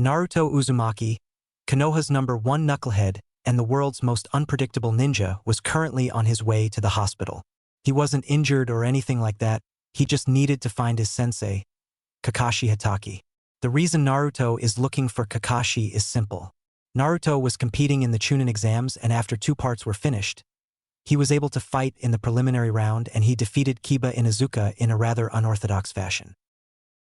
Naruto Uzumaki, Konoha's #1 knucklehead and the world's most unpredictable ninja, was currently on his way to the hospital. He wasn't injured or anything like that, he just needed to find his sensei, Kakashi Hatake. The reason Naruto is looking for Kakashi is simple. Naruto was competing in the Chūnin exams, and after 2 parts were finished, he was able to fight in the preliminary round, and he defeated Kiba Inuzuka in a rather unorthodox fashion.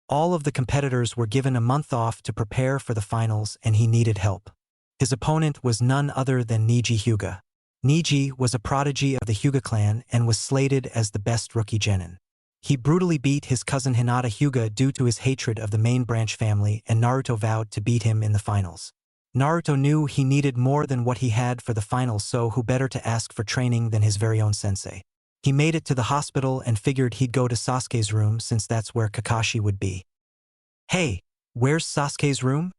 All of the competitors were given a month off to prepare for the finals, and he needed help. His opponent was none other than Neji Hyuga. Neji was a prodigy of the Hyuga clan and was slated as the best rookie genin. He brutally beat his cousin Hinata Hyuga due to his hatred of the main branch family, and Naruto vowed to beat him in the finals. Naruto knew he needed more than what he had for the finals, so who better to ask for training than his very own sensei. He made it to the hospital and figured he'd go to Sasuke's room since that's where Kakashi would be. "Hey, where's Sasuke's room?"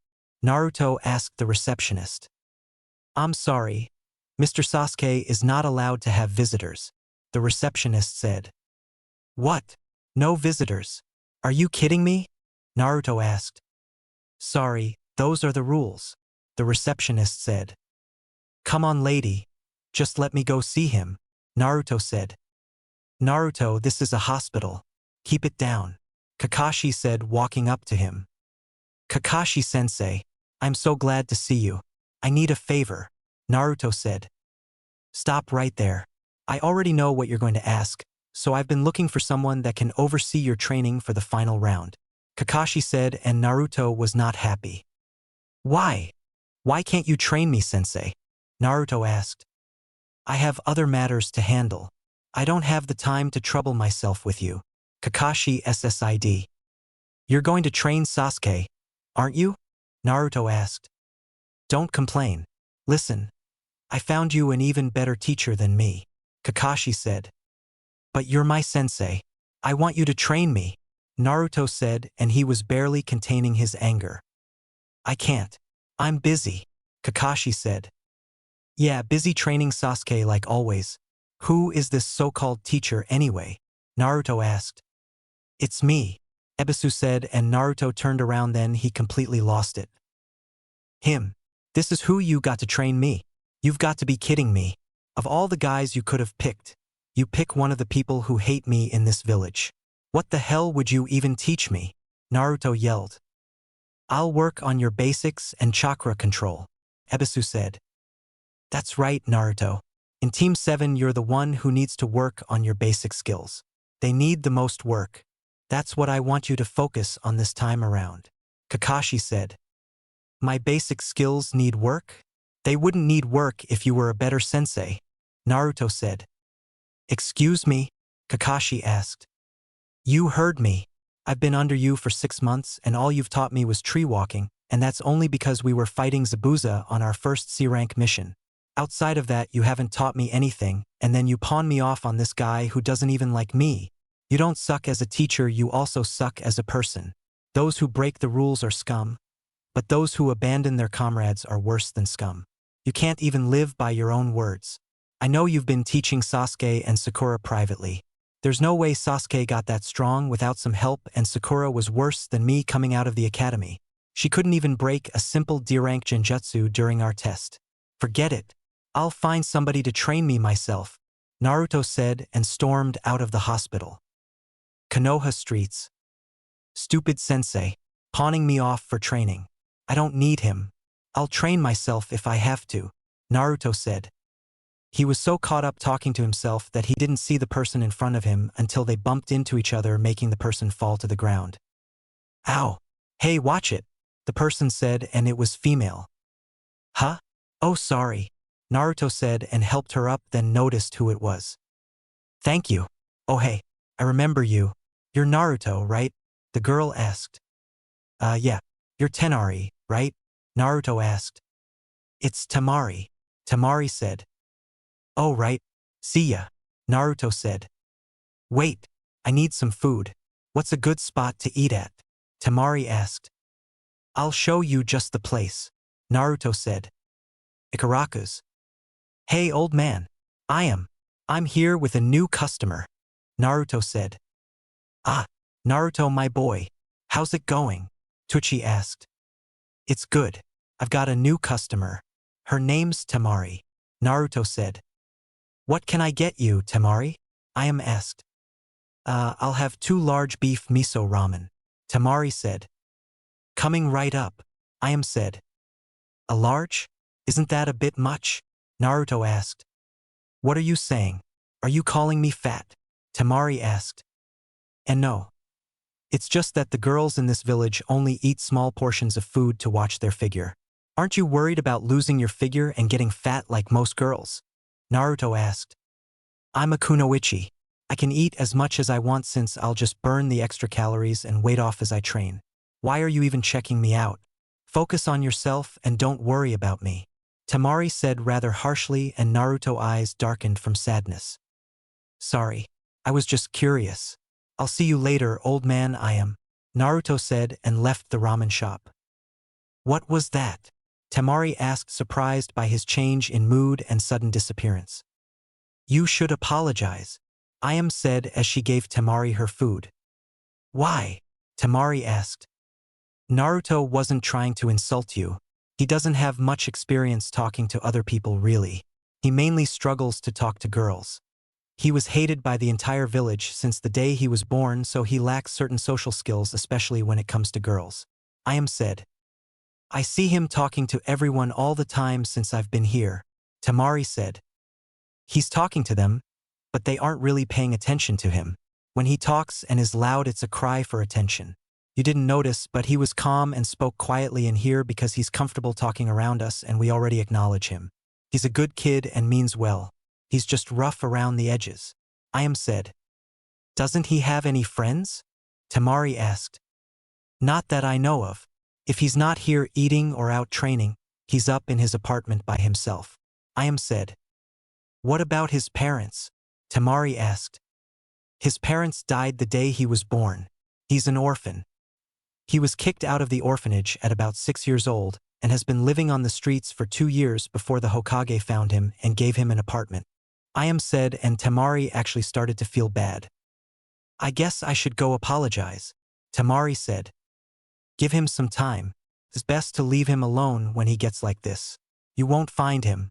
Naruto asked the receptionist. "I'm sorry, Mr. Sasuke is not allowed to have visitors," the receptionist said. "What? No visitors? Are you kidding me?" Naruto asked. "Sorry, those are the rules," the receptionist said. "Come on, lady. Just let me go see him," Naruto said. "Naruto, this is a hospital. Keep it down," Kakashi said, walking up to him. "Kakashi-sensei, I'm so glad to see you. I need a favor," Naruto said. "Stop right there. I already know what you're going to ask, so I've been looking for someone that can oversee your training for the final round," Kakashi said, and Naruto was not happy. "Why? Why can't you train me, sensei?" Naruto asked. "I have other matters to handle. I don't have the time to trouble myself with you," Kakashi SSID. "You're going to train Sasuke, aren't you?" Naruto asked. "Don't complain. Listen, I found you an even better teacher than me," Kakashi said. "But you're my sensei. I want you to train me," Naruto said, and he was barely containing his anger. "I can't. I'm busy," Kakashi said. "Yeah, busy training Sasuke like always. Who is this so-called teacher anyway?" Naruto asked. "It's me," Ebisu said, and Naruto turned around, then he completely lost it. "Him? This is who you got to train me? You've got to be kidding me. Of all the guys you could have picked, you pick one of the people who hate me in this village. What the hell would you even teach me?" Naruto yelled. "I'll work on your basics and chakra control," Ebisu said. "That's right, Naruto. In Team 7 you're the one who needs to work on your basic skills. They need the most work. That's what I want you to focus on this time around," Kakashi said. "My basic skills need work? They wouldn't need work if you were a better sensei," Naruto said. "Excuse me?" Kakashi asked. "You heard me. I've been under you for 6 months, and all you've taught me was tree walking, and that's only because we were fighting Zabuza on our first C-rank mission. Outside of that, you haven't taught me anything, and then you pawn me off on this guy who doesn't even like me. You don't suck as a teacher, you also suck as a person. Those who break the rules are scum, but those who abandon their comrades are worse than scum. You can't even live by your own words. I know you've been teaching Sasuke and Sakura privately. There's no way Sasuke got that strong without some help, and Sakura was worse than me coming out of the academy. She couldn't even break a simple D-rank genjutsu during our test. Forget it. I'll find somebody to train me myself," Naruto said and stormed out of the hospital. Konoha streets. "Stupid sensei, pawning me off for training. I don't need him. I'll train myself if I have to," Naruto said. He was so caught up talking to himself that he didn't see the person in front of him until they bumped into each other, making the person fall to the ground. "Ow! Hey, watch it," the person said, and it was female. "Huh? Oh, sorry," Naruto said and helped her up, then noticed who it was. "Thank you. Oh hey, I remember you. You're Naruto, right?" the girl asked. Yeah. You're Tenari, right?" Naruto asked. "It's Temari," Temari said. "Oh right. See ya," Naruto said. "Wait, I need some food. What's a good spot to eat at?" Temari asked. "I'll show you just the place," Naruto said. "Ikaraku's." "Hey old man. I'm here with a new customer," Naruto said. "Ah, Naruto my boy. How's it going?" Tucci asked. It's good. I've got a new customer. Her name's Temari. Naruto said. What can I get you, Temari? I asked. I'll have 2 large beef miso ramen. Temari said. Coming right up. I said. A large? Isn't that a bit much? Naruto asked. What are you saying? Are you calling me fat? Temari asked. And no. It's just that the girls in this village only eat small portions of food to watch their figure. Aren't you worried about losing your figure and getting fat like most girls? Naruto asked. I'm a kunoichi. I can eat as much as I want since I'll just burn the extra calories and weight off as I train. Why are you even checking me out? Focus on yourself and don't worry about me. Temari said rather harshly, and Naruto's eyes darkened from sadness. Sorry. I was just curious. I'll see you later, old man. Naruto said and left the ramen shop. What was that? Temari asked, surprised by his change in mood and sudden disappearance. You should apologize. I said as she gave Temari her food. Why? Temari asked. Naruto wasn't trying to insult you. He doesn't have much experience talking to other people really. He mainly struggles to talk to girls. He was hated by the entire village since the day he was born, so he lacks certain social skills, especially when it comes to girls. I said. I see him talking to everyone all the time since I've been here. Temari said. He's talking to them, but they aren't really paying attention to him. When he talks and is loud, it's a cry for attention. You didn't notice, but he was calm and spoke quietly in here because he's comfortable talking around us and we already acknowledge him. He's a good kid and means well. He's just rough around the edges. I said. Doesn't he have any friends? Temari asked. Not that I know of. If he's not here eating or out training, he's up in his apartment by himself. I said. What about his parents? Temari asked. His parents died the day he was born. He's an orphan. He was kicked out of the orphanage at about 6 years old and has been living on the streets for 2 years before the Hokage found him and gave him an apartment. I said, and Temari actually started to feel bad. I guess I should go apologize. Temari said. Give him some time. It's best to leave him alone when he gets like this. You won't find him.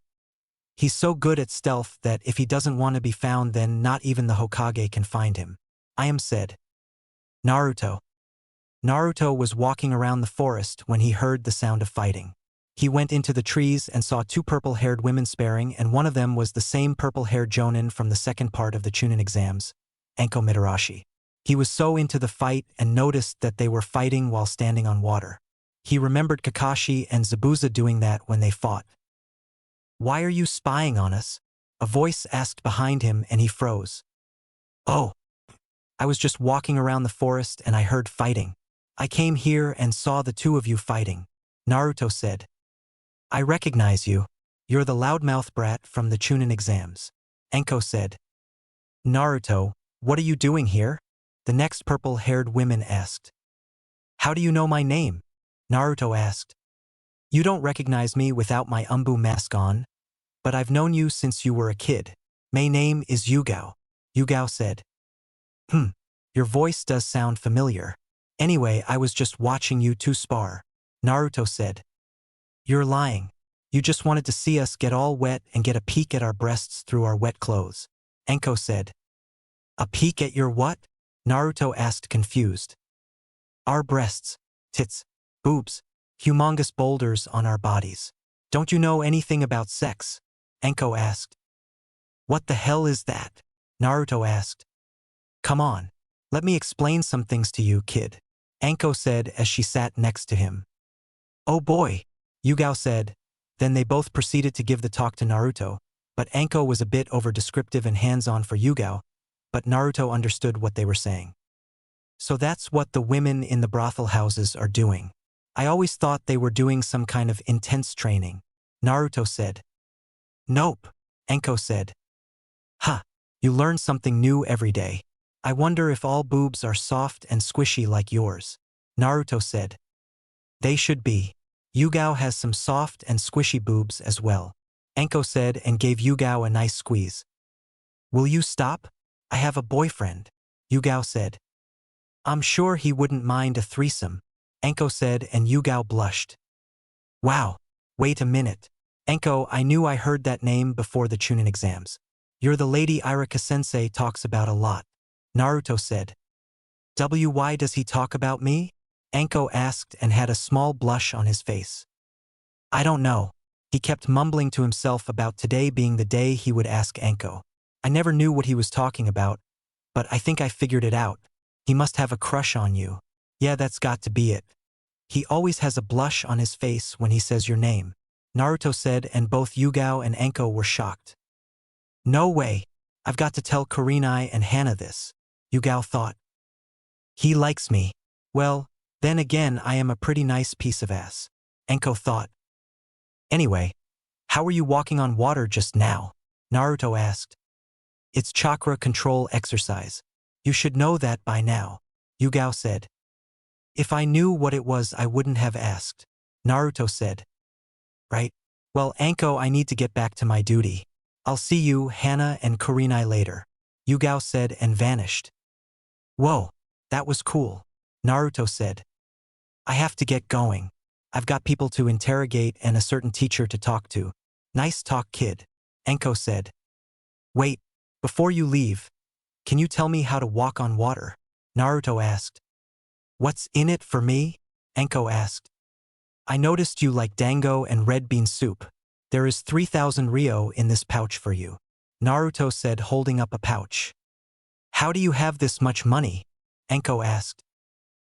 He's so good at stealth that if he doesn't want to be found, then not even the Hokage can find him. I said. Naruto. Naruto was walking around the forest when he heard the sound of fighting. He went into the trees and saw 2 purple-haired women sparring, and one of them was the same purple-haired Chūnin from the second part of the Chūnin exams, Anko Mitarashi. He was so into the fight and noticed that they were fighting while standing on water. He remembered Kakashi and Zabuza doing that when they fought. Why are you spying on us? A voice asked behind him and he froze. Oh. I was just walking around the forest and I heard fighting. I came here and saw the 2 of you fighting. Naruto said. I recognize you. You're the loudmouth brat from the Chūnin exams. Anko said. Naruto, what are you doing here? The next purple-haired woman asked. How do you know my name? Naruto asked. You don't recognize me without my Umbu mask on, but I've known you since you were a kid. My name is Yugao. Yugao said. Your voice does sound familiar. Anyway, I was just watching you 2 spar. Naruto said. You're lying. You just wanted to see us get all wet and get a peek at our breasts through our wet clothes. Anko said. A peek at your what? Naruto asked, confused. Our breasts, tits, boobs, humongous boulders on our bodies. Don't you know anything about sex? Anko asked. What the hell is that? Naruto asked. Come on. Let me explain some things to you, kid. Anko said as she sat next to him. Oh boy, Yugao said. Then they both proceeded to give the talk to Naruto, but Anko was a bit over-descriptive and hands-on for Yugao, but Naruto understood what they were saying. So that's what the women in the brothel houses are doing. I always thought they were doing some kind of intense training. Naruto said. Nope, Anko said. Ha, you learn something new every day. I wonder if all boobs are soft and squishy like yours. Naruto said. They should be. Yugao has some soft and squishy boobs as well. Anko said and gave Yugao a nice squeeze. Will you stop? I have a boyfriend. Yugao said. I'm sure he wouldn't mind a threesome. Anko said and Yugao blushed. Wow. Wait a minute. Enko, I knew I heard that name before the Chūnin exams. You're the lady Irika-sensei talks about a lot. Naruto said. Why does he talk about me? Enko asked and had a small blush on his face. I don't know. He kept mumbling to himself about today being the day he would ask Enko. I never knew what he was talking about, but I think I figured it out. He must have a crush on you. Yeah, that's got to be it. He always has a blush on his face when he says your name, Naruto said, and both Yugao and Enko were shocked. No way. I've got to tell Kurenai and Hana this, Yugao thought. He likes me. Well, then again I am a pretty nice piece of ass, Enko thought. Anyway, how were you walking on water just now? Naruto asked. It's chakra control exercise. You should know that by now, Yugao said. If I knew what it was I wouldn't have asked, Naruto said. Right? Well, Enko, I need to get back to my duty. I'll see you, Hana and Kurenai later, Yugao said and vanished. Whoa, that was cool, Naruto said. I have to get going. I've got people to interrogate and a certain teacher to talk to. Nice talk, kid, Enko said. Wait, before you leave, can you tell me how to walk on water? Naruto asked. What's in it for me? Enko asked. I noticed you like dango and red bean soup. There is 3,000 ryo in this pouch for you, Naruto said, holding up a pouch. How do you have this much money? Enko asked.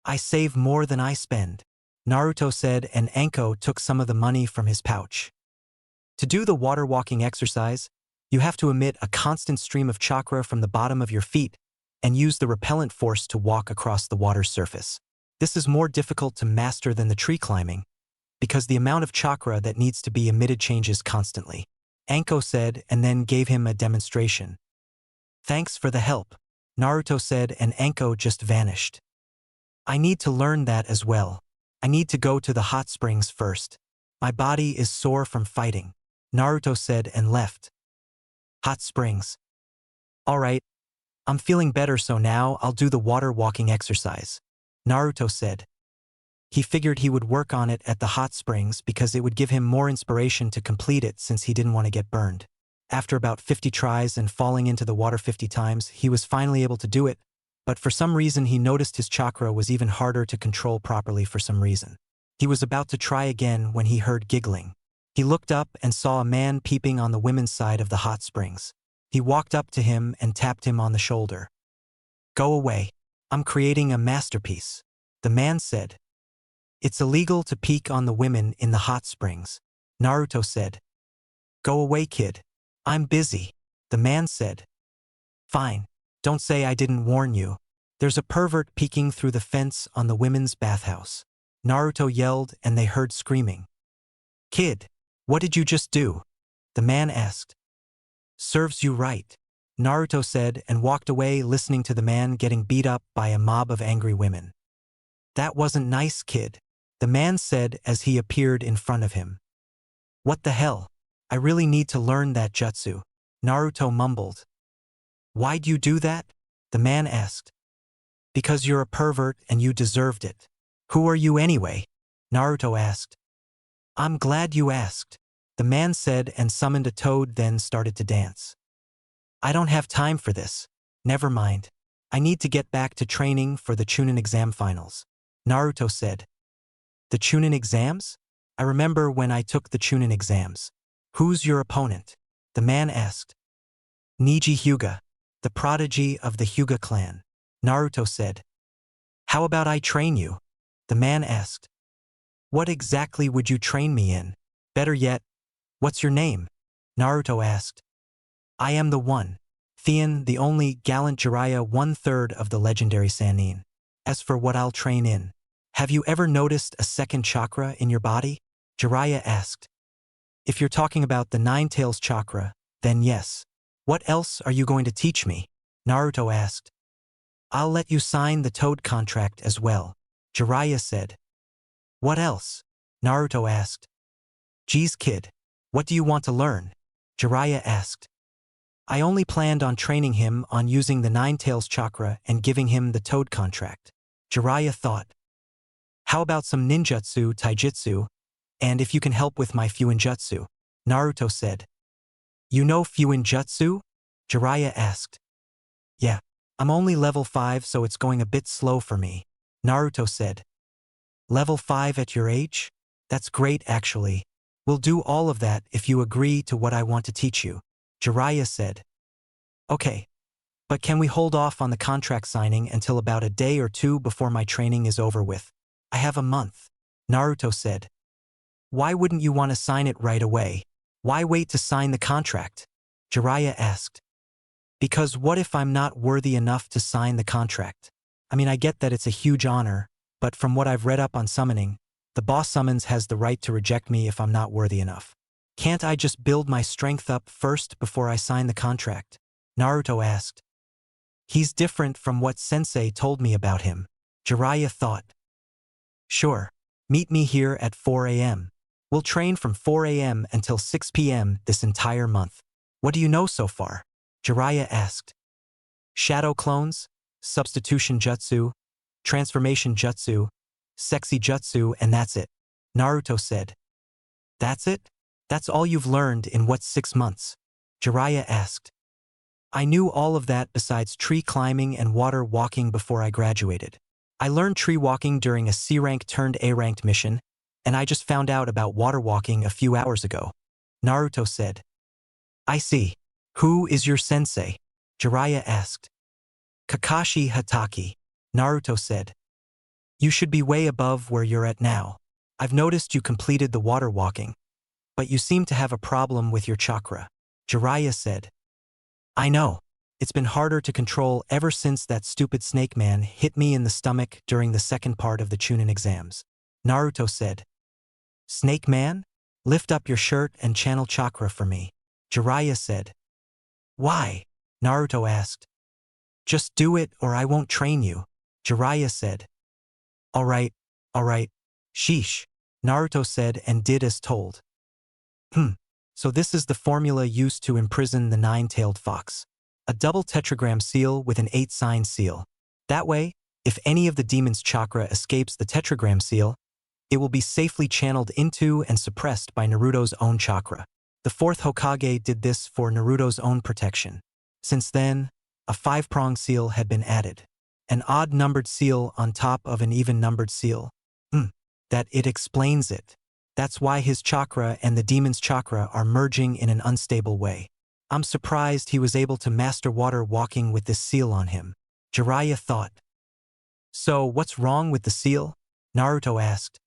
I save more than I spend, Naruto said, and Enko took some of the money from his pouch. To do the water walking exercise, you have to emit a constant stream of chakra from the bottom of your feet and use the repellent force to walk across the water's surface. This is more difficult to master than the tree climbing, because the amount of chakra that needs to be emitted changes constantly, Enko said, and then gave him a demonstration. Thanks for the help, Naruto said, and Enko just vanished. I need to learn that as well. I need to go to the hot springs first. My body is sore from fighting, Naruto said and left. Hot springs. All right. I'm feeling better, so now I'll do the water walking exercise, Naruto said. He figured he would work on it at the hot springs because it would give him more inspiration to complete it since he didn't want to get burned. After about 50 tries and falling into the water 50 times, he was finally able to do it, but for some reason he noticed his chakra was even harder to control properly for some reason. He was about to try again when he heard giggling. He looked up and saw a man peeping on the women's side of the hot springs. He walked up to him and tapped him on the shoulder. Go away. I'm creating a masterpiece, the man said. It's illegal to peek on the women in the hot springs, Naruto said. Go away, kid. I'm busy, the man said. Fine. Don't say I didn't warn you. There's a pervert peeking through the fence on the women's bathhouse, Naruto yelled, and they heard screaming. Kid, what did you just do? The man asked. Serves you right, Naruto said and walked away, listening to the man getting beat up by a mob of angry women. That wasn't nice, kid, the man said as he appeared in front of him. What the hell? I really need to learn that jutsu, Naruto mumbled. Why'd you do that? The man asked. Because you're a pervert and you deserved it. Who are you anyway? Naruto asked. I'm glad you asked, the man said and summoned a toad, then started to dance. I don't have time for this. Never mind. I need to get back to training for the Chūnin exam finals, Naruto said. The Chūnin exams? I remember when I took the Chūnin exams. Who's your opponent? The man asked. Neji Hyuga, the prodigy of the Hyuga clan, Naruto said. How about I train you? The man asked. What exactly would you train me in? Better yet, what's your name? Naruto asked. I am the one, Theon, the only gallant Jiraiya, 1/3 of the legendary Sannin. As for what I'll train in, have you ever noticed a second chakra in your body? Jiraiya asked. If you're talking about the Nine Tails chakra, then yes. What else are you going to teach me? Naruto asked. I'll let you sign the Toad contract as well, Jiraiya said. What else? Naruto asked. Geez, kid, what do you want to learn? Jiraiya asked. I only planned on training him on using the Nine Tails chakra and giving him the Toad contract, Jiraiya thought. How about some ninjutsu, taijutsu? And if you can help with my Fuinjutsu, Naruto said. You know Fuinjutsu? Jiraiya asked. Yeah. I'm only level 5, so it's going a bit slow for me, Naruto said. Level 5 at your age? That's great actually. We'll do all of that if you agree to what I want to teach you, Jiraiya said. Okay. But can we hold off on the contract signing until about a day or two before my training is over with? I have a month, Naruto said. Why wouldn't you want to sign it right away? Why wait to sign the contract? Jiraiya asked. Because what if I'm not worthy enough to sign the contract? I mean, I get that it's a huge honor, but from what I've read up on summoning, the boss summons has the right to reject me if I'm not worthy enough. Can't I just build my strength up first before I sign the contract? Naruto asked. He's different from what Sensei told me about him, Jiraiya thought. Sure. Meet me here at 4 a.m. We'll train from 4 a.m. until 6 p.m. this entire month. What do you know so far? Jiraiya asked. Shadow clones, substitution jutsu, transformation jutsu, sexy jutsu, and that's it, Naruto said. That's it? That's all you've learned in what 6 months? Jiraiya asked. I knew all of that besides tree climbing and water walking before I graduated. I learned tree walking during a C-rank turned A-ranked mission, and I just found out about water walking a few hours ago, Naruto said. I see. Who is your sensei? Jiraiya asked. Kakashi Hatake, Naruto said. You should be way above where you're at now. I've noticed you completed the water walking, but you seem to have a problem with your chakra, Jiraiya said. I know. It's been harder to control ever since that stupid snake man hit me in the stomach during the second part of the Chūnin exams, Naruto said. Snake man? Lift up your shirt and channel chakra for me, Jiraiya said. Why? Naruto asked. Just do it or I won't train you, Jiraiya said. Alright. Sheesh, Naruto said and did as told. So this is the formula used to imprison the nine-tailed fox. A double tetragram seal with an 8-sign seal. That way, if any of the demon's chakra escapes the tetragram seal, it will be safely channeled into and suppressed by Naruto's own chakra. The 4th Hokage did this for Naruto's own protection. Since then, a 5-pronged seal had been added. An odd-numbered seal on top of an even-numbered seal. That it explains it. That's why his chakra and the demon's chakra are merging in an unstable way. I'm surprised he was able to master water walking with this seal on him, Jiraiya thought. So what's wrong with the seal? Naruto asked.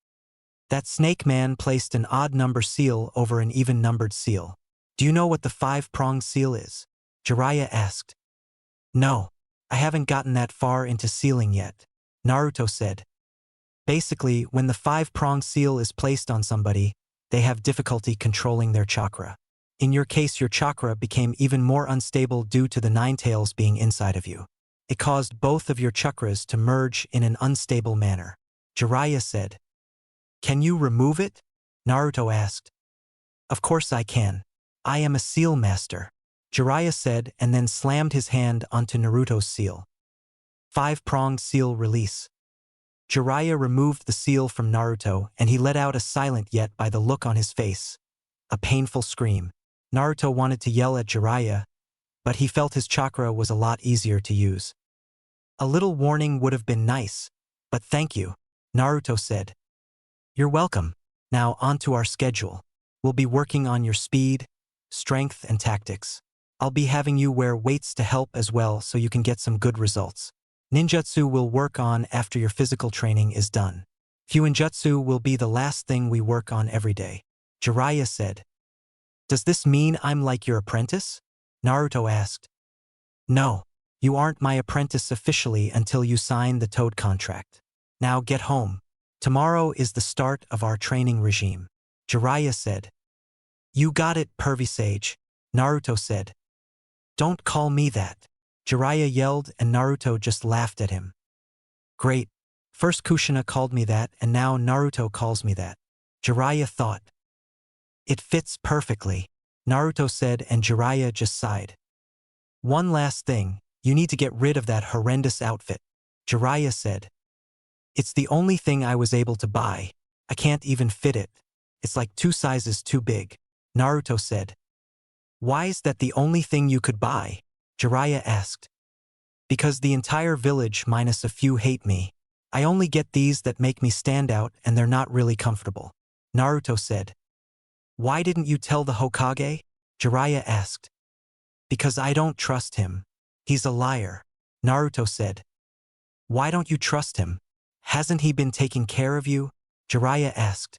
That snake man placed an odd-number seal over an even-numbered seal. Do you know what the 5-pronged seal is? Jiraiya asked. No, I haven't gotten that far into sealing yet, Naruto said. Basically, when the 5-pronged seal is placed on somebody, they have difficulty controlling their chakra. In your case, your chakra became even more unstable due to the 9 tails being inside of you. It caused both of your chakras to merge in an unstable manner, Jiraiya said. Can you remove it? Naruto asked. Of course I can. I am a seal master, Jiraiya said and then slammed his hand onto Naruto's seal. 5-pronged seal release. Jiraiya removed the seal from Naruto and he let out a silent yet by the look on his face. A painful scream. Naruto wanted to yell at Jiraiya, but he felt his chakra was a lot easier to use. A little warning would have been nice, but thank you, Naruto said. You're welcome. Now on to our schedule. We'll be working on your speed, strength, and tactics. I'll be having you wear weights to help as well so you can get some good results. Ninjutsu will work on after your physical training is done. Fuinjutsu will be the last thing we work on every day, Jiraiya said. Does this mean I'm like your apprentice? Naruto asked. No, you aren't my apprentice officially until you sign the Toad contract. Now get home. Tomorrow is the start of our training regime, Jiraiya said. You got it, pervy sage, Naruto said. Don't call me that, Jiraiya yelled and Naruto just laughed at him. Great. First Kushina called me that and now Naruto calls me that, Jiraiya thought. It fits perfectly, Naruto said and Jiraiya just sighed. One last thing, you need to get rid of that horrendous outfit, Jiraiya said. It's the only thing I was able to buy. I can't even fit it. It's like 2 sizes too big. Naruto said. Why is that the only thing you could buy? Jiraiya asked. Because the entire village minus a few hate me. I only get these that make me stand out and they're not really comfortable. Naruto said. Why didn't you tell the Hokage? Jiraiya asked. Because I don't trust him. He's a liar. Naruto said. Why don't you trust him? Hasn't he been taking care of you? Jiraiya asked.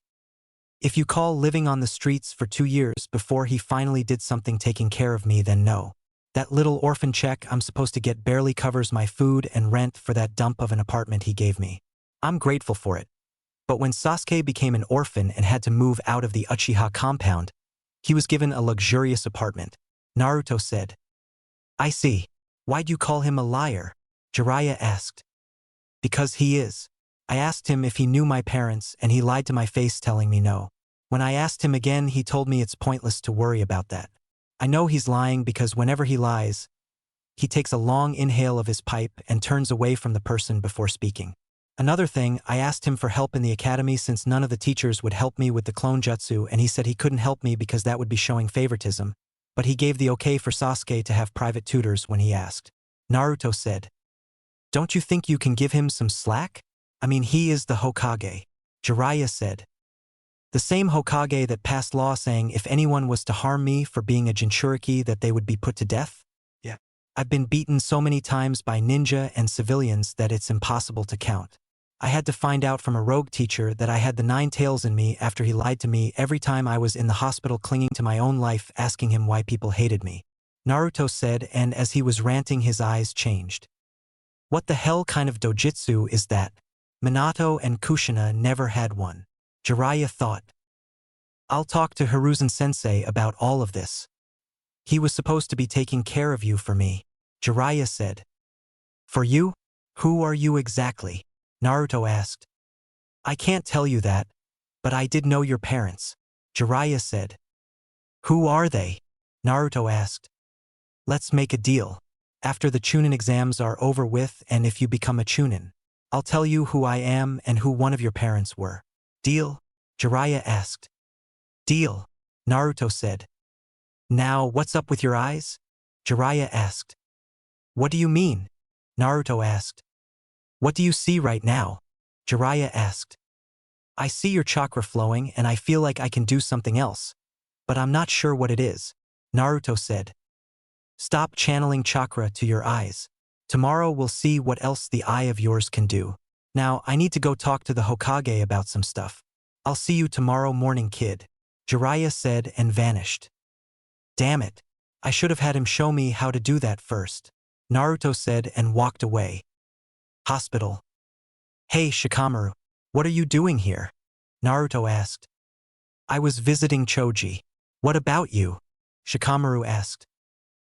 If you call living on the streets for 2 years before he finally did something taking care of me, then no. That little orphan check I'm supposed to get barely covers my food and rent for that dump of an apartment he gave me. I'm grateful for it. But when Sasuke became an orphan and had to move out of the Uchiha compound, he was given a luxurious apartment. Naruto said. I see. Why'd you call him a liar? Jiraiya asked. Because he is. I asked him if he knew my parents and he lied to my face telling me no. When I asked him again, he told me it's pointless to worry about that. I know he's lying because whenever he lies, he takes a long inhale of his pipe and turns away from the person before speaking. Another thing, I asked him for help in the academy since none of the teachers would help me with the clone jutsu, and he said he couldn't help me because that would be showing favoritism, but he gave the okay for Sasuke to have private tutors when he asked. Naruto said. Don't you think you can give him some slack? I mean, he is the Hokage. Jiraiya said. The same Hokage that passed law saying if anyone was to harm me for being a Jinchuriki that they would be put to death? Yeah. I've been beaten so many times by ninja and civilians that it's impossible to count. I had to find out from a rogue teacher that I had the 9 tails in me after he lied to me every time I was in the hospital clinging to my own life asking him why people hated me. Naruto said, and as he was ranting his eyes changed. What the hell kind of dojutsu is that? Minato and Kushina never had one. Jiraiya thought. I'll talk to Hiruzen-sensei about all of this. He was supposed to be taking care of you for me. Jiraiya said. For you? Who are you exactly? Naruto asked. I can't tell you that, but I did know your parents. Jiraiya said. Who are they? Naruto asked. Let's make a deal. After the Chūnin exams are over with and if you become a Chūnin, I'll tell you who I am and who one of your parents were. Deal? Jiraiya asked. Deal, Naruto said. Now what's up with your eyes? Jiraiya asked. What do you mean? Naruto asked. What do you see right now? Jiraiya asked. I see your chakra flowing and I feel like I can do something else, but I'm not sure what it is. Naruto said. Stop channeling chakra to your eyes. Tomorrow we'll see what else the eye of yours can do. Now I need to go talk to the Hokage about some stuff. I'll see you tomorrow morning, kid. Jiraiya said and vanished. Damn it. I should have had him show me how to do that first. Naruto said and walked away. Hospital. Hey Shikamaru, what are you doing here? Naruto asked. I was visiting Choji. What about you? Shikamaru asked.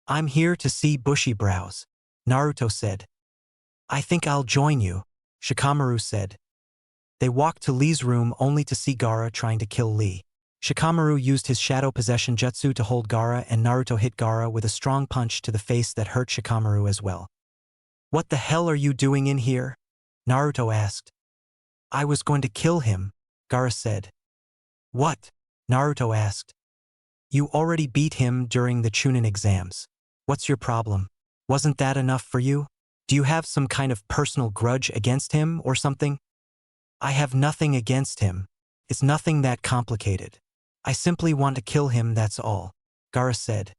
I'm here to see Bushy Brows. Naruto said. I think I'll join you, Shikamaru said. They walked to Lee's room only to see Gaara trying to kill Lee. Shikamaru used his shadow possession jutsu to hold Gaara and Naruto hit Gaara with a strong punch to the face that hurt Shikamaru as well. What the hell are you doing in here? Naruto asked. I was going to kill him, Gaara said. What? Naruto asked. You already beat him during the Chūnin exams. What's your problem? Wasn't that enough for you? Do you have some kind of personal grudge against him or something? I have nothing against him. It's nothing that complicated. I simply want to kill him, that's all, Gaara said.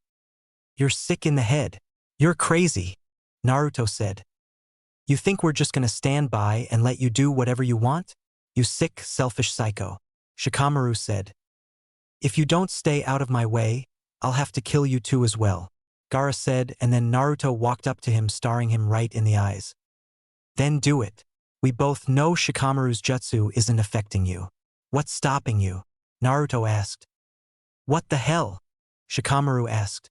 You're sick in the head. You're crazy, Naruto said. You think we're just gonna stand by and let you do whatever you want? You sick, selfish psycho, Shikamaru said. If you don't stay out of my way, I'll have to kill you too as well, Gaara said, and then Naruto walked up to him staring him right in the eyes. Then do it. We both know Shikamaru's jutsu isn't affecting you. What's stopping you? Naruto asked. What the hell? Shikamaru asked.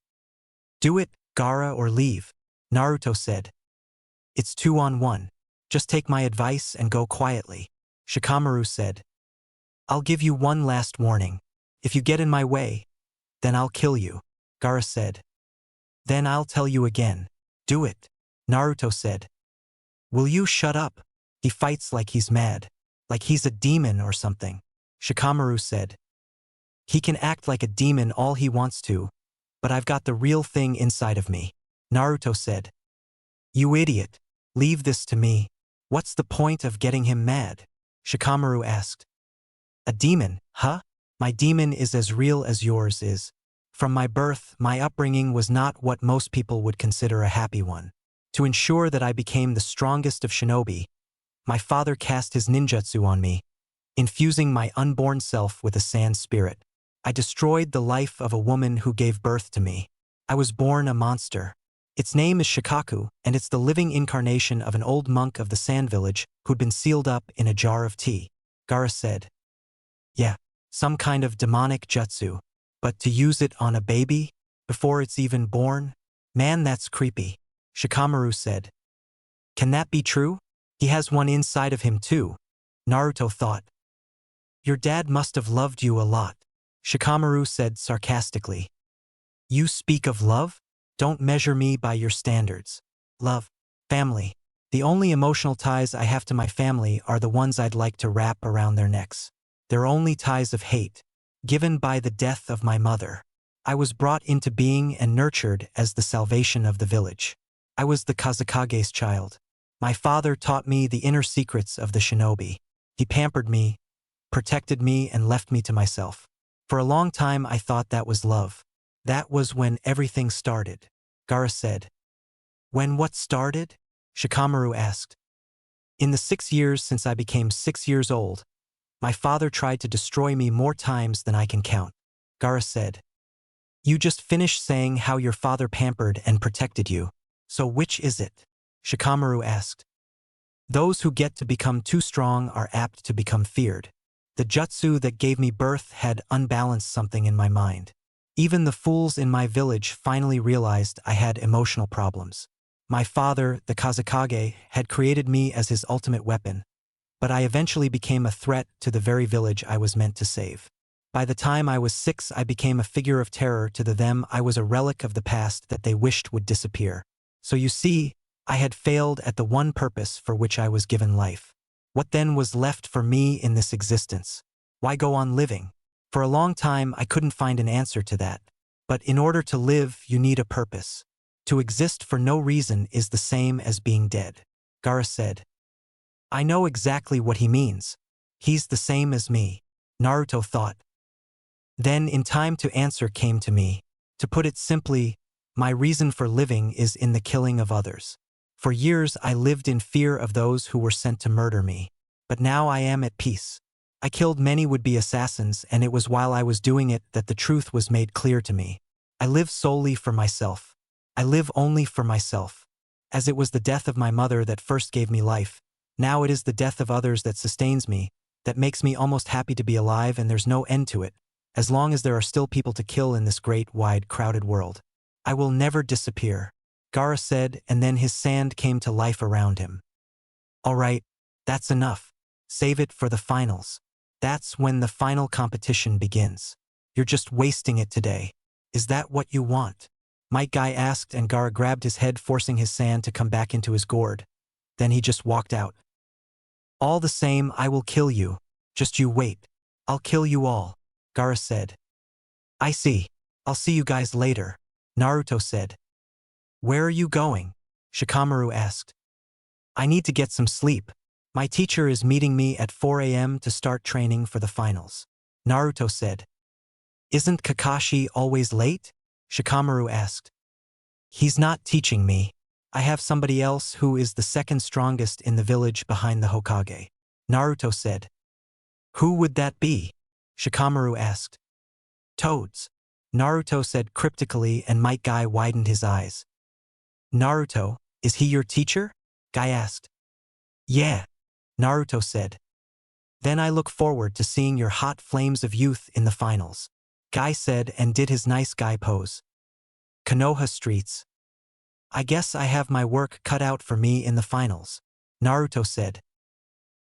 Do it, Gaara, or leave, Naruto said. It's 2-on-1. Just take my advice and go quietly, Shikamaru said. I'll give you one last warning. If you get in my way, then I'll kill you, Gaara said. Then I'll tell you again. Do it, Naruto said. Will you shut up? He fights like he's mad. Like he's a demon or something, Shikamaru said. He can act like a demon all he wants to, but I've got the real thing inside of me. Naruto said. You idiot. Leave this to me. What's the point of getting him mad? Shikamaru asked. A demon, huh? My demon is as real as yours is. From my birth, my upbringing was not what most people would consider a happy one. To ensure that I became the strongest of shinobi, my father cast his ninjutsu on me, infusing my unborn self with a sand spirit. I destroyed the life of a woman who gave birth to me. I was born a monster. Its name is Shikaku, and it's the living incarnation of an old monk of the sand village who'd been sealed up in a jar of tea. Gaara said. Yeah, some kind of demonic jutsu. But to use it on a baby? Before it's even born? Man, that's creepy. Shikamaru said. Can that be true? He has one inside of him too. Naruto thought. Your dad must have loved you a lot. Shikamaru said sarcastically. You speak of love? Don't measure me by your standards. Love. Family. The only emotional ties I have to my family are the ones I'd like to wrap around their necks. They're only ties of hate, given by the death of my mother. I was brought into being and nurtured as the salvation of the village. I was the Kazekage's child. My father taught me the inner secrets of the shinobi. He pampered me, protected me, and left me to myself. For a long time I thought that was love. That was when everything started. Gaara said. When what started? Shikamaru asked. In the 6 years since I became 6 years old, my father tried to destroy me more times than I can count. Gaara said. You just finished saying how your father pampered and protected you. So which is it? Shikamaru asked. Those who get to become too strong are apt to become feared. The jutsu that gave me birth had unbalanced something in my mind. Even the fools in my village finally realized I had emotional problems. My father, the Kazekage, had created me as his ultimate weapon, but I eventually became a threat to the very village I was meant to save. By the time I was 6, I became a figure of terror to them. I was a relic of the past that they wished would disappear. So you see, I had failed at the one purpose for which I was given life. What then was left for me in this existence? Why go on living? For a long time, I couldn't find an answer to that. But in order to live, you need a purpose. To exist for no reason is the same as being dead. Gaara said. I know exactly what he means. He's the same as me. Naruto thought. Then in time to answer came to me. To put it simply, my reason for living is in the killing of others. For years I lived in fear of those who were sent to murder me. But now I am at peace. I killed many would-be assassins, and it was while I was doing it that the truth was made clear to me. I live solely for myself. I live only for myself. As it was the death of my mother that first gave me life, now it is the death of others that sustains me, that makes me almost happy to be alive, and there's no end to it, as long as there are still people to kill in this great, wide, crowded world. I will never disappear, Gaara said, and then his sand came to life around him. All right, that's enough. Save it for the finals. That's when the final competition begins. You're just wasting it today. Is that what you want? Might Guy asked, and Gaara grabbed his head, forcing his sand to come back into his gourd. Then he just walked out. All the same, I will kill you. Just you wait. I'll kill you all, Gaara said. I see. I'll see you guys later, Naruto said. Where are you going? Shikamaru asked. I need to get some sleep. My teacher is meeting me at 4 a.m. to start training for the finals, Naruto said. Isn't Kakashi always late? Shikamaru asked. He's not teaching me. I have somebody else who is the second strongest in the village behind the Hokage, Naruto said. Who would that be? Shikamaru asked. Toads, Naruto said cryptically, and Might Guy widened his eyes. Naruto, is he your teacher? Guy asked. Yeah, Naruto said. Then I look forward to seeing your hot flames of youth in the finals, Guy said, and did his nice guy pose. Konoha streets. I guess I have my work cut out for me in the finals, Naruto said.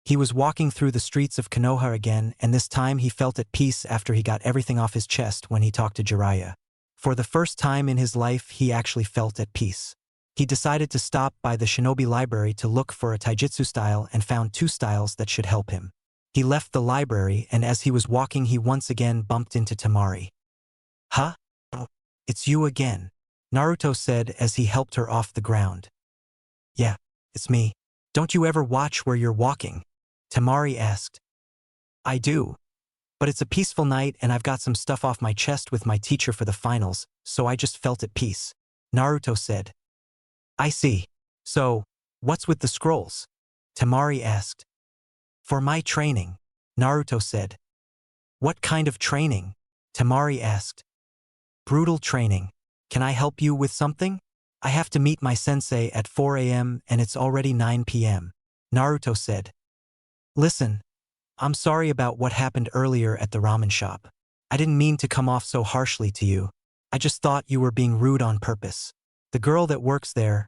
He was walking through the streets of Konoha again, and this time he felt at peace after he got everything off his chest when he talked to Jiraiya. For the first time in his life, he actually felt at peace. He decided to stop by the Shinobi Library to look for a taijutsu style and found 2 styles that should help him. He left the library, and as he was walking he once again bumped into Temari. Huh? Oh, it's you again, Naruto said as he helped her off the ground. Yeah, it's me. Don't you ever watch where you're walking? Temari asked. I do. But it's a peaceful night and I've got some stuff off my chest with my teacher for the finals, so I just felt at peace, Naruto said. I see. So, what's with the scrolls? Temari asked. For my training, Naruto said. What kind of training? Temari asked. Brutal training. Can I help you with something? I have to meet my sensei at 4 a.m. and it's already 9 p.m., Naruto said. Listen, I'm sorry about what happened earlier at the ramen shop. I didn't mean to come off so harshly to you. I just thought you were being rude on purpose. The girl that works there,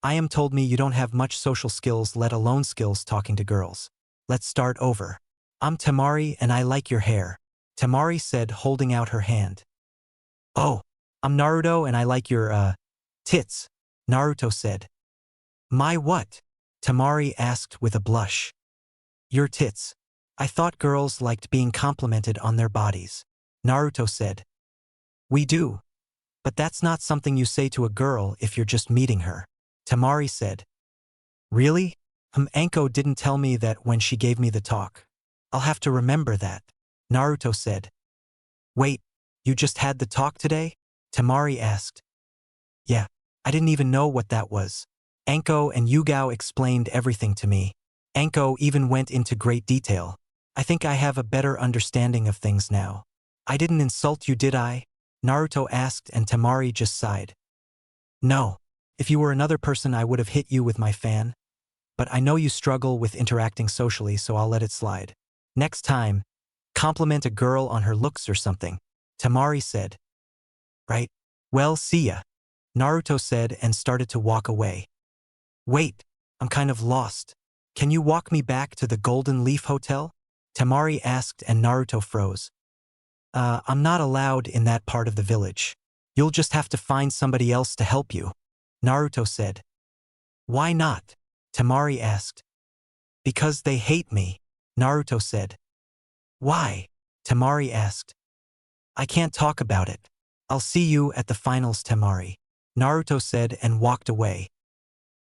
I am told me you don't have much social skills, let alone skills talking to girls. Let's start over. I'm Temari and I like your hair, Temari said, holding out her hand. Oh, I'm Naruto and I like your, tits, Naruto said. My what? Temari asked with a blush. Your tits. I thought girls liked being complimented on their bodies, Naruto said. We do. But that's not something you say to a girl if you're just meeting her, Temari said. Really? Anko didn't tell me that when she gave me the talk. I'll have to remember that, Naruto said. Wait, you just had the talk today? Temari asked. Yeah, I didn't even know what that was. Anko and Yugao explained everything to me. Anko even went into great detail. I think I have a better understanding of things now. I didn't insult you, did I? Naruto asked and Temari just sighed. No. If you were another person I would have hit you with my fan. But I know you struggle with interacting socially, so I'll let it slide. Next time, compliment a girl on her looks or something, Temari said. Right. Well, see ya, Naruto said and started to walk away. Wait, I'm kind of lost. Can you walk me back to the Golden Leaf Hotel? Temari asked and Naruto froze. I'm not allowed in that part of the village. You'll just have to find somebody else to help you, Naruto said. Why not? Temari asked. Because they hate me, Naruto said. Why? Temari asked. I can't talk about it. I'll see you at the finals, Temari, Naruto said and walked away.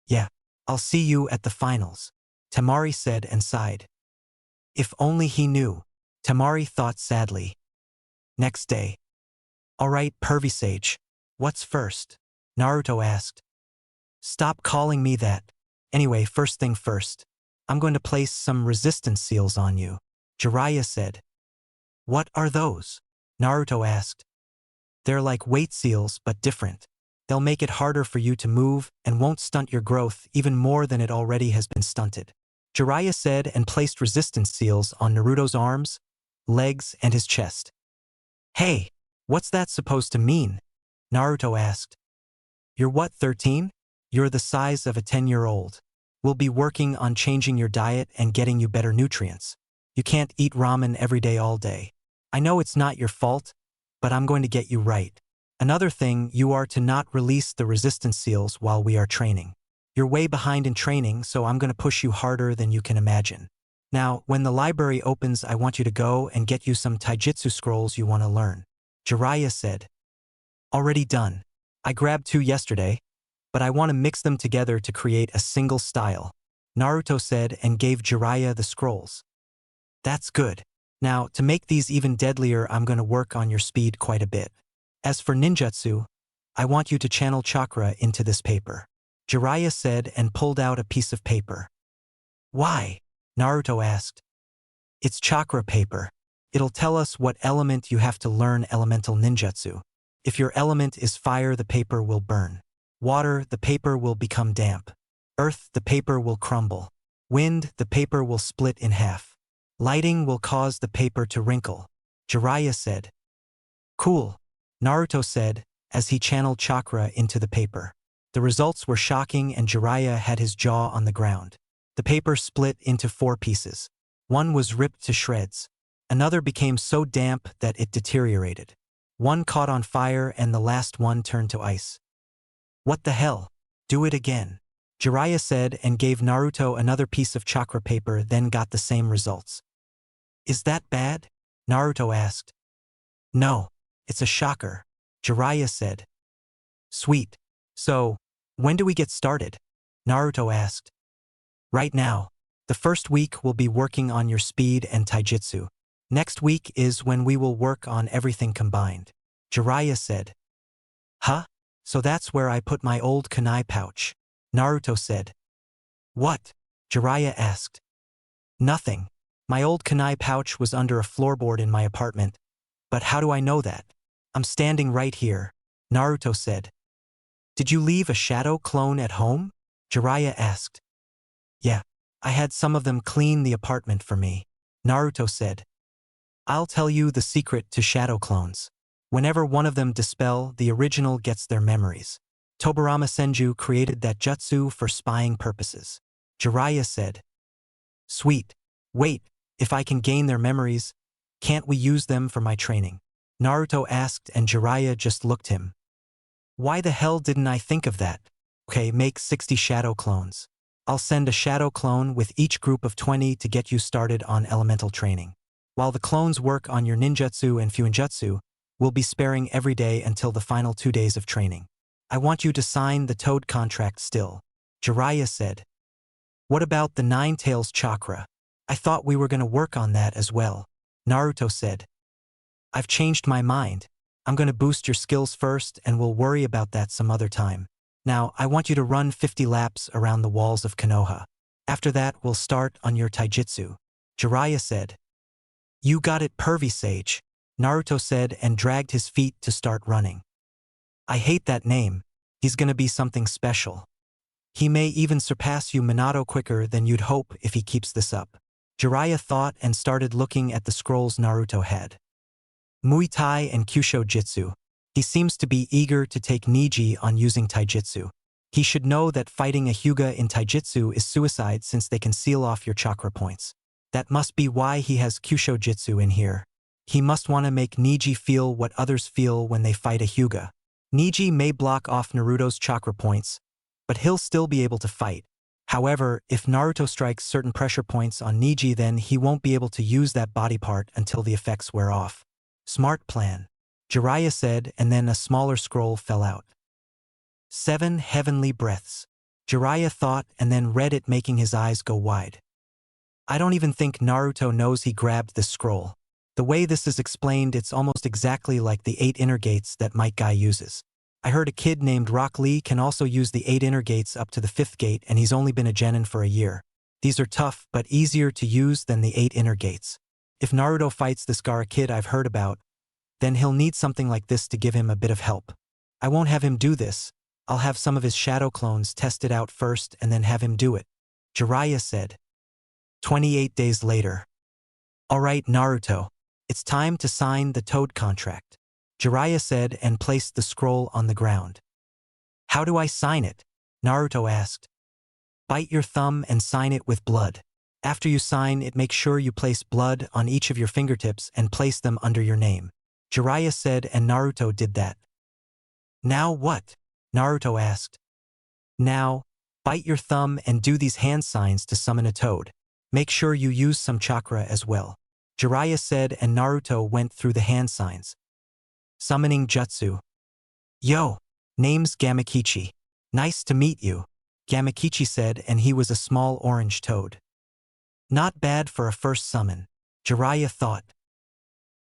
Yeah, I'll see you at the finals, Temari said and sighed. If only he knew, Temari thought sadly. Next day. Alright, Pervy Sage. What's first? Naruto asked. Stop calling me that. Anyway, first thing first. I'm going to place some resistance seals on you, Jiraiya said. What are those? Naruto asked. They're like weight seals, but different. They'll make it harder for you to move and won't stunt your growth even more than it already has been stunted, Jiraiya said and placed resistance seals on Naruto's arms, legs, and his chest. Hey, what's that supposed to mean? Naruto asked. You're what, 13? You're the size of a 10-year-old. We'll be working on changing your diet and getting you better nutrients. You can't eat ramen every day all day. I know it's not your fault, but I'm going to get you right. Another thing, you are to not release the resistance seals while we are training. You're way behind in training, so I'm going to push you harder than you can imagine. Now, when the library opens, I want you to go and get you some taijutsu scrolls you want to learn, Jiraiya said. Already done. I grabbed 2 yesterday, but I want to mix them together to create a single style, Naruto said and gave Jiraiya the scrolls. That's good. Now, to make these even deadlier, I'm going to work on your speed quite a bit. As for ninjutsu, I want you to channel chakra into this paper, Jiraiya said and pulled out a piece of paper. Why? Naruto asked. It's chakra paper. It'll tell us what element you have to learn elemental ninjutsu. If your element is fire, the paper will burn. Water, the paper will become damp. Earth, the paper will crumble. Wind, the paper will split in half. Lighting will cause the paper to wrinkle, Jiraiya said. Cool, Naruto said, as he channeled chakra into the paper. The results were shocking and Jiraiya had his jaw on the ground. The paper split into 4 pieces. One was ripped to shreds. Another became so damp that it deteriorated. One caught on fire and the last one turned to ice. What the hell? Do it again, Jiraiya said and gave Naruto another piece of chakra paper, then got the same results. Is that bad? Naruto asked. No, it's a shocker, Jiraiya said. Sweet. So, when do we get started? Naruto asked. Right now. The first week we'll be working on your speed and taijutsu. Next week is when we will work on everything combined, Jiraiya said. Huh? So that's where I put my old kunai pouch, Naruto said. What? Jiraiya asked. Nothing. My old kunai pouch was under a floorboard in my apartment. But how do I know that? I'm standing right here, Naruto said. Did you leave a shadow clone at home? Jiraiya asked. Yeah, I had some of them clean the apartment for me, Naruto said. I'll tell you the secret to shadow clones. Whenever one of them dispel, the original gets their memories. Tobirama Senju created that jutsu for spying purposes, Jiraiya said. Sweet. Wait, if I can gain their memories, can't we use them for my training? Naruto asked and Jiraiya just looked him. Why the hell didn't I think of that? Okay, make 60 shadow clones. I'll send a shadow clone with each group of 20 to get you started on elemental training. While the clones work on your ninjutsu and fuinjutsu, we'll be sparing every day until the final 2 days of training. I want you to sign the Toad contract still, Jiraiya said. What about the Nine Tails chakra? I thought we were going to work on that as well, Naruto said. I've changed my mind. I'm going to boost your skills first and we'll worry about that some other time. Now, I want you to run 50 laps around the walls of Konoha. After that, we'll start on your taijutsu, Jiraiya said. You got it, pervy sage, Naruto said and dragged his feet to start running. I hate that name. He's gonna be something special. He may even surpass you Minato quicker than you'd hope if he keeps this up. Jiraiya thought and started looking at the scrolls Naruto had. Muay Thai and Kyusho Jitsu. He seems to be eager to take Niji on using taijutsu. He should know that fighting a Hyuga in taijutsu is suicide since they can seal off your chakra points. That must be why he has Kyusho Jitsu in here. He must want to make Niji feel what others feel when they fight a Hyuga. Niji may block off Naruto's chakra points, but he'll still be able to fight. However, if Naruto strikes certain pressure points on Niji, then he won't be able to use that body part until the effects wear off. Smart plan, Jiraiya said, and then a smaller scroll fell out. 7 heavenly breaths, Jiraiya thought and then read it, making his eyes go wide. I don't even think Naruto knows he grabbed this scroll. The way this is explained, it's almost exactly like the 8 inner gates that Might Guy uses. I heard a kid named Rock Lee can also use the 8 inner gates up to the 5th gate, and he's only been a genin for a year. These are tough, but easier to use than the 8 inner gates. If Naruto fights this Gaara kid I've heard about, then he'll need something like this to give him a bit of help. I won't have him do this. I'll have some of his shadow clones test it out first and then have him do it, Jiraiya said. 28 days later. Alright, Naruto. It's time to sign the Toad contract, Jiraiya said and placed the scroll on the ground. How do I sign it? Naruto asked. Bite your thumb and sign it with blood. After you sign it, make sure you place blood on each of your fingertips and place them under your name, Jiraiya said, and Naruto did that. Now what? Naruto asked. Now, bite your thumb and do these hand signs to summon a toad. Make sure you use some chakra as well, Jiraiya said, and Naruto went through the hand signs. Summoning jutsu. Yo, name's Gamakichi. Nice to meet you, Gamakichi said, and he was a small orange toad. Not bad for a first summon, Jiraiya thought.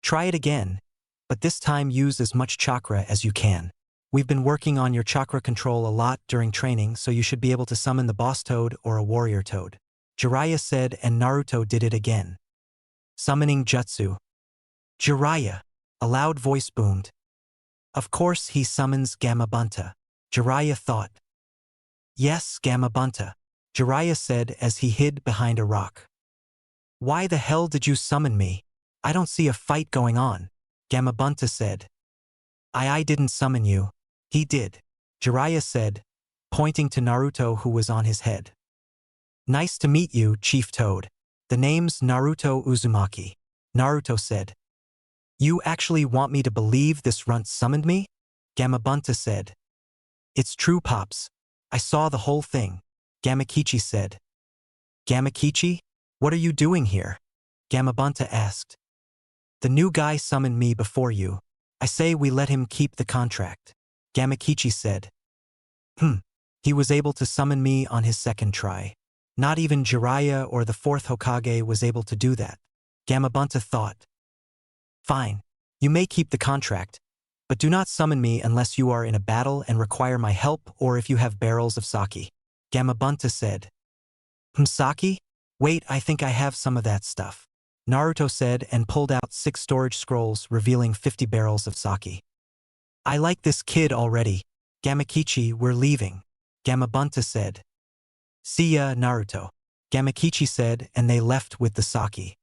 Try it again, but this time use as much chakra as you can. We've been working on your chakra control a lot during training, so you should be able to summon the boss toad or a warrior toad, Jiraiya said, and Naruto did it again. Summoning jutsu. Jiraiya, a loud voice boomed. Of course he summons Gamabunta, Jiraiya thought. Yes, Gamabunta, Jiraiya said as he hid behind a rock. Why the hell did you summon me? I don't see a fight going on, Gamabunta said. I didn't summon you. He did, Jiraiya said, pointing to Naruto who was on his head. Nice to meet you, Chief Toad. The name's Naruto Uzumaki, Naruto said. You actually want me to believe this runt summoned me? Gamabunta said. It's true, Pops. I saw the whole thing, Gamakichi said. Gamakichi? What are you doing here? Gamabunta asked. The new guy summoned me before you. I say we let him keep the contract. Gamakichi said. He was able to summon me on his second try. Not even Jiraiya or the fourth Hokage was able to do that. Gamabunta thought. Fine. You may keep the contract, but do not summon me unless you are in a battle and require my help or if you have barrels of sake. Gamabunta said. Sake? Wait, I think I have some of that stuff. Naruto said and pulled out 6 storage scrolls revealing 50 barrels of sake. I like this kid already. Gamakichi, we're leaving. Gamabunta said. See ya, Naruto. Gamakichi said and they left with the sake.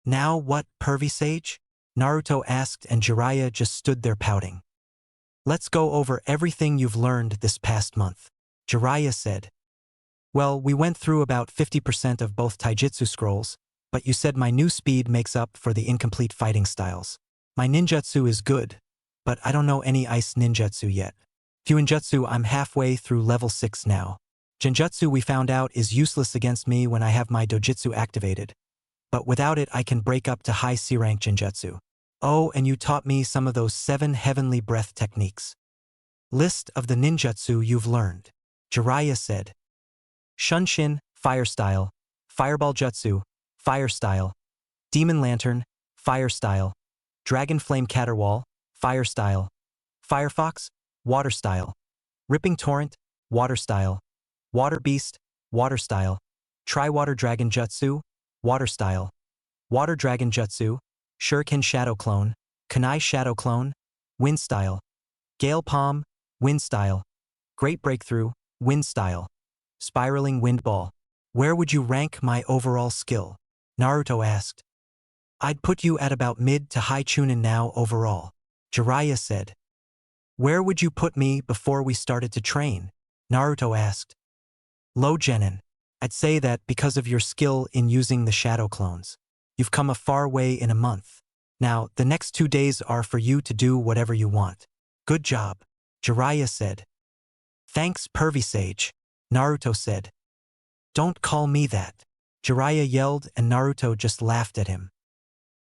Now what, pervy sage? Naruto asked and Jiraiya just stood there pouting. Let's go over everything you've learned this past month. Jiraiya said. Well, we went through about 50% of both taijutsu scrolls, but you said my new speed makes up for the incomplete fighting styles. My ninjutsu is good, but I don't know any ice ninjutsu yet. Fuinjutsu I'm halfway through level 6 now. Genjutsu we found out is useless against me when I have my dojutsu activated, but without it I can break up to high C-rank genjutsu. Oh, and you taught me some of those 7 heavenly breath techniques. List of the ninjutsu you've learned. Jiraiya said. Shunshin, Fire Style, Fireball Jutsu, Fire Style, Demon Lantern, Fire Style, Dragon Flame Caterwall, Fire Style, Firefox, Water Style, Ripping Torrent, Water Style, Water Beast, Water Style, Tri-Water Dragon Jutsu, Water Style, Water Dragon Jutsu, Shuriken Shadow Clone, Kunai Shadow Clone, Wind Style, Gale Palm, Wind Style, Great Breakthrough, Wind Style, Spiraling Wind Ball. Where would you rank my overall skill? Naruto asked. I'd put you at about mid to high Chūnin now overall. Jiraiya said. Where would you put me before we started to train? Naruto asked. Low Genin. I'd say that because of your skill in using the shadow clones. You've come a far way in a month. Now, the next 2 days are for you to do whatever you want. Good job, Jiraiya said. Thanks, pervy sage, Naruto said. Don't call me that, Jiraiya yelled and Naruto just laughed at him.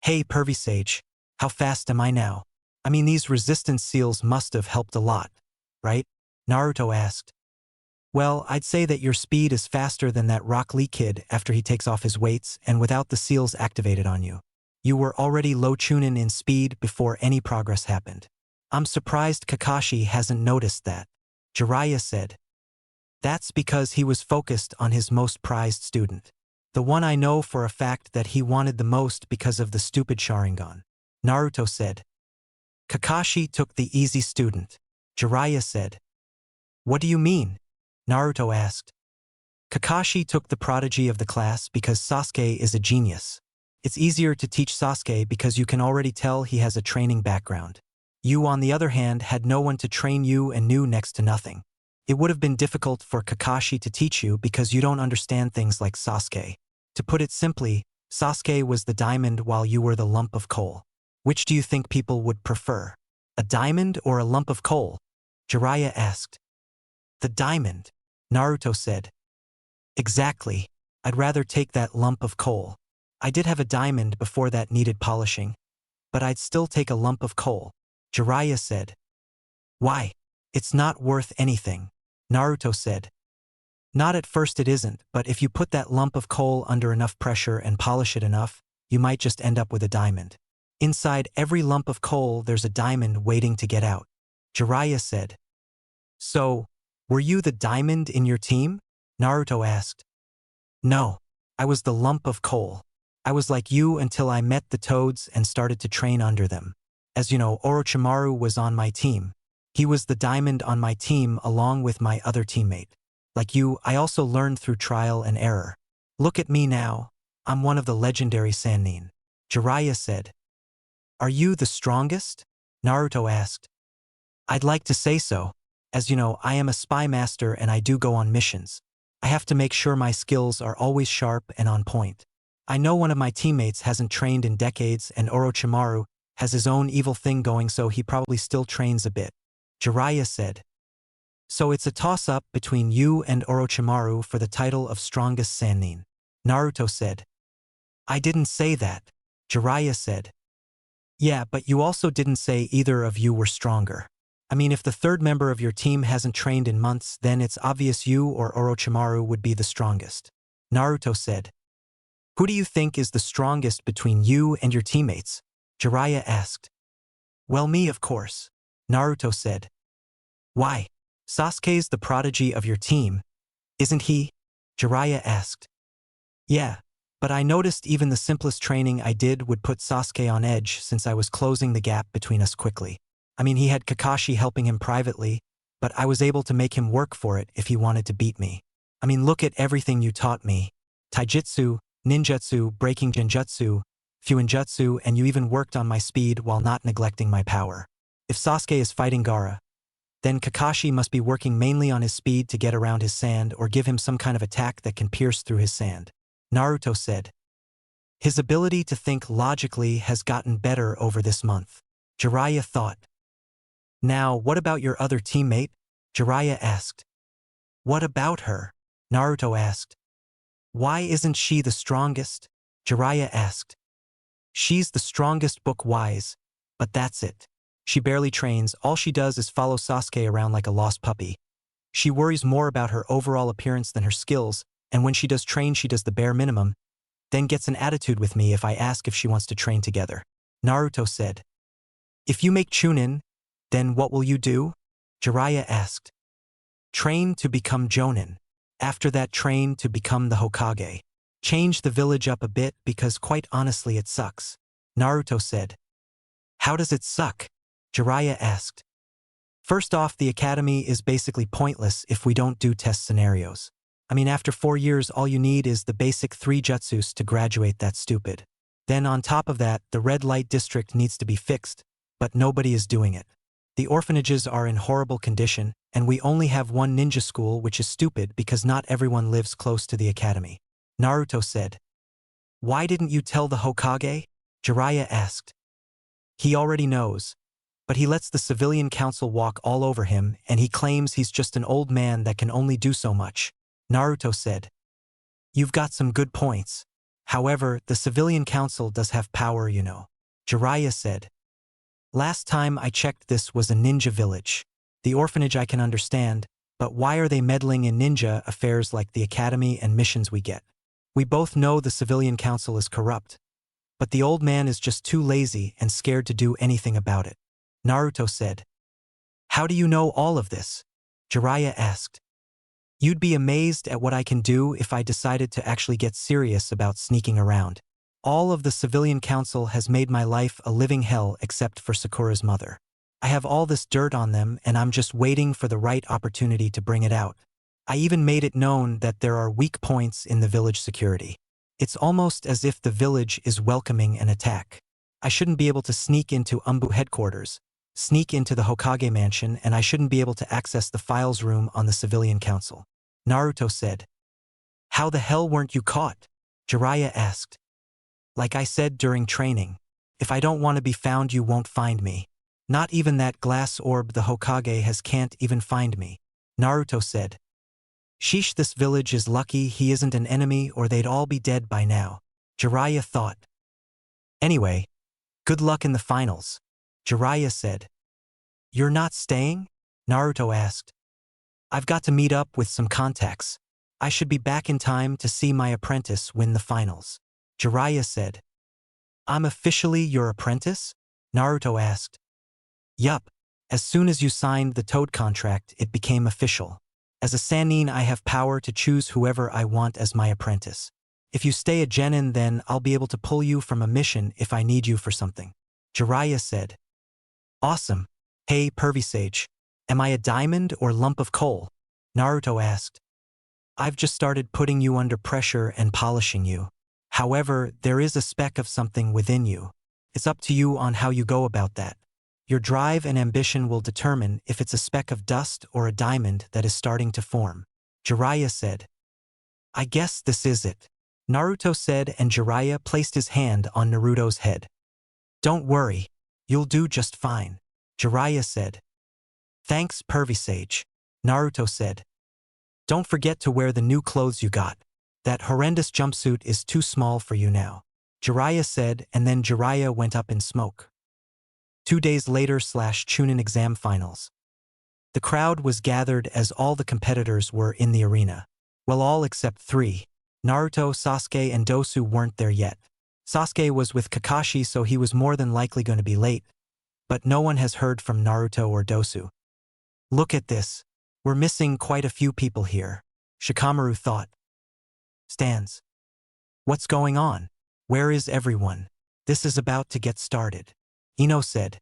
Hey, pervy sage, how fast am I now? I mean, these resistance seals must have helped a lot, right? Naruto asked. Well, I'd say that your speed is faster than that Rock Lee kid after he takes off his weights and without the seals activated on you. You were already low Chūnin in speed before any progress happened. I'm surprised Kakashi hasn't noticed that, Jiraiya said. That's because he was focused on his most prized student. The one I know for a fact that he wanted the most because of the stupid Sharingan. Naruto said. Kakashi took the easy student, Jiraiya said. What do you mean? Naruto asked. Kakashi took the prodigy of the class because Sasuke is a genius. It's easier to teach Sasuke because you can already tell he has a training background. You, on the other hand, had no one to train you and knew next to nothing. It would have been difficult for Kakashi to teach you because you don't understand things like Sasuke. To put it simply, Sasuke was the diamond while you were the lump of coal. Which do you think people would prefer? A diamond or a lump of coal? Jiraiya asked. The diamond, Naruto said. Exactly. I'd rather take that lump of coal. I did have a diamond before that needed polishing, but I'd still take a lump of coal, Jiraiya said. Why? It's not worth anything, Naruto said. Not at first it isn't, but if you put that lump of coal under enough pressure and polish it enough, you might just end up with a diamond. Inside every lump of coal there's a diamond waiting to get out, Jiraiya said. So, were you the diamond in your team? Naruto asked. No, I was the lump of coal. I was like you until I met the toads and started to train under them. As you know, Orochimaru was on my team. He was the diamond on my team along with my other teammate. Like you, I also learned through trial and error. Look at me now. I'm one of the legendary Sannin, Jiraiya said. Are you the strongest? Naruto asked. I'd like to say so. As you know, I am a spy master and I do go on missions. I have to make sure my skills are always sharp and on point. I know one of my teammates hasn't trained in decades and Orochimaru has his own evil thing going, so he probably still trains a bit, Jiraiya said. So it's a toss-up between you and Orochimaru for the title of strongest Sannin, Naruto said. I didn't say that, Jiraiya said. Yeah, but you also didn't say either of you were stronger. I mean, if the third member of your team hasn't trained in months, then it's obvious you or Orochimaru would be the strongest. Naruto said. Who do you think is the strongest between you and your teammates? Jiraiya asked. Well, me, of course. Naruto said. Why? Sasuke's the prodigy of your team, isn't he? Jiraiya asked. Yeah, but I noticed even the simplest training I did would put Sasuke on edge since I was closing the gap between us quickly. I mean, he had Kakashi helping him privately, but I was able to make him work for it if he wanted to beat me. I mean, look at everything you taught me. Taijutsu, ninjutsu, breaking genjutsu, fuinjutsu, and you even worked on my speed while not neglecting my power. If Sasuke is fighting Gaara, then Kakashi must be working mainly on his speed to get around his sand or give him some kind of attack that can pierce through his sand. Naruto said. His ability to think logically has gotten better over this month. Jiraiya thought. Now, what about your other teammate? Jiraiya asked. What about her? Naruto asked. Why isn't she the strongest? Jiraiya asked. She's the strongest book-wise, but that's it. She barely trains, all she does is follow Sasuke around like a lost puppy. She worries more about her overall appearance than her skills, and when she does train she does the bare minimum, then gets an attitude with me if I ask if she wants to train together. Naruto said. If you make Chūnin, then what will you do? Jiraiya asked. Train to become Jonin. After that, train to become the Hokage. Change the village up a bit because quite honestly it sucks. Naruto said. How does it suck? Jiraiya asked. First off, the academy is basically pointless if we don't do test scenarios. I mean, after 4 years all you need is the basic 3 jutsus to graduate. That's stupid. Then on top of that, the red light district needs to be fixed, but nobody is doing it. The orphanages are in horrible condition, and we only have one ninja school, which is stupid because not everyone lives close to the academy. Naruto said. Why didn't you tell the Hokage? Jiraiya asked. He already knows, but he lets the civilian council walk all over him, and he claims he's just an old man that can only do so much. Naruto said. You've got some good points. However, the civilian council does have power, you know. Jiraiya said. Last time I checked, this was a ninja village. The orphanage I can understand, but why are they meddling in ninja affairs like the academy and missions we get? We both know the civilian council is corrupt, but the old man is just too lazy and scared to do anything about it. Naruto said. How do you know all of this? Jiraiya asked. You'd be amazed at what I can do if I decided to actually get serious about sneaking around. All of the civilian council has made my life a living hell except for Sakura's mother. I have all this dirt on them and I'm just waiting for the right opportunity to bring it out. I even made it known that there are weak points in the village security. It's almost as if the village is welcoming an attack. I shouldn't be able to sneak into Umbu headquarters, sneak into the Hokage mansion, and I shouldn't be able to access the files room on the civilian council. Naruto said. How the hell weren't you caught? Jiraiya asked. Like I said during training, if I don't want to be found you won't find me. Not even that glass orb the Hokage has can't even find me. Naruto said. Sheesh, this village is lucky he isn't an enemy or they'd all be dead by now. Jiraiya thought. Anyway, good luck in the finals. Jiraiya said. You're not staying? Naruto asked. I've got to meet up with some contacts. I should be back in time to see my apprentice win the finals. Jiraiya said. I'm officially your apprentice? Naruto asked. Yup. As soon as you signed the Toad contract, it became official. As a Sannin, I have power to choose whoever I want as my apprentice. If you stay a Genin, then I'll be able to pull you from a mission if I need you for something. Jiraiya said. Awesome. Hey, Pervy Sage. Am I a diamond or lump of coal? Naruto asked. I've just started putting you under pressure and polishing you. However, there is a speck of something within you. It's up to you on how you go about that. Your drive and ambition will determine if it's a speck of dust or a diamond that is starting to form. Jiraiya said. I guess this is it. Naruto said, and Jiraiya placed his hand on Naruto's head. Don't worry. You'll do just fine. Jiraiya said. Thanks, Pervy Sage. Naruto said. Don't forget to wear the new clothes you got. That horrendous jumpsuit is too small for you now. Jiraiya said, and then Jiraiya went up in smoke. 2 days later / Chūnin exam finals. The crowd was gathered as all the competitors were in the arena. Well, all except 3. Naruto, Sasuke, and Dosu weren't there yet. Sasuke was with Kakashi, so he was more than likely going to be late, but no one has heard from Naruto or Dosu. Look at this. We're missing quite a few people here, Shikamaru thought. Stands. What's going on? Where is everyone? This is about to get started. Ino said.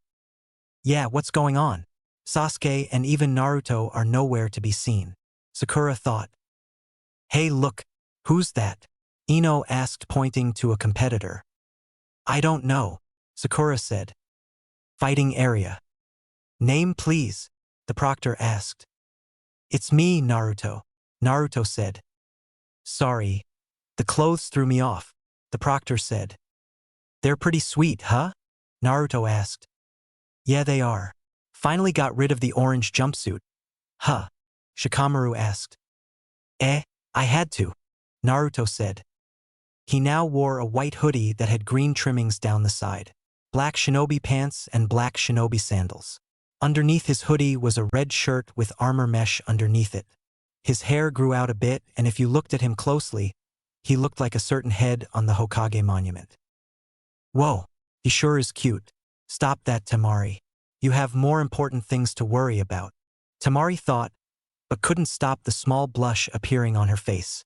Yeah, what's going on? Sasuke and even Naruto are nowhere to be seen. Sakura thought. Hey, look, who's that? Ino asked, pointing to a competitor. I don't know, Sakura said. Fighting area. Name please, the proctor asked. It's me, Naruto, Naruto said. Sorry, the clothes threw me off, the proctor said. They're pretty sweet, huh? Naruto asked. Yeah, they are. Finally got rid of the orange jumpsuit. Huh? Shikamaru asked. I had to, Naruto said. He now wore a white hoodie that had green trimmings down the side, black shinobi pants and black shinobi sandals. Underneath his hoodie was a red shirt with armor mesh underneath it. His hair grew out a bit, and if you looked at him closely, he looked like a certain head on the Hokage monument. Whoa, he sure is cute. Stop that, Temari. You have more important things to worry about, Temari thought, but couldn't stop the small blush appearing on her face.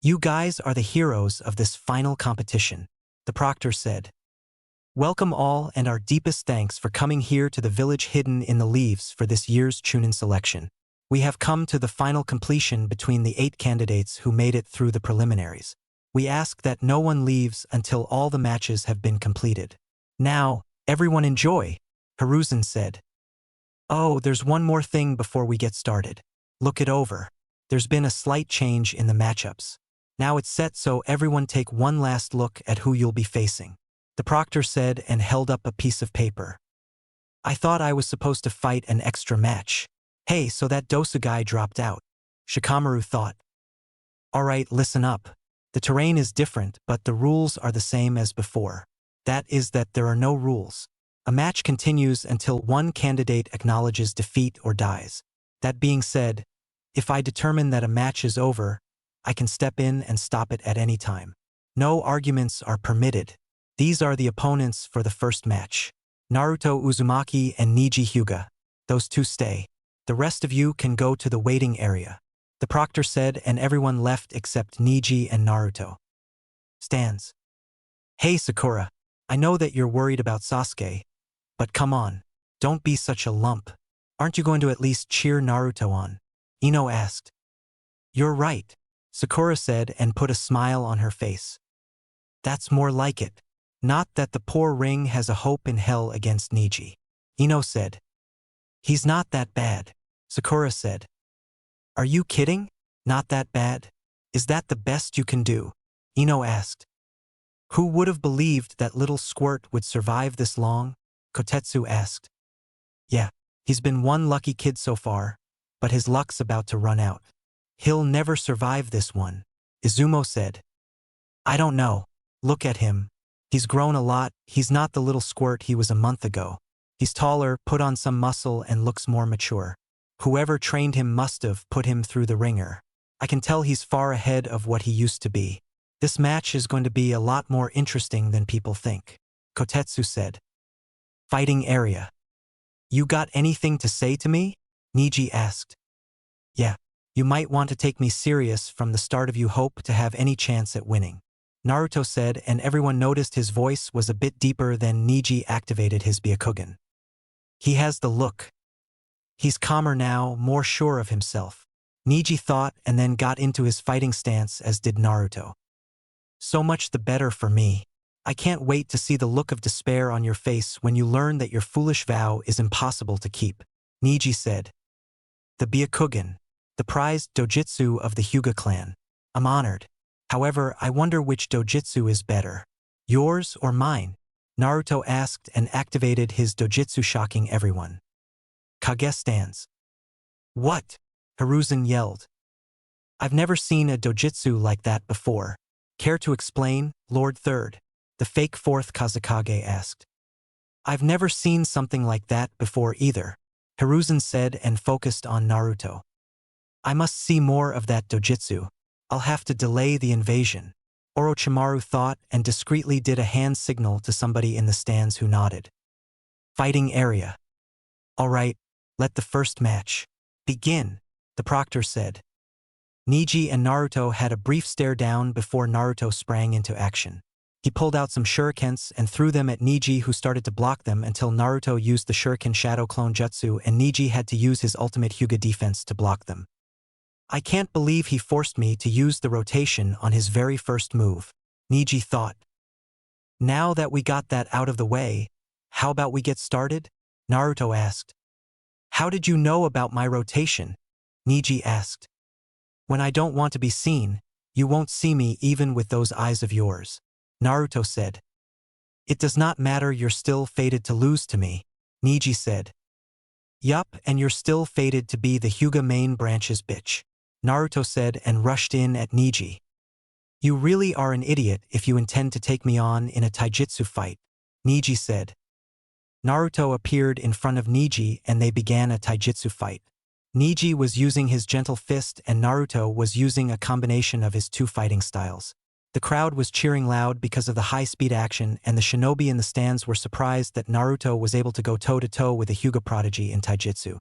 You guys are the heroes of this final competition, the proctor said. Welcome all, and our deepest thanks for coming here to the village hidden in the leaves for this year's Chūnin selection. We have come to the final completion between the 8 candidates who made it through the preliminaries. We ask that no one leaves until all the matches have been completed. Now, everyone enjoy, Hiruzen said. Oh, there's one more thing before we get started. Look it over. There's been a slight change in the matchups. Now it's set, so everyone take one last look at who you'll be facing, the proctor said and held up a piece of paper. I thought I was supposed to fight an extra match. Hey, so that Dosu guy dropped out, Shikamaru thought. Alright, listen up. The terrain is different, but the rules are the same as before. That is that there are no rules. A match continues until one candidate acknowledges defeat or dies. That being said, if I determine that a match is over, I can step in and stop it at any time. No arguments are permitted. These are the opponents for the first match. Naruto Uzumaki and Neji Hyuga. Those two stay. The rest of you can go to the waiting area, the proctor said, and everyone left except Neji and Naruto. Stands. Hey Sakura, I know that you're worried about Sasuke, but come on, don't be such a lump. Aren't you going to at least cheer Naruto on? Ino asked. You're right, Sakura said and put a smile on her face. That's more like it. Not that the poor ring has a hope in hell against Neji, Ino said. He's not that bad, Sakura said. Are you kidding? Not that bad? Is that the best you can do? Ino asked. Who would have believed that little squirt would survive this long? Kotetsu asked. Yeah, he's been one lucky kid so far, but his luck's about to run out. He'll never survive this one, Izumo said. I don't know. Look at him. He's grown a lot. He's not the little squirt he was a month ago. He's taller, put on some muscle, and looks more mature. Whoever trained him must have put him through the ringer. I can tell he's far ahead of what he used to be. This match is going to be a lot more interesting than people think, Kotetsu said. Fighting area. You got anything to say to me? Neji asked. Yeah, you might want to take me serious from the start if you hope to have any chance at winning, Naruto said, and everyone noticed his voice was a bit deeper than Neji activated his Byakugan. He has the look. He's calmer now, more sure of himself, Neji thought, and then got into his fighting stance, as did Naruto. So much the better for me. I can't wait to see the look of despair on your face when you learn that your foolish vow is impossible to keep, Neji said. The Byakugan, the prized dojutsu of the Hyuga clan. I'm honored. However, I wonder which dojutsu is better. Yours or mine? Naruto asked and activated his dojutsu, shocking everyone. Kage stands. What? Hiruzen yelled. I've never seen a dojutsu like that before. Care to explain, Lord Third? The fake fourth Kazekage asked. I've never seen something like that before either, Hiruzen said and focused on Naruto. I must see more of that dojutsu. I'll have to delay the invasion, Orochimaru thought and discreetly did a hand signal to somebody in the stands who nodded. Fighting area. All right, let the first match begin, the proctor said. Neji and Naruto had a brief stare down before Naruto sprang into action. He pulled out some shurikens and threw them at Neji, who started to block them until Naruto used the shuriken shadow clone jutsu and Neji had to use his ultimate Hyuga defense to block them. I can't believe he forced me to use the rotation on his very first move, Neji thought. Now that we got that out of the way, how about we get started? Naruto asked. How did you know about my rotation? Neji asked. When I don't want to be seen, you won't see me even with those eyes of yours, Naruto said. It does not matter, you're still fated to lose to me, Neji said. Yup, and you're still fated to be the Hyuga main branch's bitch, Naruto said and rushed in at Neji. You really are an idiot if you intend to take me on in a taijutsu fight, Neji said. Naruto appeared in front of Neji and they began a taijutsu fight. Neji was using his gentle fist and Naruto was using a combination of his two fighting styles. The crowd was cheering loud because of the high-speed action and the shinobi in the stands were surprised that Naruto was able to go toe-to-toe with a Hyuga prodigy in taijutsu.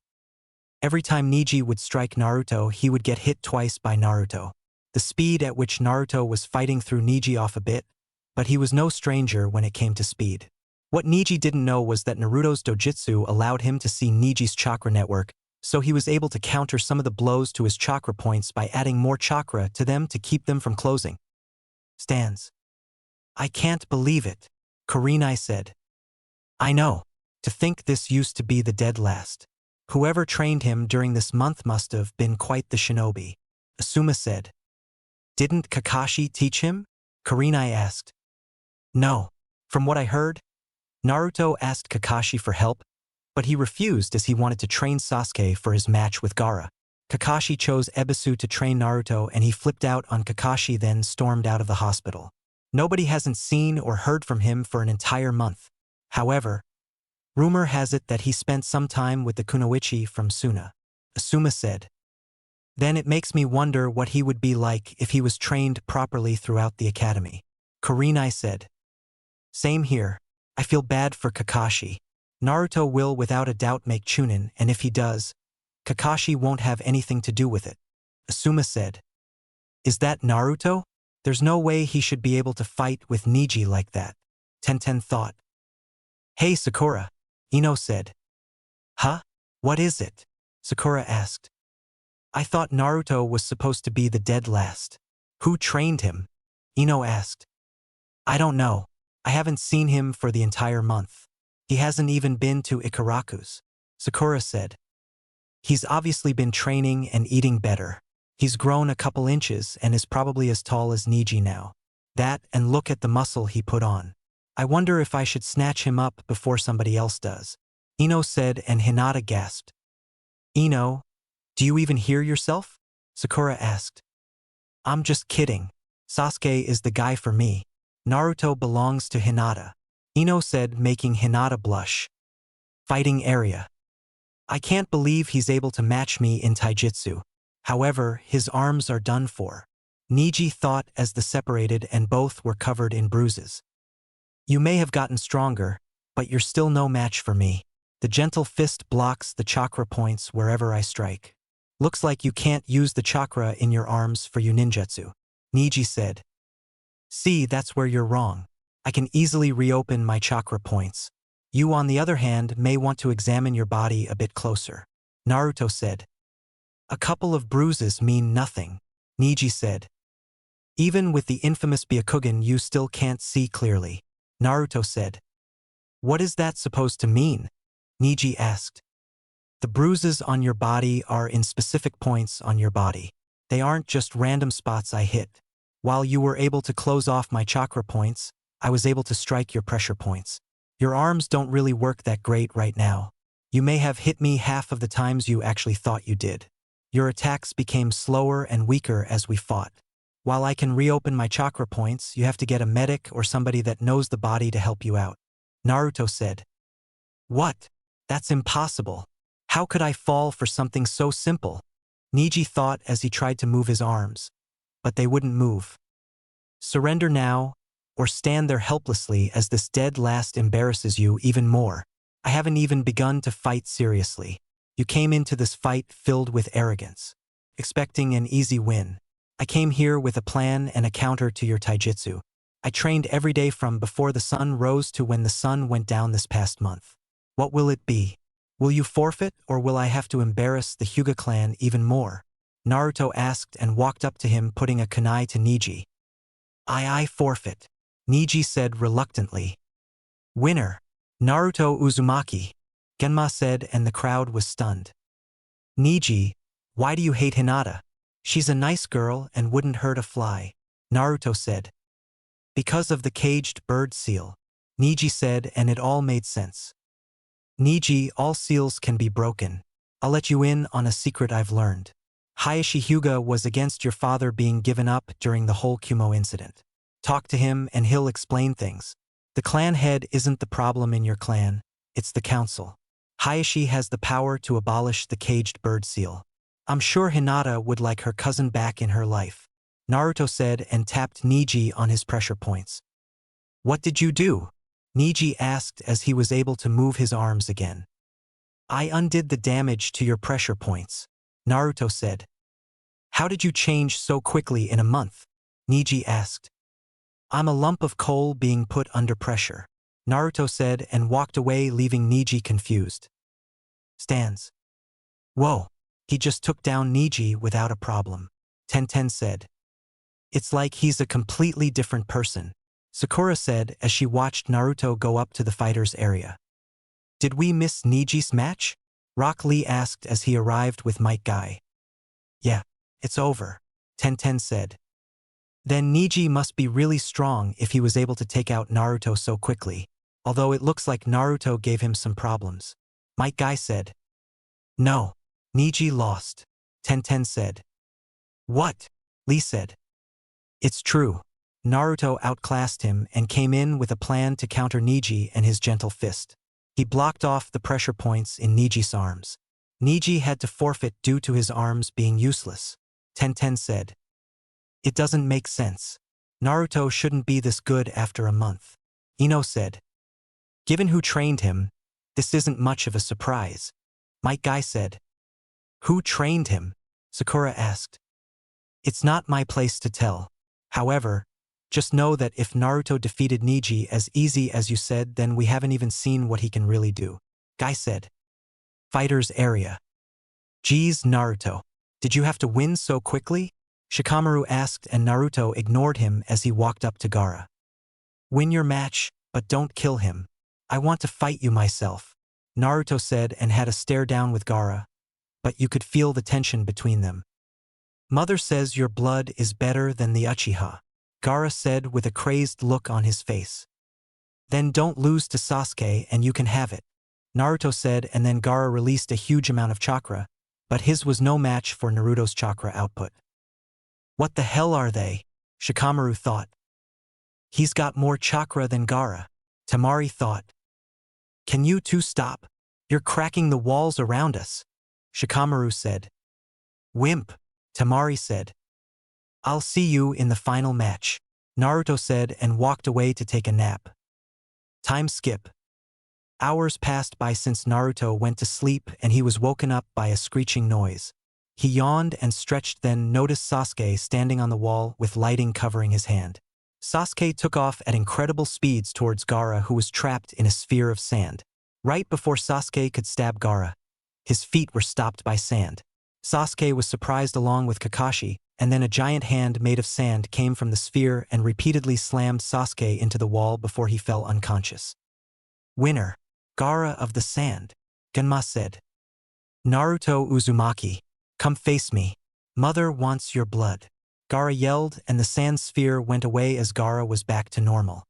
Every time Neji would strike Naruto, he would get hit twice by Naruto. The speed at which Naruto was fighting threw Neji off a bit, but he was no stranger when it came to speed. What Neji didn't know was that Naruto's dojutsu allowed him to see Neji's chakra network, so he was able to counter some of the blows to his chakra points by adding more chakra to them to keep them from closing. Stands. I can't believe it, Kurenai said. I know. To think this used to be the dead last. Whoever trained him during this month must have been quite the shinobi, Asuma said. Didn't Kakashi teach him? Kurenai asked. No. From what I heard, Naruto asked Kakashi for help, but he refused as he wanted to train Sasuke for his match with Gaara. Kakashi chose Ebisu to train Naruto and he flipped out on Kakashi, then stormed out of the hospital. Nobody hasn't seen or heard from him for an entire month. However, rumor has it that he spent some time with the kunoichi from Suna, Asuma said. Then it makes me wonder what he would be like if he was trained properly throughout the academy, Kurenai said. Same here. I feel bad for Kakashi. Naruto will without a doubt make Chūnin, and if he does, Kakashi won't have anything to do with it, Asuma said. Is that Naruto? There's no way he should be able to fight with Neji like that, Tenten thought. Hey Sakura, Ino said. Huh? What is it? Sakura asked. I thought Naruto was supposed to be the dead last. Who trained him? Ino asked. I don't know. I haven't seen him for the entire month. He hasn't even been to Ikaraku's, Sakura said. He's obviously been training and eating better. He's grown a couple inches and is probably as tall as Neji now. That and look at the muscle he put on. I wonder if I should snatch him up before somebody else does, Ino said and Hinata gasped. Ino, do you even hear yourself? Sakura asked. I'm just kidding. Sasuke is the guy for me. Naruto belongs to Hinata, Ino said, making Hinata blush. Fighting area. I can't believe he's able to match me in taijutsu. However, his arms are done for, Neji thought as the separated and both were covered in bruises. You may have gotten stronger, but you're still no match for me. The gentle fist blocks the chakra points wherever I strike. Looks like you can't use the chakra in your arms for your ninjutsu, Neji said. See, that's where you're wrong. I can easily reopen my chakra points. You, on the other hand, may want to examine your body a bit closer, Naruto said. A couple of bruises mean nothing, Neji said. Even with the infamous Byakugan you still can't see clearly, Naruto said. What is that supposed to mean? Neji asked. The bruises on your body are in specific points on your body. They aren't just random spots I hit. While you were able to close off my chakra points, I was able to strike your pressure points. Your arms don't really work that great right now. You may have hit me half of the times you actually thought you did. Your attacks became slower and weaker as we fought. While I can reopen my chakra points, you have to get a medic or somebody that knows the body to help you out. Naruto said. What? That's impossible. How could I fall for something so simple? Neji thought as he tried to move his arms. But they wouldn't move. Surrender now, or stand there helplessly as this dead last embarrasses you even more. I haven't even begun to fight seriously. You came into this fight filled with arrogance, expecting an easy win. I came here with a plan and a counter to your taijutsu. I trained every day from before the sun rose to when the sun went down this past month. What will it be? Will you forfeit, or will I have to embarrass the Hyuga clan even more? Naruto asked and walked up to him, putting a kunai to Neji. I forfeit, Neji said reluctantly. Winner. Naruto Uzumaki, Genma said, and the crowd was stunned. Neji, why do you hate Hinata? She's a nice girl and wouldn't hurt a fly, Naruto said. Because of the caged bird seal, Neji said, and it all made sense. Neji, all seals can be broken. I'll let you in on a secret I've learned. Hayashi Hyuga was against your father being given up during the whole Kumo incident. Talk to him and he'll explain things. The clan head isn't the problem in your clan, it's the council. Hayashi has the power to abolish the caged bird seal. I'm sure Hinata would like her cousin back in her life, Naruto said and tapped Neji on his pressure points. What did you do? Neji asked as he was able to move his arms again. I undid the damage to your pressure points, Naruto said. How did you change so quickly in a month? Neji asked. I'm a lump of coal being put under pressure, Naruto said and walked away, leaving Neji confused. Stands. Whoa, he just took down Neji without a problem, Tenten said. It's like he's a completely different person, Sakura said as she watched Naruto go up to the fighters area. Did we miss Neji's match? Rock Lee asked as he arrived with Might Guy. Yeah, it's over, Tenten said. Then Neji must be really strong if he was able to take out Naruto so quickly, although it looks like Naruto gave him some problems, Might Guy said. No, Neji lost, Tenten said. What? Lee said. It's true. Naruto outclassed him and came in with a plan to counter Neji and his gentle fist. He blocked off the pressure points in Neji's arms. Neji had to forfeit due to his arms being useless, Tenten said. It doesn't make sense. Naruto shouldn't be this good after a month, Ino said. Given who trained him, this isn't much of a surprise, Might Guy said. Who trained him? Sakura asked. It's not my place to tell. However, just know that if Naruto defeated Neji as easy as you said, then we haven't even seen what he can really do, Guy said. Fighters area. Geez, Naruto, did you have to win so quickly? Shikamaru asked and Naruto ignored him as he walked up to Gaara. Win your match, but don't kill him. I want to fight you myself, Naruto said and had a stare down with Gaara, but you could feel the tension between them. Mother says your blood is better than the Uchiha, Gaara said with a crazed look on his face. Then don't lose to Sasuke and you can have it, Naruto said, and then Gaara released a huge amount of chakra, but his was no match for Naruto's chakra output. What the hell are they? Shikamaru thought. He's got more chakra than Gaara, Temari thought. Can you two stop? You're cracking the walls around us, Shikamaru said. Wimp, Temari said. I'll see you in the final match, Naruto said and walked away to take a nap. Time skip. Hours passed by since Naruto went to sleep and he was woken up by a screeching noise. He yawned and stretched, then noticed Sasuke standing on the wall with lighting covering his hand. Sasuke took off at incredible speeds towards Gaara, who was trapped in a sphere of sand. Right before Sasuke could stab Gaara, his feet were stopped by sand. Sasuke was surprised along with Kakashi, and then a giant hand made of sand came from the sphere and repeatedly slammed Sasuke into the wall before he fell unconscious. Winner, Gaara of the Sand, Genma said. Naruto Uzumaki, come face me. Mother wants your blood, Gaara yelled, and the sand sphere went away as Gaara was back to normal.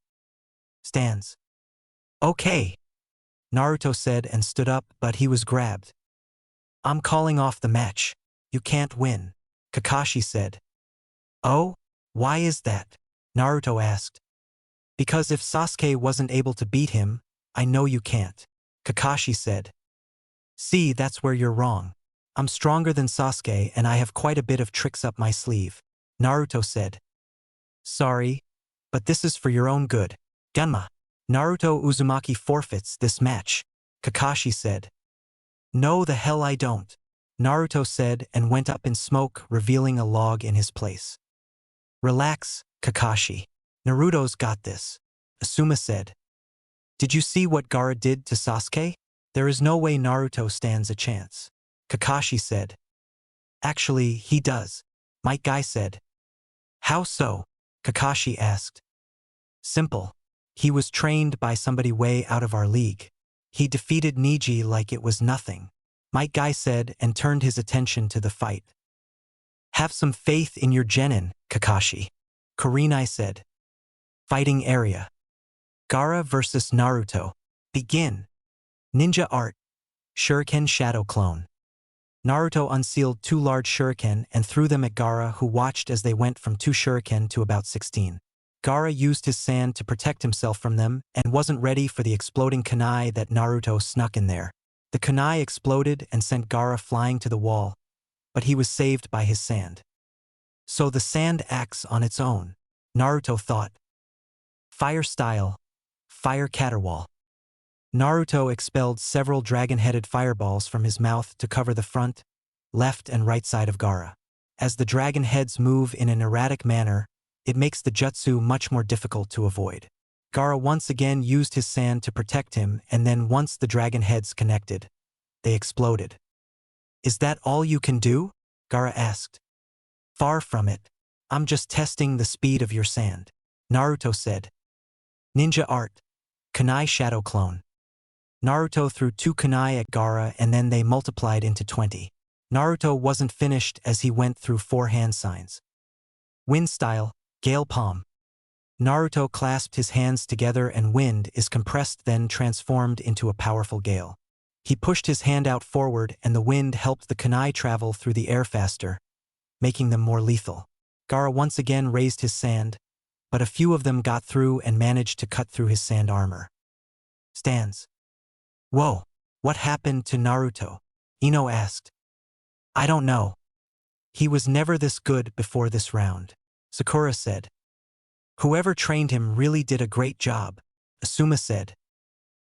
Stands. Okay, Naruto said and stood up, but he was grabbed. I'm calling off the match. You can't win, Kakashi said. Oh? Why is that? Naruto asked. Because if Sasuke wasn't able to beat him, I know you can't. Kakashi said. See, that's where you're wrong. I'm stronger than Sasuke and I have quite a bit of tricks up my sleeve. Naruto said. Sorry, but this is for your own good. Genma. Naruto Uzumaki forfeits this match. Kakashi said. No, the hell I don't. Naruto said and went up in smoke, revealing a log in his place. Relax, Kakashi. Naruto's got this. Asuma said. Did you see what Gaara did to Sasuke? There is no way Naruto stands a chance. Kakashi said. Actually, he does. Might Guy said. How so? Kakashi asked. Simple. He was trained by somebody way out of our league. He defeated Niji like it was nothing. Might Guy said and turned his attention to the fight. Have some faith in your genin, Kakashi. Kurenai said. Fighting area. Gaara vs Naruto. Begin. Ninja art. Shuriken shadow clone. Naruto unsealed 2 large shuriken and threw them at Gaara, who watched as they went from 2 shuriken to about 16. Gaara used his sand to protect himself from them and wasn't ready for the exploding kunai that Naruto snuck in there. The kunai exploded and sent Gaara flying to the wall, but he was saved by his sand. So the sand acts on its own, Naruto thought. Fire style. Fire caterwall. Naruto expelled several dragon-headed fireballs from his mouth to cover the front, left and right side of Gaara. As the dragon heads move in an erratic manner, it makes the jutsu much more difficult to avoid. Gaara once again used his sand to protect him, and then once the dragon heads connected, they exploded. Is that all you can do? Gaara asked. Far from it. I'm just testing the speed of your sand. Naruto said. Ninja art. Kunai shadow clone. Naruto threw 2 kunai at Gaara and then they multiplied into 20. Naruto wasn't finished as he went through 4 hand signs. Wind style, gale palm. Naruto clasped his hands together and wind is compressed then transformed into a powerful gale. He pushed his hand out forward and the wind helped the kunai travel through the air faster, making them more lethal. Gaara once again raised his sand, but a few of them got through and managed to cut through his sand armor. Stands. Whoa, what happened to Naruto? Ino asked. I don't know. He was never this good before this round, Sakura said. Whoever trained him really did a great job, Asuma said.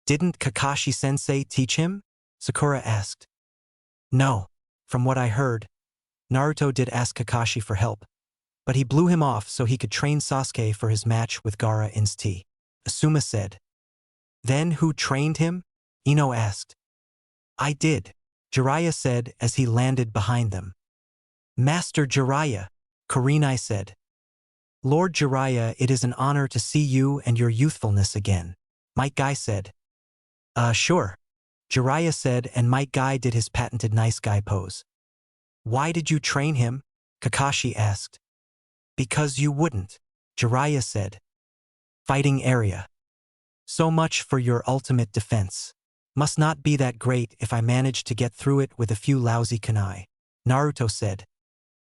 Didn't Kakashi-sensei teach him? Sakura asked. No, from what I heard, Naruto did ask Kakashi for help, but he blew him off so he could train Sasuke for his match with Gaara in St. Asuma said. Then who trained him? Ino asked. I did, Jiraiya said as he landed behind them. Master Jiraiya, Kurenai said. Lord Jiraiya, it is an honor to see you and your youthfulness again, Might Guy said. Sure, Jiraiya said and Might Guy did his patented nice guy pose. Why did you train him? Kakashi asked. Because you wouldn't, Jiraiya said. Fighting area. So much for your ultimate defense. Must not be that great if I manage to get through it with a few lousy kunai, Naruto said.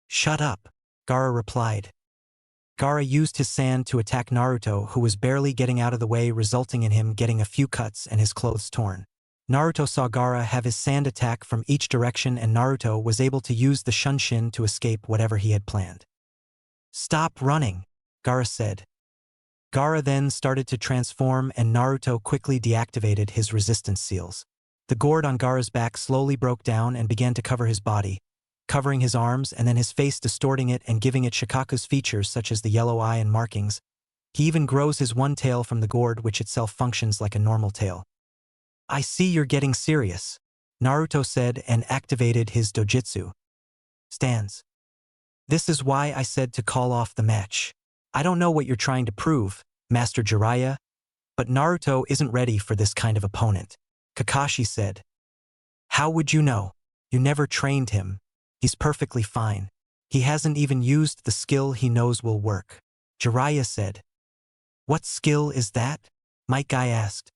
Shut up, Gaara replied. Gaara used his sand to attack Naruto, who was barely getting out of the way, resulting in him getting a few cuts and his clothes torn. Naruto saw Gaara have his sand attack from each direction and Naruto was able to use the Shunshin to escape whatever he had planned. Stop running, Gaara said. Gaara then started to transform and Naruto quickly deactivated his resistance seals. The gourd on Gaara's back slowly broke down and began to cover his body, covering his arms and then his face, distorting it and giving it Shikaku's features such as the yellow eye and markings. He even grows his one tail from the gourd, which itself functions like a normal tail. I see you're getting serious, Naruto said and activated his dojutsu. Stands. This is why I said to call off the match. I don't know what you're trying to prove, Master Jiraiya, but Naruto isn't ready for this kind of opponent, Kakashi said. How would you know? You never trained him. He's perfectly fine. He hasn't even used the skill he knows will work, Jiraiya said. What skill is that? Might Guy asked.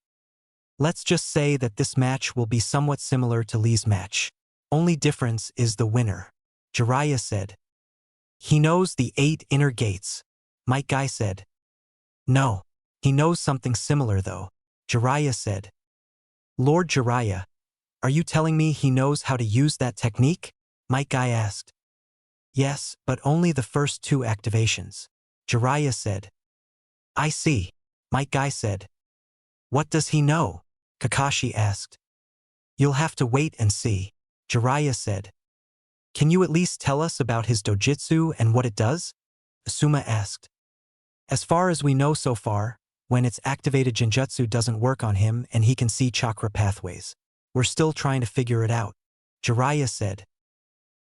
Let's just say that this match will be somewhat similar to Lee's match. Only difference is the winner, Jiraiya said. He knows the 8 inner gates, Might Guy said. No. He knows something similar though, Jiraiya said. Lord Jiraiya, are you telling me he knows how to use that technique? Might Guy asked. Yes, but only the first 2 activations, Jiraiya said. I see, Might Guy said. What does he know? Kakashi asked. You'll have to wait and see, Jiraiya said. Can you at least tell us about his dojutsu and what it does? Asuma asked. As far as we know so far, when its activated genjutsu doesn't work on him and he can see chakra pathways. We're still trying to figure it out, Jiraiya said.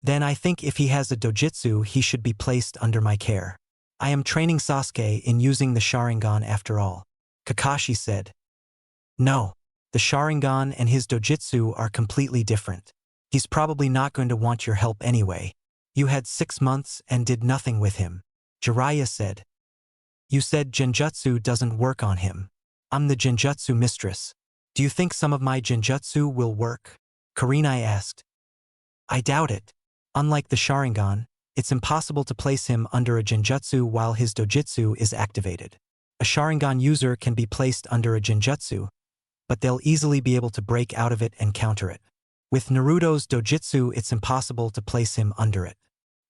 Then I think if he has a dojutsu he should be placed under my care. I am training Sasuke in using the Sharingan after all, Kakashi said. No, the Sharingan and his dojutsu are completely different. He's probably not going to want your help anyway. You had 6 months and did nothing with him, Jiraiya said. You said genjutsu doesn't work on him. I'm the genjutsu mistress. Do you think some of my genjutsu will work? Kurenai asked. I doubt it. Unlike the Sharingan, it's impossible to place him under a genjutsu while his dojutsu is activated. A Sharingan user can be placed under a genjutsu, but they'll easily be able to break out of it and counter it. With Naruto's dojutsu it's impossible to place him under it.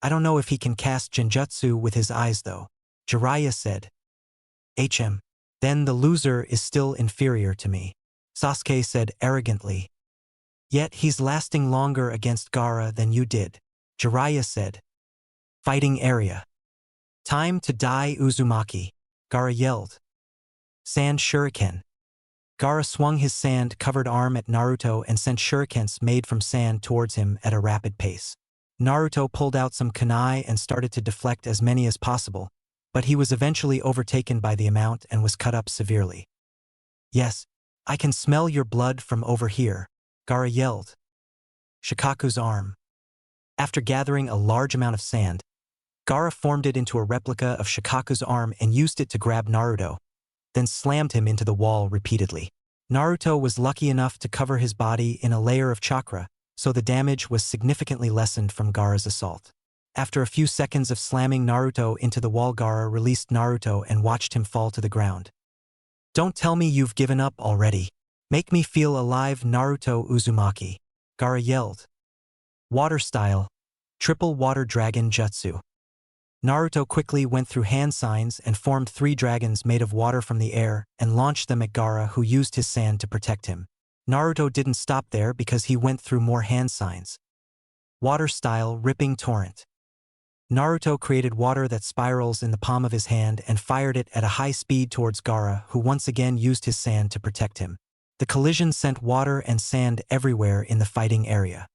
I don't know if he can cast genjutsu with his eyes though, Jiraiya said. Then the loser is still inferior to me, Sasuke said arrogantly. Yet he's lasting longer against Gaara than you did, Jiraiya said. Fighting area. Time to die Uzumaki, Gaara yelled. Sand shuriken. Gaara swung his sand-covered arm at Naruto and sent shurikens made from sand towards him at a rapid pace. Naruto pulled out some kunai and started to deflect as many as possible, but he was eventually overtaken by the amount and was cut up severely. Yes, I can smell your blood from over here, Gaara yelled. Shikaku's arm. After gathering a large amount of sand, Gaara formed it into a replica of Shikaku's arm and used it to grab Naruto, then slammed him into the wall repeatedly. Naruto was lucky enough to cover his body in a layer of chakra, so the damage was significantly lessened from Gaara's assault. After a few seconds of slamming Naruto into the wall, Gaara released Naruto and watched him fall to the ground. Don't tell me you've given up already. Make me feel alive Naruto Uzumaki, Gaara yelled. Water style. Triple water dragon jutsu. Naruto quickly went through hand signs and formed 3 dragons made of water from the air and launched them at Gaara, who used his sand to protect him. Naruto didn't stop there because he went through more hand signs. Water style ripping torrent. Naruto created water that spirals in the palm of his hand and fired it at a high speed towards Gaara, who once again used his sand to protect him. The collision sent water and sand everywhere in the fighting area.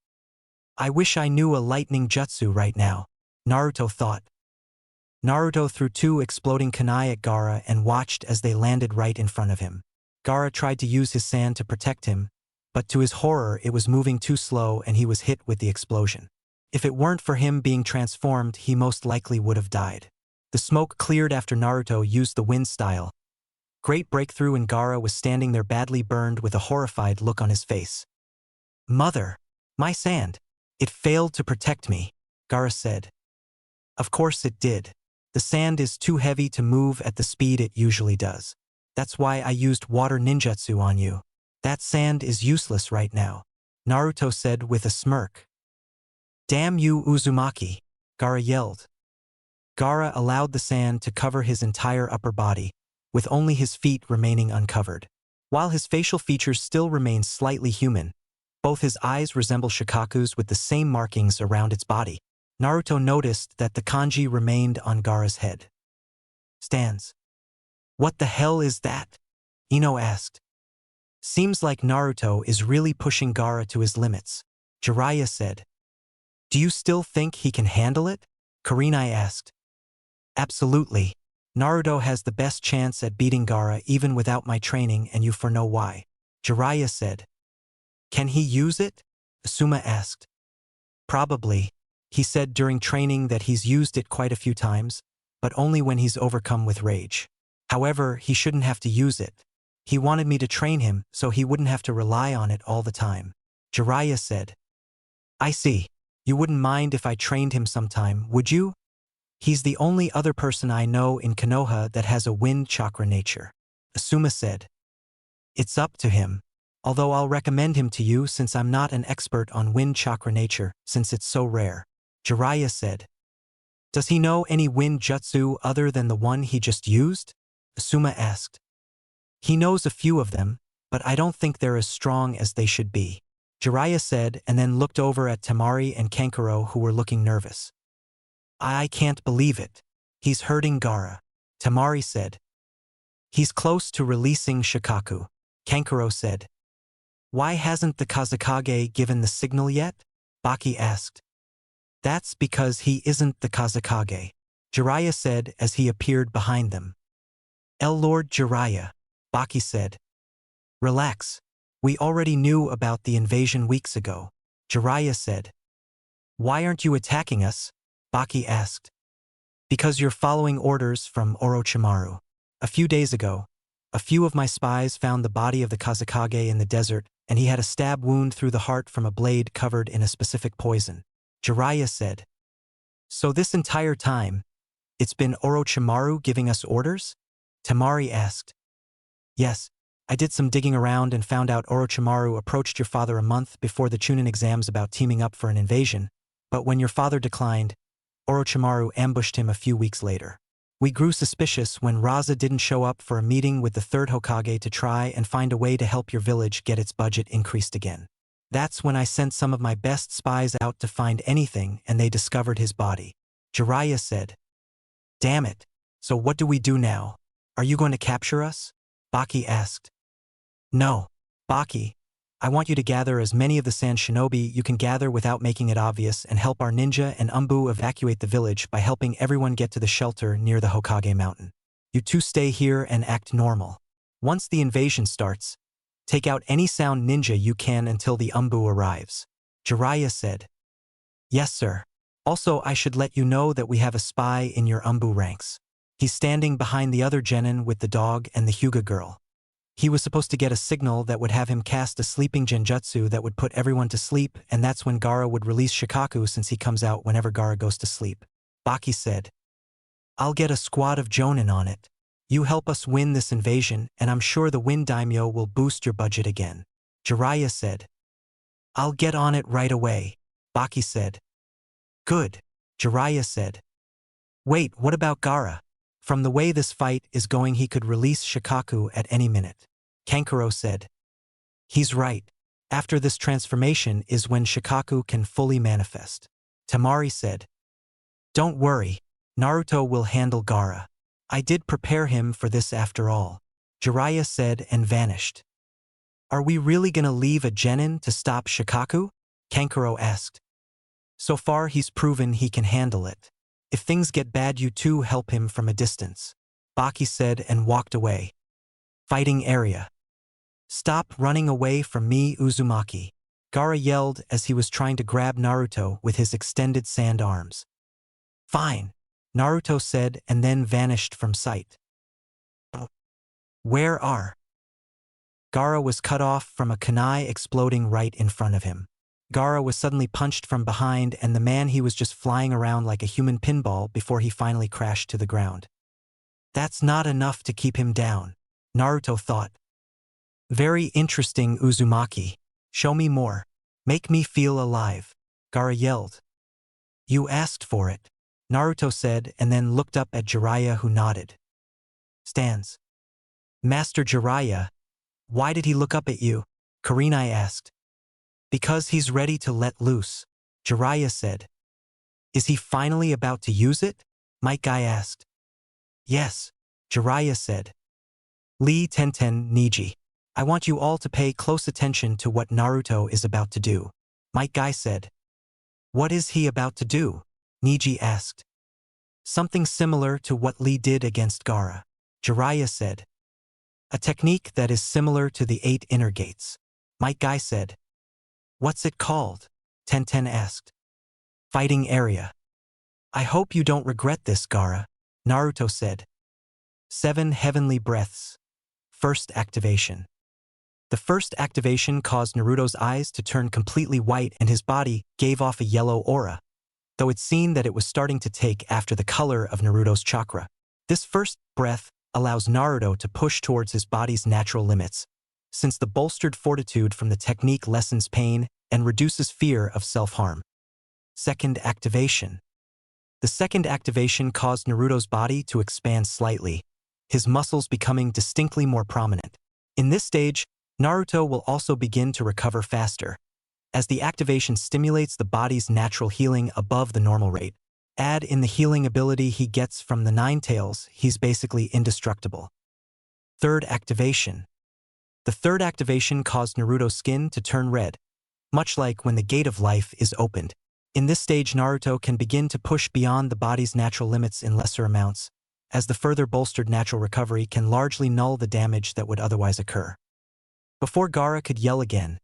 I wish I knew a lightning jutsu right now, Naruto thought. Naruto threw 2 exploding kunai at Gaara and watched as they landed right in front of him. Gaara tried to use his sand to protect him, but to his horror it was moving too slow and he was hit with the explosion. If it weren't for him being transformed, he most likely would have died. The smoke cleared after Naruto used the wind style. Great breakthrough, and Gaara was standing there badly burned with a horrified look on his face. Mother! My sand! It failed to protect me, Gaara said. Of course it did. The sand is too heavy to move at the speed it usually does. That's why I used water ninjutsu on you. That sand is useless right now, Naruto said with a smirk. Damn you Uzumaki, Gaara yelled. Gaara allowed the sand to cover his entire upper body, with only his feet remaining uncovered. While his facial features still remain slightly human, both his eyes resemble Shikaku's with the same markings around its body. Naruto noticed that the kanji remained on Gaara's head. Stands. What the hell is that? Ino asked. Seems like Naruto is really pushing Gaara to his limits, Jiraiya said. Do you still think he can handle it? Kurenai asked. Absolutely. Naruto has the best chance at beating Gaara even without my training, and you know why, Jiraiya said. Can he use it? Asuma asked. Probably. He said during training that he's used it quite a few times, but only when he's overcome with rage. However, he shouldn't have to use it. He wanted me to train him so he wouldn't have to rely on it all the time, Jiraiya said. I see. You wouldn't mind if I trained him sometime, would you? He's the only other person I know in Konoha that has a wind chakra nature. Asuma said. It's up to him. Although I'll recommend him to you since I'm not an expert on wind chakra nature, since it's so rare. Jiraiya said. Does he know any wind jutsu other than the one he just used? Asuma asked. He knows a few of them, but I don't think they're as strong as they should be. Jiraiya said and then looked over at Temari and Kankuro who were looking nervous. I can't believe it. He's hurting Gaara. Temari said. He's close to releasing Shikaku. Kankuro said. Why hasn't the Kazekage given the signal yet? Baki asked. That's because he isn't the Kazekage, Jiraiya said as he appeared behind them. Lord Jiraiya, Baki said. Relax. We already knew about the invasion weeks ago, Jiraiya said. Why aren't you attacking us? Baki asked. Because you're following orders from Orochimaru. A few days ago, a few of my spies found the body of the Kazekage in the desert, and he had a stab wound through the heart from a blade covered in a specific poison, Jiraiya said. So this entire time, it's been Orochimaru giving us orders? Temari asked. Yes, I did some digging around and found out Orochimaru approached your father a month before the Chūnin exams about teaming up for an invasion, but when your father declined, Orochimaru ambushed him a few weeks later. We grew suspicious when Raza didn't show up for a meeting with the third Hokage to try and find a way to help your village get its budget increased again. That's when I sent some of my best spies out to find anything and they discovered his body. Jiraiya said. Damn it. So what do we do now? Are you going to capture us? Baki asked. No. Baki, I want you to gather as many of the Sand Shinobi you can gather without making it obvious and help our ninja and Umbu evacuate the village by helping everyone get to the shelter near the Hokage mountain. You two stay here and act normal. Once the invasion starts, take out any sound ninja you can until the Umbu arrives. Jiraiya said. Yes, sir. Also, I should let you know that we have a spy in your Umbu ranks. He's standing behind the other genin with the dog and the Hyuga girl. He was supposed to get a signal that would have him cast a sleeping genjutsu that would put everyone to sleep, and that's when Gaara would release Shikaku since he comes out whenever Gaara goes to sleep. Baki said. I'll get a squad of jonin on it. You help us win this invasion, and I'm sure the Wind Daimyo will boost your budget again. Jiraiya said. I'll get on it right away, Baki said. Good, Jiraiya said. Wait, what about Gaara? From the way this fight is going, he could release Shikaku at any minute. Kankuro said. He's right. After this transformation is when Shikaku can fully manifest. Temari said. Don't worry, Naruto will handle Gaara. I did prepare him for this after all, Jiraiya said and vanished. Are we really gonna leave a genin to stop Shikaku? Kankuro asked. So far he's proven he can handle it. If things get bad, you two help him from a distance, Baki said and walked away. Fighting area. Stop running away from me, Uzumaki, Gaara yelled as he was trying to grab Naruto with his extended sand arms. Fine, Naruto said and then vanished from sight. Where are? Gaara was cut off from a kunai exploding right in front of him. Gaara was suddenly punched from behind and the man he was just flying around like a human pinball before he finally crashed to the ground. That's not enough to keep him down, Naruto thought. Very interesting, Uzumaki. Show me more. Make me feel alive, Gaara yelled. You asked for it, Naruto said and then looked up at Jiraiya who nodded. Stands. Master Jiraiya, why did he look up at you? Kurenai asked. Because he's ready to let loose, Jiraiya said. Is he finally about to use it? Might Guy asked. Yes, Jiraiya said. Lee Tenten Niji, I want you all to pay close attention to what Naruto is about to do, Might Guy said. What is he about to do? Niji asked. Something similar to what Lee did against Gaara, Jiraiya said. A technique that is similar to the 8 inner gates, Might Guy said. What's it called? Tenten asked. Fighting area. I hope you don't regret this, Gaara, Naruto said. 7 heavenly breaths. First activation. The first activation caused Naruto's eyes to turn completely white and his body gave off a yellow aura. though it seemed that it was starting to take after the color of Naruto's chakra. This first breath allows Naruto to push towards his body's natural limits, since the bolstered fortitude from the technique lessens pain and reduces fear of self-harm. Second activation. The second activation caused Naruto's body to expand slightly, his muscles becoming distinctly more prominent. In this stage, Naruto will also begin to recover faster, as the activation stimulates the body's natural healing above the normal rate. Add in the healing ability he gets from the Nine Tails, he's basically indestructible. Third activation. The third activation caused Naruto's skin to turn red, much like when the gate of life is opened. In this stage, Naruto can begin to push beyond the body's natural limits in lesser amounts, as the further bolstered natural recovery can largely null the damage that would otherwise occur. Before Gaara could yell again,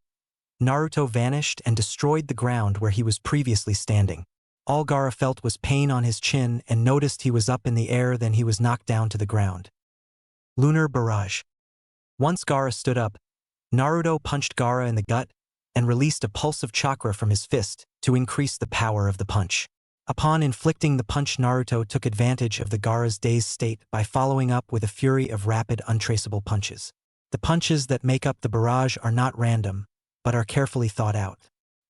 Naruto vanished and destroyed the ground where he was previously standing. All Gaara felt was pain on his chin and noticed he was up in the air, then he was knocked down to the ground. Lunar Barrage. Once Gaara stood up, Naruto punched Gaara in the gut and released a pulse of chakra from his fist to increase the power of the punch. Upon inflicting the punch, Naruto took advantage of the Gaara's dazed state by following up with a fury of rapid, untraceable punches. The punches that make up the barrage are not random, but are carefully thought out.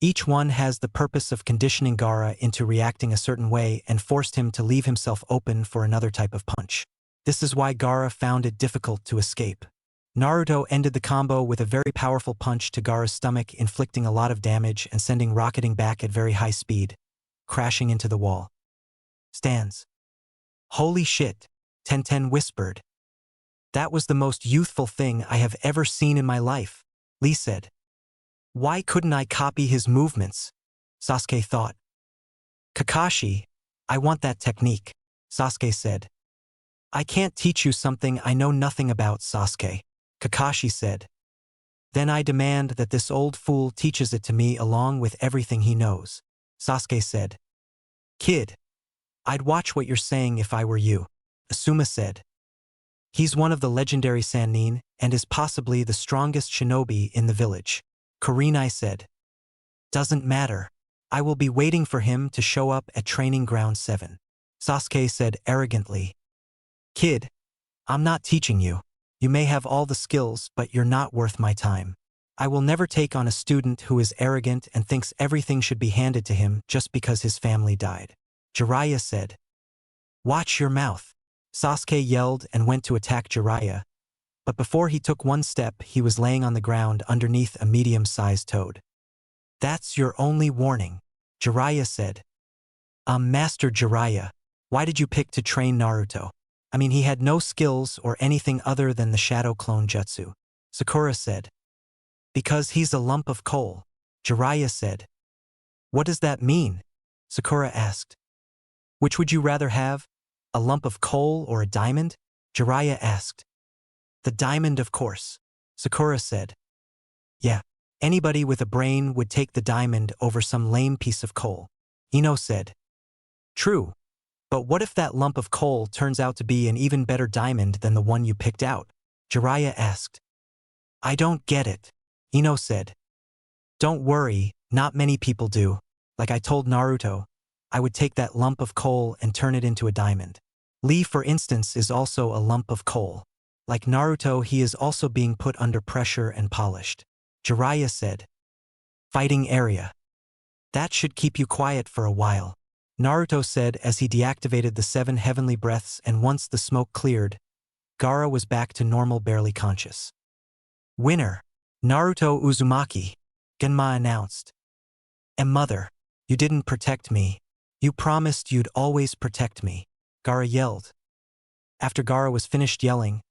Each one has the purpose of conditioning Gaara into reacting a certain way and forced him to leave himself open for another type of punch. This is why Gaara found it difficult to escape. Naruto ended the combo with a very powerful punch to Gaara's stomach, inflicting a lot of damage and sending rocketing back at very high speed, crashing into the wall. Stands. Holy shit, Tenten whispered. That was the most youthful thing I have ever seen in my life, Lee said. Why couldn't I copy his movements? Sasuke thought. Kakashi, I want that technique, Sasuke said. I can't teach you something I know nothing about, Sasuke, Kakashi said. Then I demand that this old fool teaches it to me along with everything he knows, Sasuke said. Kid, I'd watch what you're saying if I were you, Asuma said. He's one of the legendary Sannin and is possibly the strongest shinobi in the village, Kurenai said. Doesn't matter. I will be waiting for him to show up at Training Ground 7, Sasuke said arrogantly. Kid, I'm not teaching you. You may have all the skills, but you're not worth my time. I will never take on a student who is arrogant and thinks everything should be handed to him just because his family died, Jiraiya said. Watch your mouth, Sasuke yelled and went to attack Jiraiya, but before he took one step, he was laying on the ground underneath a medium-sized toad. That's your only warning, Jiraiya said. Master Jiraiya, why did you pick to train Naruto? I mean, he had no skills or anything other than the shadow clone jutsu, Sakura said. Because he's a lump of coal, Jiraiya said. What does that mean? Sakura asked. Which would you rather have, a lump of coal or a diamond? Jiraiya asked. The diamond, of course, Sakura said. Yeah, anybody with a brain would take the diamond over some lame piece of coal, Ino said. True, but what if that lump of coal turns out to be an even better diamond than the one you picked out? Jiraiya asked. I don't get it, Ino said. Don't worry, not many people do. Like I told Naruto, I would take that lump of coal and turn it into a diamond. Lee, for instance, is also a lump of coal. Like Naruto, he is also being put under pressure and polished, Jiraiya said. Fighting area. That should keep you quiet for a while, Naruto said as he deactivated the 7 heavenly breaths, and once the smoke cleared, Gaara was back to normal, barely conscious. Winner, Naruto Uzumaki, Genma announced. And mother, you didn't protect me. You promised you'd always protect me, Gaara yelled. After Gaara was finished yelling,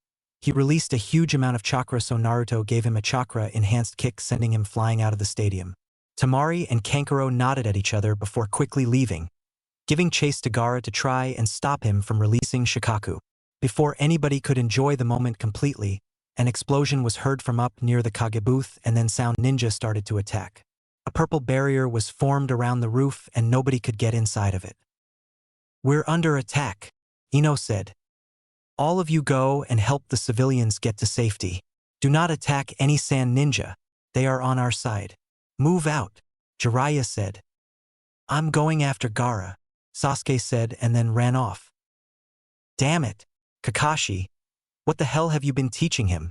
he released a huge amount of chakra, so Naruto gave him a chakra-enhanced kick, sending him flying out of the stadium. Temari and Kankuro nodded at each other before quickly leaving, giving chase to Gaara to try and stop him from releasing Shikaku. Before anybody could enjoy the moment completely, an explosion was heard from up near the Kage booth, and then Sound Ninja started to attack. A purple barrier was formed around the roof and nobody could get inside of it. We're under attack, Ino said. All of you go and help the civilians get to safety. Do not attack any Sand Ninja. They are on our side. Move out, Jiraiya said. I'm going after Gaara, Sasuke said and then ran off. Damn it, Kakashi, what the hell have you been teaching him?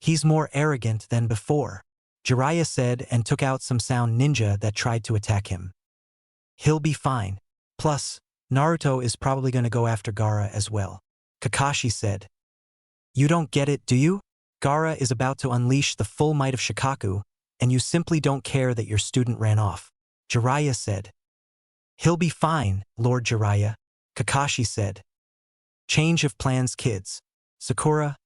He's more arrogant than before, Jiraiya said and took out some sound ninja that tried to attack him. He'll be fine. Plus, Naruto is probably going to go after Gaara as well, Kakashi said. You don't get it, do you? Gaara is about to unleash the full might of Shikaku, and you simply don't care that your student ran off, Jiraiya said. He'll be fine, Lord Jiraiya, Kakashi said. Change of plans, kids. Sakura,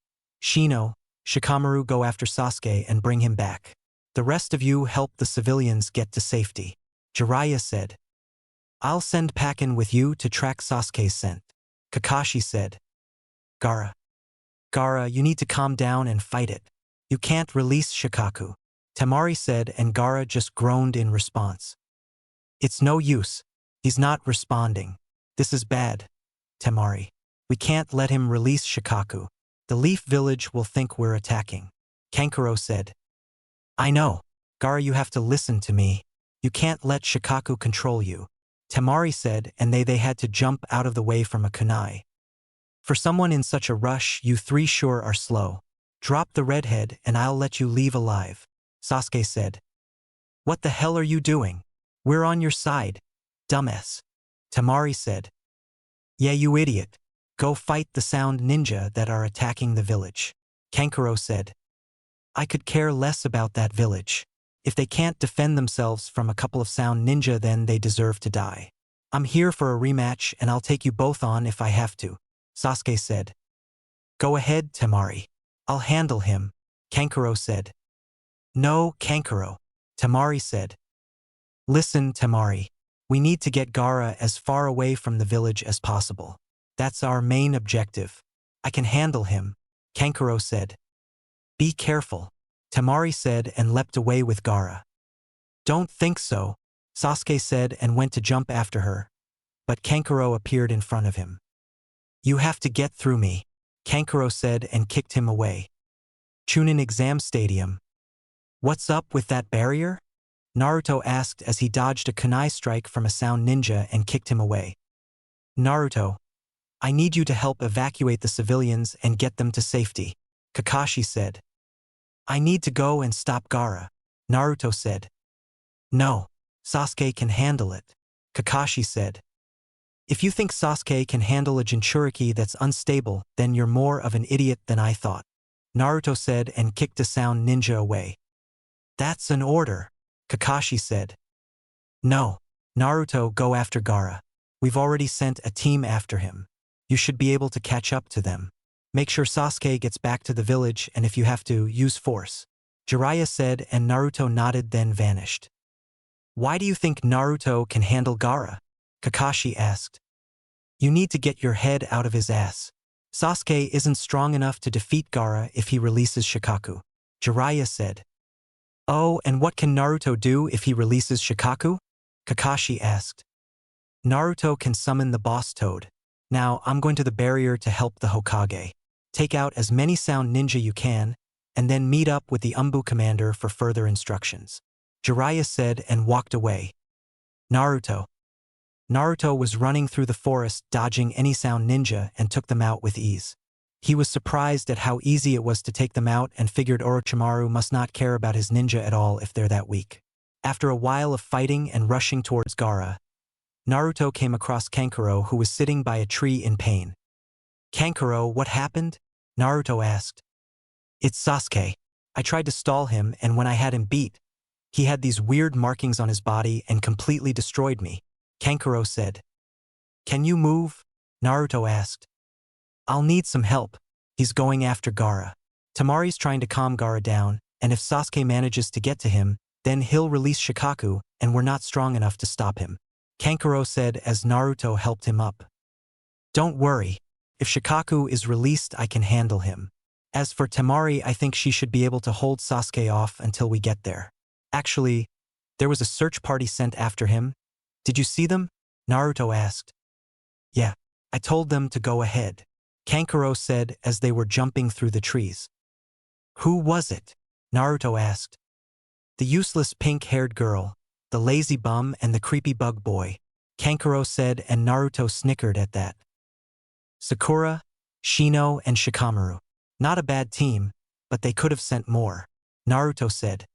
Shino, Shikamaru go after Sasuke and bring him back. The rest of you help the civilians get to safety, Jiraiya said. I'll send Pakin with you to track Sasuke's scent, Kakashi said. Gaara, you need to calm down and fight it. You can't release Shikaku, Temari said and Gaara just groaned in response. It's no use. He's not responding. This is bad, Temari. We can't let him release Shikaku. The Leaf Village will think we're attacking, Kankuro said. I know. Gaara, you have to listen to me. You can't let Shikaku control you, Temari said and they had to jump out of the way from a kunai. For someone in such a rush, you three sure are slow. Drop the redhead and I'll let you leave alive, Sasuke said. What the hell are you doing? We're on your side, dumbass, Temari said. Yeah, you idiot. Go fight the sound ninja that are attacking the village, Kankuro said. I could care less about that village. If they can't defend themselves from a couple of sound ninja, then they deserve to die. I'm here for a rematch and I'll take you both on if I have to, Sasuke said. Go ahead, Temari. I'll handle him, Kankuro said. No, Kankuro, Temari said. Listen, Temari. We need to get Gaara as far away from the village as possible. That's our main objective. I can handle him, Kankuro said. Be careful, Temari said and leapt away with Gaara. Don't think so, Sasuke said and went to jump after her. But Kankuro appeared in front of him. You have to get through me, Kankuro said and kicked him away. Chūnin Exam Stadium. What's up with that barrier? Naruto asked as he dodged a kunai strike from a sound ninja and kicked him away. Naruto, I need you to help evacuate the civilians and get them to safety, Kakashi said. I need to go and stop Gaara, Naruto said. No, Sasuke can handle it, Kakashi said. If you think Sasuke can handle a Jinchuriki that's unstable, then you're more of an idiot than I thought, Naruto said and kicked a sound ninja away. That's an order, Kakashi said. No, Naruto, go after Gaara. We've already sent a team after him. You should be able to catch up to them. Make sure Sasuke gets back to the village and if you have to, use force, Jiraiya said and Naruto nodded then vanished. Why do you think Naruto can handle Gaara? Kakashi asked. You need to get your head out of his ass. Sasuke isn't strong enough to defeat Gaara if he releases Shikaku, Jiraiya said. Oh, and what can Naruto do if he releases Shikaku? Kakashi asked. Naruto can summon the boss toad. Now, I'm going to the barrier to help the Hokage. Take out as many sound ninja you can, and then meet up with the Umbu commander for further instructions, Jiraiya said and walked away. Naruto was running through the forest dodging any sound ninja and took them out with ease. He was surprised at how easy it was to take them out and figured Orochimaru must not care about his ninja at all if they're that weak. After a while of fighting and rushing towards Gaara, Naruto came across Kankuro who was sitting by a tree in pain. Kankuro, what happened? Naruto asked. It's Sasuke. I tried to stall him and when I had him beat, he had these weird markings on his body and completely destroyed me, Kankuro said. Can you move? Naruto asked. I'll need some help. He's going after Gaara. Temari's trying to calm Gaara down, and if Sasuke manages to get to him, then he'll release Shikaku and we're not strong enough to stop him, Kankuro said as Naruto helped him up. Don't worry. If Shikaku is released, I can handle him. As for Temari, I think she should be able to hold Sasuke off until we get there. Actually, there was a search party sent after him. Did you see them? Naruto asked. Yeah, I told them to go ahead, Kankuro said as they were jumping through the trees. Who was it? Naruto asked. The useless pink-haired girl, The lazy bum and the creepy bug boy, Kankuro said, and Naruto snickered at that. Sakura, Shino, and Shikamaru. Not a bad team, but they could have sent more. Naruto said.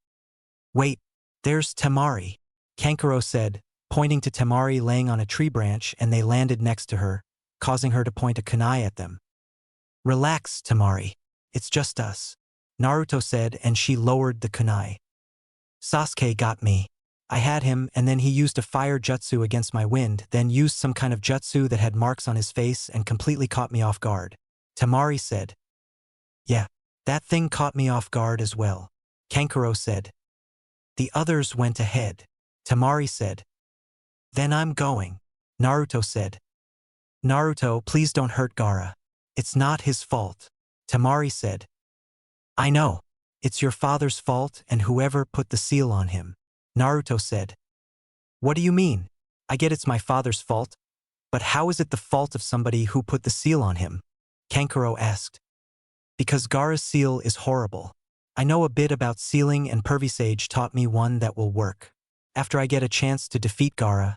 Wait, there's Temari. Kankuro said, pointing to Temari laying on a tree branch, and they landed next to her, causing her to point a kunai at them. Relax, Temari. It's just us. Naruto said, and she lowered the kunai. Sasuke got me. I had him, and then he used a fire jutsu against my wind, then used some kind of jutsu that had marks on his face and completely caught me off guard. Temari said. Yeah, that thing caught me off guard as well. Kankuro said. The others went ahead. Temari said. Then I'm going. Naruto said. Naruto, please don't hurt Gaara. It's not his fault. Temari said. I know. It's your father's fault and whoever put the seal on him. Naruto said. What do you mean? I get it's my father's fault, but how is it the fault of somebody who put the seal on him? Kankuro asked. Because Gaara's seal is horrible. I know a bit about sealing and Pervisage taught me one that will work. After I get a chance to defeat Gaara,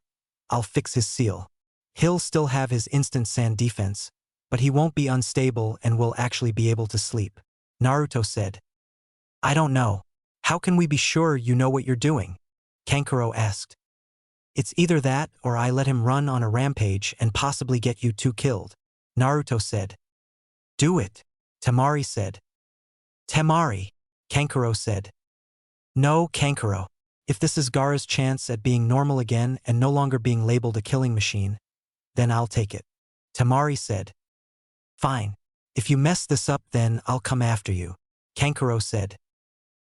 I'll fix his seal. He'll still have his instant sand defense, but he won't be unstable and will actually be able to sleep. Naruto said. I don't know. How can we be sure you know what you're doing? Kankuro asked. It's either that or I let him run on a rampage and possibly get you two killed. Naruto said. Do it. Temari said. Temari. Kankuro said. No, Kankuro. If this is Gaara's chance at being normal again and no longer being labeled a killing machine, then I'll take it. Temari said. Fine. If you mess this up, then I'll come after you. Kankuro said.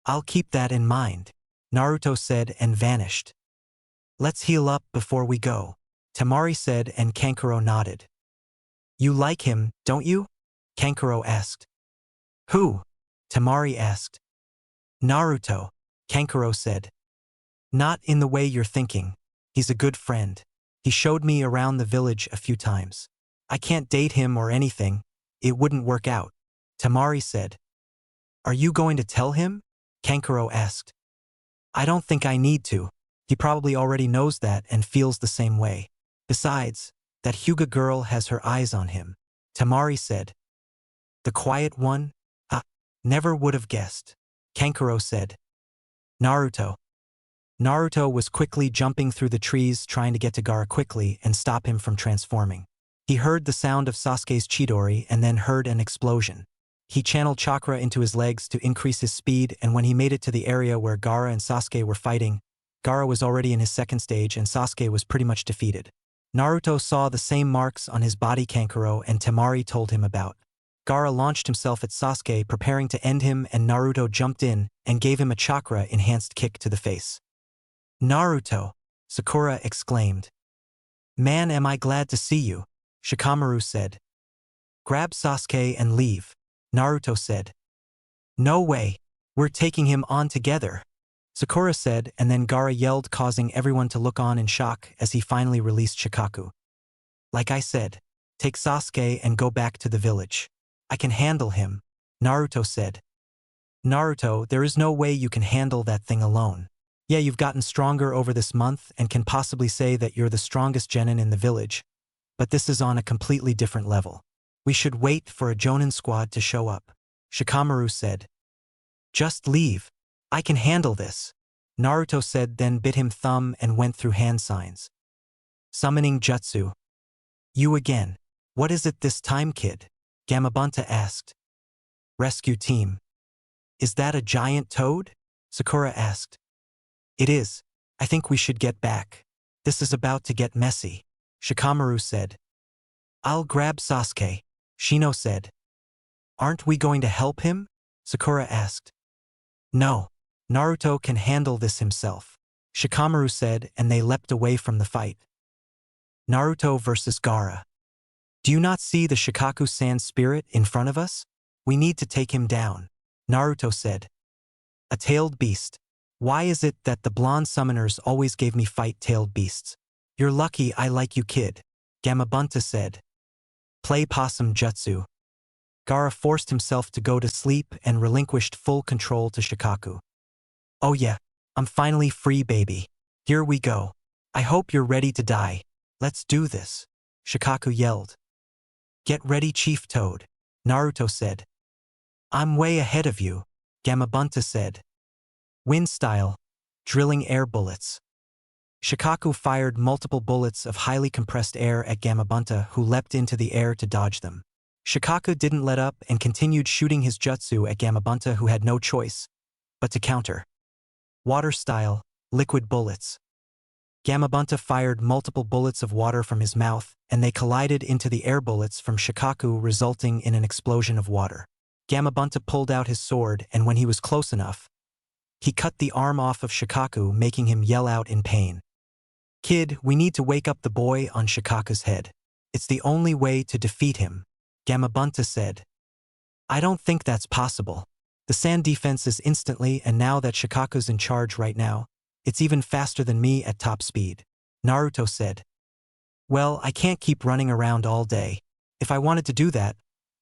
I'll keep that in mind. Naruto said and vanished. Let's heal up before we go. Temari said and Kankuro nodded. You like him, don't you? Kankuro asked. Who? Temari asked. Naruto, Kankuro said. Not in the way you're thinking. He's a good friend. He showed me around the village a few times. I can't date him or anything. It wouldn't work out. Temari said. Are you going to tell him? Kankuro asked. I don't think I need to. He probably already knows that and feels the same way. Besides, that Hyuga girl has her eyes on him. Temari said. The quiet one? Never would have guessed. Kankuro said. Naruto. Naruto was quickly jumping through the trees trying to get to Gaara quickly and stop him from transforming. He heard the sound of Sasuke's Chidori and then heard an explosion. He channeled chakra into his legs to increase his speed, and when he made it to the area where Gaara and Sasuke were fighting, Gaara was already in his second stage and Sasuke was pretty much defeated. Naruto saw the same marks on his body Kankuro and Temari told him about. Gaara launched himself at Sasuke, preparing to end him, and Naruto jumped in and gave him a chakra-enhanced kick to the face. Naruto! Sakura exclaimed. Man, am I glad to see you, Shikamaru said. Grab Sasuke and leave, Naruto said. No way, we're taking him on together, Sakura said, and then Gaara yelled, causing everyone to look on in shock as he finally released Shikaku. Like I said, take Sasuke and go back to the village. I can handle him, Naruto said. Naruto, there is no way you can handle that thing alone. Yeah, you've gotten stronger over this month and can possibly say that you're the strongest genin in the village, but this is on a completely different level. We should wait for a Jonin squad to show up, Shikamaru said. Just leave. I can handle this, Naruto said, then bit him thumb and went through hand signs. Summoning jutsu. You again. What is it this time, kid? Gamabunta asked. Rescue team. Is that a giant toad? Sakura asked. It is. I think we should get back. This is about to get messy, Shikamaru said. I'll grab Sasuke, Shino said. Aren't we going to help him? Sakura asked. No. Naruto can handle this himself, Shikamaru said, and they leapt away from the fight. Naruto versus Gaara. Do you not see the Shikaku Sand Spirit in front of us? We need to take him down, Naruto said. A tailed beast. Why is it that the blonde summoners always gave me fight-tailed beasts? You're lucky I like you, kid, Gamabunta said. Play possum jutsu. Gaara forced himself to go to sleep and relinquished full control to Shikaku. Oh yeah, I'm finally free, baby. Here we go. I hope you're ready to die. Let's do this, Shikaku yelled. Get ready, Chief Toad, Naruto said. I'm way ahead of you, Gamabunta said. Wind style, drilling air bullets. Shikaku fired multiple bullets of highly compressed air at Gamabunta, who leapt into the air to dodge them. Shikaku didn't let up and continued shooting his jutsu at Gamabunta, who had no choice but to counter. Water style, liquid bullets. Gamabunta fired multiple bullets of water from his mouth, and they collided into the air bullets from Shikaku, resulting in an explosion of water. Gamabunta pulled out his sword, and when he was close enough, he cut the arm off of Shikaku, making him yell out in pain. Kid, we need to wake up the boy on Shikaku's head. It's the only way to defeat him, Gamabunta said. I don't think that's possible. The sand defense is instantly, and now that Shikaku's in charge right now, it's even faster than me at top speed, Naruto said. Well, I can't keep running around all day. If I wanted to do that,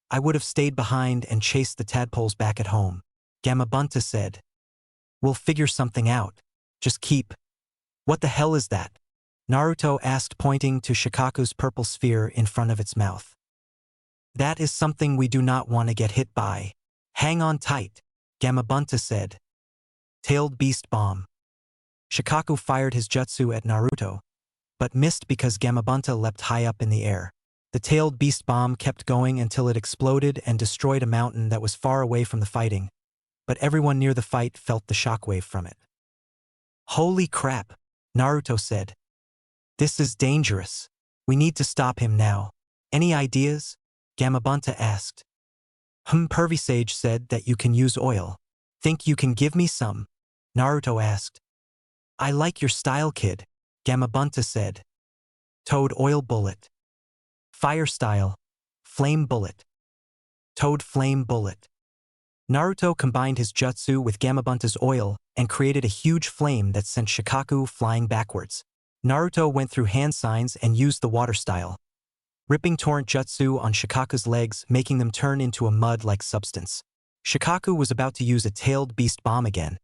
I would have stayed behind and chased the tadpoles back at home, Gamabunta said. We'll figure something out. Just keep. What the hell is that? Naruto asked, pointing to Shikaku's purple sphere in front of its mouth. That is something we do not want to get hit by. Hang on tight, Gamabunta said. Tailed Beast Bomb. Shikaku fired his jutsu at Naruto, but missed because Gamabunta leapt high up in the air. The Tailed Beast Bomb kept going until it exploded and destroyed a mountain that was far away from the fighting, but everyone near the fight felt the shockwave from it. Holy crap, Naruto said. This is dangerous. We need to stop him now. Any ideas? Gamabunta asked. Pervy Sage said that you can use oil. Think you can give me some? Naruto asked. I like your style, kid, Gamabunta said. Toad Oil Bullet. Fire Style, Flame Bullet. Toad Flame Bullet. Naruto combined his jutsu with Gamabunta's oil and created a huge flame that sent Shikaku flying backwards. Naruto went through hand signs and used the water style, ripping torrent jutsu on Shikaku's legs, making them turn into a mud-like substance. Shikaku was about to use a tailed beast bomb again,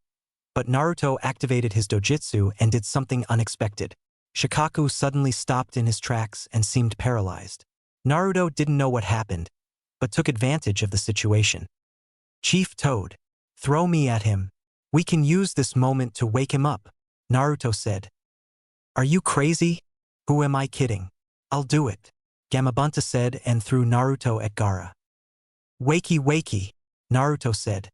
but Naruto activated his dojutsu and did something unexpected. Shikaku suddenly stopped in his tracks and seemed paralyzed. Naruto didn't know what happened, but took advantage of the situation. Chief Toad, throw me at him. We can use this moment to wake him up, Naruto said. Are you crazy? Who am I kidding? I'll do it, Gamabunta said and threw Naruto at Gaara. Wakey wakey, Naruto said.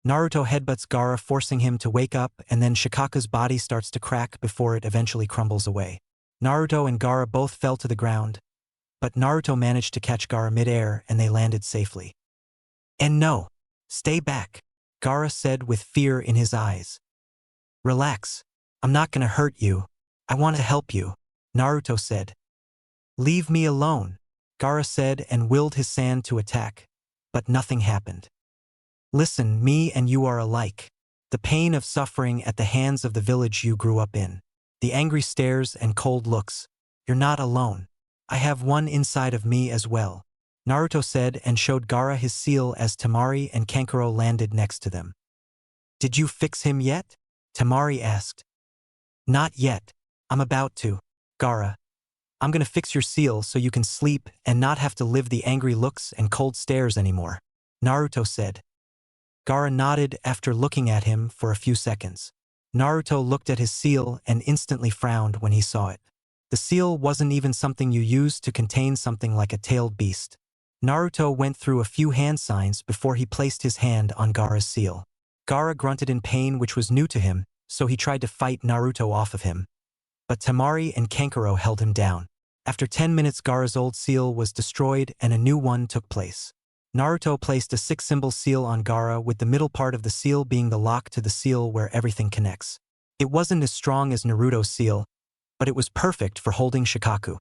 Naruto headbutts Gaara, forcing him to wake up, and then Shikaku's body starts to crack before it eventually crumbles away. Naruto and Gaara both fell to the ground, but Naruto managed to catch Gaara mid-air and they landed safely. And no, stay back, Gaara said with fear in his eyes. Relax, I'm not gonna hurt you. I want to help you, Naruto said. Leave me alone, Gaara said and willed his sand to attack, but nothing happened. Listen, me and you are alike. The pain of suffering at the hands of the village you grew up in. The angry stares and cold looks. You're not alone. I have one inside of me as well, Naruto said and showed Gaara his seal as Temari and Kankuro landed next to them. Did you fix him yet? Temari asked. Not yet. I'm about to, Gaara. I'm gonna fix your seal so you can sleep and not have to live the angry looks and cold stares anymore, Naruto said. Gaara nodded after looking at him for a few seconds. Naruto looked at his seal and instantly frowned when he saw it. The seal wasn't even something you used to contain something like a tailed beast. Naruto went through a few hand signs before he placed his hand on Gaara's seal. Gaara grunted in pain, which was new to him, so he tried to fight Naruto off of him. But Temari and Kankuro held him down. After 10 minutes, Gaara's old seal was destroyed and a new one took place. Naruto placed a 6-symbol seal on Gaara, with the middle part of the seal being the lock to the seal where everything connects. It wasn't as strong as Naruto's seal, but it was perfect for holding Shikaku.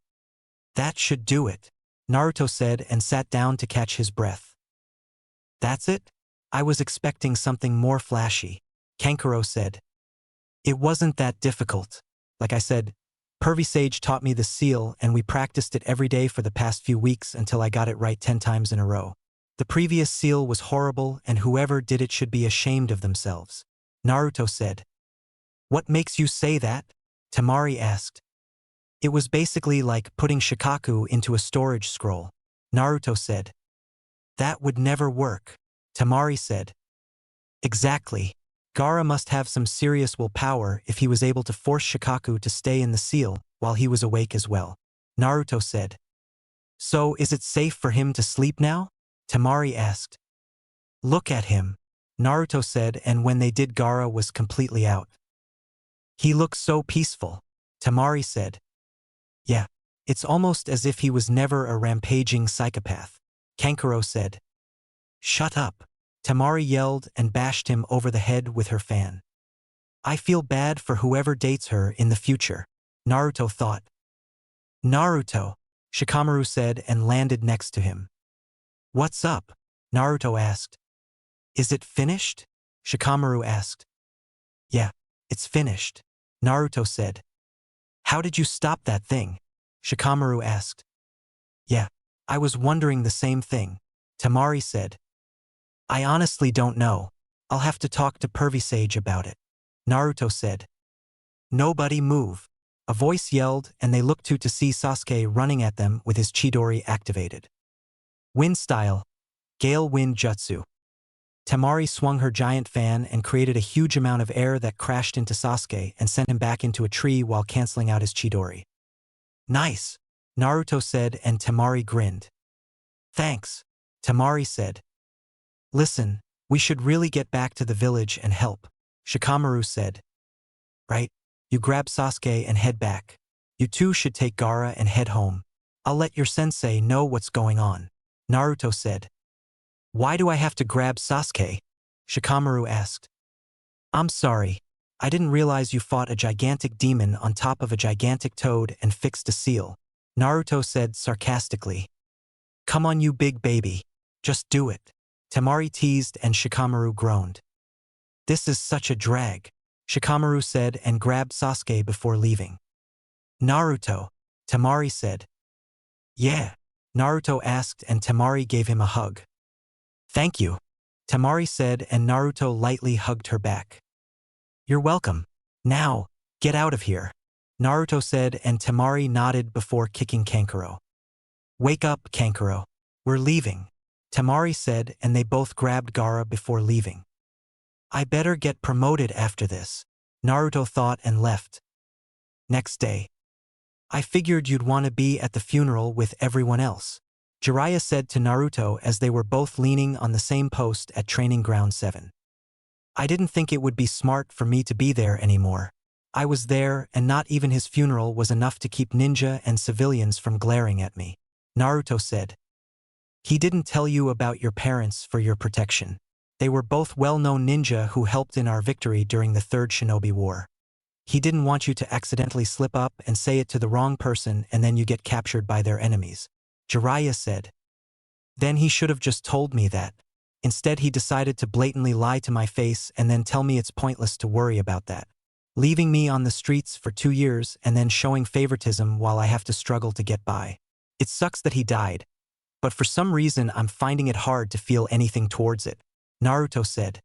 That should do it, Naruto said and sat down to catch his breath. That's it? I was expecting something more flashy, Kankuro said. It wasn't that difficult. Like I said, Pervy Sage taught me the seal and we practiced it every day for the past few weeks until I got it right 10 times in a row. The previous seal was horrible and whoever did it should be ashamed of themselves, Naruto said. What makes you say that? Temari asked. It was basically like putting Shikaku into a storage scroll. Naruto said. That would never work. Temari said. Exactly. Gaara must have some serious willpower if he was able to force Shikaku to stay in the seal while he was awake as well. Naruto said. So is it safe for him to sleep now? Temari asked. Look at him, Naruto said, and when they did, Gaara was completely out. He looks so peaceful, Temari said. Yeah, it's almost as if he was never a rampaging psychopath, Kankuro said. Shut up, Temari yelled and bashed him over the head with her fan. I feel bad for whoever dates her in the future, Naruto thought. Naruto, Shikamaru said and landed next to him. What's up? Naruto asked. Is it finished? Shikamaru asked. Yeah, it's finished, Naruto said. How did you stop that thing? Shikamaru asked. Yeah, I was wondering the same thing, Temari said. I honestly don't know. I'll have to talk to Pervy Sage about it, Naruto said. Nobody move. A voice yelled and they looked to see Sasuke running at them with his Chidori activated. Wind style, Gale Wind Jutsu. Temari swung her giant fan and created a huge amount of air that crashed into Sasuke and sent him back into a tree while canceling out his Chidori. Nice, Naruto said and Temari grinned. Thanks, Temari said. Listen, we should really get back to the village and help, Shikamaru said. Right, you grab Sasuke and head back. You two should take Gaara and head home. I'll let your sensei know what's going on, Naruto said. Why do I have to grab Sasuke? Shikamaru asked. I'm sorry. I didn't realize you fought a gigantic demon on top of a gigantic toad and fixed a seal, Naruto said sarcastically. Come on, you big baby. Just do it. Temari teased and Shikamaru groaned. This is such a drag, Shikamaru said and grabbed Sasuke before leaving. Naruto, Temari said. Yeah, Naruto asked and Temari gave him a hug. Thank you, Temari said and Naruto lightly hugged her back. You're welcome. Now, get out of here, Naruto said and Temari nodded before kicking Kankuro. Wake up, Kankuro. We're leaving, Temari said and they both grabbed Gaara before leaving. I better get promoted after this, Naruto thought and left. Next day. I figured you'd want to be at the funeral with everyone else, Jiraiya said to Naruto as they were both leaning on the same post at Training Ground 7. I didn't think it would be smart for me to be there anymore. I was there and not even his funeral was enough to keep ninja and civilians from glaring at me, Naruto said. He didn't tell you about your parents for your protection. They were both well-known ninja who helped in our victory during the Third Shinobi War. He didn't want you to accidentally slip up and say it to the wrong person and then you get captured by their enemies, Jiraiya said. Then he should have just told me that. Instead he decided to blatantly lie to my face and then tell me it's pointless to worry about that. Leaving me on the streets for 2 years and then showing favoritism while I have to struggle to get by. It sucks that he died, but for some reason I'm finding it hard to feel anything towards it, Naruto said.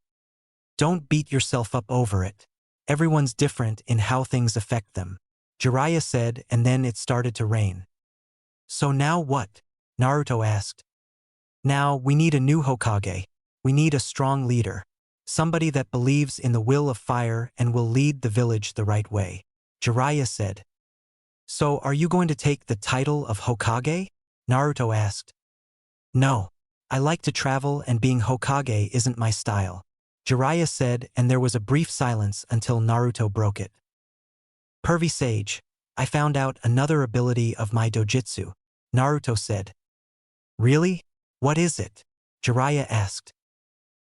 Don't beat yourself up over it. Everyone's different in how things affect them, Jiraiya said, and then it started to rain. So now what? Naruto asked. Now we need a new Hokage. We need a strong leader. Somebody that believes in the will of fire and will lead the village the right way, Jiraiya said. So are you going to take the title of Hokage? Naruto asked. No. I like to travel and being Hokage isn't my style, Jiraiya said, and there was a brief silence until Naruto broke it. Pervy Sage, I found out another ability of my dojutsu, Naruto said. Really? What is it? Jiraiya asked.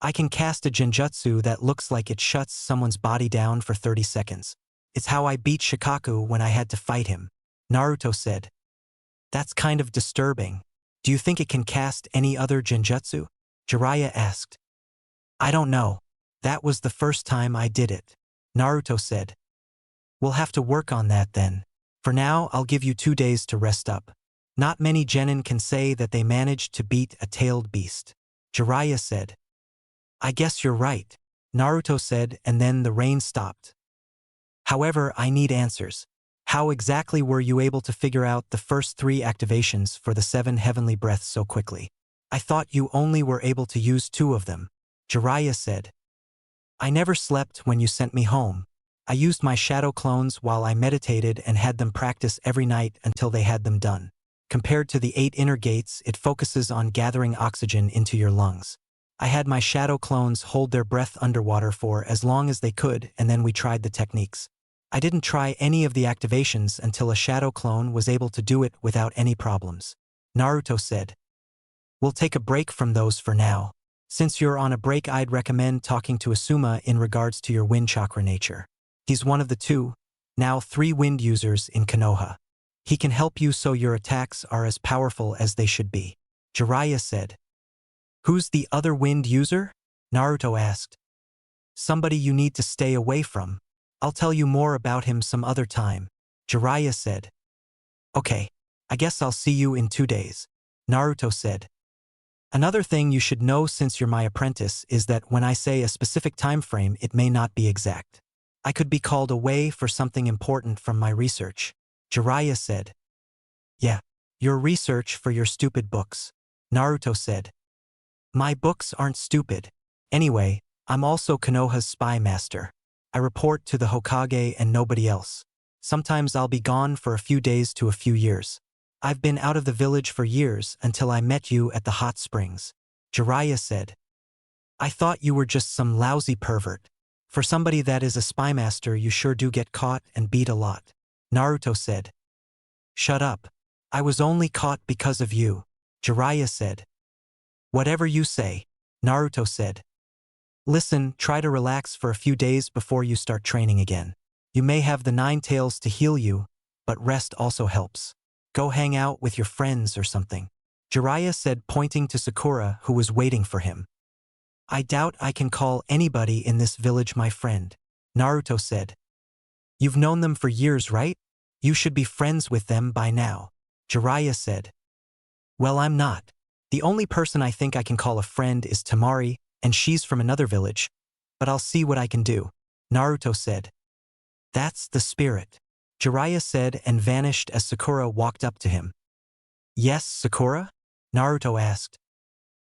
I can cast a genjutsu that looks like it shuts someone's body down for 30 seconds. It's how I beat Shikaku when I had to fight him, Naruto said. That's kind of disturbing. Do you think it can cast any other genjutsu? Jiraiya asked. I don't know. That was the first time I did it, Naruto said. We'll have to work on that then. For now, I'll give you 2 days to rest up. Not many genin can say that they managed to beat a tailed beast, Jiraiya said. I guess you're right, Naruto said, and then the rain stopped. However, I need answers. How exactly were you able to figure out the first 3 activations for the 7 heavenly breaths so quickly? I thought you only were able to use 2 of them. Jiraiya said. I never slept when you sent me home. I used my shadow clones while I meditated and had them practice every night until they had them done. Compared to the 8 inner gates, it focuses on gathering oxygen into your lungs. I had my shadow clones hold their breath underwater for as long as they could, and then we tried the techniques. I didn't try any of the activations until a shadow clone was able to do it without any problems. Naruto said. We'll take a break from those for now. Since you're on a break, I'd recommend talking to Asuma in regards to your wind chakra nature. He's one of the 2, now 3 wind users in Konoha. He can help you so your attacks are as powerful as they should be. Jiraiya said. Who's the other wind user? Naruto asked. Somebody you need to stay away from. I'll tell you more about him some other time. Jiraiya said. Okay, I guess I'll see you in 2 days. Naruto said. Another thing you should know since you're my apprentice is that when I say a specific time frame, it may not be exact. I could be called away for something important from my research. Jiraiya said. Yeah, your research for your stupid books. Naruto said. My books aren't stupid. Anyway, I'm also Konoha's spy master. I report to the Hokage and nobody else. Sometimes I'll be gone for a few days to a few years. I've been out of the village for years until I met you at the hot springs. Jiraiya said. I thought you were just some lousy pervert. For somebody that is a spy master, you sure do get caught and beat a lot. Naruto said. Shut up. I was only caught because of you. Jiraiya said. Whatever you say. Naruto said. Listen, try to relax for a few days before you start training again. You may have the 9 tails to heal you, but rest also helps. Go hang out with your friends or something. Jiraiya said, pointing to Sakura, who was waiting for him. I doubt I can call anybody in this village my friend. Naruto said. You've known them for years, right? You should be friends with them by now. Jiraiya said. Well, I'm not. The only person I think I can call a friend is Temari, and she's from another village. But I'll see what I can do. Naruto said. That's the spirit. Jiraiya said and vanished as Sakura walked up to him. Yes, Sakura? Naruto asked.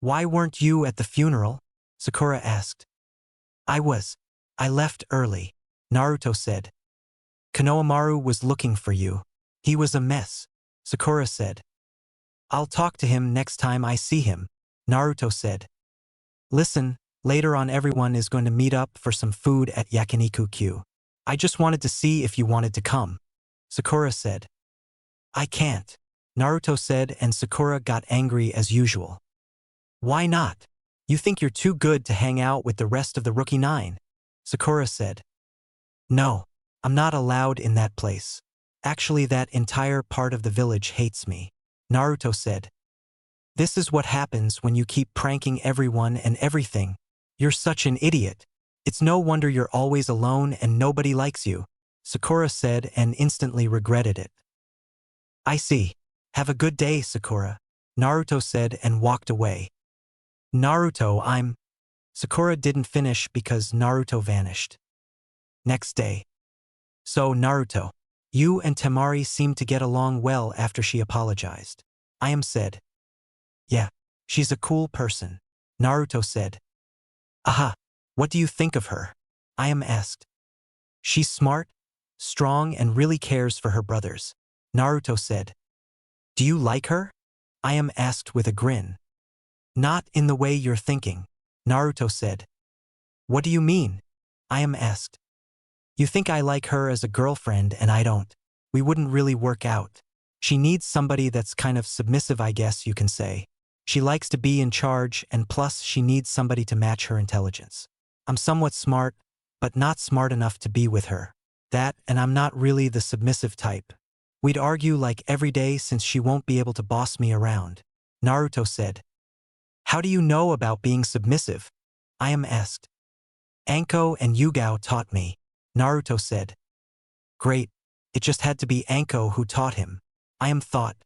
Why weren't you at the funeral? Sakura asked. I left early. Naruto said. Konohamaru was looking for you. He was a mess. Sakura said. I'll talk to him next time I see him. Naruto said. Listen, later on everyone is going to meet up for some food at Yakiniku-Q. I just wanted to see if you wanted to come. Sakura said. I can't. Naruto said, and Sakura got angry as usual. Why not? You think you're too good to hang out with the rest of the Rookie 9? Sakura said. No, I'm not allowed in that place. Actually, that entire part of the village hates me. Naruto said. This is what happens when you keep pranking everyone and everything. You're such an idiot. It's no wonder you're always alone and nobody likes you. Sakura said and instantly regretted it. I see. Have a good day, Sakura. Naruto said and walked away. Naruto, Sakura didn't finish because Naruto vanished. Next day. So, Naruto, you and Temari seemed to get along well after she apologized. Said. Yeah, she's a cool person. Naruto said. Aha, what do you think of her? Asked. She's smart, strong, and really cares for her brothers. Naruto said. Do you like her? Asked with a grin. Not in the way you're thinking. Naruto said. What do you mean? Asked. You think I like her as a girlfriend and I don't. We wouldn't really work out. She needs somebody that's kind of submissive, I guess you can say. She likes to be in charge, and plus she needs somebody to match her intelligence. I'm somewhat smart, but not smart enough to be with her. That, and I'm not really the submissive type. We'd argue like every day since she won't be able to boss me around. Naruto said. How do you know about being submissive? Asked. Anko and Yugao taught me. Naruto said. Great. It just had to be Anko who taught him. Thought.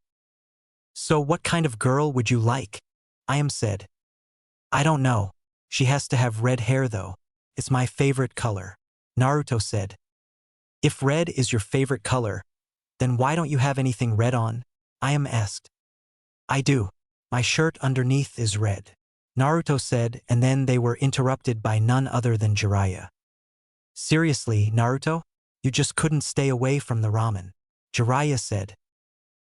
So what kind of girl would you like? Said. I don't know. She has to have red hair though. It's my favorite color. Naruto said. If red is your favorite color, then why don't you have anything red on? I am asked. I do. My shirt underneath is red, Naruto said, and then they were interrupted by none other than Jiraiya. Seriously, Naruto? You just couldn't stay away from the ramen, Jiraiya said.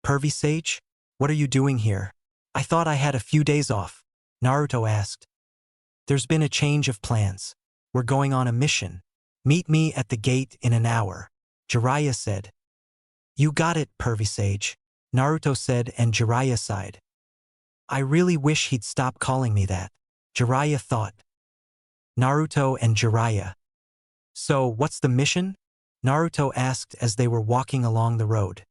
Pervy Sage? What are you doing here? I thought I had a few days off, Naruto asked. There's been a change of plans. We're going on a mission. Meet me at the gate in an hour, Jiraiya said. You got it, Pervy Sage, Naruto said, and Jiraiya sighed. I really wish he'd stop calling me that, Jiraiya thought. Naruto and Jiraiya. So, what's the mission? Naruto asked as they were walking along the road.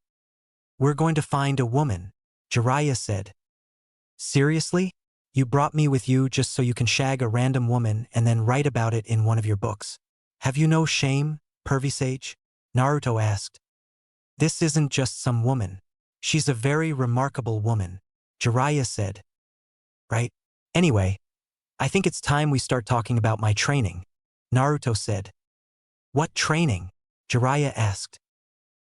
We're going to find a woman, Jiraiya said. Seriously? You brought me with you just so you can shag a random woman and then write about it in one of your books. Have you no shame, Pervy Sage? Naruto asked. This isn't just some woman. She's a very remarkable woman, Jiraiya said. Right? Anyway, I think it's time we start talking about my training, Naruto said. What training? Jiraiya asked.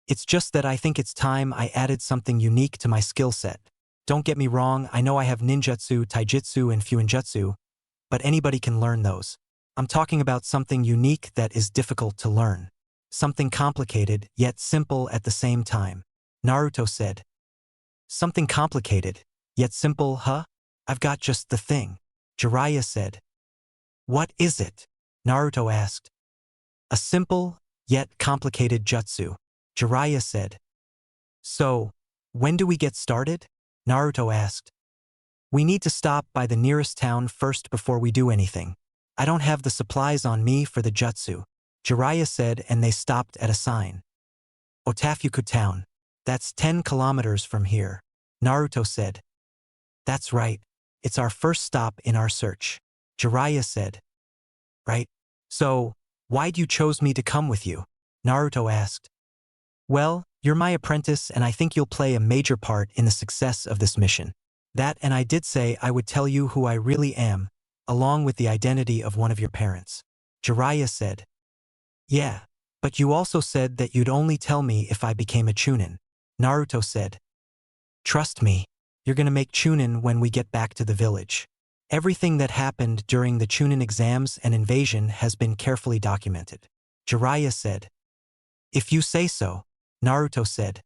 It's just that I think it's time I added something unique to my skill set. Don't get me wrong, I know I have ninjutsu, taijutsu, and fuinjutsu, but anybody can learn those. I'm talking about something unique that is difficult to learn. Something complicated, yet simple at the same time, Naruto said. Something complicated, yet simple, huh? I've got just the thing, Jiraiya said. What is it? Naruto asked. A simple, yet complicated jutsu, Jiraiya said. So, when do we get started? Naruto asked. We need to stop by the nearest town first before we do anything. I don't have the supplies on me for the jutsu, Jiraiya said, and they stopped at a sign. Otafuku Town. That's 10 kilometers from here, Naruto said. That's right. It's our first stop in our search, Jiraiya said. Right? So, why'd you chose me to come with you? Naruto asked. Well, you're my apprentice and I think you'll play a major part in the success of this mission. That, and I did say I would tell you who I really am, along with the identity of one of your parents, Jiraiya said. Yeah, but you also said that you'd only tell me if I became a Chūnin, Naruto said. Trust me, you're gonna make Chūnin when we get back to the village. Everything that happened during the Chūnin exams and invasion has been carefully documented, Jiraiya said. If you say so, Naruto said.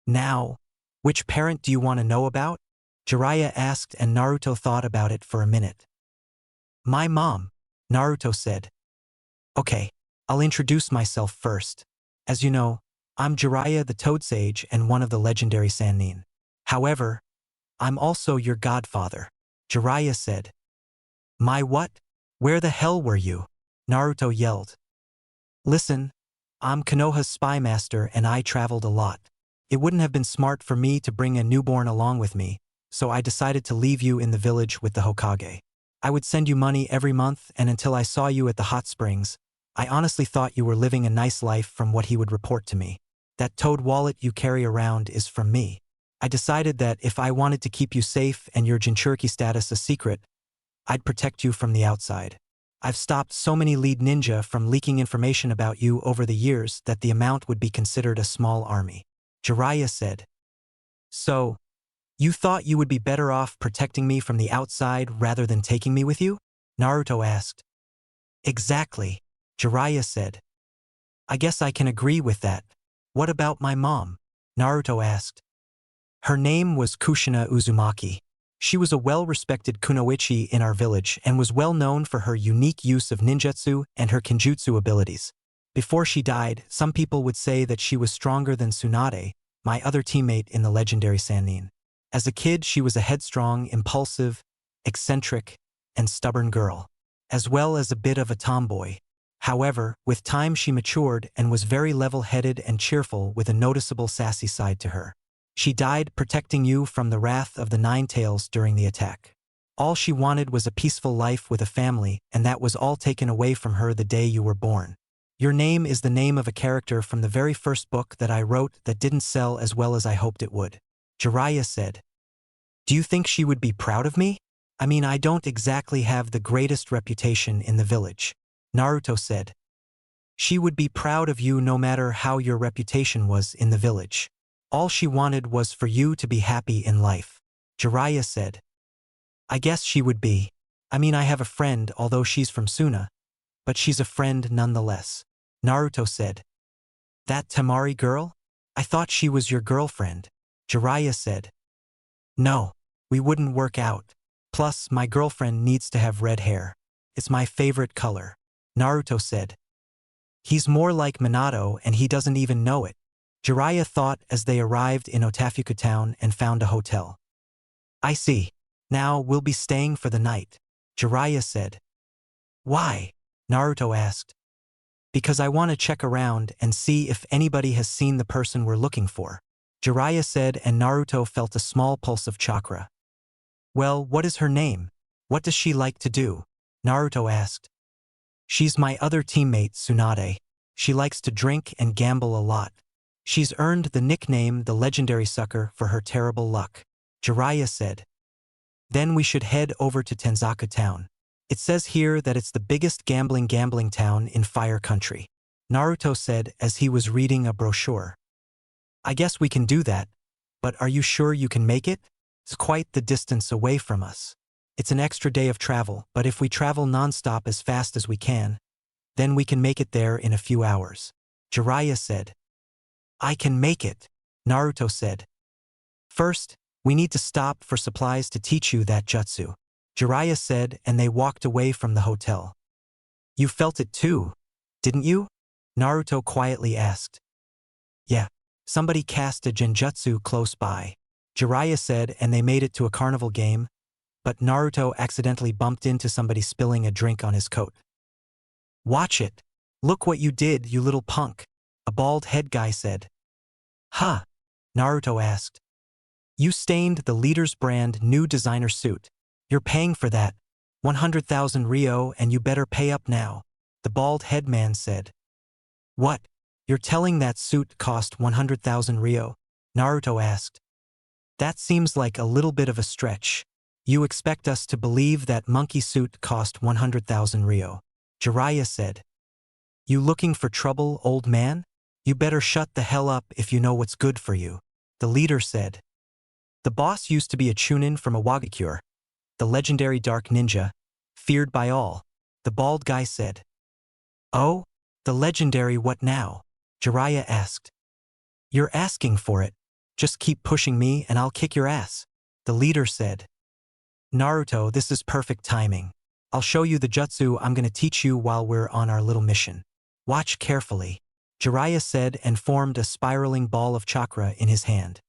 Now, which parent do you want to know about? Jiraiya asked, and Naruto thought about it for a minute. My mom, Naruto said. Okay, I'll introduce myself first. As you know, I'm Jiraiya the Toad Sage and one of the legendary Sannin. However, I'm also your godfather, Jiraiya said. My what? Where the hell were you? Naruto yelled. Listen, I'm Konoha's spy master and I traveled a lot. It wouldn't have been smart for me to bring a newborn along with me, so I decided to leave you in the village with the Hokage. I would send you money every month, and until I saw you at the hot springs, I honestly thought you were living a nice life from what he would report to me. That toad wallet you carry around is from me. I decided that if I wanted to keep you safe and your Jinchuriki status a secret, I'd protect you from the outside. I've stopped so many lead ninja from leaking information about you over the years that the amount would be considered a small army, Jiraiya said. So, you thought you would be better off protecting me from the outside rather than taking me with you? Naruto asked. Exactly, Jiraiya said. I guess I can agree with that. What about my mom? Naruto asked. Her name was Kushina Uzumaki. She was a well-respected kunoichi in our village and was well known for her unique use of ninjutsu and her kenjutsu abilities. Before she died, some people would say that she was stronger than Tsunade, my other teammate in the legendary Sannin. As a kid, she was a headstrong, impulsive, eccentric, and stubborn girl, as well as a bit of a tomboy. However, with time she matured and was very level-headed and cheerful with a noticeable sassy side to her. She died protecting you from the wrath of the Nine Tails during the attack. All she wanted was a peaceful life with a family, and that was all taken away from her the day you were born. Your name is the name of a character from the very first book that I wrote that didn't sell as well as I hoped it would, Jiraiya said. Do you think she would be proud of me? I mean, I don't exactly have the greatest reputation in the village, Naruto said. She would be proud of you no matter how your reputation was in the village. All she wanted was for you to be happy in life. Jiraiya said. I guess she would be. I mean, I have a friend, although she's from Suna, but she's a friend nonetheless. Naruto said. That Temari girl? I thought she was your girlfriend. Jiraiya said. No, we wouldn't work out. Plus, my girlfriend needs to have red hair. It's my favorite color. Naruto said. He's more like Minato and he doesn't even know it. Jiraiya thought as they arrived in Otafuku town and found a hotel. I see. Now we'll be staying for the night. Jiraiya said. Why? Naruto asked. Because I want to check around and see if anybody has seen the person we're looking for. Jiraiya said, and Naruto felt a small pulse of chakra. Well, what is her name? What does she like to do? Naruto asked. She's my other teammate, Tsunade. She likes to drink and gamble a lot. She's earned the nickname the Legendary Sucker for her terrible luck. Jiraiya said. Then we should head over to Tenzaku town. It says here that it's the biggest gambling town in Fire Country. Naruto said as he was reading a brochure. I guess we can do that, but are you sure you can make it? It's quite the distance away from us. It's an extra day of travel, but if we travel non-stop as fast as we can, then we can make it there in a few hours. Jiraiya said. I can make it, Naruto said. First, we need to stop for supplies to teach you that jutsu. Jiraiya said, and they walked away from the hotel. You felt it too, didn't you? Naruto quietly asked. Yeah, somebody cast a genjutsu close by. Jiraiya said, and they made it to a carnival game, but Naruto accidentally bumped into somebody spilling a drink on his coat. Watch it. Look what you did, you little punk, a bald head guy said. Huh? Naruto asked. You stained the leader's brand new designer suit. You're paying for that. 100,000 Ryo and you better pay up now, the bald head man said. What? You're telling that suit cost 100,000 Ryo? Naruto asked. That seems like a little bit of a stretch. You expect us to believe that monkey suit cost 100,000 Ryo? Jiraiya said. You looking for trouble, old man? You better shut the hell up if you know what's good for you, the leader said. The boss used to be a Chūnin from Awagakure, the legendary dark ninja, feared by all, the bald guy said. Oh? The legendary what now? Jiraiya asked. You're asking for it. Just keep pushing me and I'll kick your ass, the leader said. Naruto, this is perfect timing. I'll show you the jutsu I'm gonna teach you while we're on our little mission. Watch carefully, Jiraiya said and formed a spiraling ball of chakra in his hand.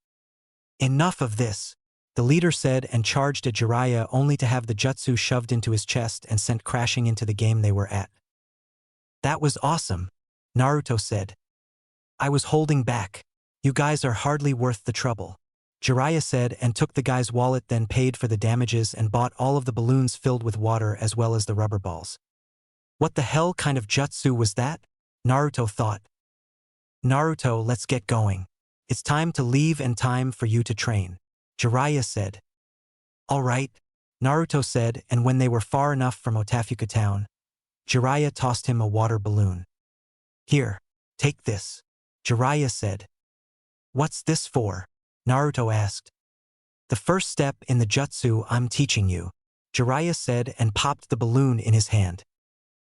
Enough of this, the leader said and charged at Jiraiya only to have the jutsu shoved into his chest and sent crashing into the game they were at. That was awesome, Naruto said. I was holding back. You guys are hardly worth the trouble, Jiraiya said and took the guy's wallet, then paid for the damages and bought all of the balloons filled with water as well as the rubber balls. What the hell kind of jutsu was that? Naruto thought. Naruto, let's get going. It's time to leave and time for you to train, Jiraiya said. All right, Naruto said, and when they were far enough from Otafuku town, Jiraiya tossed him a water balloon. Here, take this, Jiraiya said. What's this for? Naruto asked. The first step in the jutsu I'm teaching you, Jiraiya said and popped the balloon in his hand.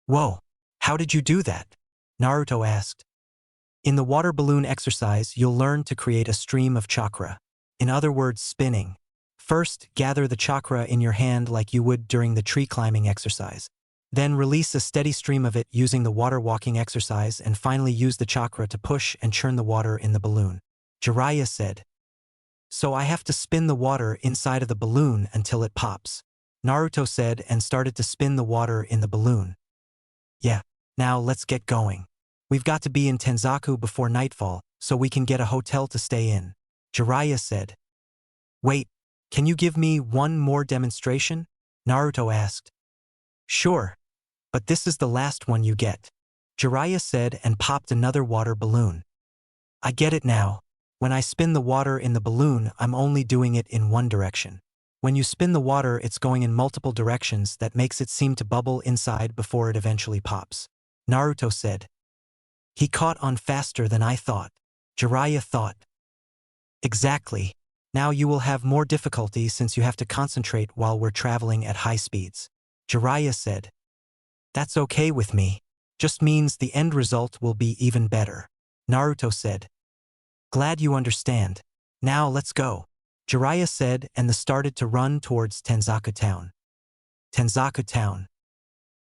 Whoa, how did you do that? Naruto asked. In the water balloon exercise, you'll learn to create a stream of chakra. In other words, spinning. First, gather the chakra in your hand like you would during the tree climbing exercise. Then release a steady stream of it using the water walking exercise and finally use the chakra to push and churn the water in the balloon, Jiraiya said. So I have to spin the water inside of the balloon until it pops, Naruto said and started to spin the water in the balloon. Yeah, now let's get going. We've got to be in Tenzaku before nightfall so we can get a hotel to stay in, Jiraiya said. Wait, can you give me one more demonstration? Naruto asked. Sure, but this is the last one you get, Jiraiya said and popped another water balloon. I get it now. When I spin the water in the balloon, I'm only doing it in one direction. When you spin the water, it's going in multiple directions that makes it seem to bubble inside before it eventually pops, Naruto said. He caught on faster than I thought. Jiraiya thought. Exactly. Now you will have more difficulty since you have to concentrate while we're traveling at high speeds. Jiraiya said. That's okay with me. Just means the end result will be even better. Naruto said. Glad you understand. Now let's go. Jiraiya said and started to run towards Tenzaku Town. Tenzaku Town.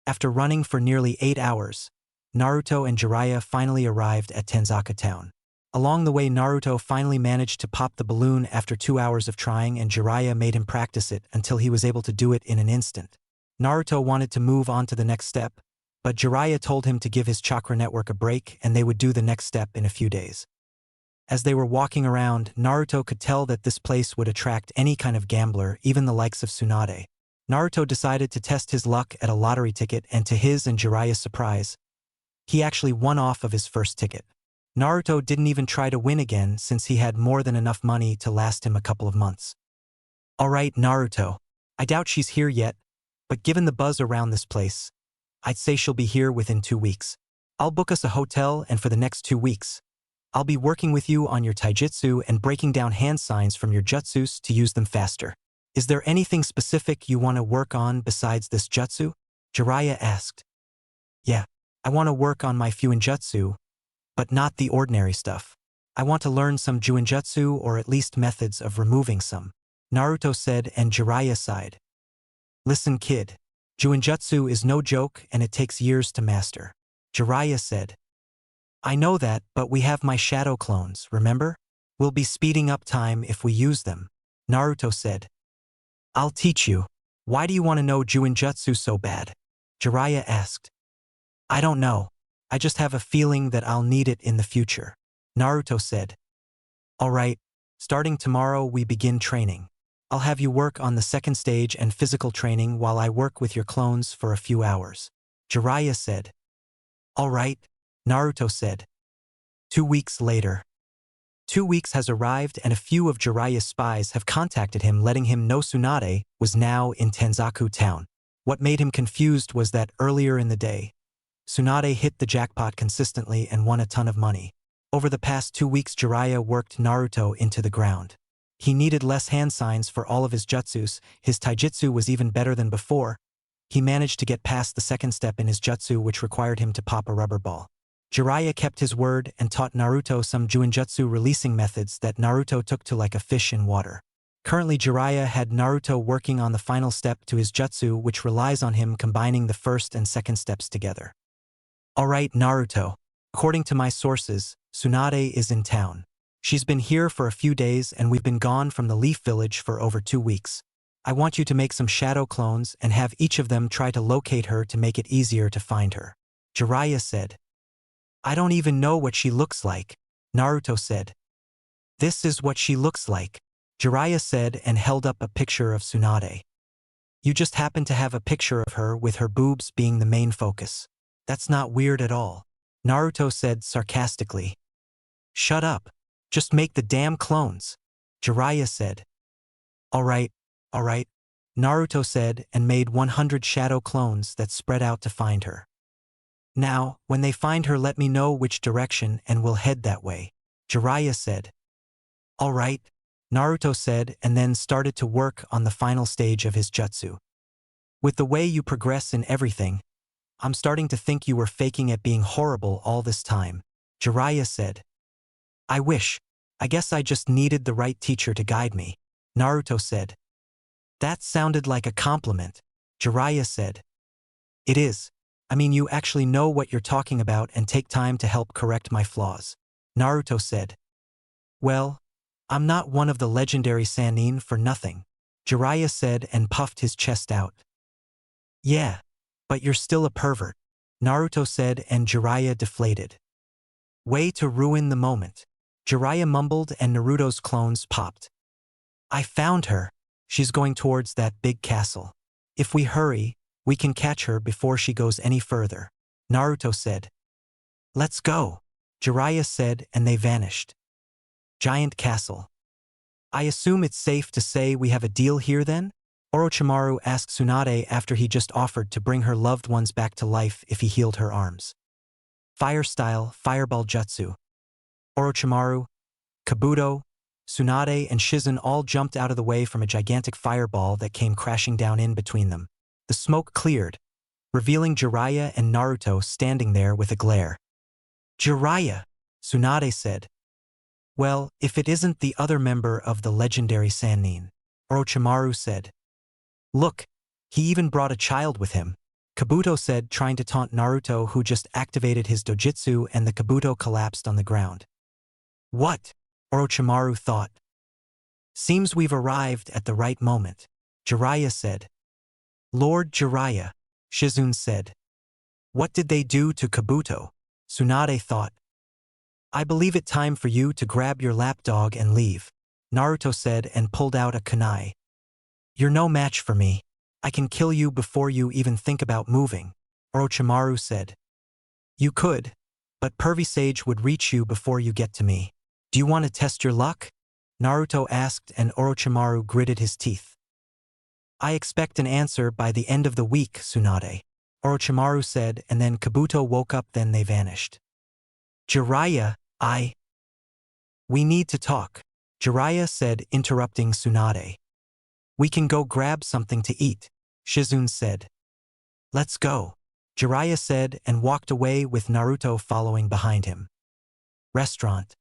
After running for nearly 8 hours, Naruto and Jiraiya finally arrived at Tenzaku Town. Along the way, Naruto finally managed to pop the balloon after 2 hours of trying, and Jiraiya made him practice it until he was able to do it in an instant. Naruto wanted to move on to the next step, but Jiraiya told him to give his chakra network a break and they would do the next step in a few days. As they were walking around, Naruto could tell that this place would attract any kind of gambler, even the likes of Tsunade. Naruto decided to test his luck at a lottery ticket, and to his and Jiraiya's surprise, he actually won off of his first ticket. Naruto didn't even try to win again since he had more than enough money to last him a couple of months. Alright, Naruto. I doubt she's here yet, but given the buzz around this place, I'd say she'll be here within 2 weeks. I'll book us a hotel, and for the next 2 weeks, I'll be working with you on your taijutsu and breaking down hand signs from your jutsus to use them faster. Is there anything specific you want to work on besides this jutsu? Jiraiya asked. Yeah, I want to work on my fuinjutsu, but not the ordinary stuff. I want to learn some juinjutsu, or at least methods of removing some. Naruto said, and Jiraiya sighed. Listen, kid. Juinjutsu is no joke and it takes years to master. Jiraiya said. I know that, but we have my shadow clones, remember? We'll be speeding up time if we use them. Naruto said. I'll teach you. Why do you want to know Juinjutsu so bad? Jiraiya asked. I don't know. I just have a feeling that I'll need it in the future. Naruto said. Alright, starting tomorrow we begin training. I'll have you work on the second stage and physical training while I work with your clones for a few hours. Jiraiya said. Alright, Naruto said. 2 weeks later. 2 weeks has arrived and a few of Jiraiya's spies have contacted him, letting him know Tsunade was now in Tenzaku Town. What made him confused was that earlier in the day, Tsunade hit the jackpot consistently and won a ton of money. Over the past 2 weeks, Jiraiya worked Naruto into the ground. He needed less hand signs for all of his jutsus, his taijutsu was even better than before. He managed to get past the second step in his jutsu, which required him to pop a rubber ball. Jiraiya kept his word and taught Naruto some Juinjutsu releasing methods that Naruto took to like a fish in water. Currently, Jiraiya had Naruto working on the final step to his jutsu, which relies on him combining the first and second steps together. Alright, Naruto. According to my sources, Tsunade is in town. She's been here for a few days and we've been gone from the Leaf Village for over 2 weeks. I want you to make some shadow clones and have each of them try to locate her to make it easier to find her. Jiraiya said. I don't even know what she looks like. Naruto said. This is what she looks like. Jiraiya said and held up a picture of Tsunade. You just happen to have a picture of her with her boobs being the main focus. That's not weird at all. Naruto said sarcastically. Shut up. Just make the damn clones. Jiraiya said. Alright, alright. Naruto said and made 100 shadow clones that spread out to find her. Now, when they find her, let me know which direction and we'll head that way. Jiraiya said. Alright, Naruto said and then started to work on the final stage of his jutsu. With the way you progress in everything, I'm starting to think you were faking it being horrible all this time. Jiraiya said. I wish. I guess I just needed the right teacher to guide me. Naruto said. That sounded like a compliment. Jiraiya said. It is. I mean, you actually know what you're talking about and take time to help correct my flaws. Naruto said. Well, I'm not one of the legendary Sannin for nothing. Jiraiya said and puffed his chest out. Yeah, but you're still a pervert. Naruto said and Jiraiya deflated. Way to ruin the moment. Jiraiya mumbled and Naruto's clones popped. I found her. She's going towards that big castle. If we hurry, we can catch her before she goes any further. Naruto said. Let's go. Jiraiya said and they vanished. Giant castle. I assume it's safe to say we have a deal here then? Orochimaru asked Tsunade after he just offered to bring her loved ones back to life if he healed her arms. Fire Style, Fireball Jutsu. Orochimaru, Kabuto, Tsunade, and Shizun all jumped out of the way from a gigantic fireball that came crashing down in between them. The smoke cleared, revealing Jiraiya and Naruto standing there with a glare. Jiraiya, Tsunade said. Well, if it isn't the other member of the legendary Sannin, Orochimaru said. Look, he even brought a child with him, Kabuto said, trying to taunt Naruto, who just activated his dojutsu, and the Kabuto collapsed on the ground. What? Orochimaru thought. Seems we've arrived at the right moment, Jiraiya said. Lord Jiraiya, Shizun said. What did they do to Kabuto? Tsunade thought. I believe it time for you to grab your lapdog and leave, Naruto said and pulled out a kunai. You're no match for me. I can kill you before you even think about moving, Orochimaru said. You could, but Pervy Sage would reach you before you get to me. Do you want to test your luck? Naruto asked, and Orochimaru gritted his teeth. I expect an answer by the end of the week, Tsunade, Orochimaru said, and then Kabuto woke up, then they vanished. Jiraiya, We need to talk, Jiraiya said, interrupting Tsunade. We can go grab something to eat, Shizun said. Let's go, Jiraiya said and walked away with Naruto following behind him. Restaurant.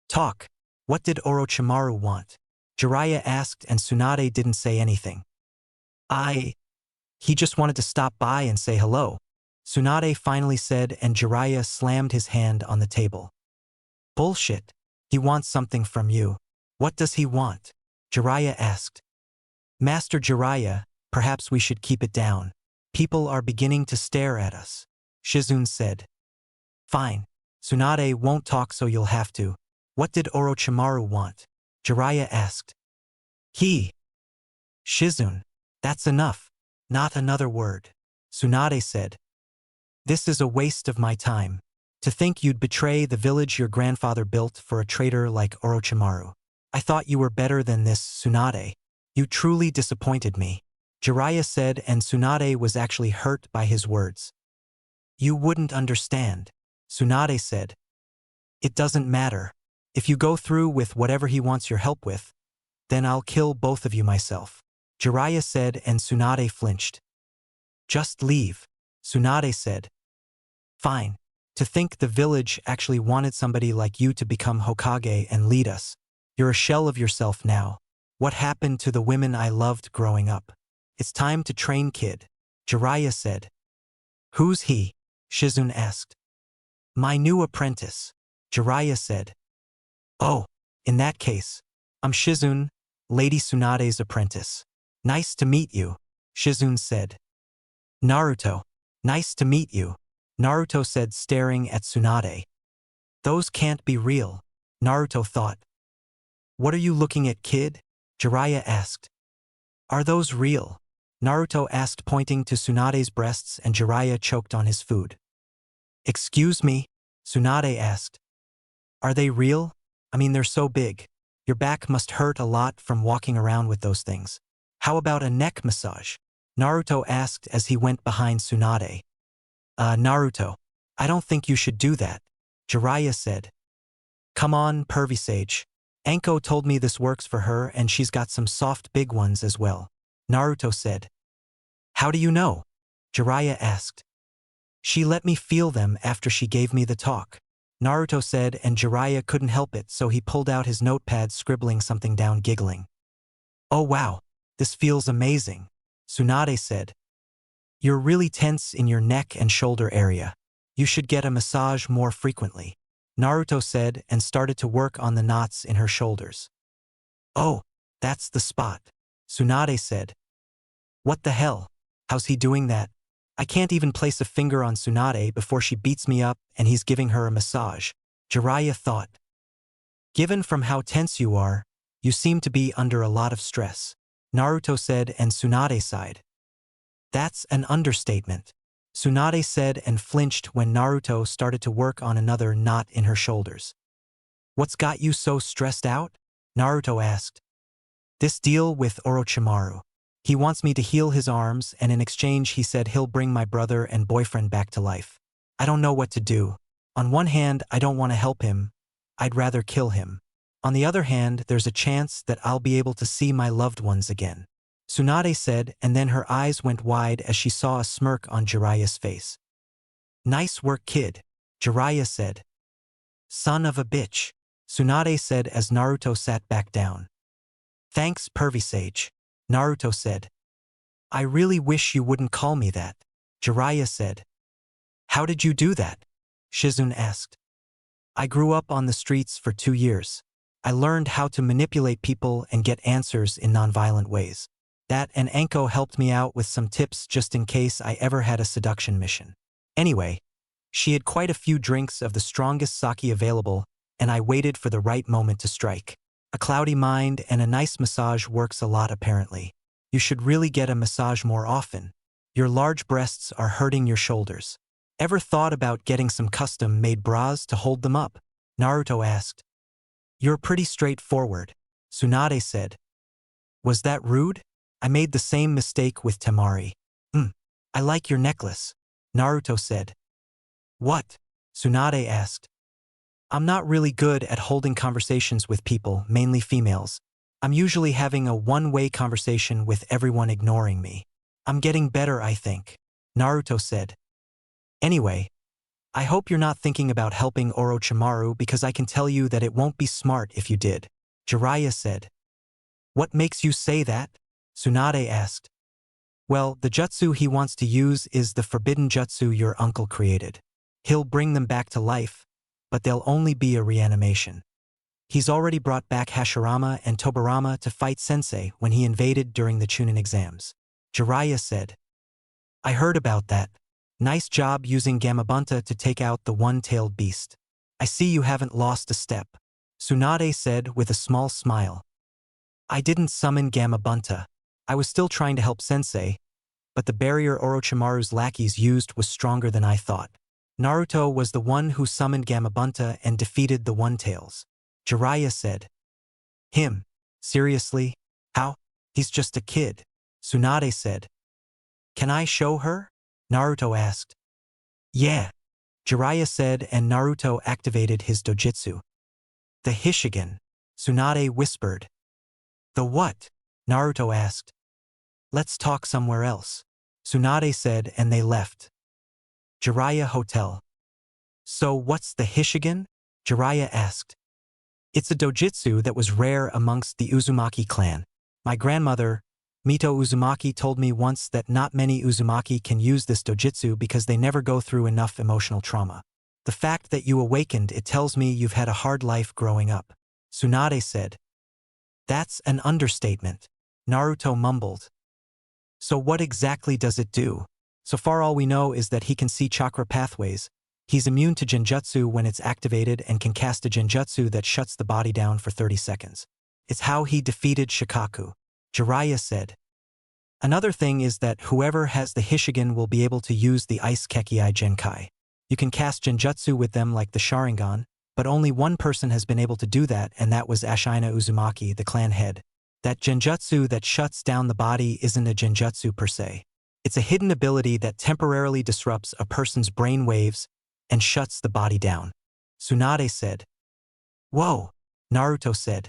Talk. What did Orochimaru want? Jiraiya asked, and Tsunade didn't say anything. He just wanted to stop by and say hello, Tsunade finally said, and Jiraiya slammed his hand on the table. Bullshit. He wants something from you. What does he want? Jiraiya asked. Master Jiraiya, perhaps we should keep it down. People are beginning to stare at us, Shizun said. Fine. Tsunade won't talk, so you'll have to. What did Orochimaru want? Jiraiya asked. Shizun. That's enough. Not another word, Tsunade said. This is a waste of my time. To think you'd betray the village your grandfather built for a traitor like Orochimaru. I thought you were better than this, Tsunade. You truly disappointed me, Jiraiya said, and Tsunade was actually hurt by his words. You wouldn't understand, Tsunade said. It doesn't matter. If you go through with whatever he wants your help with, then I'll kill both of you myself, Jiraiya said, and Tsunade flinched. Just leave, Tsunade said. Fine. To think the village actually wanted somebody like you to become Hokage and lead us. You're a shell of yourself now. What happened to the women I loved growing up? It's time to train, kid, Jiraiya said. Who's he? Shizun asked. My new apprentice, Jiraiya said. Oh, in that case, I'm Shizun, Lady Tsunade's apprentice. Nice to meet you, Shizun said. Naruto. Nice to meet you, Naruto said, staring at Tsunade. Those can't be real, Naruto thought. What are you looking at, kid? Jiraiya asked. Are those real? Naruto asked, pointing to Tsunade's breasts, and Jiraiya choked on his food. Excuse me? Tsunade asked. Are they real? I mean, they're so big. Your back must hurt a lot from walking around with those things. How about a neck massage? Naruto asked as he went behind Tsunade. Naruto, I don't think you should do that, Jiraiya said. Come on, Pervy Sage. Anko told me this works for her, and she's got some soft big ones as well, Naruto said. How do you know? Jiraiya asked. She let me feel them after she gave me the talk, Naruto said, and Jiraiya couldn't help it, so he pulled out his notepad, scribbling something down, giggling. Oh wow, this feels amazing, Tsunade said. You're really tense in your neck and shoulder area. You should get a massage more frequently, Naruto said, and started to work on the knots in her shoulders. Oh, that's the spot, Tsunade said. What the hell? How's he doing that? I can't even place a finger on Tsunade before she beats me up, and he's giving her a massage, Jiraiya thought. Given from how tense you are, you seem to be under a lot of stress, Naruto said, and Tsunade sighed. That's an understatement, Tsunade said, and flinched when Naruto started to work on another knot in her shoulders. What's got you so stressed out? Naruto asked. This deal with Orochimaru. He wants me to heal his arms, and in exchange he said he'll bring my brother and boyfriend back to life. I don't know what to do. On one hand, I don't want to help him. I'd rather kill him. On the other hand, there's a chance that I'll be able to see my loved ones again. Tsunade said, and then her eyes went wide as she saw a smirk on Jiraiya's face. Nice work, kid, Jiraiya said. Son of a bitch, Tsunade said as Naruto sat back down. Thanks, pervy sage, Naruto said. I really wish you wouldn't call me that, Jiraiya said. How did you do that? Shizune asked. I grew up on the streets for 2 years. I learned how to manipulate people and get answers in nonviolent ways. That and Anko helped me out with some tips just in case I ever had a seduction mission. Anyway, she had quite a few drinks of the strongest sake available, and I waited for the right moment to strike. A cloudy mind and a nice massage works a lot apparently. You should really get a massage more often. Your large breasts are hurting your shoulders. Ever thought about getting some custom-made bras to hold them up? Naruto asked. You're pretty straightforward, Tsunade said. Was that rude? I made the same mistake with Temari. I like your necklace, Naruto said. What? Tsunade asked. I'm not really good at holding conversations with people, mainly females. I'm usually having a one-way conversation with everyone ignoring me. I'm getting better, I think, Naruto said. Anyway, I hope you're not thinking about helping Orochimaru because I can tell you that it won't be smart if you did, Jiraiya said. What makes you say that? Tsunade asked. Well, the jutsu he wants to use is the forbidden jutsu your uncle created. He'll bring them back to life, but they'll only be a reanimation. He's already brought back Hashirama and Tobirama to fight Sensei when he invaded during the Chūnin exams. Jiraiya said. I heard about that. Nice job using Gamabunta to take out the one-tailed beast. I see you haven't lost a step, Tsunade said with a small smile. I didn't summon Gamabunta. I was still trying to help Sensei, but the barrier Orochimaru's lackeys used was stronger than I thought. Naruto was the one who summoned Gamabunta and defeated the One-Tails. Jiraiya said. Him? Seriously? How? He's just a kid, Tsunade said. Can I show her? Naruto asked. Yeah, Jiraiya said, and Naruto activated his dojutsu. The Hishigan, Tsunade whispered. The what? Naruto asked. Let's talk somewhere else, Tsunade said, and they left. Jiraiya Hotel. So what's the Hishigan? Jiraiya asked. It's a dojutsu that was rare amongst the Uzumaki clan. My grandmother, Mito Uzumaki, told me once that not many Uzumaki can use this dojutsu because they never go through enough emotional trauma. The fact that you awakened it tells me you've had a hard life growing up, Tsunade said. That's an understatement, Naruto mumbled. So what exactly does it do? So far all we know is that he can see chakra pathways. He's immune to genjutsu when it's activated and can cast a genjutsu that shuts the body down for 30 seconds. It's how he defeated Shikaku, Jiraiya said. Another thing is that whoever has the Hishigan will be able to use the Ice Kekiai Genkai. You can cast genjutsu with them like the Sharingan, but only one person has been able to do that, and that was Ashina Uzumaki, the clan head. That genjutsu that shuts down the body isn't a genjutsu per se. It's a hidden ability that temporarily disrupts a person's brain waves and shuts the body down, Tsunade said. Whoa, Naruto said.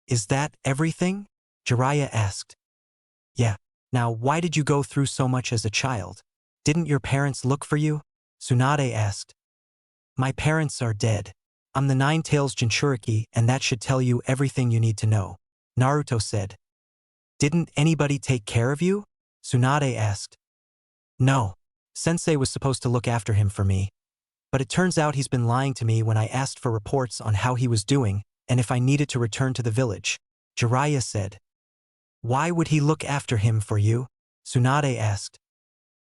Is that everything? Jiraiya asked. Yeah. Now why did you go through so much as a child? Didn't your parents look for you? Tsunade asked. My parents are dead. I'm the Nine-Tails Jinchuriki, and that should tell you everything you need to know, Naruto said. Didn't anybody take care of you? Tsunade asked. No. Sensei was supposed to look after him for me. But it turns out he's been lying to me when I asked for reports on how he was doing and if I needed to return to the village, Jiraiya said. Why would he look after him for you? Tsunade asked.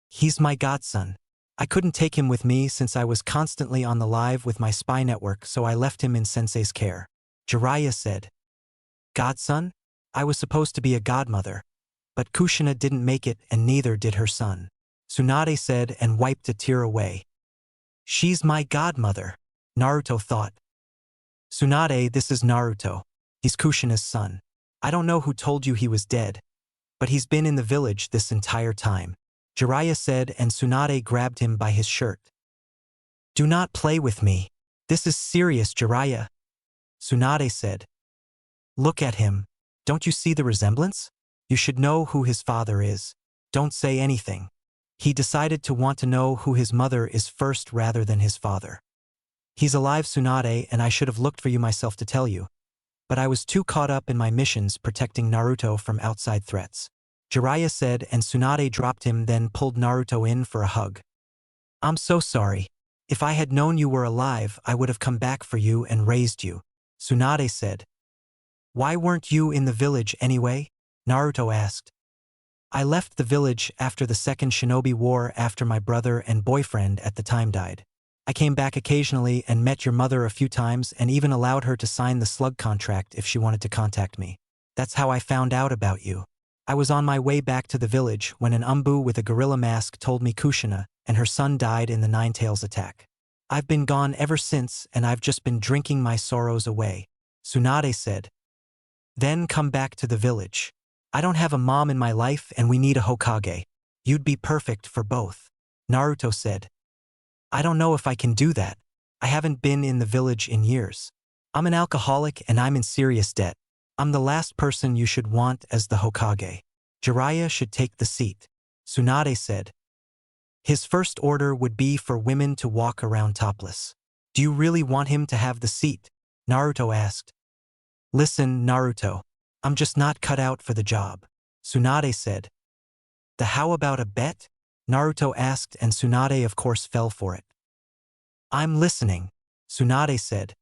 He's my godson. I couldn't take him with me since I was constantly on the live with my spy network, so I left him in Sensei's care, Jiraiya said. Godson? I was supposed to be a godmother. But Kushina didn't make it and neither did her son, Tsunade said and wiped a tear away. She's my godmother, Naruto thought. Tsunade, this is Naruto. He's Kushina's son. I don't know who told you he was dead, but he's been in the village this entire time, Jiraiya said, and Tsunade grabbed him by his shirt. Do not play with me. This is serious, Jiraiya. Tsunade said. Look at him. Don't you see the resemblance? You should know who his father is. Don't say anything. He decided to want to know who his mother is first rather than his father. He's alive, Tsunade, and I should have looked for you myself to tell you. But I was too caught up in my missions protecting Naruto from outside threats. Jiraiya said, and Tsunade dropped him, then pulled Naruto in for a hug. I'm so sorry. If I had known you were alive, I would have come back for you and raised you, Tsunade said. Why weren't you in the village anyway? Naruto asked. I left the village after the second shinobi war after my brother and boyfriend at the time died. I came back occasionally and met your mother a few times and even allowed her to sign the slug contract if she wanted to contact me. That's how I found out about you. I was on my way back to the village when an Umbu with a gorilla mask told me Kushina and her son died in the Nine-Tails attack. I've been gone ever since and I've just been drinking my sorrows away, Tsunade said. Then come back to the village. I don't have a mom in my life and we need a Hokage. You'd be perfect for both, Naruto said. I don't know if I can do that. I haven't been in the village in years. I'm an alcoholic and I'm in serious debt. I'm the last person you should want as the Hokage. Jiraiya should take the seat, Tsunade said. His first order would be for women to walk around topless. Do you really want him to have the seat? Naruto asked. Listen, Naruto. I'm just not cut out for the job, Tsunade said. The how about a bet? Naruto asked, and Tsunade of course fell for it. I'm listening, Tsunade said.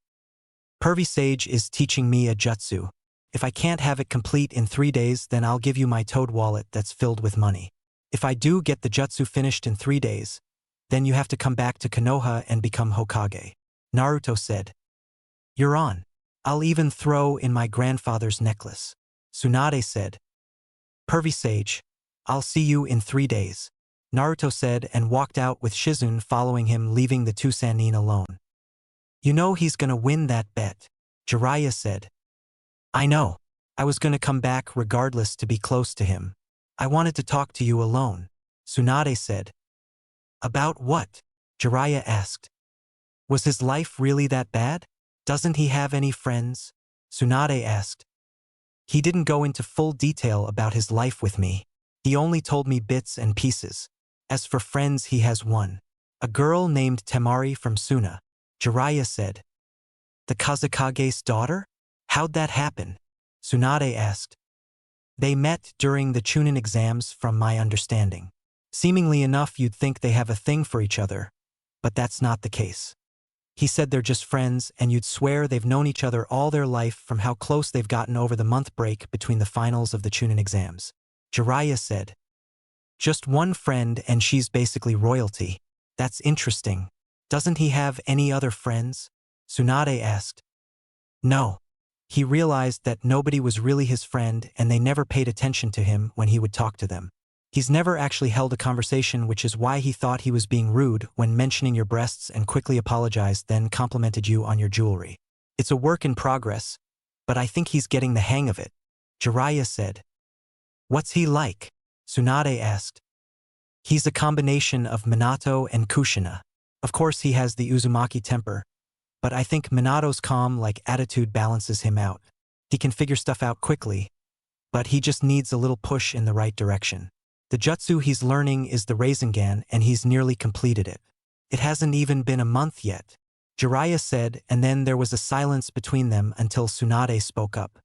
Pervy Sage is teaching me a jutsu. If I can't have it complete in 3 days, then I'll give you my toad wallet that's filled with money. If I do get the jutsu finished in 3 days, then you have to come back to Konoha and become Hokage, Naruto said. You're on. I'll even throw in my grandfather's necklace, Tsunade said. Pervy Sage, I'll see you in 3 days, Naruto said and walked out with Shizune following him, leaving the two Sannin alone. You know he's gonna win that bet, Jiraiya said. I know. I was gonna come back regardless to be close to him. I wanted to talk to you alone, Tsunade said. About what? Jiraiya asked. Was his life really that bad? Doesn't he have any friends? Tsunade asked. He didn't go into full detail about his life with me. He only told me bits and pieces. As for friends, he has one. A girl named Temari from Suna, Jiraiya said. The Kazekage's daughter? How'd that happen? Tsunade asked. They met during the Chūnin exams from my understanding. Seemingly enough, you'd think they have a thing for each other, but that's not the case. He said they're just friends, and you'd swear they've known each other all their life from how close they've gotten over the month break between the finals of the Chūnin exams. Jiraiya said. Just one friend and she's basically royalty. That's interesting. Doesn't he have any other friends? Tsunade asked. No. He realized that nobody was really his friend and they never paid attention to him when he would talk to them. He's never actually held a conversation, which is why he thought he was being rude when mentioning your breasts and quickly apologized, then complimented you on your jewelry. It's a work in progress, but I think he's getting the hang of it, Jiraiya said. What's he like? Tsunade asked. He's a combination of Minato and Kushina. Of course he has the Uzumaki temper, but I think Minato's calm-like attitude balances him out. He can figure stuff out quickly, but he just needs a little push in the right direction. The jutsu he's learning is the Rasengan and he's nearly completed it. It hasn't even been a month yet, Jiraiya said, and then there was a silence between them until Tsunade spoke up.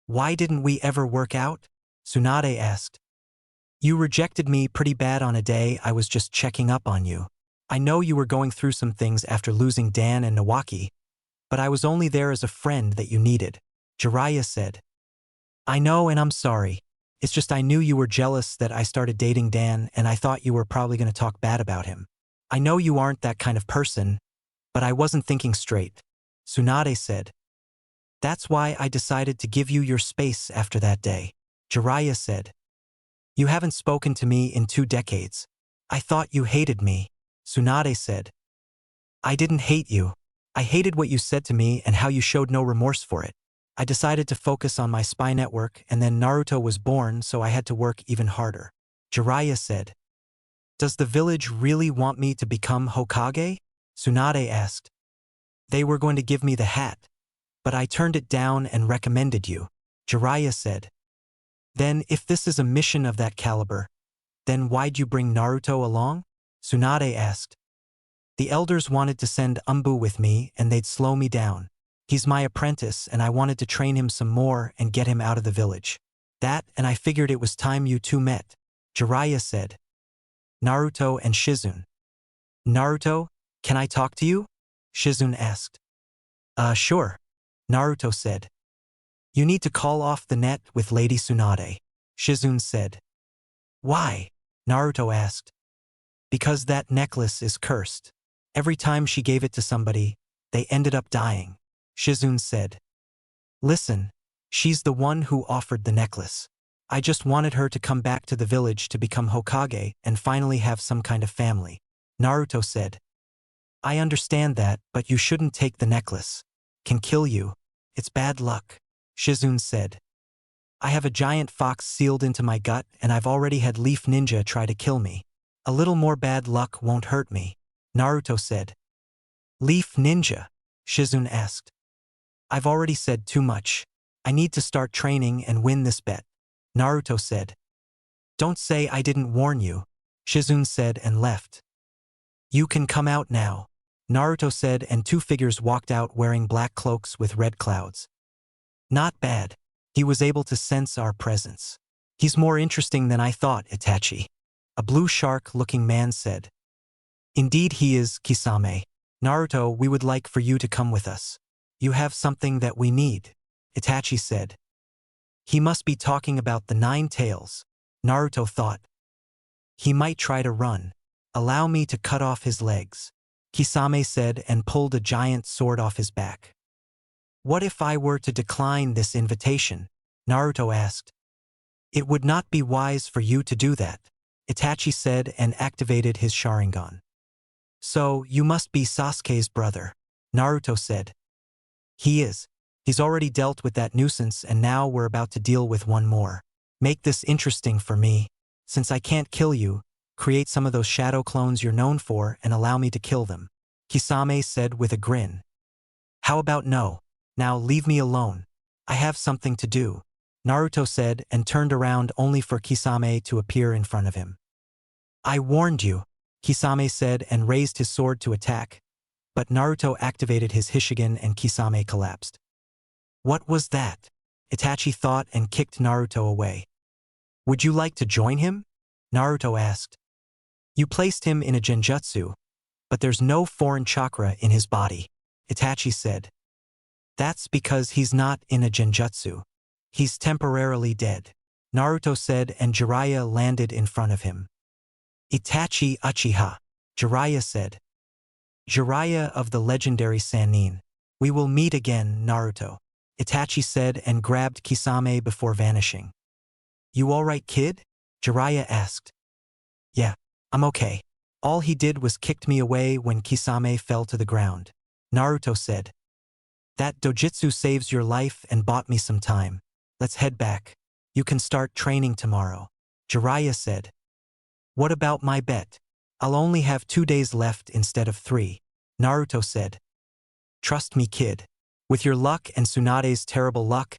Why didn't we ever work out? Tsunade asked. You rejected me pretty bad on a day I was just checking up on you. I know you were going through some things after losing Dan and Nawaki, but I was only there as a friend that you needed, Jiraiya said. I know, and I'm sorry. It's just I knew you were jealous that I started dating Dan and I thought you were probably going to talk bad about him. I know you aren't that kind of person, but I wasn't thinking straight, Tsunade said. That's why I decided to give you your space after that day, Jiraiya said. You haven't spoken to me in 2 decades. I thought you hated me, Tsunade said. I didn't hate you. I hated what you said to me and how you showed no remorse for it. I decided to focus on my spy network, and then Naruto was born, so I had to work even harder, Jiraiya said. Does the village really want me to become Hokage? Tsunade asked. They were going to give me the hat, but I turned it down and recommended you, Jiraiya said. Then if this is a mission of that caliber, then why'd you bring Naruto along? Tsunade asked. The elders wanted to send Umbu with me and they'd slow me down. He's my apprentice and I wanted to train him some more and get him out of the village. That and I figured it was time you two met, Jiraiya said. Naruto and Shizune. Naruto, can I talk to you? Shizune asked. Sure, Naruto said. You need to call off the net with Lady Tsunade, Shizune said. Why? Naruto asked. Because that necklace is cursed. Every time she gave it to somebody, they ended up dying, Shizune said. Listen, she's the one who offered the necklace. I just wanted her to come back to the village to become Hokage and finally have some kind of family, Naruto said. I understand that, but you shouldn't take the necklace. Can kill you. It's bad luck, Shizune said. I have a giant fox sealed into my gut and I've already had Leaf Ninja try to kill me. A little more bad luck won't hurt me, Naruto said. Leaf Ninja? Shizune asked. I've already said too much. I need to start training and win this bet, Naruto said. Don't say I didn't warn you, Shizune said and left. You can come out now, Naruto said and two figures walked out wearing black cloaks with red clouds. Not bad. He was able to sense our presence. He's more interesting than I thought, Itachi, a blue shark-looking man said. Indeed he is, Kisame. Naruto, we would like for you to come with us. You have something that we need, Itachi said. He must be talking about the 9 tails, Naruto thought. He might try to run. Allow me to cut off his legs, Kisame said and pulled a giant sword off his back. What if I were to decline this invitation? Naruto asked. It would not be wise for you to do that, Itachi said and activated his Sharingan. So, you must be Sasuke's brother, Naruto said. He is. He's already dealt with that nuisance and now we're about to deal with one more. Make this interesting for me. Since I can't kill you, create some of those shadow clones you're known for and allow me to kill them, Kisame said with a grin. How about no? Now leave me alone. I have something to do, Naruto said and turned around only for Kisame to appear in front of him. I warned you, Kisame said and raised his sword to attack, but Naruto activated his Hishigan and Kisame collapsed. What was that? Itachi thought and kicked Naruto away. Would you like to join him? Naruto asked. You placed him in a genjutsu, but there's no foreign chakra in his body, Itachi said. That's because he's not in a genjutsu. He's temporarily dead, Naruto said and Jiraiya landed in front of him. Itachi Uchiha, Jiraiya said. Jiraiya of the legendary Sannin. We will meet again, Naruto, Itachi said and grabbed Kisame before vanishing. You alright, kid? Jiraiya asked. Yeah, I'm okay. All he did was kicked me away when Kisame fell to the ground, Naruto said. That dojutsu saves your life and bought me some time. Let's head back. You can start training tomorrow, Jiraiya said. What about my bet? I'll only have 2 days left instead of 3, Naruto said. Trust me, kid. With your luck and Tsunade's terrible luck,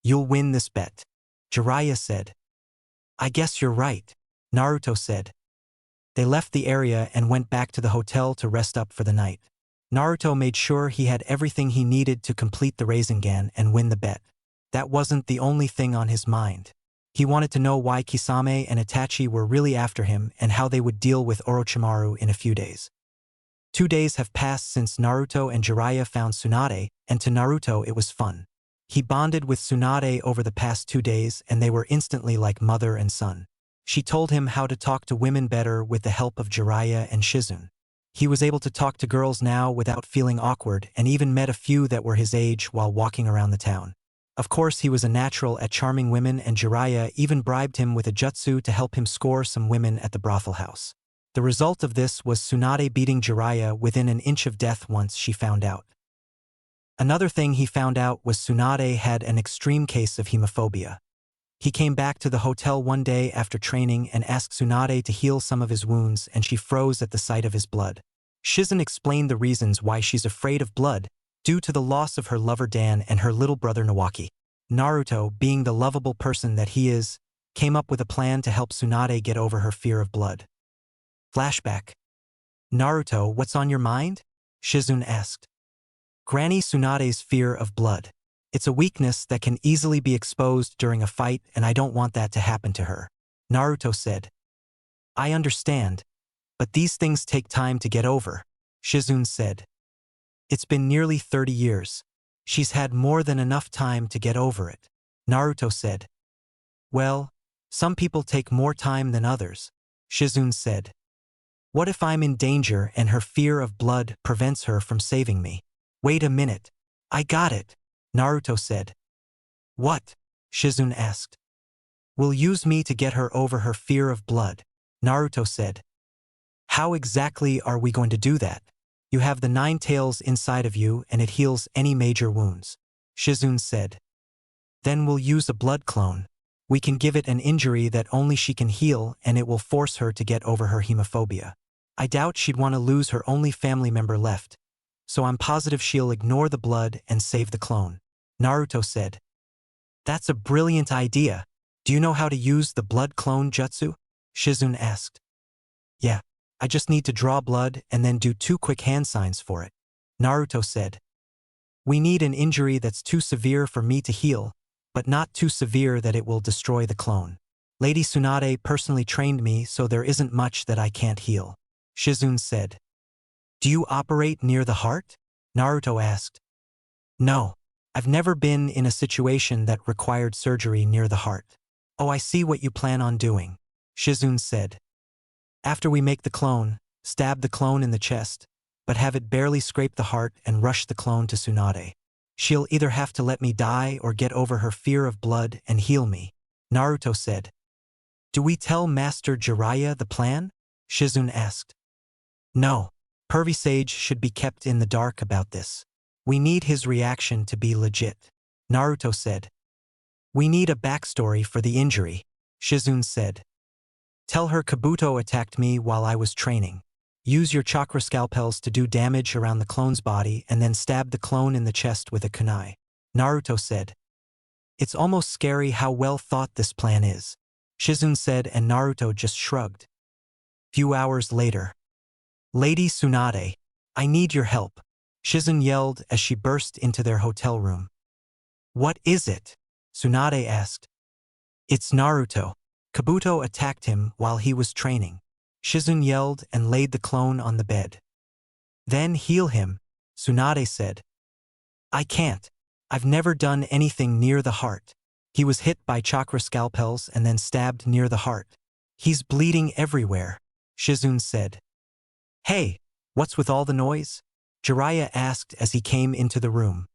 you'll win this bet, Jiraiya said. I guess you're right, Naruto said. They left the area and went back to the hotel to rest up for the night. Naruto made sure he had everything he needed to complete the Rasengan and win the bet. That wasn't the only thing on his mind. He wanted to know why Kisame and Itachi were really after him and how they would deal with Orochimaru in a few days. 2 days have passed since Naruto and Jiraiya found Tsunade, and to Naruto it was fun. He bonded with Tsunade over the past 2 days and they were instantly like mother and son. She told him how to talk to women better with the help of Jiraiya and Shizune. He was able to talk to girls now without feeling awkward and even met a few that were his age while walking around the town. Of course he was a natural at charming women and Jiraiya even bribed him with a jutsu to help him score some women at the brothel house. The result of this was Tsunade beating Jiraiya within an inch of death once she found out. Another thing he found out was Tsunade had an extreme case of hemophobia. He came back to the hotel one day after training and asked Tsunade to heal some of his wounds and she froze at the sight of his blood. Shizun explained the reasons why she's afraid of blood, due to the loss of her lover Dan and her little brother Nawaki. Naruto, being the lovable person that he is, came up with a plan to help Tsunade get over her fear of blood. Flashback. Naruto, what's on your mind? Shizun asked. Granny Tsunade's fear of blood. It's a weakness that can easily be exposed during a fight, and I don't want that to happen to her. Naruto said. I understand, but these things take time to get over, Shizun said. It's been nearly 30 years. She's had more than enough time to get over it. Naruto said. Well, some people take more time than others, Shizun said. What if I'm in danger and her fear of blood prevents her from saving me? Wait a minute. I got it, Naruto said. What? Shizun asked. Will use me to get her over her fear of blood, Naruto said. How exactly are we going to do that? You have the 9 tails inside of you and it heals any major wounds, Shizun said. Then we'll use a blood clone. We can give it an injury that only she can heal and it will force her to get over her hemophobia. I doubt she'd want to lose her only family member left, so I'm positive she'll ignore the blood and save the clone, Naruto said. That's a brilliant idea. Do you know how to use the blood clone jutsu? Shizun asked. Yeah, I just need to draw blood and then do 2 quick hand signs for it, Naruto said. We need an injury that's too severe for me to heal, but not too severe that it will destroy the clone. Lady Tsunade personally trained me, so there isn't much that I can't heal, Shizun said. Do you operate near the heart? Naruto asked. No, I've never been in a situation that required surgery near the heart. Oh, I see what you plan on doing, Shizun said. After we make the clone, stab the clone in the chest, but have it barely scrape the heart and rush the clone to Tsunade. She'll either have to let me die or get over her fear of blood and heal me, Naruto said. Do we tell Master Jiraiya the plan? Shizun asked. No, Pervy Sage should be kept in the dark about this. We need his reaction to be legit, Naruto said. We need a backstory for the injury, Shizun said. Tell her Kabuto attacked me while I was training. Use your chakra scalpels to do damage around the clone's body and then stab the clone in the chest with a kunai, Naruto said. It's almost scary how well thought this plan is, Shizun said, and Naruto just shrugged. Few hours later. Lady Tsunade, I need your help, Shizun yelled as she burst into their hotel room. What is it? Tsunade asked. It's Naruto. Kabuto attacked him while he was training, Shizun yelled and laid the clone on the bed. Then heal him, Tsunade said. I can't. I've never done anything near the heart. He was hit by chakra scalpels and then stabbed near the heart. He's bleeding everywhere, Shizun said. Hey, what's with all the noise? Jiraiya asked as he came into the room.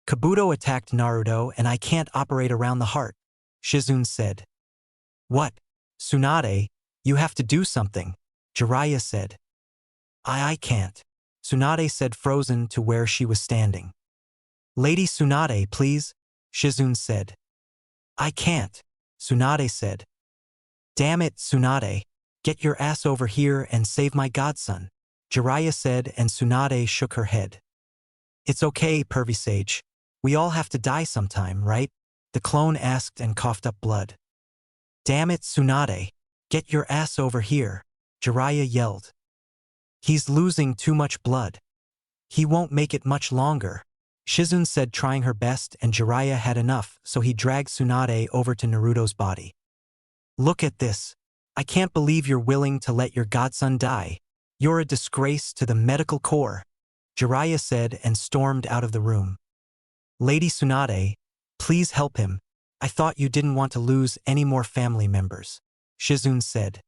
Kabuto attacked Naruto and I can't operate around the heart, Shizun said. What? Tsunade, you have to do something, Jiraiya said. I can't, Tsunade said, frozen to where she was standing. Lady Tsunade, please, Shizun said. I can't, Tsunade said. Damn it, Tsunade, get your ass over here and save my godson, Jiraiya said, and Tsunade shook her head. It's okay, Pervy Sage. We all have to die sometime, right? The clone asked and coughed up blood. Damn it, Tsunade, get your ass over here, Jiraiya yelled. He's losing too much blood. He won't make it much longer, Shizun said, trying her best, and Jiraiya had enough, so he dragged Tsunade over to Naruto's body. Look at this. I can't believe you're willing to let your godson die. You're a disgrace to the medical corps, Jiraiya said and stormed out of the room. Lady Tsunade, please help him. I thought you didn't want to lose any more family members, Shizun said.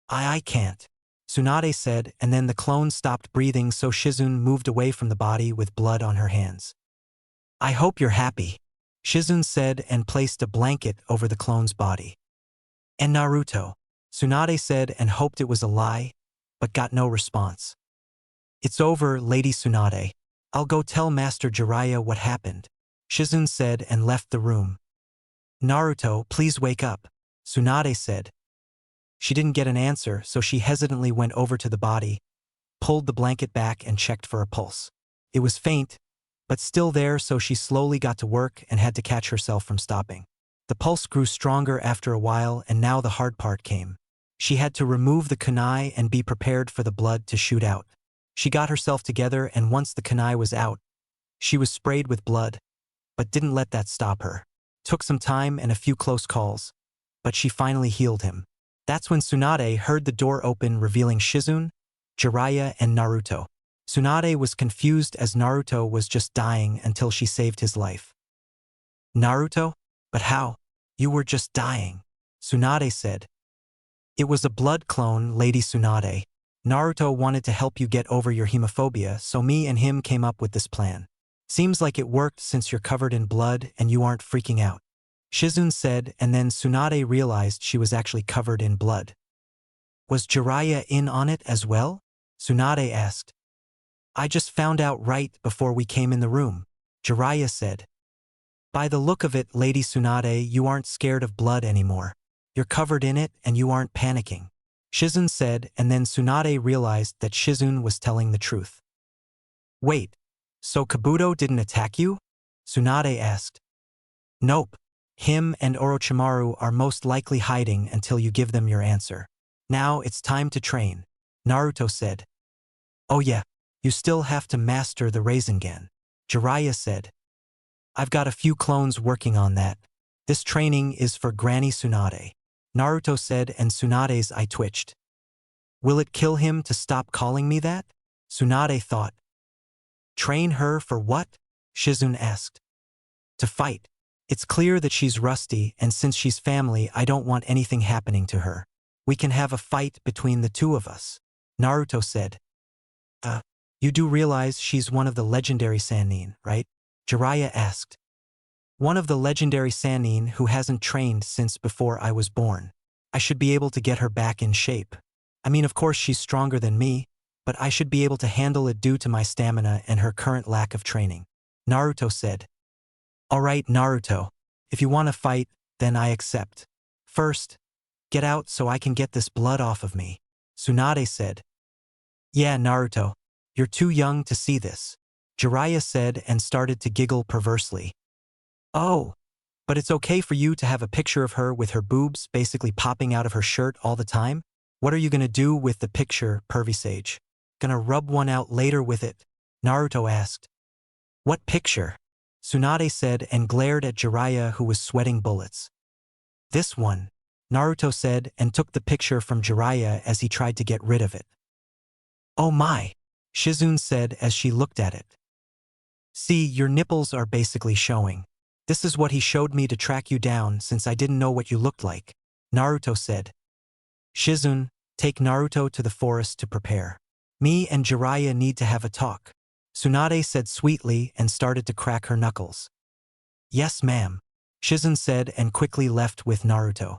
I can't, Tsunade said, and then the clone stopped breathing, so Shizun moved away from the body with blood on her hands. I hope you're happy, Shizun said and placed a blanket over the clone's body. And Naruto, Tsunade said and hoped it was a lie, but got no response. It's over, Lady Tsunade. I'll go tell Master Jiraiya what happened, Shizun said and left the room. Naruto, please wake up, Tsunade said. She didn't get an answer, so she hesitantly went over to the body, pulled the blanket back and checked for a pulse. It was faint, but still there, so she slowly got to work and had to catch herself from stopping. The pulse grew stronger after a while, and now the hard part came. She had to remove the kunai and be prepared for the blood to shoot out. She got herself together, and once the kunai was out, she was sprayed with blood, but didn't let that stop her. Took some time and a few close calls, but she finally healed him. That's when Tsunade heard the door open, revealing Shizune, Jiraiya, and Naruto. Tsunade was confused as Naruto was just dying until she saved his life. Naruto? But how? You were just dying, Tsunade said. It was a blood clone, Lady Tsunade. Naruto wanted to help you get over your hemophobia, so me and him came up with this plan. Seems like it worked since you're covered in blood and you aren't freaking out, Shizune said, and then Tsunade realized she was actually covered in blood. Was Jiraiya in on it as well? Tsunade asked. I just found out right before we came in the room, Jiraiya said. By the look of it, Lady Tsunade, you aren't scared of blood anymore. You're covered in it and you aren't panicking, Shizune said, and then Tsunade realized that Shizune was telling the truth. Wait, so Kabuto didn't attack you? Tsunade asked. Nope. Him and Orochimaru are most likely hiding until you give them your answer. Now it's time to train, Naruto said. Oh yeah, you still have to master the Rasengan, Jiraiya said. I've got a few clones working on that. This training is for Granny Tsunade, Naruto said, and Tsunade's eye twitched. Will it kill him to stop calling me that? Tsunade thought. Train her for what? Shizune asked. To fight. It's clear that she's rusty, and since she's family, I don't want anything happening to her. We can have a fight between the two of us, Naruto said. You do realize she's one of the legendary Sannin, right? Jiraiya asked. One of the legendary Sannin who hasn't trained since before I was born. I should be able to get her back in shape. I mean, of course she's stronger than me, but I should be able to handle it due to my stamina and her current lack of training, Naruto said. Alright, Naruto. If you want to fight, then I accept. First, get out so I can get this blood off of me, Tsunade said. Yeah, Naruto. You're too young to see this, Jiraiya said and started to giggle perversely. Oh, but it's okay for you to have a picture of her with her boobs basically popping out of her shirt all the time? What are you gonna do with the picture, pervy sage? Gonna rub one out later with it? Naruto asked. What picture? Tsunade said and glared at Jiraiya, who was sweating bullets. This one, Naruto said and took the picture from Jiraiya as he tried to get rid of it. Oh my, Shizune said as she looked at it. See, your nipples are basically showing. This is what he showed me to track you down since I didn't know what you looked like, Naruto said. Shizune, take Naruto to the forest to prepare. Me and Jiraiya need to have a talk, Tsunade said sweetly and started to crack her knuckles. Yes, ma'am, Shizune said and quickly left with Naruto.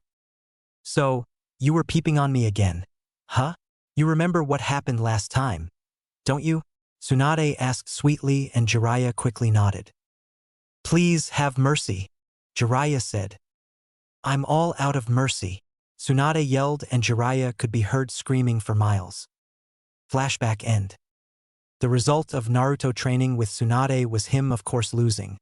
So, you were peeping on me again, huh? You remember what happened last time, don't you? Tsunade asked sweetly and Jiraiya quickly nodded. Please have mercy, Jiraiya said. I'm all out of mercy, Tsunade yelled and Jiraiya could be heard screaming for miles. Flashback end. The result of Naruto training with Tsunade was him of course losing.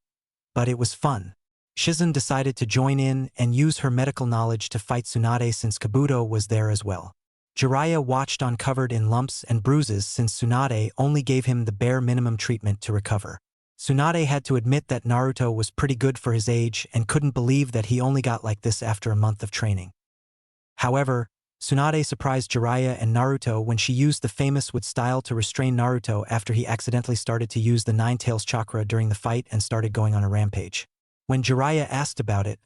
But it was fun. Shizune decided to join in and use her medical knowledge to fight Tsunade since Kabuto was there as well. Jiraiya watched on, covered in lumps and bruises since Tsunade only gave him the bare minimum treatment to recover. Tsunade had to admit that Naruto was pretty good for his age and couldn't believe that he only got like this after a month of training. However, Tsunade surprised Jiraiya and Naruto when she used the famous with style to restrain Naruto after he accidentally started to use the Nine Tails chakra during the fight and started going on a rampage. When Jiraiya asked about it,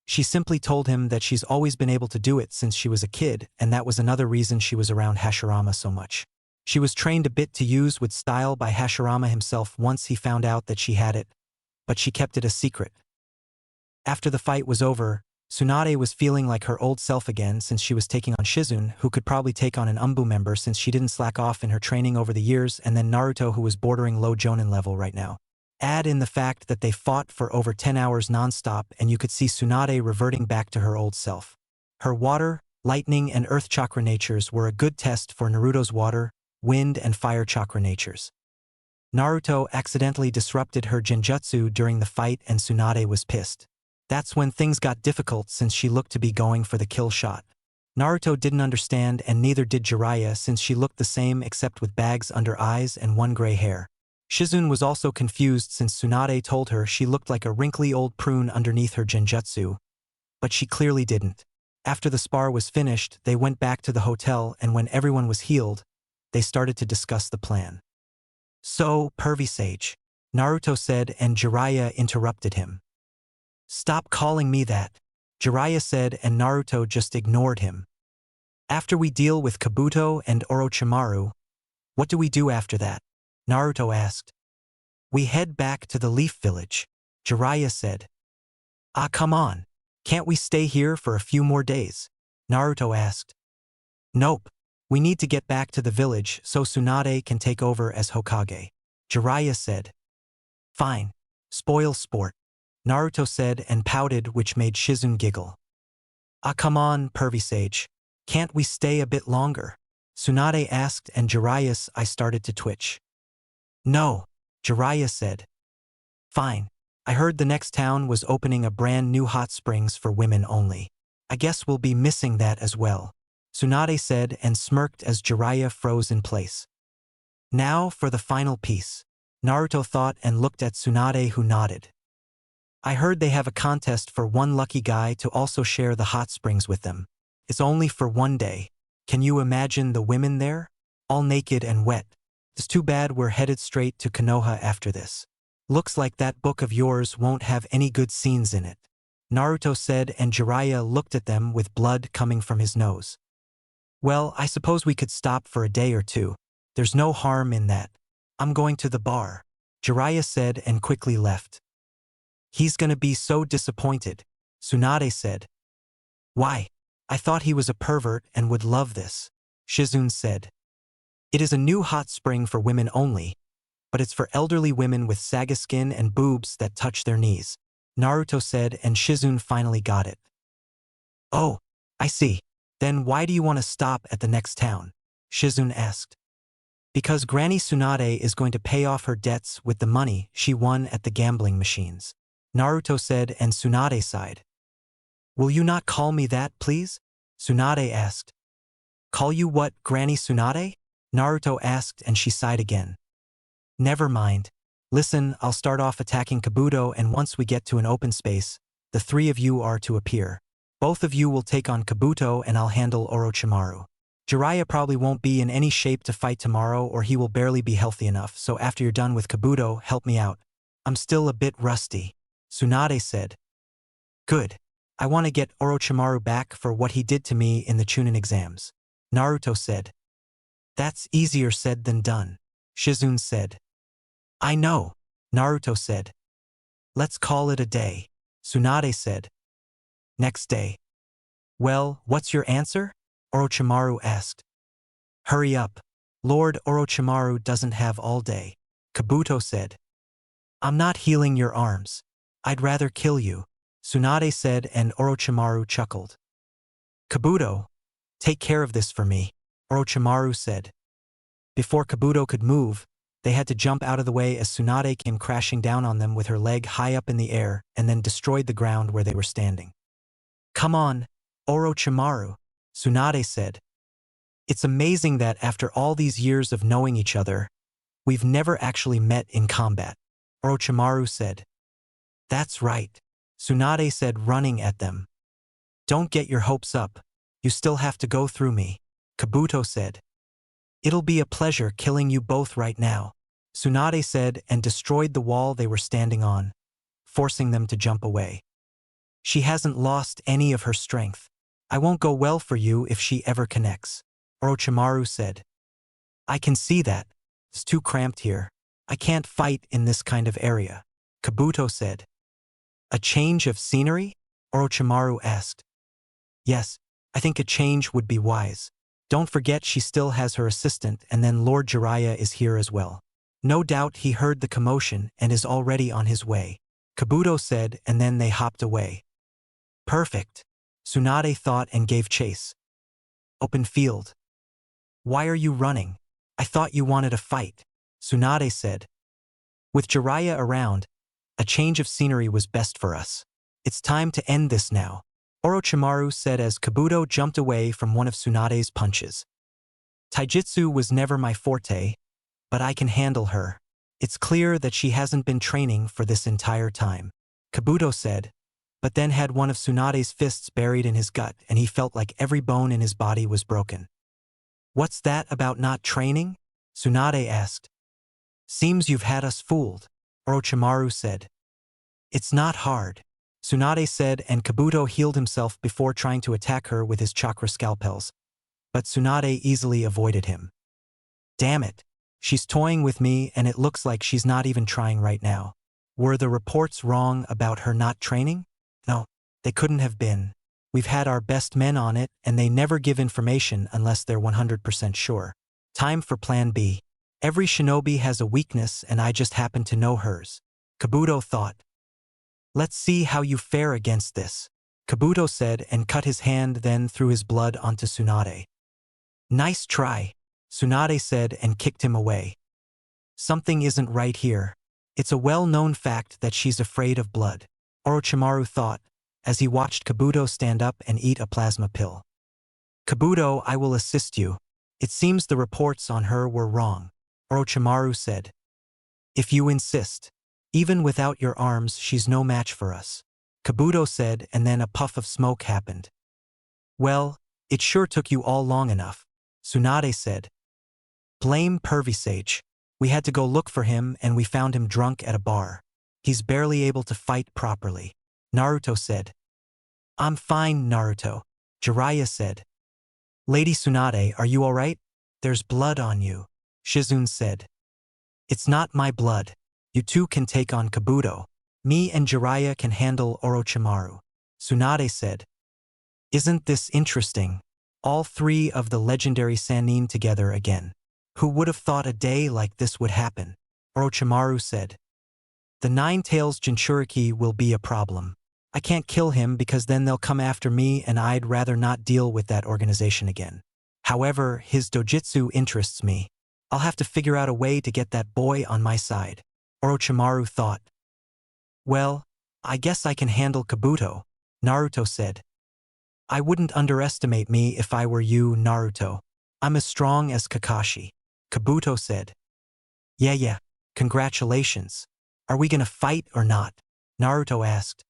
she simply told him that she's always been able to do it since she was a kid, and that was another reason she was around Hashirama so much. She was trained a bit to use with style by Hashirama himself once he found out that she had it, but she kept it a secret. After the fight was over, Tsunade was feeling like her old self again since she was taking on Shizune, who could probably take on an Umbu member since she didn't slack off in her training over the years, and then Naruto, who was bordering low Jonin level right now. Add in the fact that they fought for over 10 hours non-stop and you could see Tsunade reverting back to her old self. Her water, lightning and earth chakra natures were a good test for Naruto's water, wind and fire chakra natures. Naruto accidentally disrupted her genjutsu during the fight and Tsunade was pissed. That's when things got difficult since she looked to be going for the kill shot. Naruto didn't understand and neither did Jiraiya since she looked the same except with bags under eyes and one gray hair. Shizune was also confused since Tsunade told her she looked like a wrinkly old prune underneath her genjutsu, but she clearly didn't. After the spar was finished, they went back to the hotel and when everyone was healed, they started to discuss the plan. So, pervy sage, Naruto said and Jiraiya interrupted him. Stop calling me that, Jiraiya said and Naruto just ignored him. After we deal with Kabuto and Orochimaru, what do we do after that? Naruto asked. We head back to the Leaf Village, Jiraiya said. Ah, come on. Can't we stay here for a few more days? Naruto asked. Nope. We need to get back to the village so Tsunade can take over as Hokage, Jiraiya said. Fine. Spoil sport, Naruto said and pouted which made Shizune giggle. Ah, come on, pervy sage. Can't we stay a bit longer? Tsunade asked and Jiraiya's eye started to twitch. No, Jiraiya said. Fine. I heard the next town was opening a brand new hot springs for women only. I guess we'll be missing that as well, Tsunade said and smirked as Jiraiya froze in place. Now for the final piece, Naruto thought and looked at Tsunade who nodded. I heard they have a contest for one lucky guy to also share the hot springs with them. It's only for one day. Can you imagine the women there? All naked and wet. It's too bad we're headed straight to Konoha after this. Looks like that book of yours won't have any good scenes in it, Naruto said and Jiraiya looked at them with blood coming from his nose. Well, I suppose we could stop for a day or two. There's no harm in that. I'm going to the bar, Jiraiya said and quickly left. He's gonna be so disappointed, Tsunade said. Why? I thought he was a pervert and would love this, Shizune said. It is a new hot spring for women only, but it's for elderly women with saggy skin and boobs that touch their knees, Naruto said and Shizune finally got it. Oh, I see. Then why do you want to stop at the next town? Shizune asked. Because Granny Tsunade is going to pay off her debts with the money she won at the gambling machines, Naruto said and Tsunade sighed. Will you not call me that, please? Tsunade asked. Call you what, Granny Tsunade? Naruto asked and she sighed again. Never mind. Listen, I'll start off attacking Kabuto and once we get to an open space, the three of you are to appear. Both of you will take on Kabuto and I'll handle Orochimaru. Jiraiya probably won't be in any shape to fight tomorrow or he will barely be healthy enough, so after you're done with Kabuto, help me out. I'm still a bit rusty, Tsunade said. Good. I want to get Orochimaru back for what he did to me in the Chūnin exams, Naruto said. That's easier said than done, Shizune said. I know, Naruto said. Let's call it a day, Tsunade said. Next day. Well, what's your answer? Orochimaru asked. Hurry up. Lord Orochimaru doesn't have all day, Kabuto said. I'm not healing your arms. I'd rather kill you, Tsunade said and Orochimaru chuckled. Kabuto, take care of this for me, Orochimaru said. Before Kabuto could move, they had to jump out of the way as Tsunade came crashing down on them with her leg high up in the air and then destroyed the ground where they were standing. Come on, Orochimaru, Tsunade said. It's amazing that after all these years of knowing each other, we've never actually met in combat, Orochimaru said. That's right, Tsunade said running at them. Don't get your hopes up. You still have to go through me, Kabuto said. It'll be a pleasure killing you both right now, Tsunade said and destroyed the wall they were standing on, forcing them to jump away. She hasn't lost any of her strength. I won't go well for you if she ever connects, Orochimaru said. I can see that. It's too cramped here. I can't fight in this kind of area, Kabuto said. A change of scenery? Orochimaru asked. Yes, I think a change would be wise. Don't forget she still has her assistant and then Lord Jiraiya is here as well. No doubt he heard the commotion and is already on his way, Kabuto said and then they hopped away. Perfect, Tsunade thought and gave chase. Open field. Why are you running? I thought you wanted a fight, Tsunade said. With Jiraiya around, a change of scenery was best for us. It's time to end this now, Orochimaru said as Kabuto jumped away from one of Tsunade's punches. Taijutsu was never my forte, but I can handle her. It's clear that she hasn't been training for this entire time, Kabuto said, but then had one of Tsunade's fists buried in his gut and he felt like every bone in his body was broken. What's that about not training? Tsunade asked. Seems you've had us fooled, Orochimaru said. It's not hard, Tsunade said, and Kabuto healed himself before trying to attack her with his chakra scalpels, but Tsunade easily avoided him. Damn it, she's toying with me and it looks like she's not even trying right now. Were the reports wrong about her not training? No, they couldn't have been. We've had our best men on it and they never give information unless they're 100% sure. Time for Plan B. Every shinobi has a weakness and I just happen to know hers, Kabuto thought. Let's see how you fare against this, Kabuto said and cut his hand, then threw his blood onto Tsunade. Nice try, Tsunade said and kicked him away. Something isn't right here. It's a well-known fact that she's afraid of blood, Orochimaru thought, as he watched Kabuto stand up and eat a plasma pill. Kabuto, I will assist you. It seems the reports on her were wrong, Orochimaru said. If you insist. Even without your arms, she's no match for us, Kabuto said, and then a puff of smoke happened. Well, it sure took you all long enough, Tsunade said. Blame Pervisage. We had to go look for him and we found him drunk at a bar. He's barely able to fight properly, Naruto said. I'm fine, Naruto, Jiraiya said. Lady Tsunade, are you all right? There's blood on you, Shizune said. It's not my blood. You two can take on Kabuto. Me and Jiraiya can handle Orochimaru, Tsunade said. Isn't this interesting? All three of the legendary Sannin together again. Who would have thought a day like this would happen? Orochimaru said. The Nine Tails Jinchuriki will be a problem. I can't kill him because then they'll come after me and I'd rather not deal with that organization again. However, his dojutsu interests me. I'll have to figure out a way to get that boy on my side, Orochimaru thought. Well, I guess I can handle Kabuto, Naruto said. I wouldn't underestimate me if I were you, Naruto. I'm as strong as Kakashi, Kabuto said. Yeah, congratulations. Are we gonna fight or not? Naruto asked.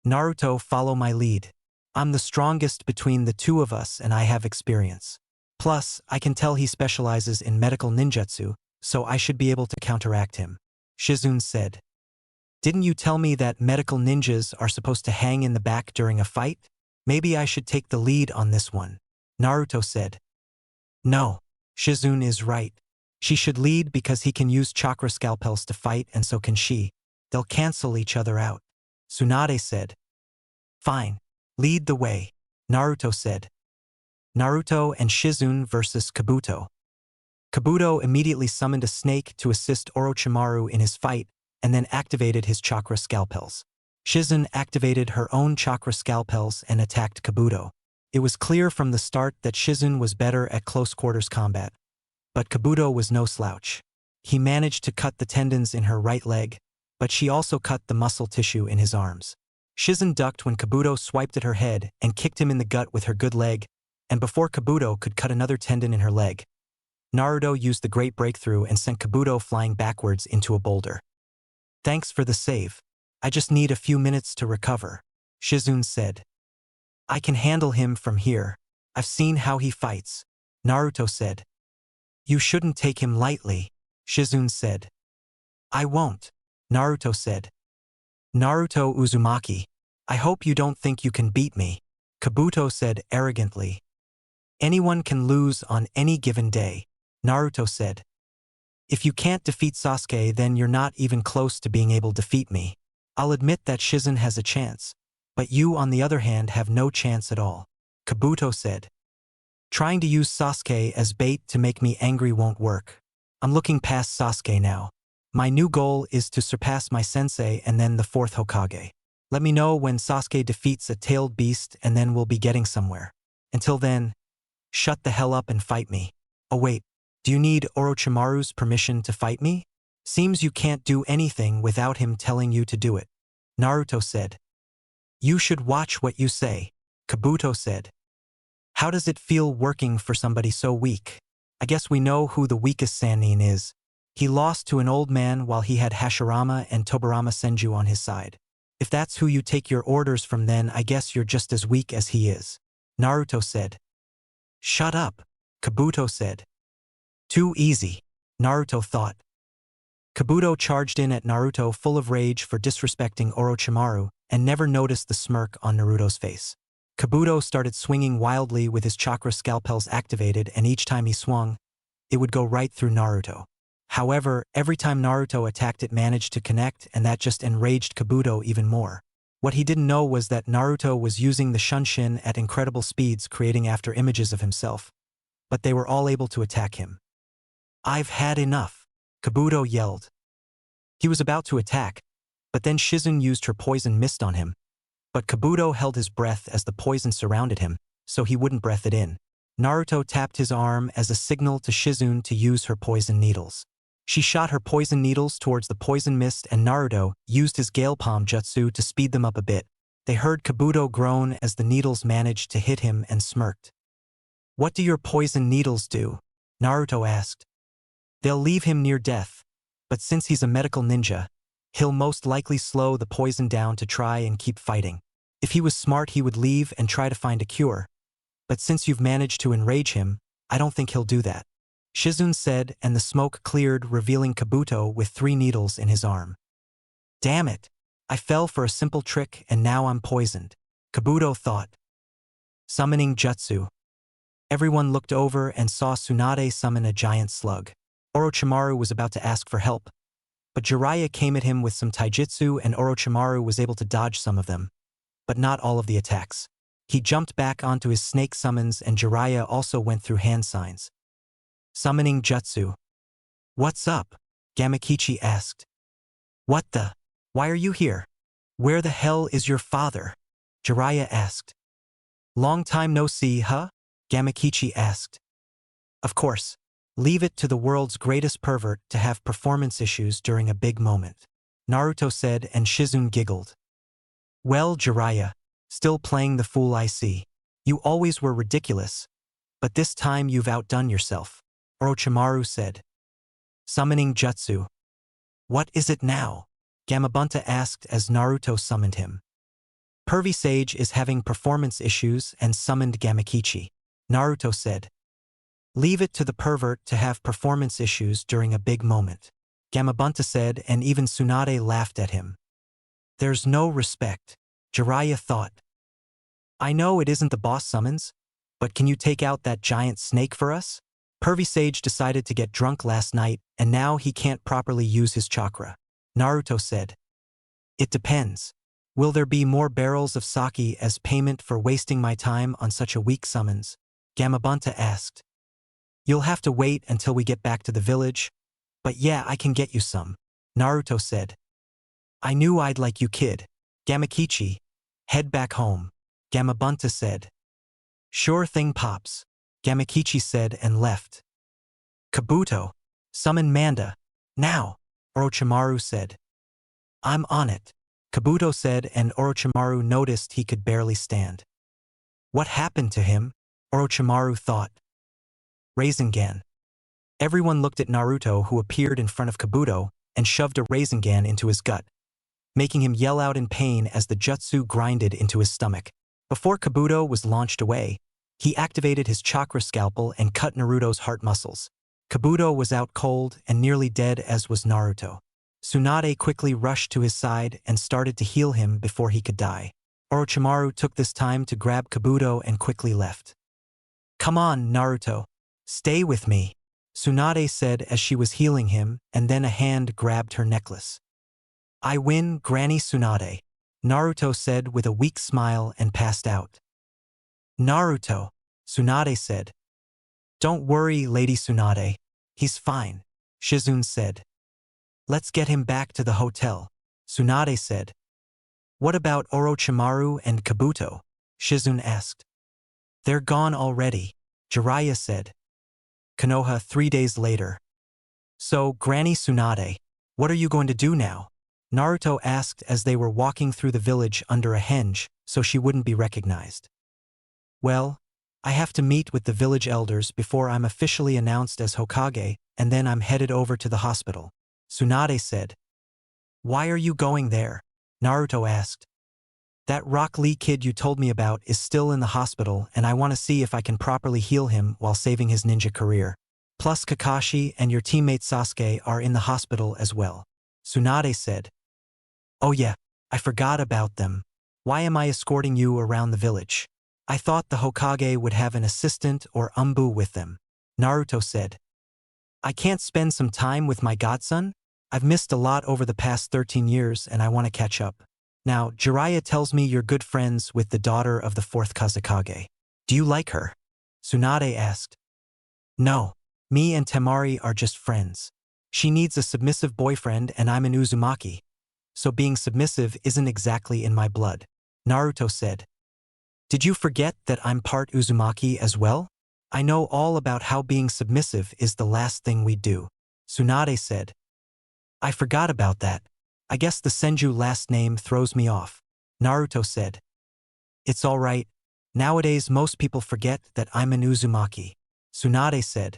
Naruto, follow my lead. I'm the strongest between the two of us and I have experience. Plus, I can tell he specializes in medical ninjutsu, so I should be able to counteract him, Shizune said. Didn't you tell me that medical ninjas are supposed to hang in the back during a fight? Maybe I should take the lead on this one, Naruto said. No, Shizune is right. She should lead because he can use chakra scalpels to fight and so can she. They'll cancel each other out, Tsunade said. Fine, lead the way, Naruto said. Naruto and Shizune versus Kabuto. Kabuto immediately summoned a snake to assist Orochimaru in his fight and then activated his chakra scalpels. Shizune activated her own chakra scalpels and attacked Kabuto. It was clear from the start that Shizune was better at close-quarters combat, but Kabuto was no slouch. He managed to cut the tendons in her right leg, but she also cut the muscle tissue in his arms. Shizune ducked when Kabuto swiped at her head and kicked him in the gut with her good leg, and before Kabuto could cut another tendon in her leg, Naruto used the great breakthrough and sent Kabuto flying backwards into a boulder. Thanks for the save. I just need a few minutes to recover, Shizune said. I can handle him from here. I've seen how he fights, Naruto said. You shouldn't take him lightly, Shizune said. I won't, Naruto said. Naruto Uzumaki, I hope you don't think you can beat me, Kabuto said arrogantly. Anyone can lose on any given day, Naruto said. If you can't defeat Sasuke, then you're not even close to being able to defeat me. I'll admit that Shizune has a chance, but you on the other hand have no chance at all, Kabuto said. Trying to use Sasuke as bait to make me angry won't work. I'm looking past Sasuke now. My new goal is to surpass my sensei and then the fourth Hokage. Let me know when Sasuke defeats a tailed beast and then we'll be getting somewhere. Until then, shut the hell up and fight me. Oh wait, Do you need Orochimaru's permission to fight me? Seems you can't do anything without him telling you to do it. Naruto said. You should watch what you say, Kabuto said. How does it feel working for somebody so weak? I guess we know who the weakest Sannin is. He lost to an old man while he had Hashirama and Tobirama Senju on his side. If that's who you take your orders from, then I guess you're just as weak as he is. Naruto said. Shut up, Kabuto said. Too easy, Naruto thought. Kabuto charged in at Naruto full of rage for disrespecting Orochimaru and never noticed the smirk on Naruto's face. Kabuto started swinging wildly with his chakra scalpels activated, and each time he swung, it would go right through Naruto. However, every time Naruto attacked, it managed to connect, and that just enraged Kabuto even more. What he didn't know was that Naruto was using the Shunshin at incredible speeds, creating after images of himself. But they were all able to attack him. I've had enough, Kabuto yelled. He was about to attack, but then Shizune used her poison mist on him. But Kabuto held his breath as the poison surrounded him, so he wouldn't breath it in. Naruto tapped his arm as a signal to Shizune to use her poison needles. She shot her poison needles towards the poison mist, and Naruto used his Gale Palm jutsu to speed them up a bit. They heard Kabuto groan as the needles managed to hit him and smirked. What do your poison needles do? Naruto asked. They'll leave him near death, but since he's a medical ninja, he'll most likely slow the poison down to try and keep fighting. If he was smart, he would leave and try to find a cure. But since you've managed to enrage him, I don't think he'll do that, Shizune said, and the smoke cleared, revealing Kabuto with 3 needles in his arm. Damn it! I fell for a simple trick and now I'm poisoned, Kabuto thought. Summoning jutsu. Everyone looked over and saw Tsunade summon a giant slug. Orochimaru was about to ask for help, but Jiraiya came at him with some taijutsu, and Orochimaru was able to dodge some of them, but not all of the attacks. He jumped back onto his snake summons, and Jiraiya also went through hand signs. Summoning jutsu. What's up? Gamakichi asked. What the? Why are you here? Where the hell is your father? Jiraiya asked. Long time no see, huh? Gamakichi asked. Of course. Leave it to the world's greatest pervert to have performance issues during a big moment, Naruto said, and Shizune giggled. Well, Jiraiya, still playing the fool, I see. You always were ridiculous, but this time you've outdone yourself, Orochimaru said. Summoning jutsu. What is it now? Gamabunta asked as Naruto summoned him. Pervy Sage is having performance issues and summoned Gamakichi, Naruto said. Leave it to the pervert to have performance issues during a big moment, Gamabunta said, and even Tsunade laughed at him. There's no respect, Jiraiya thought. I know it isn't the boss summons, but can you take out that giant snake for us? Pervy Sage decided to get drunk last night, and now he can't properly use his chakra, Naruto said. It depends. Will there be more barrels of sake as payment for wasting my time on such a weak summons? Gamabunta asked. You'll have to wait until we get back to the village, but yeah, I can get you some, Naruto said. I knew I'd like you, kid. Gamakichi, head back home, Gamabunta said. Sure thing, Pops, Gamakichi said and left. Kabuto, summon Manda, now, Orochimaru said. I'm on it, Kabuto said, and Orochimaru noticed he could barely stand. What happened to him? Orochimaru thought. Rasengan. Everyone looked at Naruto, who appeared in front of Kabuto and shoved a Rasengan into his gut, making him yell out in pain as the jutsu grinded into his stomach. Before Kabuto was launched away, he activated his chakra scalpel and cut Naruto's heart muscles. Kabuto was out cold and nearly dead, as was Naruto. Tsunade quickly rushed to his side and started to heal him before he could die. Orochimaru took this time to grab Kabuto and quickly left. Come on, Naruto. Stay with me, Tsunade said as she was healing him, and then a hand grabbed her necklace. I win, Granny Tsunade, Naruto said with a weak smile and passed out. Naruto, Tsunade said. Don't worry, Lady Tsunade. He's fine, Shizune said. Let's get him back to the hotel, Tsunade said. What about Orochimaru and Kabuto? Shizune asked. They're gone already, Jiraiya said. Konoha 3 days later. So, Granny Tsunade, what are you going to do now? Naruto asked as they were walking through the village under a henge, so she wouldn't be recognized. Well, I have to meet with the village elders before I'm officially announced as Hokage, and then I'm headed over to the hospital. Tsunade said. Why are you going there? Naruto asked. That Rock Lee kid you told me about is still in the hospital, and I want to see if I can properly heal him while saving his ninja career. Plus Kakashi and your teammate Sasuke are in the hospital as well. Tsunade said. Oh yeah, I forgot about them. Why am I escorting you around the village? I thought the Hokage would have an assistant or umbu with them. Naruto said. I can't spend some time with my godson? I've missed a lot over the past 13 years and I want to catch up. Now, Jiraiya tells me you're good friends with the daughter of the 4th Kazekage. Do you like her? Tsunade asked. No, me and Temari are just friends. She needs a submissive boyfriend and I'm an Uzumaki. So being submissive isn't exactly in my blood. Naruto said. Did you forget that I'm part Uzumaki as well? I know all about how being submissive is the last thing we do. Tsunade said. I forgot about that. I guess the Senju last name throws me off. Naruto said. It's alright. Nowadays most people forget that I'm an Uzumaki. Tsunade said.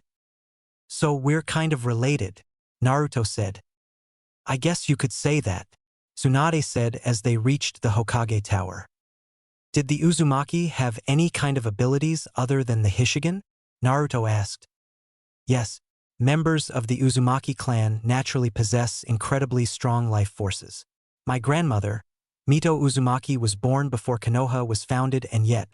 So we're kind of related. Naruto said. I guess you could say that. Tsunade said as they reached the Hokage Tower. Did the Uzumaki have any kind of abilities other than the Hishigan? Naruto asked. Yes, members of the Uzumaki clan naturally possess incredibly strong life forces. My grandmother, Mito Uzumaki, was born before Konoha was founded, and yet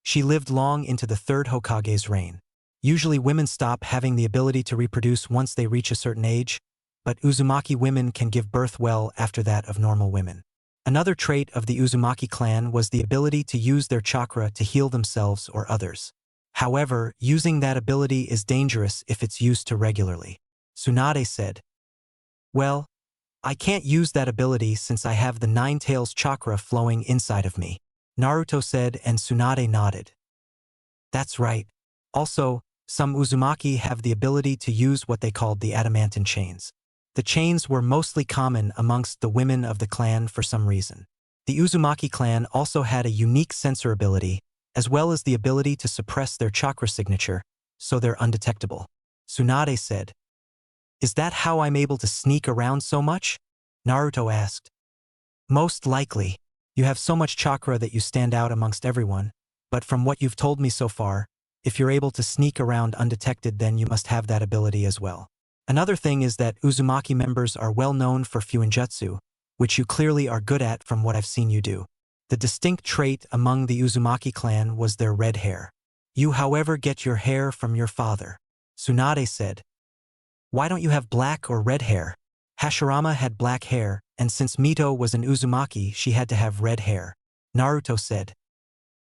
she lived long into the 3rd Hokage's reign. Usually women stop having the ability to reproduce once they reach a certain age, but Uzumaki women can give birth well after that of normal women. Another trait of the Uzumaki clan was the ability to use their chakra to heal themselves or others. However, using that ability is dangerous if it's used too regularly. Tsunade said. Well, I can't use that ability since I have the 9 tails chakra flowing inside of me. Naruto said, and Tsunade nodded. That's right. Also, some Uzumaki have the ability to use what they called the adamantine chains. The chains were mostly common amongst the women of the clan for some reason. The Uzumaki clan also had a unique sensor ability, as well as the ability to suppress their chakra signature, so they're undetectable. Tsunade said. Is that how I'm able to sneak around so much? Naruto asked. Most likely. You have so much chakra that you stand out amongst everyone, but from what you've told me so far, if you're able to sneak around undetected, then you must have that ability as well. Another thing is that Uzumaki members are well known for Fuinjutsu, which you clearly are good at from what I've seen you do. The distinct trait among the Uzumaki clan was their red hair. You, however, get your hair from your father. Tsunade said. Why don't you have black or red hair? Hashirama had black hair, and since Mito was an Uzumaki, she had to have red hair. Naruto said.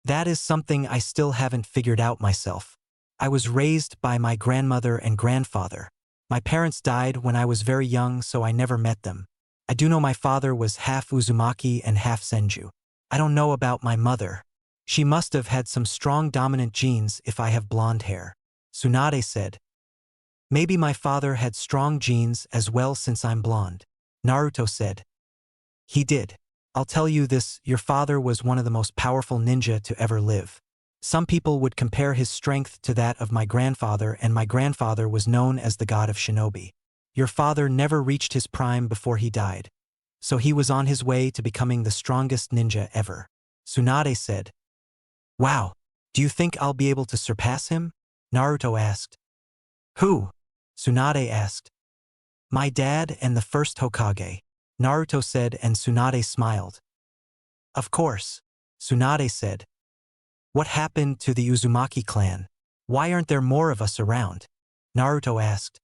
That is something I still haven't figured out myself. I was raised by my grandmother and grandfather. My parents died when I was very young, so I never met them. I do know my father was half Uzumaki and half Senju. I don't know about my mother. She must have had some strong dominant genes if I have blonde hair. Tsunade said. Maybe my father had strong genes as well since I'm blonde. Naruto said. He did. I'll tell you this, your father was one of the most powerful ninja to ever live. Some people would compare his strength to that of my grandfather, and my grandfather was known as the god of shinobi. Your father never reached his prime before he died, so he was on his way to becoming the strongest ninja ever. Tsunade said. Wow, do you think I'll be able to surpass him? Naruto asked. Who? Tsunade asked. My dad and the 1st Hokage. Naruto said, and Tsunade smiled. Of course. Tsunade said. What happened to the Uzumaki clan? Why aren't there more of us around? Naruto asked.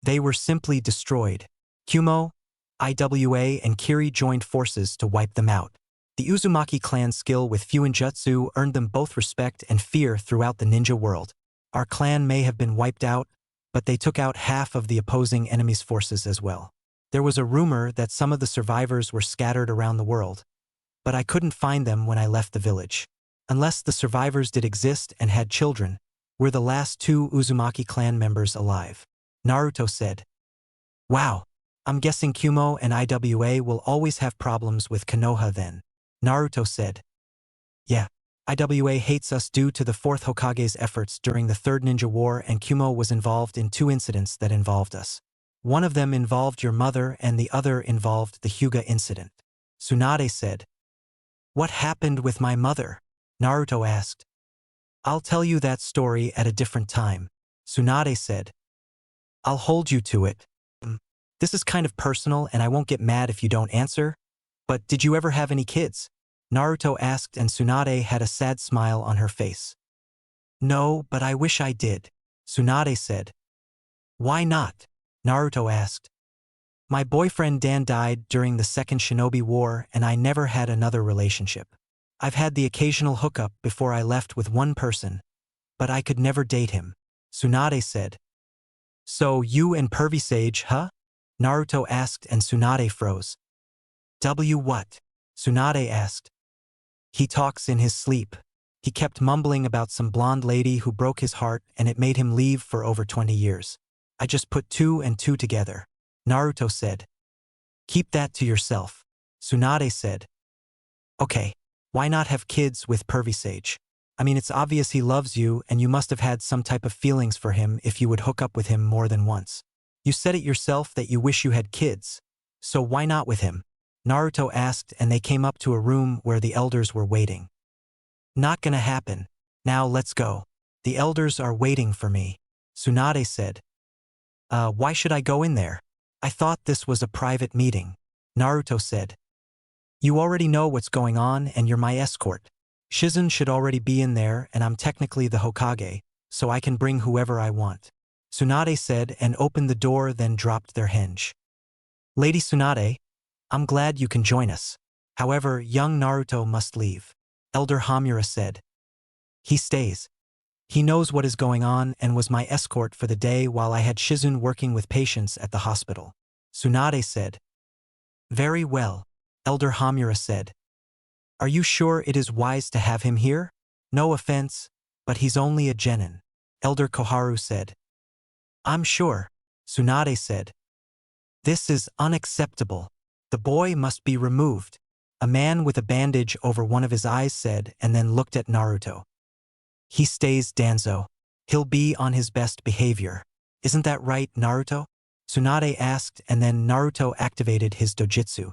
They were simply destroyed. Kumo, Iwa, and Kiri joined forces to wipe them out. The Uzumaki clan's skill with Fuinjutsu earned them both respect and fear throughout the ninja world. Our clan may have been wiped out, but they took out half of the opposing enemy's forces as well. There was a rumor that some of the survivors were scattered around the world, but I couldn't find them when I left the village. Unless the survivors did exist and had children, We're the last two Uzumaki clan members alive. Naruto said. Wow. I'm guessing Kumo and IWA will always have problems with Konoha then. Naruto said. Yeah. IWA hates us due to the 4th Hokage's efforts during the 3rd Ninja War, and Kumo was involved in 2 incidents that involved us. One of them involved your mother and the other involved the Hyuga incident. Tsunade said. What happened with my mother? Naruto asked. I'll tell you that story at a different time. Tsunade said. I'll hold you to it. This is kind of personal and I won't get mad if you don't answer. But did you ever have any kids? Naruto asked, and Tsunade had a sad smile on her face. No, but I wish I did. Tsunade said. Why not? Naruto asked. My boyfriend Dan died during the 2nd Shinobi War and I never had another relationship. I've had the occasional hookup before I left with one person, but I could never date him. Tsunade said. So you and Pervy Sage, huh? Naruto asked, and Tsunade froze. What? Tsunade asked. He talks in his sleep. He kept mumbling about some blonde lady who broke his heart and it made him leave for over 20 years. I just put 2 and 2 together. Naruto said. Keep that to yourself. Tsunade said. Okay, why not have kids with Pervy Sage? I mean, it's obvious he loves you and you must have had some type of feelings for him if you would hook up with him more than once. You said it yourself that you wish you had kids. So why not with him? Naruto asked, and they came up to a room where the elders were waiting. Not gonna happen. Now let's go. The elders are waiting for me. Tsunade said. Why should I go in there? I thought this was a private meeting. Naruto said. You already know what's going on and you're my escort. Shizen should already be in there and I'm technically the Hokage, so I can bring whoever I want. Tsunade said and opened the door, then dropped their hinge. Lady Tsunade, I'm glad you can join us. However, young Naruto must leave. Elder Hamura said. He stays. He knows what is going on and was my escort for the day while I had Shizun working with patients at the hospital. Tsunade said. Very well. Elder Hamura said. Are you sure it is wise to have him here? No offense, but he's only a genin. Elder Koharu said. I'm sure. Tsunade said. This is unacceptable. The boy must be removed. A man with a bandage over one of his eyes said, and then looked at Naruto. He stays, Danzo. He'll be on his best behavior. Isn't that right, Naruto? Tsunade asked, and then Naruto activated his dojutsu.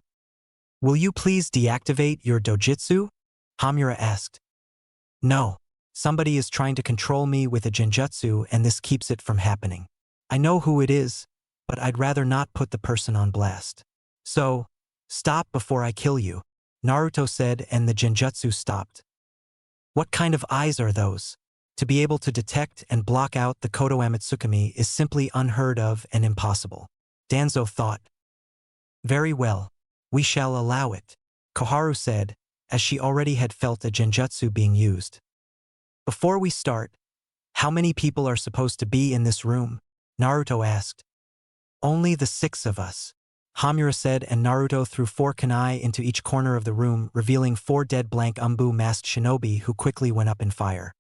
Will you please deactivate your dojutsu? Hamura asked. No. Somebody is trying to control me with a genjutsu and this keeps it from happening. I know who it is, but I'd rather not put the person on blast. So, stop before I kill you, Naruto said, and the genjutsu stopped. What kind of eyes are those? To be able to detect and block out the Kodo Amatsukami is simply unheard of and impossible. Danzo thought. Very well. We shall allow it, Koharu said, as she already had felt a genjutsu being used. Before we start, how many people are supposed to be in this room? Naruto asked. Only the 6 of us, Hamura said, and Naruto threw 4 kunai into each corner of the room, revealing 4 dead blank Umbu masked shinobi who quickly went up in fire.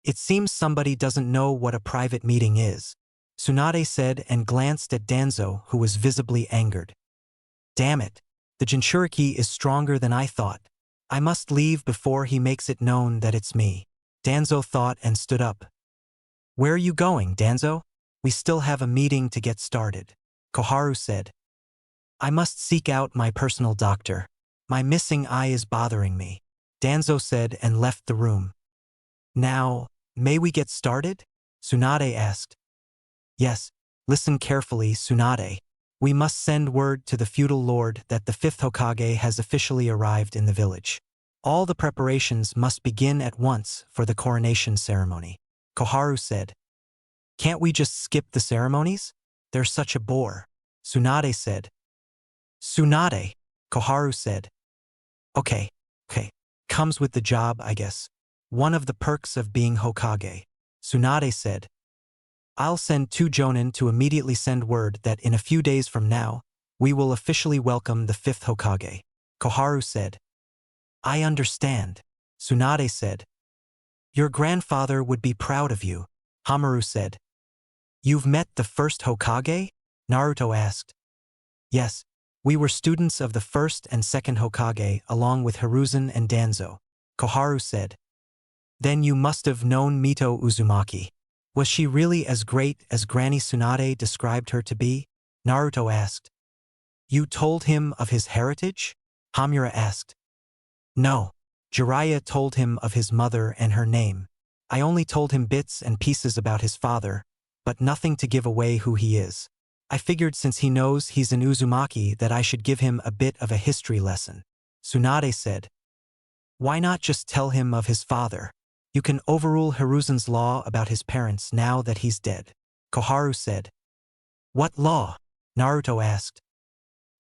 It seems somebody doesn't know what a private meeting is, Tsunade said and glanced at Danzo, who was visibly angered. Damn it. The Jinchuriki is stronger than I thought. I must leave before he makes it known that it's me. Danzo thought and stood up. Where are you going, Danzo? We still have a meeting to get started, Koharu said. I must seek out my personal doctor. My missing eye is bothering me, Danzo said and left the room. Now, may we get started? Tsunade asked. Yes, listen carefully, Tsunade. We must send word to the feudal lord that the 5th Hokage has officially arrived in the village. All the preparations must begin at once for the coronation ceremony, Koharu said. Can't we just skip the ceremonies? They're such a bore, Tsunade said. Tsunade, Koharu said. Okay. Comes with the job, I guess. One of the perks of being Hokage, Tsunade said. I'll send 2 jonin to immediately send word that in a few days from now, we will officially welcome the 5th Hokage, Koharu said. I understand, Tsunade said. Your grandfather would be proud of you, Hamaru said. You've met the first Hokage? Naruto asked. Yes, we were students of the first and second Hokage along with Hiruzen and Danzo, Koharu said. Then you must have known Mito Uzumaki. Was she really as great as Granny Tsunade described her to be? Naruto asked. You told him of his heritage? Hamura asked. No. Jiraiya told him of his mother and her name. I only told him bits and pieces about his father, but nothing to give away who he is. I figured since he knows he's an Uzumaki that I should give him a bit of a history lesson. Tsunade said. Why not just tell him of his father? You can overrule Hiruzen's law about his parents now that he's dead. Koharu said. What law? Naruto asked.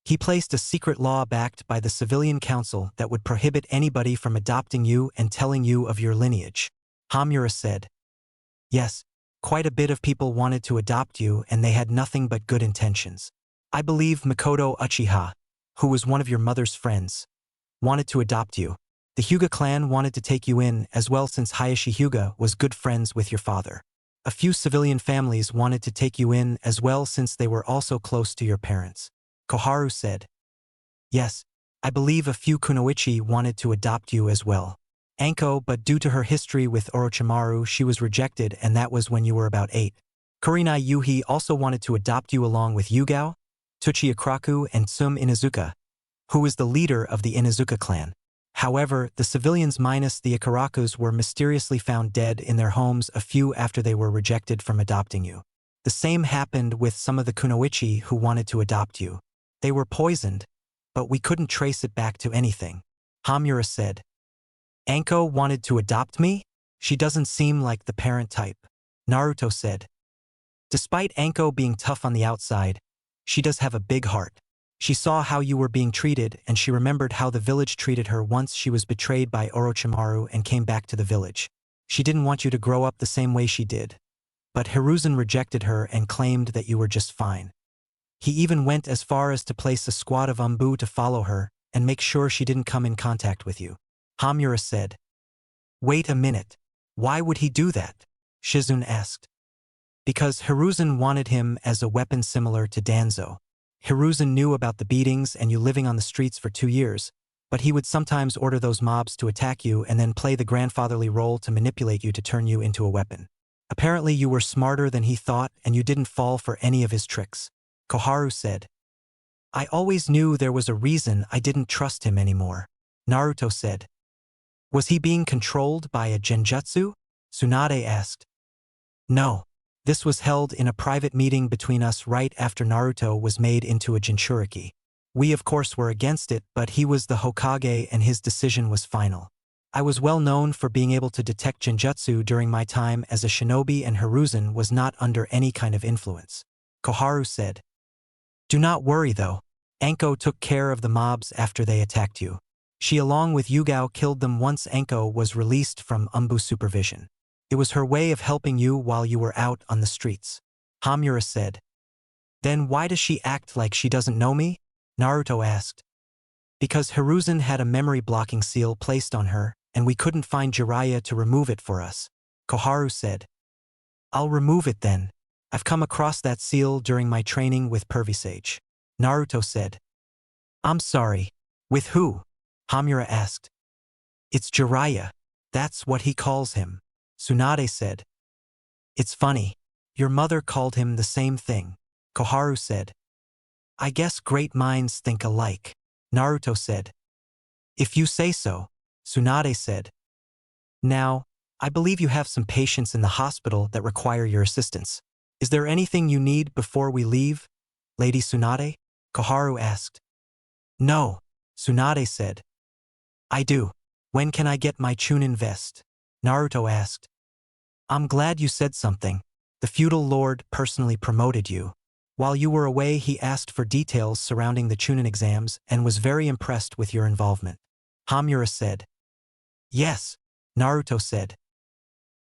He placed a secret law backed by the civilian council that would prohibit anybody from adopting you and telling you of your lineage. Hamura said. Yes, quite a bit of people wanted to adopt you and they had nothing but good intentions. I believe Makoto Uchiha, who was one of your mother's friends, wanted to adopt you. The Hyuga clan wanted to take you in as well since Hayashi Hyuga was good friends with your father. A few civilian families wanted to take you in as well since they were also close to your parents. Koharu said. Yes, I believe a few kunoichi wanted to adopt you as well. Anko, but due to her history with Orochimaru she was rejected and that was when you were about 8. Kurenai Yuhi also wanted to adopt you along with Yugao, Tuchi Akraku and Tsum Inuzuka, who was the leader of the Inuzuka clan. However, the civilians minus the Ikarakus were mysteriously found dead in their homes a few after they were rejected from adopting you. The same happened with some of the kunoichi who wanted to adopt you. They were poisoned, but we couldn't trace it back to anything. Hamura said. Anko wanted to adopt me? She doesn't seem like the parent type. Naruto said. Despite Anko being tough on the outside, she does have a big heart. She saw how you were being treated and she remembered how the village treated her once she was betrayed by Orochimaru and came back to the village. She didn't want you to grow up the same way she did. But Hiruzen rejected her and claimed that you were just fine. He even went as far as to place a squad of Umbu to follow her and make sure she didn't come in contact with you. Hamura said. Wait a minute. Why would he do that? Shizune asked. Because Hiruzen wanted him as a weapon similar to Danzo. Hiruzen knew about the beatings and you living on the streets for 2 years, but he would sometimes order those mobs to attack you and then play the grandfatherly role to manipulate you to turn you into a weapon. Apparently you were smarter than he thought and you didn't fall for any of his tricks. Koharu said. I always knew there was a reason I didn't trust him anymore. Naruto said. Was he being controlled by a genjutsu? Tsunade asked. No. This was held in a private meeting between us right after Naruto was made into a Jinchuriki. We of course were against it, but he was the Hokage and his decision was final. I was well known for being able to detect genjutsu during my time as a shinobi and Hiruzen was not under any kind of influence. Koharu said. Do not worry though. Anko took care of the mobs after they attacked you. She along with Yugao killed them once Anko was released from Umbu supervision. It was her way of helping you while you were out on the streets. Hamura said. Then why does she act like she doesn't know me? Naruto asked. Because Hiruzen had a memory blocking seal placed on her, and we couldn't find Jiraiya to remove it for us. Koharu said. I'll remove it then. I've come across that seal during my training with Pervisage. Naruto said. I'm sorry. With who? Hamura asked. It's Jiraiya. That's what he calls him. Tsunade said. It's funny. Your mother called him the same thing. Koharu said. I guess great minds think alike. Naruto said. If you say so. Tsunade said. Now, I believe you have some patients in the hospital that require your assistance. Is there anything you need before we leave, Lady Tsunade? Koharu asked. No, Tsunade said. I do. When can I get my Chūnin vest? Naruto asked. I'm glad you said something. The feudal lord personally promoted you. While you were away he asked for details surrounding the Chūnin exams and was very impressed with your involvement. Hamura said. Yes, Naruto said.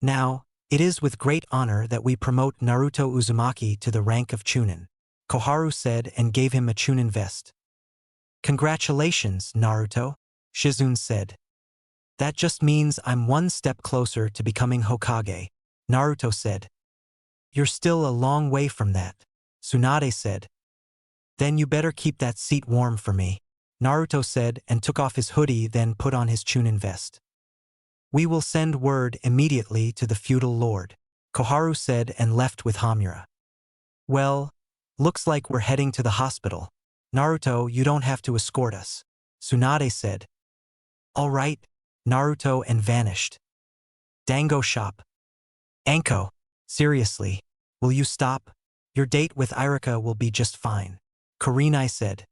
Now, it is with great honor that we promote Naruto Uzumaki to the rank of Chūnin. Koharu said and gave him a Chūnin vest. Congratulations, Naruto, Shizune said. That just means I'm one step closer to becoming Hokage, Naruto said. You're still a long way from that, Tsunade said. Then you better keep that seat warm for me, Naruto said and took off his hoodie, then put on his Chūnin vest. We will send word immediately to the feudal lord, Koharu said and left with Hamura. Well, looks like we're heading to the hospital. Naruto, you don't have to escort us, Tsunade said. All right, Naruto, and vanished. Dango shop. Anko, seriously, will you stop? Your date with Irika will be just fine, Kurenai said.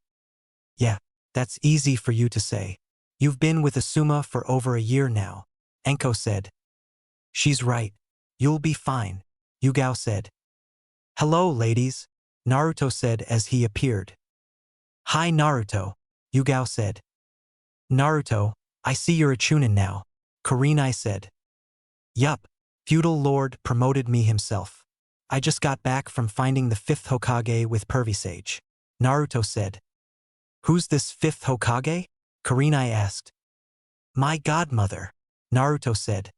Yeah, that's easy for you to say. You've been with Asuma for over a year now, Anko said. She's right. You'll be fine, Yugao said. Hello, ladies, Naruto said as he appeared. Hi, Naruto, Yugao said. Naruto, I see you're a Chūnin now, Kurenai said. Yup, feudal lord promoted me himself. I just got back from finding the 5th Hokage with Pervisage, Naruto said. Who's this 5th Hokage? Kurenai asked. My godmother, Naruto said.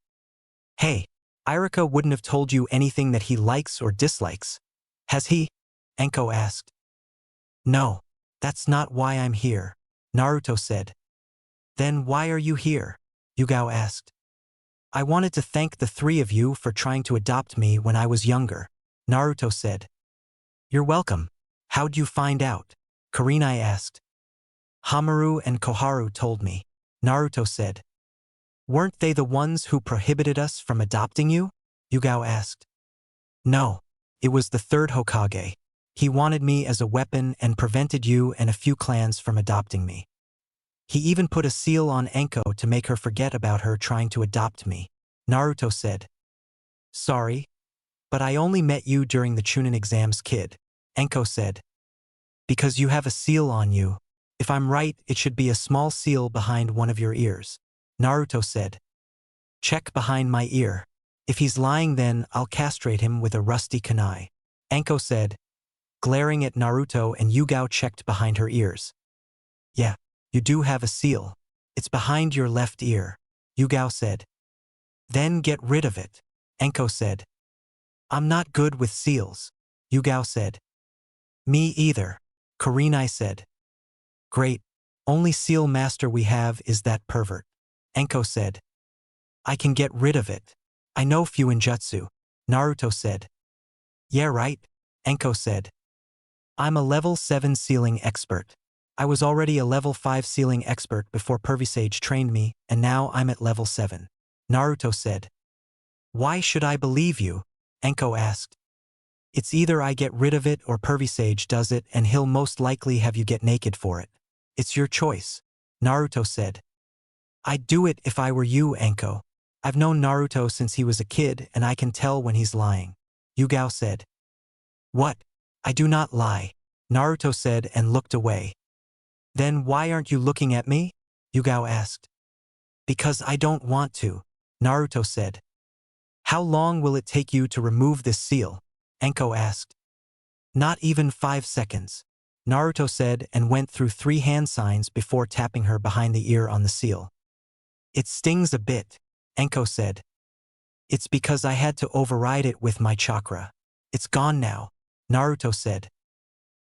Hey, Irika wouldn't have told you anything that he likes or dislikes, has he? Anko asked. No, that's not why I'm here, Naruto said. Then why are you here? Yugao asked. I wanted to thank the 3 of you for trying to adopt me when I was younger, Naruto said. You're welcome. How'd you find out? Kurenai asked. Hamaru and Koharu told me, Naruto said. Weren't they the ones who prohibited us from adopting you? Yugao asked. No, it was the 3rd Hokage. He wanted me as a weapon and prevented you and a few clans from adopting me. He even put a seal on Anko to make her forget about her trying to adopt me, Naruto said. Sorry, but I only met you during the Chūnin exams, kid, Anko said. Because you have a seal on you. If I'm right, it should be a small seal behind one of your ears, Naruto said. Check behind my ear. If he's lying, then I'll castrate him with a rusty kunai, Anko said. Glaring at Naruto, and Yugao checked behind her ears. Yeah, you do have a seal. It's behind your left ear, Yugao said. Then get rid of it, Anko said. I'm not good with seals, Yugao said. Me either, Kurenai said. Great, only seal master we have is that pervert, Anko said. I can get rid of it. I know Fuinjutsu, Naruto said. Yeah, right, Anko said. I'm a level 7 sealing expert. I was already a level 5 sealing expert before Pervisage trained me, and now I'm at level 7, Naruto said. Why should I believe you? Anko asked. It's either I get rid of it or Pervisage does it, and he'll most likely have you get naked for it. It's your choice, Naruto said. I'd do it if I were you, Anko. I've known Naruto since he was a kid, and I can tell when he's lying, Yugao said. What? I do not lie, Naruto said and looked away. Then why aren't you looking at me? Yugao asked. Because I don't want to, Naruto said. How long will it take you to remove this seal? Anko asked. Not even 5 seconds, Naruto said and went through 3 hand signs before tapping her behind the ear on the seal. It stings a bit, Anko said. It's because I had to override it with my chakra. It's gone now, Naruto said.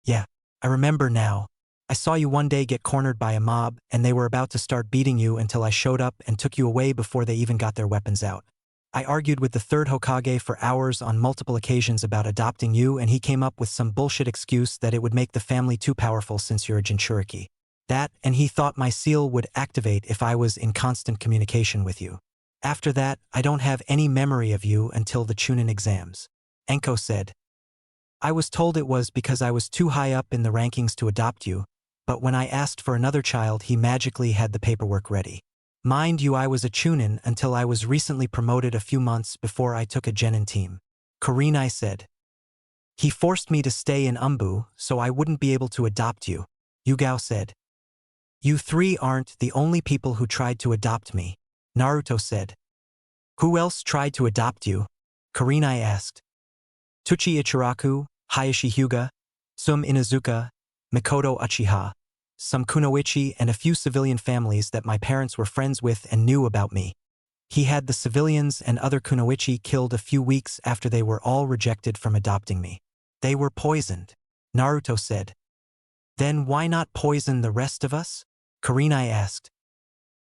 Yeah, I remember now. I saw you one day get cornered by a mob, and they were about to start beating you until I showed up and took you away before they even got their weapons out. I argued with the 3rd Hokage for hours on multiple occasions about adopting you, and he came up with some bullshit excuse that it would make the family too powerful since you're a Jinchuriki. That, and he thought my seal would activate if I was in constant communication with you. After that, I don't have any memory of you until the Chūnin exams, Anko said. I was told it was because I was too high up in the rankings to adopt you, but when I asked for another child, he magically had the paperwork ready. Mind you, I was a Chūnin until I was recently promoted a few months before I took a genin team, Kurenai said. He forced me to stay in Umbu so I wouldn't be able to adopt you, Yugao said. You 3 aren't the only people who tried to adopt me, Naruto said. Who else tried to adopt you? Kurenai asked. Tuchi Ichiraku, Hayashi Hyuga, Sum Inazuka, Mikoto Uchiha, some kunoichi, and a few civilian families that my parents were friends with and knew about me. He had the civilians and other kunoichi killed a few weeks after they were all rejected from adopting me. They were poisoned, Naruto said. Then why not poison the rest of us? Kurenai asked.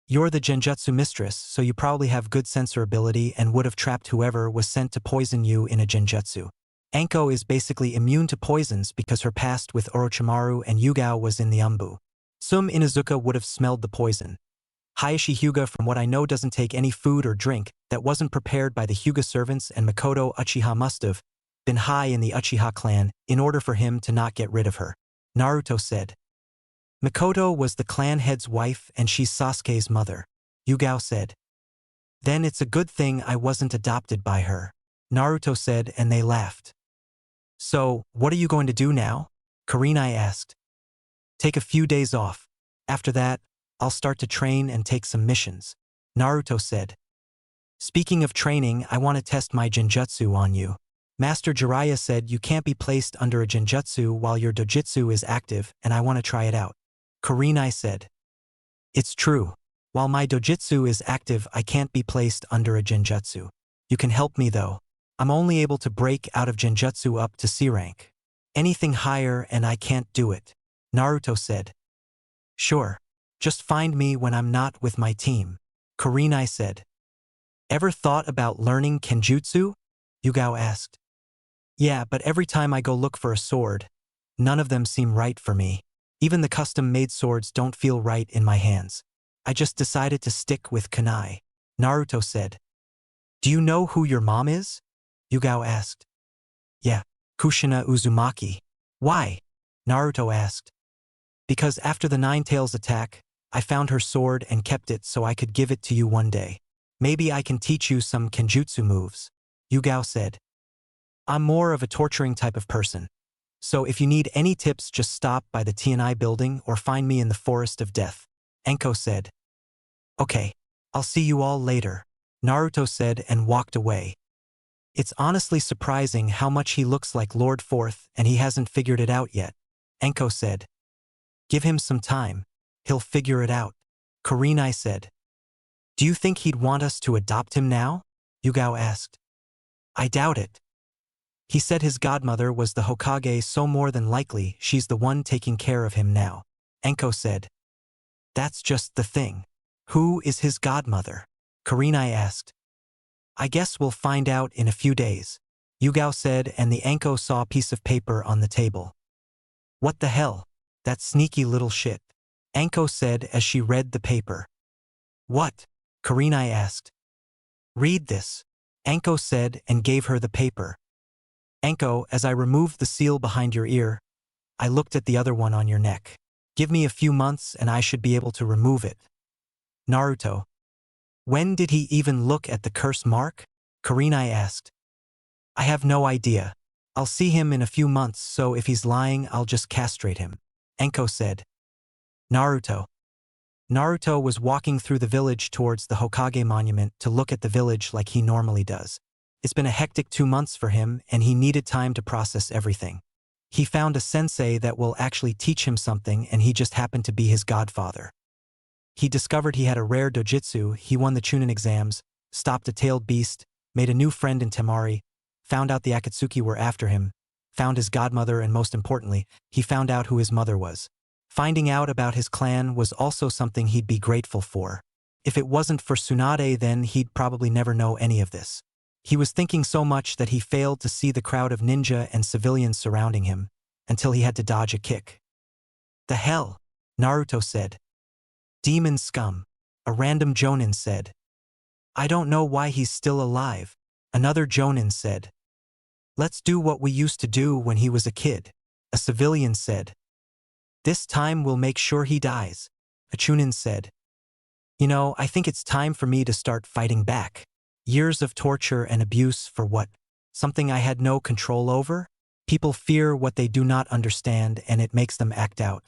You're the genjutsu mistress, so you probably have good sensor ability and would have trapped whoever was sent to poison you in a genjutsu. Anko is basically immune to poisons because her past with Orochimaru and Yugao was in the Umbu. Sum Inuzuka would have smelled the poison. Hayashi Hyuga, from what I know, doesn't take any food or drink that wasn't prepared by the Hyuga servants, and Makoto Uchiha must have been high in the Uchiha clan in order for him to not get rid of her, Naruto said. Makoto was the clan head's wife and she's Sasuke's mother, Yugao said. Then it's a good thing I wasn't adopted by her, Naruto said, and they laughed. So, what are you going to do now? Kurenai asked. Take a few days off. After that, I'll start to train and take some missions, Naruto said. Speaking of training, I want to test my genjutsu on you. Master Jiraiya said you can't be placed under a genjutsu while your dojutsu is active, and I want to try it out, Kurenai said. It's true. While my dojutsu is active, I can't be placed under a genjutsu. You can help me though. I'm only able to break out of genjutsu up to C rank. Anything higher and I can't do it, Naruto said. Sure. Just find me when I'm not with my team, Kurenai said. Ever thought about learning kenjutsu? Yugao asked. Yeah, but every time I go look for a sword, none of them seem right for me. Even the custom-made swords don't feel right in my hands. I just decided to stick with kunai, Naruto said. Do you know who your mom is? Yugao asked. Yeah, Kushina Uzumaki. Why? Naruto asked. Because after the Nine-Tails attack, I found her sword and kept it so I could give it to you one day. Maybe I can teach you some kenjutsu moves, Yugao said. I'm more of a torturing type of person. So if you need any tips, just stop by the T&I building or find me in the Forest of Death, Enko said. Okay, I'll see you all later, Naruto said and walked away. It's honestly surprising how much he looks like Lord Fourth and he hasn't figured it out yet, Enko said. Give him some time. He'll figure it out, Kurenai said. Do you think he'd want us to adopt him now? Yugao asked. I doubt it. He said his godmother was the Hokage, so more than likely she's the one taking care of him now, Enko said. That's just the thing. Who is his godmother? Kurenai asked. I guess we'll find out in a few days, Yugao said, and the Enko saw a piece of paper on the table. What the hell? That sneaky little shit, Enko said as she read the paper. What? Kurenai asked. Read this, Enko said and gave her the paper. Enko, as I removed the seal behind your ear, I looked at the other one on your neck. Give me a few months and I should be able to remove it. Naruto. When did he even look at the curse mark? Kurenai asked. I have no idea. I'll see him in a few months, so if he's lying, I'll just castrate him, Enko said. Naruto. Naruto was walking through the village towards the Hokage monument to look at the village like he normally does. It's been a hectic 2 months for him and he needed time to process everything. He found a sensei that will actually teach him something and he just happened to be his godfather. He discovered he had a rare dojutsu, he won the Chūnin exams, stopped a tailed beast, made a new friend in Temari, found out the Akatsuki were after him, found his godmother, and most importantly, he found out who his mother was. Finding out about his clan was also something he'd be grateful for. If it wasn't for Tsunade, then he'd probably never know any of this. He was thinking so much that he failed to see the crowd of ninja and civilians surrounding him, until he had to dodge a kick. The hell? Naruto said. Demon scum, a random jonin said. I don't know why he's still alive, another jonin said. Let's do what we used to do when he was a kid, a civilian said. This time we'll make sure he dies, a Chūnin said. You know, I think it's time for me to start fighting back. Years of torture and abuse for what? Something I had no control over? People fear what they do not understand and it makes them act out.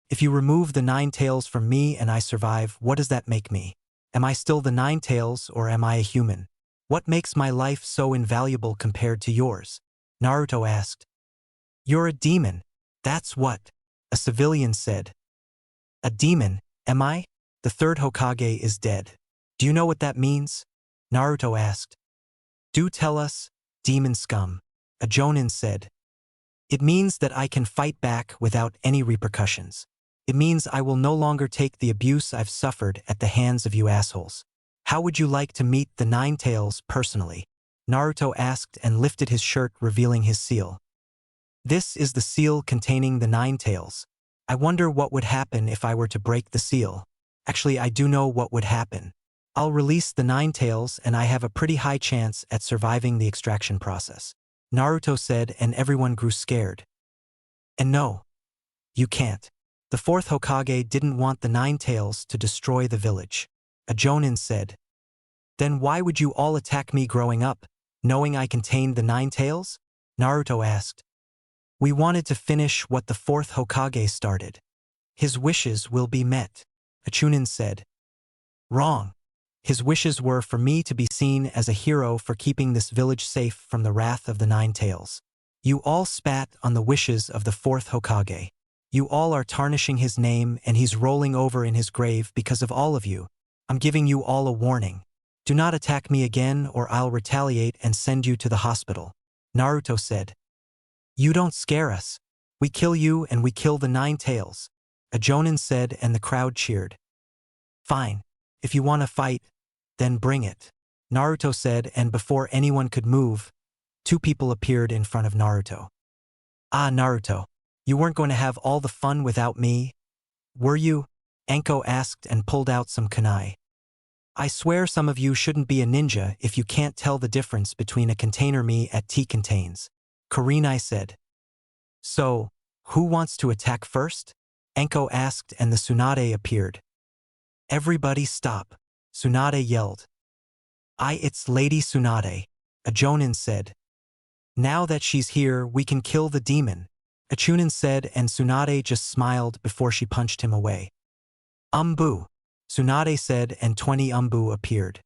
If you remove the Nine-Tails from me and I survive, what does that make me? Am I still the Nine-Tails or am I a human? What makes my life so invaluable compared to yours? Naruto asked. You're a demon. That's what, a civilian said. A demon, am I? The third Hokage is dead. Do you know what that means? Naruto asked. Do tell us, demon scum. A Chūnin said. It means that I can fight back without any repercussions. It means I will no longer take the abuse I've suffered at the hands of you assholes. How would you like to meet the Nine Tails personally? Naruto asked and lifted his shirt, revealing his seal. This is the seal containing the Nine Tails. I wonder what would happen if I were to break the seal. Actually, I do know what would happen. I'll release the Nine Tails and I have a pretty high chance at surviving the extraction process. Naruto said, and everyone grew scared. And no, you can't. The fourth Hokage didn't want the Nine Tails to destroy the village. A Chūnin said. Then why would you all attack me growing up, knowing I contained the Nine Tails? Naruto asked. We wanted to finish what the fourth Hokage started. His wishes will be met. A Chūnin said. Wrong. His wishes were for me to be seen as a hero for keeping this village safe from the wrath of the Nine Tails. You all spat on the wishes of the fourth Hokage. You all are tarnishing his name and he's rolling over in his grave because of all of you. I'm giving you all a warning. Do not attack me again or I'll retaliate and send you to the hospital. Naruto said. You don't scare us. We kill you and we kill the Nine Tails. A Chūnin said and the crowd cheered. Fine. If you want to fight, then bring it. Naruto said, and before anyone could move, two people appeared in front of Naruto. Ah, Naruto, you weren't going to have all the fun without me, were you? Anko asked and pulled out some kunai. I swear some of you shouldn't be a ninja if you can't tell the difference between a container me at T contains. Kurenai said. So, who wants to attack first? Anko asked and the Tsunade appeared. Everybody stop, Tsunade yelled. It's Lady Tsunade, a Chūnin said. Now that she's here, we can kill the demon, a Chūnin said and Tsunade just smiled before she punched him away. Umbu, Tsunade said and 20 Umbu appeared.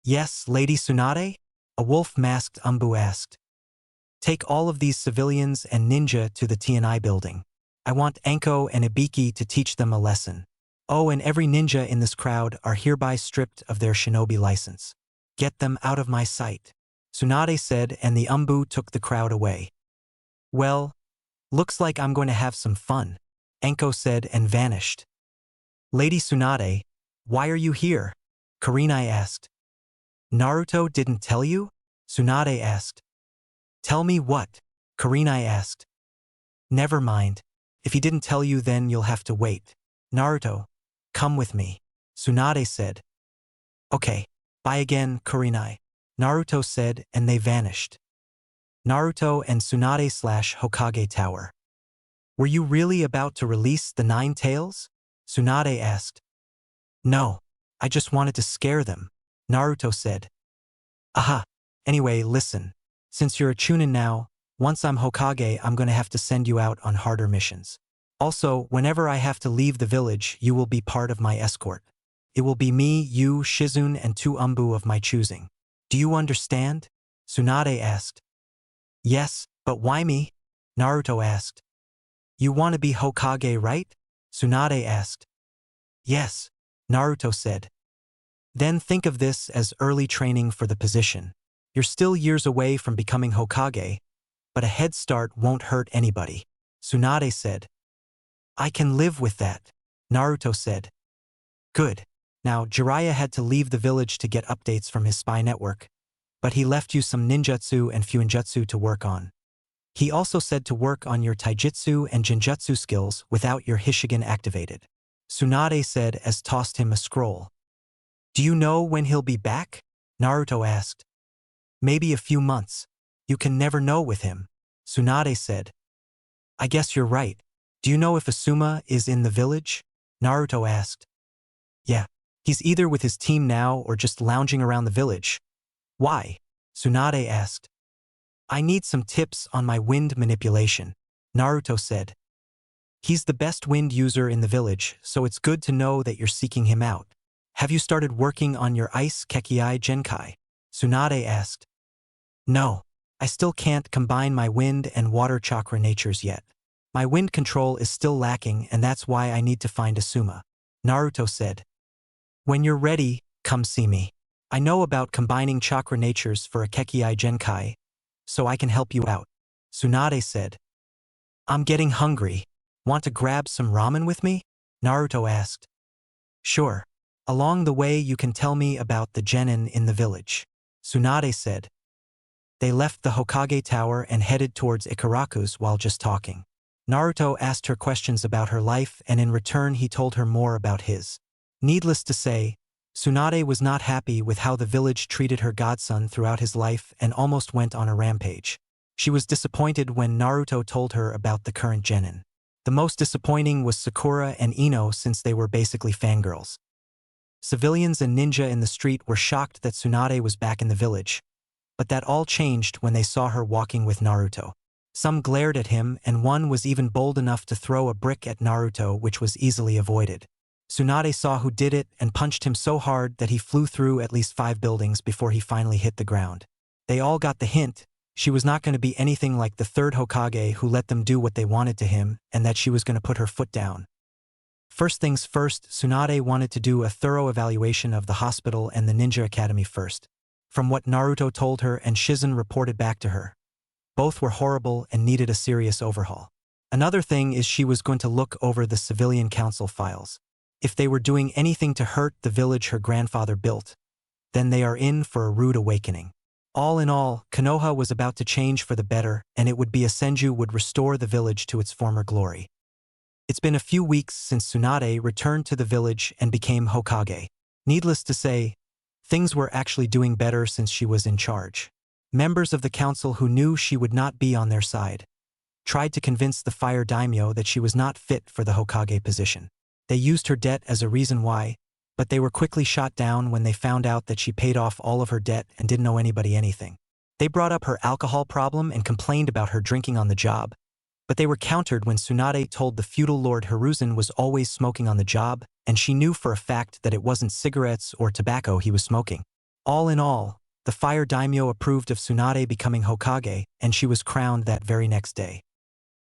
Yes, Lady Tsunade? A wolf-masked Umbu asked. Take all of these civilians and ninja to the TNI building. I want Anko and Ibiki to teach them a lesson. Oh, and every ninja in this crowd are hereby stripped of their shinobi license. Get them out of my sight, Tsunade said and the Umbu took the crowd away. Well, looks like I'm going to have some fun, Anko said and vanished. Lady Tsunade, why are you here? Kurenai asked. Naruto didn't tell you? Tsunade asked. Tell me what? Kurenai asked. Never mind. If he didn't tell you then you'll have to wait. Naruto, come with me, Tsunade said. Okay, bye again, Kurenai, Naruto said and they vanished. Naruto and Tsunade/Hokage Tower. Were you really about to release the Nine Tails? Tsunade asked. No, I just wanted to scare them, Naruto said. Aha, anyway, listen. Since you're a Chūnin now, once I'm Hokage I'm gonna have to send you out on harder missions. Also, whenever I have to leave the village, you will be part of my escort. It will be me, you, Shizune, and 2 Umbu of my choosing. Do you understand? Tsunade asked. Yes, but why me? Naruto asked. You want to be Hokage, right? Tsunade asked. Yes, Naruto said. Then think of this as early training for the position. You're still years away from becoming Hokage, but a head start won't hurt anybody, Tsunade said. I can live with that, Naruto said. Good. Now, Jiraiya had to leave the village to get updates from his spy network, but he left you some ninjutsu and fuinjutsu to work on. He also said to work on your taijutsu and genjutsu skills without your Hishigan activated, Tsunade said as tossed him a scroll. Do you know when he'll be back? Naruto asked. Maybe a few months. You can never know with him, Tsunade said. I guess you're right. Do you know if Asuma is in the village? Naruto asked. Yeah, he's either with his team now or just lounging around the village. Why? Tsunade asked. I need some tips on my wind manipulation, Naruto said. He's the best wind user in the village, so it's good to know that you're seeking him out. Have you started working on your ice Kekkei Genkai? Tsunade asked. No, I still can't combine my wind and water chakra natures yet. My wind control is still lacking and that's why I need to find Asuma. Naruto said. When you're ready, come see me. I know about combining chakra natures for a Kekii Genkai, so I can help you out. Tsunade said. I'm getting hungry. Want to grab some ramen with me? Naruto asked. Sure. Along the way you can tell me about the genin in the village. Tsunade said. They left the Hokage Tower and headed towards Ikaraku's while just talking. Naruto asked her questions about her life and in return he told her more about his. Needless to say, Tsunade was not happy with how the village treated her godson throughout his life and almost went on a rampage. She was disappointed when Naruto told her about the current genin. The most disappointing was Sakura and Ino since they were basically fangirls. Civilians and ninja in the street were shocked that Tsunade was back in the village, but that all changed when they saw her walking with Naruto. Some glared at him and one was even bold enough to throw a brick at Naruto, which was easily avoided. Tsunade saw who did it and punched him so hard that he flew through at least 5 buildings before he finally hit the ground. They all got the hint. She was not going to be anything like the third Hokage who let them do what they wanted to him and that she was going to put her foot down. First things first, Tsunade wanted to do a thorough evaluation of the hospital and the ninja academy first. From what Naruto told her and Shizen reported back to her, both were horrible and needed a serious overhaul. Another thing is she was going to look over the civilian council files. If they were doing anything to hurt the village her grandfather built, then they are in for a rude awakening. All in all, Konoha was about to change for the better and it would be a Senju would restore the village to its former glory. It's been a few weeks since Tsunade returned to the village and became Hokage. Needless to say, things were actually doing better since she was in charge. Members of the council who knew she would not be on their side tried to convince the fire daimyo that she was not fit for the Hokage position. They used her debt as a reason why, but they were quickly shot down when they found out that she paid off all of her debt and didn't owe anybody anything. They brought up her alcohol problem and complained about her drinking on the job, but they were countered when Tsunade told the feudal lord Hiruzen was always smoking on the job, and she knew for a fact that it wasn't cigarettes or tobacco he was smoking. All in all, the fire daimyo approved of Tsunade becoming Hokage, and she was crowned that very next day.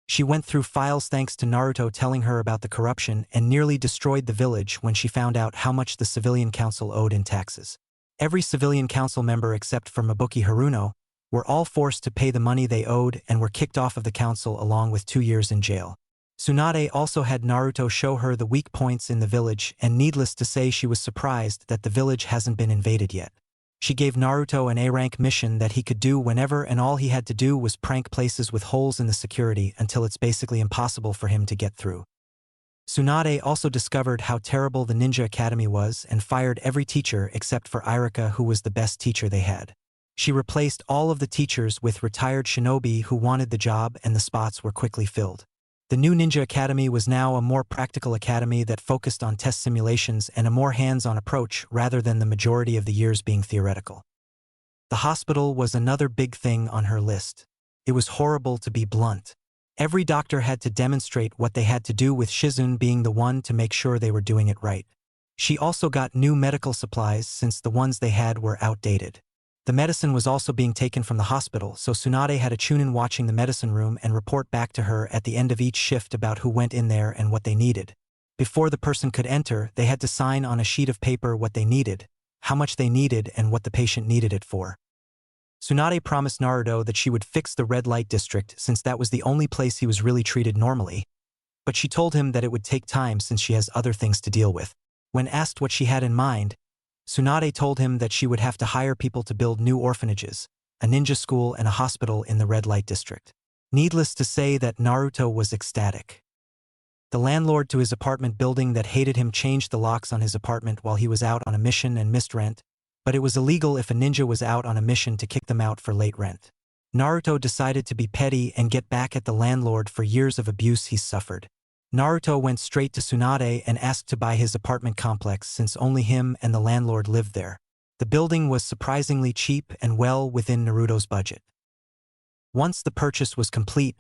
She went through files thanks to Naruto telling her about the corruption and nearly destroyed the village when she found out how much the civilian council owed in taxes. Every civilian council member except for Mabuki Haruno were all forced to pay the money they owed and were kicked off of the council along with 2 years in jail. Tsunade also had Naruto show her the weak points in the village, and needless to say she was surprised that the village hasn't been invaded yet. She gave Naruto an A-rank mission that he could do whenever and all he had to do was prank places with holes in the security until it's basically impossible for him to get through. Tsunade also discovered how terrible the Ninja Academy was and fired every teacher except for Irika, who was the best teacher they had. She replaced all of the teachers with retired shinobi who wanted the job and the spots were quickly filled. The new Ninja Academy was now a more practical academy that focused on test simulations and a more hands-on approach rather than the majority of the years being theoretical. The hospital was another big thing on her list. It was horrible, to be blunt. Every doctor had to demonstrate what they had to do, with Shizen being the one to make sure they were doing it right. She also got new medical supplies since the ones they had were outdated. The medicine was also being taken from the hospital, so Tsunade had a Chūnin watching the medicine room and report back to her at the end of each shift about who went in there and what they needed. Before the person could enter, they had to sign on a sheet of paper what they needed, how much they needed, and what the patient needed it for. Tsunade promised Naruto that she would fix the red light district since that was the only place he was really treated normally, but she told him that it would take time since she has other things to deal with. When asked what she had in mind, Tsunade told him that she would have to hire people to build new orphanages, a ninja school, and a hospital in the red light district. Needless to say that Naruto was ecstatic. The landlord to his apartment building that hated him changed the locks on his apartment while he was out on a mission and missed rent, but it was illegal if a ninja was out on a mission to kick them out for late rent. Naruto decided to be petty and get back at the landlord for years of abuse he suffered. Naruto went straight to Tsunade and asked to buy his apartment complex since only him and the landlord lived there. The building was surprisingly cheap and well within Naruto's budget. Once the purchase was complete,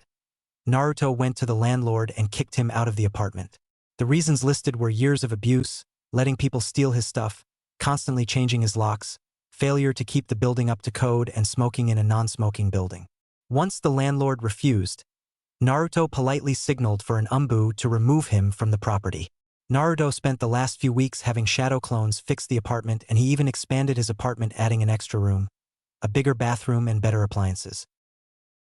Naruto went to the landlord and kicked him out of the apartment. The reasons listed were years of abuse, letting people steal his stuff, constantly changing his locks, failure to keep the building up to code, and smoking in a non-smoking building. Once the landlord refused, Naruto politely signaled for an Umbu to remove him from the property. Naruto spent the last few weeks having shadow clones fix the apartment, and he even expanded his apartment, adding an extra room, a bigger bathroom, and better appliances.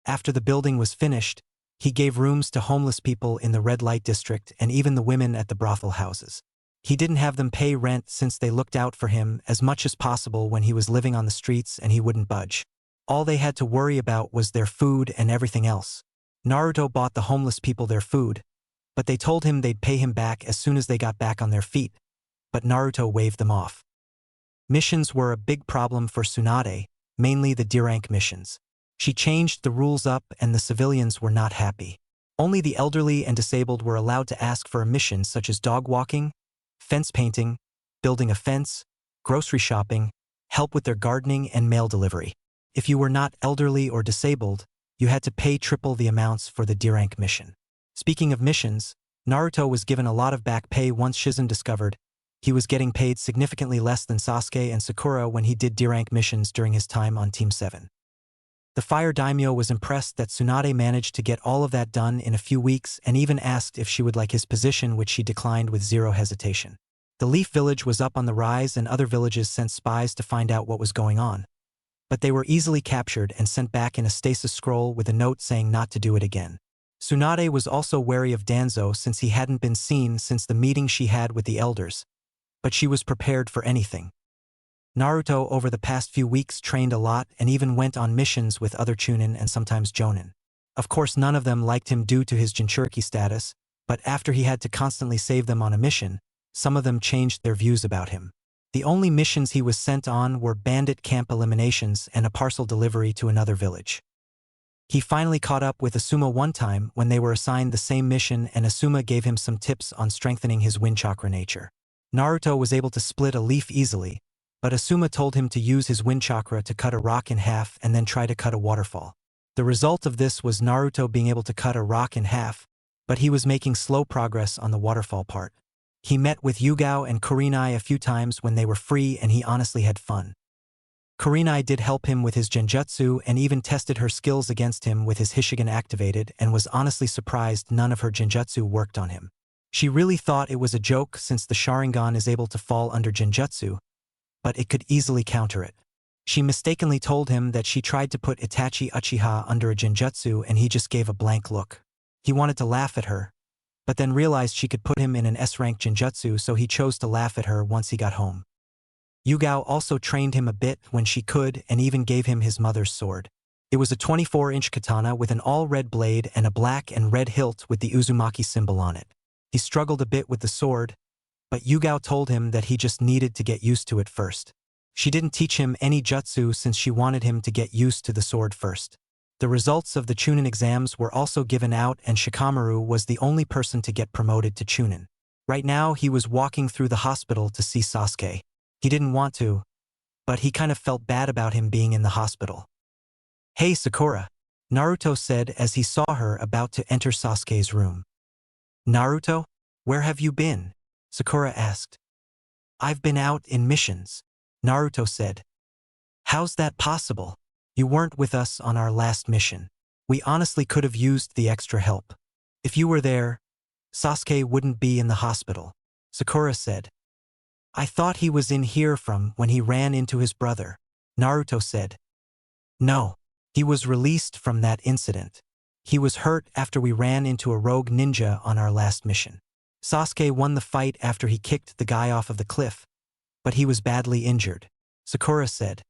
After the building was finished, he gave rooms to homeless people in the red light district and even the women at the brothel houses. He didn't have them pay rent since they looked out for him as much as possible when he was living on the streets, and he wouldn't budge. All they had to worry about was their food and everything else. Naruto bought the homeless people their food, but they told him they'd pay him back as soon as they got back on their feet, but Naruto waved them off. Missions were a big problem for Tsunade, mainly the D-rank missions. She changed the rules up and the civilians were not happy. Only the elderly and disabled were allowed to ask for a mission such as dog walking, fence painting, building a fence, grocery shopping, help with their gardening, and mail delivery. If you were not elderly or disabled, you had to pay triple the amounts for the D-rank mission. Speaking of missions, Naruto was given a lot of back pay once Shizen discovered he was getting paid significantly less than Sasuke and Sakura when he did D-rank missions during his time on Team 7. The Fire Daimyo was impressed that Tsunade managed to get all of that done in a few weeks and even asked if she would like his position, which she declined with zero hesitation. The Leaf Village was up on the rise and other villages sent spies to find out what was going on. But they were easily captured and sent back in a stasis scroll with a note saying not to do it again. Tsunade was also wary of Danzo since he hadn't been seen since the meeting she had with the elders, but she was prepared for anything. Naruto over the past few weeks trained a lot and even went on missions with other Chūnin and sometimes Jonin. Of course, none of them liked him due to his Jinchuriki status, but after he had to constantly save them on a mission, some of them changed their views about him. The only missions he was sent on were bandit camp eliminations and a parcel delivery to another village. He finally caught up with Asuma one time when they were assigned the same mission, and Asuma gave him some tips on strengthening his wind chakra nature. Naruto was able to split a leaf easily, but Asuma told him to use his wind chakra to cut a rock in half and then try to cut a waterfall. The result of this was Naruto being able to cut a rock in half, but he was making slow progress on the waterfall part. He met with Yugao and Kurenai a few times when they were free, and he honestly had fun. Kurenai did help him with his genjutsu and even tested her skills against him with his Hishigan activated, and was honestly surprised none of her genjutsu worked on him. She really thought it was a joke since the Sharingan is able to fall under genjutsu, but it could easily counter it. She mistakenly told him that she tried to put Itachi Uchiha under a genjutsu and he just gave a blank look. He wanted to laugh at her, but then realized she could put him in an S-rank genjutsu, so he chose to laugh at her once he got home. Yugao also trained him a bit when she could and even gave him his mother's sword. It was a 24-inch katana with an all-red blade and a black and red hilt with the Uzumaki symbol on it. He struggled a bit with the sword, but Yugao told him that he just needed to get used to it first. She didn't teach him any jutsu since she wanted him to get used to the sword first. The results of the Chūnin exams were also given out, and Shikamaru was the only person to get promoted to Chūnin. Right now, he was walking through the hospital to see Sasuke. He didn't want to, but he kind of felt bad about him being in the hospital. "Hey, Sakura," Naruto said as he saw her about to enter Sasuke's room. "Naruto, where have you been?" Sakura asked. "I've been out in missions," Naruto said. "How's that possible? You weren't with us on our last mission. We honestly could have used the extra help. If you were there, Sasuke wouldn't be in the hospital," Sakura said. "I thought he was in here from when he ran into his brother," Naruto said. "No, he was released from that incident. He was hurt after we ran into a rogue ninja on our last mission. Sasuke won the fight after he kicked the guy off of the cliff, but he was badly injured," Sakura said.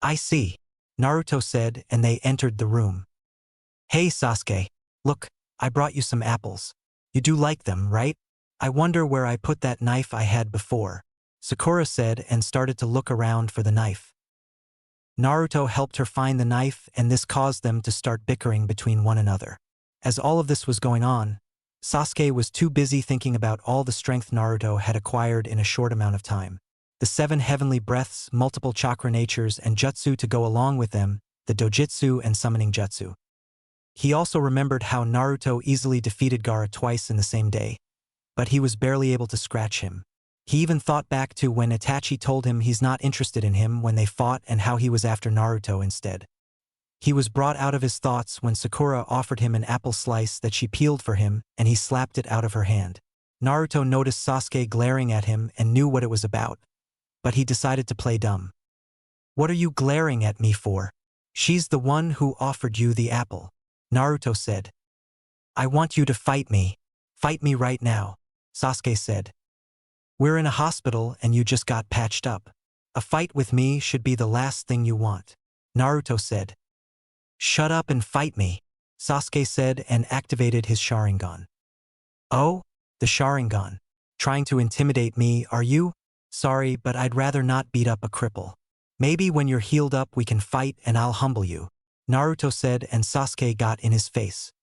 "I see," Naruto said, and they entered the room. "Hey Sasuke, look, I brought you some apples. You do like them, right? I wonder where I put that knife I had before," Sakura said and started to look around for the knife. Naruto helped her find the knife, and this caused them to start bickering between one another. As all of this was going on, Sasuke was too busy thinking about all the strength Naruto had acquired in a short amount of time. The 7 heavenly breaths, multiple chakra natures, and jutsu to go along with them, the dojitsu and summoning jutsu. He also remembered how Naruto easily defeated Gaara twice in the same day, but he was barely able to scratch him. He even thought back to when Itachi told him he's not interested in him when they fought and how he was after Naruto instead. He was brought out of his thoughts when Sakura offered him an apple slice that she peeled for him, and he slapped it out of her hand. Naruto noticed Sasuke glaring at him and knew what it was about, but he decided to play dumb. "What are you glaring at me for? She's the one who offered you the apple," Naruto said. "I want you to fight me. Fight me right now," Sasuke said. "We're in a hospital and you just got patched up. A fight with me should be the last thing you want," Naruto said. "Shut up and fight me," Sasuke said and activated his Sharingan. "Oh? The Sharingan. Trying to intimidate me, are you? Sorry, but I'd rather not beat up a cripple. Maybe when you're healed up we can fight and I'll humble you," Naruto said, and Sasuke got in his face.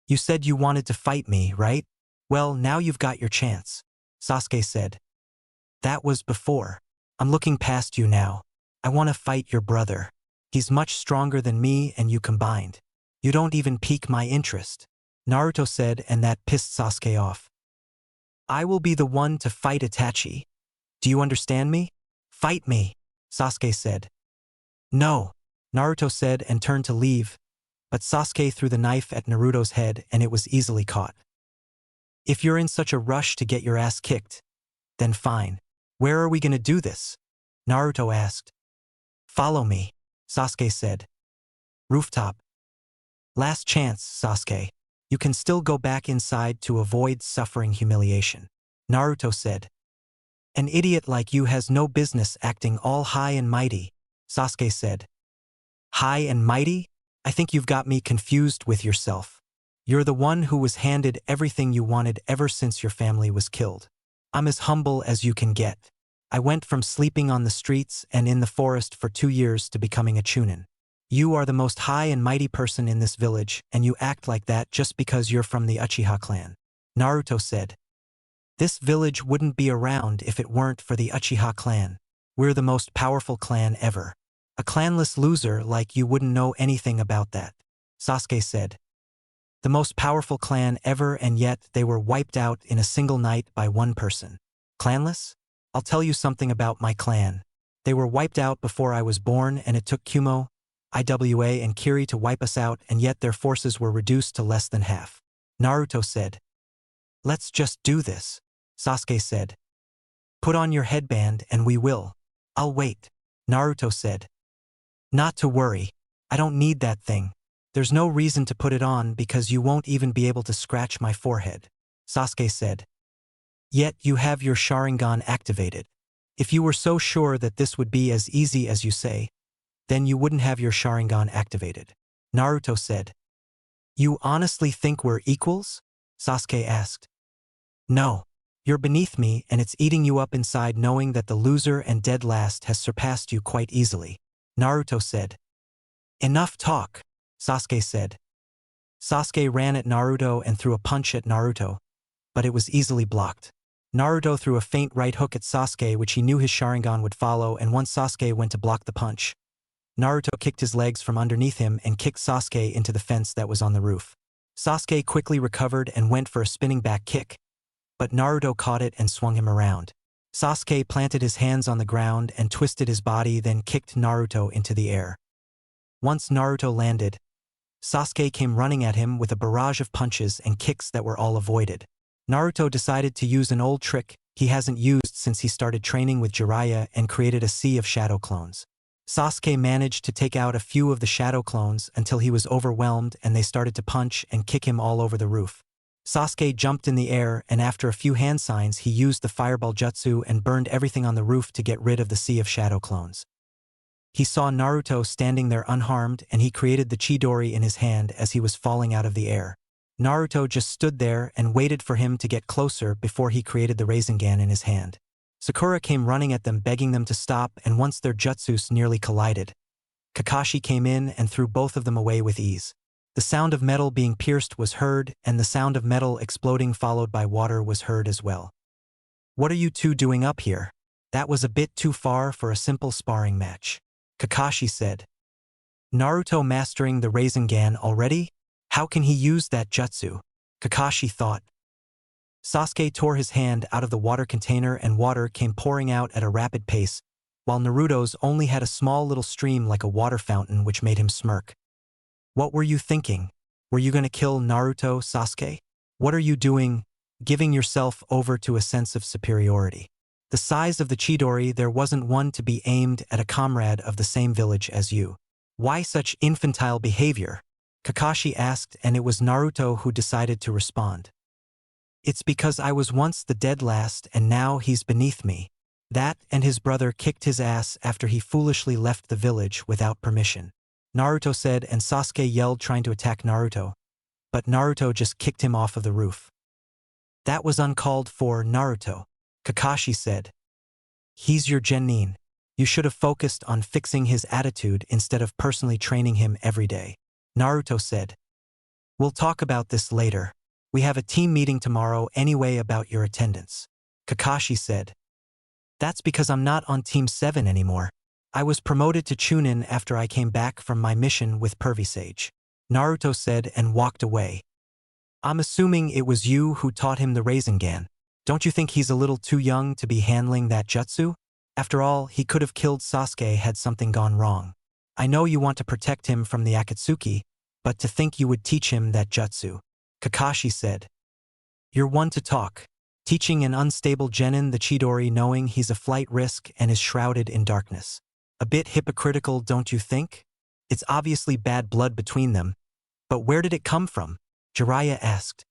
"You said you wanted to fight me, right? Well, now you've got your chance," Sasuke said. "That was before. I'm looking past you now. I want to fight your brother. He's much stronger than me and you combined. You don't even pique my interest," Naruto said, and that pissed Sasuke off. "I will be the one to fight Itachi. Do you understand me? Fight me," Sasuke said. "No," Naruto said and turned to leave, but Sasuke threw the knife at Naruto's head and it was easily caught. "If you're in such a rush to get your ass kicked, then fine. Where are we gonna do this?" Naruto asked. "Follow me," Sasuke said. "Rooftop." "Last chance, Sasuke. You can still go back inside to avoid suffering humiliation," Naruto said. "An idiot like you has no business acting all high and mighty," Sasuke said. "High and mighty? I think you've got me confused with yourself. You're the one who was handed everything you wanted ever since your family was killed. I'm as humble as you can get. I went from sleeping on the streets and in the forest for 2 years to becoming a Chūnin. You are the most high and mighty person in this village, and you act like that just because you're from the Uchiha clan," Naruto said. "This village wouldn't be around if it weren't for the Uchiha clan. We're the most powerful clan ever. A clanless loser like you wouldn't know anything about that," Sasuke said. "The most powerful clan ever, and yet they were wiped out in a single night by one person. Clanless? I'll tell you something about my clan. They were wiped out before I was born, and it took Kumo, Iwa, and Kiri to wipe us out, and yet their forces were reduced to less than half," Naruto said. "Let's just do this," Sasuke said. "Put on your headband and we will." "I'll wait," Naruto said. "Not to worry. I don't need that thing. There's no reason to put it on because you won't even be able to scratch my forehead," Sasuke said. "Yet you have your Sharingan activated. If you were so sure that this would be as easy as you say, then you wouldn't have your Sharingan activated," Naruto said. "You honestly think we're equals?" Sasuke asked. "No. You're beneath me and it's eating you up inside knowing that the loser and dead last has surpassed you quite easily," Naruto said. "Enough talk," Sasuke said. Sasuke ran at Naruto and threw a punch at Naruto, but it was easily blocked. Naruto threw a feint right hook at Sasuke which he knew his Sharingan would follow, and once Sasuke went to block the punch, Naruto kicked his legs from underneath him and kicked Sasuke into the fence that was on the roof. Sasuke quickly recovered and went for a spinning back kick, but Naruto caught it and swung him around. Sasuke planted his hands on the ground and twisted his body, then kicked Naruto into the air. Once Naruto landed, Sasuke came running at him with a barrage of punches and kicks that were all avoided. Naruto decided to use an old trick he hasn't used since he started training with Jiraiya and created a sea of shadow clones. Sasuke managed to take out a few of the shadow clones until he was overwhelmed and they started to punch and kick him all over the roof. Sasuke jumped in the air and after a few hand signs he used the fireball jutsu and burned everything on the roof to get rid of the sea of shadow clones. He saw Naruto standing there unharmed and he created the Chidori in his hand as he was falling out of the air. Naruto just stood there and waited for him to get closer before he created the Rasengan in his hand. Sakura came running at them begging them to stop, and once their jutsus nearly collided, Kakashi came in and threw both of them away with ease. The sound of metal being pierced was heard, and the sound of metal exploding followed by water was heard as well. "What are you two doing up here? That was a bit too far for a simple sparring match," Kakashi said. "Naruto mastering the Rasengan already? How can he use that jutsu?" Kakashi thought. Sasuke tore his hand out of the water container and water came pouring out at a rapid pace, while Naruto's only had a small little stream like a water fountain which made him smirk. What were you thinking? Were you gonna kill Naruto, Sasuke? What are you doing, giving yourself over to a sense of superiority? The size of the Chidori, there wasn't one to be aimed at a comrade of the same village as you. Why such infantile behavior? Kakashi asked, and it was Naruto who decided to respond. It's because I was once the dead last and now he's beneath me. That and his brother kicked his ass after he foolishly left the village without permission. Naruto said, and Sasuke yelled, trying to attack Naruto. But Naruto just kicked him off of the roof. That was uncalled for, Naruto. Kakashi said. He's your genin. You should have focused on fixing his attitude instead of personally training him every day. Naruto said. We'll talk about this later. We have a team meeting tomorrow anyway about your attendance. Kakashi said. That's because I'm not on Team 7 anymore. I was promoted to Chūnin after I came back from my mission with Pervy Sage. Naruto said and walked away. I'm assuming it was you who taught him the Rasengan. Don't you think he's a little too young to be handling that jutsu? After all, he could have killed Sasuke had something gone wrong. I know you want to protect him from the Akatsuki, but to think you would teach him that jutsu. Kakashi said. You're one to talk. Teaching an unstable genin the Chidori knowing he's a flight risk and is shrouded in darkness. A bit hypocritical, don't you think? It's obviously bad blood between them. But where did it come from? Jiraiya asked.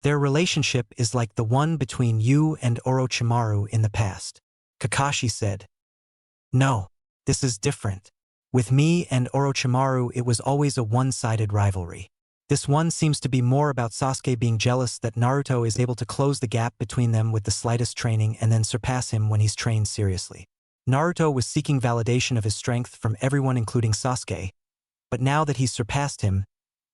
Their relationship is like the one between you and Orochimaru in the past. Kakashi said. No, this is different. With me and Orochimaru it was always a one-sided rivalry. This one seems to be more about Sasuke being jealous that Naruto is able to close the gap between them with the slightest training and then surpass him when he's trained seriously. Naruto was seeking validation of his strength from everyone including Sasuke, but now that he's surpassed him,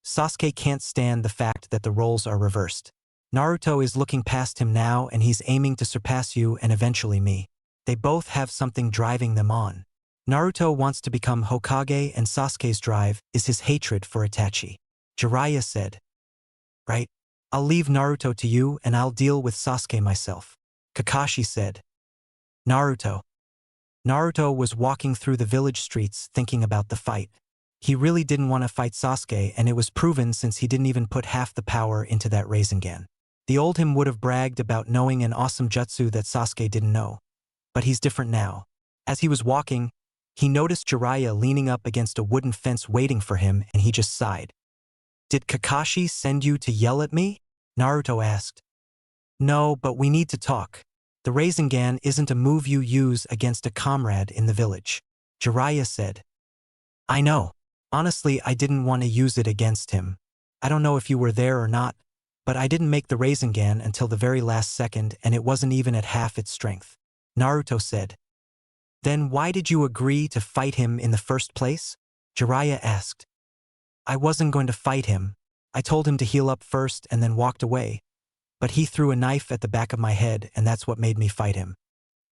Sasuke can't stand the fact that the roles are reversed. Naruto is looking past him now and he's aiming to surpass you and eventually me. They both have something driving them on. Naruto wants to become Hokage and Sasuke's drive is his hatred for Itachi. Jiraiya said. Right. I'll leave Naruto to you and I'll deal with Sasuke myself. Kakashi said. Naruto. Naruto was walking through the village streets thinking about the fight. He really didn't want to fight Sasuke, and it was proven since he didn't even put half the power into that Rasengan. The old him would have bragged about knowing an awesome jutsu that Sasuke didn't know. But he's different now. As he was walking, he noticed Jiraiya leaning up against a wooden fence waiting for him, and he just sighed. Did Kakashi send you to yell at me? Naruto asked. No, but we need to talk. The Rasengan isn't a move you use against a comrade in the village. Jiraiya said. I know. Honestly, I didn't want to use it against him. I don't know if you were there or not, but I didn't make the Rasengan until the very last second and it wasn't even at half its strength. Naruto said. Then why did you agree to fight him in the first place? Jiraiya asked. I wasn't going to fight him. I told him to heal up first and then walked away. But he threw a knife at the back of my head and that's what made me fight him.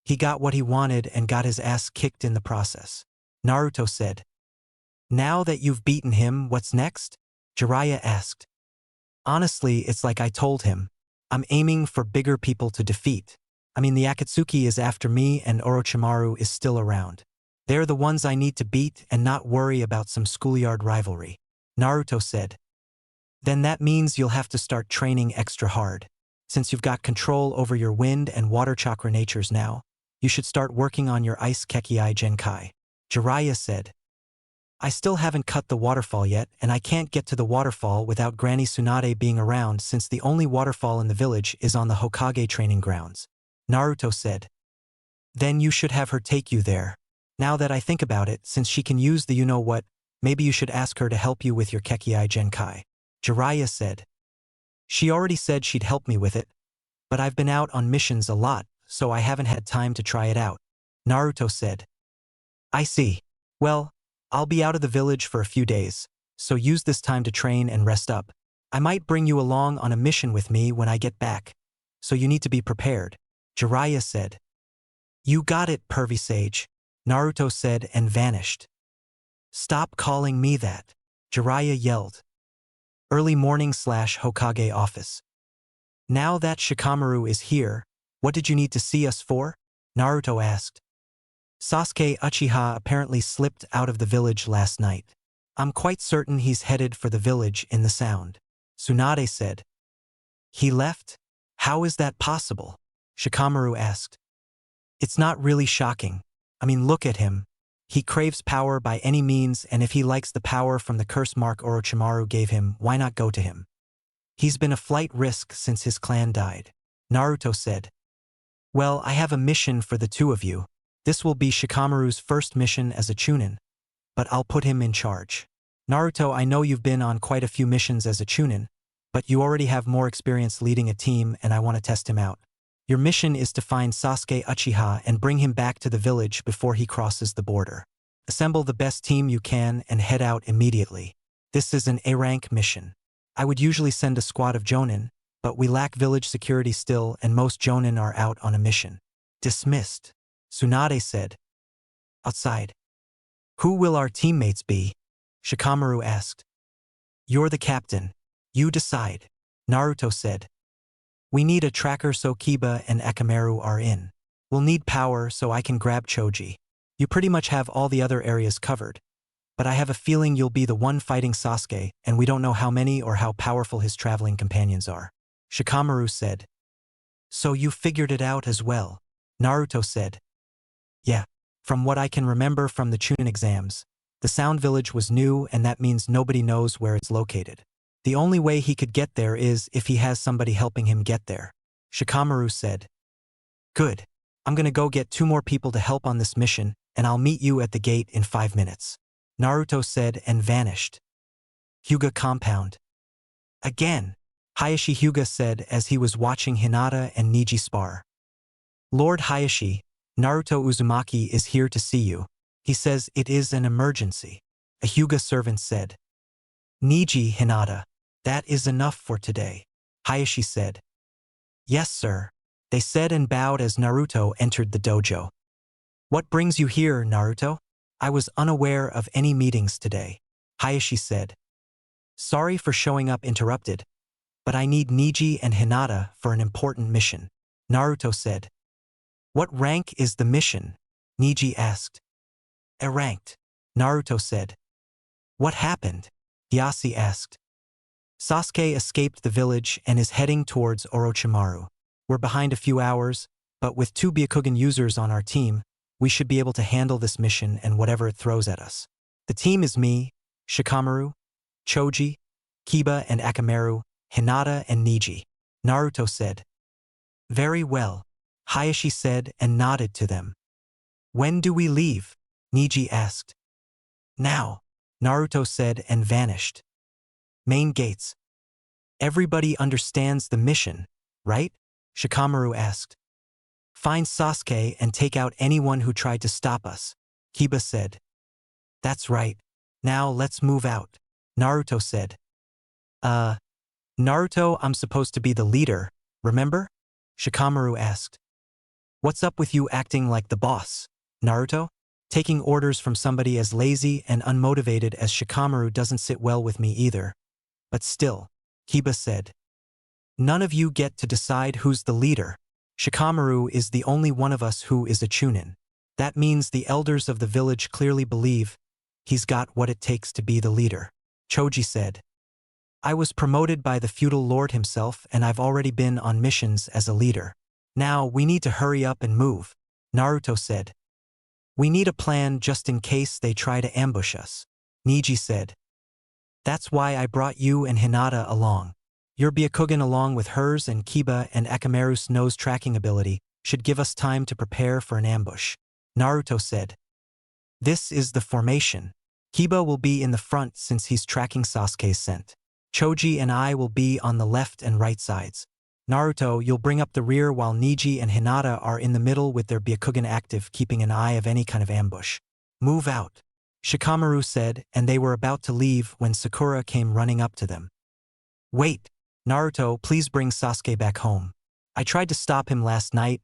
He got what he wanted and got his ass kicked in the process. Naruto said. Now that you've beaten him, what's next? Jiraiya asked. Honestly, it's like I told him. I'm aiming for bigger people to defeat. I mean, the Akatsuki is after me and Orochimaru is still around. They're the ones I need to beat and not worry about some schoolyard rivalry. Naruto said. Then that means you'll have to start training extra hard. Since you've got control over your wind and water chakra natures now, you should start working on your ice Kekii Genkai. Jiraiya said. I still haven't cut the waterfall yet, and I can't get to the waterfall without Granny Tsunade being around since the only waterfall in the village is on the Hokage training grounds. Naruto said. Then you should have her take you there. Now that I think about it, since she can use the you-know-what, maybe you should ask her to help you with your Kekii Genkai. Jiraiya said. She already said she'd help me with it, but I've been out on missions a lot, so I haven't had time to try it out. Naruto said. I see. Well, I'll be out of the village for a few days, so use this time to train and rest up. I might bring you along on a mission with me when I get back, so you need to be prepared. Jiraiya said. You got it, Pervy Sage. Naruto said and vanished. Stop calling me that. Jiraiya yelled. Early morning / Hokage office. Now that Shikamaru is here, what did you need to see us for? Naruto asked. Sasuke Uchiha apparently slipped out of the village last night. I'm quite certain he's headed for the village in the sound. Tsunade said. He left? How is that possible? Shikamaru asked. It's not really shocking. I mean, look at him. He craves power by any means, and if he likes the power from the curse mark Orochimaru gave him, why not go to him? He's been a flight risk since his clan died. Naruto said. Well, I have a mission for the two of you. This will be Shikamaru's first mission as a Chūnin, but I'll put him in charge. Naruto, I know you've been on quite a few missions as a Chūnin, but you already have more experience leading a team and I want to test him out. Your mission is to find Sasuke Uchiha and bring him back to the village before he crosses the border. Assemble the best team you can and head out immediately. This is an A-rank mission. I would usually send a squad of Jonin, but we lack village security still and most Jonin are out on a mission. Dismissed. Tsunade said. Outside. Who will our teammates be? Shikamaru asked. You're the captain. You decide. Naruto said. We need a tracker so Kiba and Akamaru are in. We'll need power so I can grab Choji. You pretty much have all the other areas covered. But I have a feeling you'll be the one fighting Sasuke, and we don't know how many or how powerful his traveling companions are. Shikamaru said. So you figured it out as well? Naruto said. Yeah. From what I can remember from the Chūnin exams, the Sound Village was new and that means nobody knows where it's located. The only way he could get there is if he has somebody helping him get there. Shikamaru said. Good. I'm gonna go get 2 more people to help on this mission, and I'll meet you at the gate in 5 minutes. Naruto said and vanished. Hyuga compound. Again, Hayashi Hyuga said as he was watching Hinata and Neji spar. Lord Hayashi, Naruto Uzumaki is here to see you. He says it is an emergency. A Hyuga servant said. Neji, Hinata. That is enough for today. Hayashi said. Yes, sir. They said and bowed as Naruto entered the dojo. What brings you here, Naruto? I was unaware of any meetings today. Hayashi said. Sorry for showing up interrupted, but I need Neji and Hinata for an important mission. Naruto said. What rank is the mission? Neji asked. A-ranked. Naruto said. What happened? Yasi asked. Sasuke escaped the village and is heading towards Orochimaru. We're behind a few hours, but with 2 Byakugan users on our team, we should be able to handle this mission and whatever it throws at us. The team is me, Shikamaru, Choji, Kiba and Akamaru, Hinata and Neji. Naruto said. Very well. Hayashi said and nodded to them. When do we leave? Neji asked. Now. Naruto said and vanished. Main gates. Everybody understands the mission, right? Shikamaru asked. Find Sasuke and take out anyone who tried to stop us, Kiba said. That's right. Now let's move out, Naruto said. Naruto, I'm supposed to be the leader, remember? Shikamaru asked. What's up with you acting like the boss, Naruto? Taking orders from somebody as lazy and unmotivated as Shikamaru doesn't sit well with me either. But still, Kiba said. None of you get to decide who's the leader. Shikamaru is the only one of us who is a Chūnin. That means the elders of the village clearly believe he's got what it takes to be the leader. Choji said. I was promoted by the feudal lord himself and I've already been on missions as a leader. Now we need to hurry up and move, Naruto said. We need a plan just in case they try to ambush us, Neji said. That's why I brought you and Hinata along. Your Byakugan along with hers and Kiba and Akamaru's nose tracking ability should give us time to prepare for an ambush, Naruto said. This is the formation. Kiba will be in the front since he's tracking Sasuke's scent. Choji and I will be on the left and right sides. Naruto, you'll bring up the rear while Neji and Hinata are in the middle with their Byakugan active, keeping an eye of any kind of ambush. Move out, Shikamaru said, and they were about to leave when Sakura came running up to them. Wait, Naruto, please bring Sasuke back home. I tried to stop him last night,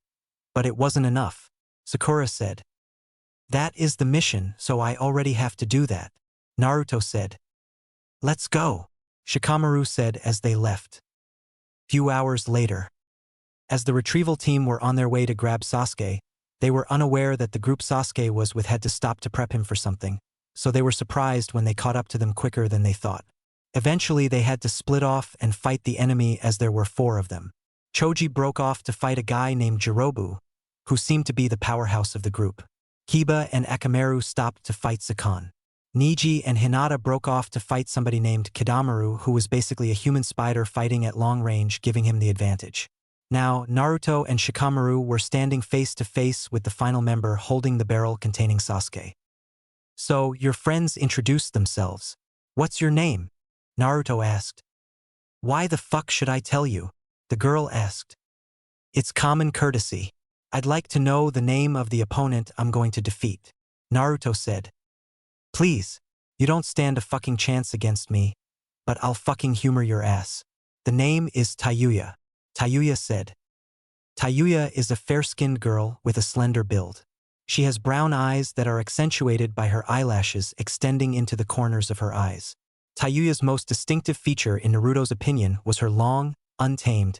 but it wasn't enough, Sakura said. That is the mission, so I already have to do that, Naruto said. Let's go, Shikamaru said as they left. Few hours later. As the retrieval team were on their way to grab Sasuke, they were unaware that the group Sasuke was with had to stop to prep him for something, so they were surprised when they caught up to them quicker than they thought. Eventually, they had to split off and fight the enemy as there were 4 of them. Choji broke off to fight a guy named Jirobu, who seemed to be the powerhouse of the group. Kiba and Akamaru stopped to fight Sakan. Niji and Hinata broke off to fight somebody named Kidamaru, who was basically a human spider fighting at long range, giving him the advantage. Now, Naruto and Shikamaru were standing face to face with the final member holding the barrel containing Sasuke. "So, your friends introduced themselves. What's your name?" Naruto asked. "Why the fuck should I tell you?" the girl asked. "It's common courtesy. I'd like to know the name of the opponent I'm going to defeat," Naruto said. "Please, you don't stand a fucking chance against me, but I'll fucking humor your ass. The name is Tayuya," Tayuya said. Tayuya is a fair-skinned girl with a slender build. She has brown eyes that are accentuated by her eyelashes extending into the corners of her eyes. Tayuya's most distinctive feature in Naruto's opinion was her long, untamed,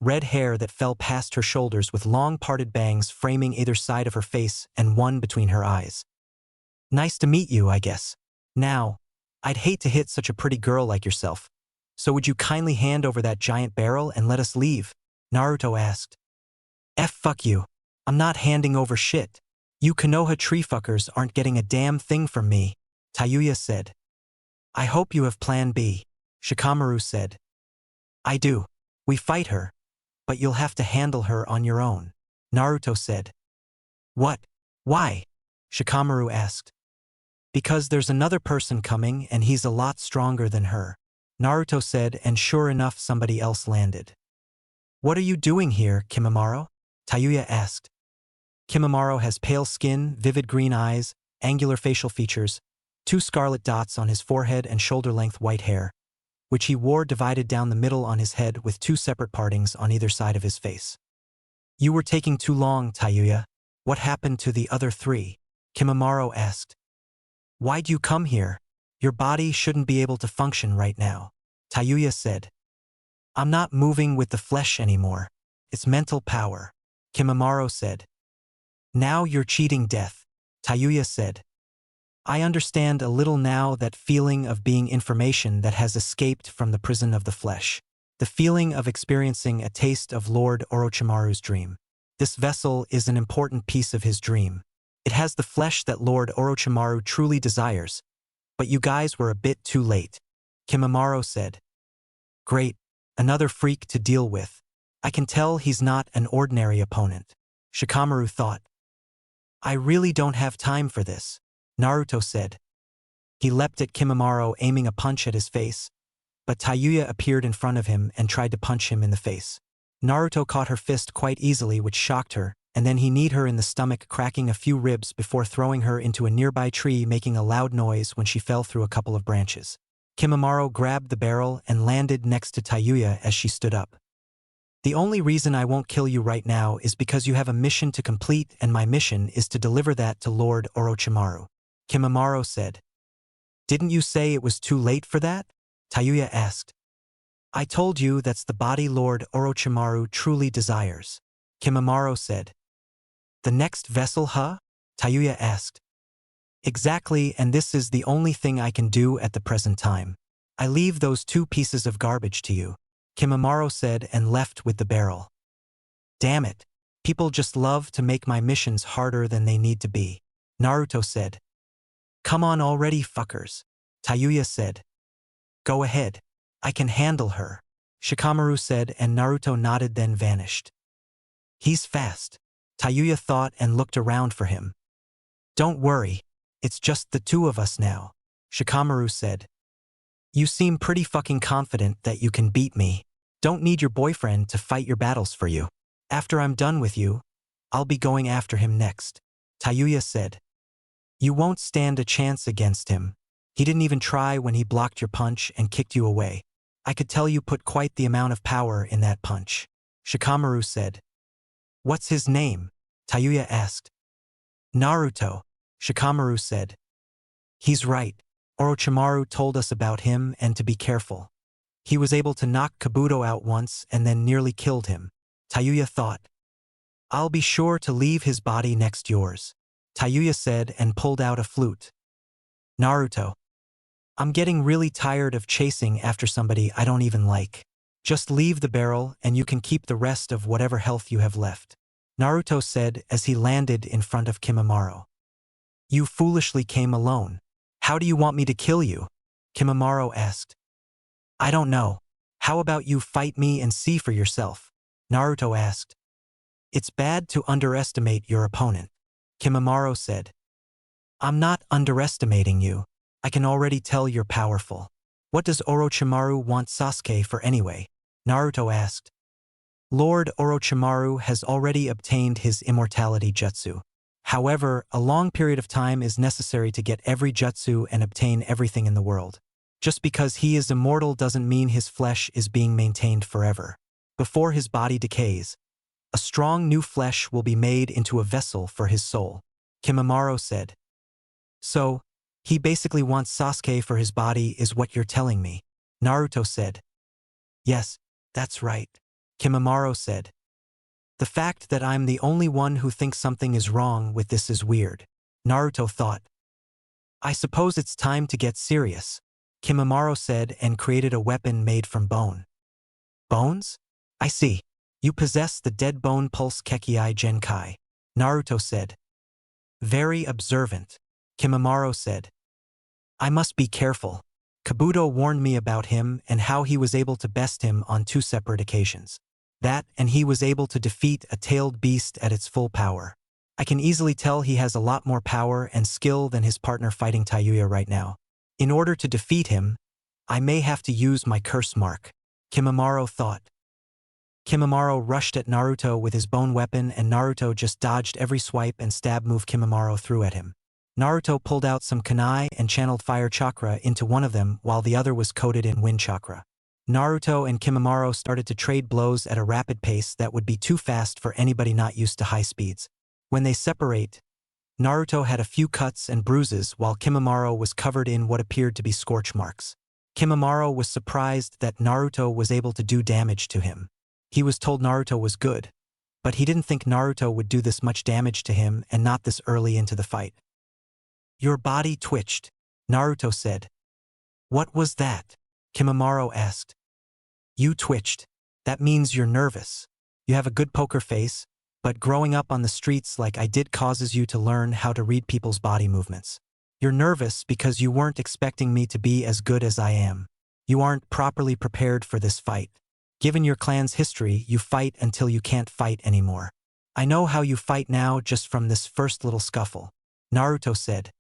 red hair that fell past her shoulders with long parted bangs framing either side of her face and one between her eyes. "Nice to meet you, I guess. Now, I'd hate to hit such a pretty girl like yourself, so would you kindly hand over that giant barrel and let us leave?" Naruto asked. Fuck you. I'm not handing over shit. You Konoha tree fuckers aren't getting a damn thing from me," Tayuya said. "I hope you have plan B," Shikamaru said. "I do. We fight her, but you'll have to handle her on your own," Naruto said. "What? Why?" Shikamaru asked. "Because there's another person coming and he's a lot stronger than her," Naruto said, and sure enough somebody else landed. "What are you doing here, Kimimaro?" Tayuya asked. Kimimaro has pale skin, vivid green eyes, angular facial features, 2 scarlet dots on his forehead and shoulder-length white hair, which he wore divided down the middle on his head with 2 separate partings on either side of his face. "You were taking too long, Tayuya. What happened to the other 3? Kimimaro asked. "Why'd you come here? Your body shouldn't be able to function right now," Tayuya said. "I'm not moving with the flesh anymore. It's mental power," Kimimaro said. "Now you're cheating death," Tayuya said. "I understand a little now, that feeling of being information that has escaped from the prison of the flesh. The feeling of experiencing a taste of Lord Orochimaru's dream. This vessel is an important piece of his dream. It has the flesh that Lord Orochimaru truly desires. But you guys were a bit too late," Kimimaro said. "Great, another freak to deal with. I can tell he's not an ordinary opponent," Shikamaru thought. "I really don't have time for this," Naruto said. He leapt at Kimimaro, aiming a punch at his face, but Tayuya appeared in front of him and tried to punch him in the face. Naruto caught her fist quite easily, which shocked her, and then he kneed her in the stomach, cracking a few ribs before throwing her into a nearby tree, making a loud noise when she fell through a couple of branches. Kimimaro grabbed the barrel and landed next to Tayuya as she stood up. "The only reason I won't kill you right now is because you have a mission to complete, and my mission is to deliver that to Lord Orochimaru," Kimimaro said. "Didn't you say it was too late for that?" Tayuya asked. "I told you that's the body Lord Orochimaru truly desires," Kimimaro said. "The next vessel, huh?" Tayuya asked. "Exactly, and this is the only thing I can do at the present time. I leave those 2 pieces of garbage to you," Kimimaro said, and left with the barrel. "Damn it. People just love to make my missions harder than they need to be," Naruto said. "Come on already, fuckers," Tayuya said. "Go ahead. I can handle her," Shikamaru said, and Naruto nodded, then vanished. "He's fast," Tayuya thought and looked around for him. "Don't worry. It's just the 2 of us now," Shikamaru said. "You seem pretty fucking confident that you can beat me. Don't need your boyfriend to fight your battles for you. After I'm done with you, I'll be going after him next," Tayuya said. "You won't stand a chance against him. He didn't even try when he blocked your punch and kicked you away. I could tell you put quite the amount of power in that punch," Shikamaru said. "What's his name?" Tayuya asked. "Naruto," Shikamaru said. "He's right. Orochimaru told us about him and to be careful. He was able to knock Kabuto out once and then nearly killed him," Tayuya thought. "I'll be sure to leave his body next yours," Tayuya said and pulled out a flute. Naruto. I'm getting really tired of chasing after somebody I don't even like. Just leave the barrel and you can keep the rest of whatever health you have left. Naruto said as he landed in front of Kimimaro. You foolishly came alone. How do you want me to kill you? Kimimaro asked. I don't know. How about you fight me and see for yourself? Naruto asked. It's bad to underestimate your opponent. Kimimaro said. I'm not underestimating you. I can already tell you're powerful. What does Orochimaru want Sasuke for anyway? Naruto asked. Lord Orochimaru has already obtained his immortality jutsu. However, a long period of time is necessary to get every jutsu and obtain everything in the world. Just because he is immortal doesn't mean his flesh is being maintained forever. Before his body decays, a strong new flesh will be made into a vessel for his soul. Kimimaro said. So, he basically wants Sasuke for his body is what you're telling me. Naruto said. Yes, that's right. Kimimaro said. The fact that I'm the only one who thinks something is wrong with this is weird. Naruto thought. I suppose it's time to get serious. Kimimaro said and created a weapon made from bone. Bones? I see. You possess the Dead Bone Pulse Kekii Genkai. Naruto said. Very observant. Kimimaro said. I must be careful. Kabuto warned me about him and how he was able to best him on 2 separate occasions. That and he was able to defeat a tailed beast at its full power. I can easily tell he has a lot more power and skill than his partner fighting Tayuya right now. In order to defeat him, I may have to use my curse mark. Kimimaro thought. Kimimaro rushed at Naruto with his bone weapon and Naruto just dodged every swipe and stab move Kimimaro threw at him. Naruto pulled out some kunai and channeled fire chakra into one of them while the other was coated in wind chakra. Naruto and Kimimaro started to trade blows at a rapid pace that would be too fast for anybody not used to high speeds. When they separate, Naruto had a few cuts and bruises while Kimimaro was covered in what appeared to be scorch marks. Kimimaro was surprised that Naruto was able to do damage to him. He was told Naruto was good, but he didn't think Naruto would do this much damage to him and not this early into the fight. Your body twitched, Naruto said. What was that? Kimimaro asked. You twitched. That means you're nervous. You have a good poker face, but growing up on the streets like I did causes you to learn how to read people's body movements. You're nervous because you weren't expecting me to be as good as I am. You aren't properly prepared for this fight. Given your clan's history, you fight until you can't fight anymore. I know how you fight now just from this first little scuffle. Naruto said.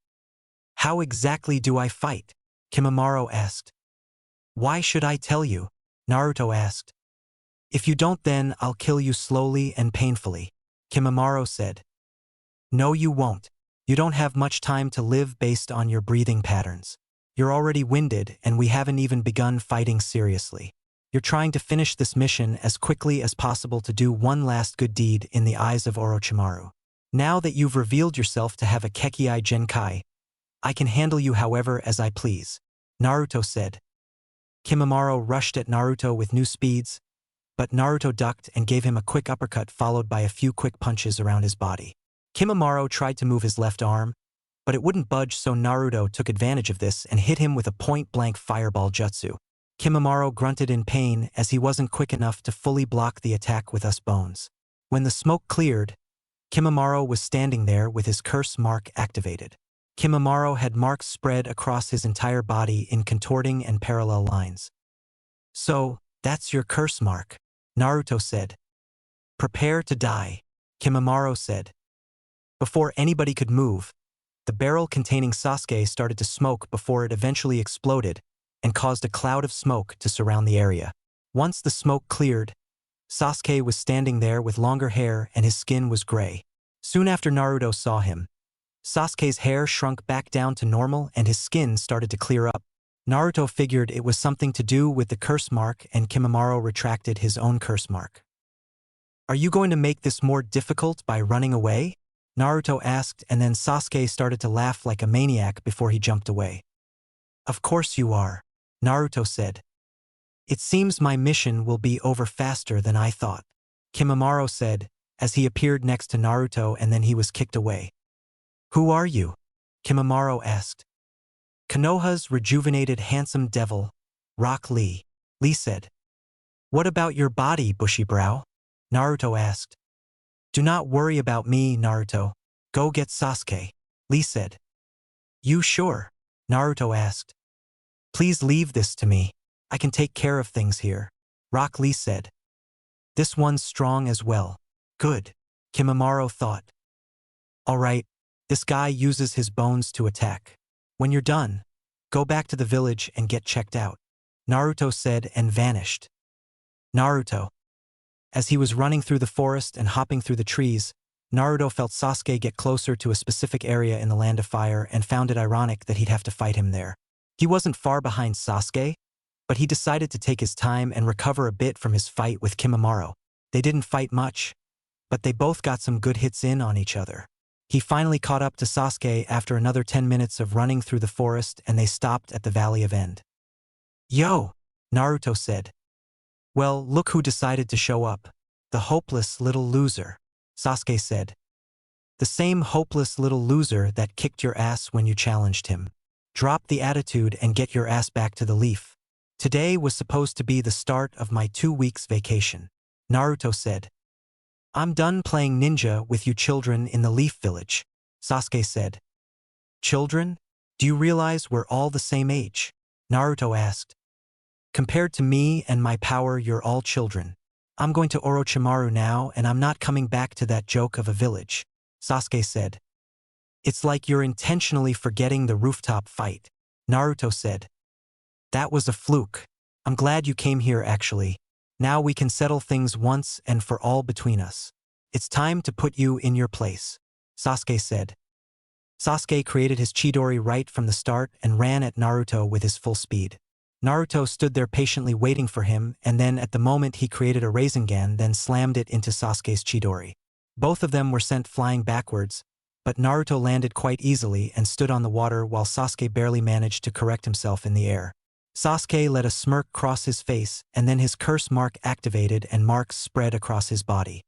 How exactly do I fight? Kimimaro asked. Why should I tell you? Naruto asked. If you don't then I'll kill you slowly and painfully. Kimimaro said. No you won't. You don't have much time to live based on your breathing patterns. You're already winded and we haven't even begun fighting seriously. You're trying to finish this mission as quickly as possible to do one last good deed in the eyes of Orochimaru. Now that you've revealed yourself to have a Kekii Genkai, I can handle you however as I please. Naruto said. Kimimaro rushed at Naruto with new speeds, but Naruto ducked and gave him a quick uppercut followed by a few quick punches around his body. Kimimaro tried to move his left arm, but it wouldn't budge so Naruto took advantage of this and hit him with a point-blank fireball jutsu. Kimimaro grunted in pain as he wasn't quick enough to fully block the attack with us bones. When the smoke cleared, Kimimaro was standing there with his curse mark activated. Kimimaro had marks spread across his entire body in contorting and parallel lines. So, that's your curse mark, Naruto said. Prepare to die, Kimimaro said. Before anybody could move, the barrel containing Sasuke started to smoke before it eventually exploded and caused a cloud of smoke to surround the area. Once the smoke cleared, Sasuke was standing there with longer hair and his skin was gray. Soon after Naruto saw him, Sasuke's hair shrunk back down to normal and his skin started to clear up. Naruto figured it was something to do with the curse mark and Kimimaro retracted his own curse mark. Are you going to make this more difficult by running away? Naruto asked and then Sasuke started to laugh like a maniac before he jumped away. Of course you are, Naruto said. It seems my mission will be over faster than I thought, Kimimaro said as he appeared next to Naruto and then he was kicked away. Who are you? Kimimaro asked. Konoha's rejuvenated handsome devil, Rock Lee. Lee said. What about your body, bushy brow? Naruto asked. Do not worry about me, Naruto. Go get Sasuke, Lee said. You sure? Naruto asked. Please leave this to me. I can take care of things here, Rock Lee said. This one's strong as well. Good, Kimimaro thought. Alright, this guy uses his bones to attack. When you're done, go back to the village and get checked out, Naruto said and vanished. Naruto. As he was running through the forest and hopping through the trees, Naruto felt Sasuke get closer to a specific area in the Land of Fire and found it ironic that he'd have to fight him there. He wasn't far behind Sasuke, but he decided to take his time and recover a bit from his fight with Kimimaro. They didn't fight much, but they both got some good hits in on each other. He finally caught up to Sasuke after another 10 minutes of running through the forest, and they stopped at the Valley of End. Yo, Naruto said. Well, look who decided to show up. The hopeless little loser, Sasuke said. The same hopeless little loser that kicked your ass when you challenged him. Drop the attitude and get your ass back to the Leaf. Today was supposed to be the start of my 2 weeks vacation, Naruto said. I'm done playing ninja with you children in the Leaf Village, Sasuke said. Children? Do you realize we're all the same age? Naruto asked. Compared to me and my power, you're all children. I'm going to Orochimaru now, and I'm not coming back to that joke of a village, Sasuke said. It's like you're intentionally forgetting the rooftop fight, Naruto said. That was a fluke. I'm glad you came here actually. Now we can settle things once and for all between us. It's time to put you in your place, Sasuke said. Sasuke created his Chidori right from the start and ran at Naruto with his full speed. Naruto stood there patiently waiting for him, and then at the moment he created a Rasengan, then slammed it into Sasuke's Chidori. Both of them were sent flying backwards, but Naruto landed quite easily and stood on the water while Sasuke barely managed to correct himself in the air. Sasuke let a smirk cross his face, and then his curse mark activated and marks spread across his body.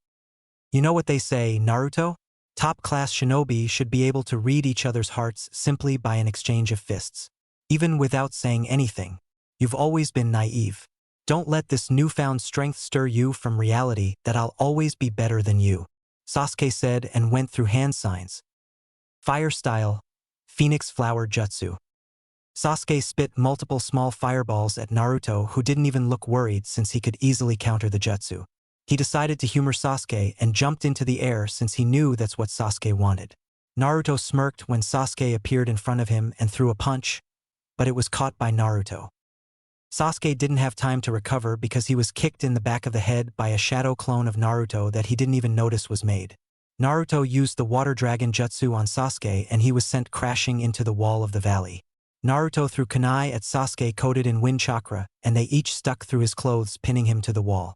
You know what they say, Naruto? Top-class shinobi should be able to read each other's hearts simply by an exchange of fists. Even without saying anything. You've always been naive. Don't let this newfound strength stir you from reality that I'll always be better than you, Sasuke said and went through hand signs. Fire style, Phoenix Flower Jutsu. Sasuke spit multiple small fireballs at Naruto, who didn't even look worried since he could easily counter the jutsu. He decided to humor Sasuke and jumped into the air since he knew that's what Sasuke wanted. Naruto smirked when Sasuke appeared in front of him and threw a punch, but it was caught by Naruto. Sasuke didn't have time to recover because he was kicked in the back of the head by a shadow clone of Naruto that he didn't even notice was made. Naruto used the Water Dragon Jutsu on Sasuke and he was sent crashing into the wall of the valley. Naruto threw kunai at Sasuke coated in wind chakra, and they each stuck through his clothes, pinning him to the wall.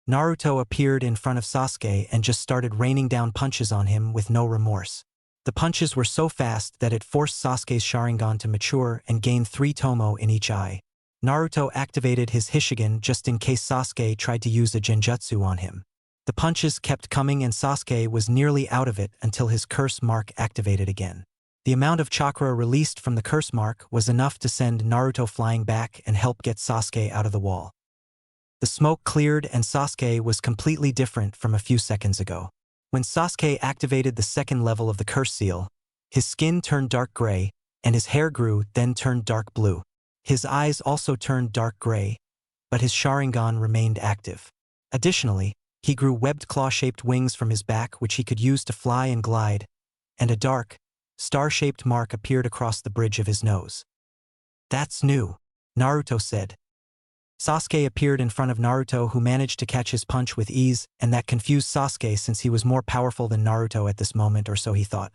Naruto appeared in front of Sasuke and just started raining down punches on him with no remorse. The punches were so fast that it forced Sasuke's Sharingan to mature and gain 3 tomo in each eye. Naruto activated his Hishigan just in case Sasuke tried to use a genjutsu on him. The punches kept coming and Sasuke was nearly out of it until his curse mark activated again. The amount of chakra released from the curse mark was enough to send Naruto flying back and help get Sasuke out of the wall. The smoke cleared and Sasuke was completely different from a few seconds ago. When Sasuke activated the second level of the curse seal, his skin turned dark gray, and his hair grew, then turned dark blue. His eyes also turned dark gray, but his Sharingan remained active. Additionally, he grew webbed claw-shaped wings from his back which he could use to fly and glide, and a dark, star-shaped mark appeared across the bridge of his nose. That's new, Naruto said. Sasuke appeared in front of Naruto, who managed to catch his punch with ease, and that confused Sasuke since he was more powerful than Naruto at this moment, or so he thought.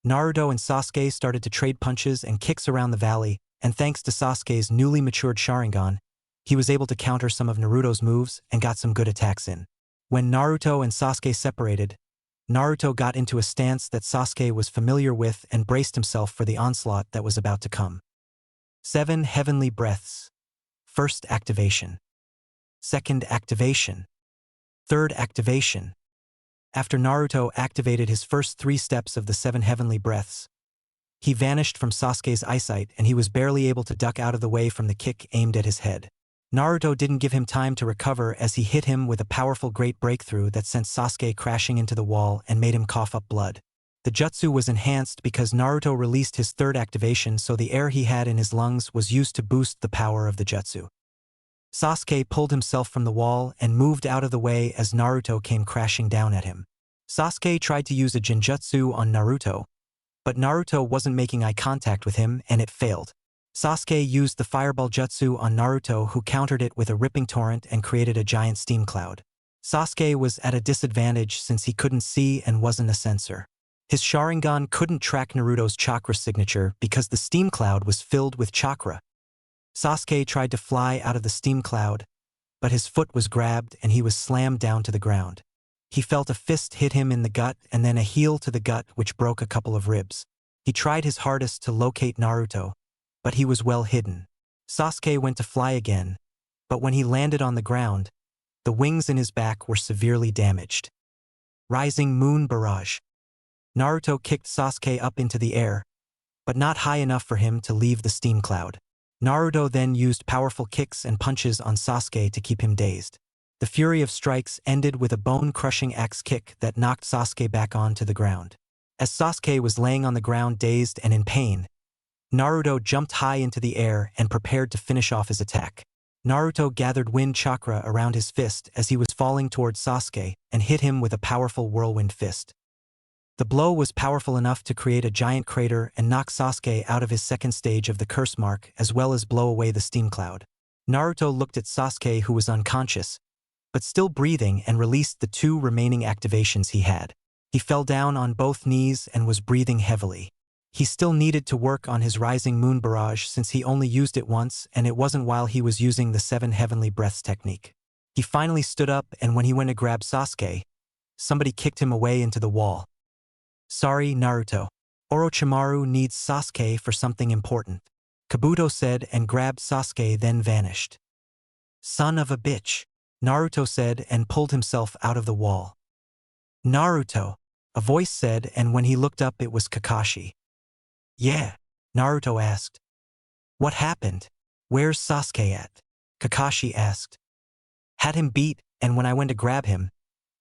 Naruto and Sasuke started to trade punches and kicks around the valley, and thanks to Sasuke's newly matured Sharingan, he was able to counter some of Naruto's moves and got some good attacks in. When Naruto and Sasuke separated, Naruto got into a stance that Sasuke was familiar with and braced himself for the onslaught that was about to come. 7 Heavenly Breaths. First activation. Second activation. Third activation. After Naruto activated his first 3 steps of the 7 Heavenly Breaths, He vanished from Sasuke's eyesight and he was barely able to duck out of the way from the kick aimed at his head. Naruto didn't give him time to recover as he hit him with a powerful great breakthrough that sent Sasuke crashing into the wall and made him cough up blood. The jutsu was enhanced because Naruto released his third activation, so the air he had in his lungs was used to boost the power of the jutsu. Sasuke pulled himself from the wall and moved out of the way as Naruto came crashing down at him. Sasuke tried to use a genjutsu on Naruto, but Naruto wasn't making eye contact with him and it failed. Sasuke used the fireball jutsu on Naruto, who countered it with a ripping torrent and created a giant steam cloud. Sasuke was at a disadvantage since he couldn't see and wasn't a sensor. His Sharingan couldn't track Naruto's chakra signature because the steam cloud was filled with chakra. Sasuke tried to fly out of the steam cloud, but his foot was grabbed and he was slammed down to the ground. He felt a fist hit him in the gut and then a heel to the gut, which broke a couple of ribs. He tried his hardest to locate Naruto, but he was well hidden. Sasuke went to fly again, but when he landed on the ground, the wings in his back were severely damaged. Rising Moon Barrage. Naruto kicked Sasuke up into the air, but not high enough for him to leave the steam cloud. Naruto then used powerful kicks and punches on Sasuke to keep him dazed. The fury of strikes ended with a bone-crushing axe kick that knocked Sasuke back onto the ground. As Sasuke was laying on the ground dazed and in pain, Naruto jumped high into the air and prepared to finish off his attack. Naruto gathered wind chakra around his fist as he was falling towards Sasuke and hit him with a powerful whirlwind fist. The blow was powerful enough to create a giant crater and knock Sasuke out of his second stage of the curse mark, as well as blow away the steam cloud. Naruto looked at Sasuke, who was unconscious, but still breathing, and released the two remaining activations he had. He fell down on both knees and was breathing heavily. He still needed to work on his Rising Moon Barrage since he only used it once, and it wasn't while he was using the 7 Heavenly Breaths technique. He finally stood up, and when he went to grab Sasuke, somebody kicked him away into the wall. "Sorry, Naruto. Orochimaru needs Sasuke for something important," Kabuto said and grabbed Sasuke, then vanished. "Son of a bitch," Naruto said and pulled himself out of the wall. "Naruto," a voice said, and when he looked up it was Kakashi. "Yeah?" Naruto asked. "What happened? Where's Sasuke at?" Kakashi asked. "Had him beat, and when I went to grab him,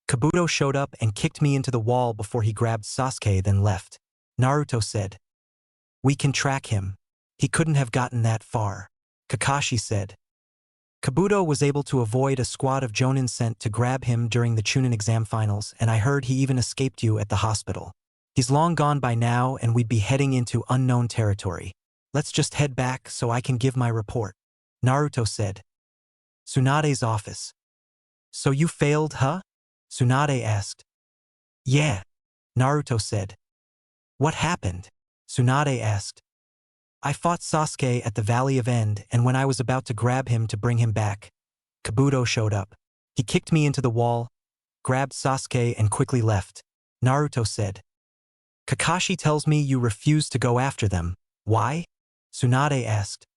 Kabuto showed up and kicked me into the wall before he grabbed Sasuke, then left," Naruto said. "We can track him. He couldn't have gotten that far," Kakashi said. "Kabuto was able to avoid a squad of Chūnin sent to grab him during the Chūnin exam finals, and I heard he even escaped you at the hospital. He's long gone by now and we'd be heading into unknown territory. Let's just head back so I can give my report," Naruto said. Tsunade's office. "So you failed, huh?" Tsunade asked. "Yeah," Naruto said. "What happened?" Tsunade asked. "I fought Sasuke at the Valley of End, and when I was about to grab him to bring him back, Kabuto showed up. He kicked me into the wall, grabbed Sasuke and quickly left," Naruto said. "Kakashi tells me you refused to go after them. Why?" Tsunade asked.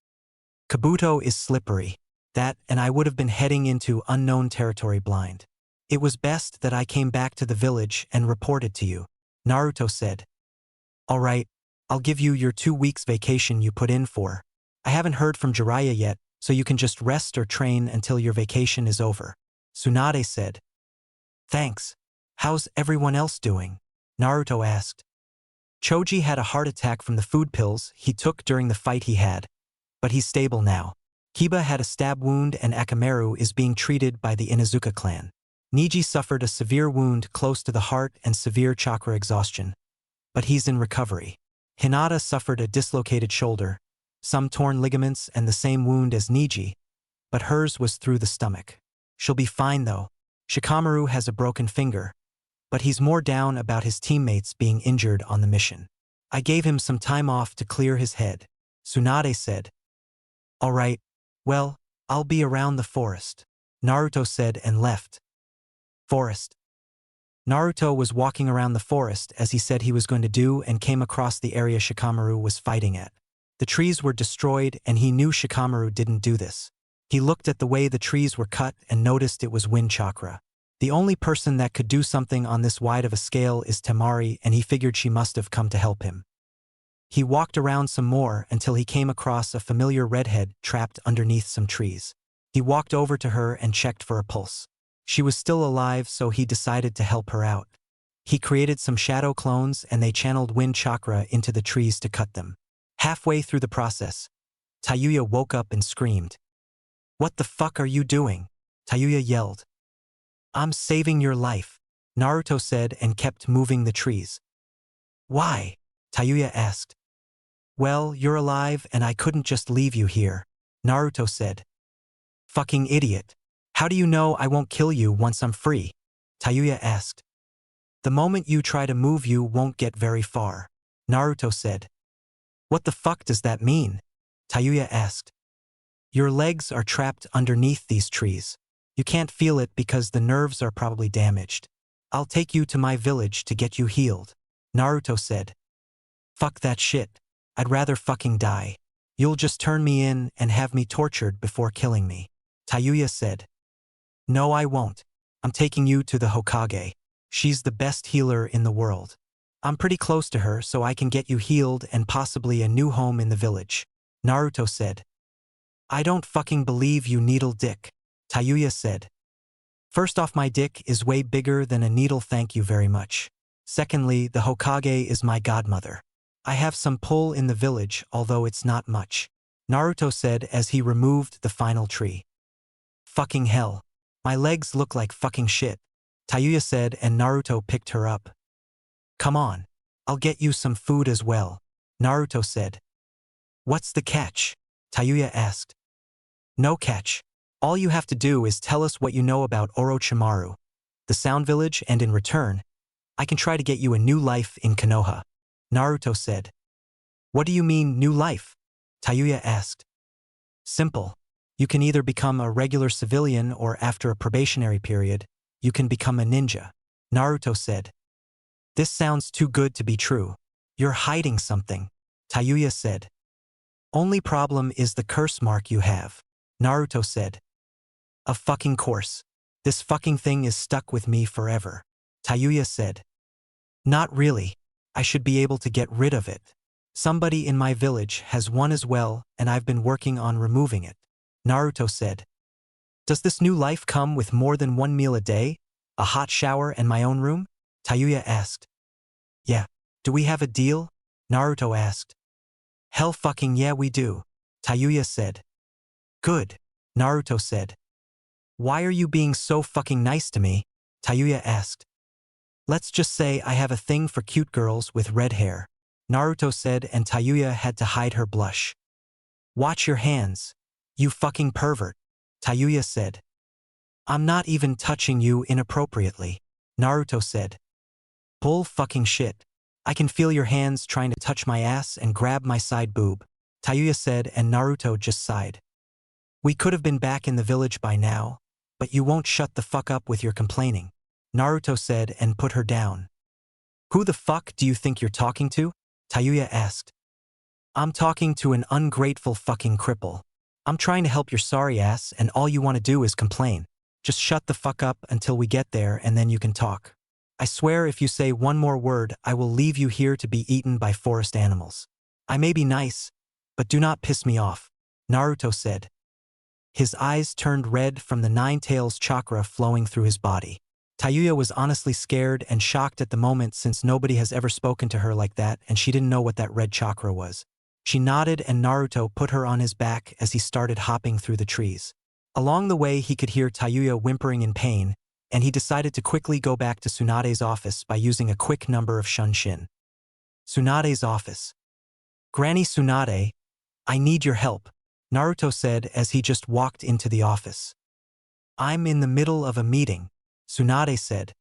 "Kabuto is slippery. That, and I would have been heading into unknown territory blind. It was best that I came back to the village and reported to you," Naruto said. "All right, I'll give you your 2 weeks vacation you put in for. I haven't heard from Jiraiya yet, so you can just rest or train until your vacation is over," Tsunade said. "Thanks. How's everyone else doing?" Naruto asked. "Choji had a heart attack from the food pills he took during the fight he had, but he's stable now. Kiba had a stab wound and Akamaru is being treated by the Inuzuka clan. Niji suffered a severe wound close to the heart and severe chakra exhaustion, but he's in recovery. Hinata suffered a dislocated shoulder, some torn ligaments and the same wound as Niji, but hers was through the stomach. She'll be fine though. Shikamaru has a broken finger, but he's more down about his teammates being injured on the mission. I gave him some time off to clear his head," Tsunade said. "All right, well, I'll be around the forest," Naruto said and left. Forest. Naruto was walking around the forest as he said he was going to do and came across the area Shikamaru was fighting at. The trees were destroyed and he knew Shikamaru didn't do this. He looked at the way the trees were cut and noticed it was wind chakra. The only person that could do something on this wide of a scale is Temari, and he figured she must have come to help him. He walked around some more until he came across a familiar redhead trapped underneath some trees. He walked over to her and checked for a pulse. She was still alive, so he decided to help her out. He created some shadow clones and they channeled wind chakra into the trees to cut them. Halfway through the process, Tayuya woke up and screamed. "What the fuck are you doing?" Tayuya yelled. "I'm saving your life," Naruto said and kept moving the trees. "Why?" Tayuya asked. "Well, you're alive and I couldn't just leave you here," Naruto said. "Fucking idiot. How do you know I won't kill you once I'm free?" Tayuya asked. "The moment you try to move you won't get very far," Naruto said. "What the fuck does that mean?" Tayuya asked. "Your legs are trapped underneath these trees. You can't feel it because the nerves are probably damaged. I'll take you to my village to get you healed," Naruto said. "Fuck that shit. I'd rather fucking die. You'll just turn me in and have me tortured before killing me," Tayuya said. "No, I won't. I'm taking you to the Hokage. She's the best healer in the world. I'm pretty close to her, so I can get you healed and possibly a new home in the village," Naruto said. "I don't fucking believe you, needle dick," Tayuya said. "First off, my dick is way bigger than a needle, thank you very much. Secondly, the Hokage is my godmother. I have some pull in the village, although it's not much," Naruto said as he removed the final tree. "Fucking hell. My legs look like fucking shit," Tayuya said, and Naruto picked her up. "Come on. I'll get you some food as well," Naruto said. "What's the catch?" Tayuya asked. "No catch. All you have to do is tell us what you know about Orochimaru, the Sound Village, and in return, I can try to get you a new life in Konoha," Naruto said. "What do you mean, new life?" Tayuya asked. "Simple. You can either become a regular civilian or after a probationary period, you can become a ninja," Naruto said. "This sounds too good to be true. You're hiding something," Tayuya said. "Only problem is the curse mark you have," Naruto said. "A fucking course. This fucking thing is stuck with me forever," Tayuya said. "Not really. I should be able to get rid of it. Somebody in my village has one as well, and I've been working on removing it," Naruto said. "Does this new life come with more than one meal a day, a hot shower, and my own room?" Tayuya asked. "Yeah. Do we have a deal?" Naruto asked. "Hell fucking yeah we do," Tayuya said. "Good," Naruto said. "Why are you being so fucking nice to me?" Tayuya asked. "Let's just say I have a thing for cute girls with red hair," Naruto said, and Tayuya had to hide her blush. "Watch your hands, you fucking pervert," Tayuya said. "I'm not even touching you inappropriately," Naruto said. "Bull fucking shit. I can feel your hands trying to touch my ass and grab my side boob," Tayuya said, and Naruto just sighed. "We could have been back in the village by now, but you won't shut the fuck up with your complaining," Naruto said and put her down. "Who the fuck do you think you're talking to?" Tayuya asked. "I'm talking to an ungrateful fucking cripple. I'm trying to help your sorry ass and all you want to do is complain. Just shut the fuck up until we get there and then you can talk. I swear if you say one more word I will leave you here to be eaten by forest animals. I may be nice, but do not piss me off," Naruto said. His eyes turned red from the nine tails chakra flowing through his body. Tayuya was honestly scared and shocked at the moment since nobody has ever spoken to her like that and she didn't know what that red chakra was. She nodded and Naruto put her on his back as he started hopping through the trees. Along the way he could hear Tayuya whimpering in pain, and he decided to quickly go back to Tsunade's office by using a quick number of Shunshin. Tsunade's office. "Granny Tsunade, I need your help," Naruto said as he just walked into the office. "I'm in the middle of a meeting," Tsunade said.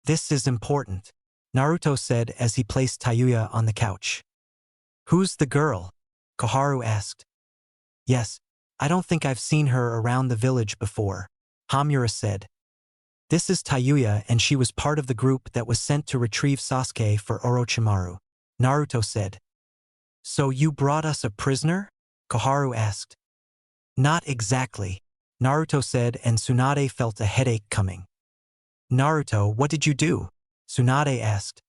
"This is important," Naruto said as he placed Tayuya on the couch. "Who's the girl?" Koharu asked. "Yes, I don't think I've seen her around the village before," Hamura said. "This is Tayuya and she was part of the group that was sent to retrieve Sasuke for Orochimaru," Naruto said. "So you brought us a prisoner?" Koharu asked. "Not exactly," Naruto said, and Tsunade felt a headache coming. "Naruto, what did you do?" Tsunade asked.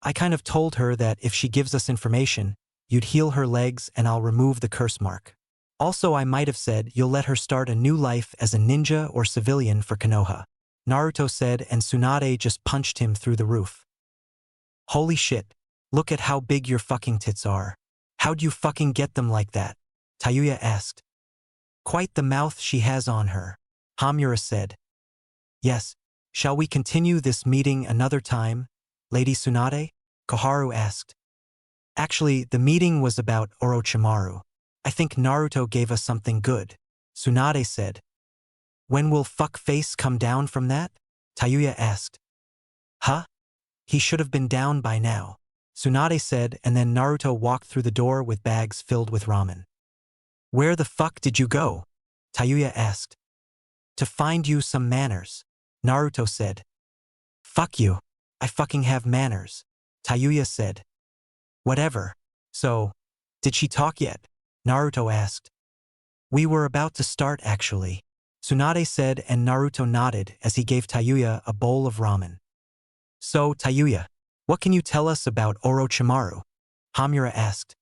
I kind of told her that if she gives us information, you'd heal her legs and I'll remove the curse mark. Also, I might have said you'll let her start a new life as a ninja or civilian for Konoha. Naruto said, and Tsunade just punched him through the roof. Holy shit, look at how big your fucking tits are. How'd you fucking get them like that? Tayuya asked. Quite the mouth she has on her. Hamura said. Yes, shall we continue this meeting another time, Lady Tsunade? Koharu asked. Actually, the meeting was about Orochimaru. I think Naruto gave us something good, Tsunade said. When will fuckface come down from that? Tayuya asked. Huh? He should have been down by now, Tsunade said, and then Naruto walked through the door with bags filled with ramen. Where the fuck did you go? Tayuya asked. To find you some manners, Naruto said. Fuck you. I fucking have manners, Tayuya said. Whatever. So, did she talk yet? Naruto asked. We were about to start actually, Tsunade said, and Naruto nodded as he gave Tayuya a bowl of ramen. So, Tayuya, what can you tell us about Orochimaru? Hamura asked.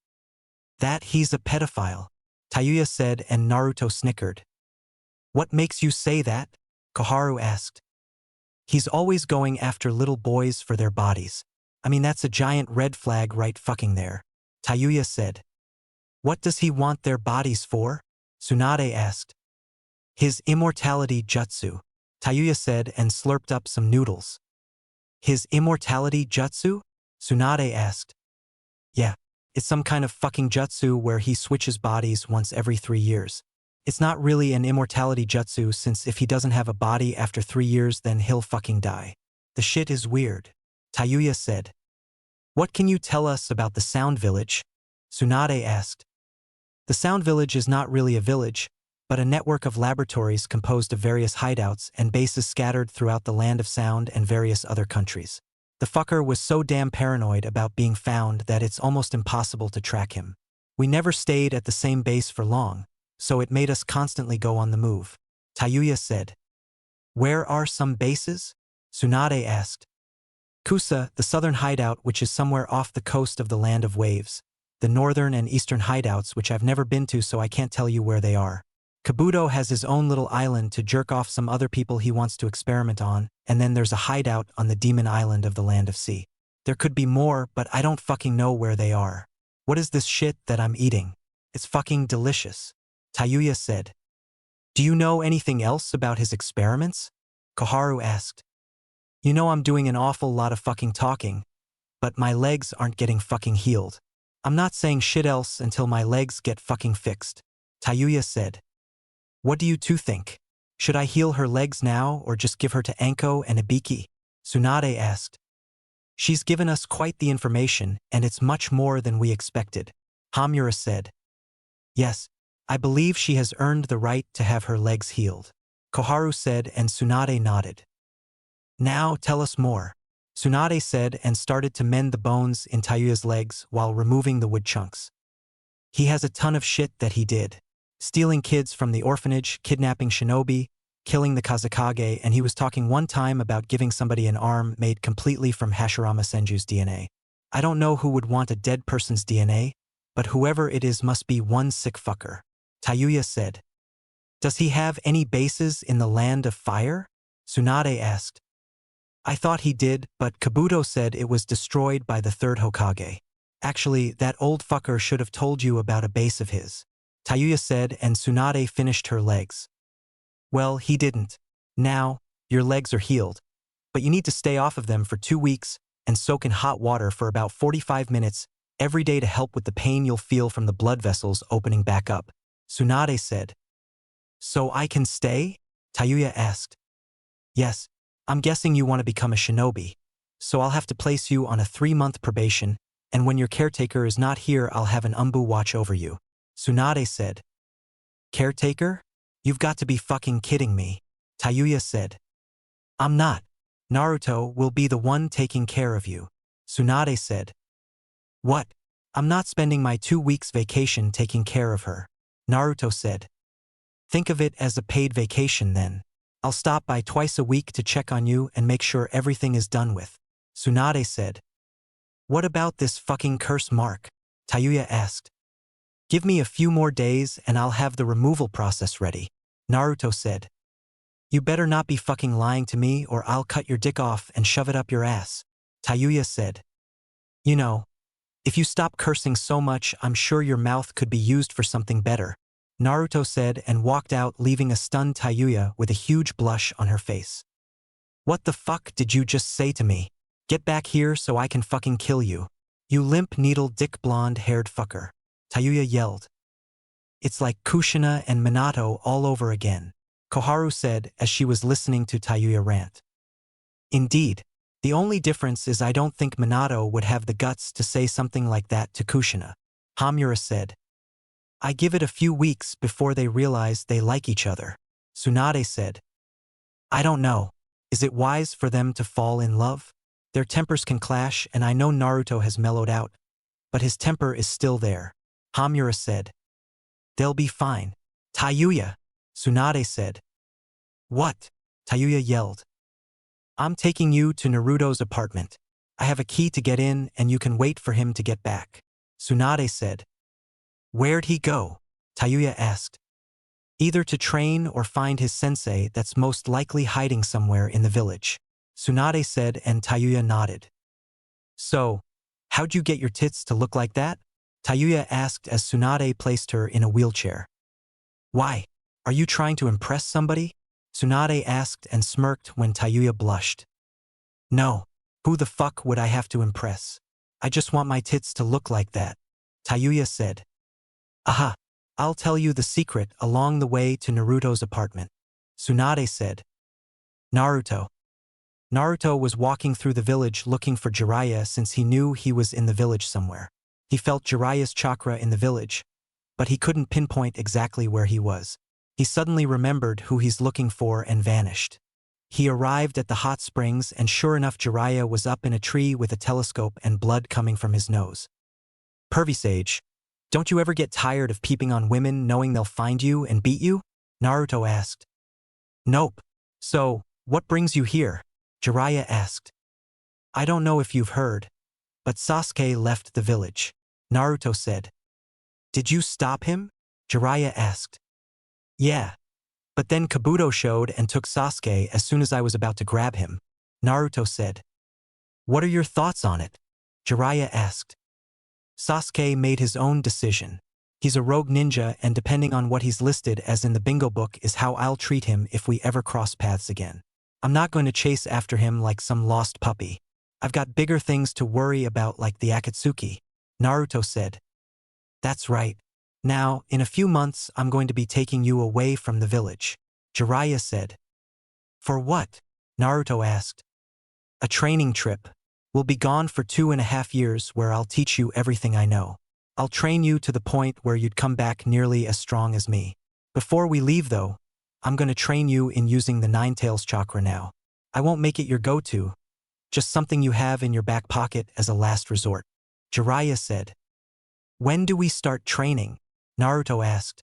That he's a pedophile, Tayuya said, and Naruto snickered. What makes you say that? Koharu asked. He's always going after little boys for their bodies. I mean, that's a giant red flag right fucking there, Tayuya said. What does he want their bodies for? Tsunade asked. His immortality jutsu, Tayuya said, and slurped up some noodles. His immortality jutsu? Tsunade asked. Yeah, it's some kind of fucking jutsu where he switches bodies once every 3 years. It's not really an immortality jutsu since if he doesn't have a body after 3 years then he'll fucking die. The shit is weird, Tayuya said. What can you tell us about the Sound Village? Tsunade asked. The Sound Village is not really a village, but a network of laboratories composed of various hideouts and bases scattered throughout the Land of Sound and various other countries. The fucker was so damn paranoid about being found that it's almost impossible to track him. We never stayed at the same base for long, so it made us constantly go on the move, Tayuya said. Where are some bases? Tsunade asked. Kusa, the southern hideout which is somewhere off the coast of the Land of Waves. The northern and eastern hideouts which I've never been to so I can't tell you where they are. Kabuto has his own little island to jerk off some other people he wants to experiment on, and then there's a hideout on the Demon Island of the Land of Sea. There could be more, but I don't fucking know where they are. What is this shit that I'm eating? It's fucking delicious, Tayuya said. Do you know anything else about his experiments? Koharu asked. You know I'm doing an awful lot of fucking talking, but my legs aren't getting fucking healed. I'm not saying shit else until my legs get fucking fixed, Tayuya said. What do you two think? Should I heal her legs now or just give her to Anko and Ibiki? Tsunade asked. She's given us quite the information and it's much more than we expected, Hamura said. Yes, I believe she has earned the right to have her legs healed, Koharu said, and Tsunade nodded. Now tell us more, Tsunade said, and started to mend the bones in Tayuya's legs while removing the wood chunks. He has a ton of shit that he did. Stealing kids from the orphanage, kidnapping shinobi, killing the Kazekage, and he was talking one time about giving somebody an arm made completely from Hashirama Senju's DNA. I don't know who would want a dead person's DNA, but whoever it is must be one sick fucker, Tayuya said. Does he have any bases in the Land of Fire? Tsunade asked. I thought he did, but Kabuto said it was destroyed by the third Hokage. Actually, that old fucker should have told you about a base of his, Tayuya said, and Tsunade finished her legs. Well, he didn't. Now, your legs are healed, but you need to stay off of them for 2 weeks and soak in hot water for about 45 minutes every day to help with the pain you'll feel from the blood vessels opening back up, Tsunade said. So I can stay? Tayuya asked. Yes, I'm guessing you want to become a shinobi, so I'll have to place you on a 3-month probation, and when your caretaker is not here I'll have an umbu watch over you, Tsunade said. Caretaker? You've got to be fucking kidding me, Tayuya said. I'm not. Naruto will be the one taking care of you, Tsunade said. What? I'm not spending my 2 weeks vacation taking care of her, Naruto said. Think of it as a paid vacation then. I'll stop by twice a week to check on you and make sure everything is done with, Tsunade said. What about this fucking curse mark? Tayuya asked. Give me a few more days and I'll have the removal process ready, Naruto said. You better not be fucking lying to me or I'll cut your dick off and shove it up your ass, Tayuya said. You know, if you stop cursing so much, I'm sure your mouth could be used for something better, Naruto said and walked out, leaving a stunned Tayuya with a huge blush on her face. What the fuck did you just say to me? Get back here so I can fucking kill you. You limp needle dick blonde-haired fucker, Tayuya yelled. It's like Kushina and Minato all over again, Koharu said as she was listening to Tayuya rant. Indeed, the only difference is I don't think Minato would have the guts to say something like that to Kushina, Hamura said. I give it a few weeks before they realize they like each other, Tsunade said. I don't know. Is it wise for them to fall in love? Their tempers can clash and I know Naruto has mellowed out, but his temper is still there, Hamura said. They'll be fine. Tayuya, Tsunade said. What? Tayuya yelled. I'm taking you to Naruto's apartment. I have a key to get in and you can wait for him to get back, Tsunade said. Where'd he go? Tayuya asked. Either to train or find his sensei that's most likely hiding somewhere in the village, Tsunade said and Tayuya nodded. So, how'd you get your tits to look like that? Tayuya asked as Tsunade placed her in a wheelchair. Why? Are you trying to impress somebody? Tsunade asked and smirked when Tayuya blushed. No. Who the fuck would I have to impress? I just want my tits to look like that, Tayuya said. Aha. I'll tell you the secret along the way to Naruto's apartment, Tsunade said. Naruto. Naruto was walking through the village looking for Jiraiya since he knew he was in the village somewhere. He felt Jiraiya's chakra in the village, but he couldn't pinpoint exactly where he was. He suddenly remembered who he's looking for and vanished. He arrived at the hot springs and sure enough Jiraiya was up in a tree with a telescope and blood coming from his nose. Pervy Sage, don't you ever get tired of peeping on women knowing they'll find you and beat you? Naruto asked. Nope. So, what brings you here? Jiraiya asked. I don't know if you've heard, but Sasuke left the village, Naruto said. Did you stop him? Jiraiya asked. Yeah. But then Kabuto showed and took Sasuke as soon as I was about to grab him, Naruto said. What are your thoughts on it? Jiraiya asked. Sasuke made his own decision. He's a rogue ninja and depending on what he's listed as in the bingo book is how I'll treat him if we ever cross paths again. I'm not going to chase after him like some lost puppy. I've got bigger things to worry about like the Akatsuki, Naruto said. That's right. Now, in a few months I'm going to be taking you away from the village, Jiraiya said. For what? Naruto asked. A training trip. We'll be gone for 2.5 years where I'll teach you everything I know. I'll train you to the point where you'd come back nearly as strong as me. Before we leave though, I'm going to train you in using the Nine-Tails chakra now. I won't make it your go-to, just something you have in your back pocket as a last resort, Jiraiya said. When do we start training? Naruto asked.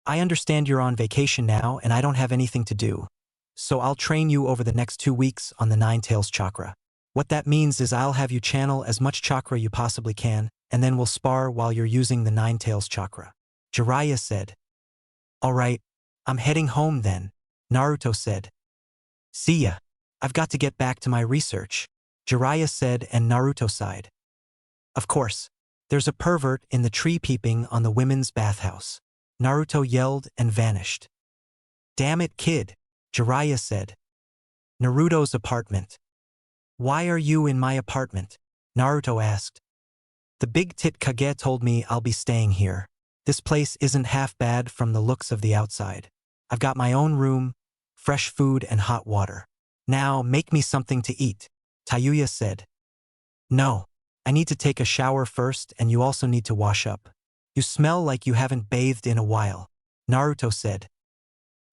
I understand you're on vacation now and I don't have anything to do, so I'll train you over the next 2 weeks on the Nine-Tails chakra. What that means is I'll have you channel as much chakra you possibly can, and then we'll spar while you're using the Nine-Tails chakra, Jiraiya said. Alright, I'm heading home then, Naruto said. See ya. I've got to get back to my research, Jiraiya said and Naruto sighed. Of course, there's a pervert in the tree peeping on the women's bathhouse, Naruto yelled and vanished. Damn it kid, Jiraiya said. Naruto's apartment. Why are you in my apartment? Naruto asked. The big tit Kage told me I'll be staying here. This place isn't half bad from the looks of the outside. I've got my own room, fresh food and hot water. Now make me something to eat, Tayuya said. No, I need to take a shower first and you also need to wash up. You smell like you haven't bathed in a while, Naruto said.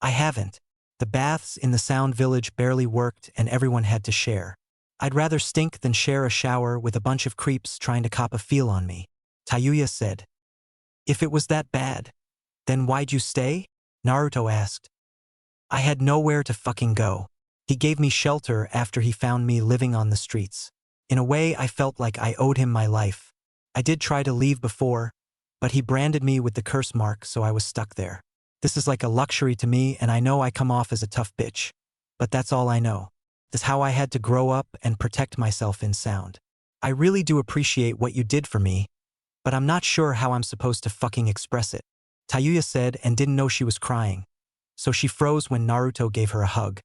I haven't. The baths in the Sound Village barely worked and everyone had to share. I'd rather stink than share a shower with a bunch of creeps trying to cop a feel on me, Tayuya said. If it was that bad, then why'd you stay? Naruto asked. I had nowhere to fucking go. He gave me shelter after he found me living on the streets. In a way, I felt like I owed him my life. I did try to leave before, but he branded me with the curse mark, so I was stuck there. This is like a luxury to me, and I know I come off as a tough bitch. But that's all I know. This is how I had to grow up and protect myself in sound. I really do appreciate what you did for me, but I'm not sure how I'm supposed to fucking express it. Tayuya said and didn't know she was crying, so she froze when Naruto gave her a hug.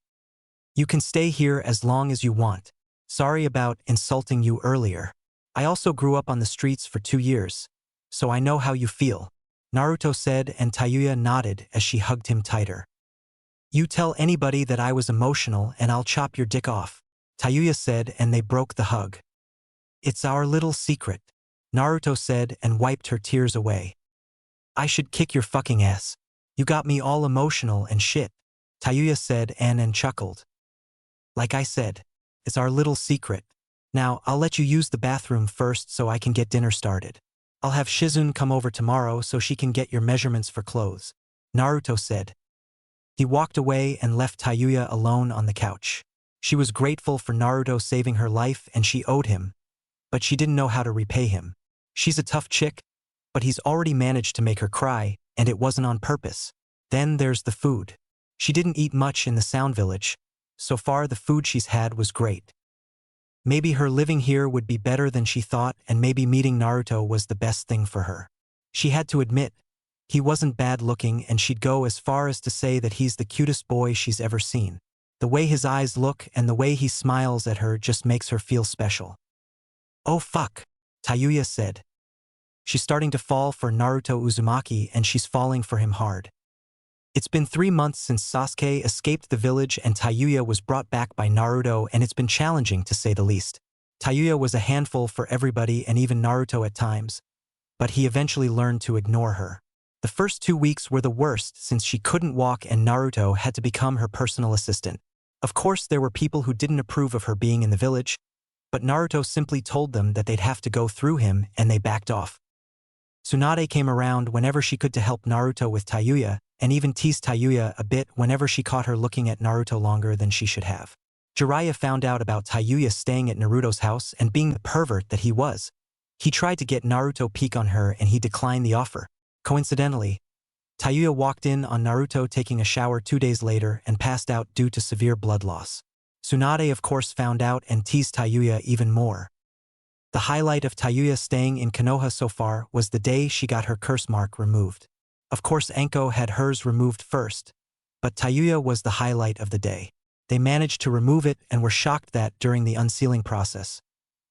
You can stay here as long as you want. Sorry about insulting you earlier. I also grew up on the streets for 2 years, so I know how you feel, Naruto said, and Tayuya nodded as she hugged him tighter. You tell anybody that I was emotional and I'll chop your dick off, Tayuya said, and they broke the hug. It's our little secret, Naruto said and wiped her tears away. I should kick your fucking ass. You got me all emotional and shit, Tayuya said and chuckled. Like I said, it's our little secret. Now, I'll let you use the bathroom first so I can get dinner started. I'll have Shizune come over tomorrow so she can get your measurements for clothes, Naruto said. He walked away and left Tayuya alone on the couch. She was grateful for Naruto saving her life and she owed him, but she didn't know how to repay him. She's a tough chick, but he's already managed to make her cry, and it wasn't on purpose. Then there's the food. She didn't eat much in the Sound Village. So far the food she's had was great. Maybe her living here would be better than she thought, and maybe meeting Naruto was the best thing for her. She had to admit, he wasn't bad looking, and she'd go as far as to say that he's the cutest boy she's ever seen. The way his eyes look and the way he smiles at her just makes her feel special. Oh fuck, Tayuya said. She's starting to fall for Naruto Uzumaki and she's falling for him hard. It's been 3 months since Sasuke escaped the village and Tayuya was brought back by Naruto, and it's been challenging to say the least. Tayuya was a handful for everybody and even Naruto at times, but he eventually learned to ignore her. The first 2 weeks were the worst since she couldn't walk and Naruto had to become her personal assistant. Of course, there were people who didn't approve of her being in the village, but Naruto simply told them that they'd have to go through him and they backed off. Tsunade came around whenever she could to help Naruto with Tayuya, and even teased Tayuya a bit whenever she caught her looking at Naruto longer than she should have. Jiraiya found out about Tayuya staying at Naruto's house and being the pervert that he was. He tried to get Naruto peek on her and he declined the offer. Coincidentally, Tayuya walked in on Naruto taking a shower 2 days later and passed out due to severe blood loss. Tsunade of course found out and teased Tayuya even more. The highlight of Tayuya staying in Konoha so far was the day she got her curse mark removed. Of course Anko had hers removed first, but Tayuya was the highlight of the day. They managed to remove it and were shocked that, during the unsealing process,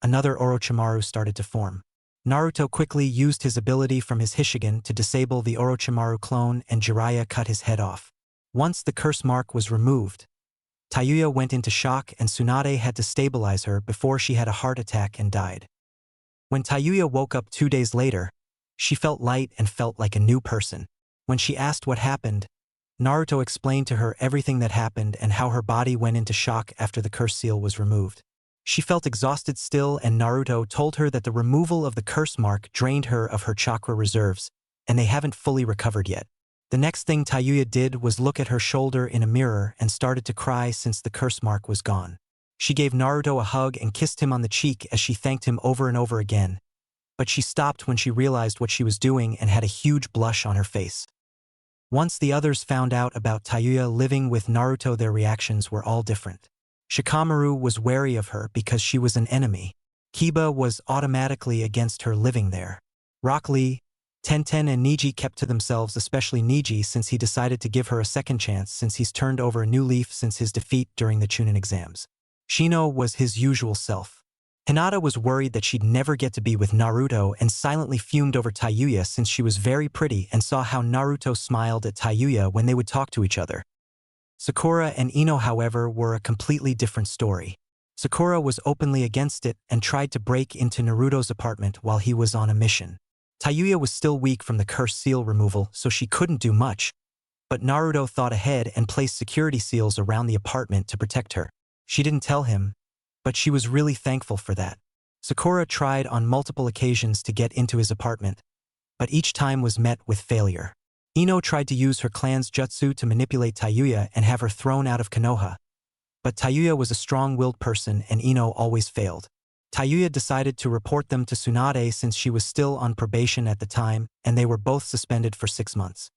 another Orochimaru started to form. Naruto quickly used his ability from his Hishigan to disable the Orochimaru clone and Jiraiya cut his head off. Once the curse mark was removed, Tayuya went into shock and Tsunade had to stabilize her before she had a heart attack and died. When Tayuya woke up 2 days later, she felt light and felt like a new person. When she asked what happened, Naruto explained to her everything that happened and how her body went into shock after the curse seal was removed. She felt exhausted still, and Naruto told her that the removal of the curse mark drained her of her chakra reserves, and they haven't fully recovered yet. The next thing Tayuya did was look at her shoulder in a mirror and started to cry since the curse mark was gone. She gave Naruto a hug and kissed him on the cheek as she thanked him over and over again, but she stopped when she realized what she was doing and had a huge blush on her face. Once the others found out about Tayuya living with Naruto, their reactions were all different. Shikamaru was wary of her because she was an enemy. Kiba was automatically against her living there. Rock Lee, Tenten and Niji kept to themselves, especially Niji since he decided to give her a second chance since he's turned over a new leaf since his defeat during the Chūnin exams. Shino was his usual self. Hinata was worried that she'd never get to be with Naruto and silently fumed over Tayuya since she was very pretty and saw how Naruto smiled at Tayuya when they would talk to each other. Sakura and Ino, however, were a completely different story. Sakura was openly against it and tried to break into Naruto's apartment while he was on a mission. Tayuya was still weak from the curse seal removal, so she couldn't do much, but Naruto thought ahead and placed security seals around the apartment to protect her. She didn't tell him, but she was really thankful for that. Sakura tried on multiple occasions to get into his apartment, but each time was met with failure. Ino tried to use her clan's jutsu to manipulate Tayuya and have her thrown out of Konoha, but Tayuya was a strong-willed person and Ino always failed. Tayuya decided to report them to Tsunade since she was still on probation at the time, and they were both suspended for 6 months.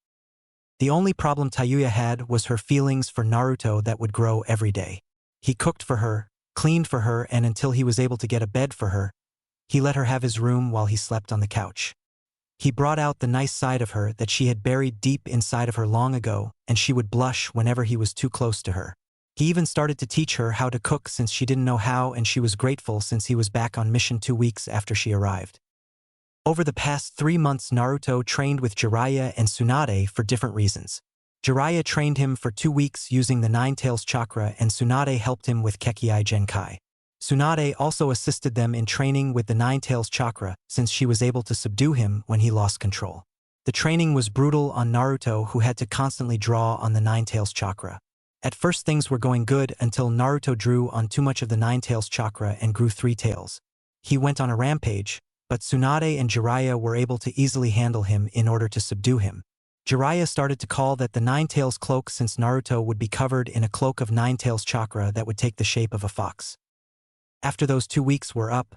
The only problem Tayuya had was her feelings for Naruto that would grow every day. He cooked for her, cleaned for her, and until he was able to get a bed for her, he let her have his room while he slept on the couch. He brought out the nice side of her that she had buried deep inside of her long ago, and she would blush whenever he was too close to her. He even started to teach her how to cook since she didn't know how, and she was grateful since he was back on mission 2 weeks after she arrived. Over the past 3 months, Naruto trained with Jiraiya and Tsunade for different reasons. Jiraiya trained him for 2 weeks using the Nine Tails chakra, and Tsunade helped him with Kekei Genkai. Tsunade also assisted them in training with the Nine Tails chakra since she was able to subdue him when he lost control. The training was brutal on Naruto, who had to constantly draw on the Nine Tails chakra. At first things were going good until Naruto drew on too much of the Nine Tails chakra and grew 3 tails. He went on a rampage, but Tsunade and Jiraiya were able to easily handle him in order to subdue him. Jiraiya started to call that the Nine Tails cloak since Naruto would be covered in a cloak of Nine Tails chakra that would take the shape of a fox. After those 2 weeks were up,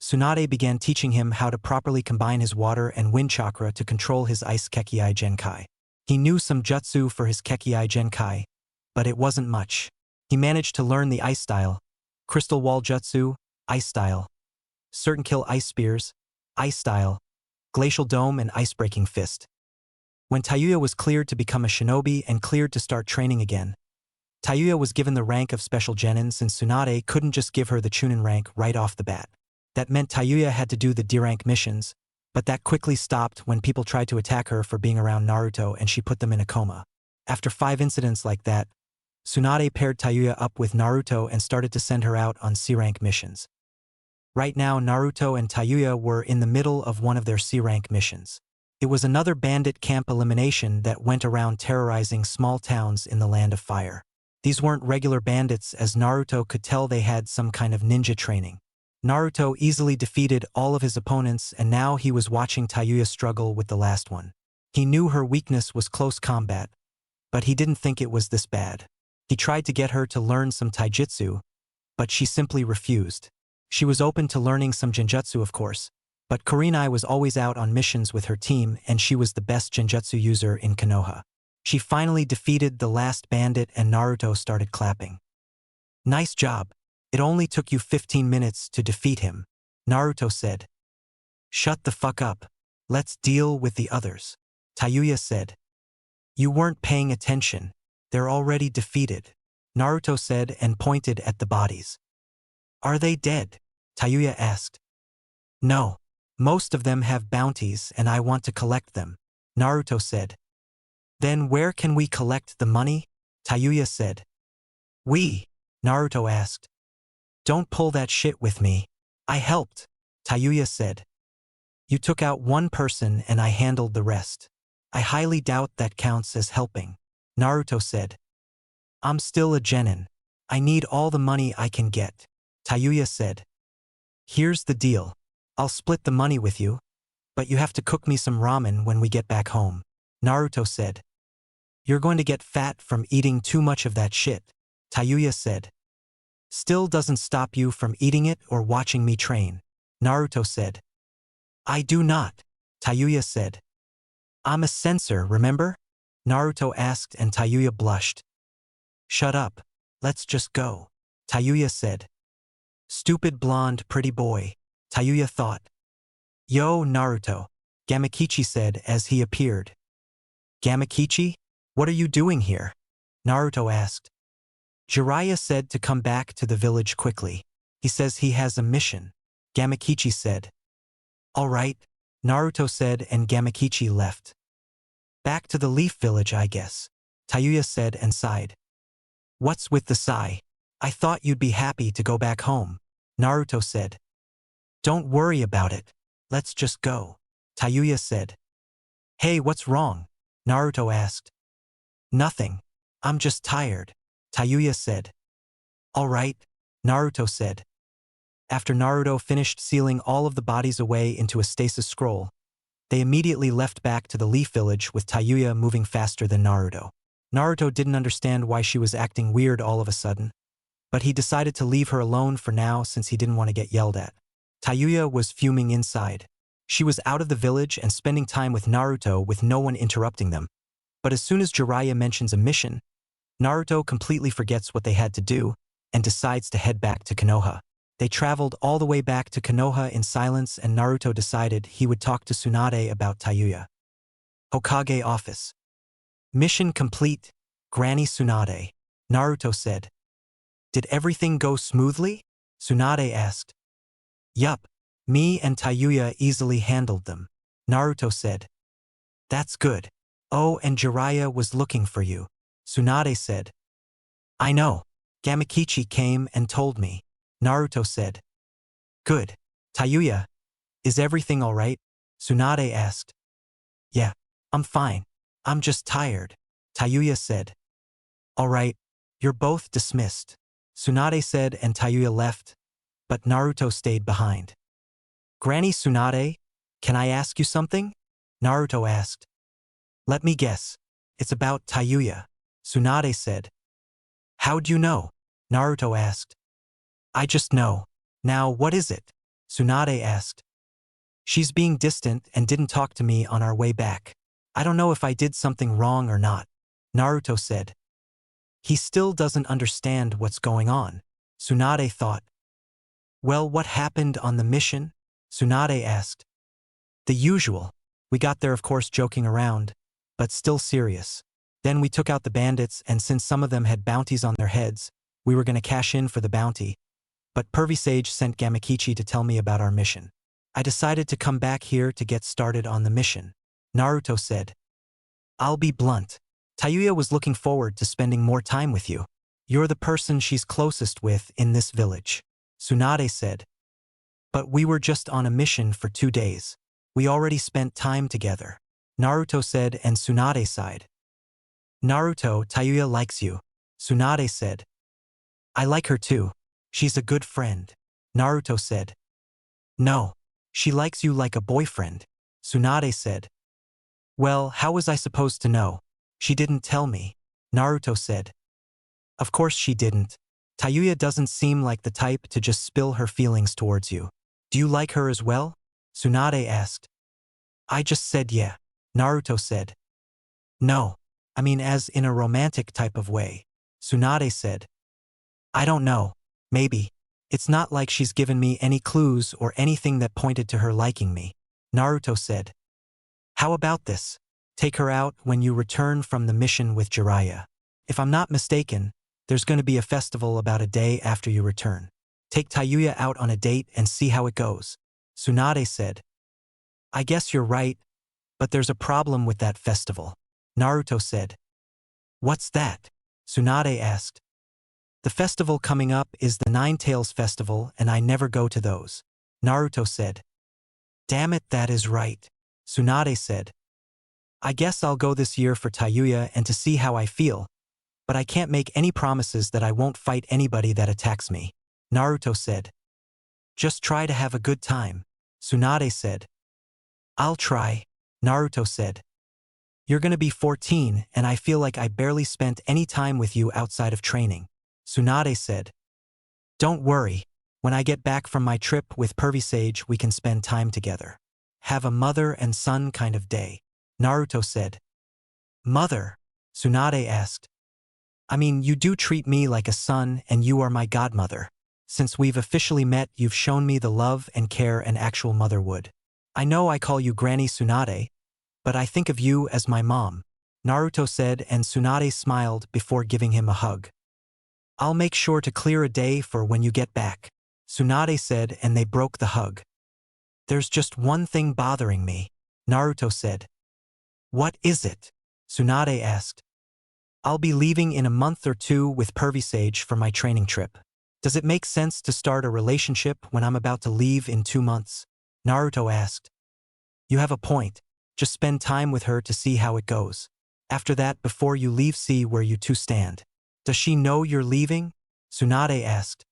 Tsunade began teaching him how to properly combine his water and wind chakra to control his ice Kekei Genkai. He knew some jutsu for his Kekei Genkai, but it wasn't much. He managed to learn the ice style, crystal wall jutsu, ice style, certain kill ice spears, ice style, glacial dome, and ice-breaking fist. When Tayuya was cleared to become a shinobi and cleared to start training again, Tayuya was given the rank of Special Genin since Tsunade couldn't just give her the Chūnin rank right off the bat. That meant Tayuya had to do the D-rank missions, but that quickly stopped when people tried to attack her for being around Naruto and she put them in a coma. After 5 incidents like that, Tsunade paired Tayuya up with Naruto and started to send her out on C-rank missions. Right now, Naruto and Tayuya were in the middle of one of their C-rank missions. It was another bandit camp elimination that went around terrorizing small towns in the Land of Fire. These weren't regular bandits, as Naruto could tell they had some kind of ninja training. Naruto easily defeated all of his opponents, and now he was watching Tayuya struggle with the last one. He knew her weakness was close combat, but he didn't think it was this bad. He tried to get her to learn some taijutsu, but she simply refused. She was open to learning some genjutsu, of course, but Kurenai was always out on missions with her team, and she was the best genjutsu user in Konoha. She finally defeated the last bandit, and Naruto started clapping. "Nice job. It only took you 15 minutes to defeat him," Naruto said. "Shut the fuck up. Let's deal with the others," Tayuya said. "You weren't paying attention. They're already defeated," Naruto said and pointed at the bodies. "Are they dead?" Tayuya asked. "No. Most of them have bounties and I want to collect them," Naruto said. "Then where can we collect the money?" Tayuya said. "We?" Naruto asked. "Don't pull that shit with me. I helped," Tayuya said. "You took out one person and I handled the rest. I highly doubt that counts as helping," Naruto said. "I'm still a genin. I need all the money I can get," Tayuya said. "Here's the deal. I'll split the money with you, but you have to cook me some ramen when we get back home," Naruto said. "You're going to get fat from eating too much of that shit," Tayuya said. "Still doesn't stop you from eating it or watching me train," Naruto said. "I do not," Tayuya said. "I'm a censor, remember?" Naruto asked, and Tayuya blushed. "Shut up. Let's just go," Tayuya said. "Stupid blonde pretty boy," Tayuya thought. "Yo, Naruto," Gamakichi said as he appeared. "Gamakichi? What are you doing here?" Naruto asked. "Jiraiya said to come back to the village quickly. He says he has a mission," Gamakichi said. "All right," Naruto said, and Gamakichi left. "Back to the Leaf Village, I guess," Tayuya said and sighed. "What's with the sigh? I thought you'd be happy to go back home," Naruto said. "Don't worry about it. Let's just go," Tayuya said. "Hey, what's wrong?" Naruto asked. "Nothing. I'm just tired," Tayuya said. "All right," Naruto said. After Naruto finished sealing all of the bodies away into a stasis scroll, they immediately left back to the Leaf Village with Tayuya moving faster than Naruto. Naruto didn't understand why she was acting weird all of a sudden, but he decided to leave her alone for now since he didn't want to get yelled at. Tayuya was fuming inside. She was out of the village and spending time with Naruto with no one interrupting them. But as soon as Jiraiya mentions a mission, Naruto completely forgets what they had to do and decides to head back to Konoha. They traveled all the way back to Konoha in silence, and Naruto decided he would talk to Tsunade about Tayuya. Hokage office. Mission complete, Granny Tsunade. Naruto said. Did everything go smoothly? Tsunade asked. Yup, me and Tayuya easily handled them. Naruto said. That's good. Oh, and Jiraiya was looking for you. Tsunade said. I know. Gamakichi came and told me. Naruto said. Good. Tayuya, is everything all right? Tsunade asked. Yeah, I'm fine. I'm just tired. Tayuya said. All right, you're both dismissed. Tsunade said, and Tayuya left, but Naruto stayed behind. Granny Tsunade, can I ask you something? Naruto asked. Let me guess. It's about Tayuya. Tsunade said. How'd you know? Naruto asked. I just know. Now what is it? Tsunade asked. She's being distant and didn't talk to me on our way back. I don't know if I did something wrong or not. Naruto said. He still doesn't understand what's going on. Tsunade thought. Well, what happened on the mission? Tsunade asked. The usual. We got there, of course, joking around, but still serious. Then we took out the bandits, and since some of them had bounties on their heads, we were going to cash in for the bounty. But Pervy Sage sent Gamakichi to tell me about our mission. I decided to come back here to get started on the mission. Naruto said. I'll be blunt. Tayuya was looking forward to spending more time with you. You're the person she's closest with in this village. Tsunade said. But we were just on a mission for 2 days. We already spent time together. Naruto said, and Tsunade sighed. Naruto, Tayuya likes you. Tsunade said. I like her too. She's a good friend. Naruto said. No, she likes you like a boyfriend. Tsunade said. Well, how was I supposed to know? She didn't tell me. Naruto said. Of course she didn't. Tayuya doesn't seem like the type to just spill her feelings towards you. Do you like her as well? Tsunade asked. I just said yeah. Naruto said. No, I mean as in a romantic type of way. Tsunade said. I don't know. Maybe. It's not like she's given me any clues or anything that pointed to her liking me. Naruto said. How about this? Take her out when you return from the mission with Jiraiya. If I'm not mistaken, there's going to be a festival about a day after you return. Take Tayuya out on a date and see how it goes. Tsunade said. I guess you're right, but there's a problem with that festival. Naruto said. What's that? Tsunade asked. The festival coming up is the Nine Tails Festival, and I never go to those. Naruto said. Damn it, that is right. Tsunade said. I guess I'll go this year for Tayuya and to see how I feel, but I can't make any promises that I won't fight anybody that attacks me. Naruto said. Just try to have a good time. Tsunade said. I'll try. Naruto said. You're gonna be 14, and I feel like I barely spent any time with you outside of training. Tsunade said. Don't worry. When I get back from my trip with Pervy Sage, we can spend time together. Have a mother and son kind of day. Naruto said. Mother? Tsunade asked. I mean, you do treat me like a son, and you are my godmother. Since we've officially met, you've shown me the love and care an actual mother would. I know I call you Granny Tsunade, but I think of you as my mom. Naruto said, and Tsunade smiled before giving him a hug. I'll make sure to clear a day for when you get back. Tsunade said, and they broke the hug. There's just one thing bothering me. Naruto said. What is it? Tsunade asked. I'll be leaving in a month or 2 with Pervy Sage for my training trip. Does it make sense to start a relationship when I'm about to leave in 2 months? Naruto asked. You have a point. Just spend time with her to see how it goes. After that, before you leave, see where you two stand. Does she know you're leaving? Tsunade asked.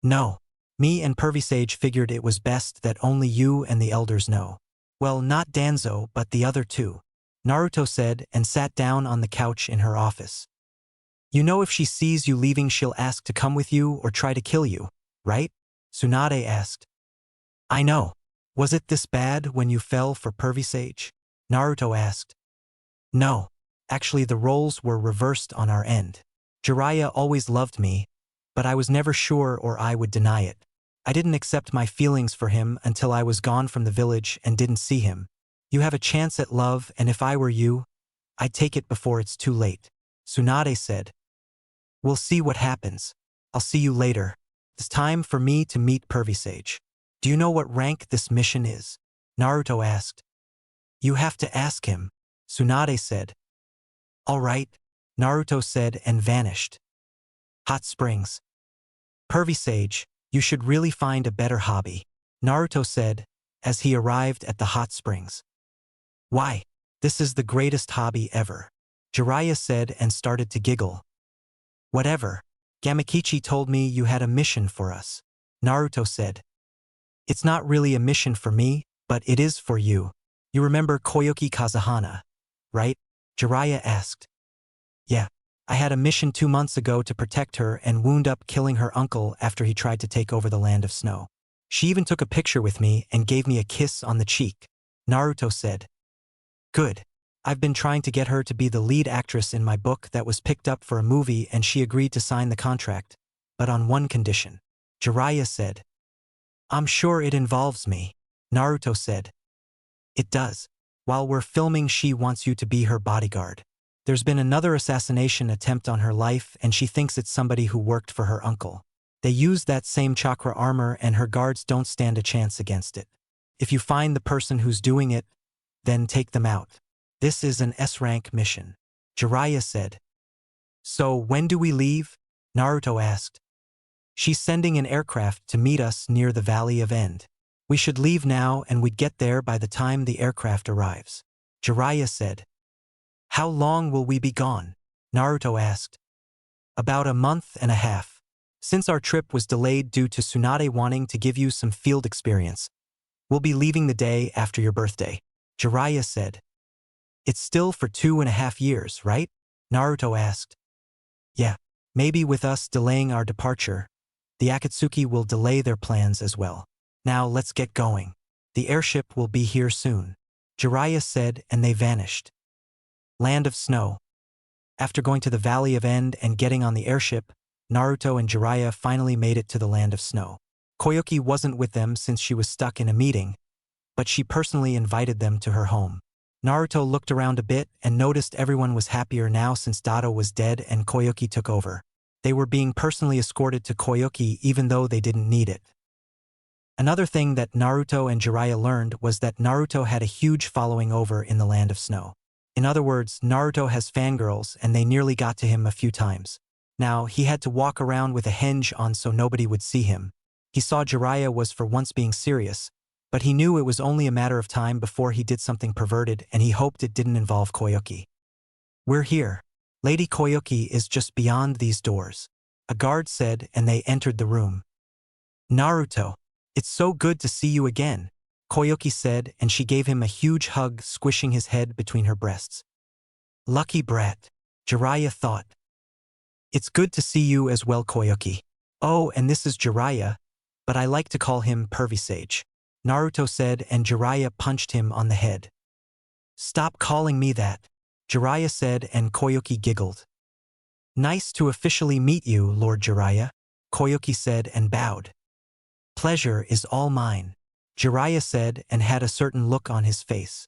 No. Me and Pervy Sage figured it was best that only you and the elders know. Well, not Danzo, but the other two. Naruto said and sat down on the couch in her office. You know if she sees you leaving she'll ask to come with you or try to kill you, right? Tsunade asked. I know. Was it this bad when you fell for Pervy Sage? Naruto asked. No. Actually the roles were reversed on our end. Jiraiya always loved me, but I was never sure or I would deny it. I didn't accept my feelings for him until I was gone from the village and didn't see him. You have a chance at love and if I were you, I'd take it before it's too late. Tsunade said. We'll see what happens. I'll see you later. It's time for me to meet Pervy Sage. Do you know what rank this mission is? Naruto asked. You have to ask him. Tsunade said. All right, Naruto said and vanished. Hot springs. Pervy Sage, you should really find a better hobby, Naruto said, as he arrived at the hot springs. Why? This is the greatest hobby ever, Jiraiya said and started to giggle. Whatever. Gamakichi told me you had a mission for us, Naruto said. It's not really a mission for me, but it is for you. You remember Koyuki Kazahana, right? Jiraiya asked. Yeah. I had a mission 2 months ago to protect her and wound up killing her uncle after he tried to take over the land of snow. She even took a picture with me and gave me a kiss on the cheek, Naruto said. Good. I've been trying to get her to be the lead actress in my book that was picked up for a movie and she agreed to sign the contract, but on one condition, Jiraiya said. I'm sure it involves me, Naruto said. It does. While we're filming she wants you to be her bodyguard. There's been another assassination attempt on her life and she thinks it's somebody who worked for her uncle. They use that same chakra armor and her guards don't stand a chance against it. If you find the person who's doing it, then take them out. This is an S-rank mission, Jiraiya said. So when do we leave? Naruto asked. She's sending an aircraft to meet us near the Valley of End. We should leave now and we'd get there by the time the aircraft arrives, Jiraiya said. How long will we be gone? Naruto asked. About a month and a half. Since our trip was delayed due to Tsunade wanting to give you some field experience, we'll be leaving the day after your birthday, Jiraiya said. It's still for 2.5 years, right? Naruto asked. Yeah, maybe with us delaying our departure, the Akatsuki will delay their plans as well. Now let's get going. The airship will be here soon, Jiraiya said and they vanished. Land of Snow. After going to the Valley of End and getting on the airship, Naruto and Jiraiya finally made it to the Land of Snow. Koyuki wasn't with them since she was stuck in a meeting, but she personally invited them to her home. Naruto looked around a bit and noticed everyone was happier now since Dato was dead and Koyuki took over. They were being personally escorted to Koyuki even though they didn't need it. Another thing that Naruto and Jiraiya learned was that Naruto had a huge following over in the Land of Snow. In other words, Naruto has fangirls and they nearly got to him a few times. Now, he had to walk around with a henge on so nobody would see him. He saw Jiraiya was for once being serious, but he knew it was only a matter of time before he did something perverted and he hoped it didn't involve Koyuki. We're here. Lady Koyuki is just beyond these doors, a guard said and they entered the room. Naruto, it's so good to see you again, Koyuki said and she gave him a huge hug, squishing his head between her breasts. Lucky brat, Jiraiya thought. It's good to see you as well, Koyuki. Oh, and this is Jiraiya, but I like to call him Pervy Sage, Naruto said and Jiraiya punched him on the head. Stop calling me that, Jiraiya said and Koyuki giggled. Nice to officially meet you, Lord Jiraiya, Koyuki said and bowed. Pleasure is all mine, Jiraiya said and had a certain look on his face.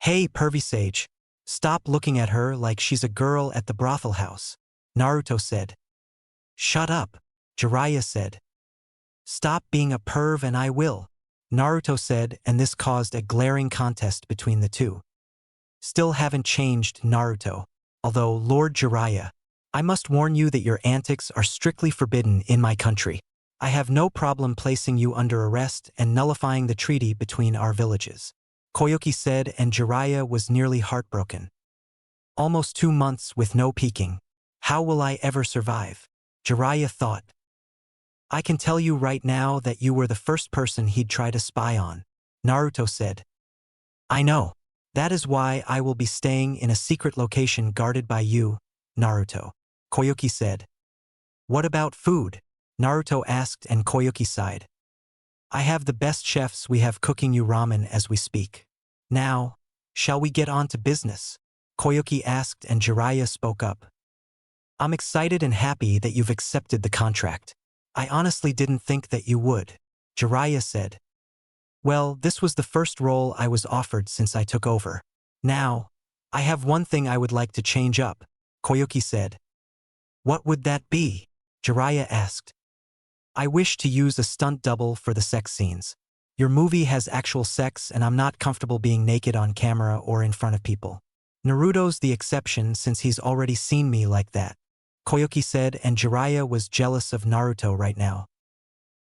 Hey, Pervy Sage, stop looking at her like she's a girl at the brothel house, Naruto said. Shut up, Jiraiya said. Stop being a perv and I will, Naruto said and this caused a glaring contest between the two. Still haven't changed, Naruto, although Lord Jiraiya, I must warn you that your antics are strictly forbidden in my country. I have no problem placing you under arrest and nullifying the treaty between our villages, Koyuki said and Jiraiya was nearly heartbroken. Almost 2 months with no peeking. How will I ever survive? Jiraiya thought. I can tell you right now that you were the first person he'd try to spy on, Naruto said. I know. That is why I will be staying in a secret location guarded by you, Naruto. Koyuki said. What about food? Naruto asked and Koyuki sighed. I have the best chefs, we have cooking you ramen as we speak. Now, shall we get on to business? Koyuki asked and Jiraiya spoke up. I'm excited and happy that you've accepted the contract. I honestly didn't think that you would. Jiraiya said. Well, this was the first role I was offered since I took over. Now, I have one thing I would like to change up, Koyuki said. What would that be? Jiraiya asked. I wish to use a stunt double for the sex scenes. Your movie has actual sex and I'm not comfortable being naked on camera or in front of people. Naruto's the exception since he's already seen me like that, Koyuki said, and Jiraiya was jealous of Naruto right now.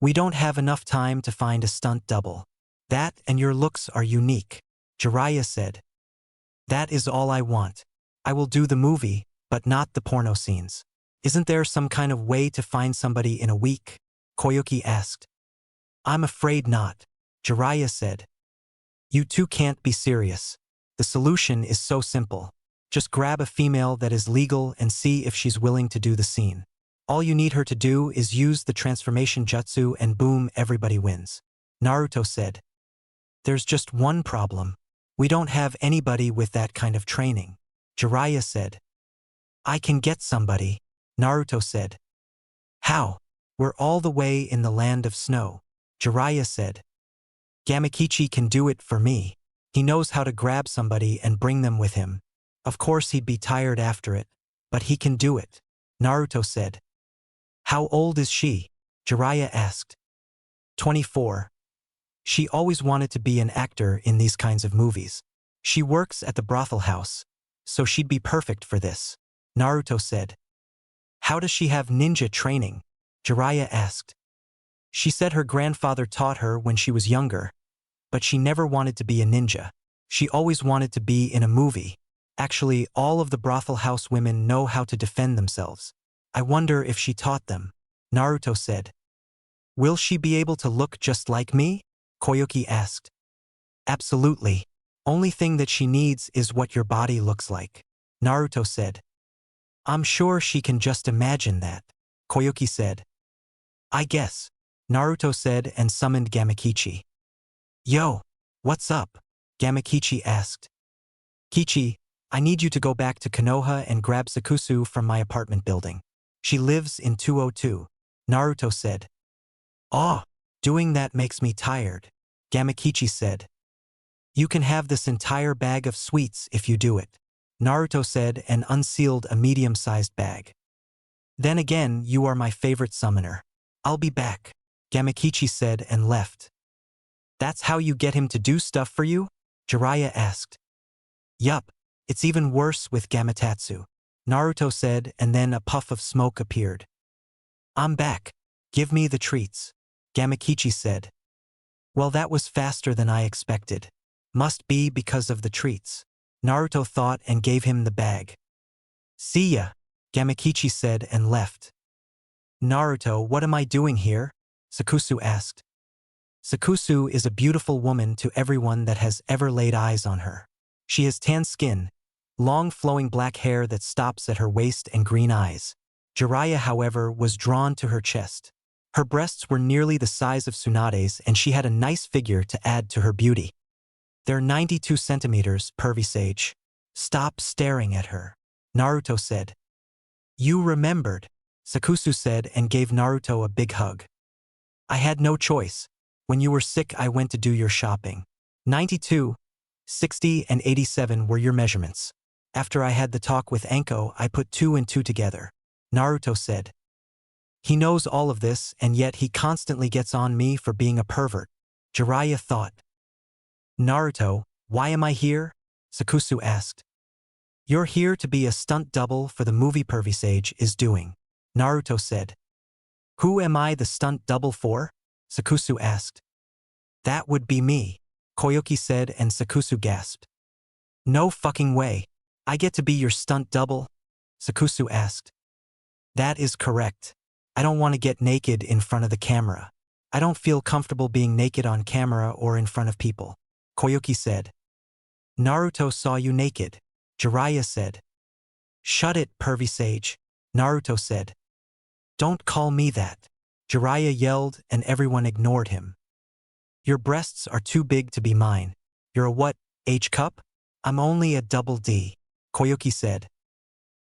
We don't have enough time to find a stunt double. That and your looks are unique, Jiraiya said. That is all I want. I will do the movie, but not the porno scenes. Isn't there some kind of way to find somebody in a week? Koyuki asked. I'm afraid not, Jiraiya said. You two can't be serious. The solution is so simple. Just grab a female that is legal and see if she's willing to do the scene. All you need her to do is use the transformation jutsu and boom, everybody wins. Naruto said. There's just one problem. We don't have anybody with that kind of training, Jiraiya said. I can get somebody, Naruto said. How? We're all the way in the land of snow, Jiraiya said. Gamakichi can do it for me. He knows how to grab somebody and bring them with him. Of course he'd be tired after it, but he can do it, Naruto said. How old is she? Jiraiya asked. 24. She always wanted to be an actor in these kinds of movies. She works at the brothel house, so she'd be perfect for this, Naruto said. How does she have ninja training? Jiraiya asked. She said her grandfather taught her when she was younger, but she never wanted to be a ninja. She always wanted to be in a movie. Actually, all of the brothel house women know how to defend themselves. I wonder if she taught them, Naruto said. Will she be able to look just like me? Koyuki asked. Absolutely. Only thing that she needs is what your body looks like, Naruto said. I'm sure she can just imagine that, Koyuki said. I guess, Naruto said and summoned Gamakichi. Yo, what's up? Gamakichi asked. Kichi, I need you to go back to Konoha and grab Sakusu from my apartment building. She lives in 202, Naruto said. Oh, doing that makes me tired, Gamakichi said. You can have this entire bag of sweets if you do it, Naruto said and unsealed a medium-sized bag. Then again, you are my favorite summoner. I'll be back, Gamakichi said and left. That's how you get him to do stuff for you? Jiraiya asked. Yup, it's even worse with Gamatatsu, Naruto said, and then a puff of smoke appeared. I'm back. Give me the treats, Gamakichi said. Well, that was faster than I expected. Must be because of the treats, Naruto thought and gave him the bag. See ya, Gamakichi said and left. Naruto, what am I doing here? Sakusu asked. Sakusu is a beautiful woman to everyone that has ever laid eyes on her. She has tan skin, long flowing black hair that stops at her waist and green eyes. Jiraiya, however, was drawn to her chest. Her breasts were nearly the size of Tsunade's and she had a nice figure to add to her beauty. They're 92 centimeters, pervy sage. Stop staring at her, Naruto said. You remembered, Sakusu said and gave Naruto a big hug. I had no choice. When you were sick I went to do your shopping. 92, 60 and 87 were your measurements. After I had the talk with Anko I put 2 and 2 together, Naruto said. He knows all of this and yet he constantly gets on me for being a pervert, Jiraiya thought. Naruto, why am I here? Sakusu asked. You're here to be a stunt double for the movie Pervy Sage is doing, Naruto said. Who am I the stunt double for? Sakusu asked. That would be me, Koyuki said and Sakusu gasped. No fucking way. I get to be your stunt double? Sakusu asked. That is correct. I don't want to get naked in front of the camera. I don't feel comfortable being naked on camera or in front of people, Koyuki said. Naruto saw you naked, Jiraiya said. Shut it, Pervy Sage. Naruto said. Don't call me that. Jiraiya yelled and everyone ignored him. Your breasts are too big to be mine. You're a what, H cup? I'm only a double D, Koyuki said.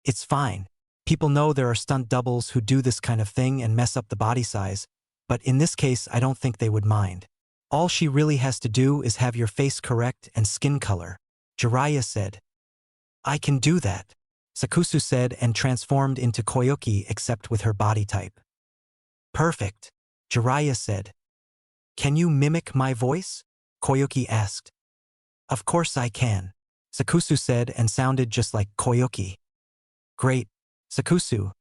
It's fine. People know there are stunt doubles who do this kind of thing and mess up the body size, but in this case I don't think they would mind. All she really has to do is have your face correct and skin color, Jiraiya said. I can do that, Sakusu said and transformed into Koyuki except with her body type. Perfect, Jiraiya said. Can you mimic my voice? Koyuki asked. Of course I can, Sakusu said and sounded just like Koyuki. Great, Sakusu.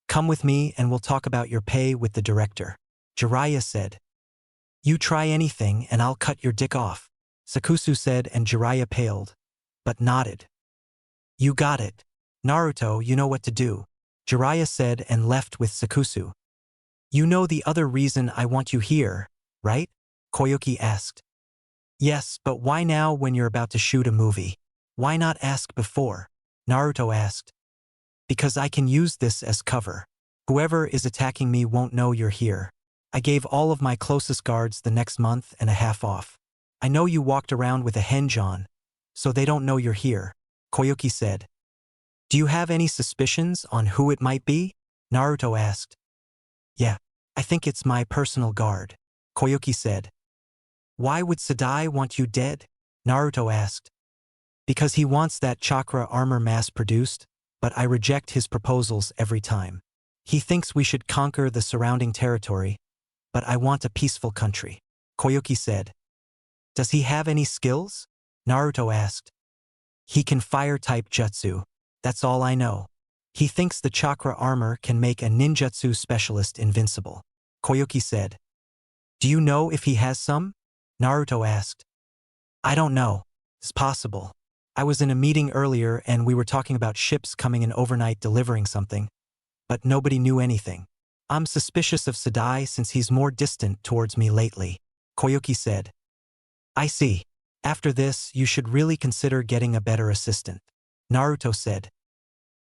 Come with me and we'll talk about your pay with the director, Jiraiya said. You try anything and I'll cut your dick off, Sakusu said and Jiraiya paled, but nodded. You got it. Naruto, you know what to do, Jiraiya said and left with Sakusu. You know the other reason I want you here, right? Koyuki asked. Yes, but why now when you're about to shoot a movie? Why not ask before? Naruto asked. Because I can use this as cover. Whoever is attacking me won't know you're here. I gave all of my closest guards the next month and a half off. I know you walked around with a henge on, so they don't know you're here, Koyuki said. Do you have any suspicions on who it might be? Naruto asked. Yeah, I think it's my personal guard, Koyuki said. Why would Sadai want you dead? Naruto asked. Because he wants that chakra armor mass-produced, but I reject his proposals every time. He thinks we should conquer the surrounding territory, but I want a peaceful country, Koyuki said. Does he have any skills? Naruto asked. He can fire-type jutsu, that's all I know. He thinks the chakra armor can make a ninjutsu specialist invincible, Koyuki said. Do you know if he has some? Naruto asked. I don't know. It's possible. I was in a meeting earlier and we were talking about ships coming in overnight delivering something, but nobody knew anything. I'm suspicious of Sadai since he's more distant towards me lately, Koyuki said. I see. After this, you should really consider getting a better assistant, Naruto said.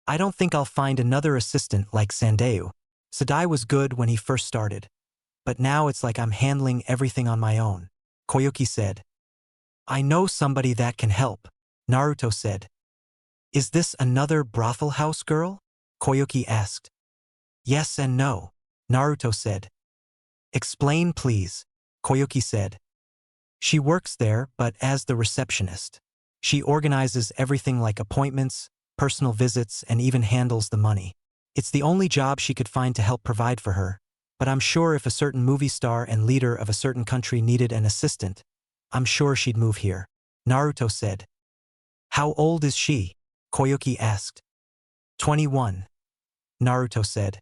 I don't think I'll find another assistant like Sandeu. Sadai was good when he first started, but now it's like I'm handling everything on my own, Koyuki said. I know somebody that can help, Naruto said. Is this another brothel house girl? Koyuki asked. Yes and no, Naruto said. Explain please, Koyuki said. She works there, but as the receptionist. She organizes everything like appointments, personal visits, and even handles the money. It's the only job she could find to help provide for her, but I'm sure if a certain movie star and leader of a certain country needed an assistant, I'm sure she'd move here, Naruto said. How old is she? Koyuki asked. 21. Naruto said.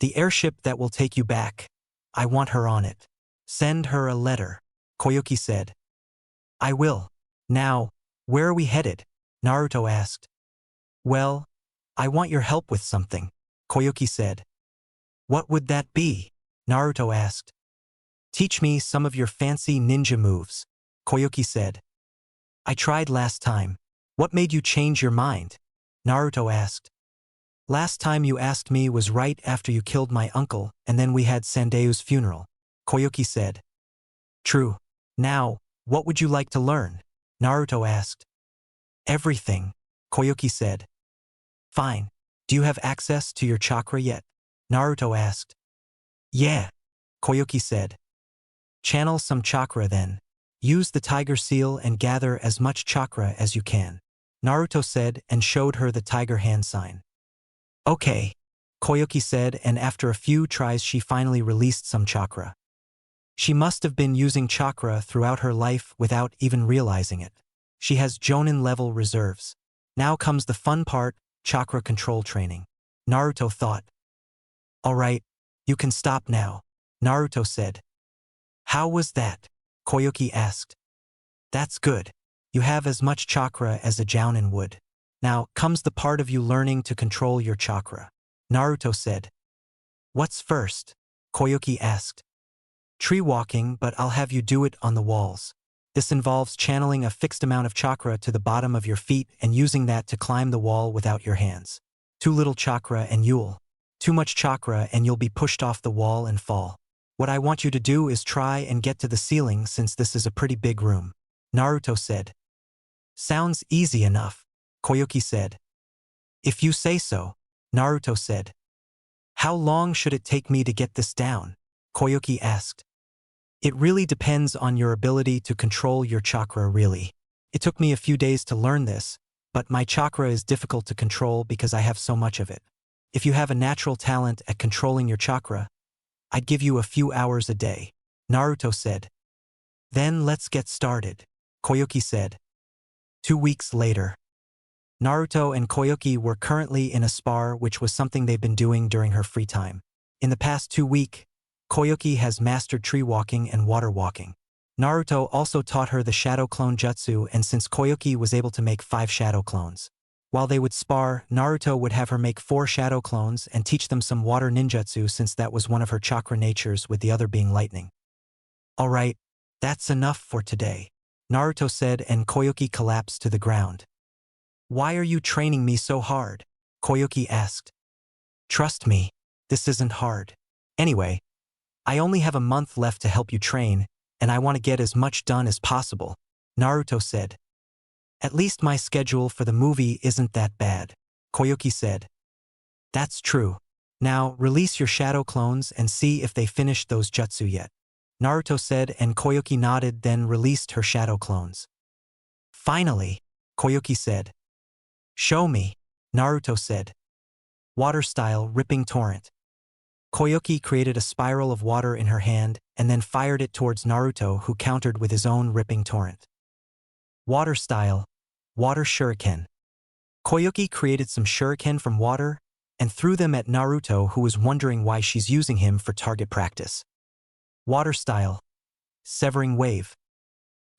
The airship that will take you back. I want her on it. Send her a letter, Koyuki said. I will. Now, where are we headed? Naruto asked. Well, I want your help with something, Koyuki said. What would that be? Naruto asked. Teach me some of your fancy ninja moves, Koyuki said. I tried last time. What made you change your mind? Naruto asked. Last time you asked me was right after you killed my uncle and then we had Sandeu's funeral, Koyuki said. True. Now, what would you like to learn? Naruto asked. Everything, Koyuki said. Fine. Do you have access to your chakra yet? Naruto asked. Yeah, Koyuki said. Channel some chakra then. Use the tiger seal and gather as much chakra as you can, Naruto said and showed her the tiger hand sign. Okay, Koyuki said, and after a few tries she finally released some chakra. She must have been using chakra throughout her life without even realizing it. She has Chūnin level reserves. Now comes the fun part, chakra control training, Naruto thought. Alright, you can stop now, Naruto said. How was that? Koyuki asked. That's good. You have as much chakra as a Chūnin would. Now comes the part of you learning to control your chakra, Naruto said. What's first? Koyuki asked. Tree walking, but I'll have you do it on the walls. This involves channeling a fixed amount of chakra to the bottom of your feet and using that to climb the wall without your hands. Too little chakra and you'll. Too much chakra and you'll be pushed off the wall and fall. What I want you to do is try and get to the ceiling since this is a pretty big room. Naruto said. Sounds easy enough, Koyuki said. If you say so, Naruto said. How long should it take me to get this down? Koyuki asked. It really depends on your ability to control your chakra really. It took me a few days to learn this, but my chakra is difficult to control because I have so much of it. If you have a natural talent at controlling your chakra, I'd give you a few hours a day, Naruto said. Then let's get started, Koyuki said. 2 weeks later. Naruto and Koyuki were currently in a spar, which was something they've been doing during her free time. In the past 2 weeks, Koyuki has mastered tree walking and water walking. Naruto also taught her the shadow clone jutsu, and since Koyuki was able to make 5 shadow clones. While they would spar, Naruto would have her make 4 shadow clones and teach them some water ninjutsu since that was one of her chakra natures, with the other being lightning. Alright, that's enough for today, Naruto said, and Koyuki collapsed to the ground. Why are you training me so hard? Koyuki asked. Trust me, this isn't hard. Anyway, I only have a month left to help you train, and I want to get as much done as possible, Naruto said. At least my schedule for the movie isn't that bad, Koyuki said. That's true. Now, release your shadow clones and see if they finished those jutsu yet, Naruto said, and Koyuki nodded, then released her shadow clones. Finally, Koyuki said. Show me, Naruto said. Water style ripping torrent. Koyuki created a spiral of water in her hand and then fired it towards Naruto, who countered with his own ripping torrent. Water style, water shuriken. Koyuki created some shuriken from water and threw them at Naruto, who was wondering why she's using him for target practice. Water style, severing wave.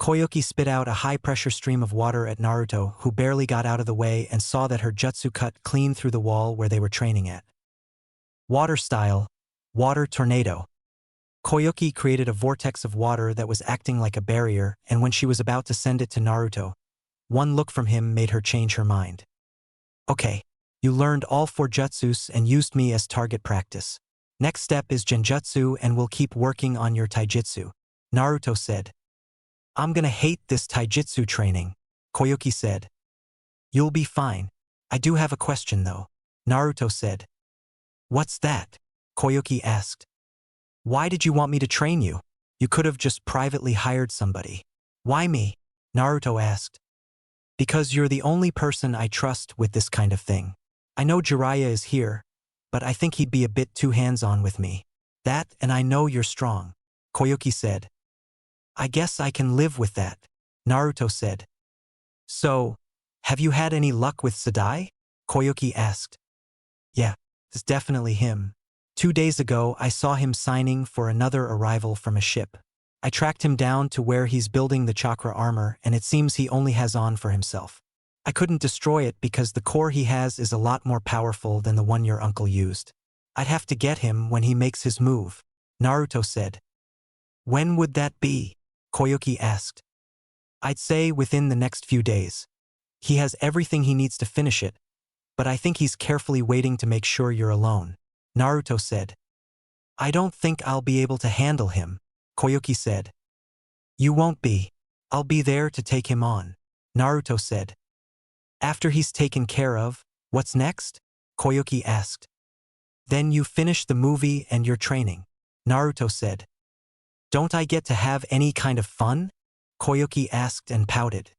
Koyuki spit out a high-pressure stream of water at Naruto, who barely got out of the way and saw that her jutsu cut clean through the wall where they were training at. Water style, water tornado. Koyuki created a vortex of water that was acting like a barrier, and when she was about to send it to Naruto, one look from him made her change her mind. Okay, you learned all 4 jutsus and used me as target practice. Next step is genjutsu, and we'll keep working on your taijutsu, Naruto said. I'm gonna hate this taijutsu training, Koyuki said. You'll be fine. I do have a question though, Naruto said. What's that? Koyuki asked. Why did you want me to train you? You could have just privately hired somebody. Why me? Naruto asked. Because you're the only person I trust with this kind of thing. I know Jiraiya is here, but I think he'd be a bit too hands-on with me. That, and I know you're strong, Koyuki said. I guess I can live with that, Naruto said. So, have you had any luck with Sadai? Koyuki asked. Yeah, it's definitely him. 2 days ago, I saw him signing for another arrival from a ship. I tracked him down to where he's building the chakra armor, and it seems he only has on for himself. I couldn't destroy it because the core he has is a lot more powerful than the one your uncle used. I'd have to get him when he makes his move, Naruto said. When would that be? Koyuki asked. I'd say within the next few days. He has everything he needs to finish it, but I think he's carefully waiting to make sure you're alone, Naruto said. I don't think I'll be able to handle him, Koyuki said. You won't be. I'll be there to take him on, Naruto said. After he's taken care of, what's next? Koyuki asked. Then you finish the movie and your training, Naruto said. Don't I get to have any kind of fun? Koyuki asked and pouted.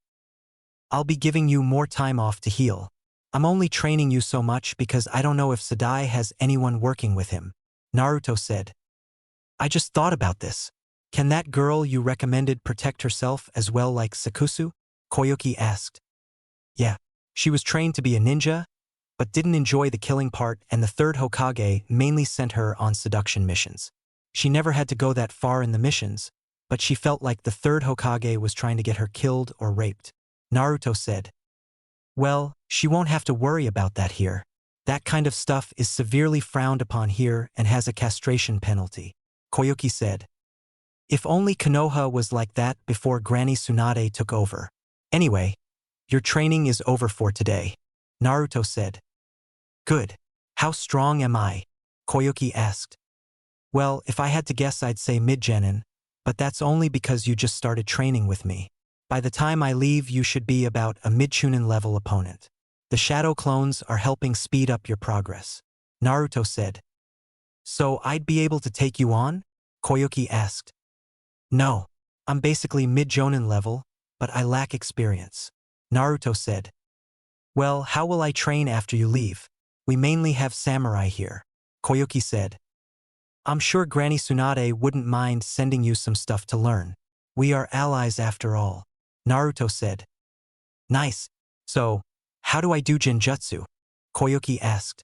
I'll be giving you more time off to heal. I'm only training you so much because I don't know if Sadai has anyone working with him, Naruto said. I just thought about this. Can that girl you recommended protect herself as well like Sakusu? Koyuki asked. Yeah, she was trained to be a ninja, but didn't enjoy the killing part, and the 3rd Hokage mainly sent her on seduction missions. She never had to go that far in the missions, but she felt like the 3rd Hokage was trying to get her killed or raped, Naruto said. Well, she won't have to worry about that here. That kind of stuff is severely frowned upon here and has a castration penalty, Koyuki said. If only Konoha was like that before Granny Tsunade took over. Anyway, your training is over for today, Naruto said. Good. How strong am I? Koyuki asked. Well, if I had to guess I'd say mid-genin, but that's only because you just started training with me. By the time I leave you should be about a mid-Chūnin level opponent. The shadow clones are helping speed up your progress. Naruto said. So I'd be able to take you on? Koyuki asked. No. I'm basically mid-Jonin level, but I lack experience. Naruto said. Well, how will I train after you leave? We mainly have samurai here. Koyuki said. I'm sure Granny Tsunade wouldn't mind sending you some stuff to learn. We are allies after all. Naruto said. Nice. So, how do I do Genjutsu? Koyuki asked.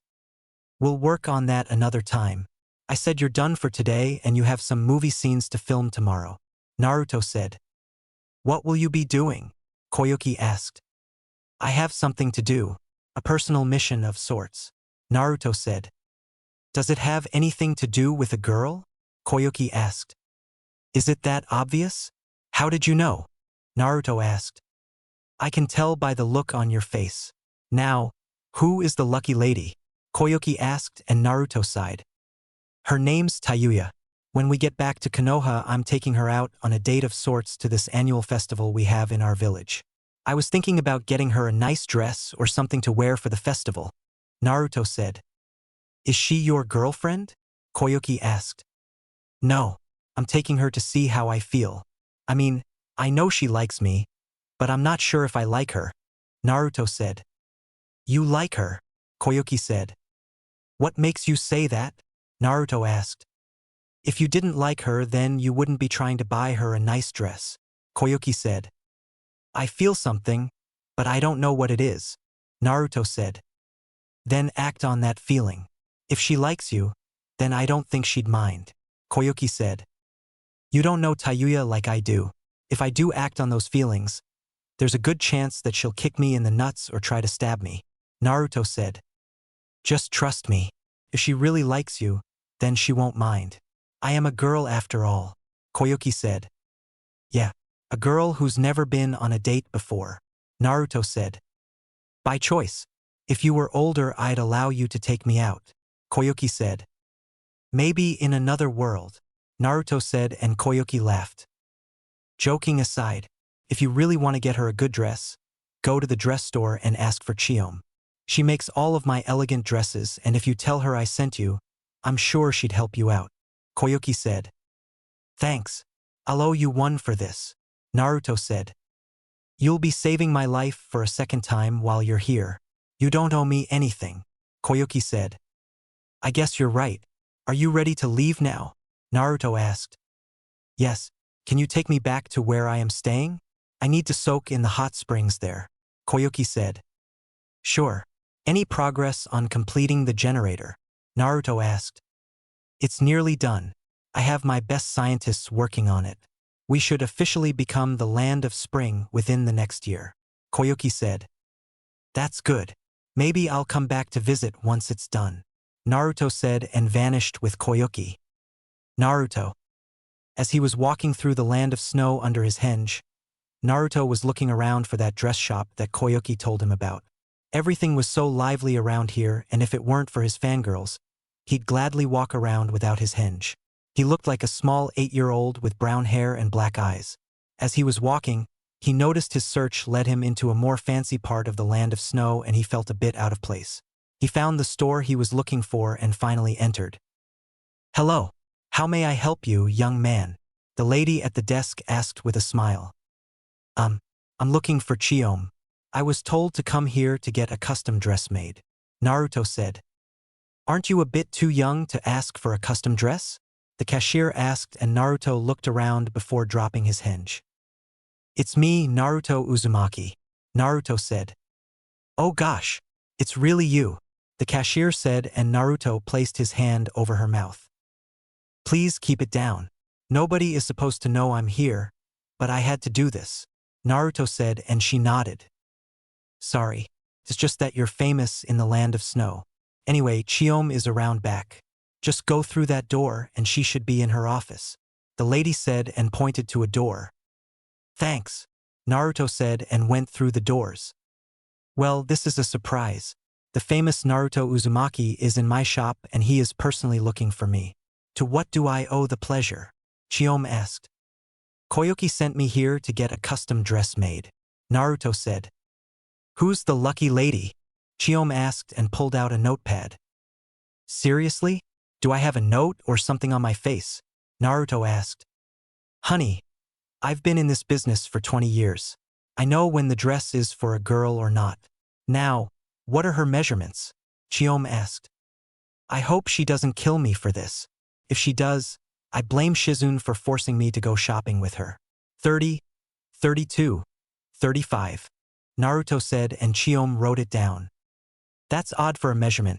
We'll work on that another time. I said you're done for today and you have some movie scenes to film tomorrow. Naruto said. What will you be doing? Koyuki asked. I have something to do. A personal mission of sorts. Naruto said. Does it have anything to do with a girl? Koyuki asked. Is it that obvious? How did you know? Naruto asked. I can tell by the look on your face. Now, who is the lucky lady? Koyuki asked and Naruto sighed. Her name's Tayuya. When we get back to Konoha, I'm taking her out on a date of sorts to this annual festival we have in our village. I was thinking about getting her a nice dress or something to wear for the festival. Naruto said. Is she your girlfriend? Koyuki asked. No. I'm taking her to see how I feel. I mean, I know she likes me, but I'm not sure if I like her. Naruto said. You like her? Koyuki said. What makes you say that? Naruto asked. If you didn't like her, then you wouldn't be trying to buy her a nice dress. Koyuki said. I feel something, but I don't know what it is. Naruto said. Then act on that feeling. If she likes you, then I don't think she'd mind. Koyuki said. You don't know Tayuya like I do. If I do act on those feelings, there's a good chance that she'll kick me in the nuts or try to stab me. Naruto said. Just trust me. If she really likes you, then she won't mind. I am a girl after all. Koyuki said. Yeah, a girl who's never been on a date before. Naruto said. By choice. If you were older, I'd allow you to take me out. Koyuki said. Maybe in another world. Naruto said and Koyuki laughed. Joking aside, if you really want to get her a good dress, go to the dress store and ask for Chiom. She makes all of my elegant dresses and if you tell her I sent you, I'm sure she'd help you out. Koyuki said. Thanks. I'll owe you one for this. Naruto said. You'll be saving my life for a second time while you're here. You don't owe me anything. Koyuki said. I guess you're right. Are you ready to leave now? Naruto asked. Yes. Can you take me back to where I am staying? I need to soak in the hot springs there. Koyuki said. Sure. Any progress on completing the generator? Naruto asked. It's nearly done. I have my best scientists working on it. We should officially become the land of spring within the next year. Koyuki said. That's good. Maybe I'll come back to visit once it's done. Naruto said and vanished with Koyuki. Naruto. As he was walking through the land of snow under his henge, Naruto was looking around for that dress shop that Koyuki told him about. Everything was so lively around here, and if it weren't for his fangirls, he'd gladly walk around without his henge. He looked like a small 8-year-old with brown hair and black eyes. As he was walking, he noticed his search led him into a more fancy part of the land of snow and he felt a bit out of place. He found the store he was looking for and finally entered. Hello. How may I help you, young man? The lady at the desk asked with a smile. I'm looking for Chiom. I was told to come here to get a custom dress made. Naruto said. Aren't you a bit too young to ask for a custom dress? The cashier asked and Naruto looked around before dropping his henge. It's me, Naruto Uzumaki. Naruto said. Oh gosh, it's really you. The cashier said and Naruto placed his hand over her mouth. Please keep it down. Nobody is supposed to know I'm here, but I had to do this. Naruto said and she nodded. Sorry, it's just that you're famous in the land of snow. Anyway, Chiom is around back. Just go through that door and she should be in her office. The lady said and pointed to a door. Thanks, Naruto said and went through the doors. Well, this is a surprise. The famous Naruto Uzumaki is in my shop and he is personally looking for me. To what do I owe the pleasure? Chiome asked. Koyuki sent me here to get a custom dress made. Naruto said. Who's the lucky lady? Chiome asked and pulled out a notepad. Seriously? Do I have a note or something on my face? Naruto asked. Honey, I've been in this business for 20 years. I know when the dress is for a girl or not. Now, what are her measurements? Chiome asked. I hope she doesn't kill me for this. If she does, I blame Shizune for forcing me to go shopping with her. 30, 32, 35. Naruto said and Chiome wrote it down. That's odd for a measurement,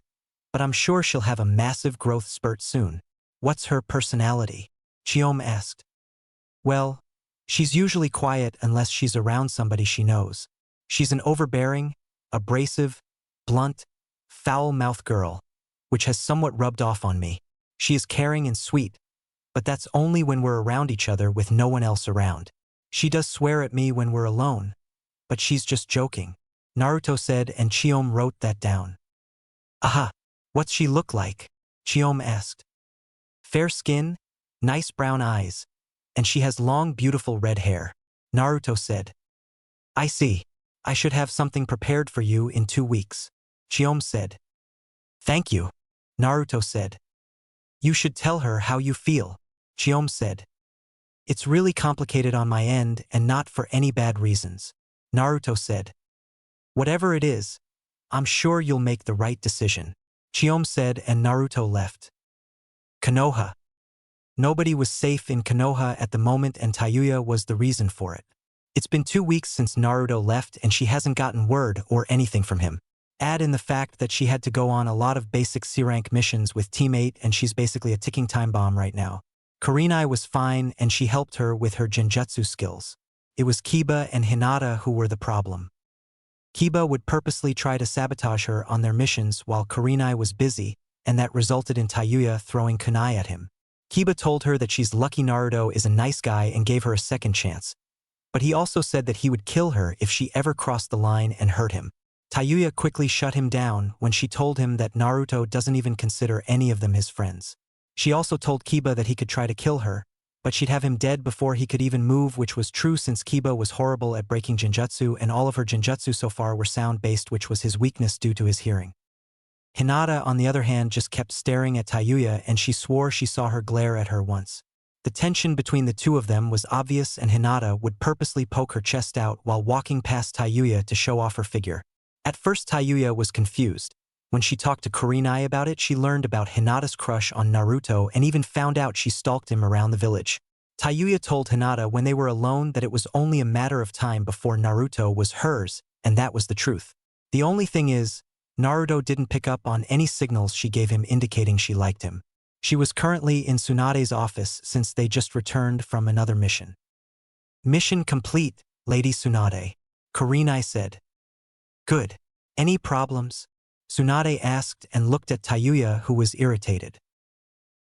but I'm sure she'll have a massive growth spurt soon. What's her personality? Chiome asked. Well, she's usually quiet unless she's around somebody she knows. She's an overbearing, abrasive, blunt, foul-mouthed girl, which has somewhat rubbed off on me. She is caring and sweet, but that's only when we're around each other with no one else around. She does swear at me when we're alone, but she's just joking. Naruto said and Chiome wrote that down. Aha, what's she look like? Chiome asked. Fair skin, nice brown eyes, and she has long beautiful red hair. Naruto said. I see. I should have something prepared for you in 2 weeks. Chiome said. Thank you. Naruto said. You should tell her how you feel. Chiome said. It's really complicated on my end and not for any bad reasons. Naruto said. Whatever it is, I'm sure you'll make the right decision. Chiome said and Naruto left. Konoha. Nobody was safe in Konoha at the moment and Tayuya was the reason for it. It's been 2 weeks since Naruto left and she hasn't gotten word or anything from him. Add in the fact that she had to go on a lot of basic C-rank missions with Team 8 and she's basically a ticking time bomb right now. Kurenai was fine and she helped her with her genjutsu skills. It was Kiba and Hinata who were the problem. Kiba would purposely try to sabotage her on their missions while Kurenai was busy, and that resulted in Tayuya throwing kunai at him. Kiba told her that she's lucky Naruto is a nice guy and gave her a second chance. But he also said that he would kill her if she ever crossed the line and hurt him. Tayuya quickly shut him down when she told him that Naruto doesn't even consider any of them his friends. She also told Kiba that he could try to kill her, but she'd have him dead before he could even move, which was true since Kiba was horrible at breaking genjutsu and all of her genjutsu so far were sound-based, which was his weakness due to his hearing. Hinata, on the other hand, just kept staring at Tayuya and she swore she saw her glare at her once. The tension between the two of them was obvious and Hinata would purposely poke her chest out while walking past Tayuya to show off her figure. At first Tayuya was confused. When she talked to Kurenai about it, she learned about Hinata's crush on Naruto and even found out she stalked him around the village. Tayuya told Hinata when they were alone that it was only a matter of time before Naruto was hers, and that was the truth. The only thing is, Naruto didn't pick up on any signals she gave him indicating she liked him. She was currently in Tsunade's office since they just returned from another mission. Mission complete, Lady Tsunade. Kurenai said. Good. Any problems? Tsunade asked and looked at Tayuya, who was irritated.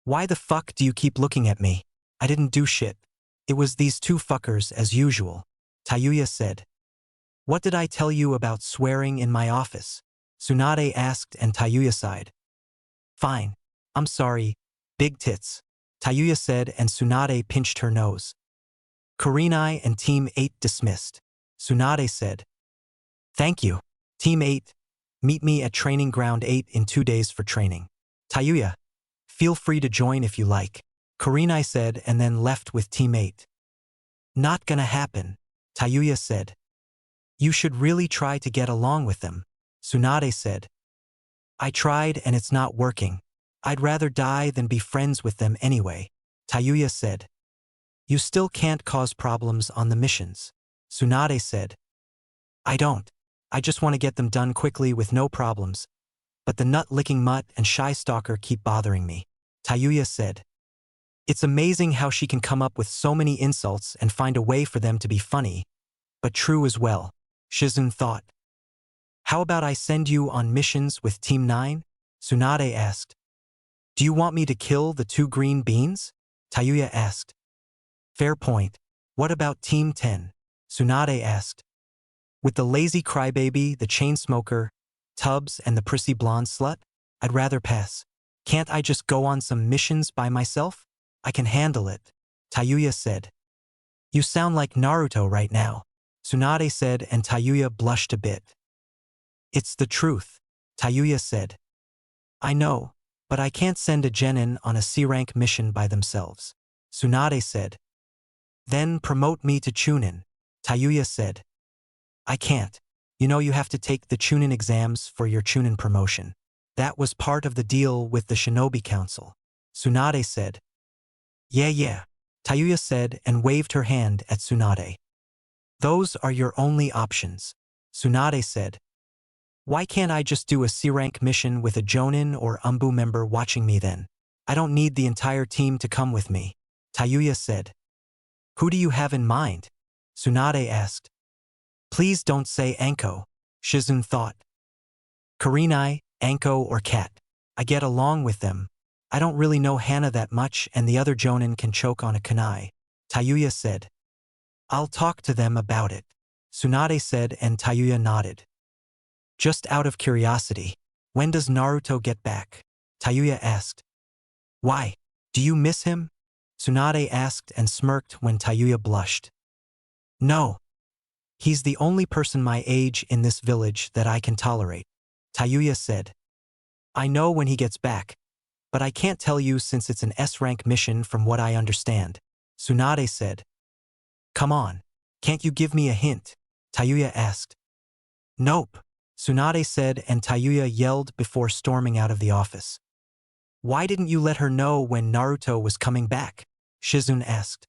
Why the fuck do you keep looking at me? I didn't do shit. It was these two fuckers as usual. Tayuya said. What did I tell you about swearing in my office? Tsunade asked and Tayuya sighed. Fine. I'm sorry. Big tits. Tayuya said and Tsunade pinched her nose. Kurenai and Team 8 dismissed. Tsunade said. Thank you. Team 8. Meet me at Training Ground 8 in 2 days for training. Tayuya. Feel free to join if you like. Kurenai said and then left with Team 8. Not gonna happen. Tayuya said. You should really try to get along with them. Tsunade said. I tried and it's not working. I'd rather die than be friends with them anyway. Tayuya said. You still can't cause problems on the missions. Tsunade said. I don't. I just want to get them done quickly with no problems. But the nut-licking mutt and shy stalker keep bothering me. Tayuya said. It's amazing how she can come up with so many insults and find a way for them to be funny, but true as well. Shizune thought. How about I send you on missions with Team 9? Tsunade asked. Do you want me to kill the 2 green beans? Tayuya asked. Fair point. What about Team 10? Tsunade asked. With the lazy crybaby, the chain smoker, Tubbs and the prissy blonde slut? I'd rather pass. Can't I just go on some missions by myself? I can handle it, Tayuya said. You sound like Naruto right now, Tsunade said, and Tayuya blushed a bit. It's the truth, Tayuya said. I know, but I can't send a genin on a C-rank mission by themselves, Tsunade said. Then promote me to Chūnin, Tayuya said. I can't. You know you have to take the Chūnin exams for your Chūnin promotion. That was part of the deal with the Shinobi Council, Tsunade said. Yeah, Tayuya said and waved her hand at Tsunade. Those are your only options, Tsunade said. Why can't I just do a C-rank mission with a Jonin or Umbu member watching me then? I don't need the entire team to come with me, Tayuya said. Who do you have in mind? Tsunade asked. Please don't say Anko, Shizun thought. Kurenai, Anko or Kat. I get along with them. I don't really know Hana that much and the other Jonin can choke on a kunai, Tayuya said. I'll talk to them about it, Tsunade said, and Tayuya nodded. Just out of curiosity, when does Naruto get back? Tayuya asked. Why? Do you miss him? Tsunade asked and smirked when Tayuya blushed. No. He's the only person my age in this village that I can tolerate, Tayuya said. I know when he gets back, but I can't tell you since it's an S-rank mission from what I understand, Tsunade said. Come on, can't you give me a hint? Tayuya asked. Nope, Tsunade said, and Tayuya yelled before storming out of the office. Why didn't you let her know when Naruto was coming back? Shizun asked.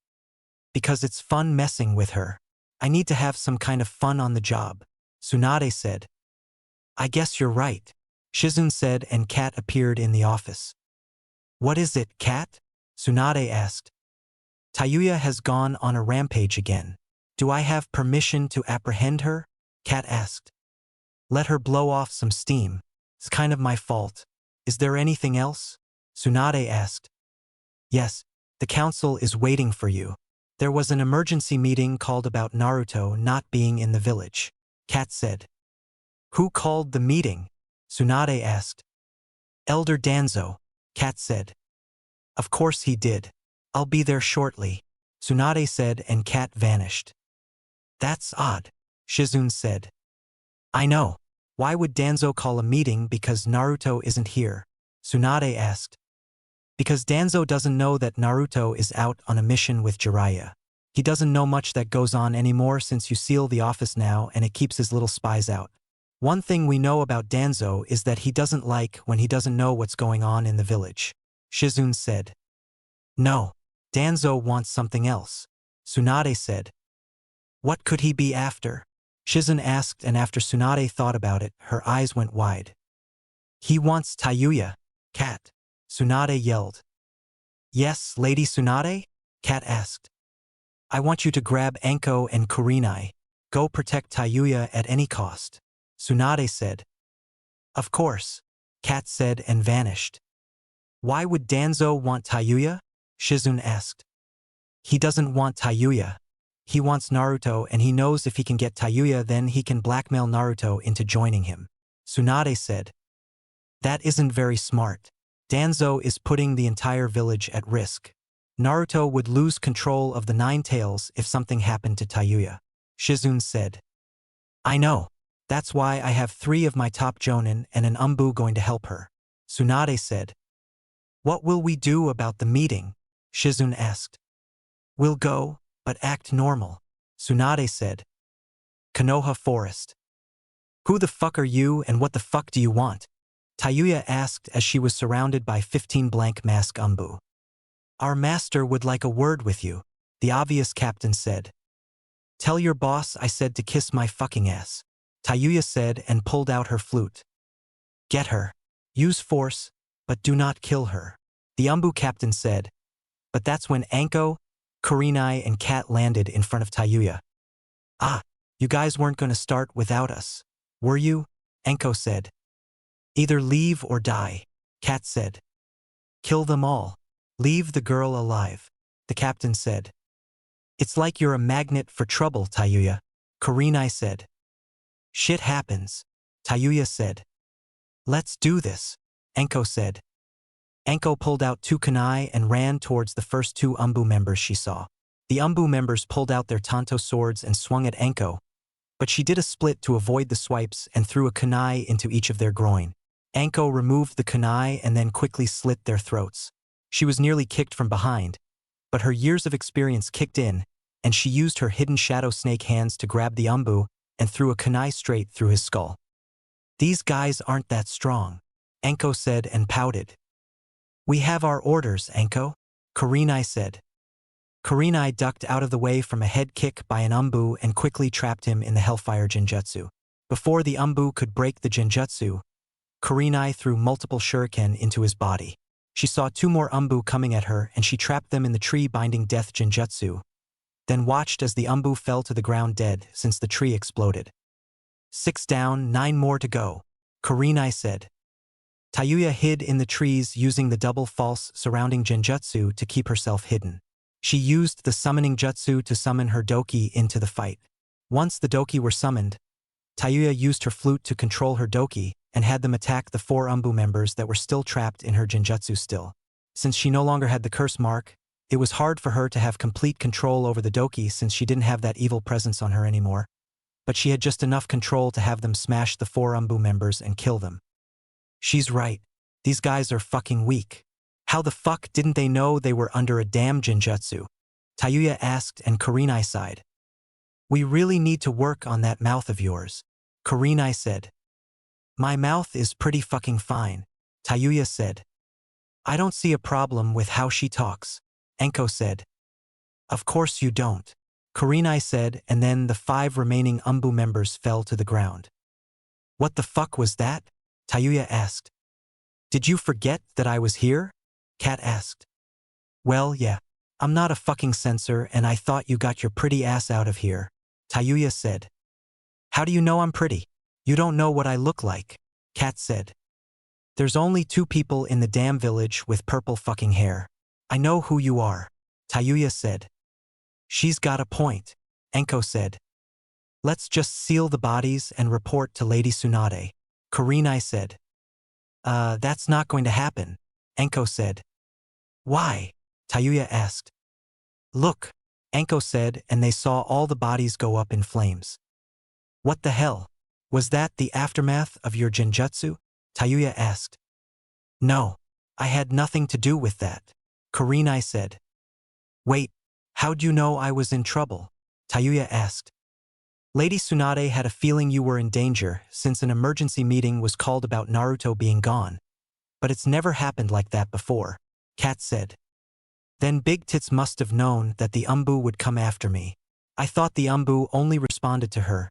Because it's fun messing with her. I need to have some kind of fun on the job, Tsunade said. I guess you're right, Shizun said, and Kat appeared in the office. What is it, Kat? Tsunade asked. Tayuya has gone on a rampage again. Do I have permission to apprehend her? Kat asked. Let her blow off some steam. It's kind of my fault. Is there anything else? Tsunade asked. Yes, the council is waiting for you. There was an emergency meeting called about Naruto not being in the village, Kat said. Who called the meeting? Tsunade asked. Elder Danzo, Kat said. Of course he did. I'll be there shortly, Tsunade said, and Kat vanished. That's odd, Shizun said. I know. Why would Danzo call a meeting because Naruto isn't here? Tsunade asked. Because Danzo doesn't know that Naruto is out on a mission with Jiraiya. He doesn't know much that goes on anymore since you seal the office now and it keeps his little spies out. One thing we know about Danzo is that he doesn't like when he doesn't know what's going on in the village, Shizun said. No, Danzo wants something else, Tsunade said. What could he be after? Shizun asked, and after Tsunade thought about it, her eyes went wide. He wants Tayuya, Kat, Tsunade yelled. Yes, Lady Tsunade? Kat asked. I want you to grab Anko and Kurenai. Go protect Tayuya at any cost, Tsunade said. Of course, Kat said and vanished. Why would Danzo want Tayuya? Shizun asked. He doesn't want Tayuya. He wants Naruto, and he knows if he can get Tayuya then he can blackmail Naruto into joining him, Tsunade said. That isn't very smart. Danzo is putting the entire village at risk. Naruto would lose control of the Nine Tails if something happened to Tayuya, Shizun said. I know. That's why I have 3 of my top Jonin and an Umbu going to help her, Tsunade said. What will we do about the meeting? Shizun asked. We'll go, but act normal, Tsunade said. Konoha Forest. Who the fuck are you and what the fuck do you want? Tayuya asked as she was surrounded by 15 blank mask Umbu. Our master would like a word with you, the obvious captain said. Tell your boss I said to kiss my fucking ass, Tayuya said and pulled out her flute. Get her. Use force, but do not kill her, the Umbu captain said. But that's when Anko, Kurenai and Kat landed in front of Tayuya. Ah, you guys weren't going to start without us, were you? Anko said. Either leave or die, Kat said. Kill them all. Leave the girl alive, the captain said. It's like you're a magnet for trouble, Tayuya, Kurenai said. Shit happens, Tayuya said. Let's do this, Enko said. Enko pulled out 2 kunai and ran towards the first 2 Umbu members she saw. The Umbu members pulled out their tanto swords and swung at Enko, but she did a split to avoid the swipes and threw a kunai into each of their groin. Enko removed the kunai and then quickly slit their throats. She was nearly kicked from behind, but her years of experience kicked in, and she used her hidden shadow snake hands to grab the Umbu and threw a kunai straight through his skull. These guys aren't that strong, Enko said and pouted. We have our orders, Enko, Kurenai said. Kurenai ducked out of the way from a head kick by an Umbu and quickly trapped him in the Hellfire Genjutsu. Before the Umbu could break the Genjutsu, Kurenai threw multiple shuriken into his body. She saw 2 more Umbu coming at her and she trapped them in the tree-binding death Genjutsu, then watched as the Umbu fell to the ground dead since the tree exploded. 6 down, 9 more to go, Kurenai said. Tayuya hid in the trees using the double false surrounding Genjutsu to keep herself hidden. She used the summoning jutsu to summon her doki into the fight. Once the doki were summoned, Tayuya used her flute to control her doki and had them attack the 4 Umbu members that were still trapped in her Genjutsu still. Since she no longer had the curse mark, it was hard for her to have complete control over the doki since she didn't have that evil presence on her anymore, but she had just enough control to have them smash the 4 Umbu members and kill them. She's right. These guys are fucking weak. How the fuck didn't they know they were under a damn Genjutsu? Tayuya asked and Kurenai sighed. We really need to work on that mouth of yours, Kurenai said. My mouth is pretty fucking fine, Tayuya said. I don't see a problem with how she talks, Enko said. Of course you don't, Kurenai said, and then the 5 remaining Umbu members fell to the ground. What the fuck was that? Tayuya asked. Did you forget that I was here? Kat asked. Well, yeah. I'm not a fucking censor and I thought you got your pretty ass out of here, Tayuya said. How do you know I'm pretty? You don't know what I look like, Kat said. There's only 2 people in the damn village with purple fucking hair. I know who you are, Tayuya said. She's got a point, Enko said. Let's just seal the bodies and report to Lady Tsunade, Kurenai said. That's not going to happen, Enko said. Why? Tayuya asked. Look, Enko said, and they saw all the bodies go up in flames. What the hell? Was that the aftermath of your Genjutsu? Tayuya asked. No, I had nothing to do with that, Kurenai said. Wait, how'd you know I was in trouble? Tayuya asked. Lady Tsunade had a feeling you were in danger since an emergency meeting was called about Naruto being gone. But it's never happened like that before, Kat said. Then Big Tits must have known that the Umbu would come after me. I thought the Umbu only responded to her.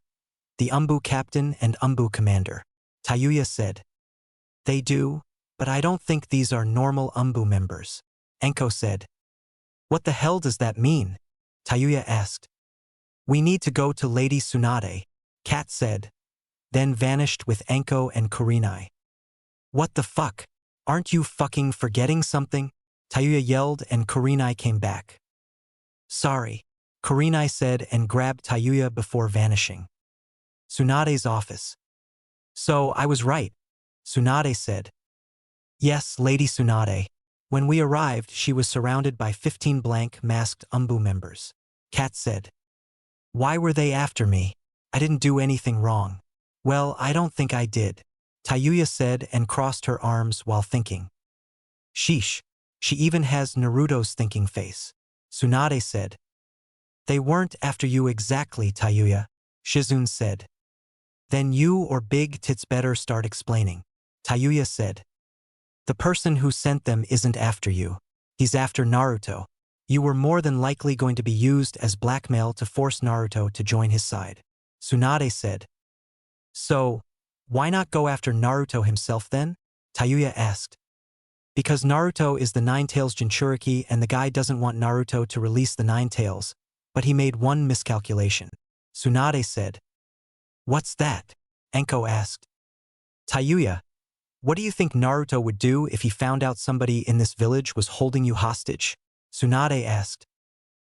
The Umbu captain and Umbu commander, Tayuya said. They do, but I don't think these are normal Umbu members, Enko said. What the hell does that mean? Tayuya asked. We need to go to Lady Tsunade, Kat said, then vanished with Enko and Kurenai. What the fuck? Aren't you fucking forgetting something? Tayuya yelled and Kurenai came back. Sorry, Kurenai said and grabbed Tayuya before vanishing. Tsunade's office. So I was right, Tsunade said. Yes, Lady Tsunade. When we arrived, she was surrounded by 15 blank masked Umbu members. Kat said. Why were they after me? I didn't do anything wrong. Well, I don't think I did, Tayuya said and crossed her arms while thinking. Sheesh. She even has Naruto's thinking face, Tsunade said. They weren't after you exactly, Tayuya, Shizune said. Then you or Big Tits better start explaining, Tayuya said. The person who sent them isn't after you. He's after Naruto. You were more than likely going to be used as blackmail to force Naruto to join his side, Tsunade said. So, why not go after Naruto himself then? Tayuya asked. Because Naruto is the Nine-Tails Jinchuriki and the guy doesn't want Naruto to release the Nine-Tails, but he made one miscalculation, Tsunade said. What's that? Enko asked. Tayuya, what do you think Naruto would do if he found out somebody in this village was holding you hostage? Tsunade asked.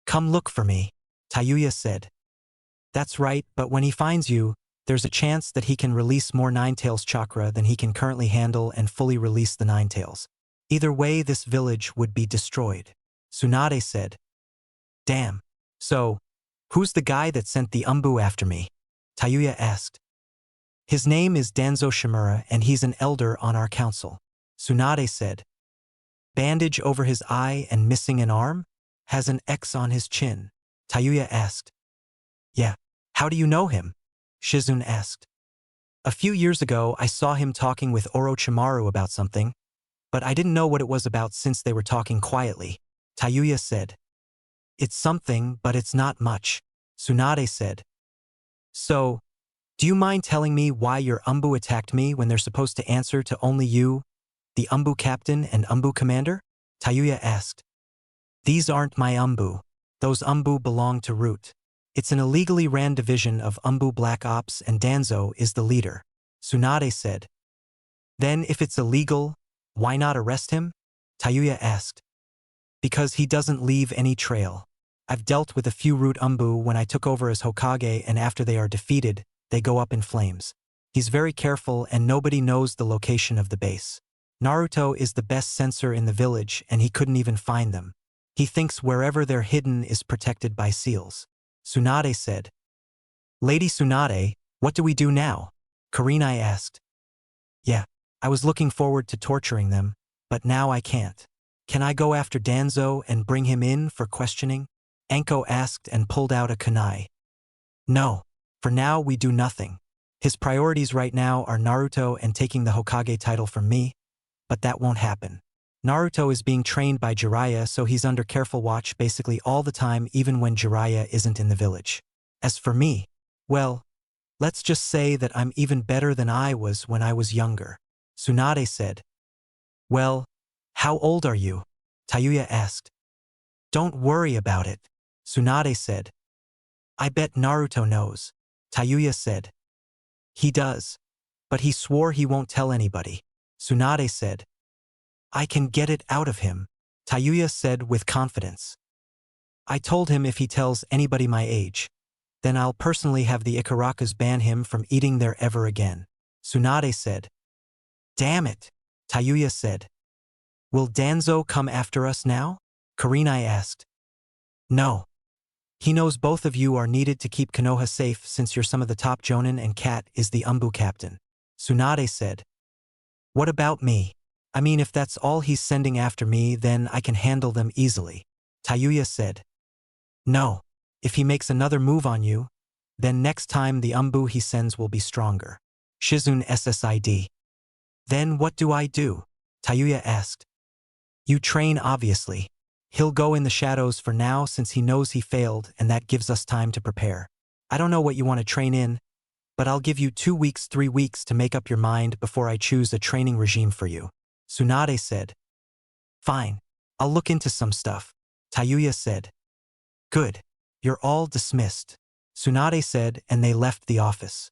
Come look for me, Tayuya said. That's right, but when he finds you, there's a chance that he can release more Ninetales chakra than he can currently handle and fully release the Ninetales. Either way, this village would be destroyed. Tsunade said. Damn. So, who's the guy that sent the Umbu after me? Tayuya asked. His name is Danzo Shimura and he's an elder on our council. Tsunade said. Bandage over his eye and missing an arm? Has an X on his chin. Tayuya asked. Yeah. How do you know him? Shizune asked. A few years ago I saw him talking with Orochimaru about something, but I didn't know what it was about since they were talking quietly. Tayuya said. It's something, but it's not much. Tsunade said. So, do you mind telling me why your Umbu attacked me when they're supposed to answer to only you, the Umbu captain and Umbu commander? Tayuya asked. These aren't my Umbu. Those Umbu belong to Root. It's an illegally ran division of Umbu Black Ops and Danzo is the leader. Tsunade said. Then if it's illegal, why not arrest him? Tayuya asked. Because he doesn't leave any trail. I've dealt with a few Root Umbu when I took over as Hokage and after they are defeated, they go up in flames. He's very careful and nobody knows the location of the base. Naruto is the best censor in the village and he couldn't even find them. He thinks wherever they're hidden is protected by seals. Tsunade said. Lady Tsunade, what do we do now? Kurenai asked. Yeah, I was looking forward to torturing them, but now I can't. Can I go after Danzo and bring him in for questioning? Anko asked and pulled out a kunai. No, for now we do nothing. His priorities right now are Naruto and taking the Hokage title from me, but that won't happen. Naruto is being trained by Jiraiya, so he's under careful watch basically all the time even when Jiraiya isn't in the village. As for me, well, let's just say that I'm even better than I was when I was younger. Tsunade said. Well, how old are you? Tayuya asked. Don't worry about it. Tsunade said. I bet Naruto knows. Tayuya said. He does. But he swore he won't tell anybody. Tsunade said. I can get it out of him, Tayuya said with confidence. I told him if he tells anybody my age, then I'll personally have the Ikarakas ban him from eating there ever again. Tsunade said. Damn it, Tayuya said. Will Danzo come after us now? Kurenai asked. No. He knows both of you are needed to keep Konoha safe since you're some of the top Chūnin and Cat is the Umbu captain. Tsunade said. What about me? I mean, if that's all he's sending after me, then I can handle them easily. Tayuya said. No. If he makes another move on you, then next time the Umbu he sends will be stronger. Shizune SSID. Then what do I do? Tayuya asked. You train obviously. He'll go in the shadows for now since he knows he failed and that gives us time to prepare. I don't know what you want to train in, but I'll give you 2 weeks, 3 weeks to make up your mind before I choose a training regime for you. Tsunade said. Fine. I'll look into some stuff. Tayuya said. Good. You're all dismissed. Tsunade said and they left the office.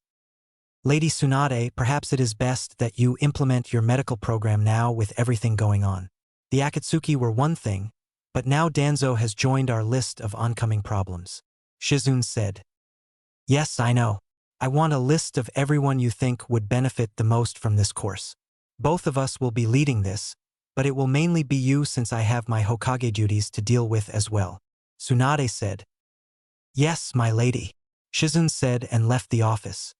Lady Tsunade, perhaps it is best that you implement your medical program now with everything going on. The Akatsuki were one thing, but now Danzo has joined our list of oncoming problems. Shizune said. Yes, I know. I want a list of everyone you think would benefit the most from this course. Both of us will be leading this, but it will mainly be you since I have my Hokage duties to deal with as well. Tsunade said. Yes, my lady. Shizune said and left the office.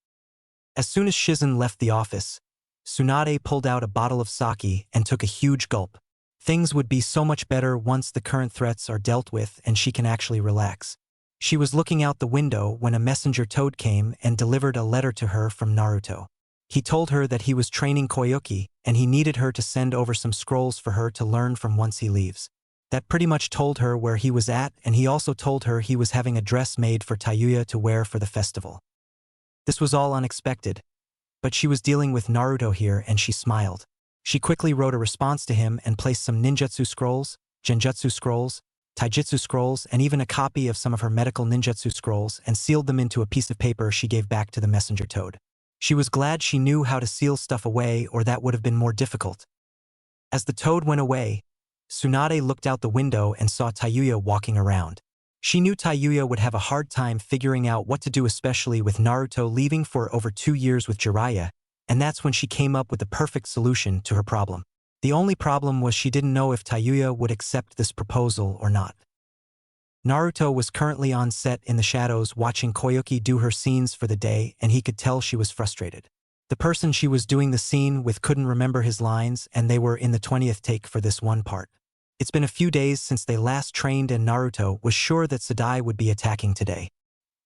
As soon as Shizune left the office, Tsunade pulled out a bottle of sake and took a huge gulp. Things would be so much better once the current threats are dealt with and she can actually relax. She was looking out the window when a messenger toad came and delivered a letter to her from Naruto. He told her that he was training Koyuki and he needed her to send over some scrolls for her to learn from once he leaves. That pretty much told her where he was at, and he also told her he was having a dress made for Tayuya to wear for the festival. This was all unexpected, but she was dealing with Naruto here and she smiled. She quickly wrote a response to him and placed some ninjutsu scrolls, genjutsu scrolls, taijutsu scrolls, and even a copy of some of her medical ninjutsu scrolls and sealed them into a piece of paper she gave back to the messenger toad. She was glad she knew how to seal stuff away or that would have been more difficult. As the toad went away, Tsunade looked out the window and saw Tayuya walking around. She knew Tayuya would have a hard time figuring out what to do, especially with Naruto leaving for over 2 years with Jiraiya, and that's when she came up with the perfect solution to her problem. The only problem was she didn't know if Tayuya would accept this proposal or not. Naruto was currently on set in the shadows watching Koyuki do her scenes for the day, and he could tell she was frustrated. The person she was doing the scene with couldn't remember his lines, and they were in the 20th take for this one part. It's been a few days since they last trained, and Naruto was sure that Sadai would be attacking today.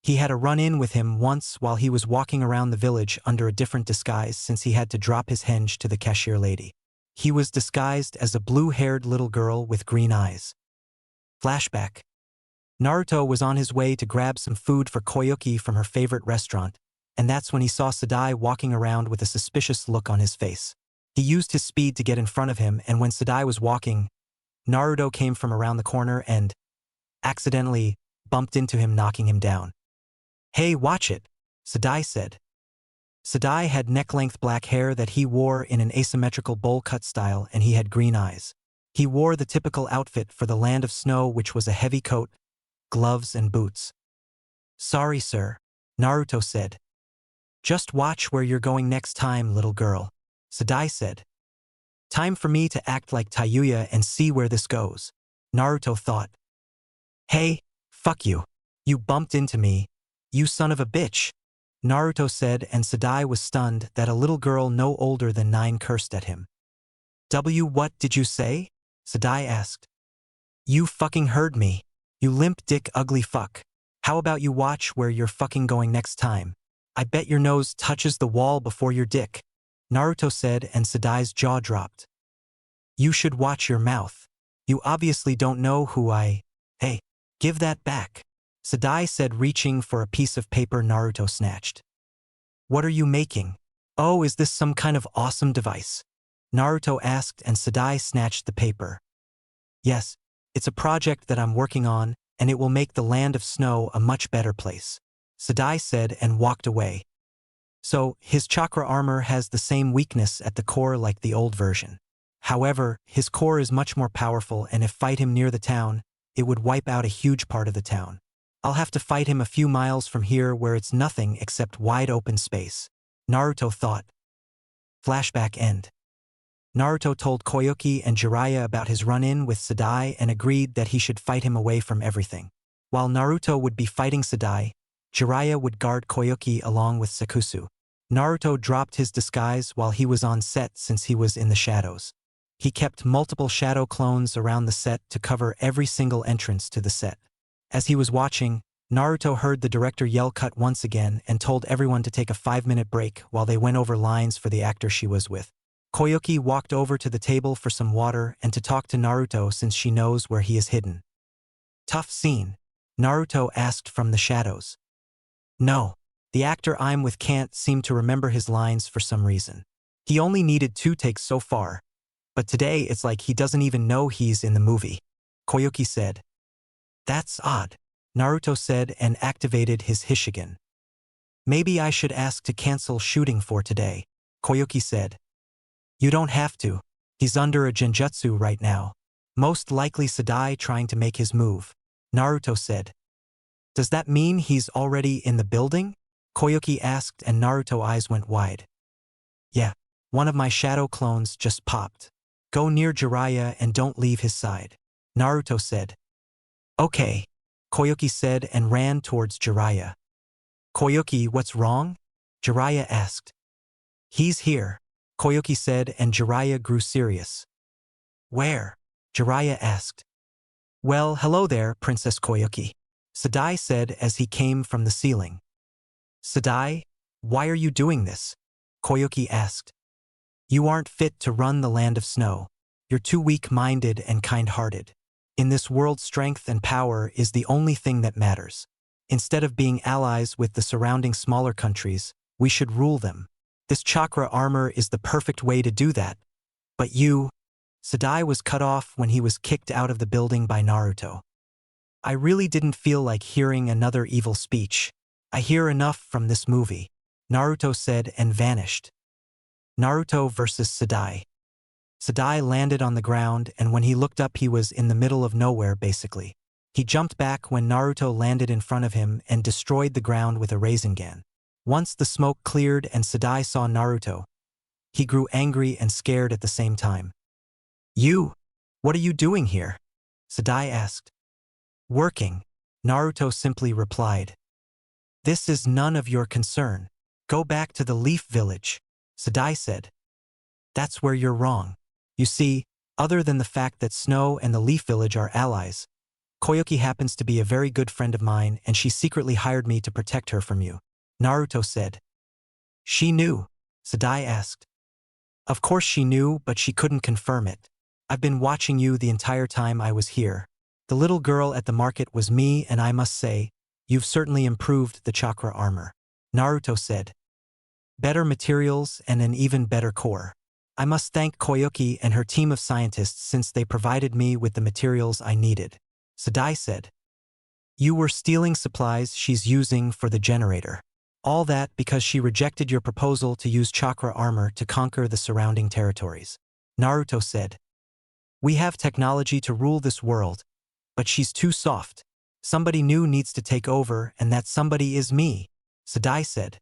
He had a run-in with him once while he was walking around the village under a different disguise, since he had to drop his henge to the cashier lady. He was disguised as a blue-haired little girl with green eyes. Flashback. Naruto was on his way to grab some food for Koyuki from her favorite restaurant, and that's when he saw Sadai walking around with a suspicious look on his face. He used his speed to get in front of him, and when Sadai was walking, Naruto came from around the corner and accidentally bumped into him, knocking him down. "Hey, watch it," Sadai said. Sadai had neck-length black hair that he wore in an asymmetrical bowl-cut style, and he had green eyes. He wore the typical outfit for the land of snow, which was a heavy coat, gloves, and boots. "Sorry, sir," Naruto said. "Just watch where you're going next time, little girl," Sadai said. "Time for me to act like Tayuya and see where this goes," Naruto thought. "Hey, fuck you. You bumped into me, you son of a bitch," Naruto said, and Sadai was stunned that a little girl no older than 9 cursed at him. What did you say?" Sadai asked. "You fucking heard me. You limp dick ugly fuck. How about you watch where you're fucking going next time? I bet your nose touches the wall before your dick," Naruto said, and Sadai's jaw dropped. "You should watch your mouth. You obviously don't know who I—" "Hey, give that back," Sadai said, reaching for a piece of paper Naruto snatched. "What are you making? Oh, is this some kind of awesome device?" Naruto asked, and Sadai snatched the paper. "Yes, it's a project that I'm working on, and it will make the land of snow a much better place," Sadai said and walked away. So, his chakra armor has the same weakness at the core like the old version. However, his core is much more powerful, and if fight him near the town, it would wipe out a huge part of the town. I'll have to fight him a few miles from here where it's nothing except wide open space, Naruto thought. Flashback end. Naruto told Koyuki and Jiraiya about his run-in with Sadai and agreed that he should fight him away from everything. While Naruto would be fighting Sadai, Jiraiya would guard Koyuki along with Sakusu. Naruto dropped his disguise while he was on set since he was in the shadows. He kept multiple shadow clones around the set to cover every single entrance to the set. As he was watching, Naruto heard the director yell cut once again and told everyone to take a 5-minute break while they went over lines for the actor she was with. Koyuki walked over to the table for some water and to talk to Naruto since she knows where he is hidden. "Tough scene?" Naruto asked from the shadows. "No. The actor I'm with can't seem to remember his lines for some reason. He only needed 2 takes so far, but today it's like he doesn't even know he's in the movie," Koyuki said. "That's odd," Naruto said and activated his Hishigan. "Maybe I should ask to cancel shooting for today," Koyuki said. "You don't have to. He's under a genjutsu right now. Most likely Sadai trying to make his move," Naruto said. "Does that mean he's already in the building?" Koyuki asked, and Naruto's eyes went wide. "Yeah, one of my shadow clones just popped. Go near Jiraiya and don't leave his side," Naruto said. "Okay," Koyuki said and ran towards Jiraiya. "Koyuki, what's wrong?" Jiraiya asked. "He's here," Koyuki said, and Jiraiya grew serious. "Where?" Jiraiya asked. "Well, hello there, Princess Koyuki," Sadai said as he came from the ceiling. "Sadai, why are you doing this?" Koyuki asked. "You aren't fit to run the land of snow. You're too weak-minded and kind-hearted. In this world, strength and power is the only thing that matters. Instead of being allies with the surrounding smaller countries, we should rule them. This chakra armor is the perfect way to do that. But you—" Sadai was cut off when he was kicked out of the building by Naruto. "I really didn't feel like hearing another evil speech. I hear enough from this movie," Naruto said and vanished. Naruto versus Sadai. Sadai landed on the ground, and when he looked up he was in the middle of nowhere basically. He jumped back when Naruto landed in front of him and destroyed the ground with a Rasengan. Once the smoke cleared and Sadai saw Naruto, he grew angry and scared at the same time. "You? What are you doing here?" Sadai asked. "Working," Naruto simply replied. "This is none of your concern. Go back to the Leaf Village," Sadai said. "That's where you're wrong. You see, other than the fact that Snow and the Leaf Village are allies, Koyuki happens to be a very good friend of mine and she secretly hired me to protect her from you," Naruto said. "She knew?" Sadai asked. "Of course she knew, but she couldn't confirm it. I've been watching you the entire time I was here. The little girl at the market was me and I must say, you've certainly improved the chakra armor," Naruto said. "Better materials and an even better core. I must thank Koyuki and her team of scientists since they provided me with the materials I needed," Sadai said. "You were stealing supplies she's using for the generator. All that because she rejected your proposal to use chakra armor to conquer the surrounding territories," Naruto said. "We have technology to rule this world, but she's too soft. Somebody new needs to take over and that somebody is me," Sadai said.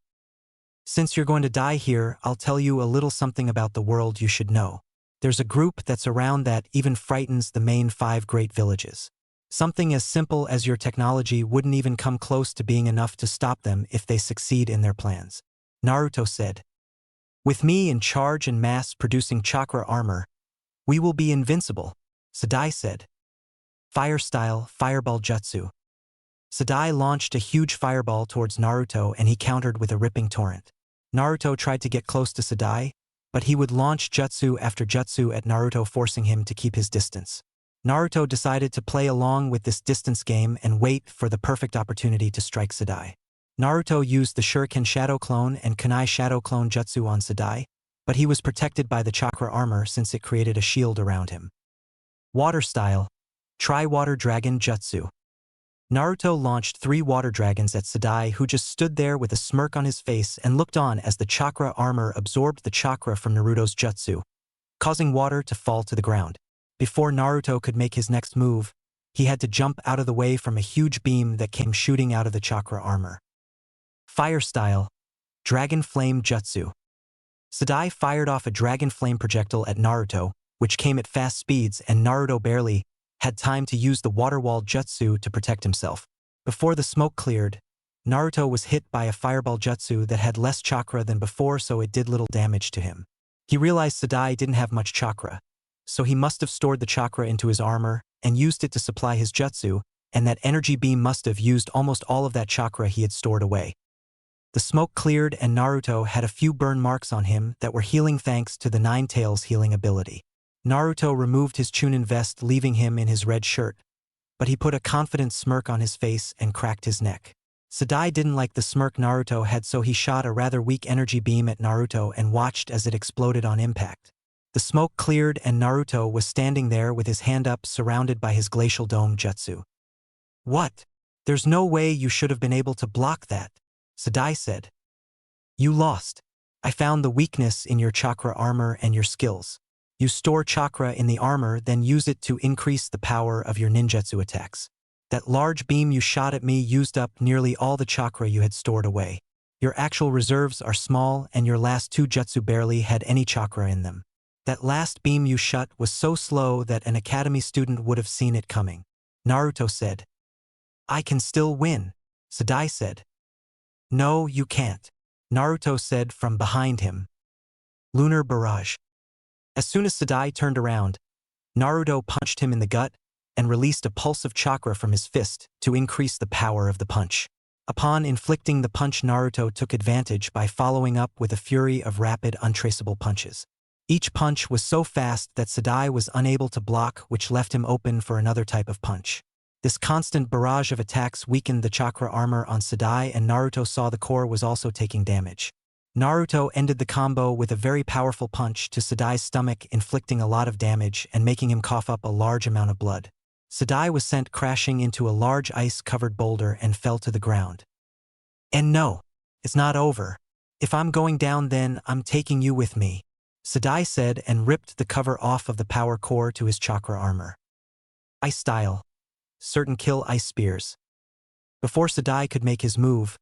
"Since you're going to die here, I'll tell you a little something about the world you should know. There's a group that's around that even frightens the main 5 great villages. Something as simple as your technology wouldn't even come close to being enough to stop them if they succeed in their plans," Naruto said. "With me in charge and mass-producing chakra armor, we will be invincible," Sadai said. "Fire style, fireball jutsu." Sadai launched a huge fireball towards Naruto and he countered with a ripping torrent. Naruto tried to get close to Sadai, but he would launch jutsu after jutsu at Naruto, forcing him to keep his distance. Naruto decided to play along with this distance game and wait for the perfect opportunity to strike Sadai. Naruto used the Shuriken Shadow Clone and Kunai Shadow Clone jutsu on Sadai, but he was protected by the chakra armor since it created a shield around him. Water style, Tri-Water Dragon Jutsu. Naruto launched 3 water dragons at Sadai, who just stood there with a smirk on his face and looked on as the chakra armor absorbed the chakra from Naruto's jutsu, causing water to fall to the ground. Before Naruto could make his next move, he had to jump out of the way from a huge beam that came shooting out of the chakra armor. Fire style, Dragon Flame Jutsu. Sadai fired off a dragon flame projectile at Naruto, which came at fast speeds, and Naruto barely had time to use the water wall jutsu to protect himself. Before the smoke cleared, Naruto was hit by a fireball jutsu that had less chakra than before, so it did little damage to him. He realized Sadai didn't have much chakra, so he must have stored the chakra into his armor and used it to supply his jutsu, and that energy beam must have used almost all of that chakra he had stored away. The smoke cleared and Naruto had a few burn marks on him that were healing thanks to the Nine Tails healing ability. Naruto removed his Chūnin vest, leaving him in his red shirt, but he put a confident smirk on his face and cracked his neck. Sadai didn't like the smirk Naruto had, so he shot a rather weak energy beam at Naruto and watched as it exploded on impact. The smoke cleared and Naruto was standing there with his hand up, surrounded by his glacial dome jutsu. "What? There's no way you should have been able to block that," Sadai said. "You lost. I found the weakness in your chakra armor and your skills. You store chakra in the armor, then use it to increase the power of your ninjutsu attacks. That large beam you shot at me used up nearly all the chakra you had stored away. Your actual reserves are small and your last 2 jutsu barely had any chakra in them. That last beam you shot was so slow that an academy student would have seen it coming," Naruto said. "I can still win," Sadai said. "No, you can't," Naruto said from behind him. Lunar Barrage. As soon as Sadai turned around, Naruto punched him in the gut and released a pulse of chakra from his fist to increase the power of the punch. Upon inflicting the punch, Naruto took advantage by following up with a fury of rapid, untraceable punches. Each punch was so fast that Sadai was unable to block, which left him open for another type of punch. This constant barrage of attacks weakened the chakra armor on Sadai, and Naruto saw the core was also taking damage. Naruto ended the combo with a very powerful punch to Sadai's stomach, inflicting a lot of damage and making him cough up a large amount of blood. Sadai was sent crashing into a large ice-covered boulder and fell to the ground. "And no, it's not over. If I'm going down, then I'm taking you with me," Sadai said and ripped the cover off of the power core to his chakra armor. Ice style, certain kill ice spears. Before Sadai could make his move,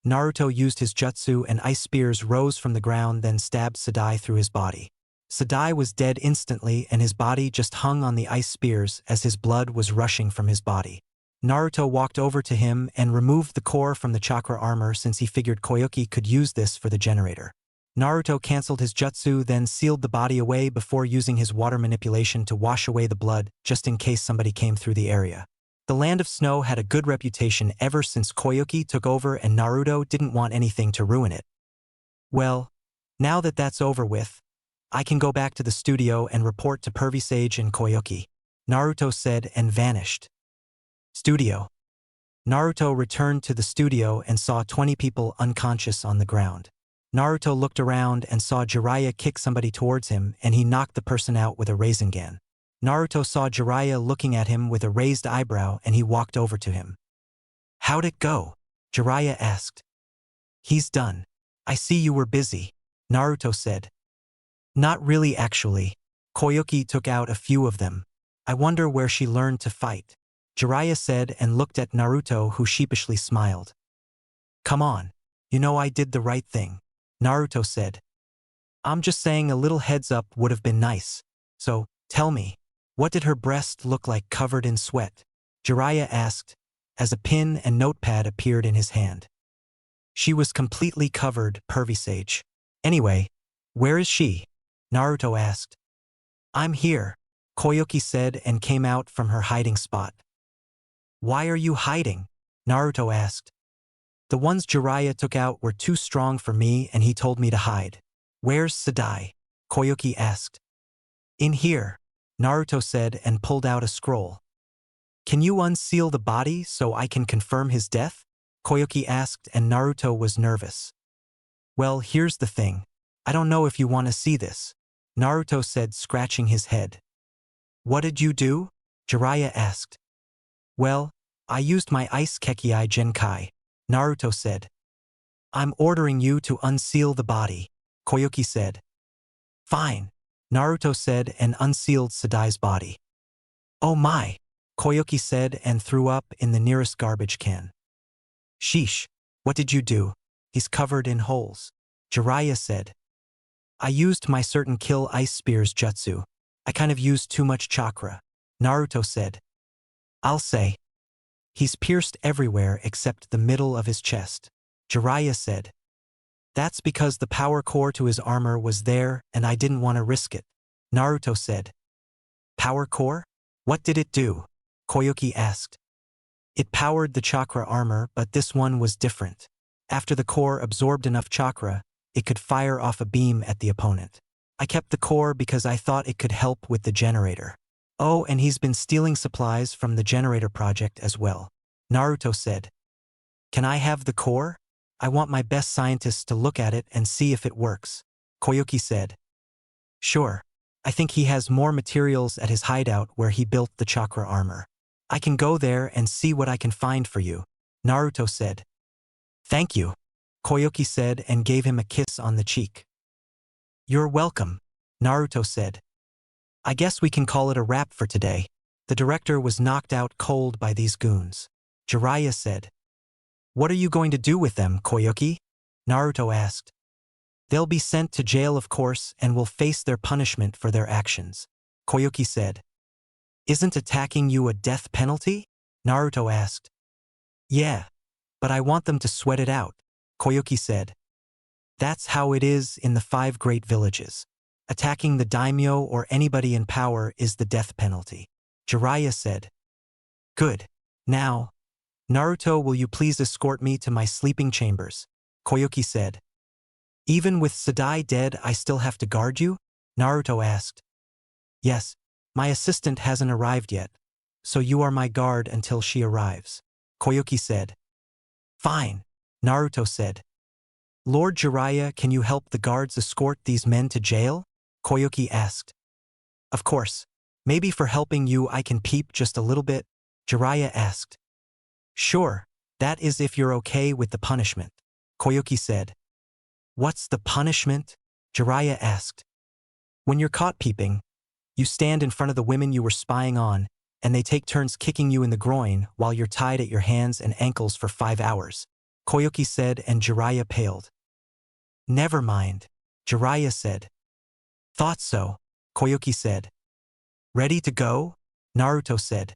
Naruto used his jutsu and ice spears rose from the ground then stabbed Sadai through his body. Sadai was dead instantly and his body just hung on the ice spears as his blood was rushing from his body. Naruto walked over to him and removed the core from the chakra armor since he figured Koyuki could use this for the generator. Naruto cancelled his jutsu then sealed the body away before using his water manipulation to wash away the blood just in case somebody came through the area. The Land of Snow had a good reputation ever since Koyuki took over and Naruto didn't want anything to ruin it. Well, now that that's over with, I can go back to the studio and report to Pervy Sage and Koyuki, Naruto said and vanished. Studio. Naruto returned to the studio and saw 20 people unconscious on the ground. Naruto looked around and saw Jiraiya kick somebody towards him and he knocked the person out with a Rasengan. Naruto saw Jiraiya looking at him with a raised eyebrow and he walked over to him. How'd it go? Jiraiya asked. He's done. I see you were busy, Naruto said. Not really actually. Koyuki took out a few of them. I wonder where she learned to fight, Jiraiya said and looked at Naruto who sheepishly smiled. Come on. You know I did the right thing, Naruto said. I'm just saying a little heads up would have been nice. So, tell me, what did her breast look like covered in sweat? Jiraiya asked, as a pen and notepad appeared in his hand. She was completely covered, Pervy Sage. Anyway, where is she? Naruto asked. I'm here, Koyuki said and came out from her hiding spot. Why are you hiding? Naruto asked. The ones Jiraiya took out were too strong for me and he told me to hide. Where's Sadai? Koyuki asked. In here, Naruto said and pulled out a scroll. Can you unseal the body so I can confirm his death? Koyuki asked and Naruto was nervous. Well, here's the thing. I don't know if you want to see this, Naruto said scratching his head. What did you do? Jiraiya asked. Well, I used my Ice Kekei Genkai, Naruto said. I'm ordering you to unseal the body, Koyuki said. Fine, Naruto said and unsealed Sadai's body. Oh my, Koyuki said and threw up in the nearest garbage can. Sheesh, what did you do? He's covered in holes, Jiraiya said. I used my certain kill ice spears jutsu. I kind of used too much chakra, Naruto said. I'll say. He's pierced everywhere except the middle of his chest, Jiraiya said. That's because the power core to his armor was there and I didn't want to risk it, Naruto said. Power core? What did it do? Koyuki asked. It powered the chakra armor, but this one was different. After the core absorbed enough chakra, it could fire off a beam at the opponent. I kept the core because I thought it could help with the generator. Oh, and he's been stealing supplies from the generator project as well, Naruto said. Can I have the core? I want my best scientists to look at it and see if it works, Koyuki said. Sure. I think he has more materials at his hideout where he built the chakra armor. I can go there and see what I can find for you, Naruto said. Thank you, Koyuki said and gave him a kiss on the cheek. You're welcome, Naruto said. I guess we can call it a wrap for today. The director was knocked out cold by these goons, Jiraiya said. What are you going to do with them, Koyuki? Naruto asked. They'll be sent to jail of course and will face their punishment for their actions, Koyuki said. Isn't attacking you a death penalty? Naruto asked. Yeah, but I want them to sweat it out, Koyuki said. That's how it is in the 5 great villages. Attacking the daimyo or anybody in power is the death penalty, Jiraiya said. Good. Now, Naruto, will you please escort me to my sleeping chambers? Koyuki said. Even with Sadai dead, I still have to guard you? Naruto asked. Yes, my assistant hasn't arrived yet, so you are my guard until she arrives, Koyuki said. Fine, Naruto said. Lord Jiraiya, can you help the guards escort these men to jail? Koyuki asked. Of course. Maybe for helping you I can peep just a little bit, Jiraiya asked. Sure, that is if you're okay with the punishment, Koyuki said. What's the punishment? Jiraiya asked. When you're caught peeping, you stand in front of the women you were spying on and they take turns kicking you in the groin while you're tied at your hands and ankles for 5 hours, Koyuki said, and Jiraiya paled. Never mind, Jiraiya said. Thought so, Koyuki said. Ready to go? Naruto said.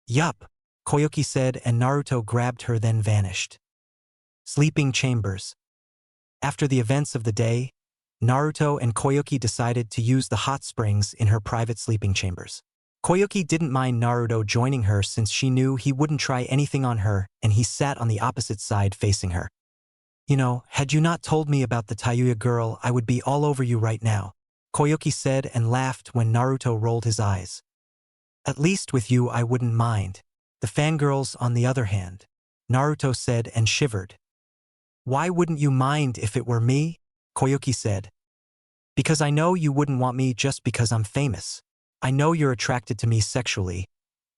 Yup, Koyuki said, and Naruto grabbed her then vanished. Sleeping chambers. After the events of the day, Naruto and Koyuki decided to use the hot springs in her private sleeping chambers. Koyuki didn't mind Naruto joining her since she knew he wouldn't try anything on her, and he sat on the opposite side facing her. You know, had you not told me about the Tayuya girl, I would be all over you right now, Koyuki said and laughed when Naruto rolled his eyes. At least with you I wouldn't mind. The fangirls, on the other hand, Naruto said and shivered. Why wouldn't you mind if it were me? Koyuki said. Because I know you wouldn't want me just because I'm famous. I know you're attracted to me sexually,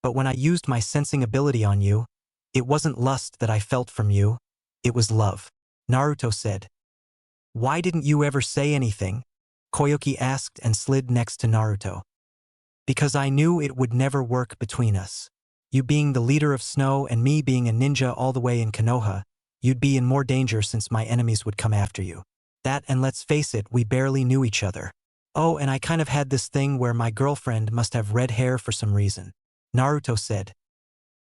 but when I used my sensing ability on you, it wasn't lust that I felt from you, it was love, Naruto said. Why didn't you ever say anything? Koyuki asked and slid next to Naruto. Because I knew it would never work between us. You being the leader of Snow and me being a ninja all the way in Konoha, you'd be in more danger since my enemies would come after you. That, and let's face it, we barely knew each other. Oh, and I kind of had this thing where my girlfriend must have red hair for some reason, Naruto said.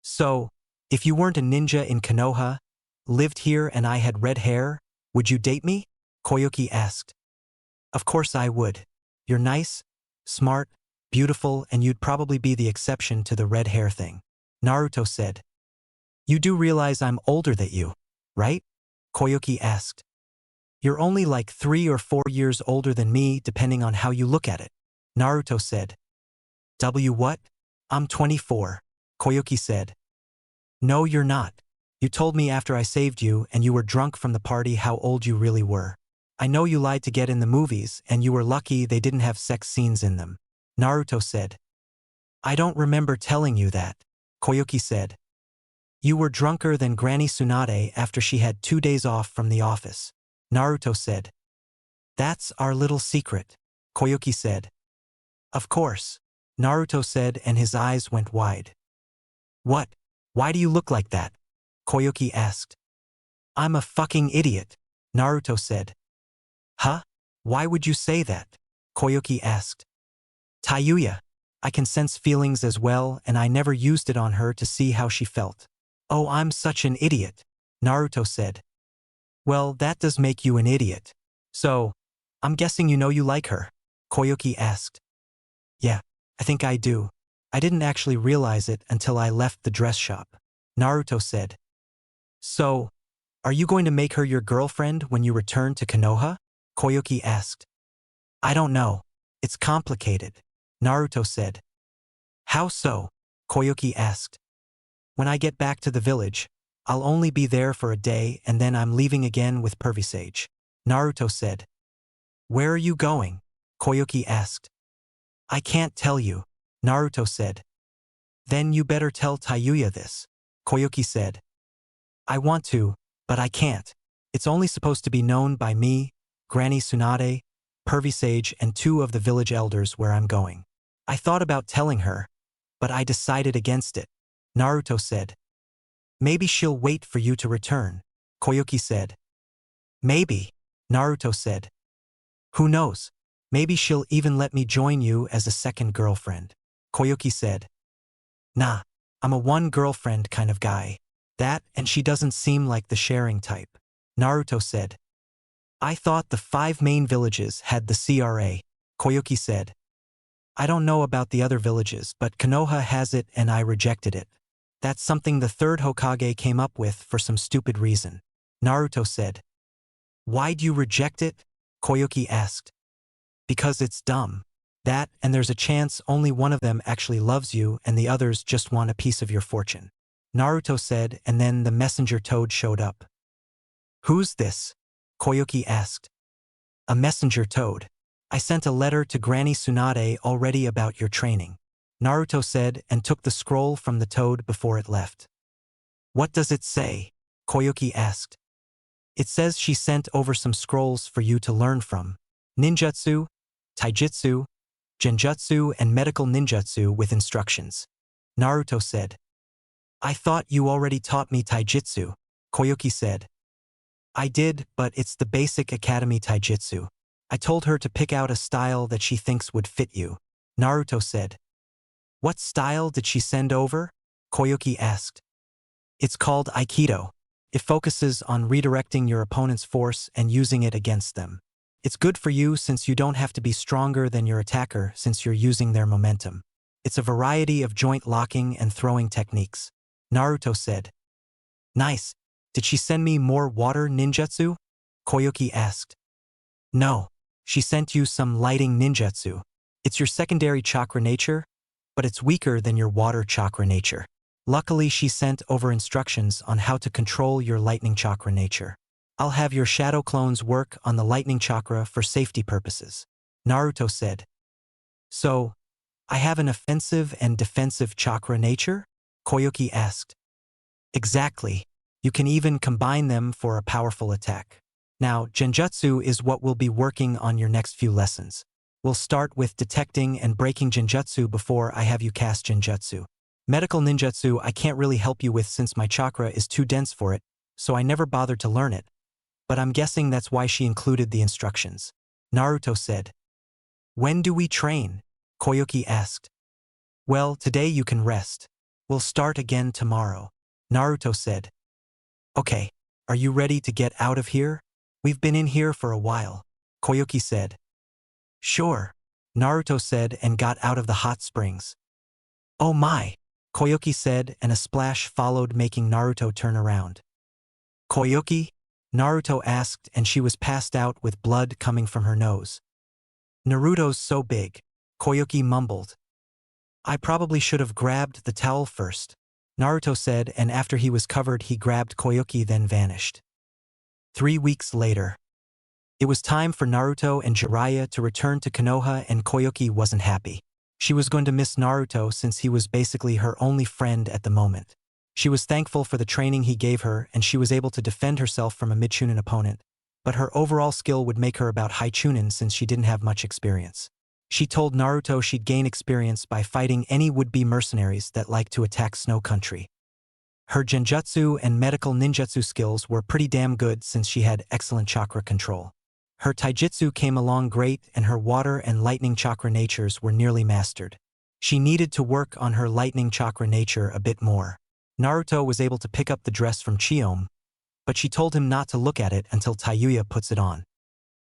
So, if you weren't a ninja in Konoha, lived here and I had red hair, would you date me? Koyuki asked. Of course I would. You're nice, smart, beautiful, and you'd probably be the exception to the red hair thing, Naruto said. You do realize I'm older than you, right? Koyuki asked. You're only like 3 or 4 years older than me depending on how you look at it, Naruto said. What? I'm 24, Koyuki said. No, you're not. You told me after I saved you and you were drunk from the party how old you really were. I know you lied to get in the movies and you were lucky they didn't have sex scenes in them, Naruto said. I don't remember telling you that, Koyuki said. You were drunker than Granny Tsunade after she had 2 days off from the office, Naruto said. That's our little secret, Koyuki said. Of course, Naruto said, and his eyes went wide. What? Why do you look like that? Koyuki asked. I'm a fucking idiot, Naruto said. Huh? Why would you say that? Koyuki asked. Tayuya, I can sense feelings as well, and I never used it on her to see how she felt. Oh, I'm such an idiot, Naruto said. Well, that does make you an idiot. So, I'm guessing you know you like her, Koyuki asked. Yeah, I think I do. I didn't actually realize it until I left the dress shop, Naruto said. So, are you going to make her your girlfriend when you return to Konoha? Koyuki asked. I don't know. It's complicated, Naruto said. How so? Koyuki asked. When I get back to the village, I'll only be there for a day and then I'm leaving again with Pervisage, Naruto said. Where are you going? Koyuki asked. I can't tell you, Naruto said. Then you better tell Tayuya this, Koyuki said. I want to, but I can't. It's only supposed to be known by me, Granny Tsunade, Pervisage, and 2 of the village elders where I'm going. I thought about telling her, but I decided against it, Naruto said. Maybe she'll wait for you to return, Koyuki said. Maybe, Naruto said. Who knows? Maybe she'll even let me join you as a second girlfriend, Koyuki said. Nah, I'm a one-girlfriend kind of guy. That, and she doesn't seem like the sharing type, Naruto said. I thought the 5 main villages had the CRA, Koyuki said. I don't know about the other villages, but Konoha has it and I rejected it. That's something the 3rd Hokage came up with for some stupid reason, Naruto said. Why'd you reject it? Koyuki asked. Because it's dumb. That, and there's a chance only one of them actually loves you and the others just want a piece of your fortune, Naruto said, and then the messenger toad showed up. Who's this? Koyuki asked. A messenger toad. I sent a letter to Granny Tsunade already about your training, Naruto said and took the scroll from the toad before it left. What does it say? Koyuki asked. It says she sent over some scrolls for you to learn from. Ninjutsu, taijutsu, genjutsu, and medical ninjutsu with instructions. Naruto said. I thought you already taught me taijutsu, Koyuki said. I did, but it's the basic academy taijutsu. I told her to pick out a style that she thinks would fit you, Naruto said. What style did she send over? Koyuki asked. It's called Aikido. It focuses on redirecting your opponent's force and using it against them. It's good for you since you don't have to be stronger than your attacker since you're using their momentum. It's a variety of joint locking and throwing techniques, Naruto said. Nice. Did she send me more water ninjutsu? Koyuki asked. No. She sent you some lighting ninjutsu. It's your secondary chakra nature, but it's weaker than your water chakra nature. Luckily, she sent over instructions on how to control your lightning chakra nature. I'll have your shadow clones work on the lightning chakra for safety purposes, Naruto said. So, I have an offensive and defensive chakra nature? Koyuki asked. Exactly. You can even combine them for a powerful attack. Now, genjutsu is what we'll be working on your next few lessons. We'll start with detecting and breaking genjutsu before I have you cast genjutsu. Medical ninjutsu I can't really help you with since my chakra is too dense for it, so I never bothered to learn it. But I'm guessing that's why she included the instructions. Naruto said. When do we train? Koyuki asked. Well, today you can rest. We'll start again tomorrow, Naruto said. Okay, are you ready to get out of here? We've been in here for a while, Koyuki said. Sure, Naruto said and got out of the hot springs. Oh my, Koyuki said and a splash followed making Naruto turn around. Koyuki? Naruto asked and she was passed out with blood coming from her nose. Naruto's so big, Koyuki mumbled. I probably should have grabbed the towel first, Naruto said and after he was covered he grabbed Koyuki then vanished. 3 weeks later. It was time for Naruto and Jiraiya to return to Konoha and Koyuki wasn't happy. She was going to miss Naruto since he was basically her only friend at the moment. She was thankful for the training he gave her and she was able to defend herself from a mid-Chūnin opponent, but her overall skill would make her about high Chūnin since she didn't have much experience. She told Naruto she'd gain experience by fighting any would-be mercenaries that like to attack Snow Country. Her genjutsu and medical ninjutsu skills were pretty damn good since she had excellent chakra control. Her taijutsu came along great and her water and lightning chakra natures were nearly mastered. She needed to work on her lightning chakra nature a bit more. Naruto was able to pick up the dress from Chiome, but she told him not to look at it until Tayuya puts it on.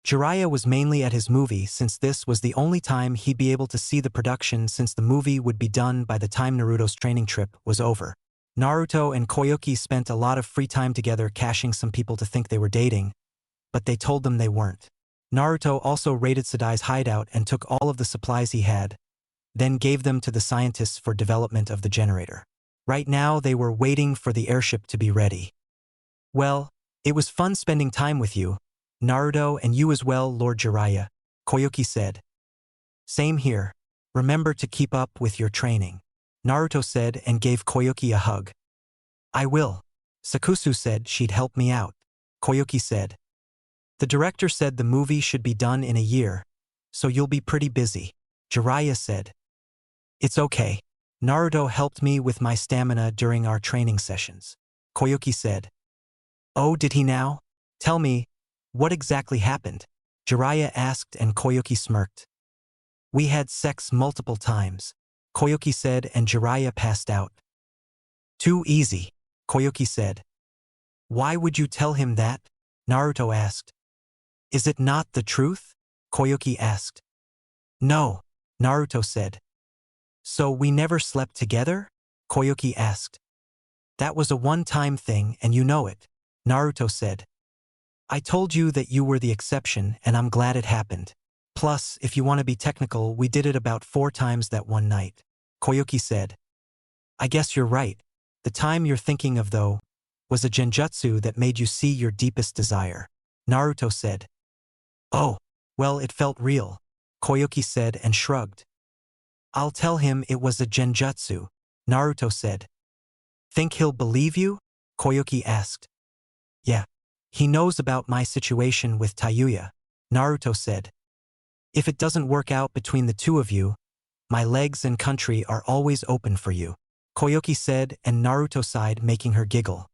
Jiraiya was mainly at his movie since this was the only time he'd be able to see the production since the movie would be done by the time Naruto's training trip was over. Naruto and Koyuki spent a lot of free time together cashing some people to think they were dating, but they told them they weren't. Naruto also raided Sadai's hideout and took all of the supplies he had, then gave them to the scientists for development of the generator. Right now they were waiting for the airship to be ready. Well, it was fun spending time with you, Naruto, and you as well, Lord Jiraiya, Koyuki said. Same here. Remember to keep up with your training, Naruto said and gave Koyuki a hug. I will. Sakusu said she'd help me out, Koyuki said. The director said the movie should be done in a year, so you'll be pretty busy, Jiraiya said. It's okay. Naruto helped me with my stamina during our training sessions, Koyuki said. Oh, did he now? Tell me, what exactly happened? Jiraiya asked and Koyuki smirked. We had sex multiple times, Koyuki said and Jiraiya passed out. Too easy, Koyuki said. Why would you tell him that? Naruto asked. Is it not the truth? Koyuki asked. No, Naruto said. So we never slept together? Koyuki asked. That was a one-time thing and you know it, Naruto said. I told you that you were the exception and I'm glad it happened. Plus, if you want to be technical, we did it about 4 times that one night, Koyuki said. I guess you're right. The time you're thinking of, though, was a genjutsu that made you see your deepest desire, Naruto said. Oh, well, it felt real, Koyuki said and shrugged. I'll tell him it was a genjutsu, Naruto said. Think he'll believe you? Koyuki asked. Yeah. He knows about my situation with Tayuya, Naruto said. If it doesn't work out between the two of you, my legs and country are always open for you. Koyuki said, and Naruto sighed, making her giggle.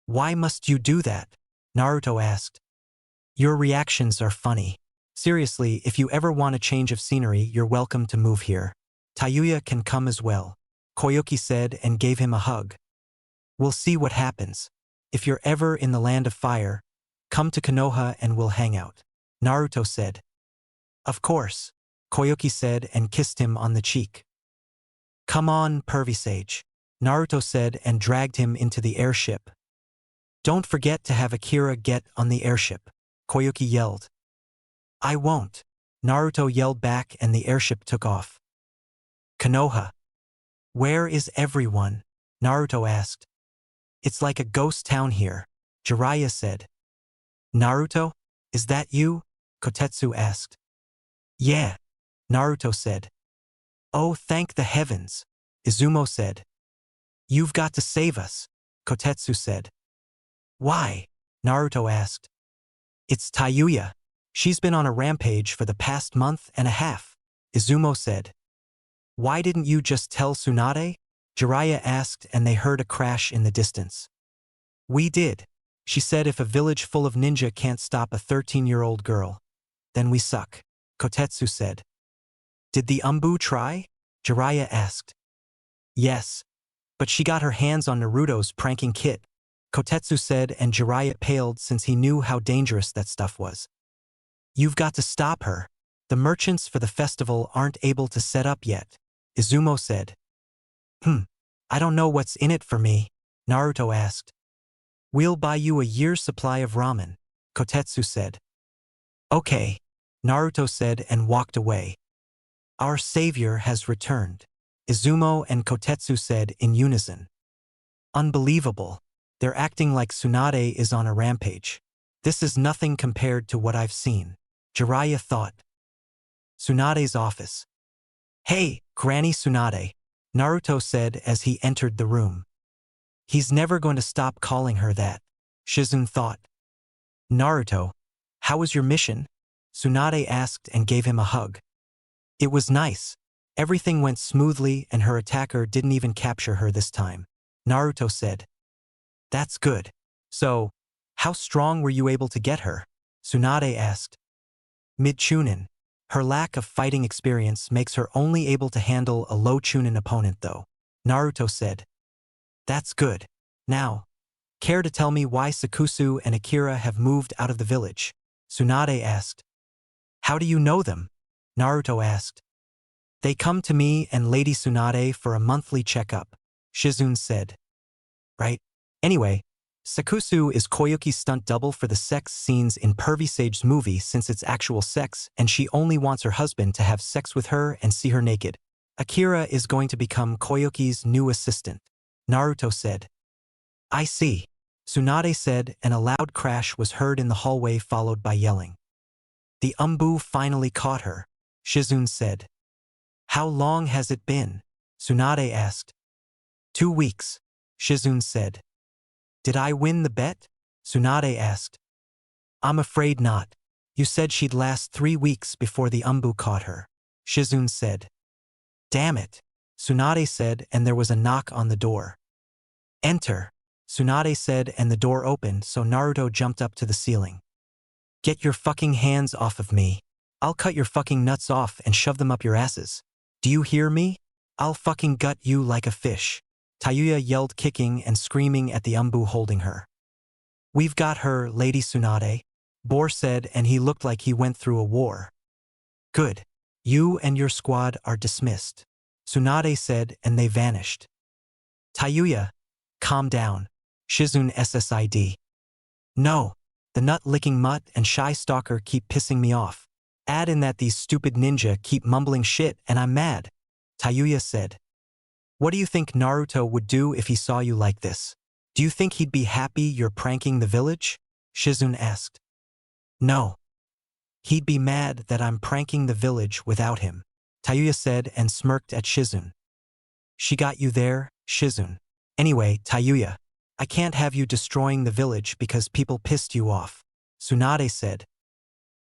Why must you do that? Naruto asked. Your reactions are funny. Seriously, if you ever want a change of scenery, you're welcome to move here. Tayuya can come as well, Koyuki said and gave him a hug. We'll see what happens. If you're ever in the land of fire, come to Konoha and we'll hang out, Naruto said. Of course, Koyuki said and kissed him on the cheek. Come on, pervy sage, Naruto said and dragged him into the airship. Don't forget to have Akira get on the airship, Koyuki yelled. I won't, Naruto yelled back and the airship took off. Konoha. Where is everyone? Naruto asked. It's like a ghost town here, Jiraiya said. Naruto, is that you? Kotetsu asked. Yeah, Naruto said. Oh, thank the heavens, Izumo said. You've got to save us, Kotetsu said. Why? Naruto asked. It's Tayuya. She's been on a rampage for the past month and a half, Izumo said. Why didn't you just tell Tsunade? Jiraiya asked and they heard a crash in the distance. We did. She said if a village full of ninja can't stop a 13-year-old girl, then we suck, Kotetsu said. Did the Umbu try? Jiraiya asked. Yes. But she got her hands on Naruto's pranking kit, Kotetsu said and Jiraiya paled since he knew how dangerous that stuff was. You've got to stop her. The merchants for the festival aren't able to set up yet, Izumo said. I don't know what's in it for me, Naruto asked. We'll buy you a year's supply of ramen, Kotetsu said. Okay, Naruto said and walked away. Our savior has returned, Izumo and Kotetsu said in unison. Unbelievable. They're acting like Tsunade is on a rampage. This is nothing compared to what I've seen, Jiraiya thought. Tsunade's office. Hey, Granny Tsunade, Naruto said as he entered the room. He's never going to stop calling her that, Shizune thought. Naruto, how was your mission? Tsunade asked and gave him a hug. It was nice. Everything went smoothly and her attacker didn't even capture her this time, Naruto said. That's good. So, how strong were you able to get her? Tsunade asked. Mid-Chūnin. Her lack of fighting experience makes her only able to handle a low Chūnin opponent though, Naruto said. That's good. Now, care to tell me why Sakusu and Akira have moved out of the village? Tsunade asked. How do you know them? Naruto asked. They come to me and Lady Tsunade for a monthly checkup, Shizune said. Right. Anyway, Sakusu is Koyuki's stunt double for the sex scenes in Pervy Sage's movie since it's actual sex and she only wants her husband to have sex with her and see her naked. Akira is going to become Koyuki's new assistant, Naruto said. I see, Tsunade said and a loud crash was heard in the hallway followed by yelling. The Umbu finally caught her, Shizune said. How long has it been? Tsunade asked. 2 weeks, Shizune said. Did I win the bet? Tsunade asked. I'm afraid not. You said she'd last 3 weeks before the Umbu caught her, Shizune said. Damn it, Tsunade said and there was a knock on the door. Enter, Tsunade said and the door opened so Naruto jumped up to the ceiling. Get your fucking hands off of me. I'll cut your fucking nuts off and shove them up your asses. Do you hear me? I'll fucking gut you like a fish. Tayuya yelled, kicking and screaming at the Umbu holding her. We've got her, Lady Tsunade, Bor said and he looked like he went through a war. Good. You and your squad are dismissed, Tsunade said and they vanished. Tayuya, calm down, Shizune SSID. No, the nut-licking mutt and shy stalker keep pissing me off. Add in that these stupid ninja keep mumbling shit and I'm mad, Tayuya said. What do you think Naruto would do if he saw you like this? Do you think he'd be happy you're pranking the village? Shizune asked. No. He'd be mad that I'm pranking the village without him, Tayuya said and smirked at Shizune. She got you there, Shizune. Anyway, Tayuya, I can't have you destroying the village because people pissed you off, Tsunade said.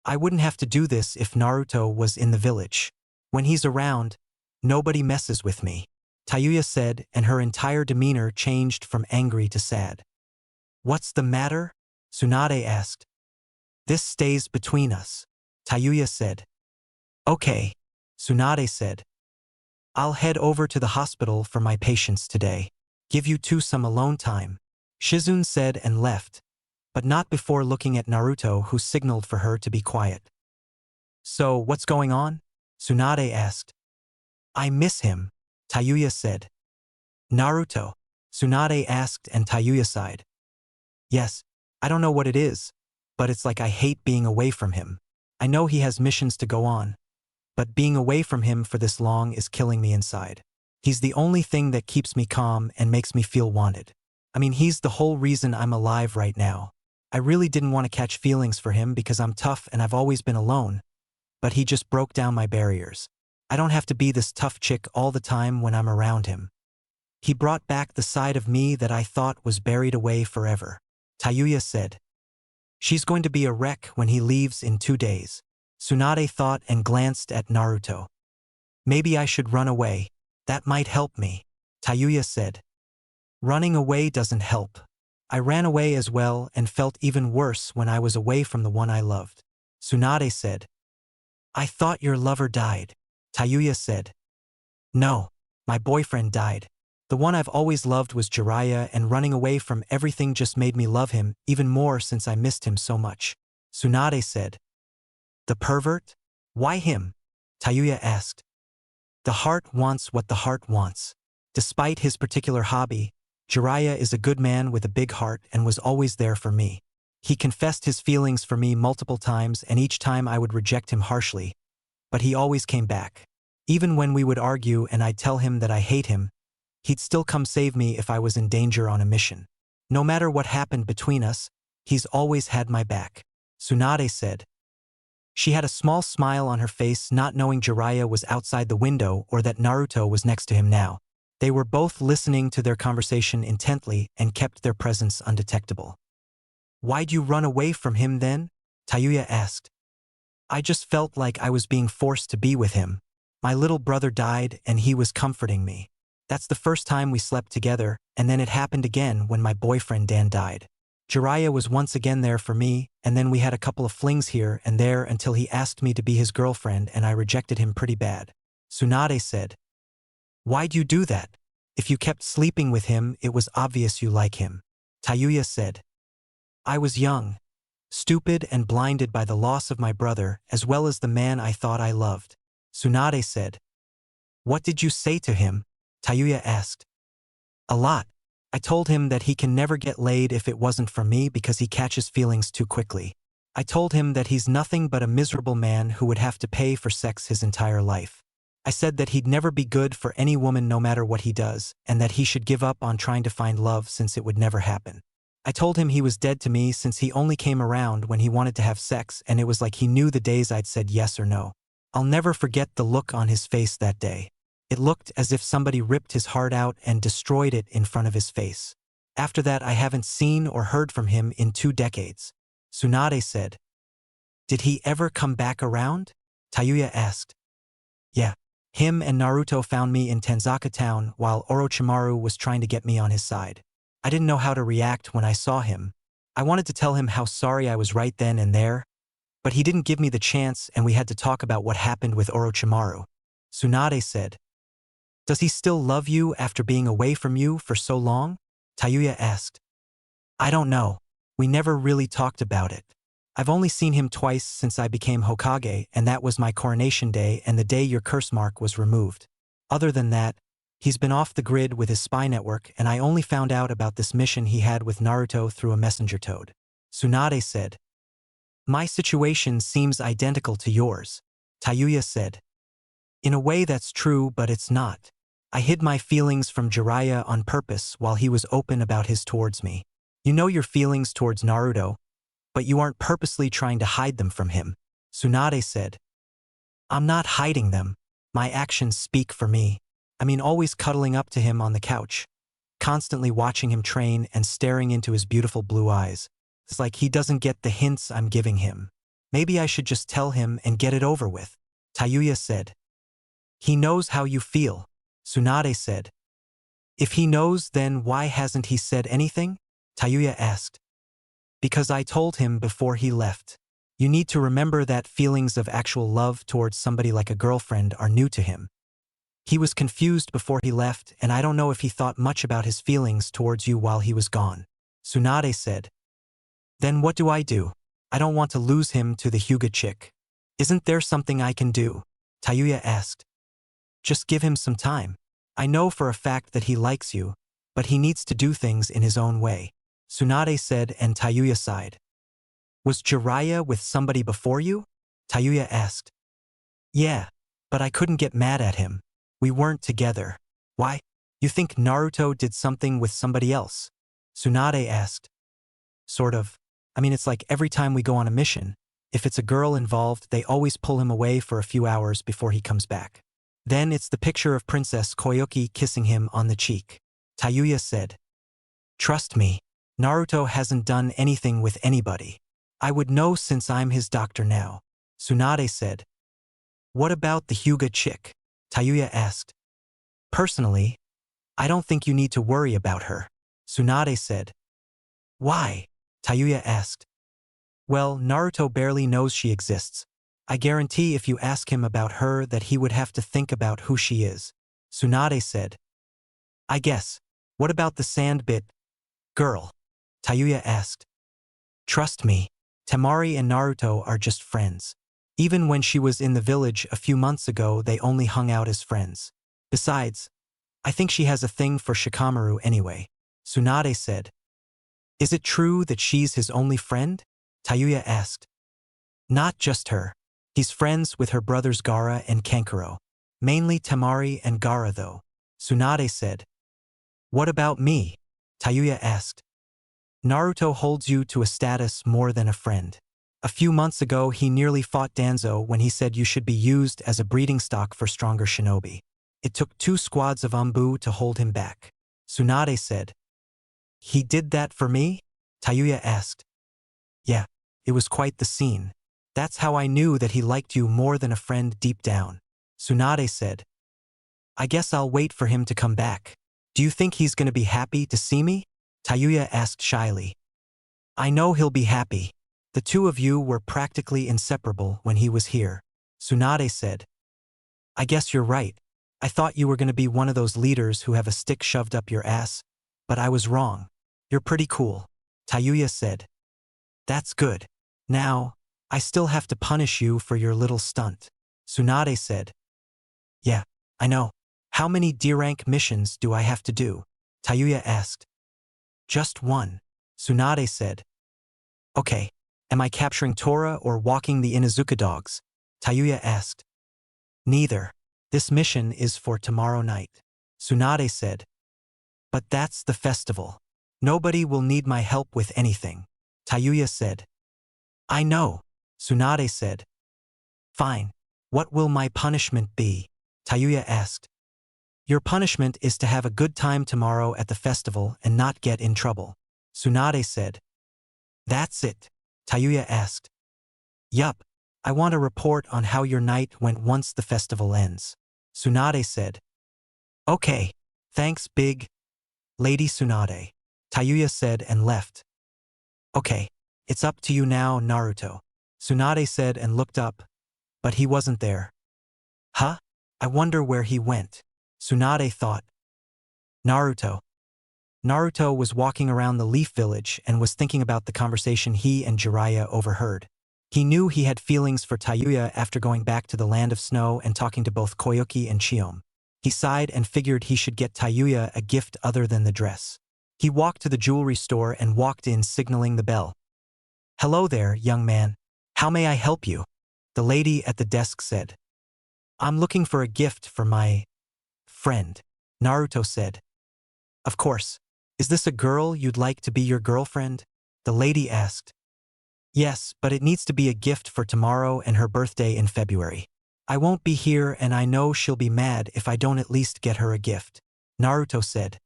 I wouldn't have to do this if Naruto was in the village. When he's around, nobody messes with me. Tayuya said, and her entire demeanor changed from angry to sad. What's the matter? Tsunade asked. This stays between us, Tayuya said. Okay, Tsunade said. I'll head over to the hospital for my patients today. Give you two some alone time, Shizune said and left, but not before looking at Naruto, who signaled for her to be quiet. So, what's going on? Tsunade asked. I miss him, Tayuya said. Naruto? Tsunade asked and Tayuya sighed. Yes, I don't know what it is, but it's like I hate being away from him. I know he has missions to go on, but being away from him for this long is killing me inside. He's the only thing that keeps me calm and makes me feel wanted. I mean, he's the whole reason I'm alive right now. I really didn't want to catch feelings for him because I'm tough and I've always been alone, but he just broke down my barriers. I don't have to be this tough chick all the time when I'm around him. He brought back the side of me that I thought was buried away forever, Tayuya said. She's going to be a wreck when he leaves in 2 days, Tsunade thought and glanced at Naruto. Maybe I should run away. That might help me, Tayuya said. Running away doesn't help. I ran away as well and felt even worse when I was away from the one I loved, Tsunade said. I thought your lover died, Tayuya said. No, my boyfriend died. The one I've always loved was Jiraiya, and running away from everything just made me love him even more since I missed him so much, Tsunade said. The pervert? Why him? Tayuya asked. The heart wants what the heart wants. Despite his particular hobby, Jiraiya is a good man with a big heart and was always there for me. He confessed his feelings for me multiple times, and each time I would reject him harshly, but he always came back. Even when we would argue and I'd tell him that I hate him, he'd still come save me if I was in danger on a mission. No matter what happened between us, he's always had my back, Tsunade said. She had a small smile on her face, not knowing Jiraiya was outside the window or that Naruto was next to him now. They were both listening to their conversation intently and kept their presence undetectable. Why'd you run away from him then? Tayuya asked. I just felt like I was being forced to be with him. My little brother died and he was comforting me. That's the first time we slept together, and then it happened again when my boyfriend Dan died. Jiraiya was once again there for me, and then we had a couple of flings here and there until he asked me to be his girlfriend and I rejected him pretty bad, Tsunade said. Why'd you do that? If you kept sleeping with him, it was obvious you like him, Tayuya said. I was young, stupid and blinded by the loss of my brother as well as the man I thought I loved, Tsunade said. What did you say to him? Tayuya asked. A lot. I told him that he can never get laid if it wasn't for me because he catches feelings too quickly. I told him that he's nothing but a miserable man who would have to pay for sex his entire life. I said that he'd never be good for any woman no matter what he does, and that he should give up on trying to find love since it would never happen. I told him he was dead to me since he only came around when he wanted to have sex, and it was like he knew the days I'd said yes or no. I'll never forget the look on his face that day. It looked as if somebody ripped his heart out and destroyed it in front of his face. After that, I haven't seen or heard from him in 2 decades, Tsunade said. Did he ever come back around? Tayuya asked. Yeah. Him and Naruto found me in Tanzaka town while Orochimaru was trying to get me on his side. I didn't know how to react when I saw him. I wanted to tell him how sorry I was right then and there, but he didn't give me the chance and we had to talk about what happened with Orochimaru, Tsunade said. Does he still love you after being away from you for so long? Tayuya asked. I don't know. We never really talked about it. I've only seen him twice since I became Hokage, and that was my coronation day and the day your curse mark was removed. Other than that, he's been off the grid with his spy network, and I only found out about this mission he had with Naruto through a messenger toad, Tsunade said. My situation seems identical to yours, Tayuya said. In a way that's true, but it's not. I hid my feelings from Jiraiya on purpose while he was open about his towards me. You know your feelings towards Naruto, but you aren't purposely trying to hide them from him, Tsunade said. I'm not hiding them. My actions speak for me. I mean, always cuddling up to him on the couch, constantly watching him train and staring into his beautiful blue eyes. It's like he doesn't get the hints I'm giving him. Maybe I should just tell him and get it over with, Tayuya said. He knows how you feel, Tsunade said. If he knows, then why hasn't he said anything? Tayuya asked. Because I told him before he left. You need to remember that feelings of actual love towards somebody like a girlfriend are new to him. He was confused before he left, and I don't know if he thought much about his feelings towards you while he was gone. Tsunade said. Then what do? I don't want to lose him to the Hyuga chick. Isn't there something I can do? Tayuya asked. Just give him some time. I know for a fact that he likes you, but he needs to do things in his own way. Tsunade said, and Tayuya sighed. Was Jiraiya with somebody before you? Tayuya asked. Yeah, but I couldn't get mad at him. We weren't together. Why? You think Naruto did something with somebody else? Tsunade asked. Sort of. I mean, it's like every time we go on a mission, if it's a girl involved, they always pull him away for a few hours before he comes back. Then it's the picture of Princess Koyuki kissing him on the cheek. Tayuya said. Trust me, Naruto hasn't done anything with anybody. I would know since I'm his doctor now. Tsunade said. What about the Hyuga chick? Tayuya asked. Personally, I don't think you need to worry about her. Tsunade said. Why? Tayuya asked. Well, Naruto barely knows she exists. I guarantee if you ask him about her that he would have to think about who she is. Tsunade said. I guess. What about the sand bit girl? Tayuya asked. Trust me, Temari and Naruto are just friends. Even when she was in the village a few months ago, they only hung out as friends. Besides, I think she has a thing for Shikamaru anyway. Tsunade said. Is it true that she's his only friend? Tayuya asked. Not just her. He's friends with her brothers Gaara and Kankuro. Mainly Temari and Gaara though. Tsunade said. What about me? Tayuya asked. Naruto holds you to a status more than a friend. A few months ago he nearly fought Danzo when he said you should be used as a breeding stock for stronger shinobi. It took 2 squads of Anbu to hold him back. Tsunade said. He did that for me? Tayuya asked. Yeah, it was quite the scene. That's how I knew that he liked you more than a friend deep down. Tsunade said. I guess I'll wait for him to come back. Do you think he's gonna be happy to see me? Tayuya asked shyly. I know he'll be happy. The two of you were practically inseparable when he was here. Tsunade said. I guess you're right. I thought you were gonna be one of those leaders who have a stick shoved up your ass, but I was wrong. You're pretty cool. Tayuya said. That's good. Now, I still have to punish you for your little stunt. Tsunade said. Yeah, I know. How many D-rank missions do I have to do? Tayuya asked. Just one. Tsunade said. Okay. Am I capturing Tora or walking the Inuzuka dogs? Tayuya asked. Neither. This mission is for tomorrow night. Tsunade said. But that's the festival. Nobody will need my help with anything. Tayuya said. I know. Tsunade said. Fine. What will my punishment be? Tayuya asked. Your punishment is to have a good time tomorrow at the festival and not get in trouble. Tsunade said. That's it? Tayuya asked. Yup. I want a report on how your night went once the festival ends. Tsunade said. Okay. Thanks, big Lady Tsunade. Tayuya said and left. Okay. It's up to you now, Naruto. Tsunade said and looked up, but he wasn't there. Huh? I wonder where he went. Tsunade thought. Naruto. Naruto was walking around the Leaf Village and was thinking about the conversation he and Jiraiya overheard. He knew he had feelings for Tayuya after going back to the Land of Snow and talking to both Koyuki and Chiom. He sighed and figured he should get Tayuya a gift other than the dress. He walked to the jewelry store and walked in, signaling the bell. Hello there, young man. How may I help you? The lady at the desk said. I'm looking for a gift for my friend, Naruto said. Of course. Is this a girl you'd like to be your girlfriend? The lady asked. Yes, but it needs to be a gift for tomorrow and her birthday in February. I won't be here and I know she'll be mad if I don't at least get her a gift. Naruto said.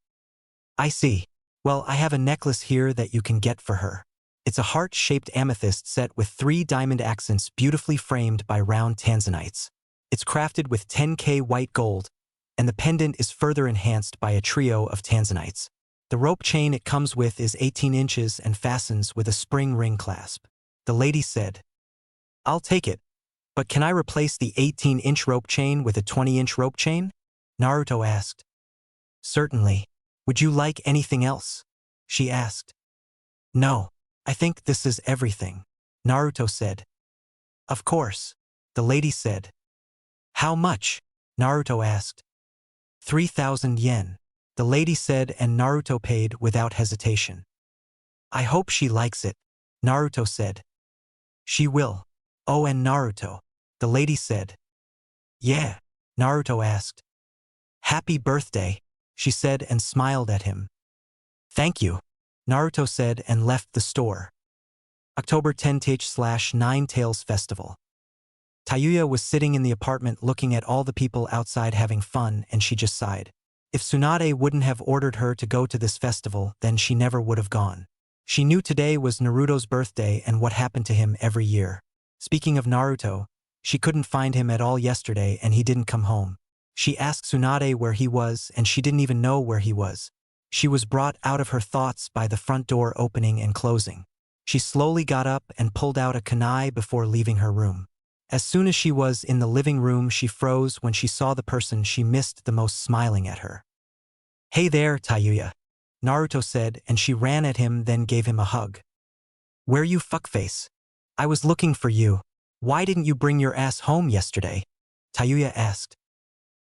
I see. Well, I have a necklace here that you can get for her. It's a heart-shaped amethyst set with 3 diamond accents beautifully framed by round tanzanites. It's crafted with 10K white gold, and the pendant is further enhanced by a trio of tanzanites. The rope chain it comes with is 18 inches and fastens with a spring ring clasp. The lady said, "I'll take it, but can I replace the 18-inch rope chain with a 20-inch rope chain?" Naruto asked. "Certainly. Would you like anything else?" she asked. "No, I think this is everything," Naruto said. "Of course," the lady said. "How much?" Naruto asked. 3,000 yen, the lady said, and Naruto paid without hesitation. "I hope she likes it," Naruto said. "She will." "Oh, and Naruto," the lady said. "Yeah?" Naruto asked. "Happy birthday," she said and smiled at him. "Thank you," Naruto said and left the store. October 10th/9 Tails Festival. Tayuya was sitting in the apartment looking at all the people outside having fun, and she just sighed. If Tsunade wouldn't have ordered her to go to this festival, then she never would have gone. She knew today was Naruto's birthday and what happened to him every year. Speaking of Naruto, she couldn't find him at all yesterday and he didn't come home. She asked Tsunade where he was and she didn't even know where he was. She was brought out of her thoughts by the front door opening and closing. She slowly got up and pulled out a kunai before leaving her room. As soon as she was in the living room, she froze when she saw the person she missed the most smiling at her. "Hey there, Tayuya," Naruto said, and she ran at him, then gave him a hug. "Where you, fuckface? I was looking for you. Why didn't you bring your ass home yesterday?" Tayuya asked.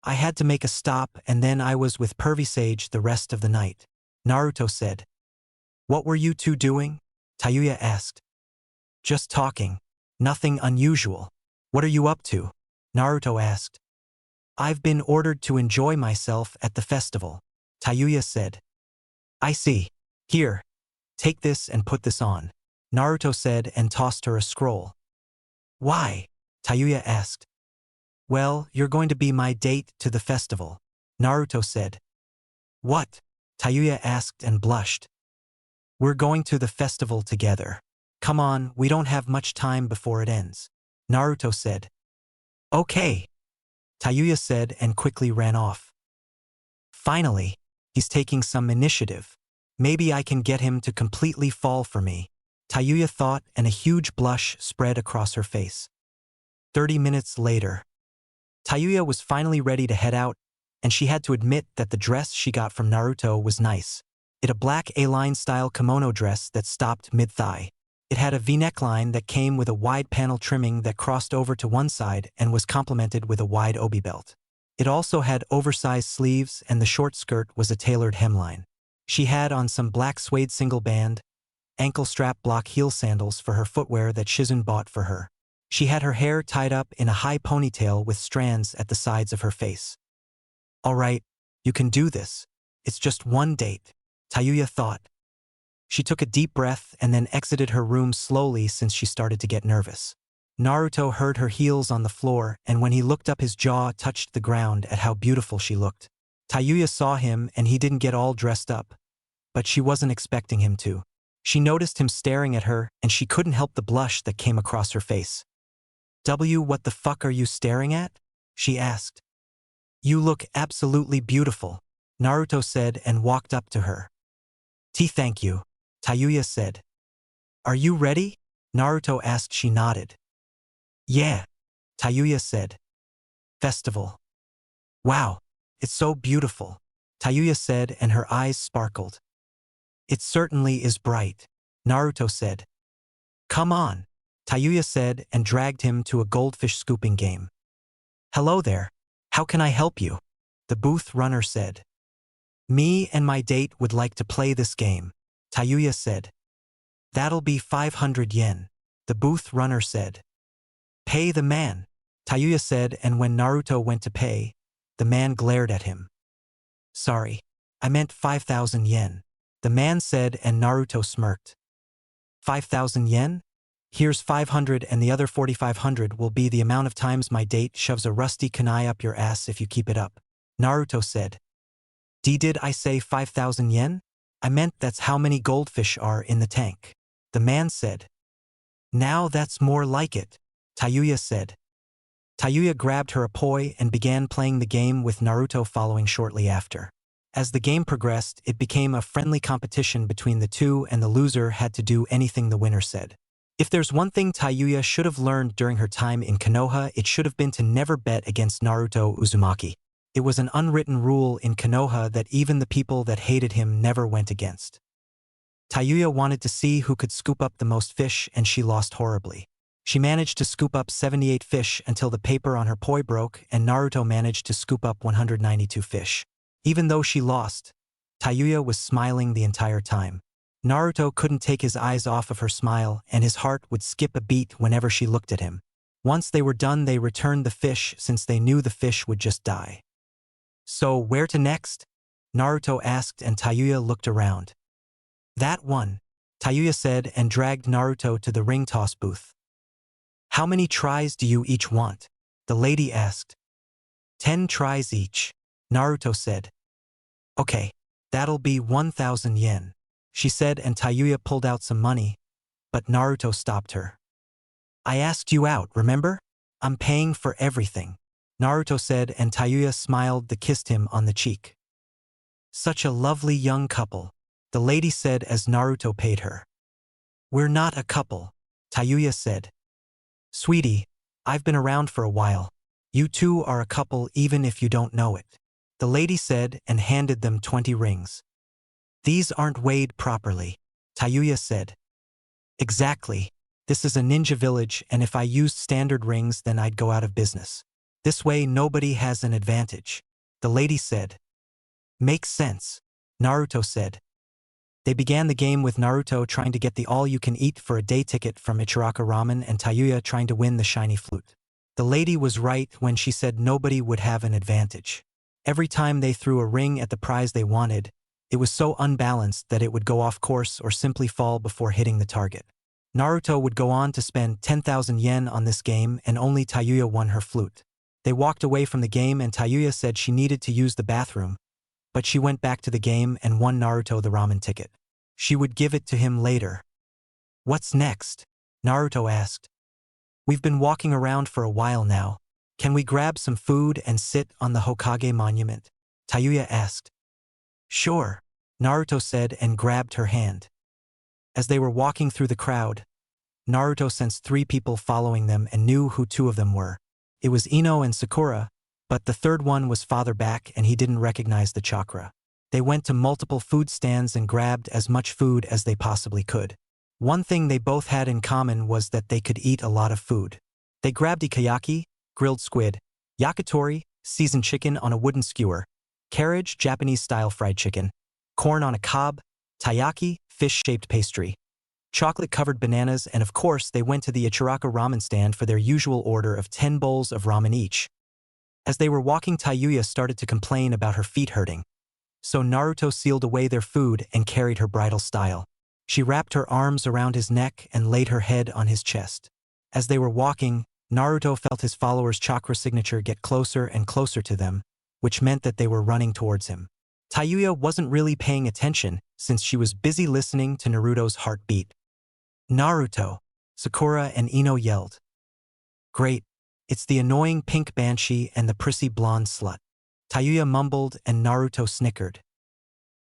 "I had to make a stop and then I was with Pervy Sage the rest of the night," Naruto said. "What were you two doing?" Tayuya asked. "Just talking. Nothing unusual. What are you up to?" Naruto asked. "I've been ordered to enjoy myself at the festival," Tayuya said. "I see. Here, take this and put this on," Naruto said and tossed her a scroll. "Why?" Tayuya asked. "Well, you're going to be my date to the festival," Naruto said. "What?" Tayuya asked and blushed. "We're going to the festival together. Come on, we don't have much time before it ends," Naruto said. "Okay," Tayuya said and quickly ran off. "Finally, he's taking some initiative. Maybe I can get him to completely fall for me," Tayuya thought, and a huge blush spread across her face. 30 minutes later. Tayuya was finally ready to head out, and she had to admit that the dress she got from Naruto was nice. It a black A-line style kimono dress that stopped mid-thigh. It had a V-neckline that came with a wide panel trimming that crossed over to one side and was complemented with a wide obi belt. It also had oversized sleeves and the short skirt was a tailored hemline. She had on some black suede single band, ankle strap block heel sandals for her footwear that Shizun bought for her. She had her hair tied up in a high ponytail with strands at the sides of her face. "All right, you can do this. It's just one date," Tayuya thought. She took a deep breath and then exited her room slowly since she started to get nervous. Naruto heard her heels on the floor, and when he looked up, his jaw touched the ground at how beautiful she looked. Tayuya saw him and he didn't get all dressed up, but she wasn't expecting him to. She noticed him staring at her and she couldn't help the blush that came across her face. What the fuck are you staring at?" she asked. "You look absolutely beautiful," Naruto said and walked up to her. Thank you," Tayuya said. "Are you ready?" Naruto asked. She nodded. "Yeah," Tayuya said. "Festival. Wow, it's so beautiful," Tayuya said and her eyes sparkled. "It certainly is bright," Naruto said. "Come on," Tayuya said and dragged him to a goldfish scooping game. "Hello there. How can I help you?" the booth runner said. "Me and my date would like to play this game," Tayuya said. "That'll be 500 yen, the booth runner said. "Pay the man," Tayuya said, and when Naruto went to pay, the man glared at him. "Sorry, I meant 5,000 yen, the man said, and Naruto smirked. 5,000 yen? Here's 500 and the other 4,500 will be the amount of times my date shoves a rusty kunai up your ass if you keep it up," Naruto said. Did I say 5,000 yen? I meant that's how many goldfish are in the tank," the man said. "Now that's more like it," Tayuya said. Tayuya grabbed her ipoi and began playing the game with Naruto following shortly after. As the game progressed, it became a friendly competition between the two and the loser had to do anything the winner said. If there's one thing Tayuya should have learned during her time in Konoha, it should have been to never bet against Naruto Uzumaki. It was an unwritten rule in Konoha that even the people that hated him never went against. Tayuya wanted to see who could scoop up the most fish, and she lost horribly. She managed to scoop up 78 fish until the paper on her poi broke, and Naruto managed to scoop up 192 fish. Even though she lost, Tayuya was smiling the entire time. Naruto couldn't take his eyes off of her smile, and his heart would skip a beat whenever she looked at him. Once they were done, they returned the fish since they knew the fish would just die. So, where to next? Naruto asked, and Tayuya looked around. That one, Tayuya said, and dragged Naruto to the ring toss booth. How many tries do you each want? The lady asked. 10 tries each, Naruto said. Okay, that'll be 1,000 yen, she said, and Tayuya pulled out some money, but Naruto stopped her. I asked you out, remember? I'm paying for everything, Naruto said, and Tayuya smiled and kissed him on the cheek. Such a lovely young couple, the lady said as Naruto paid her. We're not a couple, Tayuya said. Sweetie, I've been around for a while. You two are a couple even if you don't know it, the lady said and handed them 20 rings. These aren't weighed properly, Tayuya said. Exactly. This is a ninja village, and if I used standard rings then I'd go out of business. This way nobody has an advantage, the lady said. Makes sense, Naruto said. They began the game with Naruto trying to get the all-you-can-eat for a day ticket from Ichiraka Ramen and Tayuya trying to win the shiny flute. The lady was right when she said nobody would have an advantage. Every time they threw a ring at the prize they wanted, it was so unbalanced that it would go off course or simply fall before hitting the target. Naruto would go on to spend 10,000 yen on this game, and only Tayuya won her flute. They walked away from the game and Tayuya said she needed to use the bathroom, but she went back to the game and won Naruto the ramen ticket. She would give it to him later. What's next? Naruto asked. We've been walking around for a while now. Can we grab some food and sit on the Hokage monument? Tayuya asked. Sure, Naruto said and grabbed her hand. As they were walking through the crowd, Naruto sensed 3 people following them and knew who 2 of them were. It was Ino and Sakura, but the third one was farther back and he didn't recognize the chakra. They went to multiple food stands and grabbed as much food as they possibly could. One thing they both had in common was that they could eat a lot of food. They grabbed ikayaki, grilled squid, yakitori, seasoned chicken on a wooden skewer, carriage, Japanese-style fried chicken, corn on a cob, taiyaki, fish-shaped pastry, chocolate-covered bananas, and of course they went to the Ichiraka ramen stand for their usual order of 10 bowls of ramen each. As they were walking, Tayuya started to complain about her feet hurting. So Naruto sealed away their food and carried her bridal style. She wrapped her arms around his neck and laid her head on his chest. As they were walking, Naruto felt his followers' chakra signature get closer and closer to them, which meant that they were running towards him. Tayuya wasn't really paying attention since she was busy listening to Naruto's heartbeat. Naruto! Sakura and Ino yelled. Great, it's the annoying pink banshee and the prissy blonde slut. Tayuya mumbled and Naruto snickered.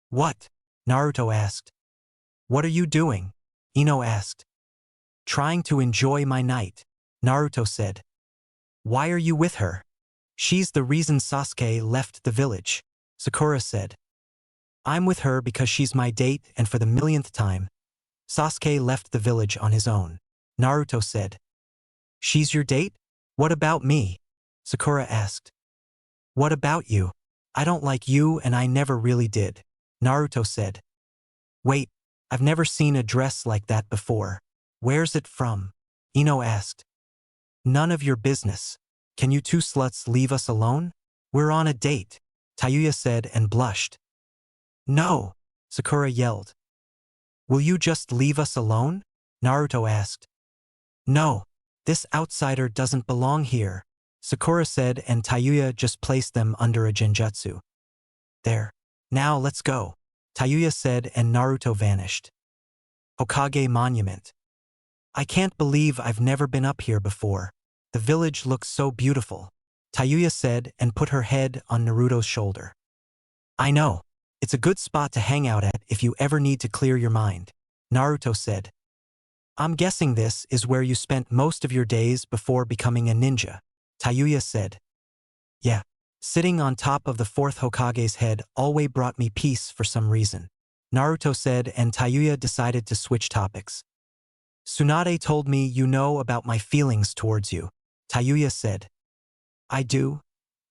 What? Naruto asked. What are you doing? Ino asked. Trying to enjoy my night, Naruto said. Why are you with her? She's the reason Sasuke left the village, Sakura said. I'm with her because she's my date and for the millionth time. Sasuke left the village on his own, Naruto said. She's your date? What about me? Sakura asked. What about you? I don't like you and I never really did, Naruto said. Wait, I've never seen a dress like that before. Where's it from? Ino asked. None of your business. Can you 2 sluts leave us alone? We're on a date, Tayuya said and blushed. No, Sakura yelled. Will you just leave us alone? Naruto asked. No, this outsider doesn't belong here, Sakura said, and Tayuya just placed them under a genjutsu. There. Now let's go, Tayuya said, and Naruto vanished. Hokage Monument. I can't believe I've never been up here before. The village looks so beautiful, Tayuya said and put her head on Naruto's shoulder. I know. It's a good spot to hang out at if you ever need to clear your mind, Naruto said. I'm guessing this is where you spent most of your days before becoming a ninja, Tayuya said. Yeah. Sitting on top of the fourth Hokage's head always brought me peace for some reason, Naruto said, and Tayuya decided to switch topics. Tsunade told me you know about my feelings towards you, Tayuya said. I do,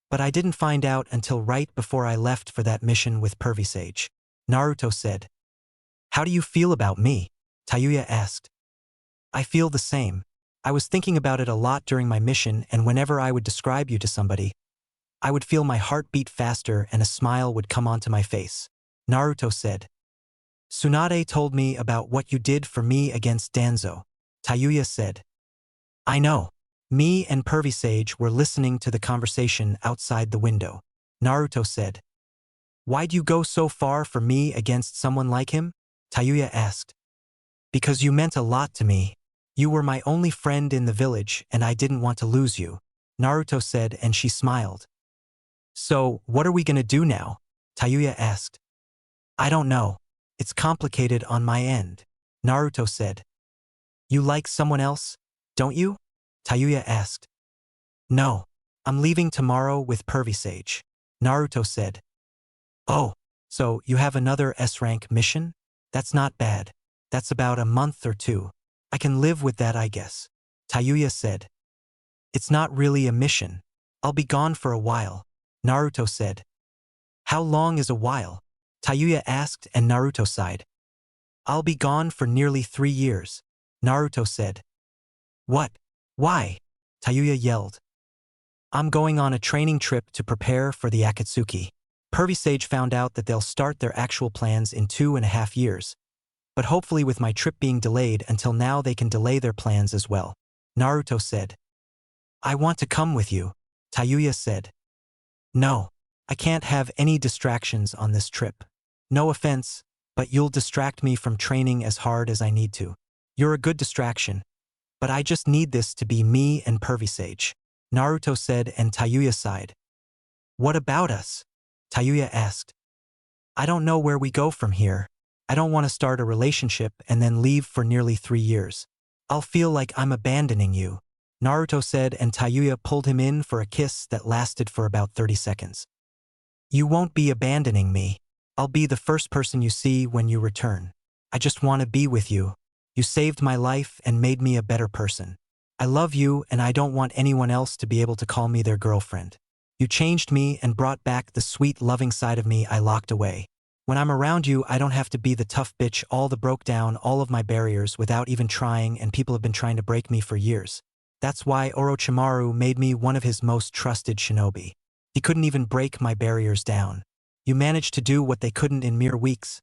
but I didn't find out until right before I left for that mission with Pervy Sage, Naruto said. How do you feel about me? Tayuya asked. I feel the same. I was thinking about it a lot during my mission, and whenever I would describe you to somebody, I would feel my heart beat faster and a smile would come onto my face, Naruto said. Tsunade told me about what you did for me against Danzo, Tayuya said. I know. Me and Pervy Sage were listening to the conversation outside the window, Naruto said. Why'd you go so far for me against someone like him? Tayuya asked. Because you meant a lot to me. You were my only friend in the village and I didn't want to lose you, Naruto said, and she smiled. So, what are we gonna do now? Tayuya asked. I don't know. It's complicated on my end, Naruto said. You like someone else, don't you? Tayuya asked. No. I'm leaving tomorrow with Pervy Sage, Naruto said. Oh, so you have another S-rank mission? That's not bad. That's about a month or two. I can live with that, I guess, Tayuya said. It's not really a mission. I'll be gone for a while, Naruto said. How long is a while? Tayuya asked, and Naruto sighed. I'll be gone for nearly 3 years, Naruto said. What? Why? Tayuya yelled. I'm going on a training trip to prepare for the Akatsuki. Pervy Sage found out that they'll start their actual plans in 2.5 years. But hopefully with my trip being delayed until now they can delay their plans as well, Naruto said. I want to come with you, Tayuya said. No, I can't have any distractions on this trip. No offense, but you'll distract me from training as hard as I need to. You're a good distraction, but I just need this to be me and Pervy Sage, Naruto said, and Tayuya sighed. What about us? Tayuya asked. I don't know where we go from here. I don't want to start a relationship and then leave for nearly 3 years. I'll feel like I'm abandoning you, Naruto said, and Tayuya pulled him in for a kiss that lasted for about 30 seconds. You won't be abandoning me. I'll be the first person you see when you return. I just want to be with you. You saved my life and made me a better person. I love you and I don't want anyone else to be able to call me their girlfriend. You changed me and brought back the sweet, loving side of me I locked away. When I'm around you, I don't have to be the tough bitch all the broke down all of my barriers without even trying, and people have been trying to break me for years. That's why Orochimaru made me one of his most trusted shinobi. He couldn't even break my barriers down. You managed to do what they couldn't in mere weeks,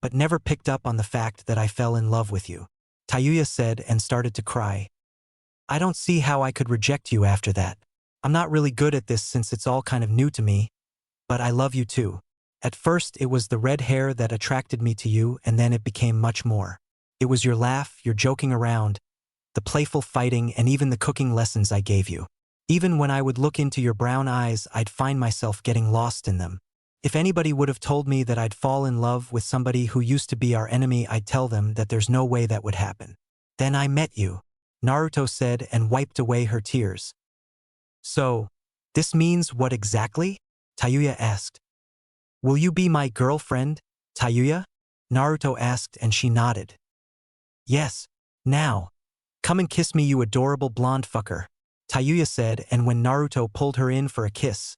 but never picked up on the fact that I fell in love with you, Tayuya said and started to cry. I don't see how I could reject you after that. I'm not really good at this since it's all kind of new to me, but I love you too. At first it was the red hair that attracted me to you, and then it became much more. It was your laugh, your joking around, the playful fighting, and even the cooking lessons I gave you. Even when I would look into your brown eyes, I'd find myself getting lost in them. If anybody would have told me that I'd fall in love with somebody who used to be our enemy, I'd tell them that there's no way that would happen. Then I met you, Naruto said and wiped away her tears. So, this means what exactly? Tayuya asked. Will you be my girlfriend, Tayuya? Naruto asked, and she nodded. Yes, now. Come and kiss me, you adorable blonde fucker, Tayuya said, and when Naruto pulled her in for a kiss,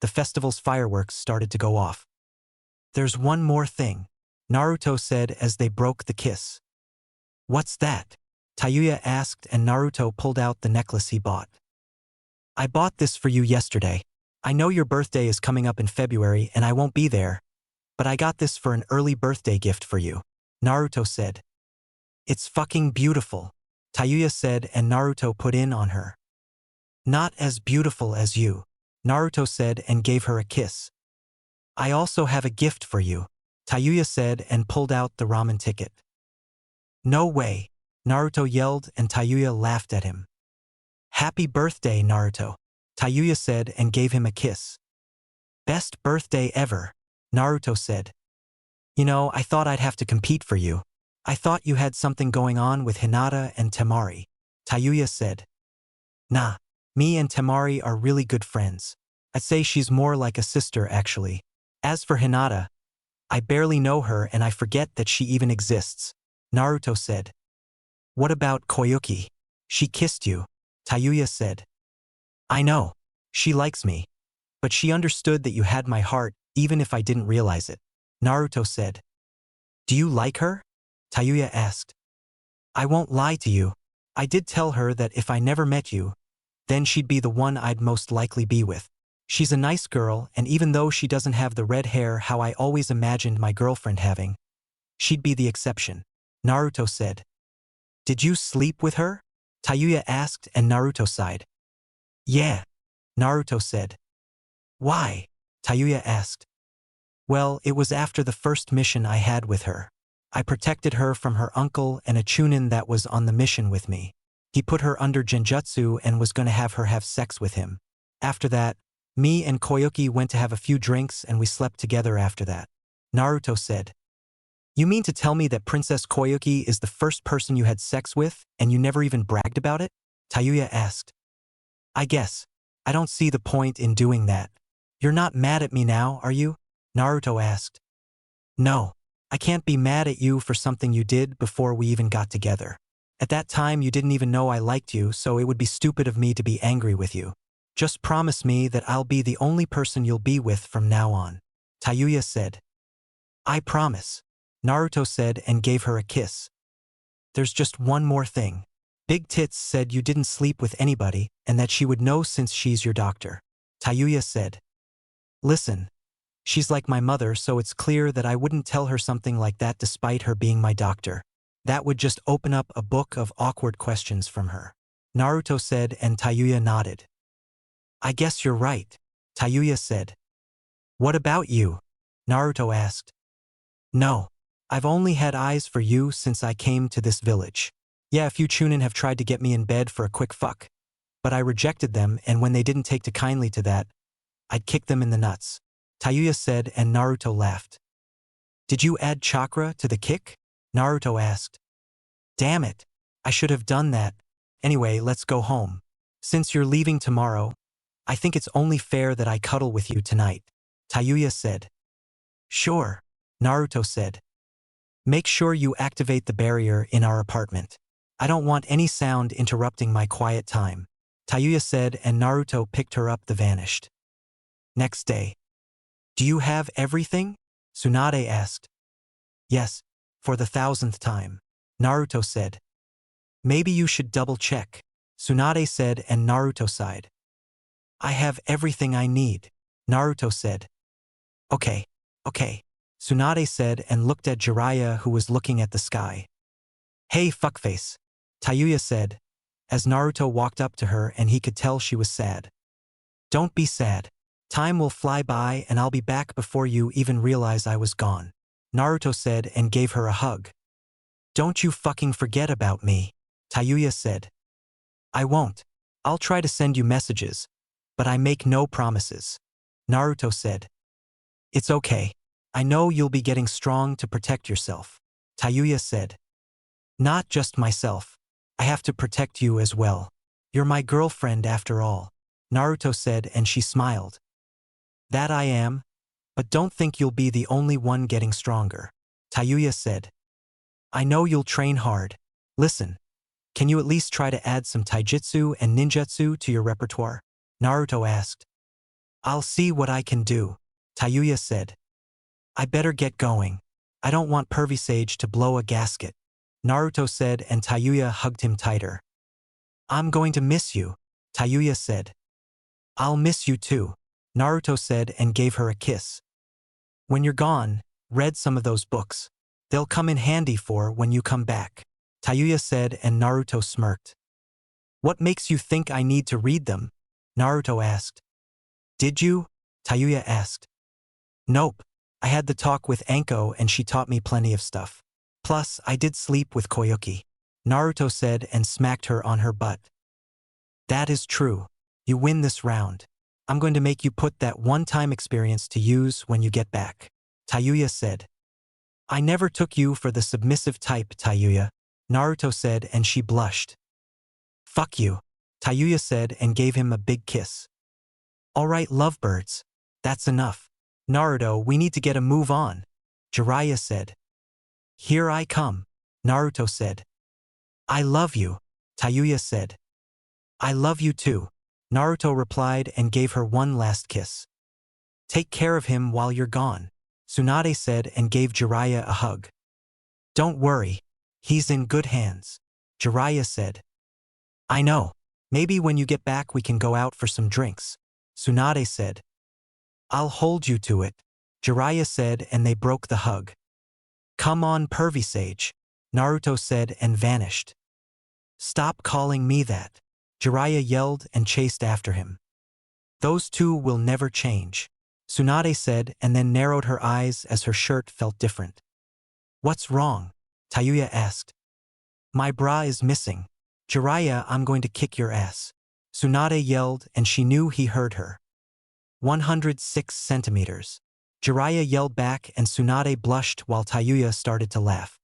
the festival's fireworks started to go off. There's one more thing, Naruto said as they broke the kiss. What's that? Tayuya asked, and Naruto pulled out the necklace he bought. I bought this for you yesterday. I know your birthday is coming up in February and I won't be there, but I got this for an early birthday gift for you, Naruto said. It's fucking beautiful, Tayuya said, and Naruto put in on her. Not as beautiful as you, Naruto said and gave her a kiss. I also have a gift for you, Tayuya said and pulled out the ramen ticket. No way, Naruto yelled, and Tayuya laughed at him. Happy birthday, Naruto, Tayuya said and gave him a kiss. Best birthday ever, Naruto said. You know, I thought I'd have to compete for you. I thought you had something going on with Hinata and Temari, Tayuya said. Nah, me and Temari are really good friends. I'd say she's more like a sister, actually. As for Hinata, I barely know her and I forget that she even exists, Naruto said. What about Koyuki? She kissed you, Tayuya said. I know. She likes me. But she understood that you had my heart, even if I didn't realize it, Naruto said. Do you like her? Tayuya asked. I won't lie to you. I did tell her that if I never met you, then she'd be the one I'd most likely be with. She's a nice girl, and even though she doesn't have the red hair how I always imagined my girlfriend having, she'd be the exception, Naruto said. Did you sleep with her? Tayuya asked and Naruto sighed. Yeah, Naruto said. Why? Tayuya asked. Well, it was after the first mission I had with her. I protected her from her uncle and a Chūnin that was on the mission with me. He put her under genjutsu and was going to have her have sex with him. After that, me and Koyuki went to have a few drinks and we slept together after that, Naruto said. You mean to tell me that Princess Koyuki is the first person you had sex with and you never even bragged about it? Tayuya asked. I guess. I don't see the point in doing that. You're not mad at me now, are you? Naruto asked. No. I can't be mad at you for something you did before we even got together. At that time you didn't even know I liked you, so it would be stupid of me to be angry with you. Just promise me that I'll be the only person you'll be with from now on, Tayuya said. I promise, Naruto said and gave her a kiss. There's just one more thing. Big Tits said you didn't sleep with anybody and that she would know since she's your doctor, Tayuya said. Listen. She's like my mother, so it's clear that I wouldn't tell her something like that despite her being my doctor. That would just open up a book of awkward questions from her, Naruto said and Tayuya nodded. I guess you're right, Tayuya said. What about you? Naruto asked. No. I've only had eyes for you since I came to this village. Yeah, a few Chūnin have tried to get me in bed for a quick fuck. But I rejected them, and when they didn't take too kindly to that, I'd kick them in the nuts, Tayuya said and Naruto laughed. Did you add chakra to the kick? Naruto asked. Damn it. I should have done that. Anyway, let's go home. Since you're leaving tomorrow, I think it's only fair that I cuddle with you tonight, Tayuya said. Sure, Naruto said. Make sure you activate the barrier in our apartment. I don't want any sound interrupting my quiet time, Tayuya said and Naruto picked her up and vanished. Next day. Do you have everything? Tsunade asked. Yes, for the 1000th time, Naruto said. Maybe you should double-check, Tsunade said and Naruto sighed. I have everything I need, Naruto said. Okay, Tsunade said and looked at Jiraiya who was looking at the sky. Hey fuckface, Tayuya said, as Naruto walked up to her and he could tell she was sad. Don't be sad. Time will fly by and I'll be back before you even realize I was gone, Naruto said and gave her a hug. Don't you fucking forget about me, Tayuya said. I won't. I'll try to send you messages, but I make no promises, Naruto said. It's okay. I know you'll be getting strong to protect yourself, Tayuya said. Not just myself. I have to protect you as well. You're my girlfriend after all, Naruto said and she smiled. That I am, but don't think you'll be the only one getting stronger, Tayuya said. I know you'll train hard. Listen, can you at least try to add some taijutsu and ninjutsu to your repertoire? Naruto asked. I'll see what I can do, Tayuya said. I better get going. I don't want Pervy Sage to blow a gasket, Naruto said and Tayuya hugged him tighter. I'm going to miss you, Tayuya said. I'll miss you too, Naruto said and gave her a kiss. When you're gone, read some of those books. They'll come in handy for when you come back, Tayuya said and Naruto smirked. What makes you think I need to read them? Naruto asked. Did you? Tayuya asked. Nope. I had the talk with Anko and she taught me plenty of stuff. Plus, I did sleep with Koyuki, Naruto said and smacked her on her butt. That is true. You win this round. I'm going to make you put that one-time experience to use when you get back. Tayuya said. I never took you for the submissive type, Tayuya, Naruto said, and she blushed. Fuck you, Tayuya said and gave him a big kiss. Alright, lovebirds. That's enough. Naruto, we need to get a move on, Jiraiya said. Here I come, Naruto said. I love you, Tayuya said. I love you too, Naruto replied and gave her one last kiss. Take care of him while you're gone, Tsunade said and gave Jiraiya a hug. Don't worry, he's in good hands, Jiraiya said. I know. Maybe when you get back we can go out for some drinks, Tsunade said. I'll hold you to it, Jiraiya said, and they broke the hug. Come on, pervy sage, Naruto said and vanished. Stop calling me that, Jiraiya yelled and chased after him. Those two will never change, Tsunade said and then narrowed her eyes as her shirt felt different. What's wrong? Tayuya asked. My bra is missing. Jiraiya, I'm going to kick your ass, Tsunade yelled, and she knew he heard her. 106 centimeters. Jiraiya yelled back and Tsunade blushed while Tayuya started to laugh.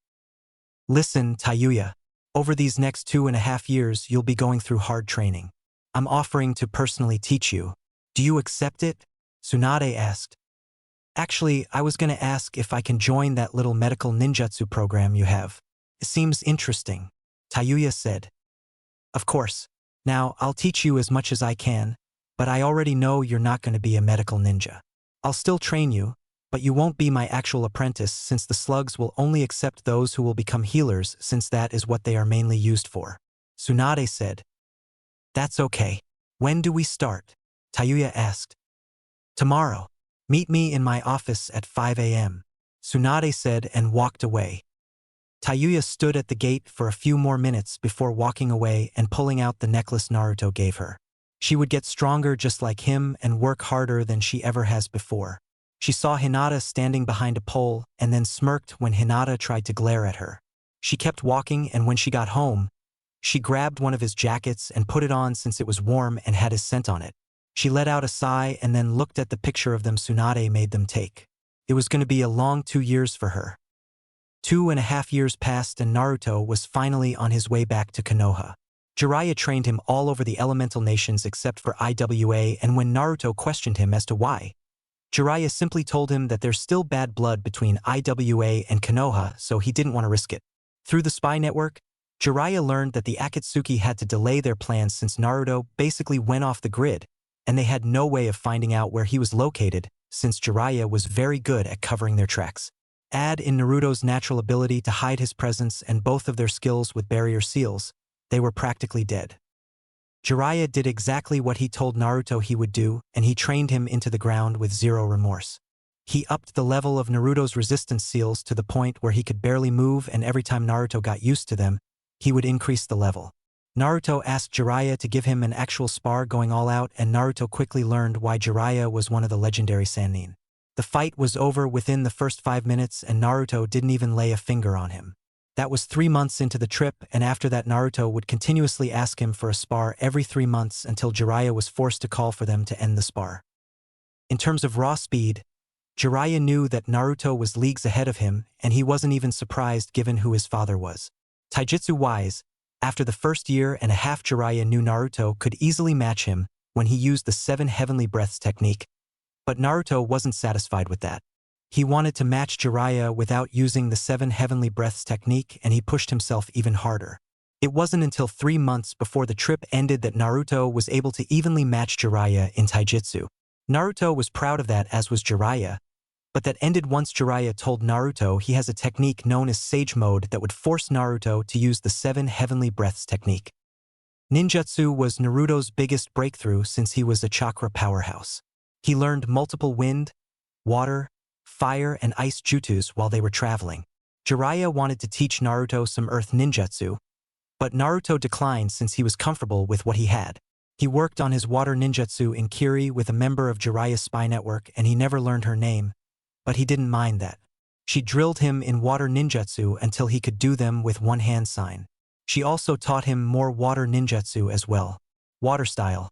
Listen, Tayuya, over these next 2.5 years you'll be going through hard training. I'm offering to personally teach you. Do you accept it? Tsunade asked. Actually, I was going to ask if I can join that little medical ninjutsu program you have. It seems interesting, Tayuya said. Of course. Now, I'll teach you as much as I can, but I already know you're not going to be a medical ninja. I'll still train you, but you won't be my actual apprentice since the slugs will only accept those who will become healers since that is what they are mainly used for, Tsunade said. That's okay. When do we start? Tayuya asked. Tomorrow. Meet me in my office at 5 a.m., Tsunade said and walked away. Tayuya stood at the gate for a few more minutes before walking away and pulling out the necklace Naruto gave her. She would get stronger just like him and work harder than she ever has before. She saw Hinata standing behind a pole and then smirked when Hinata tried to glare at her. She kept walking, and when she got home, she grabbed one of his jackets and put it on since it was warm and had his scent on it. She let out a sigh and then looked at the picture of them Tsunade made them take. It was going to be a long 2 years for her. 2.5 years passed and Naruto was finally on his way back to Konoha. Jiraiya trained him all over the elemental nations except for IWA, and when Naruto questioned him as to why, Jiraiya simply told him that there's still bad blood between IWA and Konoha, so he didn't want to risk it. Through the spy network, Jiraiya learned that the Akatsuki had to delay their plans since Naruto basically went off the grid, and they had no way of finding out where he was located since Jiraiya was very good at covering their tracks. Add in Naruto's natural ability to hide his presence and both of their skills with barrier seals, they were practically dead. Jiraiya did exactly what he told Naruto he would do, and he trained him into the ground with zero remorse. He upped the level of Naruto's resistance seals to the point where he could barely move, and every time Naruto got used to them, he would increase the level. Naruto asked Jiraiya to give him an actual spar going all out, and Naruto quickly learned why Jiraiya was one of the legendary Sannin. The fight was over within the first 5 minutes and Naruto didn't even lay a finger on him. That was 3 months into the trip, and after that Naruto would continuously ask him for a spar every 3 months until Jiraiya was forced to call for them to end the spar. In terms of raw speed, Jiraiya knew that Naruto was leagues ahead of him, and he wasn't even surprised given who his father was. Taijutsu-wise, after the first year and a half Jiraiya knew Naruto could easily match him when he used the 7 heavenly breaths technique, but Naruto wasn't satisfied with that. He wanted to match Jiraiya without using the 7 heavenly breaths technique, and he pushed himself even harder. It wasn't until 3 months before the trip ended that Naruto was able to evenly match Jiraiya in taijutsu. Naruto was proud of that, as was Jiraiya, but that ended once Jiraiya told Naruto he has a technique known as Sage Mode that would force Naruto to use the 7 heavenly breaths technique. Ninjutsu was Naruto's biggest breakthrough since he was a chakra powerhouse. He learned multiple wind, water, fire, and ice jutsus while they were traveling. Jiraiya wanted to teach Naruto some earth ninjutsu, but Naruto declined since he was comfortable with what he had. He worked on his water ninjutsu in Kiri with a member of Jiraiya's spy network, and he never learned her name, but he didn't mind that. She drilled him in water ninjutsu until he could do them with one hand sign. She also taught him more water ninjutsu as well. Water style.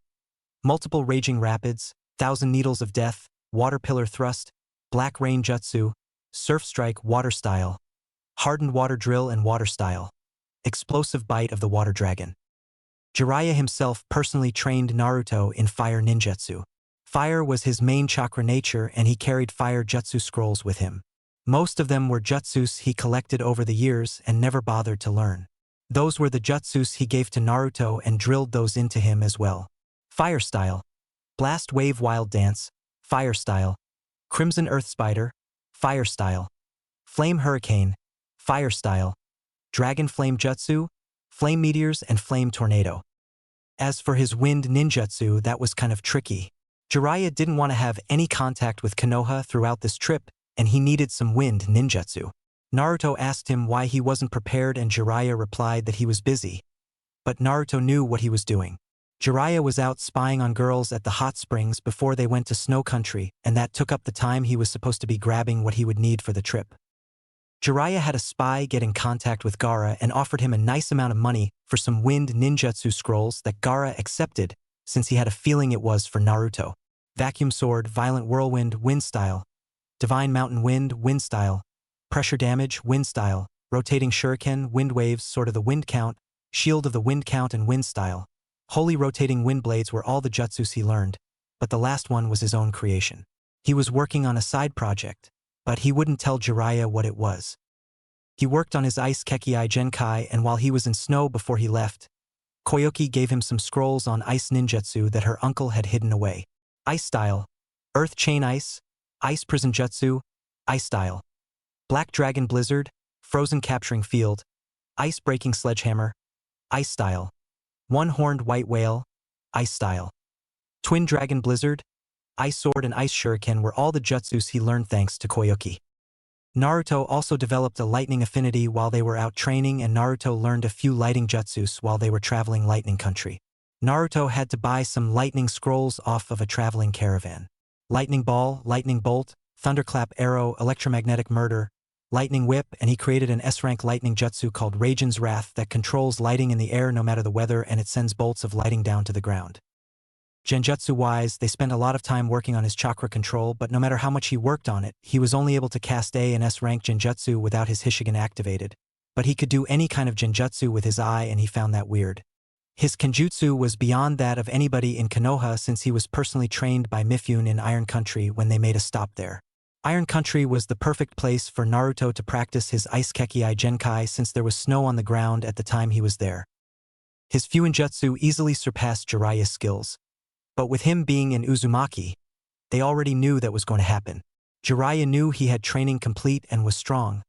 Multiple raging rapids, 1,000 needles of death, water pillar thrust, black rain jutsu, surf strike water style, hardened water drill and water style, explosive bite of the water dragon. Jiraiya himself personally trained Naruto in fire ninjutsu. Fire was his main chakra nature and he carried fire jutsu scrolls with him. Most of them were jutsus he collected over the years and never bothered to learn. Those were the jutsus he gave to Naruto and drilled those into him as well. Fire style. Blast wave wild dance, fire style. Crimson earth spider, fire style. Flame hurricane, fire style. Dragon flame jutsu, flame meteors and flame tornado. As for his wind ninjutsu, that was kind of tricky. Jiraiya didn't want to have any contact with Konoha throughout this trip, and he needed some wind ninjutsu. Naruto asked him why he wasn't prepared and Jiraiya replied that he was busy. But Naruto knew what he was doing. Jiraiya was out spying on girls at the hot springs before they went to Snow Country, and that took up the time he was supposed to be grabbing what he would need for the trip. Jiraiya had a spy get in contact with Gaara and offered him a nice amount of money for some wind ninjutsu scrolls that Gaara accepted since he had a feeling it was for Naruto. Vacuum sword, violent whirlwind, wind style. Divine mountain wind, wind style. Pressure damage, wind style. Rotating shuriken, wind waves, sword of the wind count, shield of the wind count and wind style. Holy rotating wind blades were all the jutsus he learned, but the last one was his own creation. He was working on a side project, but he wouldn't tell Jiraiya what it was. He worked on his ice Kekii Genkai, and while he was in snow before he left, Koyuki gave him some scrolls on ice ninjutsu that her uncle had hidden away. Ice style. Earth chain ice, ice prison jutsu, ice style. Black dragon blizzard, frozen capturing field, ice breaking sledgehammer, ice style. One-horned white whale, ice style. Twin dragon blizzard, ice sword and ice shuriken were all the jutsus he learned thanks to Koyuki. Naruto also developed a lightning affinity while they were out training, and Naruto learned a few lighting jutsus while they were traveling lightning country. Naruto had to buy some lightning scrolls off of a traveling caravan. Lightning ball, lightning bolt, thunderclap arrow, electromagnetic murder, lightning whip, and he created an S-rank lightning jutsu called Raijin's Wrath that controls lighting in the air no matter the weather, and it sends bolts of lighting down to the ground. Genjutsu-wise, they spent a lot of time working on his chakra control, but no matter how much he worked on it, he was only able to cast A and S-rank genjutsu without his Hishigan activated. But he could do any kind of genjutsu with his eye, and he found that weird. His kenjutsu was beyond that of anybody in Konoha since he was personally trained by Mifune in Iron Country when they made a stop there. Iron Country was the perfect place for Naruto to practice his Ice Kekii Genkai since there was snow on the ground at the time he was there. His Fuinjutsu easily surpassed Jiraiya's skills. But with him being in Uzumaki, they already knew that was going to happen. Jiraiya knew he had training complete and was strong,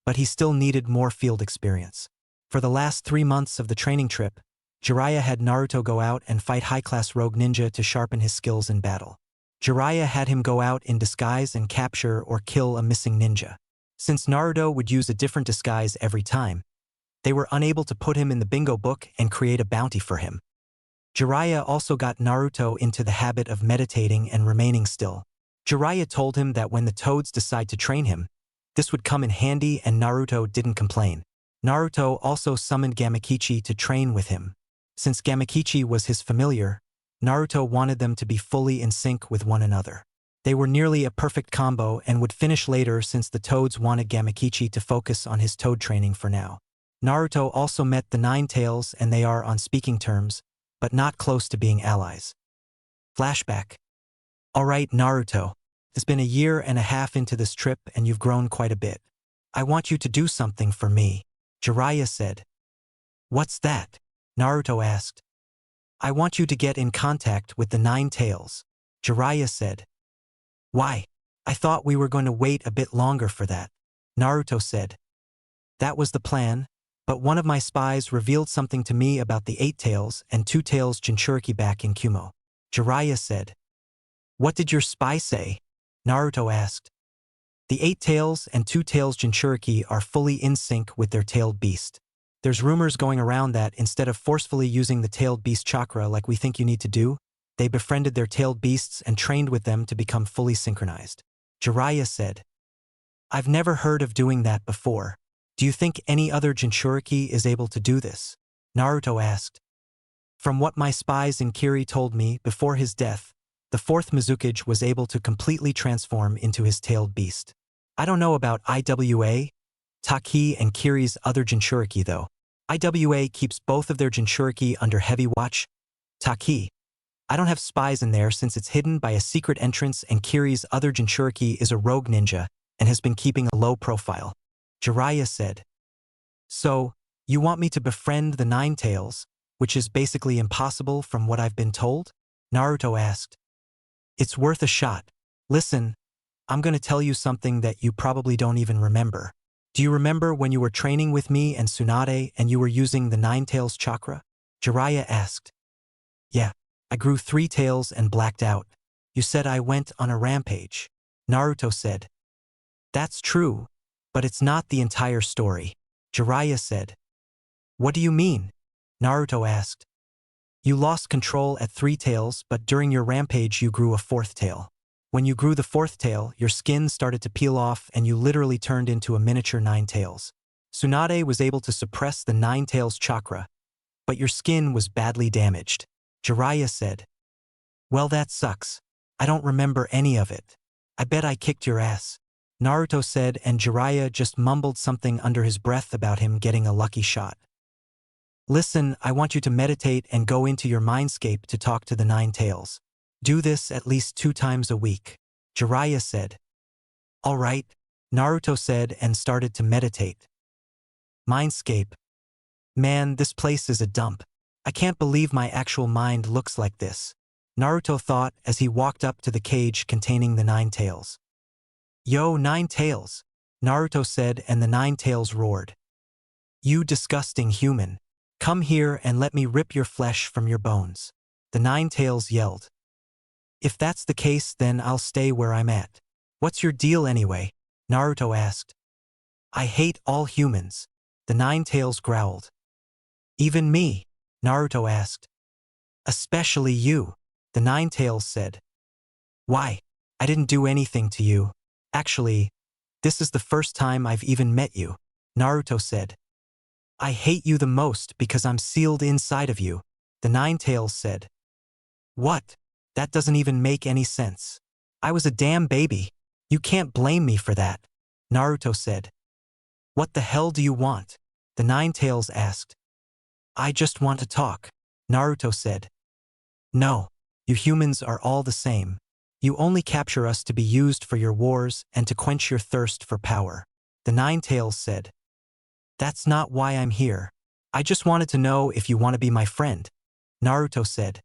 but he still needed more field experience. For the last 3 months of the training trip, Jiraiya had Naruto go out and fight high-class rogue ninja to sharpen his skills in battle. Jiraiya had him go out in disguise and capture or kill a missing ninja. Since Naruto would use a different disguise every time, they were unable to put him in the bingo book and create a bounty for him. Jiraiya also got Naruto into the habit of meditating and remaining still. Jiraiya told him that when the toads decide to train him, this would come in handy, and Naruto didn't complain. Naruto also summoned Gamakichi to train with him. Since Gamakichi was his familiar, Naruto wanted them to be fully in sync with one another. They were nearly a perfect combo and would finish later since the toads wanted Gamakichi to focus on his toad training for now. Naruto also met the Nine Tails, and they are on speaking terms, but not close to being allies. Flashback. Alright, Naruto. It's been a 1.5 years into this trip and you've grown quite a bit. I want you to do something for me, Jiraiya said. What's that? Naruto asked. I want you to get in contact with the Nine Tails, Jiraiya said. Why? I thought we were going to wait a bit longer for that, Naruto said. That was the plan, but one of my spies revealed something to me about the 8 Tails and 2 Tails Jinchuriki back in Kumo, Jiraiya said. What did your spy say? Naruto asked. The 8 Tails and 2 Tails Jinchuriki are fully in sync with their tailed beast. There's rumors going around that instead of forcefully using the tailed beast chakra like we think you need to do, they befriended their tailed beasts and trained with them to become fully synchronized, Jiraiya said. I've never heard of doing that before. Do you think any other Jinchuriki is able to do this? Naruto asked. From what my spies in Kiri told me before his death, the fourth Mizukage was able to completely transform into his tailed beast. I don't know about IWA, Taki and Kiri's other Jinchuriki though. IWA keeps both of their Jinchuriki under heavy watch. Taki, I don't have spies in there since it's hidden by a secret entrance and Kiri's other Jinchuriki is a rogue ninja and has been keeping a low profile. Jiraiya said. So, you want me to befriend the Nine Tails, which is basically impossible from what I've been told? Naruto asked. It's worth a shot. Listen, I'm gonna tell you something that you probably don't even remember. Do you remember when you were training with me and Tsunade and you were using the Nine Tails chakra? Jiraiya asked. Yeah, I grew 3 tails and blacked out. You said I went on a rampage. Naruto said. That's true, but it's not the entire story. Jiraiya said. What do you mean? Naruto asked. You lost control at 3 tails, but during your rampage you grew a 4th tail. When you grew the 4th tail, your skin started to peel off and you literally turned into a miniature 9 tails. Tsunade was able to suppress the 9 tails chakra, but your skin was badly damaged. Jiraiya said. Well, that sucks. I don't remember any of it. I bet I kicked your ass. Naruto said, and Jiraiya just mumbled something under his breath about him getting a lucky shot. Listen, I want you to meditate and go into your mindscape to talk to the 9 tails. Do this at least 2 times a week. Jiraiya said. All right, Naruto said and started to meditate. Mindscape. Man, this place is a dump. I can't believe my actual mind looks like this. Naruto thought as he walked up to the cage containing the 9 tails. Yo, 9 tails, Naruto said and the 9 tails roared. You disgusting human. Come here and let me rip your flesh from your bones. The 9 tails yelled. If that's the case, then I'll stay where I'm at. What's your deal anyway? Naruto asked. I hate all humans. The 9 tails growled. Even me? Naruto asked. Especially you, the 9 tails said. Why? I didn't do anything to you. Actually, this is the first time I've even met you, Naruto said. I hate you the most because I'm sealed inside of you, the 9 tails said. What? That doesn't even make any sense. I was a damn baby. You can't blame me for that, Naruto said. What the hell do you want? The 9 tails asked. I just want to talk, Naruto said. No, you humans are all the same. You only capture us to be used for your wars and to quench your thirst for power, the 9 tails said. That's not why I'm here. I just wanted to know if you want to be my friend, Naruto said.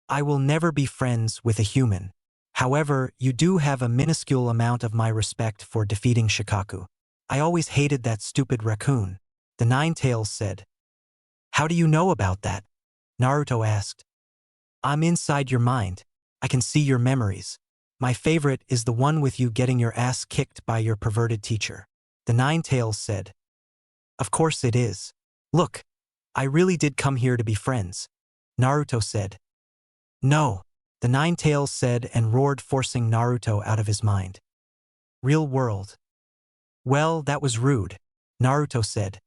I will never be friends with a human. However, you do have a minuscule amount of my respect for defeating Shikaku. I always hated that stupid raccoon, the 9 tails said. How do you know about that? Naruto asked. I'm inside your mind. I can see your memories. My favorite is the one with you getting your ass kicked by your perverted teacher, the 9 tails said. Of course it is. Look, I really did come here to be friends, Naruto said. No, the 9 tails said and roared, forcing Naruto out of his mind. Real world. Well, that was rude, Naruto said.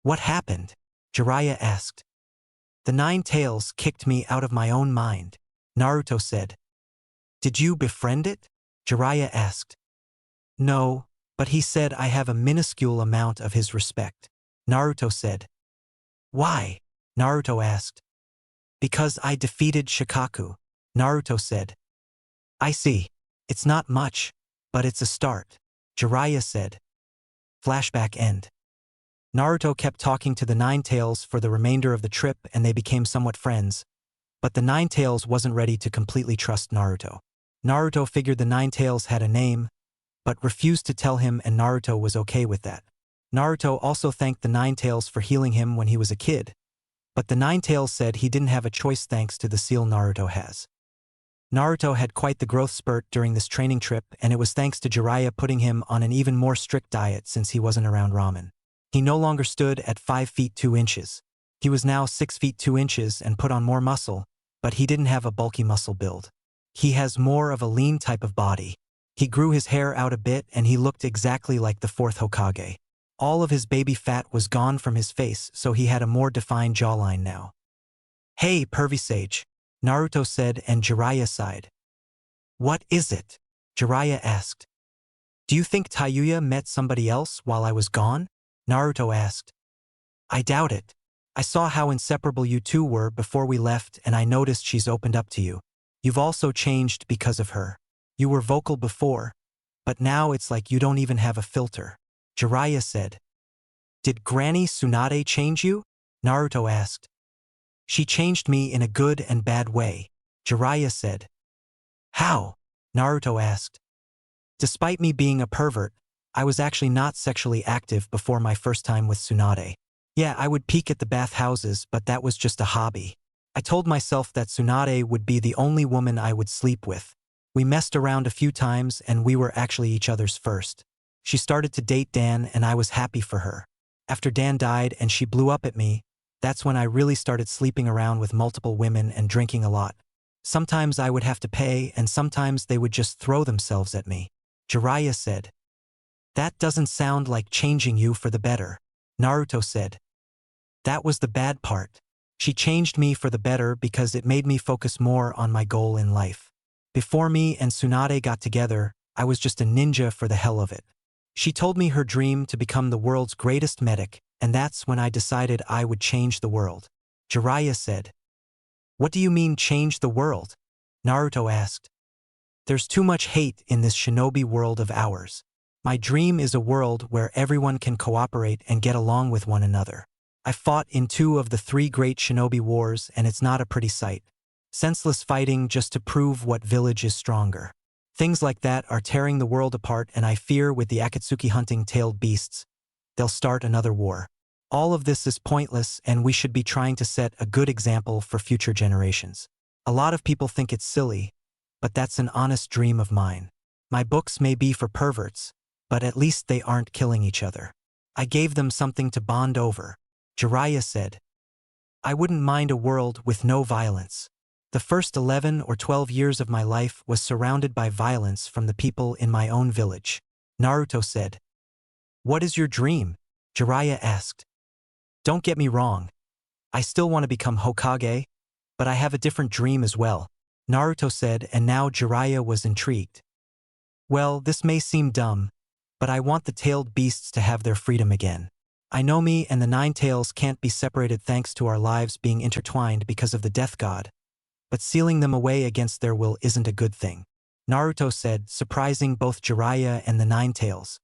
What happened? Jiraiya asked. The 9 tails kicked me out of my own mind, Naruto said. Did you befriend it? Jiraiya asked. No, but he said I have a minuscule amount of his respect, Naruto said. Why? Naruto asked. Because I defeated Shikaku, Naruto said. I see. It's not much, but it's a start, Jiraiya said. Flashback end. Naruto kept talking to the 9 tails for the remainder of the trip and they became somewhat friends, but the 9 tails wasn't ready to completely trust Naruto. Naruto figured the 9 tails had a name, but refused to tell him and Naruto was okay with that. Naruto also thanked the 9 tails for healing him when he was a kid, but the 9 tails said he didn't have a choice thanks to the seal Naruto has. Naruto had quite the growth spurt during this training trip and it was thanks to Jiraiya putting him on an even more strict diet since he wasn't around ramen. He no longer stood at 5 feet 2 inches. He was now 6 feet 2 inches and put on more muscle, but he didn't have a bulky muscle build. He has more of a lean type of body. He grew his hair out a bit and he looked exactly like the 4th Hokage. All of his baby fat was gone from his face, so he had a more defined jawline now. Hey, pervy sage, Naruto said and Jiraiya sighed. What is it? Jiraiya asked. Do you think Tayuya met somebody else while I was gone? Naruto asked. I doubt it. I saw how inseparable you two were before we left and I noticed she's opened up to you. You've also changed because of her. You were vocal before, but now it's like you don't even have a filter. Jiraiya said. Did Granny Tsunade change you? Naruto asked. She changed me in a good and bad way, Jiraiya said. How? Naruto asked. Despite me being a pervert, I was actually not sexually active before my first time with Tsunade. Yeah, I would peek at the bathhouses, but that was just a hobby. I told myself that Tsunade would be the only woman I would sleep with. We messed around a few times and we were actually each other's first. She started to date Dan and I was happy for her. After Dan died and she blew up at me, that's when I really started sleeping around with multiple women and drinking a lot. Sometimes I would have to pay and sometimes they would just throw themselves at me. Jiraiya said. That doesn't sound like changing you for the better. Naruto said. That was the bad part. She changed me for the better because it made me focus more on my goal in life. Before me and Tsunade got together, I was just a ninja for the hell of it. She told me her dream to become the world's greatest medic, and that's when I decided I would change the world. Jiraiya said. What do you mean change the world? Naruto asked. There's too much hate in this shinobi world of ours. My dream is a world where everyone can cooperate and get along with one another. I fought in 2 of the 3 great shinobi wars and it's not a pretty sight. Senseless fighting just to prove what village is stronger. Things like that are tearing the world apart and I fear with the Akatsuki hunting tailed beasts, they'll start another war. All of this is pointless and we should be trying to set a good example for future generations. A lot of people think it's silly, but that's an honest dream of mine. My books may be for perverts, but at least they aren't killing each other. I gave them something to bond over. Jiraiya said. I wouldn't mind a world with no violence. The first 11 or 12 years of my life was surrounded by violence from the people in my own village. Naruto said. What is your dream? Jiraiya asked. Don't get me wrong. I still want to become Hokage, but I have a different dream as well. Naruto said and now Jiraiya was intrigued. Well, this may seem dumb, but I want the tailed beasts to have their freedom again. I know me and the 9 tails can't be separated thanks to our lives being intertwined because of the death god, but sealing them away against their will isn't a good thing. Naruto said, surprising both Jiraiya and the 9 tails.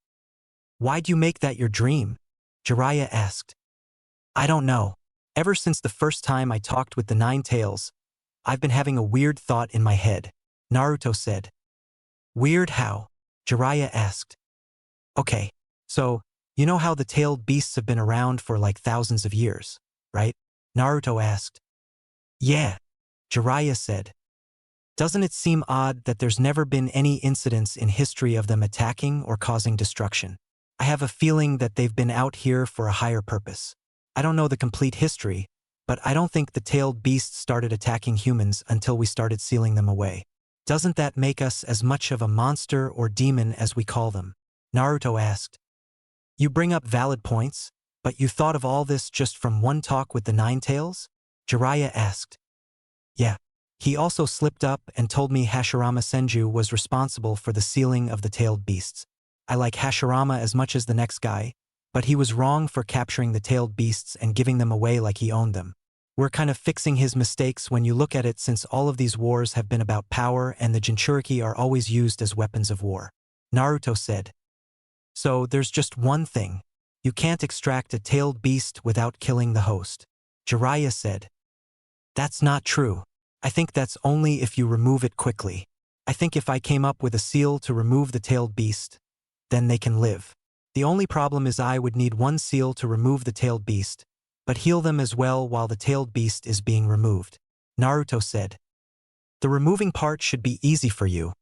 Why'd you make that your dream? Jiraiya asked. I don't know. Ever since the first time I talked with the 9 tails, I've been having a weird thought in my head. Naruto said. Weird how? Jiraiya asked. Okay, so, you know how the tailed beasts have been around for like thousands of years, right? Naruto asked. Yeah, Jiraiya said. Doesn't it seem odd that there's never been any incidents in history of them attacking or causing destruction? I have a feeling that they've been out here for a higher purpose. I don't know the complete history, but I don't think the tailed beasts started attacking humans until we started sealing them away. Doesn't that make us as much of a monster or demon as we call them? Naruto asked. You bring up valid points, but you thought of all this just from one talk with the 9 tails? Jiraiya asked. Yeah. He also slipped up and told me Hashirama Senju was responsible for the sealing of the tailed beasts. I like Hashirama as much as the next guy, but he was wrong for capturing the tailed beasts and giving them away like he owned them. We're kind of fixing his mistakes when you look at it since all of these wars have been about power and the Jinchuriki are always used as weapons of war. Naruto said. So there's just one thing. You can't extract a tailed beast without killing the host. Jiraiya said. That's not true. I think that's only if you remove it quickly. I think if I came up with a seal to remove the tailed beast, then they can live. The only problem is I would need 1 seal to remove the tailed beast, but heal them as well while the tailed beast is being removed. Naruto said. The removing part should be easy for you,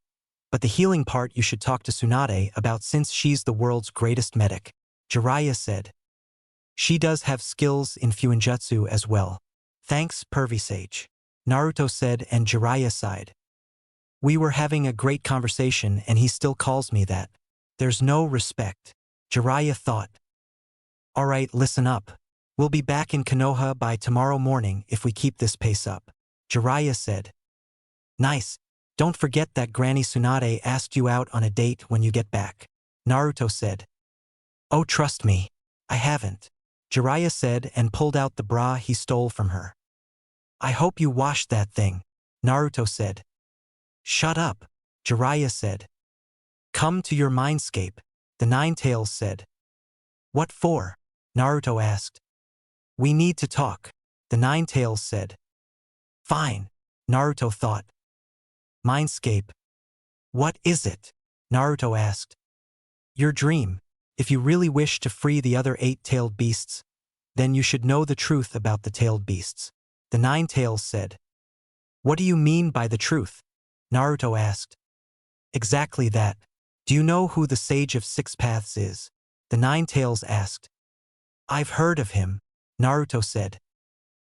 but the healing part you should talk to Tsunade about since she's the world's greatest medic. Jiraiya said. She does have skills in Fuinjutsu as well. Thanks, pervy sage. Naruto said and Jiraiya sighed. We were having a great conversation and he still calls me that. There's no respect. Jiraiya thought. Alright, listen up. We'll be back in Konoha by tomorrow morning if we keep this pace up. Jiraiya said. Nice. Don't forget that Granny Tsunade asked you out on a date when you get back. Naruto said. Oh, trust me. I haven't. Jiraiya said and pulled out the bra he stole from her. I hope you washed that thing. Naruto said. Shut up. Jiraiya said. Come to your mindscape. The Nine-Tails said. What for? Naruto asked. We need to talk. The Nine-Tails said. Fine. Naruto thought. Mindscape. What is it? Naruto asked. Your dream. If you really wish to free the other 8-tailed beasts, then you should know the truth about the tailed beasts. The Nine-Tails said. What do you mean by the truth? Naruto asked. Exactly that. Do you know who the Sage of Six Paths is? The Nine-Tails asked. I've heard of him, Naruto said.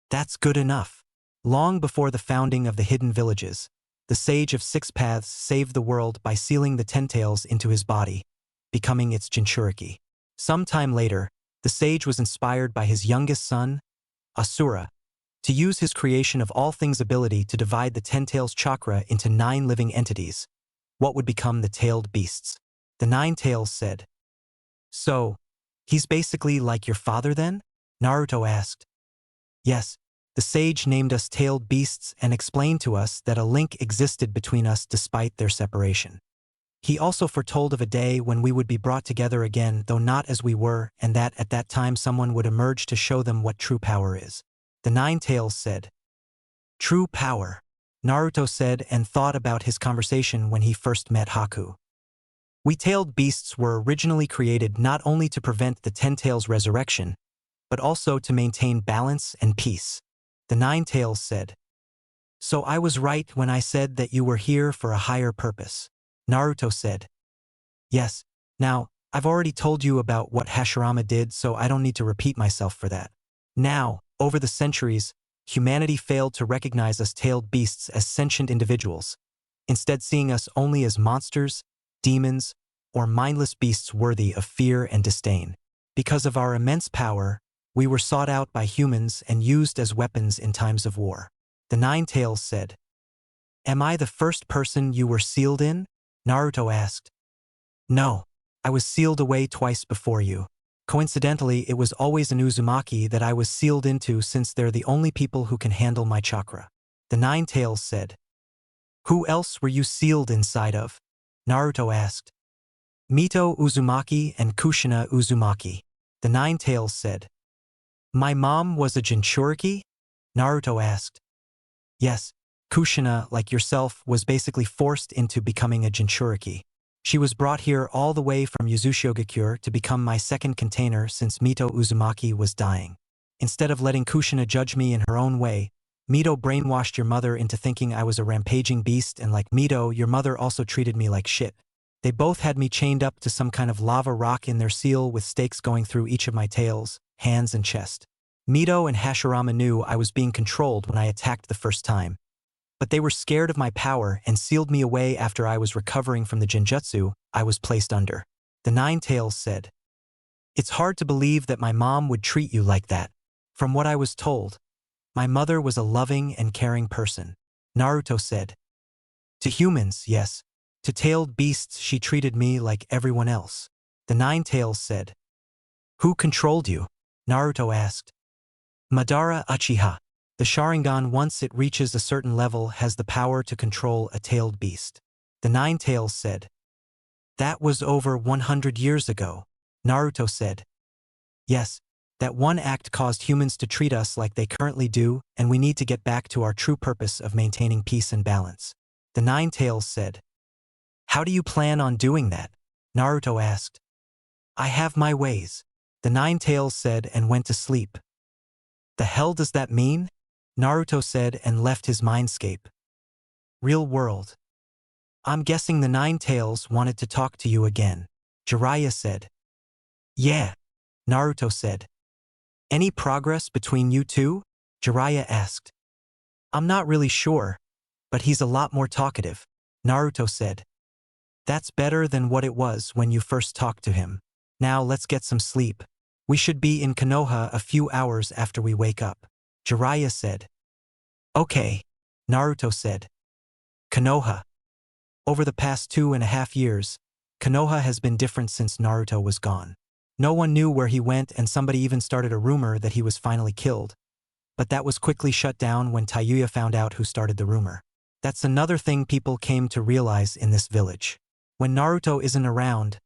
That's good enough. Long before the founding of the hidden villages, the Sage of Six Paths saved the world by sealing the Ten-Tails into his body, becoming its Jinchuriki. Sometime later, the sage was inspired by his youngest son, Asura, to use his creation of all things ability to divide the Ten-Tails chakra into 9 living entities, what would become the tailed beasts. The Nine-Tails said. So, he's basically like your father then? Naruto asked. Yes, the sage named us tailed beasts and explained to us that a link existed between us despite their separation. He also foretold of a day when we would be brought together again, though not as we were, and that at that time someone would emerge to show them what true power is. The Nine-Tails said. True power, Naruto said and thought about his conversation when he first met Haku. We tailed beasts were originally created not only to prevent the Ten-Tails' resurrection, but also to maintain balance and peace. The Nine-Tails said. So I was right when I said that you were here for a higher purpose. Naruto said. Yes, now, I've already told you about what Hashirama did, so I don't need to repeat myself for that. Now, over the centuries, humanity failed to recognize us tailed beasts as sentient individuals, instead seeing us only as monsters, demons, or mindless beasts worthy of fear and disdain. Because of our immense power, we were sought out by humans and used as weapons in times of war. The Nine-Tails said. Am I the first person you were sealed in? Naruto asked. No, I was sealed away twice before you. Coincidentally, it was always an Uzumaki that I was sealed into since they're the only people who can handle my chakra. The Nine-Tails said. Who else were you sealed inside of? Naruto asked. Mito Uzumaki and Kushina Uzumaki. The Nine-Tails said. My mom was a Jinchuriki? Naruto asked. Yes, Kushina, like yourself, was basically forced into becoming a Jinchuriki. She was brought here all the way from Yuzushiogakure to become my second container since Mito Uzumaki was dying. Instead of letting Kushina judge me in her own way, Mito brainwashed your mother into thinking I was a rampaging beast, and like Mito, your mother also treated me like shit. They both had me chained up to some kind of lava rock in their seal with stakes going through each of my tails, hands and chest. Mito and Hashirama knew I was being controlled when I attacked the first time, but they were scared of my power and sealed me away after I was recovering from the Genjutsu I was placed under. The Nine-Tails said. It's hard to believe that my mom would treat you like that. From what I was told, my mother was a loving and caring person. Naruto said. To humans, yes. To tailed beasts she treated me like everyone else. The Nine-Tails said. Who controlled you? Naruto asked. Madara Uchiha. The Sharingan, once it reaches a certain level, has the power to control a tailed beast. The Nine-Tails said. That was over 100 years ago. Naruto said. Yes, that one act caused humans to treat us like they currently do, and we need to get back to our true purpose of maintaining peace and balance. The Nine-Tails said. How do you plan on doing that? Naruto asked. I have my ways. The Nine-Tails said and went to sleep. The hell does that mean? Naruto said and left his mindscape. Real world. I'm guessing the Nine-Tails wanted to talk to you again. Jiraiya said. Yeah. Naruto said. Any progress between you two? Jiraiya asked. I'm not really sure, but he's a lot more talkative. Naruto said. That's better than what it was when you first talked to him. Now let's get some sleep. We should be in Konoha a few hours after we wake up, Jiraiya said. Okay, Naruto said. Konoha. Over the past 2.5 years, Konoha has been different since Naruto was gone. No one knew where he went, and somebody even started a rumor that he was finally killed. But that was quickly shut down when Tayuya found out who started the rumor. That's another thing people came to realize in this village. When Naruto isn't around,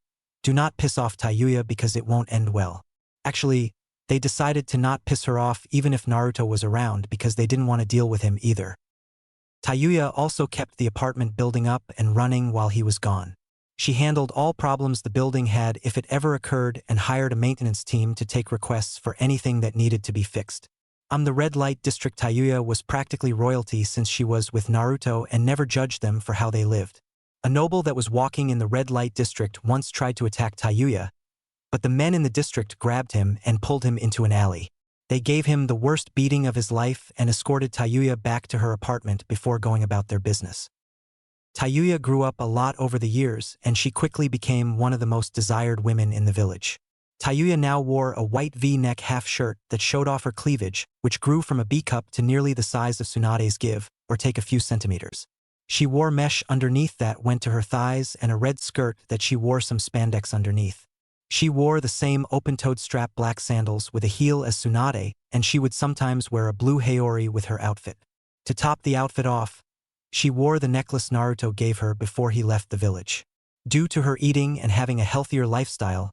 do not piss off Tayuya because it won't end well. Actually, they decided to not piss her off even if Naruto was around because they didn't want to deal with him either. Tayuya also kept the apartment building up and running while he was gone. She handled all problems the building had if it ever occurred and hired a maintenance team to take requests for anything that needed to be fixed. The red light district. Tayuya was practically royalty since she was with Naruto and never judged them for how they lived. A noble that was walking in the red light district once tried to attack Tayuya, but the men in the district grabbed him and pulled him into an alley. They gave him the worst beating of his life and escorted Tayuya back to her apartment before going about their business. Tayuya grew up a lot over the years, and she quickly became one of the most desired women in the village. Tayuya now wore a white V-neck half-shirt that showed off her cleavage, which grew from a B-cup to nearly the size of Tsunade's give, or take a few centimeters. She wore mesh underneath that went to her thighs and a red skirt that she wore some spandex underneath. She wore the same open-toed strap black sandals with a heel as Tsunade, and she would sometimes wear a blue haori with her outfit. To top the outfit off, she wore the necklace Naruto gave her before he left the village. Due to her eating and having a healthier lifestyle,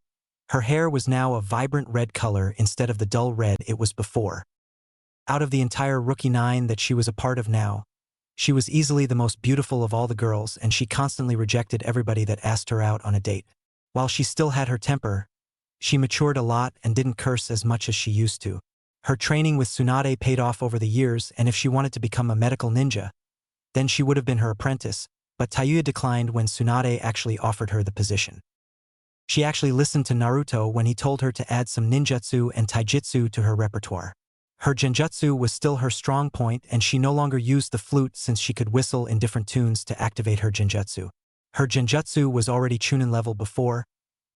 her hair was now a vibrant red color instead of the dull red it was before. Out of the entire Rookie 9 that she was a part of now, she was easily the most beautiful of all the girls, and she constantly rejected everybody that asked her out on a date. While she still had her temper, she matured a lot and didn't curse as much as she used to. Her training with Tsunade paid off over the years, and if she wanted to become a medical ninja, then she would have been her apprentice, but Tayuya declined when Tsunade actually offered her the position. She actually listened to Naruto when he told her to add some ninjutsu and taijutsu to her repertoire. Her genjutsu was still her strong point, and she no longer used the flute since she could whistle in different tunes to activate her genjutsu. Her genjutsu was already Chūnin level before,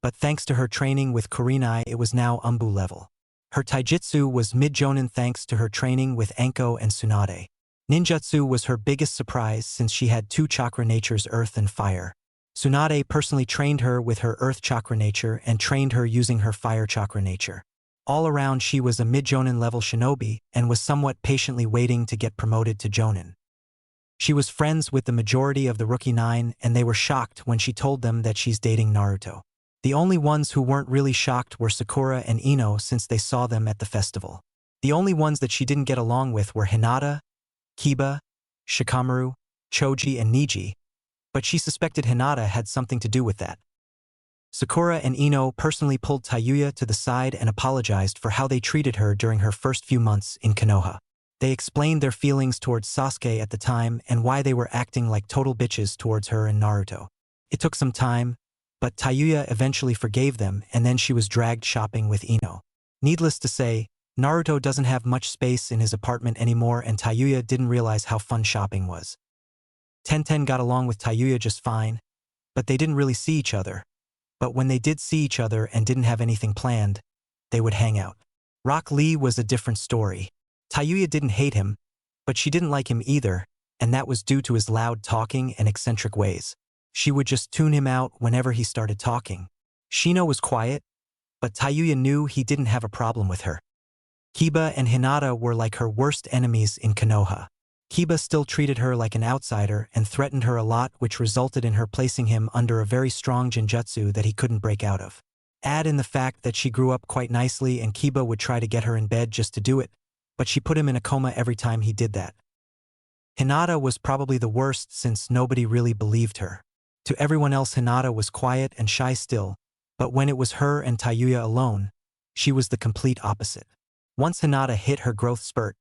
but thanks to her training with Kurenai it was now Umbu level. Her taijutsu was mid-jonin thanks to her training with Anko and Tsunade. Ninjutsu was her biggest surprise since she had two chakra natures, earth and fire. Tsunade personally trained her with her earth chakra nature and trained her using her fire chakra nature. All around she was a mid-jonin level shinobi and was somewhat patiently waiting to get promoted to jonin. She was friends with the majority of the Rookie 9, and they were shocked when she told them that she's dating Naruto. The only ones who weren't really shocked were Sakura and Ino since they saw them at the festival. The only ones that she didn't get along with were Hinata, Kiba, Shikamaru, Choji and Niji, but she suspected Hinata had something to do with that. Sakura and Ino personally pulled Tayuya to the side and apologized for how they treated her during her first few months in Konoha. They explained their feelings towards Sasuke at the time and why they were acting like total bitches towards her and Naruto. It took some time, but Tayuya eventually forgave them, and then she was dragged shopping with Ino. Needless to say, Naruto doesn't have much space in his apartment anymore, and Tayuya didn't realize how fun shopping was. Tenten got along with Tayuya just fine, but they didn't really see each other. But when they did see each other and didn't have anything planned, they would hang out. Rock Lee was a different story. Tayuya didn't hate him, but she didn't like him either, and that was due to his loud talking and eccentric ways. She would just tune him out whenever he started talking. Shino was quiet, but Tayuya knew he didn't have a problem with her. Kiba and Hinata were like her worst enemies in Konoha. Kiba still treated her like an outsider and threatened her a lot, which resulted in her placing him under a very strong genjutsu that he couldn't break out of. Add in the fact that she grew up quite nicely and Kiba would try to get her in bed just to do it, but she put him in a coma every time he did that. Hinata was probably the worst since nobody really believed her. To everyone else Hinata was quiet and shy still, but when it was her and Tayuya alone, she was the complete opposite. Once Hinata hit her growth spurt,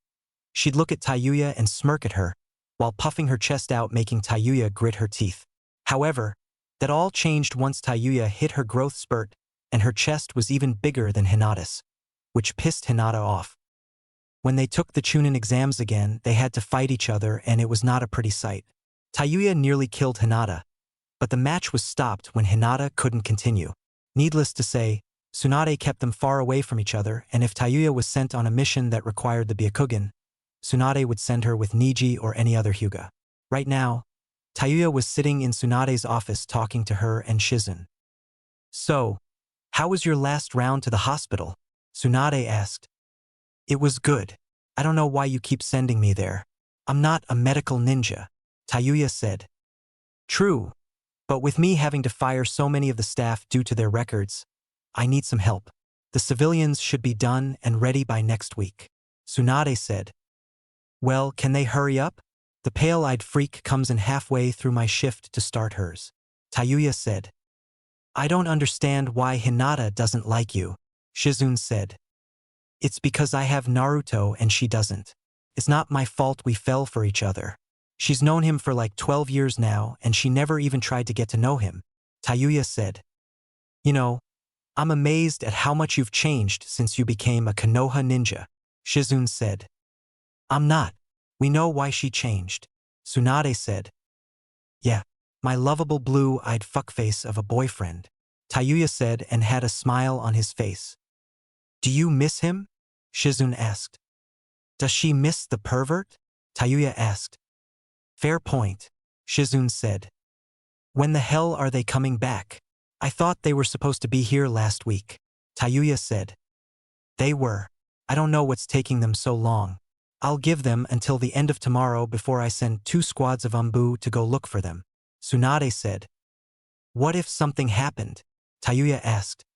she'd look at Tayuya and smirk at her, while puffing her chest out, making Tayuya grit her teeth. However, that all changed once Tayuya hit her growth spurt, and her chest was even bigger than Hinata's, which pissed Hinata off. When they took the Chūnin exams again, they had to fight each other, and it was not a pretty sight. Tayuya nearly killed Hinata, but the match was stopped when Hinata couldn't continue. Needless to say, Tsunade kept them far away from each other, and if Tayuya was sent on a mission that required the Byakugan, Tsunade would send her with Niji or any other Hyuga. Right now, Tayuya was sitting in Tsunade's office talking to her and Shizun. "So, how was your last round to the hospital?" Tsunade asked. "It was good. I don't know why you keep sending me there. I'm not a medical ninja," Tayuya said. "True, but with me having to fire so many of the staff due to their records, I need some help. The civilians should be done and ready by next week," Tsunade said. "Well, can they hurry up? The pale-eyed freak comes in halfway through my shift to start hers," Tayuya said. "I don't understand why Hinata doesn't like you," Shizun said. "It's because I have Naruto and she doesn't. It's not my fault we fell for each other. She's known him for like 12 years now and she never even tried to get to know him," Tayuya said. "You know, I'm amazed at how much you've changed since you became a Konoha ninja," Shizun said. "I'm not. We know why she changed," Tsunade said. "Yeah, my lovable blue-eyed fuckface of a boyfriend," Tayuya said and had a smile on his face. "Do you miss him?" Shizun asked. "Does she miss the pervert?" Tayuya asked. "Fair point," Shizun said. "When the hell are they coming back? I thought they were supposed to be here last week," Tayuya said. "They were. I don't know what's taking them so long. I'll give them until the end of tomorrow before I send 2 squads of Umbu to go look for them," Tsunade said. "What if something happened?" Tayuya asked.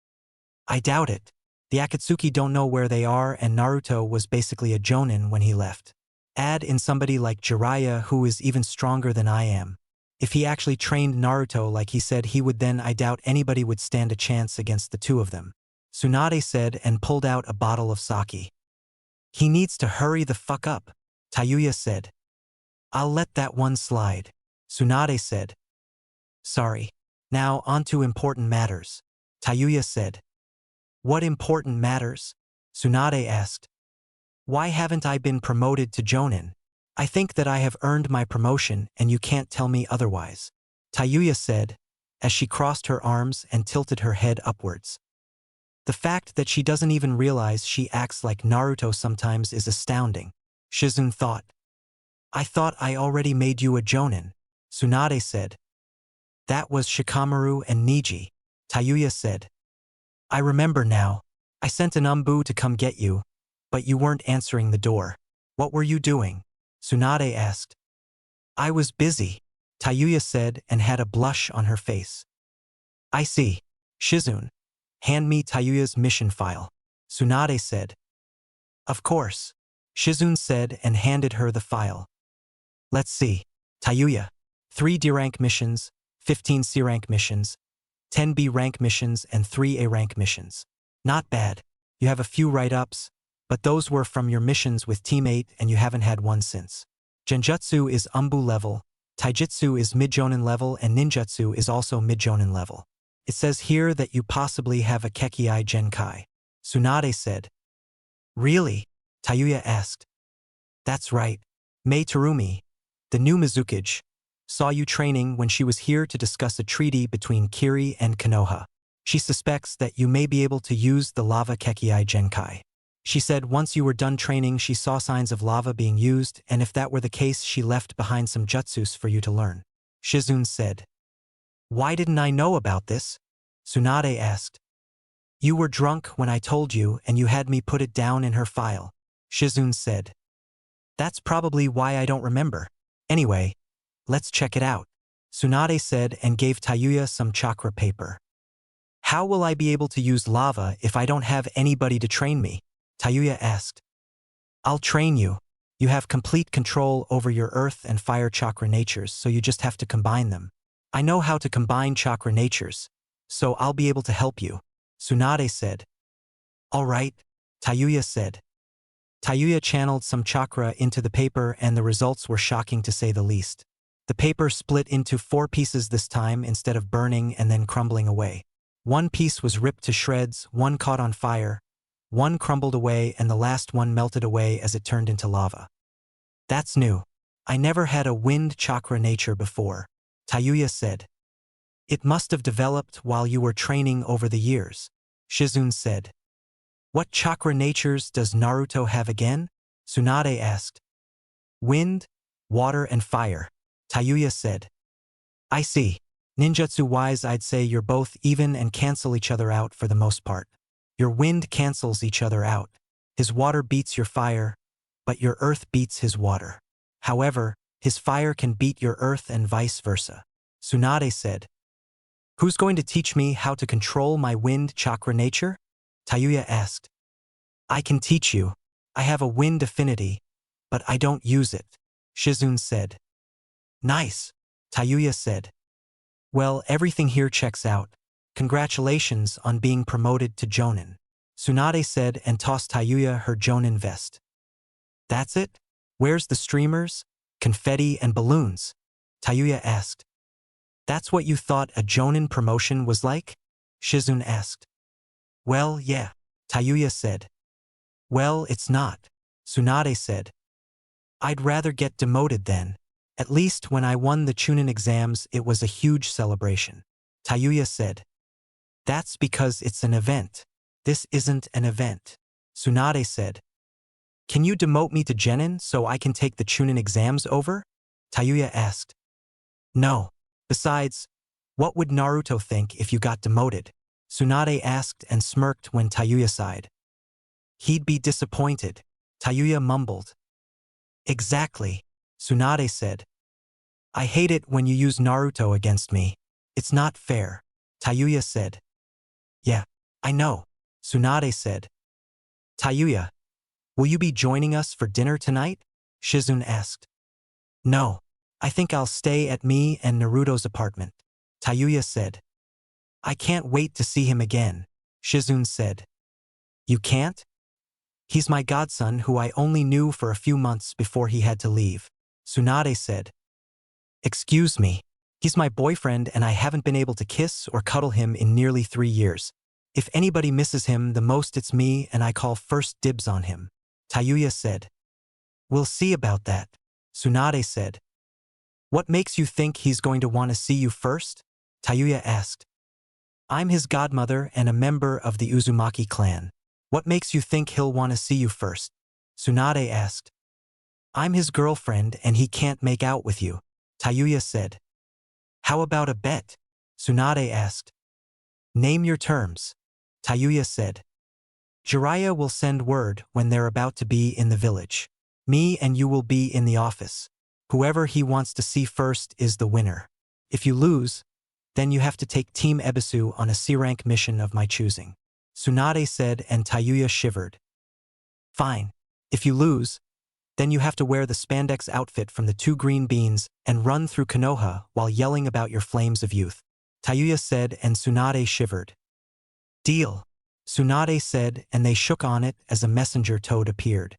"I doubt it. The Akatsuki don't know where they are and Naruto was basically a Chūnin when he left. Add in somebody like Jiraiya who is even stronger than I am. If he actually trained Naruto like he said he would, then I doubt anybody would stand a chance against the 2 of them," Tsunade said and pulled out a bottle of sake. "He needs to hurry the fuck up," Tayuya said. "I'll let that one slide," Tsunade said. "Sorry. Now on to important matters," Tayuya said. "What important matters?" Tsunade asked. "Why haven't I been promoted to Chūnin? I think that I have earned my promotion and you can't tell me otherwise," Tayuya said, as she crossed her arms and tilted her head upwards. The fact that she doesn't even realize she acts like Naruto sometimes is astounding, Shizun thought. "I thought I already made you a Chūnin," Tsunade said. "That was Shikamaru and Niji," Tayuya said. "I remember now. I sent an Umbu to come get you, but you weren't answering the door. What were you doing?" Tsunade asked. "I was busy," Tayuya said and had a blush on her face. "I see. Shizun, hand me Tayuya's mission file," Tsunade said. "Of course," Shizun said and handed her the file. "Let's see. Tayuya. 3 D rank missions, 15 C rank missions, 10 B rank missions and 3 A rank missions. Not bad. You have a few write-ups, but those were from your missions with teammate and you haven't had one since. Genjutsu is Umbu level, Taijutsu is mid-Jonin level and Ninjutsu is also mid-Jonin level. It says here that you possibly have a Kekei Genkai," Tsunade said. "Really?" Tayuya asked. "That's right. Mei Terumi, the new Mizukage, saw you training when she was here to discuss a treaty between Kiri and Konoha. She suspects that you may be able to use the lava Kekei Genkai. She said once you were done training she saw signs of lava being used and if that were the case she left behind some jutsus for you to learn," Shizun said. "Why didn't I know about this?" Tsunade asked. "You were drunk when I told you and you had me put it down in her file," Shizun said. "That's probably why I don't remember. Anyway, let's check it out," Tsunade said and gave Tayuya some chakra paper. "How will I be able to use lava if I don't have anybody to train me?" Tayuya asked. "I'll train you. You have complete control over your earth and fire chakra natures, so you just have to combine them. I know how to combine chakra natures, so I'll be able to help you," Tsunade said. "All right," Tayuya said. Tayuya channeled some chakra into the paper and the results were shocking to say the least. The paper split into 4 pieces this time instead of burning and then crumbling away. 1 piece was ripped to shreds, 1 caught on fire, 1 crumbled away and the last one melted away as it turned into lava. "That's new. I never had a wind chakra nature before," Tayuya said. "It must have developed while you were training over the years," Shizune said. What chakra natures does Naruto have again? Tsunade asked. Wind, water and fire, Tayuya said. I see. Ninjutsu-wise I'd say you're both even and cancel each other out for the most part. Your wind cancels each other out. His water beats your fire, but your earth beats his water. However, his fire can beat your earth and vice versa. Tsunade said. Who's going to teach me how to control my wind chakra nature? Tayuya asked. I can teach you. I have a wind affinity, but I don't use it, Shizune said. Nice, Tayuya said. Well, everything here checks out. Congratulations on being promoted to Chūnin, Tsunade said and tossed Tayuya her Chūnin vest. That's it? Where's the streamers, confetti and balloons? Tayuya asked. That's what you thought a Chūnin promotion was like? Shizune asked. Well, yeah, Tayuya said. Well, it's not, Tsunade said. I'd rather get demoted then. At least when I won the Chūnin exams it was a huge celebration, Tayuya said. That's because it's an event. This isn't an event, Tsunade said. Can you demote me to Genin so I can take the Chūnin exams over? Tayuya asked. No. Besides, what would Naruto think if you got demoted? Tsunade asked and smirked when Tayuya sighed. He'd be disappointed, Tayuya mumbled. Exactly, Tsunade said. I hate it when you use Naruto against me. It's not fair, Tayuya said. Yeah, I know, Tsunade said. Tayuya, will you be joining us for dinner tonight? Shizune asked. No, I think I'll stay at me and Naruto's apartment, Tayuya said. I can't wait to see him again, Shizune said. You can't? He's my godson who I only knew for a few months before he had to leave, Tsunade said. Excuse me, he's my boyfriend and I haven't been able to kiss or cuddle him in nearly 3 years. If anybody misses him the most it's me and I call first dibs on him, Tayuya said. We'll see about that, Tsunade said. What makes you think he's going to want to see you first? Tayuya asked. I'm his godmother and a member of the Uzumaki clan. What makes you think he'll want to see you first? Tsunade asked. I'm his girlfriend and he can't make out with you, Tayuya said. How about a bet? Tsunade asked. Name your terms, Tayuya said. Jiraiya will send word when they're about to be in the village. Me and you will be in the office. Whoever he wants to see first is the winner. If you lose, then you have to take Team Ebisu on a C-rank mission of my choosing, Tsunade said and Tayuya shivered. Fine. If you lose, then you have to wear the spandex outfit from the 2 green beans and run through Konoha while yelling about your flames of youth, Tayuya said and Tsunade shivered. Deal, Tsunade said and they shook on it as a messenger toad appeared.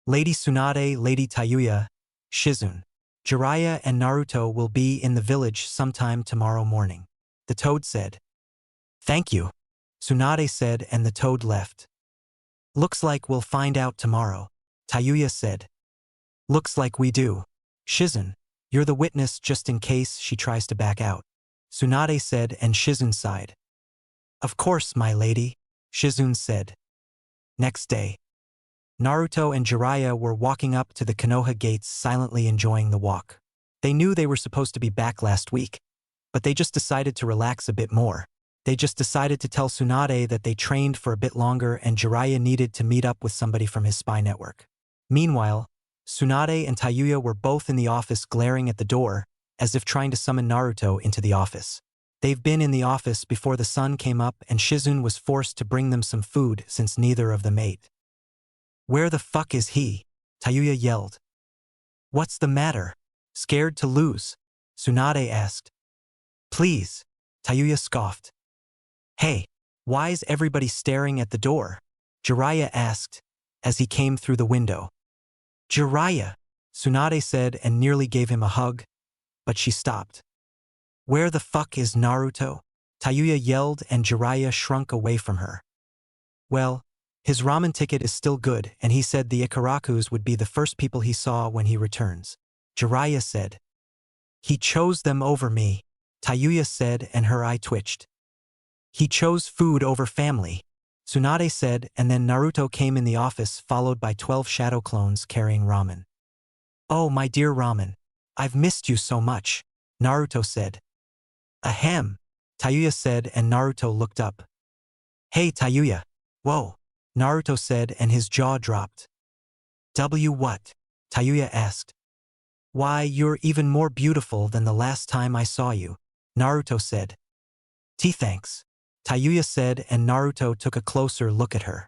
Lady Tsunade, Lady Tayuya, Shizune, Jiraiya and Naruto will be in the village sometime tomorrow morning, the toad said. Thank you, Tsunade said and the toad left. Looks like we'll find out tomorrow, Tayuya said. Looks like we do. Shizune, you're the witness just in case she tries to back out, Tsunade said and Shizune sighed. Of course, my lady, Shizune said. Next day, Naruto and Jiraiya were walking up to the Konoha gates silently enjoying the walk. They knew they were supposed to be back last week, but they just decided to relax a bit more. They just decided to tell Tsunade that they trained for a bit longer and Jiraiya needed to meet up with somebody from his spy network. Meanwhile, Tsunade and Tayuya were both in the office glaring at the door, as if trying to summon Naruto into the office. They've been in the office before the sun came up and Shizune was forced to bring them some food since neither of them ate. Where the fuck is he? Tayuya yelled. What's the matter? Scared to lose? Tsunade asked. Please, Tayuya scoffed. Hey, why's everybody staring at the door? Jiraiya asked, as he came through the window. Jiraiya, Tsunade said and nearly gave him a hug, but she stopped. Where the fuck is Naruto? Tayuya yelled and Jiraiya shrunk away from her. Well, his ramen ticket is still good and he said the Ikarakus would be the first people he saw when he returns, Jiraiya said. He chose them over me, Tayuya said and her eye twitched. He chose food over family, Tsunade said, and then Naruto came in the office followed by 12 shadow clones carrying ramen. Oh, my dear ramen. I've missed you so much, Naruto said. Ahem, Tayuya said, and Naruto looked up. Hey Tayuya. Whoa, Naruto said, and his jaw dropped. What? Tayuya asked. Why, you're even more beautiful than the last time I saw you, Naruto said. Thanks, Tayuya said, and Naruto took a closer look at her.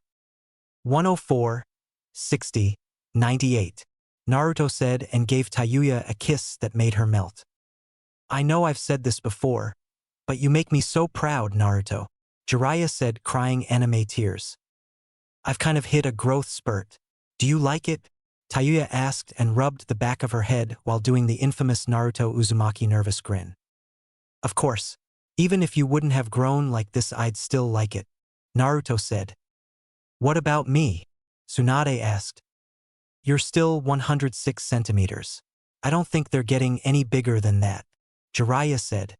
104, 60, 98. Naruto said and gave Tayuya a kiss that made her melt. I know I've said this before, but you make me so proud, Naruto, Jiraiya said, crying anime tears. I've kind of hit a growth spurt. Do you like it? Tayuya asked and rubbed the back of her head while doing the infamous Naruto Uzumaki nervous grin. Of course, even if you wouldn't have grown like this I'd still like it, Naruto said. What about me? Tsunade asked. You're still 106 centimeters. I don't think they're getting any bigger than that, Jiraiya said.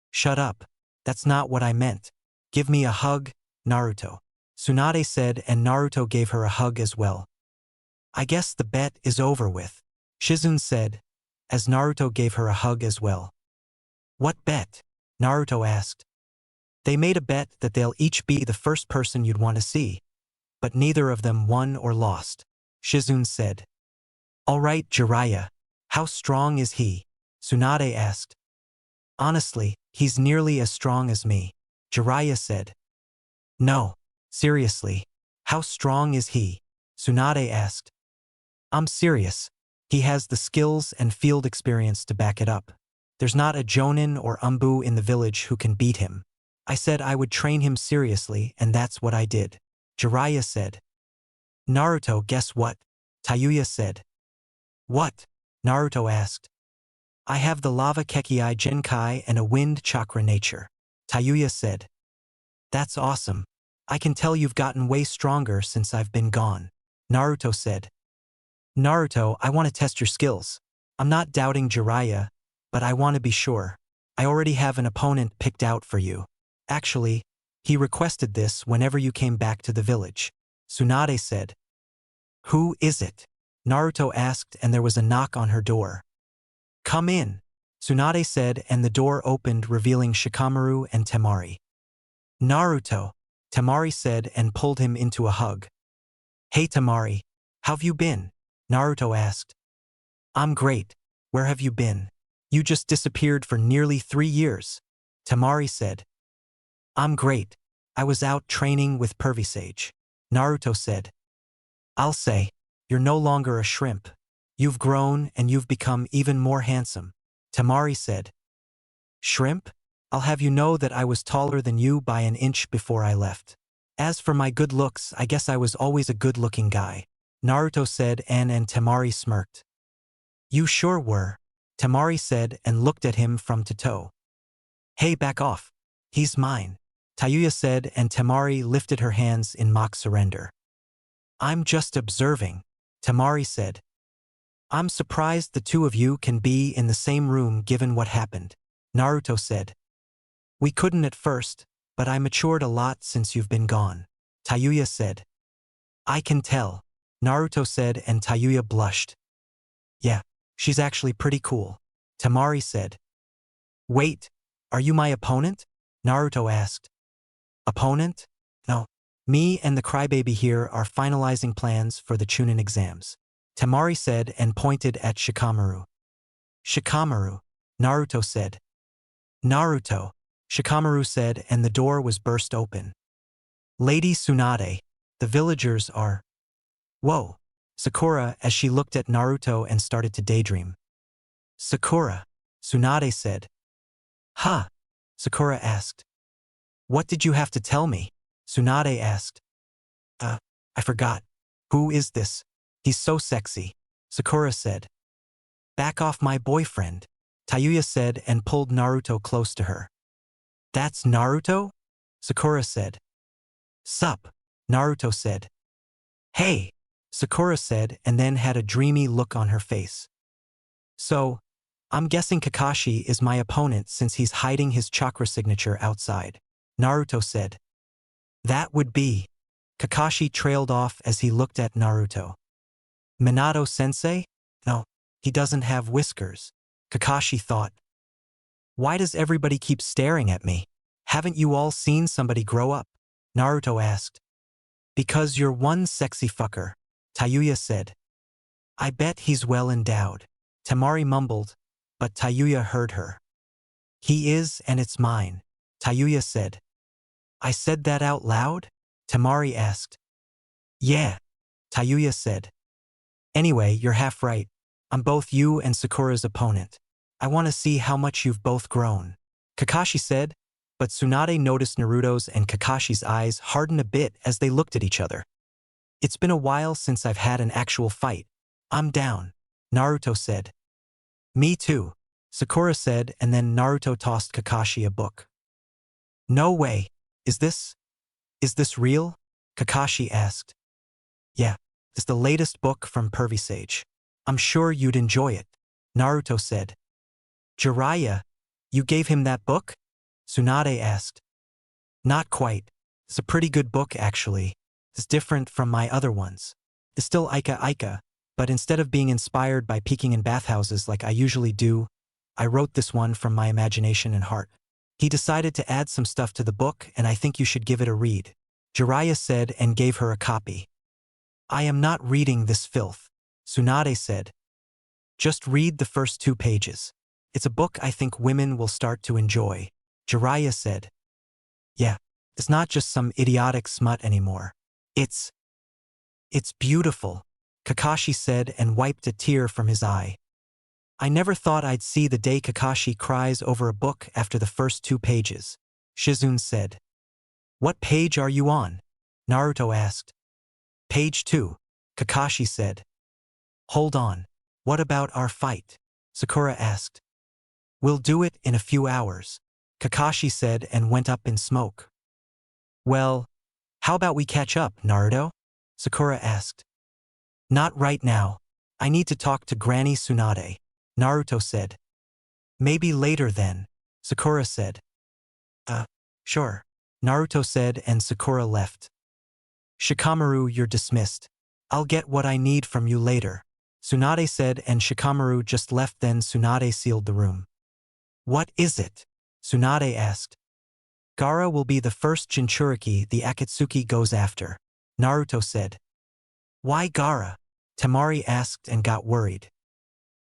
Shut up. That's not what I meant. Give me a hug, Naruto, Tsunade said, and Naruto gave her a hug as well. I guess the bet is over with, Shizune said, as Naruto gave her a hug as well. What bet? Naruto asked. They made a bet that they'll each be the first person you'd want to see, but neither of them won or lost, Shizune said. All right, Jiraiya. How strong is he? Tsunade asked. Honestly, he's nearly as strong as me, Jiraiya said. No, seriously. How strong is he? Tsunade asked. I'm serious. He has the skills and field experience to back it up. There's not a Jonin or Umbu in the village who can beat him. I said I would train him seriously, and that's what I did, Jiraiya said. Naruto, guess what? Tayuya said. What? Naruto asked. I have the Lava Kekii Genkai and a Wind Chakra nature, Tayuya said. That's awesome. I can tell you've gotten way stronger since I've been gone, Naruto said. Naruto, I want to test your skills. I'm not doubting Jiraiya, but I want to be sure. I already have an opponent picked out for you. Actually, he requested this whenever you came back to the village, Tsunade said. Who is it? Naruto asked, and there was a knock on her door. Come in, Tsunade said, and the door opened, revealing Shikamaru and Temari. Naruto, Temari said, and pulled him into a hug. Hey Temari, how've you been? Naruto asked. I'm great. Where have you been? You just disappeared for nearly 3 years, Temari said. I'm great. I was out training with Pervisage, Naruto said. I'll say, you're no longer a shrimp. You've grown and you've become even more handsome, Temari said. Shrimp? I'll have you know that I was taller than you by an inch before I left. As for my good looks, I guess I was always a good-looking guy, Naruto said, and Temari smirked. You sure were, Temari said and looked at him from to toe. Hey, back off. He's mine, Tayuya said, and Temari lifted her hands in mock surrender. I'm just observing, Temari said. I'm surprised the two of you can be in the same room given what happened, Naruto said. We couldn't at first, but I matured a lot since you've been gone, Tayuya said. I can tell, Naruto said, and Tayuya blushed. Yeah, she's actually pretty cool, Temari said. Wait, are you my opponent? Naruto asked. Opponent? No. Me and the crybaby here are finalizing plans for the Chūnin exams, Temari said and pointed at Shikamaru. Shikamaru, Naruto said. Naruto, Shikamaru said, and the door was burst open. Lady Tsunade, the villagers are… Whoa, Sakura, as she looked at Naruto and started to daydream. Sakura, Tsunade said. Huh? Sakura asked. What did you have to tell me? Tsunade asked. I forgot. Who is this? He's so sexy, Sakura said. Back off my boyfriend, Tayuya said and pulled Naruto close to her. That's Naruto? Sakura said. Sup? Naruto said. Hey, Sakura said and then had a dreamy look on her face. So, I'm guessing Kakashi is my opponent since he's hiding his chakra signature outside, Naruto said. That would be. Kakashi trailed off as he looked at Naruto. Minato-sensei? No, he doesn't have whiskers. Kakashi thought. Why does everybody keep staring at me? Haven't you all seen somebody grow up? Naruto asked. Because you're one sexy fucker, Tayuya said. I bet he's well endowed. Temari mumbled, but Tayuya heard her. He is, and it's mine, Tayuya said. I said that out loud? Temari asked. Yeah, Tayuya said. Anyway, you're half right. I'm both you and Sakura's opponent. I want to see how much you've both grown. Kakashi said, but Tsunade noticed Naruto's and Kakashi's eyes harden a bit as they looked at each other. It's been a while since I've had an actual fight. I'm down, Naruto said. Me too, Sakura said, and then Naruto tossed Kakashi a book. No way. Is this real? Kakashi asked. Yeah, it's the latest book from Pervy Sage. I'm sure you'd enjoy it, Naruto said. Jiraiya, you gave him that book? Tsunade asked. Not quite. It's a pretty good book, actually. It's different from my other ones. It's still Ika, but instead of being inspired by peeking in bathhouses like I usually do, I wrote this one from my imagination and heart. He decided to add some stuff to the book, and I think you should give it a read, Jiraiya said and gave her a copy. I am not reading this filth, Tsunade said. Just read the first 2 pages. It's a book I think women will start to enjoy, Jiraiya said. Yeah, it's not just some idiotic smut anymore. It's beautiful, Kakashi said and wiped a tear from his eye. I never thought I'd see the day Kakashi cries over a book after the first 2 pages, Shizune said. What page are you on? Naruto asked. Page 2, Kakashi said. Hold on, what about our fight? Sakura asked. We'll do it in a few hours, Kakashi said and went up in smoke. Well, how about we catch up, Naruto? Sakura asked. Not right now. I need to talk to Granny Tsunade, Naruto said. Maybe later then, Sakura said. Sure, Naruto said and Sakura left. Shikamaru, you're dismissed. I'll get what I need from you later, Tsunade said and Shikamaru just left. Then Tsunade sealed the room. What is it? Tsunade asked. Gaara will be the first Jinchuriki the Akatsuki goes after, Naruto said. Why Gaara? Temari asked and got worried.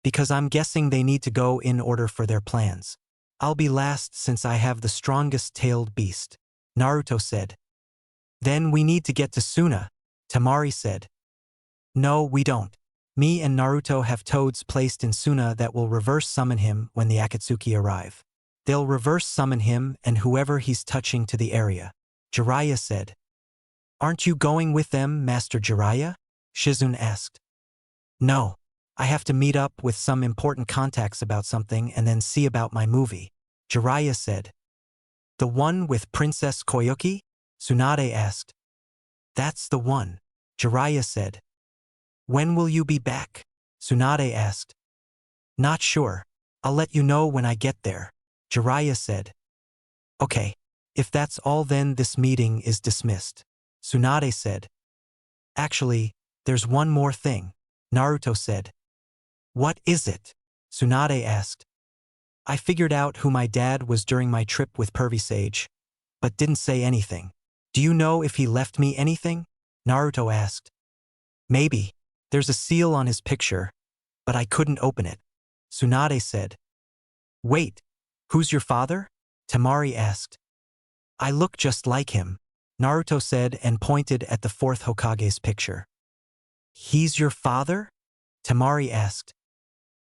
Because I'm guessing they need to go in order for their plans. I'll be last since I have the strongest tailed beast, Naruto said. Then we need to get to Suna, Temari said. No, we don't. Me and Naruto have toads placed in Suna that will reverse summon him when the Akatsuki arrive. They'll reverse summon him and whoever he's touching to the area, Jiraiya said. Aren't you going with them, Master Jiraiya? Shizune asked. No, I have to meet up with some important contacts about something and then see about my movie, Jiraiya said. The one with Princess Koyuki? Tsunade asked. That's the one, Jiraiya said. When will you be back? Tsunade asked. Not sure. I'll let you know when I get there, Jiraiya said. Okay, if that's all then this meeting is dismissed, Tsunade said. Actually, there's one more thing, Naruto said. What is it? Tsunade asked. I figured out who my dad was during my trip with Pervy Sage, but didn't say anything. Do you know if he left me anything? Naruto asked. Maybe. There's a seal on his picture, but I couldn't open it, Tsunade said. Wait, who's your father? Temari asked. I look just like him, Naruto said and pointed at the 4th Hokage's picture. He's your father? Temari asked.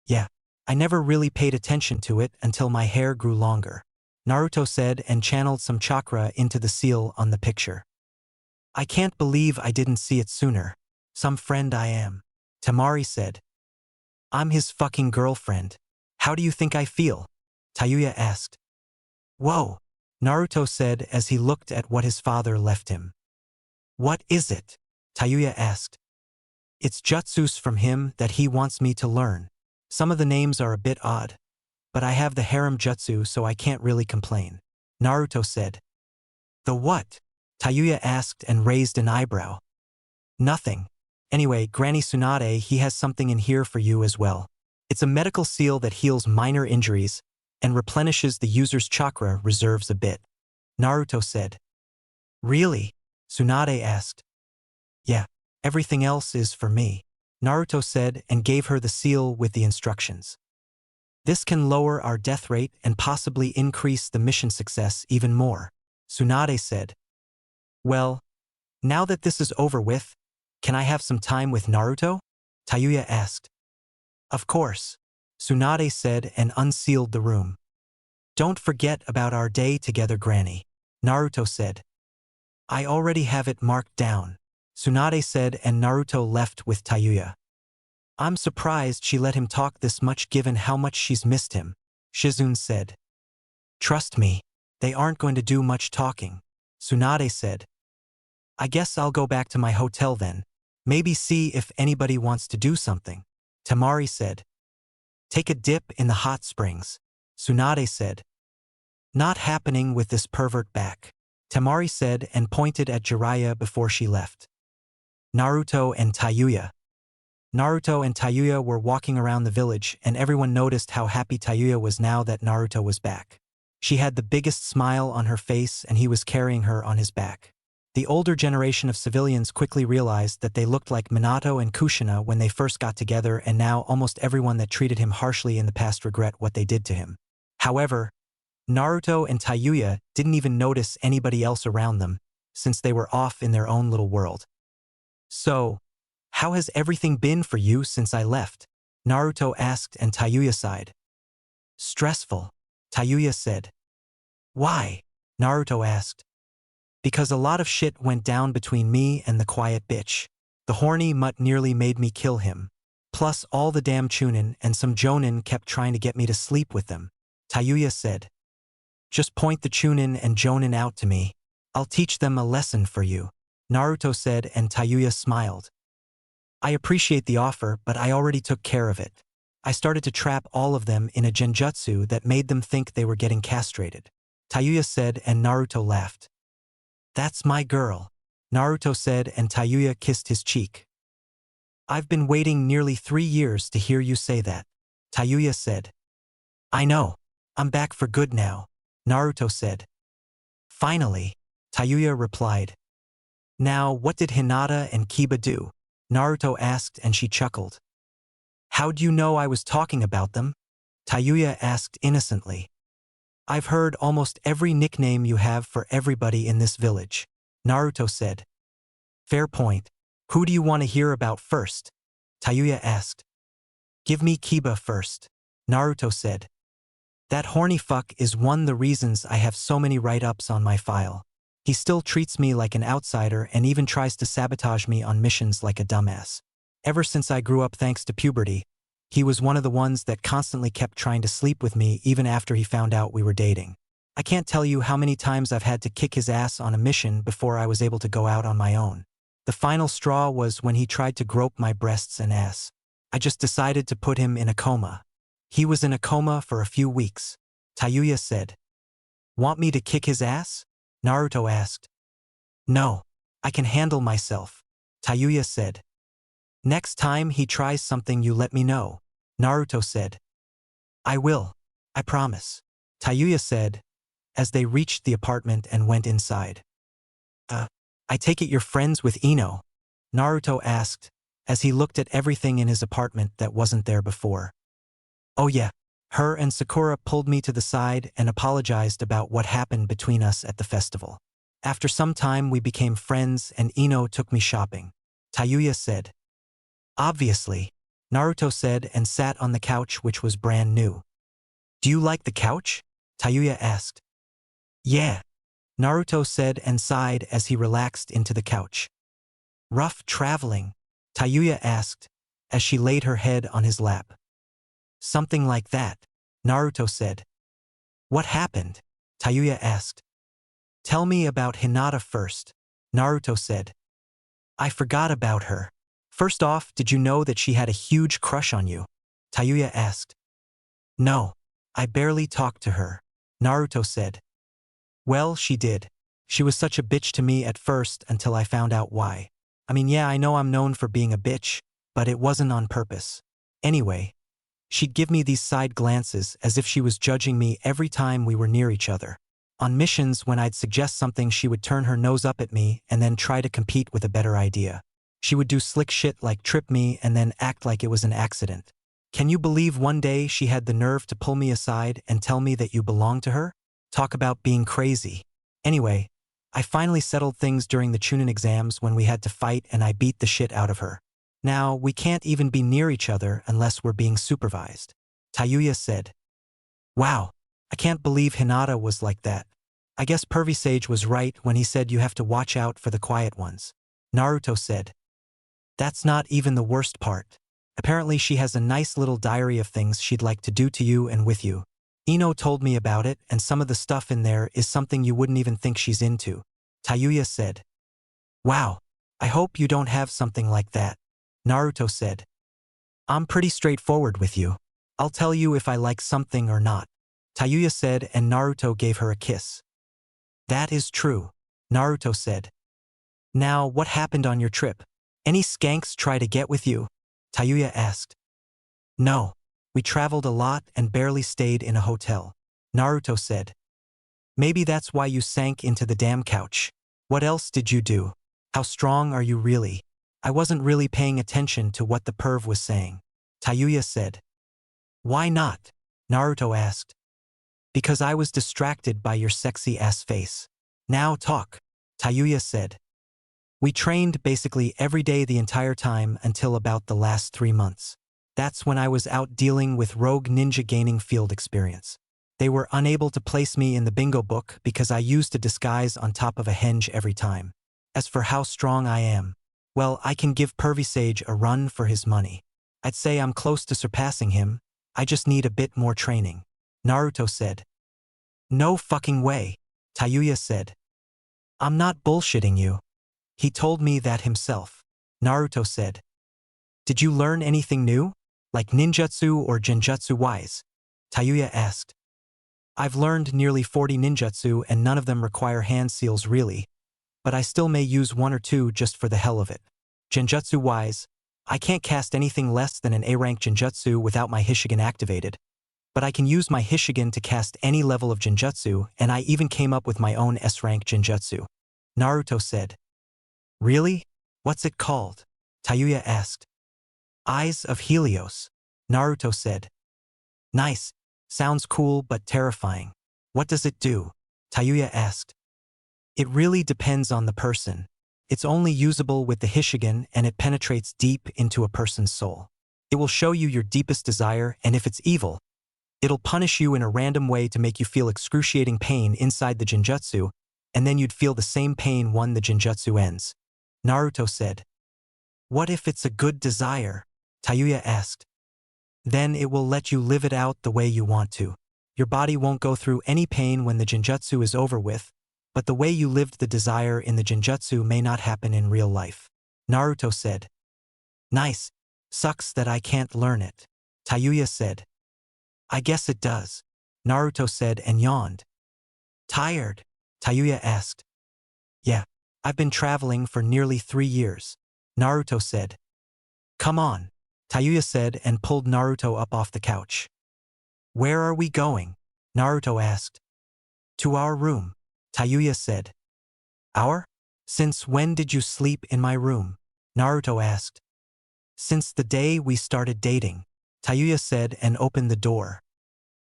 Yeah, I never really paid attention to it until my hair grew longer, Naruto said and channeled some chakra into the seal on the picture. I can't believe I didn't see it sooner. Some friend I am, Temari said. I'm his fucking girlfriend. How do you think I feel? Tayuya asked. Whoa, Naruto said as he looked at what his father left him. What is it? Tayuya asked. It's jutsus from him that he wants me to learn. Some of the names are a bit odd, but I have the harem jutsu so I can't really complain, Naruto said. The what? Tayuya asked and raised an eyebrow. Nothing. Anyway, Granny Tsunade, he has something in here for you as well. It's a medical seal that heals minor injuries and replenishes the user's chakra reserves a bit. Naruto said. Really? Tsunade asked. Yeah, everything else is for me. Naruto said and gave her the seal with the instructions. This can lower our death rate and possibly increase the mission success even more. Tsunade said. Well, now that this is over with, can I have some time with Naruto? Tayuya asked. Of course, Tsunade said and unsealed the room. Don't forget about our day together, Granny, Naruto said. I already have it marked down, Tsunade said, and Naruto left with Tayuya. I'm surprised she let him talk this much given how much she's missed him, Shizune said. Trust me, they aren't going to do much talking, Tsunade said. I guess I'll go back to my hotel then. Maybe see if anybody wants to do something, Temari said. Take a dip in the hot springs, Tsunade said. Not happening with this pervert back, Temari said and pointed at Jiraiya before she left. Naruto and Tayuya. Naruto and Tayuya were walking around the village and everyone noticed how happy Tayuya was now that Naruto was back. She had the biggest smile on her face and he was carrying her on his back. The older generation of civilians quickly realized that they looked like Minato and Kushina when they first got together, and now almost everyone that treated him harshly in the past regret what they did to him. However, Naruto and Tayuya didn't even notice anybody else around them, since they were off in their own little world. So, how has everything been for you since I left? Naruto asked and Tayuya sighed. Stressful, Tayuya said. Why? Naruto asked. Because a lot of shit went down between me and the quiet bitch. The horny mutt nearly made me kill him. Plus all the damn Chūnin and some Jonin kept trying to get me to sleep with them, Tayuya said. Just point the Chūnin and Jonin out to me. I'll teach them a lesson for you, Naruto said, and Tayuya smiled. I appreciate the offer, but I already took care of it. I started to trap all of them in a genjutsu that made them think they were getting castrated, Tayuya said, and Naruto laughed. That's my girl, Naruto said, and Tayuya kissed his cheek. I've been waiting nearly 3 years to hear you say that, Tayuya said. I know. I'm back for good now, Naruto said. Finally, Tayuya replied. Now, what did Hinata and Kiba do? Naruto asked, and she chuckled. How'd you know I was talking about them? Tayuya asked innocently. I've heard almost every nickname you have for everybody in this village, Naruto said. Fair point. Who do you want to hear about first? Tayuya asked. Give me Kiba first, Naruto said. That horny fuck is one of the reasons I have so many write-ups on my file. He still treats me like an outsider and even tries to sabotage me on missions like a dumbass. Ever since I grew up thanks to puberty, he was one of the ones that constantly kept trying to sleep with me even after he found out we were dating. I can't tell you how many times I've had to kick his ass on a mission before I was able to go out on my own. The final straw was when he tried to grope my breasts and ass. I just decided to put him in a coma. He was in a coma for a few weeks, Tayuya said. Want me to kick his ass? Naruto asked. No, I can handle myself, Tayuya said. Next time he tries something, you let me know, Naruto said. I will, I promise, Tayuya said, as they reached the apartment and went inside. I take it you're friends with Ino? Naruto asked, as he looked at everything in his apartment that wasn't there before. Oh yeah, her and Sakura pulled me to the side and apologized about what happened between us at the festival. After some time we became friends and Ino took me shopping, Tayuya said. Obviously, Naruto said and sat on the couch, which was brand new. Do you like the couch? Tayuya asked. Yeah, Naruto said and sighed as he relaxed into the couch. Rough traveling? Tayuya asked, as she laid her head on his lap. Something like that, Naruto said. What happened? Tayuya asked. Tell me about Hinata first, Naruto said. I forgot about her. First off, did you know that she had a huge crush on you? Tayuya asked. No, I barely talked to her, Naruto said. Well, she did. She was such a bitch to me at first until I found out why. I mean, yeah, I know I'm known for being a bitch, but it wasn't on purpose. Anyway, she'd give me these side glances as if she was judging me every time we were near each other. On missions, when I'd suggest something, she would turn her nose up at me and then try to compete with a better idea. She would do slick shit like trip me and then act like it was an accident. Can you believe one day she had the nerve to pull me aside and tell me that you belong to her? Talk about being crazy. Anyway, I finally settled things during the Chūnin exams when we had to fight and I beat the shit out of her. Now, we can't even be near each other unless we're being supervised. Tayuya said. Wow, I can't believe Hinata was like that. I guess Pervy Sage was right when he said you have to watch out for the quiet ones. Naruto said. That's not even the worst part. Apparently she has a nice little diary of things she'd like to do to you and with you. Ino told me about it, and some of the stuff in there is something you wouldn't even think she's into. Tayuya said. Wow, I hope you don't have something like that. Naruto said. I'm pretty straightforward with you. I'll tell you if I like something or not. Tayuya said, and Naruto gave her a kiss. That is true, Naruto said. Now, what happened on your trip? Any skanks try to get with you? Tayuya asked. No, we traveled a lot and barely stayed in a hotel. Naruto said. Maybe that's why you sank into the damn couch. What else did you do? How strong are you really? I wasn't really paying attention to what the perv was saying. Tayuya said. Why not? Naruto asked. Because I was distracted by your sexy ass face. Now talk. Tayuya said. We trained basically every day the entire time until about the last 3 months. That's when I was out dealing with rogue ninja gaining field experience. They were unable to place me in the bingo book because I used a disguise on top of a henge every time. As for how strong I am, well, I can give Pervy Sage a run for his money. I'd say I'm close to surpassing him. I just need a bit more training. Naruto said. No fucking way, Tayuya said. I'm not bullshitting you. He told me that himself. Naruto said. Did you learn anything new? Like ninjutsu or genjutsu-wise? Tayuya asked. I've learned nearly 40 ninjutsu and none of them require hand seals really, but I still may use 1 or 2 just for the hell of it. Genjutsu-wise, I can't cast anything less than an A-rank genjutsu without my Hishigan activated, but I can use my Hishigan to cast any level of genjutsu, and I even came up with my own S-rank genjutsu. Naruto said. Really? What's it called? Tayuya asked. Eyes of Helios. Naruto said. Nice. Sounds cool but terrifying. What does it do? Tayuya asked. It really depends on the person. It's only usable with the Hishigan and it penetrates deep into a person's soul. It will show you your deepest desire, and if it's evil, it'll punish you in a random way to make you feel excruciating pain inside the genjutsu, and then you'd feel the same pain when the genjutsu ends. Naruto said. What if it's a good desire? Tayuya asked. Then it will let you live it out the way you want to. Your body won't go through any pain when the genjutsu is over with, but the way you lived the desire in the genjutsu may not happen in real life. Naruto said. Nice. Sucks that I can't learn it. Tayuya said. I guess it does. Naruto said and yawned. Tired? Tayuya asked. Yeah. I've been traveling for nearly 3 years. Naruto said. Come on. Tayuya said and pulled Naruto up off the couch. Where are we going? Naruto asked. To our room. Tayuya said. Our? Since when did you sleep in my room? Naruto asked. Since the day we started dating. Tayuya said and opened the door.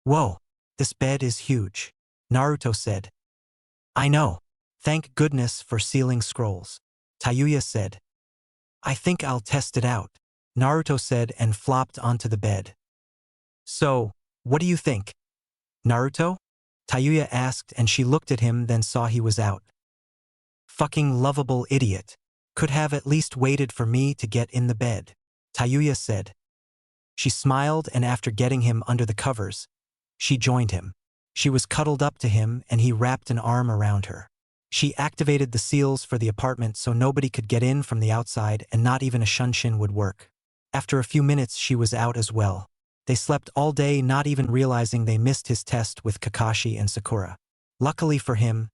Whoa, this bed is huge. Naruto said. I know. Thank goodness for sealing scrolls. Tayuya said. I think I'll test it out. Naruto said and flopped onto the bed. So, what do you think? Naruto? Tayuya asked and she looked at him then saw he was out. Fucking lovable idiot. Could have at least waited for me to get in the bed. Tayuya said. She smiled and after getting him under the covers, she joined him. She was cuddled up to him and he wrapped an arm around her. She activated the seals for the apartment so nobody could get in from the outside and not even a shunshin would work. After a few minutes she was out as well. They slept all day not even realizing they missed his test with Kakashi and Sakura. Luckily for him,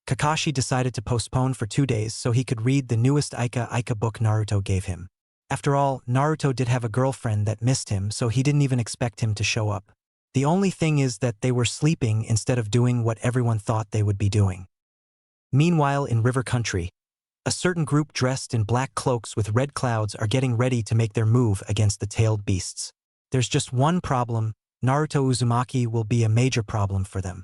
Kakashi decided to postpone for 2 days so he could read the newest Ika book Naruto gave him. After all, Naruto did have a girlfriend that missed him, so he didn't even expect him to show up. The only thing is that they were sleeping instead of doing what everyone thought they would be doing. Meanwhile, in River Country, a certain group dressed in black cloaks with red clouds are getting ready to make their move against the tailed beasts. There's just one problem: Naruto Uzumaki will be a major problem for them.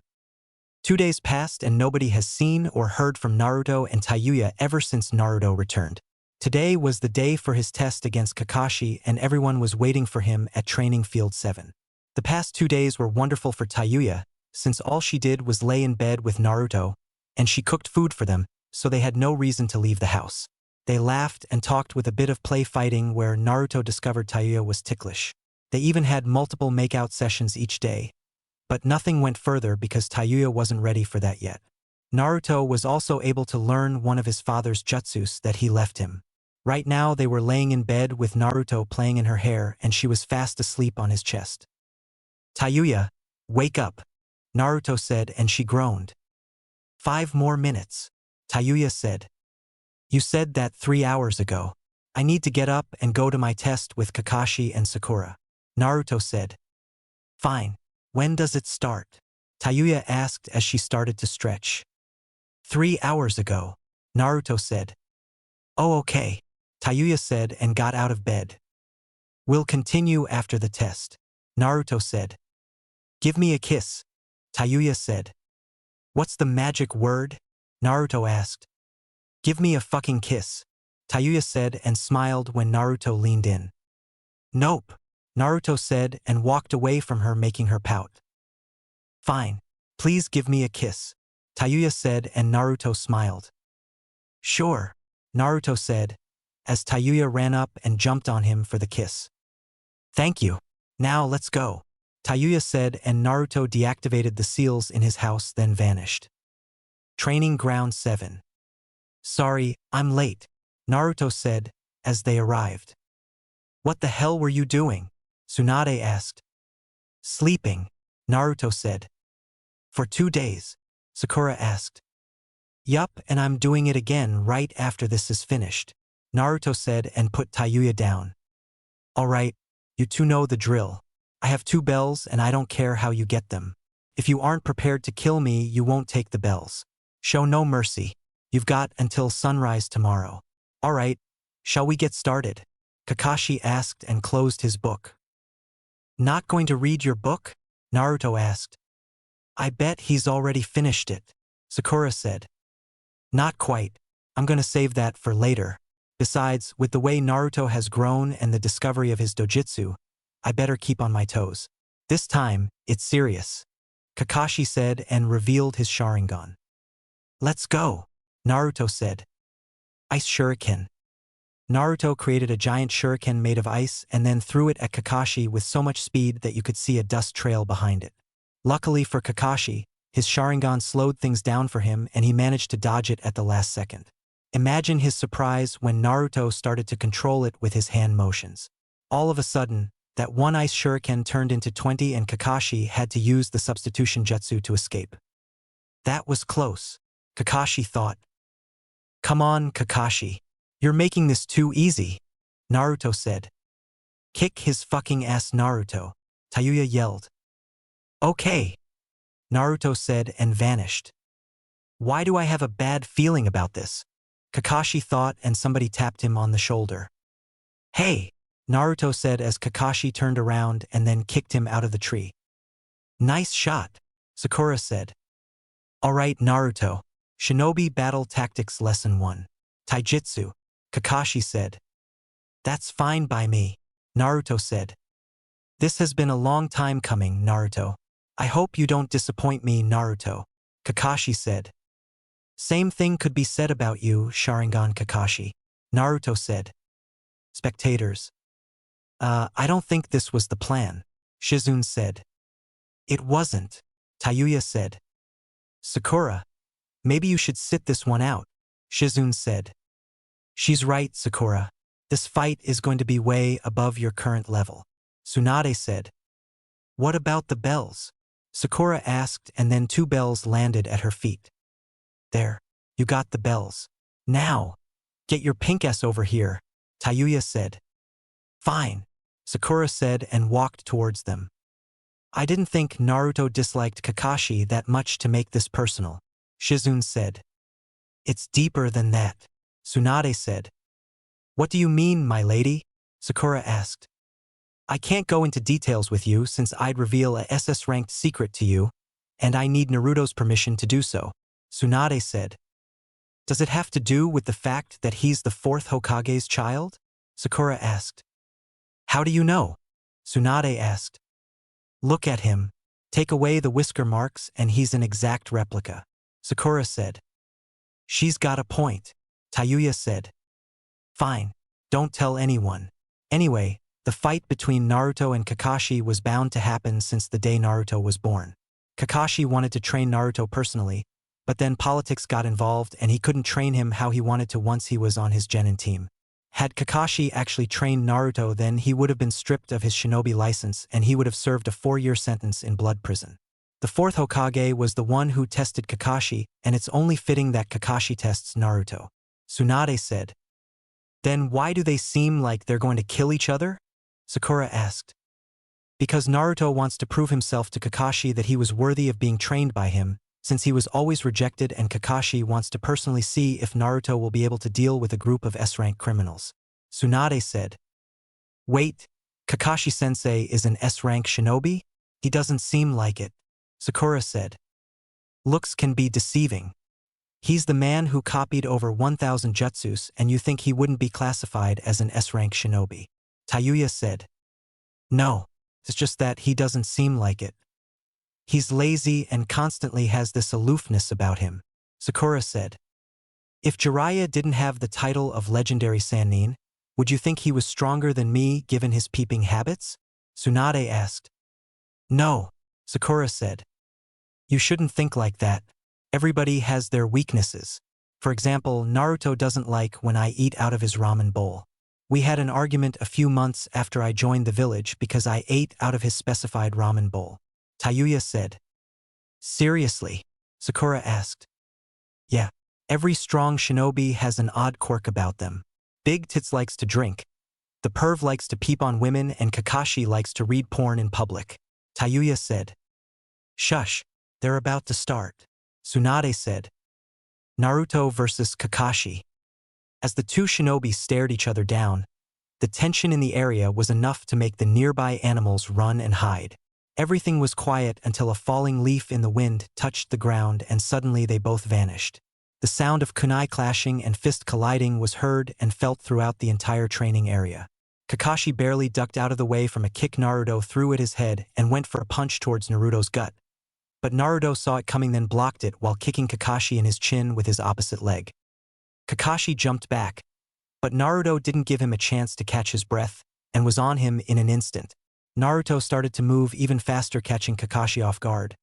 2 days passed and nobody has seen or heard from Naruto and Tayuya ever since Naruto returned. Today was the day for his test against Kakashi and everyone was waiting for him at Training Field 7. The past 2 days were wonderful for Tayuya, since all she did was lay in bed with Naruto, and she cooked food for them, so they had no reason to leave the house. They laughed and talked with a bit of play fighting where Naruto discovered Tayuya was ticklish. They even had multiple makeout sessions each day. But nothing went further because Tayuya wasn't ready for that yet. Naruto was also able to learn one of his father's jutsus that he left him. Right now they were laying in bed with Naruto playing in her hair and she was fast asleep on his chest. "Tayuya, wake up," Naruto said and she groaned. "5 more minutes," Tayuya said. "You said that 3 hours ago. I need to get up and go to my test with Kakashi and Sakura," Naruto said. "Fine. When does it start?" Tayuya asked as she started to stretch. 3 hours ago," Naruto said. "Oh, okay," Tayuya said and got out of bed. "We'll continue after the test," Naruto said. "Give me a kiss," Tayuya said. "What's the magic word?" Naruto asked. "Give me a fucking kiss," Tayuya said and smiled when Naruto leaned in. "Nope," Naruto said and walked away from her, making her pout. "Fine. Please give me a kiss," Tayuya said and Naruto smiled. "Sure," Naruto said, as Tayuya ran up and jumped on him for the kiss. "Thank you. Now let's go," Tayuya said and Naruto deactivated the seals in his house then vanished. Training Ground 7. "Sorry, I'm late," Naruto said, as they arrived. "What the hell were you doing?" Tsunade asked. "Sleeping," Naruto said. "For 2 days?" Sakura asked. "Yup, and I'm doing it again right after this is finished," Naruto said and put Tayuya down. "Alright, you two know the drill. I have 2 bells and I don't care how you get them. If you aren't prepared to kill me, you won't take the bells. Show no mercy. You've got until sunrise tomorrow. Alright, shall we get started?" Kakashi asked and closed his book. "Not going to read your book?" Naruto asked. "I bet he's already finished it," Sakura said. "Not quite. I'm gonna save that for later. Besides, with the way Naruto has grown and the discovery of his dojutsu, I better keep on my toes. This time, it's serious," Kakashi said and revealed his Sharingan. "Let's go," Naruto said. "Ice Shuriken." Naruto created a giant shuriken made of ice and then threw it at Kakashi with so much speed that you could see a dust trail behind it. Luckily for Kakashi, his Sharingan slowed things down for him and he managed to dodge it at the last second. Imagine his surprise when Naruto started to control it with his hand motions. All of a sudden, that one ice shuriken turned into 20 and Kakashi had to use the substitution jutsu to escape. That was close, Kakashi thought. "Come on, Kakashi. You're making this too easy," Naruto said. "Kick his fucking ass, Naruto," Tayuya yelled. "Okay," Naruto said and vanished. "Why do I have a bad feeling about this?" Kakashi thought and somebody tapped him on the shoulder. "Hey," Naruto said as Kakashi turned around and then kicked him out of the tree. "Nice shot," Sakura said. "Alright, Naruto. Shinobi Battle Tactics Lesson 1. Taijutsu," Kakashi said. "That's fine by me," Naruto said. "This has been a long time coming, Naruto. I hope you don't disappoint me, Naruto," Kakashi said. "Same thing could be said about you, Sharingan Kakashi," Naruto said. Spectators. I don't think this was the plan," Shizune said. "It wasn't," Tayuya said. "Sakura, maybe you should sit this one out," Shizune said. "She's right, Sakura. This fight is going to be way above your current level," Tsunade said. "What about the bells?" Sakura asked and then 2 bells landed at her feet. There. You got the bells. Now. Get your pink ass over here, Tayuya said. Fine, Sakura said and walked towards them. I didn't think Naruto disliked Kakashi that much to make this personal, Shizune said. It's deeper than that, Tsunade said. What do you mean, my lady? Sakura asked. I can't go into details with you since I'd reveal a SS-ranked secret to you, and I need Naruto's permission to do so, Tsunade said. Does it have to do with the fact that he's the fourth Hokage's child? Sakura asked. How do you know? Tsunade asked. Look at him. Take away the whisker marks and he's an exact replica, Sakura said. She's got a point, Tayuya said. Fine, don't tell anyone. Anyway, the fight between Naruto and Kakashi was bound to happen since the day Naruto was born. Kakashi wanted to train Naruto personally, but then politics got involved and he couldn't train him how he wanted to once he was on his Genin team. Had Kakashi actually trained Naruto, then he would have been stripped of his shinobi license and he would have served a 4-year sentence in blood prison. The fourth Hokage was the one who tested Kakashi, and it's only fitting that Kakashi tests Naruto, Tsunade said. Then why do they seem like they're going to kill each other? Sakura asked. Because Naruto wants to prove himself to Kakashi that he was worthy of being trained by him, since he was always rejected, and Kakashi wants to personally see if Naruto will be able to deal with a group of S-rank criminals, Tsunade said. Wait, Kakashi-sensei is an S-rank shinobi? He doesn't seem like it, Sakura said. Looks can be deceiving. He's the man who copied over 1,000 jutsus, and you think he wouldn't be classified as an S-rank shinobi, Tayuya said. No, it's just that he doesn't seem like it. He's lazy and constantly has this aloofness about him, Sakura said. If Jiraiya didn't have the title of legendary Sannin, would you think he was stronger than me given his peeping habits? Tsunade asked. No, Sakura said. You shouldn't think like that. Everybody has their weaknesses. For example, Naruto doesn't like when I eat out of his ramen bowl. We had an argument a few months after I joined the village because I ate out of his specified ramen bowl, Tayuya said. Seriously? Sakura asked. Yeah, every strong shinobi has an odd quirk about them. Big Tits likes to drink. The perv likes to peep on women, and Kakashi likes to read porn in public, Tayuya said. Shush, they're about to start, Tsunade said. Naruto versus Kakashi. As the two shinobi stared each other down, the tension in the area was enough to make the nearby animals run and hide. Everything was quiet until a falling leaf in the wind touched the ground and suddenly they both vanished. The sound of kunai clashing and fist colliding was heard and felt throughout the entire training area. Kakashi barely ducked out of the way from a kick Naruto threw at his head and went for a punch towards Naruto's gut. But Naruto saw it coming, then blocked it while kicking Kakashi in his chin with his opposite leg. Kakashi jumped back, but Naruto didn't give him a chance to catch his breath and was on him in an instant. Naruto started to move even faster, catching Kakashi off guard,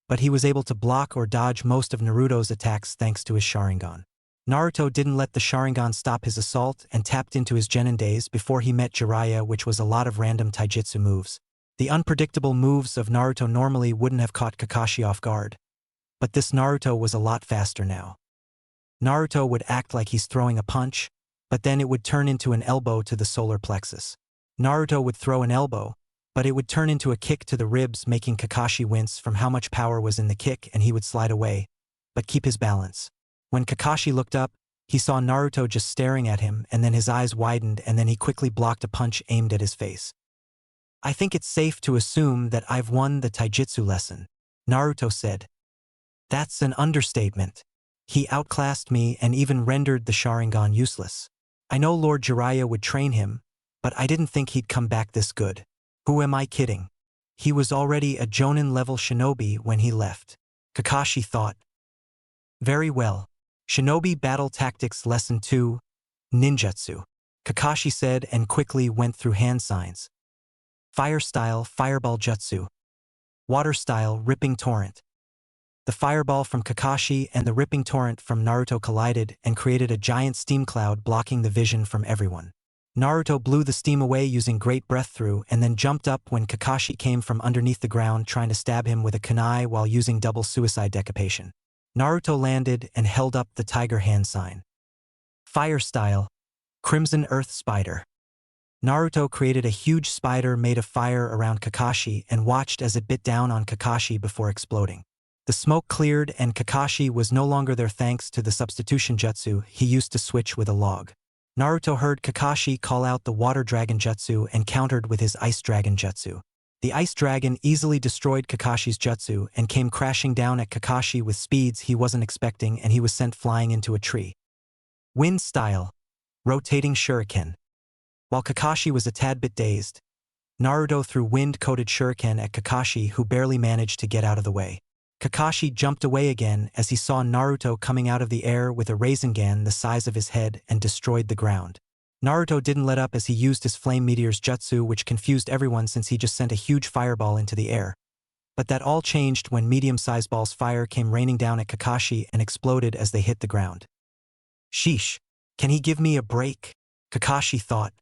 but he was able to block or dodge most of Naruto's attacks thanks to his Sharingan. Naruto didn't let the Sharingan stop his assault and tapped into his Genin days before he met Jiraiya, which was a lot of random taijutsu moves. The unpredictable moves of Naruto normally wouldn't have caught Kakashi off guard, but this Naruto was a lot faster now. Naruto would act like he's throwing a punch, but then it would turn into an elbow to the solar plexus. Naruto would throw an elbow, but it would turn into a kick to the ribs, making Kakashi wince from how much power was in the kick, and he would slide away, but keep his balance. When Kakashi looked up, he saw Naruto just staring at him, and then his eyes widened and then he quickly blocked a punch aimed at his face. I think it's safe to assume that I've won the taijutsu lesson, Naruto said. That's an understatement. He outclassed me and even rendered the Sharingan useless. I know Lord Jiraiya would train him, but I didn't think he'd come back this good. Who am I kidding? He was already a Chūnin-level shinobi when he left, Kakashi thought. Very well. Shinobi Battle Tactics Lesson 2, Ninjutsu, Kakashi said and quickly went through hand signs. Fire style, Fireball Jutsu. Water style, Ripping Torrent. The fireball from Kakashi and the ripping torrent from Naruto collided and created a giant steam cloud blocking the vision from everyone. Naruto blew the steam away using great breath through and then jumped up when Kakashi came from underneath the ground trying to stab him with a kunai while using double suicide decapitation. Naruto landed and held up the tiger hand sign. Fire style, Crimson Earth Spider. Naruto created a huge spider made of fire around Kakashi and watched as it bit down on Kakashi before exploding. The smoke cleared and Kakashi was no longer there thanks to the substitution jutsu he used to switch with a log. Naruto heard Kakashi call out the water dragon jutsu and countered with his ice dragon jutsu. The ice dragon easily destroyed Kakashi's jutsu and came crashing down at Kakashi with speeds he wasn't expecting, and he was sent flying into a tree. Wind style, rotating shuriken. While Kakashi was a tad bit dazed, Naruto threw wind-coated shuriken at Kakashi, who barely managed to get out of the way. Kakashi jumped away again as he saw Naruto coming out of the air with a Rasengan the size of his head and destroyed the ground. Naruto didn't let up as he used his Flame Meteor's jutsu, which confused everyone since he just sent a huge fireball into the air. But that all changed when medium-sized balls fire came raining down at Kakashi and exploded as they hit the ground. Sheesh, can he give me a break? Kakashi thought.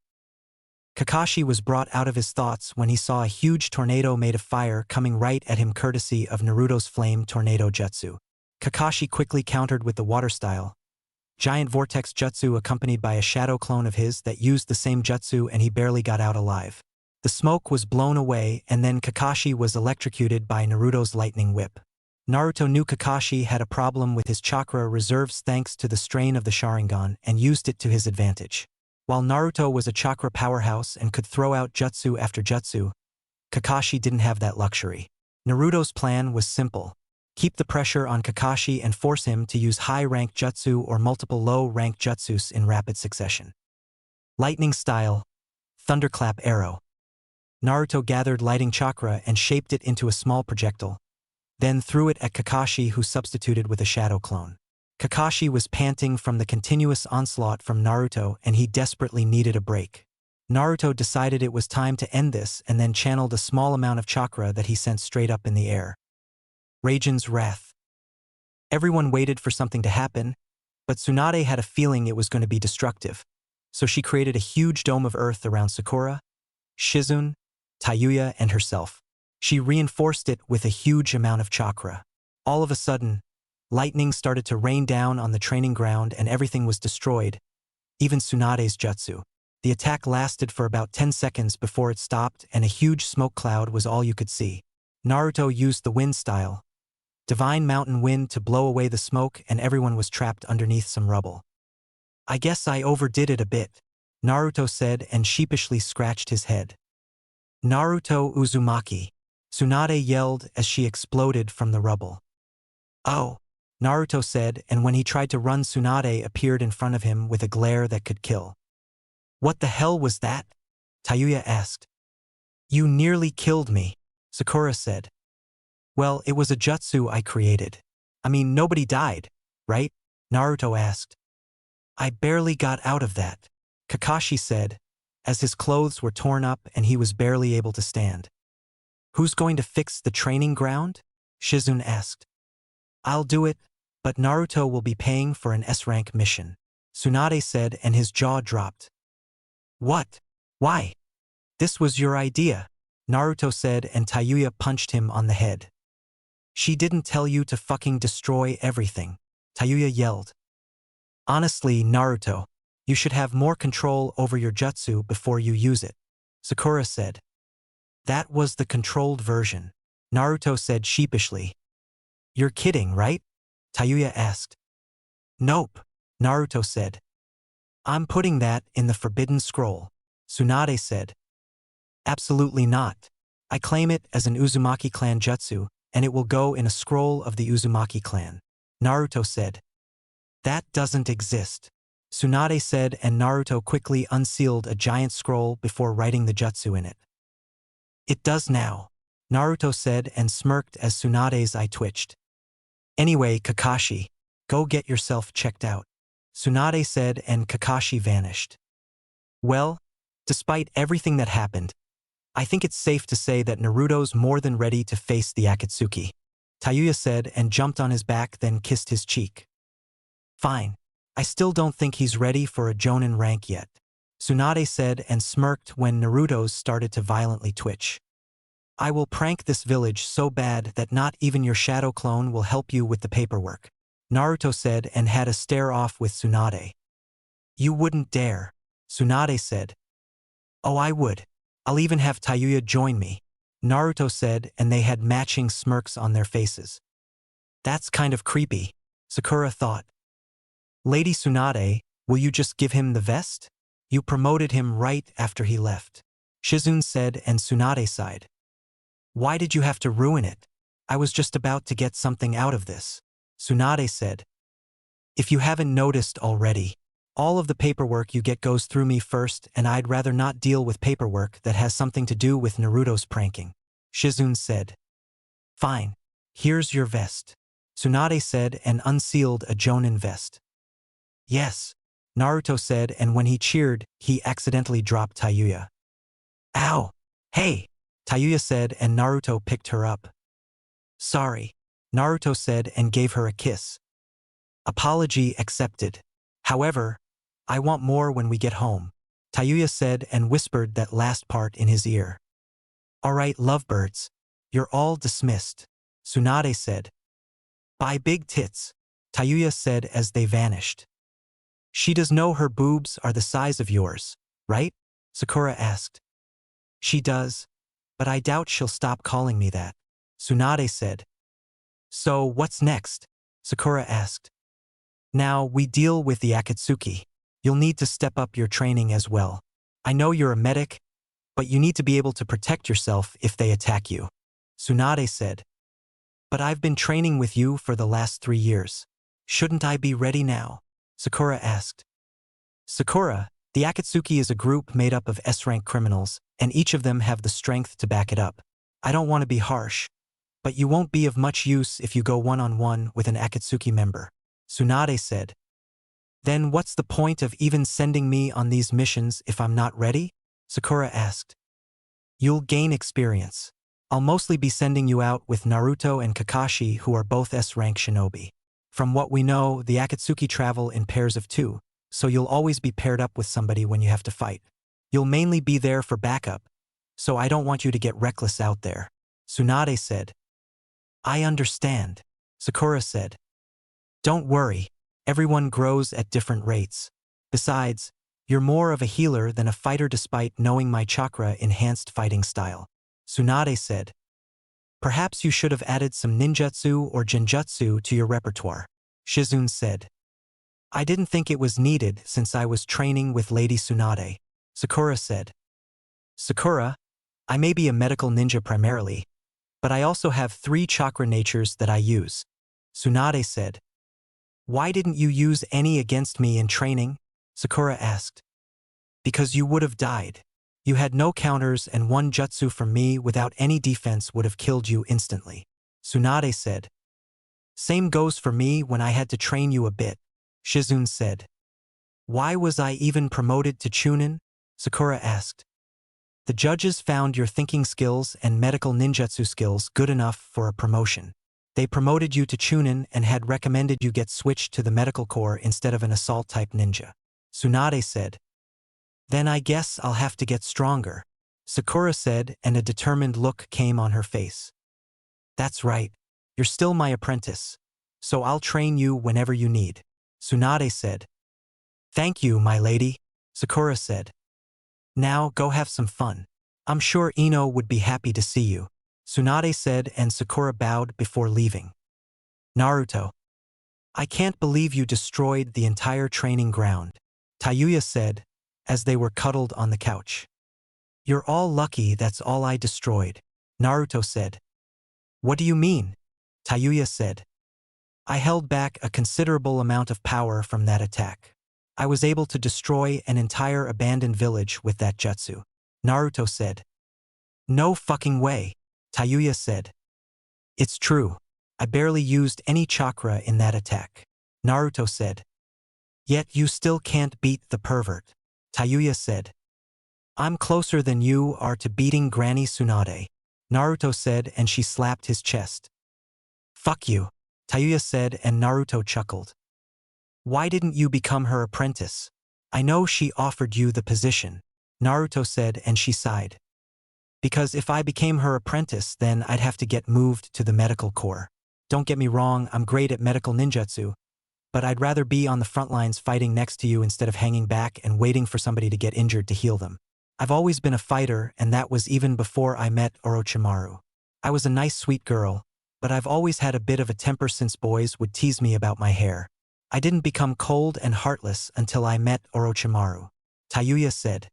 Kakashi was brought out of his thoughts when he saw a huge tornado made of fire coming right at him courtesy of Naruto's Flame Tornado Jutsu. Kakashi quickly countered with the water style, Giant Vortex Jutsu, accompanied by a shadow clone of his that used the same jutsu, and he barely got out alive. The smoke was blown away and then Kakashi was electrocuted by Naruto's lightning whip. Naruto knew Kakashi had a problem with his chakra reserves thanks to the strain of the Sharingan and used it to his advantage. While Naruto was a chakra powerhouse and could throw out jutsu after jutsu, Kakashi didn't have that luxury. Naruto's plan was simple. Keep the pressure on Kakashi and force him to use high-rank jutsu or multiple low-rank jutsus in rapid succession. Lightning style, Thunderclap Arrow. Naruto gathered lighting chakra and shaped it into a small projectile, then threw it at Kakashi, who substituted with a shadow clone. Kakashi was panting from the continuous onslaught from Naruto and he desperately needed a break. Naruto decided it was time to end this and then channeled a small amount of chakra that he sent straight up in the air. Raigen's Wrath. Everyone waited for something to happen, but Tsunade had a feeling it was going to be destructive, so she created a huge dome of earth around Sakura, Chūnin, Tayuya, and herself. She reinforced it with a huge amount of chakra. All of a sudden, lightning started to rain down on the training ground and everything was destroyed, even Tsunade's jutsu. The attack lasted for about 10 seconds before it stopped and a huge smoke cloud was all you could see. Naruto used the wind style, Divine Mountain Wind, to blow away the smoke and everyone was trapped underneath some rubble. I guess I overdid it a bit, Naruto said and sheepishly scratched his head. Naruto Uzumaki, Tsunade yelled as she exploded from the rubble. Oh, Naruto said, and when he tried to run, Tsunade appeared in front of him with a glare that could kill. What the hell was that? Tayuya asked. You nearly killed me, Sakura said. Well, it was a jutsu I created. I mean, nobody died, right? Naruto asked. I barely got out of that, Kakashi said, as his clothes were torn up and he was barely able to stand. Who's going to fix the training ground? Chūnin asked. I'll do it, but Naruto will be paying for an S-rank mission, Tsunade said, and his jaw dropped. What? Why? This was your idea, Naruto said, and Tayuya punched him on the head. She didn't tell you to fucking destroy everything, Tayuya yelled. Honestly, Naruto, you should have more control over your jutsu before you use it, Sakura said. That was the controlled version, Naruto said sheepishly. You're kidding, right? Tayuya asked. Nope, Naruto said. I'm putting that in the Forbidden Scroll, Tsunade said. Absolutely not. I claim it as an Uzumaki clan jutsu, and it will go in a scroll of the Uzumaki clan, Naruto said. That doesn't exist, Tsunade said, and Naruto quickly unsealed a giant scroll before writing the jutsu in it. It does now, Naruto said and smirked as Tsunade's eye twitched. Anyway, Kakashi, go get yourself checked out, Tsunade said, and Kakashi vanished. Well, despite everything that happened, I think it's safe to say that Naruto's more than ready to face the Akatsuki, Tayuya said and jumped on his back, then kissed his cheek. Fine. I still don't think he's ready for a Jonin rank yet, Tsunade said and smirked when Naruto's started to violently twitch. I will prank this village so bad that not even your shadow clone will help you with the paperwork, Naruto said and had a stare-off with Tsunade. You wouldn't dare. Tsunade said. Oh, I would. I'll even have Tayuya join me. Naruto said, and they had matching smirks on their faces. That's kind of creepy, Sakura thought. Lady Tsunade, will you just give him the vest? You promoted him right after he left. Shizune said, and Tsunade sighed. Why did you have to ruin it? I was just about to get something out of this. Tsunade said. If you haven't noticed already, all of the paperwork you get goes through me first, and I'd rather not deal with paperwork that has something to do with Naruto's pranking. Shizune said. Fine. Here's your vest. Tsunade said and unsealed a Chūnin vest. Yes. Naruto said, and when he cheered, he accidentally dropped Tayuya. Ow! Hey! Tayuya said, and Naruto picked her up. Sorry. Naruto said and gave her a kiss. Apology accepted. However, I want more when we get home. Tayuya said and whispered that last part in his ear. Alright, lovebirds. You're all dismissed. Tsunade said. Bye, big tits. Tayuya said as they vanished. She does know her boobs are the size of yours, right? Sakura asked. She does, but I doubt she'll stop calling me that. Tsunade said. So what's next? Sakura asked. Now we deal with the Akatsuki. You'll need to step up your training as well. I know you're a medic, but you need to be able to protect yourself if they attack you. Tsunade said. But I've been training with you for the last 3 years. Shouldn't I be ready now? Sakura asked. Sakura, the Akatsuki is a group made up of S-rank criminals, and each of them have the strength to back it up. I don't want to be harsh, but you won't be of much use if you go one-on-one with an Akatsuki member. Tsunade said. Then what's the point of even sending me on these missions if I'm not ready? Sakura asked. You'll gain experience. I'll mostly be sending you out with Naruto and Kakashi, who are both S-rank shinobi. From what we know, the Akatsuki travel in pairs of 2, so you'll always be paired up with somebody when you have to fight. You'll mainly be there for backup, so I don't want you to get reckless out there. Tsunade said. I understand. Sakura said. Don't worry, everyone grows at different rates. Besides, you're more of a healer than a fighter despite knowing my chakra-enhanced fighting style. Tsunade said. Perhaps you should have added some ninjutsu or genjutsu to your repertoire. Shizune said. I didn't think it was needed since I was training with Lady Tsunade. Sakura said. Sakura, I may be a medical ninja primarily, but I also have 3 chakra natures that I use. Tsunade said. Why didn't you use any against me in training? Sakura asked. Because you would have died. You had no counters, and 1 jutsu from me without any defense would have killed you instantly. Tsunade said. Same goes for me when I had to train you a bit. Shizune said. Why was I even promoted to Chūnin? Sakura asked. The judges found your thinking skills and medical ninjutsu skills good enough for a promotion. They promoted you to Chūnin and had recommended you get switched to the medical corps instead of an assault-type ninja. Tsunade said. Then I guess I'll have to get stronger. Sakura said, and a determined look came on her face. That's right. You're still my apprentice, so I'll train you whenever you need. Tsunade said. Thank you, my lady. Sakura said. Now go have some fun. I'm sure Ino would be happy to see you. Tsunade said, and Sakura bowed before leaving. Naruto. I can't believe you destroyed the entire training ground. Tayuya said, as they were cuddled on the couch. You're all lucky that's all I destroyed. Naruto said. What do you mean? Tayuya said. I held back a considerable amount of power from that attack. I was able to destroy an entire abandoned village with that jutsu. Naruto said. No fucking way. Tayuya said. It's true. I barely used any chakra in that attack. Naruto said. Yet you still can't beat the pervert. Tayuya said. I'm closer than you are to beating Granny Tsunade. Naruto said, and she slapped his chest. Fuck you. Tayuya said, and Naruto chuckled. Why didn't you become her apprentice? I know she offered you the position. Naruto said, and she sighed. Because if I became her apprentice, then I'd have to get moved to the medical corps. Don't get me wrong, I'm great at medical ninjutsu, but I'd rather be on the front lines fighting next to you instead of hanging back and waiting for somebody to get injured to heal them. I've always been a fighter, and that was even before I met Orochimaru. I was a nice sweet girl, but I've always had a bit of a temper since boys would tease me about my hair. I didn't become cold and heartless until I met Orochimaru. Tayuya said.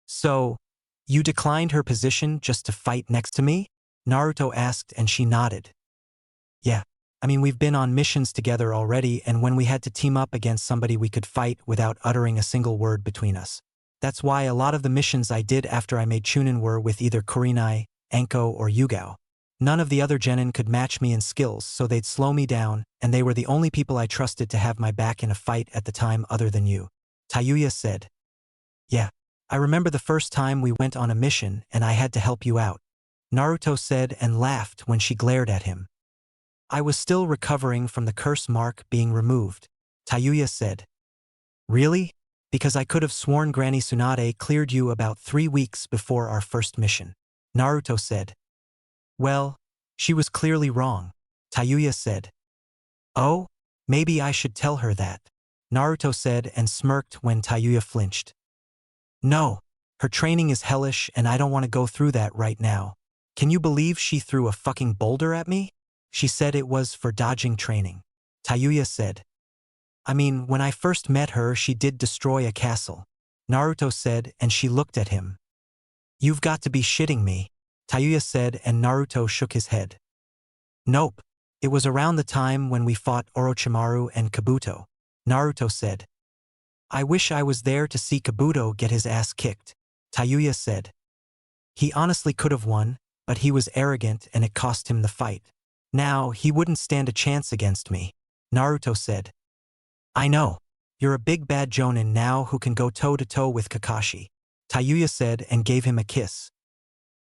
So, you declined her position just to fight next to me? Naruto asked, and she nodded. Yeah. I mean, we've been on missions together already, and when we had to team up against somebody we could fight without uttering a single word between us. That's why a lot of the missions I did after I made Chūnin were with either Kurenai, Anko, or Yugao. None of the other genin could match me in skills, so they'd slow me down, and they were the only people I trusted to have my back in a fight at the time other than you. Tayuya said. Yeah. I remember the first time we went on a mission and I had to help you out. Naruto said and laughed when she glared at him. I was still recovering from the curse mark being removed. Tayuya said. Really? Because I could have sworn Granny Tsunade cleared you about 3 weeks before our first mission. Naruto said. Well, she was clearly wrong. Tayuya said. Oh? Maybe I should tell her that. Naruto said and smirked when Tayuya flinched. No. Her training is hellish and I don't want to go through that right now. Can you believe she threw a fucking boulder at me? She said it was for dodging training. Tayuya said. I mean, when I first met her she did destroy a castle. Naruto said and she looked at him. You've got to be shitting me. Tayuya said and Naruto shook his head. Nope. It was around the time when we fought Orochimaru and Kabuto. Naruto said. I wish I was there to see Kabuto get his ass kicked. Tayuya said. He honestly could have won, but he was arrogant and it cost him the fight. Now, he wouldn't stand a chance against me. Naruto said. I know. You're a big bad jonin now who can go toe-to-toe with Kakashi. Tayuya said and gave him a kiss.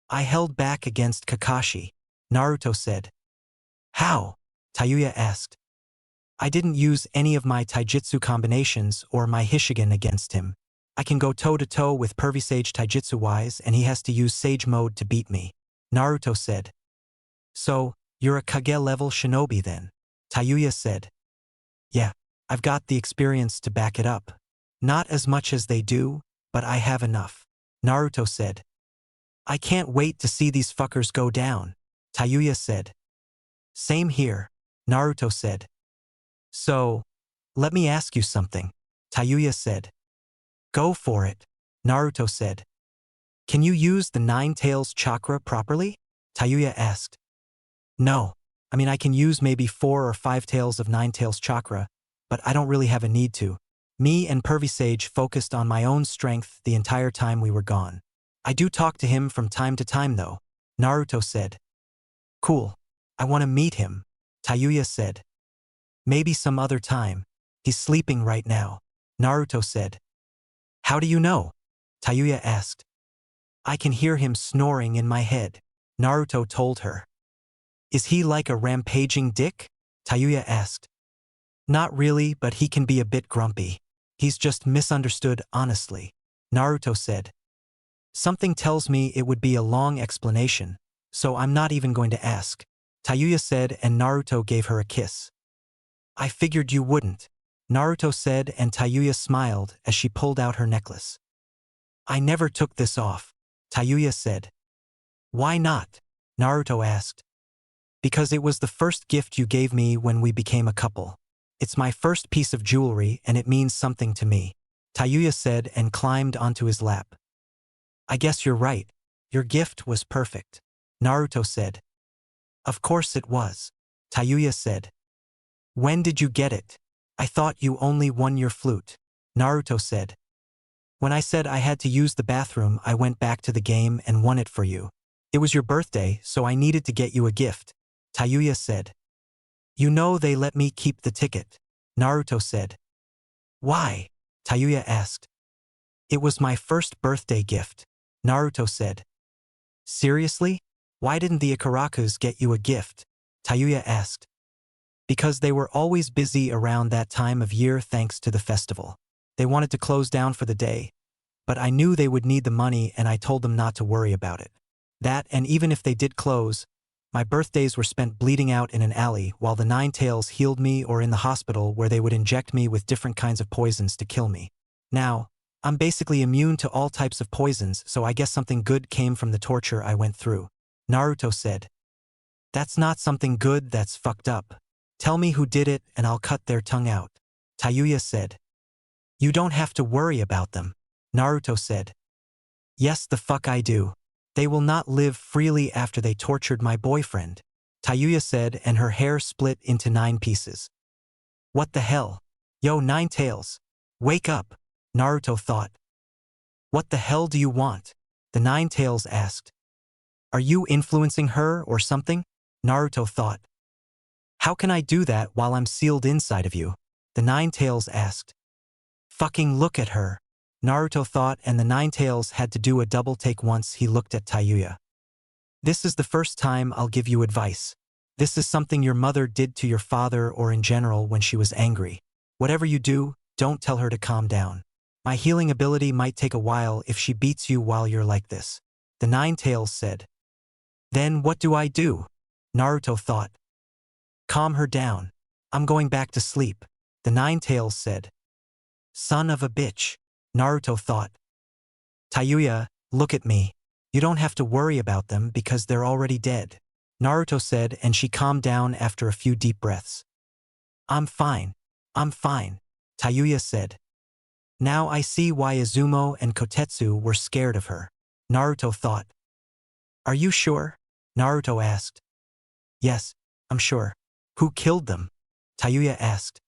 I held back against Kakashi. Naruto said. How? Tayuya asked. I didn't use any of my taijutsu combinations or my Hishigan against him. I can go toe-to-toe with Pervy Sage taijutsu-wise and he has to use Sage mode to beat me. Naruto said. So, you're a Kage-Level shinobi then? Tayuya said. Yeah, I've got the experience to back it up. Not as much as they do, but I have enough. Naruto said. I can't wait to see these fuckers go down. Tayuya said. Same here. Naruto said. So, let me ask you something. Tayuya said. Go for it. Naruto said. Can you use the Nine Tails chakra properly? Tayuya asked. No. I mean, I can use maybe 4 or 5 tails of Nine Tails chakra, but I don't really have a need to. Me and Pervy Sage focused on my own strength the entire time we were gone. I do talk to him from time to time though. Naruto said. Cool. I want to meet him. Tayuya said. Maybe some other time. He's sleeping right now. Naruto said. How do you know? Tayuya asked. I can hear him snoring in my head. Naruto told her. Is he like a rampaging dick? Tayuya asked. Not really, but he can be a bit grumpy. He's just misunderstood honestly. Naruto said. Something tells me it would be a long explanation, so I'm not even going to ask. Tayuya said and Naruto gave her a kiss. I figured you wouldn't. Naruto said and Tayuya smiled as she pulled out her necklace. I never took this off. Tayuya said. Why not? Naruto asked. Because it was the first gift you gave me when we became a couple. It's my first piece of jewelry and it means something to me. Tayuya said and climbed onto his lap. I guess you're right. Your gift was perfect. Naruto said. Of course it was. Tayuya said. When did you get it? I thought you only won your flute. Naruto said. When I said I had to use the bathroom, I went back to the game and won it for you. It was your birthday, so I needed to get you a gift. Tayuya said. You know they let me keep the ticket. Naruto said. Why? Tayuya asked. It was my first birthday gift. Naruto said. Seriously? Why didn't the Ikarakus get you a gift? Tayuya asked. Because they were always busy around that time of year thanks to the festival. They wanted to close down for the day, but I knew they would need the money and I told them not to worry about it. That, and even if they did close, My birthdays were spent bleeding out in an alley while the Nine Tails healed me, or in the hospital where they would inject me with different kinds of poisons to kill me. Now, I'm basically immune to all types of poisons, so I guess something good came from the torture I went through. Naruto said. That's not something good, that's fucked up. Tell me who did it and I'll cut their tongue out. Tayuya said. You don't have to worry about them. Naruto said. Yes, the fuck I do. They will not live freely after they tortured my boyfriend. Tayuya said, and her hair split into 9 pieces. What the hell? Yo, Nine Tails. Wake up, Naruto thought. What the hell do you want? The Nine Tails asked. Are you influencing her or something? Naruto thought. How can I do that while I'm sealed inside of you? The Nine Tails asked. Fucking look at her, Naruto thought, and the Nine Tails had to do a double take once he looked at Tayuya. This is the first time I'll give you advice. This is something your mother did to your father or in general when she was angry. Whatever you do, don't tell her to calm down. My healing ability might take a while if she beats you while you're like this. The Nine Tails said. Then what do I do? Naruto thought. Calm her down. I'm going back to sleep, the Nine Tails said. Son of a bitch, Naruto thought. Tayuya, look at me. You don't have to worry about them because they're already dead, Naruto said, and she calmed down after a few deep breaths. I'm fine, Tayuya said. Now I see why Izumo and Kotetsu were scared of her, Naruto thought. Are you sure? Naruto asked. Yes, I'm sure. Who killed them? Tayuya asked.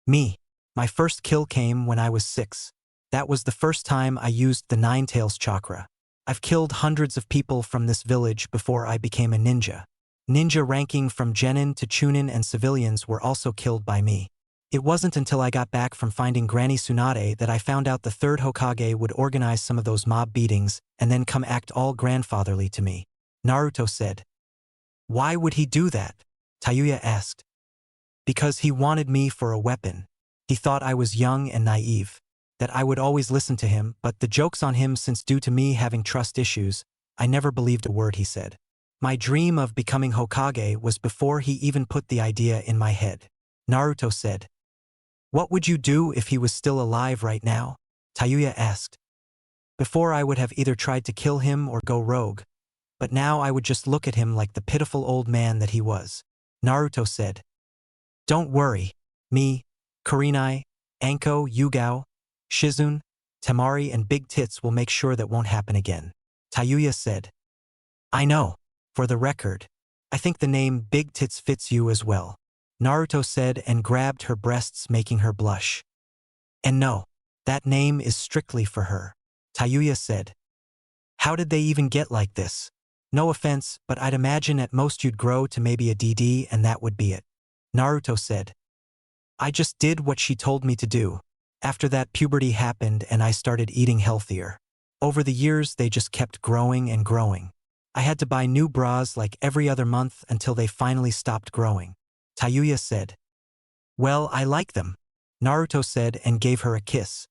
Me. My first kill came when I was 6. That was the first time I used the Nine Tails chakra. I've killed hundreds of people from this village before I became a ninja. Ninja ranking from Genin to Chūnin and civilians were also killed by me. It wasn't until I got back from finding Granny Tsunade that I found out the third Hokage would organize some of those mob beatings and then come act all grandfatherly to me, Naruto said. Why would he do that? Tayuya asked. Because he wanted me for a weapon. He thought I was young and naive, that I would always listen to him, but the joke's on him since due to me having trust issues, I never believed a word he said. My dream of becoming Hokage was before he even put the idea in my head, Naruto said. What would you do if he was still alive right now? Tayuya asked. Before I would have either tried to kill him or go rogue, but now I would just look at him like the pitiful old man that he was, Naruto said. Don't worry, me, Kurenai, Anko, Yugao, Shizune, Temari and Big Tits will make sure that won't happen again, Tayuya said. I know. For the record, I think the name Big Tits fits you as well, Naruto said and grabbed her breasts, making her blush. And no, that name is strictly for her, Tayuya said. How did they even get like this? No offense, but I'd imagine at most you'd grow to maybe a DD and that would be it, Naruto said. I just did what she told me to do. After that, puberty happened and I started eating healthier. Over the years, they just kept growing and growing. I had to buy new bras like every other month until they finally stopped growing, Tayuya said. Well, I like them, Naruto said and gave her a kiss.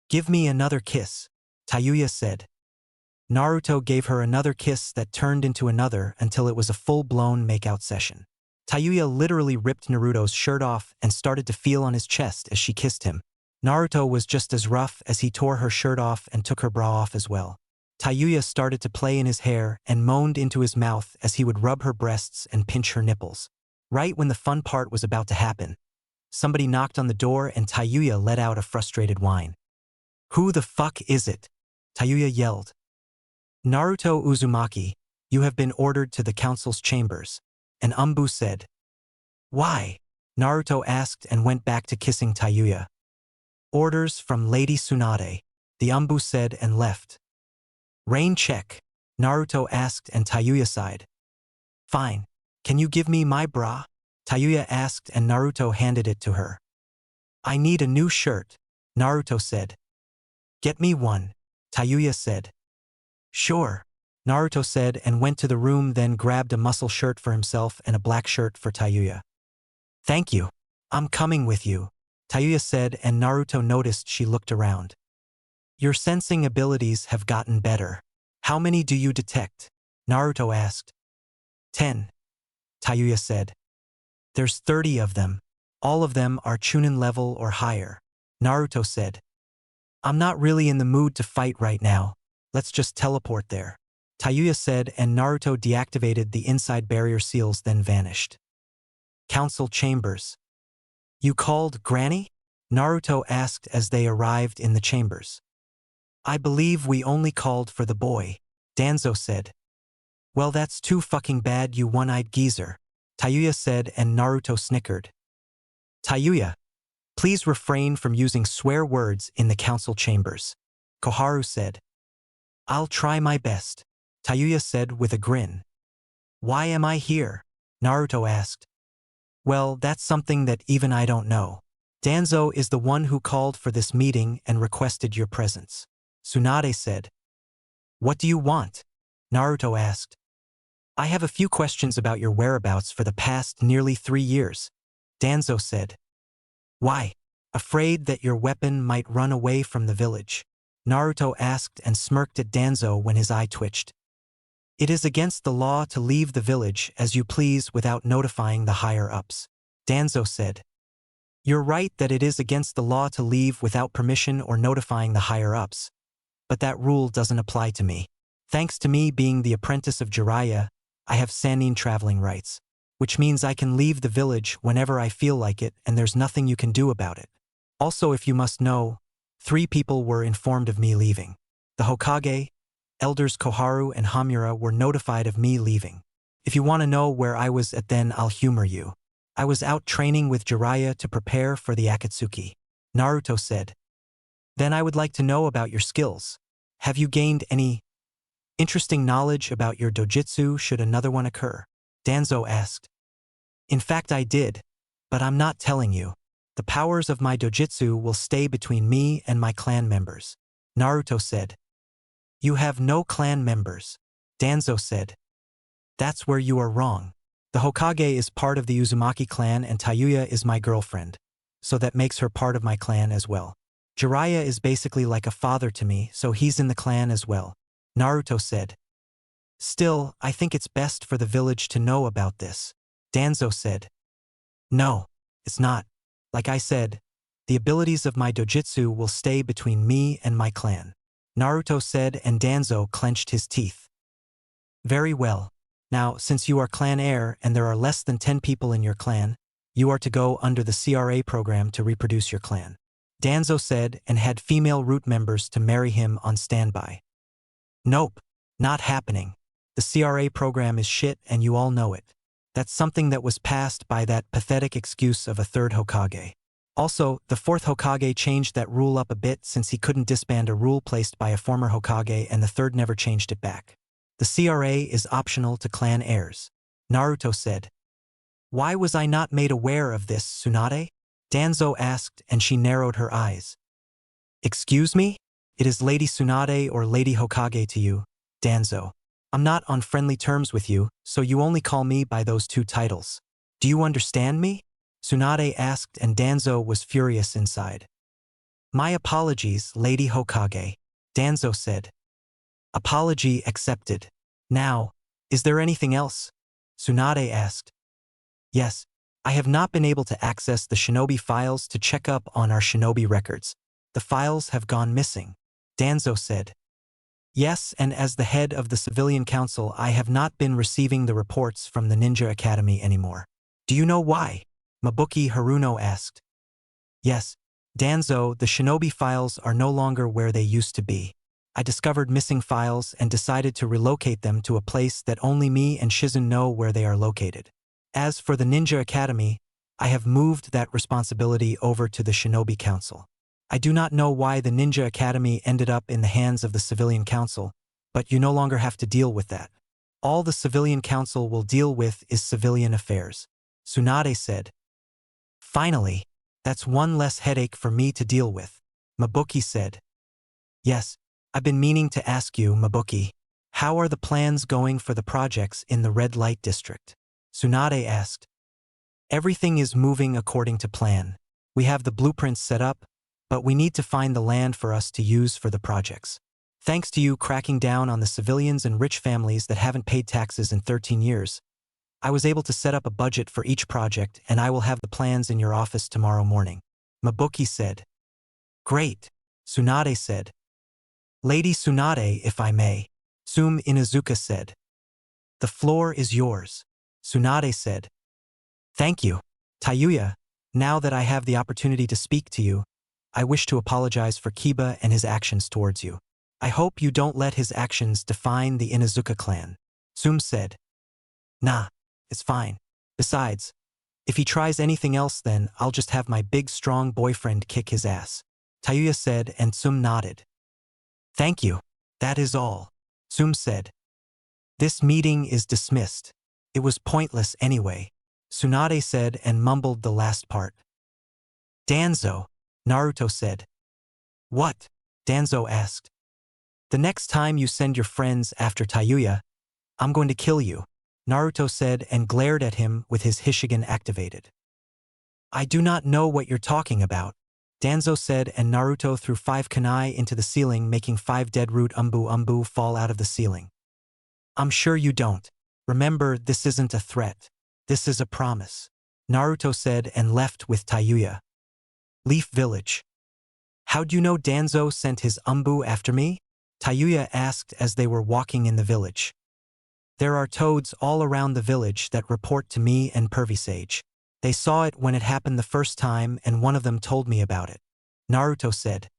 Give me another kiss, Tayuya said. Naruto gave her another kiss that turned into another until it was a full-blown makeout session. Tayuya literally ripped Naruto's shirt off and started to feel on his chest as she kissed him. Naruto was just as rough as he tore her shirt off and took her bra off as well. Tayuya started to play in his hair and moaned into his mouth as he would rub her breasts and pinch her nipples. Right when the fun part was about to happen, somebody knocked on the door and Tayuya let out a frustrated whine. Who the fuck is it? Tayuya yelled. Naruto Uzumaki, you have been ordered to the council's chambers. And Umbu said. Why? Naruto asked and went back to kissing Tayuya. Orders from Lady Tsunade, the Umbu said and left. Rain check, Naruto asked and Tayuya sighed. Fine. Can you give me my bra? Tayuya asked and Naruto handed it to her. I need a new shirt, Naruto said. Get me one, Tayuya said. Sure, Naruto said and went to the room, then grabbed a muscle shirt for himself and a black shirt for Tayuya. Thank you. I'm coming with you, Tayuya said, and Naruto noticed she looked around. Your sensing abilities have gotten better. How many do you detect? Naruto asked. 10. Tayuya said. There's 30 of them. All of them are Chūnin level or higher. Naruto said. I'm not really in the mood to fight right now. Let's just teleport there. Tayuya said, and Naruto deactivated the inside barrier seals, then vanished. Council chambers. You called Granny? Naruto asked as they arrived in the chambers. I believe we only called for the boy, Danzo said. Well, that's too fucking bad, you one-eyed geezer, Tayuya said, and Naruto snickered. Tayuya, please refrain from using swear words in the council chambers, Koharu said. I'll try my best, Tayuya said with a grin. Why am I here? Naruto asked. Well, that's something that even I don't know. Danzo is the one who called for this meeting and requested your presence, Tsunade said. What do you want? Naruto asked. I have a few questions about your whereabouts for the past nearly 3 years, Danzo said. Why? Afraid that your weapon might run away from the village? Naruto asked and smirked at Danzo when his eye twitched. It is against the law to leave the village as you please without notifying the higher-ups, Danzo said. You're right that it is against the law to leave without permission or notifying the higher-ups, but that rule doesn't apply to me. Thanks to me being the apprentice of Jiraiya, I have Sannin traveling rights, which means I can leave the village whenever I feel like it and there's nothing you can do about it. Also, if you must know, 3 people were informed of me leaving. The Hokage, Elders Koharu and Hamura were notified of me leaving. If you want to know where I was at then I'll humor you. I was out training with Jiraiya to prepare for the Akatsuki, Naruto said. Then I would like to know about your skills. Have you gained any interesting knowledge about your dojutsu should another one occur? Danzo asked. In fact I did, but I'm not telling you. The powers of my dojutsu will stay between me and my clan members, Naruto said. You have no clan members, Danzo said. That's where you are wrong. The Hokage is part of the Uzumaki clan and Tayuya is my girlfriend, so that makes her part of my clan as well. Jiraiya is basically like a father to me, so he's in the clan as well, Naruto said. Still, I think it's best for the village to know about this, Danzo said. No, it's not. Like I said, the abilities of my dojutsu will stay between me and my clan, Naruto said, and Danzo clenched his teeth. Very well. Now, since you are clan heir and there are less than 10 people in your clan, you are to go under the CRA program to reproduce your clan, Danzo said, and had female root members to marry him on standby. Nope, not happening. The CRA program is shit and you all know it. That's something that was passed by that pathetic excuse of a 3rd Hokage. Also, the 4th Hokage changed that rule up a bit since he couldn't disband a rule placed by a former Hokage and the 3rd never changed it back. The CRA is optional to clan heirs, Naruto said. Why was I not made aware of this, Tsunade? Danzo asked and she narrowed her eyes. Excuse me? It is Lady Tsunade or Lady Hokage to you, Danzo. I'm not on friendly terms with you, so you only call me by those 2 titles. Do you understand me? Tsunade asked and Danzo was furious inside. My apologies, Lady Hokage, Danzo said. Apology accepted. Now, is there anything else? Tsunade asked. Yes, I have not been able to access the shinobi files to check up on our shinobi records. The files have gone missing, Danzo said. Yes, and as the head of the Civilian Council I have not been receiving the reports from the Ninja Academy anymore. Do you know why? Mabuki Haruno asked. Yes, Danzo, the shinobi files are no longer where they used to be. I discovered missing files and decided to relocate them to a place that only me and Shizun know where they are located. As for the Ninja Academy, I have moved that responsibility over to the Shinobi Council. I do not know why the Ninja Academy ended up in the hands of the Civilian Council, but you no longer have to deal with that. All the Civilian Council will deal with is civilian affairs, Tsunade said. Finally, that's one less headache for me to deal with, Mabuki said. Yes, I've been meaning to ask you, Mabuki. How are the plans going for the projects in the Red Light District? Tsunade asked. Everything is moving according to plan. We have the blueprints set up, but we need to find the land for us to use for the projects. Thanks to you cracking down on the civilians and rich families that haven't paid taxes in 13 years, I was able to set up a budget for each project and I will have the plans in your office tomorrow morning. Mabuki said. Great. Tsunade said. Lady Tsunade, if I may. Sum Inuzuka said. The floor is yours. Tsunade said. Thank you. Tayuya, now that I have the opportunity to speak to you, I wish to apologize for Kiba and his actions towards you. I hope you don't let his actions define the Inuzuka clan. Sum said. Nah, it's fine. Besides, if he tries anything else then I'll just have my big strong boyfriend kick his ass. Tayuya said and Sum nodded. Thank you. That is all. Sum said. This meeting is dismissed. It was pointless anyway. Tsunade said and mumbled the last part. Danzo, Naruto said. What? Danzo asked. The next time you send your friends after Tayuya, I'm going to kill you, Naruto said and glared at him with his Hishigan activated. I do not know what you're talking about, Danzo said and Naruto threw 5 kunai into the ceiling making 5 dead root umbu fall out of the ceiling. I'm sure you don't. Remember, this isn't a threat. This is a promise, Naruto said and left with Tayuya. Leaf Village. How'd you know Danzo sent his umbu after me? Tayuya asked as they were walking in the village. There are toads all around the village that report to me and Pervisage. They saw it when it happened the first time and one of them told me about it, Naruto said.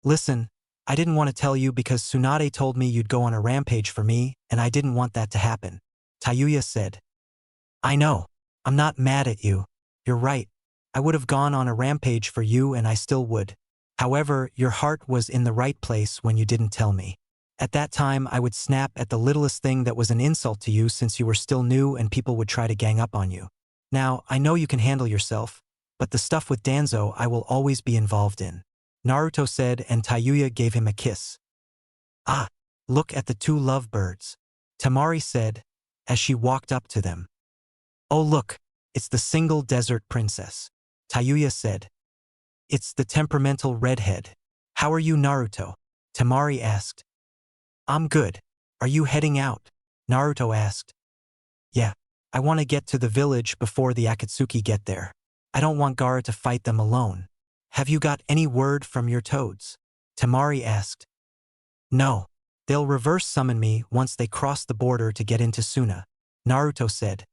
Listen, I didn't want to tell you because Tsunade told me you'd go on a rampage for me and I didn't want that to happen, Tayuya said. I know. I'm not mad at you. You're right. I would have gone on a rampage for you and I still would. However, your heart was in the right place when you didn't tell me. At that time I would snap at the littlest thing that was an insult to you since you were still new and people would try to gang up on you. Now, I know you can handle yourself, but the stuff with Danzo I will always be involved in, Naruto said and Tayuya gave him a kiss. Ah, look at the 2 lovebirds, Temari said, as she walked up to them. Oh look, it's the single desert princess, Tayuya said. It's the temperamental redhead. How are you, Naruto? Temari asked. I'm good. Are you heading out? Naruto asked. Yeah, I want to get to the village before the Akatsuki get there. I don't want Gaara to fight them alone. Have you got any word from your toads? Temari asked. No. They'll reverse summon me once they cross the border to get into Suna, Naruto said.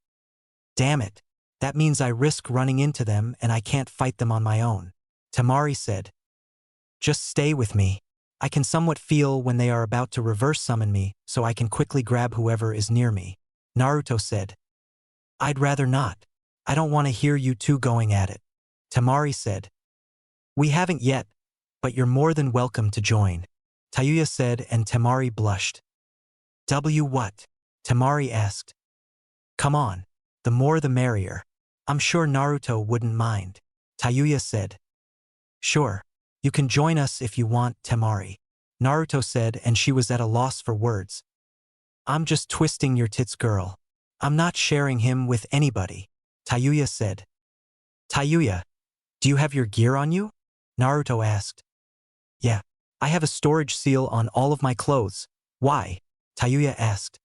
Damn it. That means I risk running into them and I can't fight them on my own, Temari said. Just stay with me. I can somewhat feel when they are about to reverse summon me, so I can quickly grab whoever is near me, Naruto said. I'd rather not. I don't want to hear you 2 going at it, Temari said. We haven't yet, but you're more than welcome to join, Tayuya said and Temari blushed. What? Temari asked. Come on. The more the merrier. I'm sure Naruto wouldn't mind, Tayuya said. Sure. You can join us if you want, Temari, Naruto said and she was at a loss for words. I'm just twisting your tits, girl. I'm not sharing him with anybody, Tayuya said. Tayuya, do you have your gear on you? Naruto asked. Yeah, I have a storage seal on all of my clothes. Why? Tayuya asked.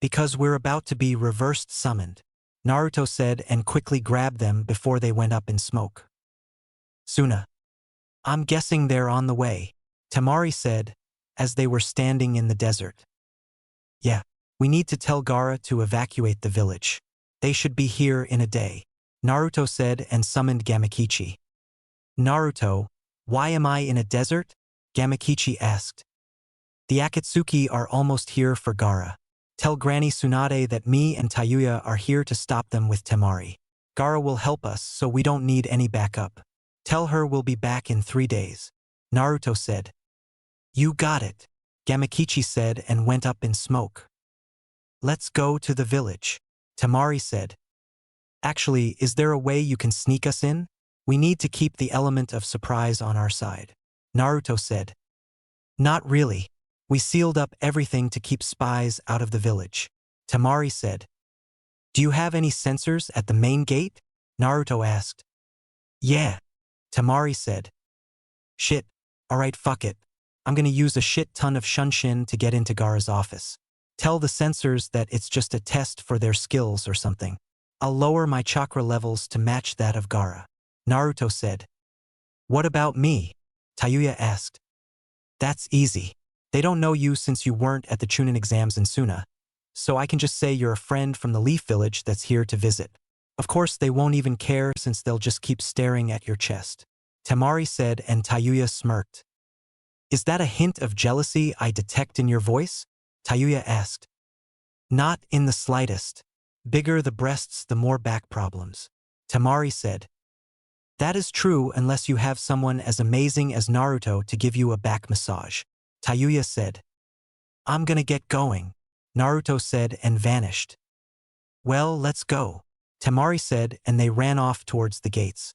Because we're about to be reversed summoned, Naruto said and quickly grabbed them before they went up in smoke. Suna. I'm guessing they're on the way, Temari said, as they were standing in the desert. Yeah, we need to tell Gaara to evacuate the village. They should be here in a day, Naruto said and summoned Gamakichi. Naruto, why am I in a desert? Gamakichi asked. The Akatsuki are almost here for Gaara. Tell Granny Tsunade that me and Tayuya are here to stop them with Temari. Gaara will help us so we don't need any backup. Tell her we'll be back in 3 days, Naruto said. You got it, Gamakichi said and went up in smoke. Let's go to the village, Temari said. Actually, is there a way you can sneak us in? We need to keep the element of surprise on our side, Naruto said. Not really. We sealed up everything to keep spies out of the village, Temari said. Do you have any sensors at the main gate? Naruto asked. Yeah, Temari said. Shit, alright fuck it. I'm gonna use a shit ton of shunshin to get into Gaara's office. Tell the sensors that it's just a test for their skills or something. I'll lower my chakra levels to match that of Gaara. Naruto said. What about me? Tayuya asked. That's easy. They don't know you since you weren't at the Chūnin exams in Suna, so I can just say you're a friend from the Leaf Village that's here to visit. Of course, they won't even care since they'll just keep staring at your chest. Temari said, and Tayuya smirked. Is that a hint of jealousy I detect in your voice? Tayuya asked. Not in the slightest. Bigger the breasts, the more back problems. Temari said. That is true unless you have someone as amazing as Naruto to give you a back massage. Tayuya said. I'm gonna get going, Naruto said and vanished. Well, let's go, Temari said, and they ran off towards the gates.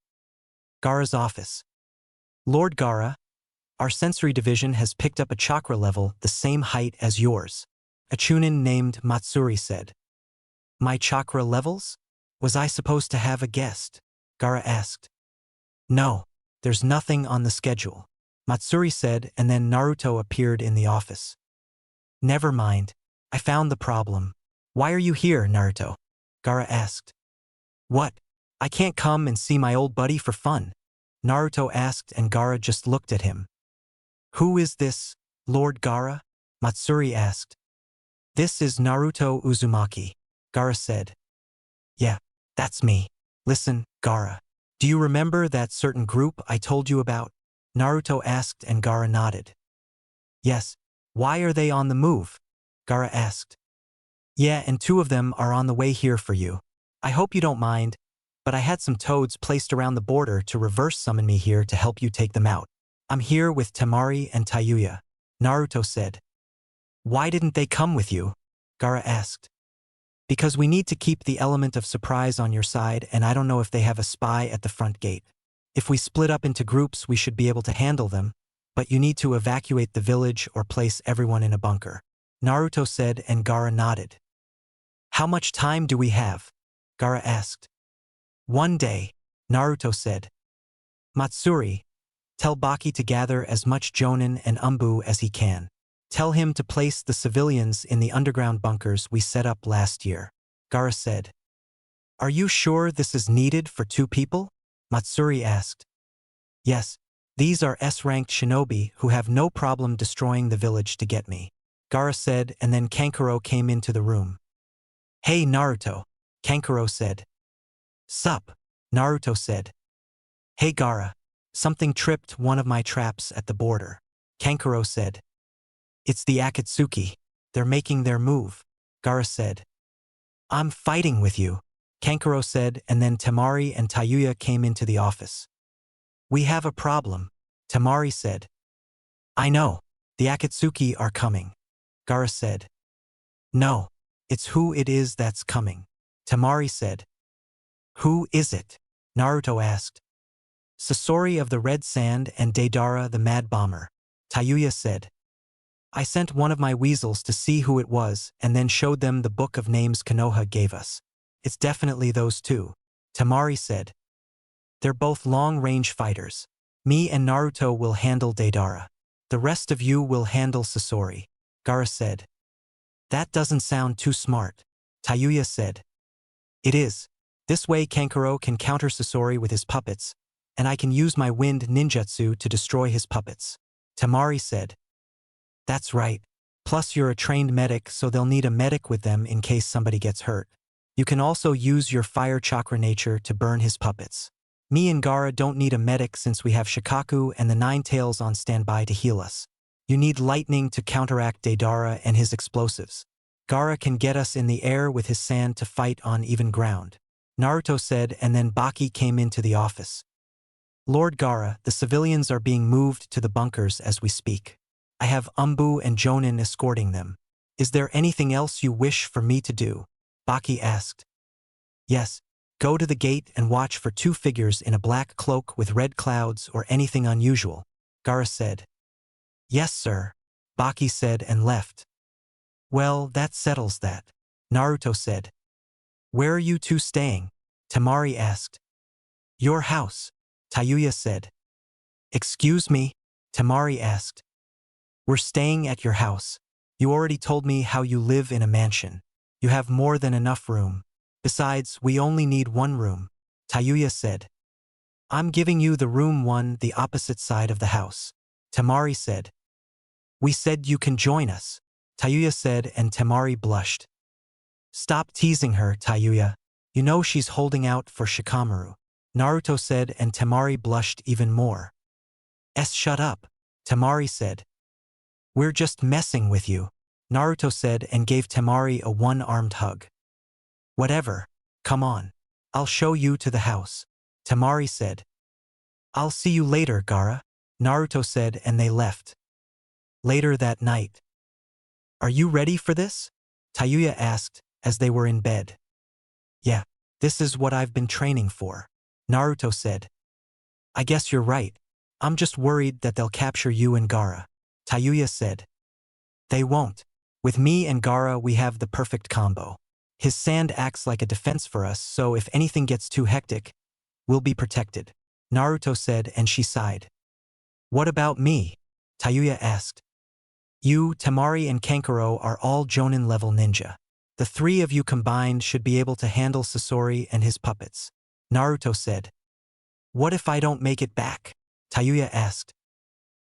Gaara's office. Lord Gaara, our sensory division has picked up a chakra level the same height as yours. A Chūnin named Matsuri said. My chakra levels? Was I supposed to have a guest? Gaara asked. No, there's nothing on the schedule, Matsuri said, and then Naruto appeared in the office. Never mind, I found the problem. Why are you here, Naruto? Gaara asked. What? I can't come and see my old buddy for fun? Naruto asked, and Gaara just looked at him. Who is this, Lord Gaara? Matsuri asked. This is Naruto Uzumaki, Gaara said. Yeah, that's me. Listen, Gaara. Do you remember that certain group I told you about? Naruto asked, and Gaara nodded. Yes. Why are they on the move? Gaara asked. Yeah, and 2 of them are on the way here for you. I hope you don't mind, but I had some toads placed around the border to reverse summon me here to help you take them out. I'm here with Temari and Tayuya, Naruto said. Why didn't they come with you? Gaara asked. Because we need to keep the element of surprise on your side, and I don't know if they have a spy at the front gate. If we split up into groups, we should be able to handle them, but you need to evacuate the village or place everyone in a bunker, Naruto said, and Gaara nodded. How much time do we have? Gaara asked. 1 day, Naruto said. Matsuri, tell Baki to gather as much Jonin and Umbu as he can. Tell him to place the civilians in the underground bunkers we set up last year, Gaara said. Are you sure this is needed for 2 people? Matsuri asked. Yes, these are S-ranked shinobi who have no problem destroying the village to get me, Gaara said, and then Kankuro came into the room. Hey Naruto, Kankuro said. Sup, Naruto said. Hey Gaara, something tripped one of my traps at the border, Kankuro said. It's the Akatsuki. They're making their move, Gaara said. I'm fighting with you, Kankuro said, and then Temari and Tayuya came into the office. We have a problem, Temari said. I know, the Akatsuki are coming, Gaara said. No, it's who it is that's coming, Temari said. Who is it? Naruto asked. Sasori of the Red Sand and Deidara the Mad Bomber, Tayuya said. I sent one of my weasels to see who it was and then showed them the book of names Konoha gave us. It's definitely those 2, Temari said. They're both long-range fighters. Me and Naruto will handle Deidara. The rest of you will handle Sasori, Gaara said. That doesn't sound too smart, Tayuya said. It is. This way Kankuro can counter Sasori with his puppets, and I can use my wind ninjutsu to destroy his puppets, Temari said. That's right. Plus you're a trained medic, so they'll need a medic with them in case somebody gets hurt. You can also use your fire chakra nature to burn his puppets. Me and Gaara don't need a medic since we have Shikaku and the 9 Tails on standby to heal us. You need lightning to counteract Deidara and his explosives. Gaara can get us in the air with his sand to fight on even ground, Naruto said, and then Baki came into the office. Lord Gaara, the civilians are being moved to the bunkers as we speak. I have Umbu and Jonin escorting them. Is there anything else you wish for me to do? Baki asked. Yes, go to the gate and watch for 2 figures in a black cloak with red clouds or anything unusual, Gaara said. Yes, sir, Baki said and left. Well, that settles that, Naruto said. Where are you 2 staying? Temari asked. Your house, Tayuya said. Excuse me? Temari asked. We're staying at your house, You already told me how you live in a mansion. You have more than enough room. Besides, we only need one room, Tayuya said. I'm giving you the room one, the opposite side of the house. Temari said. We said you can join us, Tayuya said, and Temari blushed. Stop teasing her, Tayuya. You know she's holding out for Shikamaru, Naruto said, and Temari blushed even more. Shut up, Temari said. We're just messing with you, Naruto said, and gave Temari a one-armed hug. Whatever, come on. I'll show you to the house, Temari said. I'll see you later, Gaara, Naruto said, and they left. Later that night. Are you ready for this? Tayuya asked, as they were in bed. Yeah, this is what I've been training for, Naruto said. I guess you're right. I'm just worried that they'll capture you and Gaara, Tayuya said. They won't. With me and Gaara we have the perfect combo. His sand acts like a defense for us, so if anything gets too hectic, we'll be protected, Naruto said, and she sighed. What about me? Tayuya asked. You, Temari, and Kankuro are all Chūnin level ninja. The three of you combined should be able to handle Sasori and his puppets, Naruto said. What if I don't make it back? Tayuya asked.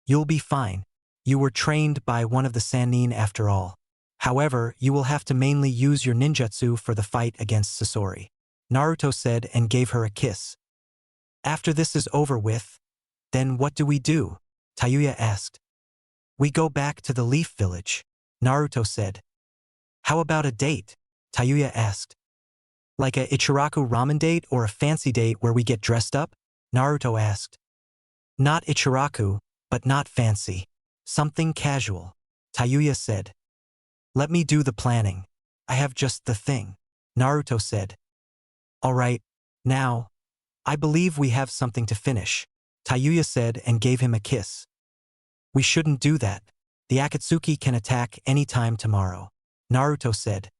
You'll be fine. You were trained by one of the Sannin after all. However, you will have to mainly use your ninjutsu for the fight against Sasori, Naruto said, and gave her a kiss. After this is over with, then what do we do? Tayuya asked. We go back to the Leaf Village, Naruto said. How about a date? Tayuya asked. Like a Ichiraku ramen date or a fancy date where we get dressed up? Naruto asked. Not Ichiraku, but not fancy. Something casual, Tayuya said. Let me do the planning. I have just the thing, Naruto said. All right, now, I believe we have something to finish, Tayuya said, and gave him a kiss. We shouldn't do that. The Akatsuki can attack any time tomorrow, Naruto said.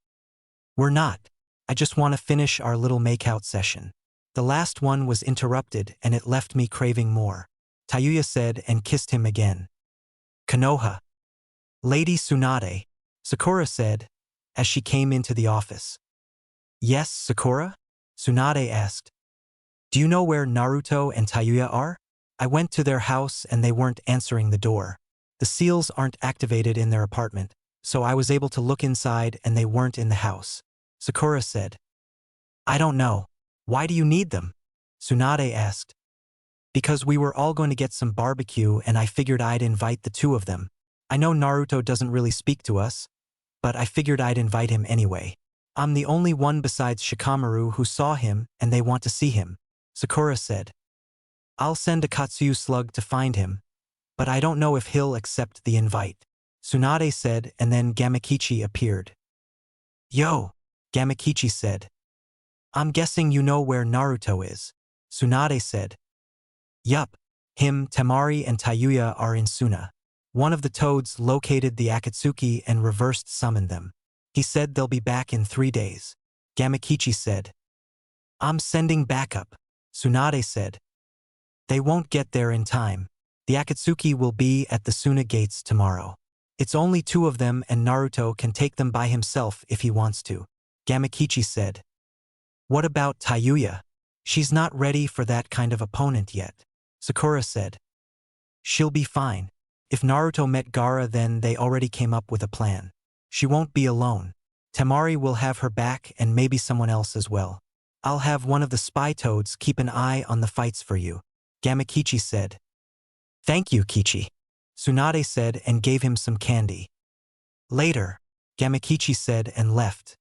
We're not. I just want to finish our little makeout session. The last one was interrupted and it left me craving more, Tayuya said, and kissed him again. Konoha. Lady Tsunade, Sakura said, as she came into the office. Yes, Sakura? Tsunade asked. Do you know where Naruto and Tayuya are? I went to their house and they weren't answering the door. The seals aren't activated in their apartment, so I was able to look inside and they weren't in the house, Sakura said. I don't know. Why do you need them? Tsunade asked. Because we were all going to get some barbecue and I figured I'd invite the two of them. I know Naruto doesn't really speak to us, but I figured I'd invite him anyway. I'm the only one besides Shikamaru who saw him and they want to see him, Sakura said. I'll send a Katsuyu slug to find him, but I don't know if he'll accept the invite, Tsunade said, and then Gamakichi appeared. Yo, Gamakichi said. I'm guessing you know where Naruto is, Tsunade said. Yup, him, Temari, and Tayuya are in Suna. One of the toads located the Akatsuki and reversed summoned them. He said they'll be back in 3 days, Gamakichi said. I'm sending backup, Tsunade said. They won't get there in time. The Akatsuki will be at the Suna gates tomorrow. It's only 2 of them and Naruto can take them by himself if he wants to, Gamakichi said. What about Tayuya? She's not ready for that kind of opponent yet, Sakura said. She'll be fine. If Naruto met Gaara, then they already came up with a plan. She won't be alone. Temari will have her back and maybe someone else as well. I'll have one of the spy toads keep an eye on the fights for you, Gamakichi said. Thank you, Kichi, Tsunade said and gave him some candy. Later, Gamakichi said and left.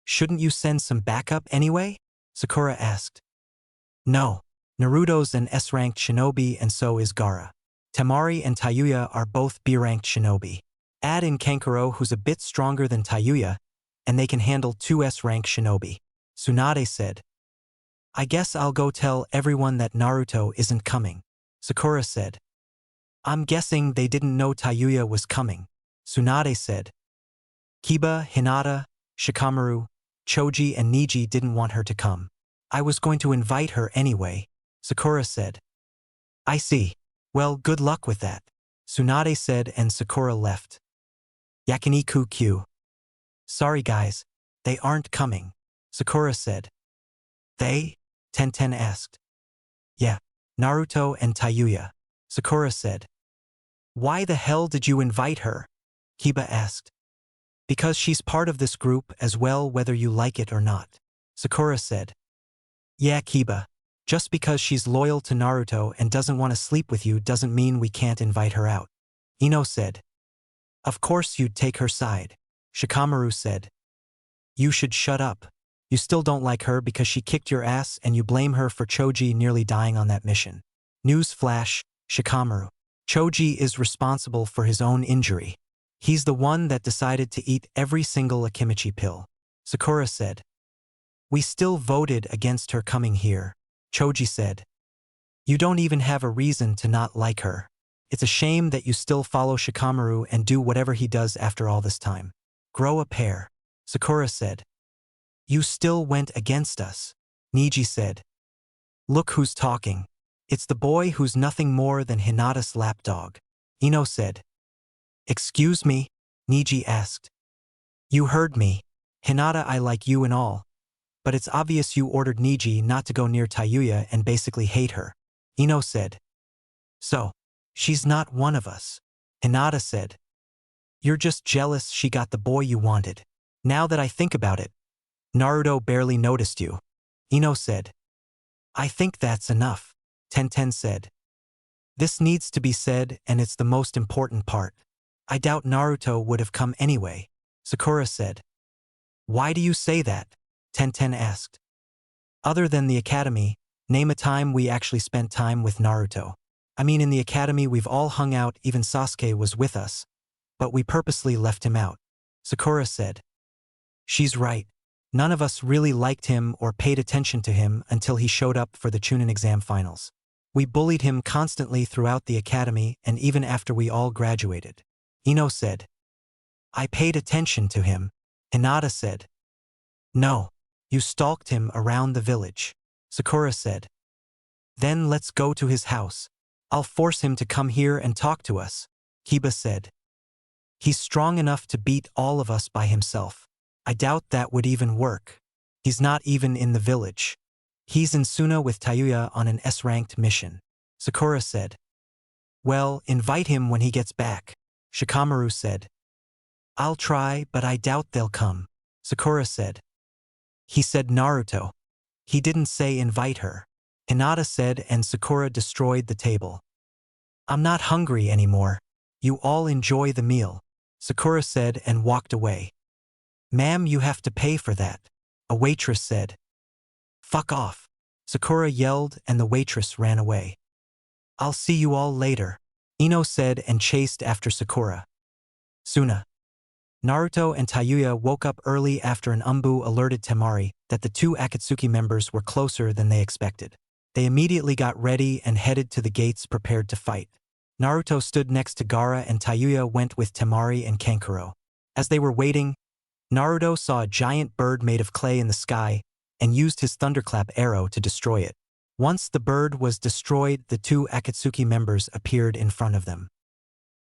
Shouldn't you send some backup anyway? Sakura asked. No, Naruto's an S-ranked shinobi and so is Gaara. Temari and Tayuya are both B-ranked shinobi. Add in Kankuro, who's a bit stronger than Tayuya, and they can handle 2 S-ranked shinobi, Tsunade said. I guess I'll go tell everyone that Naruto isn't coming, Sakura said. I'm guessing they didn't know Tayuya was coming, Tsunade said. Kiba, Hinata, Shikamaru, Choji, and Niji didn't want her to come. I was going to invite her anyway, Sakura said. I see. Well, good luck with that, Tsunade said, and Sakura left. Yakiniku Q. Sorry guys, they aren't coming, Sakura said. They? Tenten asked. Yeah, Naruto and Tayuya, Sakura said. Why the hell did you invite her? Kiba asked. Because she's part of this group as well whether you like it or not, Sakura said. Yeah Kiba, just because she's loyal to Naruto and doesn't want to sleep with you doesn't mean we can't invite her out, Ino said. Of course you'd take her side, Shikamaru said. You should shut up. You still don't like her because she kicked your ass and you blame her for Choji nearly dying on that mission. News flash, Shikamaru. Choji is responsible for his own injury. He's the one that decided to eat every single Akimichi pill, Sakura said. We still voted against her coming here, Choji said. You don't even have a reason to not like her. It's a shame that you still follow Shikamaru and do whatever he does after all this time. Grow a pair, Sakura said. You still went against us, Niji said. Look who's talking. It's the boy who's nothing more than Hinata's lapdog, Ino said. Excuse me? Niji asked. You heard me. Hinata, I like you and all. But it's obvious you ordered Niji not to go near Tayuya and basically hate her, Ino said. So, she's not one of us, Hinata said. You're just jealous she got the boy you wanted. Now that I think about it, Naruto barely noticed you, Ino said. I think that's enough, Tenten said. This needs to be said and it's the most important part. I doubt Naruto would have come anyway, Sakura said. Why do you say that? Tenten asked. Other than the academy, name a time we actually spent time with Naruto. I mean in the academy we've all hung out, even Sasuke was with us. But we purposely left him out, Sakura said. She's right. None of us really liked him or paid attention to him until he showed up for the Chūnin exam finals. We bullied him constantly throughout the academy and even after we all graduated, Ino said. I paid attention to him, Hinata said. No, you stalked him around the village, Sakura said. Then let's go to his house. I'll force him to come here and talk to us, Kiba said. He's strong enough to beat all of us by himself. I doubt that would even work. He's not even in the village. He's in Suna with Tayuya on an S-ranked mission, Sakura said. Well, invite him when he gets back, Shikamaru said. I'll try, but I doubt they'll come, Sakura said. He said Naruto. He didn't say invite her, Hinata said, and Sakura destroyed the table. I'm not hungry anymore. You all enjoy the meal, Sakura said and walked away. Ma'am, you have to pay for that, a waitress said. Fuck off, Sakura yelled and the waitress ran away. I'll see you all later, Ino said and chased after Sakura. Suna. Naruto and Tayuya woke up early after an Umbu alerted Temari that the two Akatsuki members were closer than they expected. They immediately got ready and headed to the gates prepared to fight. Naruto stood next to Gaara and Tayuya went with Temari and Kankuro. As they were waiting, Naruto saw a giant bird made of clay in the sky and used his thunderclap arrow to destroy it. Once the bird was destroyed, the two Akatsuki members appeared in front of them.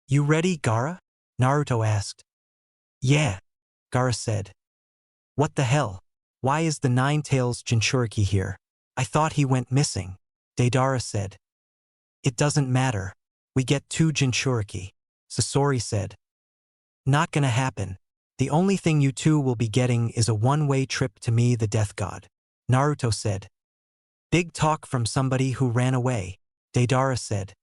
You ready, Gaara? Naruto asked. Yeah, Gaara said. What the hell? Why is the Nine-Tails Jinchuriki here? I thought he went missing, Deidara said. It doesn't matter. We get two Jinchuriki, Sasori said. Not gonna happen. The only thing you two will be getting is a one-way trip to me, the Death God, Naruto said. Big talk from somebody who ran away, Deidara said.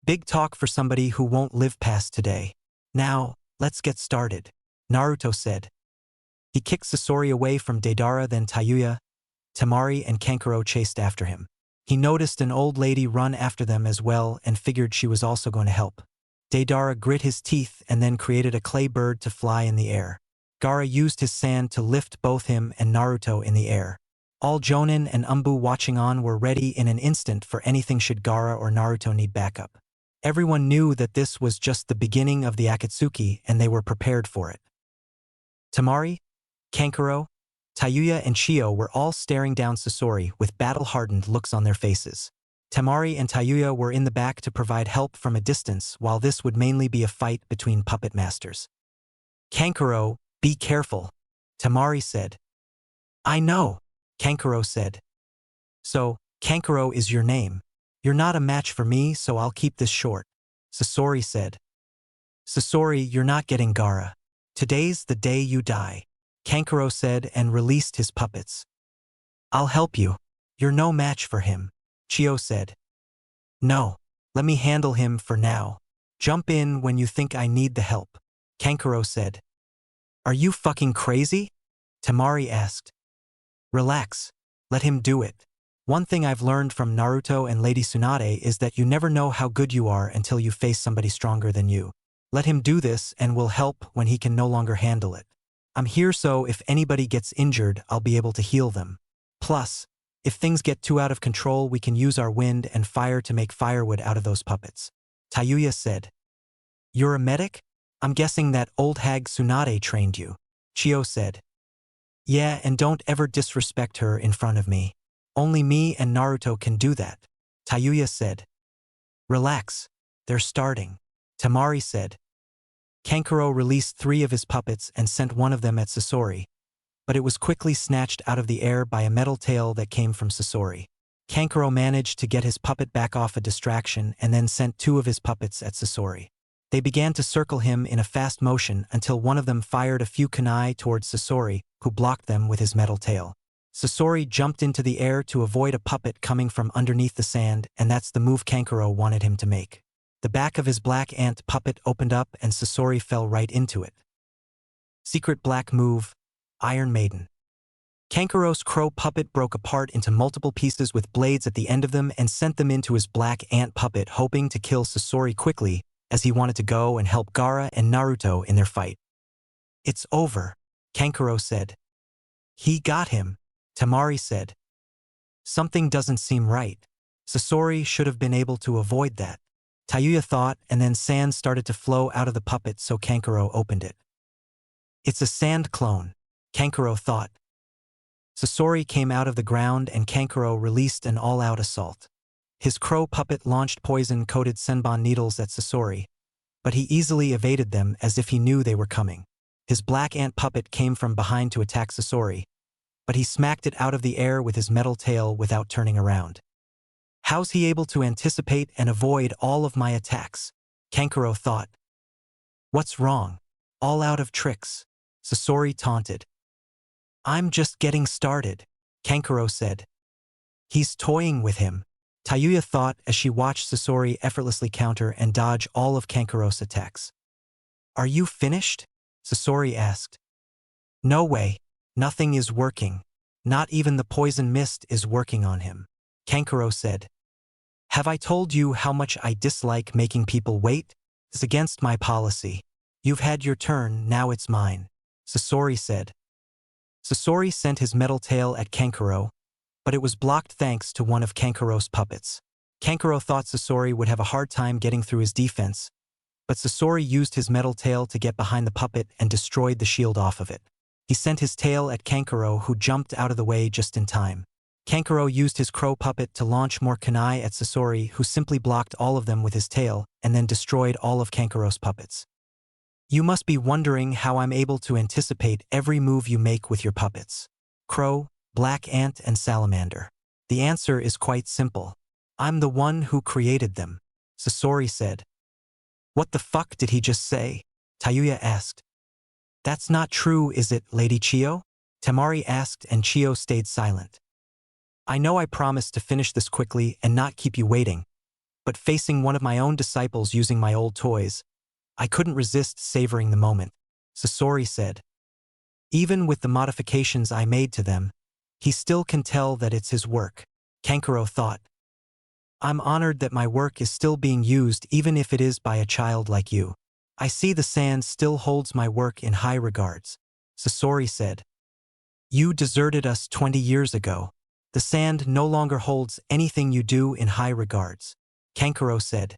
Big talk for somebody who won't live past today. Now, let's get started, Naruto said. He kicked Sasori away from Deidara, then Tayuya, Temari and Kankuro chased after him. He noticed an old lady run after them as well and figured she was also going to help. Deidara grit his teeth and then created a clay bird to fly in the air. Gaara used his sand to lift both him and Naruto in the air. All Jonin and Umbu watching on were ready in an instant for anything should Gaara or Naruto need backup. Everyone knew that this was just the beginning of the Akatsuki and they were prepared for it. Temari, Kankuro, Tayuya and Chio were all staring down Sasori with battle-hardened looks on their faces. Temari and Tayuya were in the back to provide help from a distance while this would mainly be a fight between puppet masters. Kankuro, be careful, Temari said. I know, Kankuro said. So, Kankuro is your name. You're not a match for me, so I'll keep this short, Sasori said. Sasori, you're not getting Gaara. Today's the day you die, Kankuro said and released his puppets. I'll help you. You're no match for him, Chio said. No, let me handle him for now. Jump in when you think I need the help, Kankuro said. Are you fucking crazy? Temari asked. Relax. Let him do it. One thing I've learned from Naruto and Lady Tsunade is that you never know how good you are until you face somebody stronger than you. Let him do this and we'll help when he can no longer handle it. I'm here so if anybody gets injured, I'll be able to heal them. Plus, if things get too out of control, we can use our wind and fire to make firewood out of those puppets, Tayuya said. You're a medic? I'm guessing that old hag Tsunade trained you, Chio said. Yeah, and don't ever disrespect her in front of me. Only me and Naruto can do that, Tayuya said. Relax. They're starting, Temari said. Kankuro released 3 of his puppets and sent one of them at Sasori, but it was quickly snatched out of the air by a metal tail that came from Sasori. Kankuro managed to get his puppet back off a distraction and then sent 2 of his puppets at Sasori. They began to circle him in a fast motion until one of them fired a few kunai towards Sasori, who blocked them with his metal tail. Sasori jumped into the air to avoid a puppet coming from underneath the sand, and that's the move Kankuro wanted him to make. The back of his black ant puppet opened up and Sasori fell right into it. Secret black move, Iron Maiden. Kankuro's crow puppet broke apart into multiple pieces with blades at the end of them and sent them into his black ant puppet, hoping to kill Sasori quickly, as he wanted to go and help Gaara and Naruto in their fight. It's over, Kankuro said. He got him, Temari said. Something doesn't seem right. Sasori should have been able to avoid that, Tayuya thought, and then sand started to flow out of the puppet, so Kankuro opened it. It's a sand clone, Kankuro thought. Sasori came out of the ground and Kankuro released an all-out assault. His crow puppet launched poison-coated senbon needles at Sasori, but he easily evaded them as if he knew they were coming. His black ant puppet came from behind to attack Sasori, but he smacked it out of the air with his metal tail without turning around. How's he able to anticipate and avoid all of my attacks? Kankuro thought. What's wrong? All out of tricks, Sasori taunted. I'm just getting started, Kankuro said. He's toying with him, Tayuya thought as she watched Sasori effortlessly counter and dodge all of Kankuro's attacks. Are you finished? Sasori asked. No way, nothing is working. Not even the poison mist is working on him, Kankuro said. Have I told you how much I dislike making people wait? It's against my policy. You've had your turn, now it's mine, Sasori said. Sasori sent his metal tail at Kankuro, but it was blocked thanks to one of Kankuro's puppets. Kankuro thought Sasori would have a hard time getting through his defense, but Sasori used his metal tail to get behind the puppet and destroyed the shield off of it. He sent his tail at Kankuro, who jumped out of the way just in time. Kankuro used his crow puppet to launch more kunai at Sasori, who simply blocked all of them with his tail and then destroyed all of Kankuro's puppets. You must be wondering how I'm able to anticipate every move you make with your puppets. Crow, black ant, and salamander. The answer is quite simple. I'm the one who created them, Sasori said. What the fuck did he just say? Tayuya asked. That's not true, is it, Lady Chio? Temari asked, and Chio stayed silent. I know I promised to finish this quickly and not keep you waiting, but facing one of my own disciples using my old toys, I couldn't resist savoring the moment, Sasori said. Even with the modifications I made to them, he still can tell that it's his work, Kankuro thought. I'm honored that my work is still being used even if it is by a child like you. I see the sand still holds my work in high regards, Sasori said. You deserted us 20 years ago. The sand no longer holds anything you do in high regards, Kankuro said.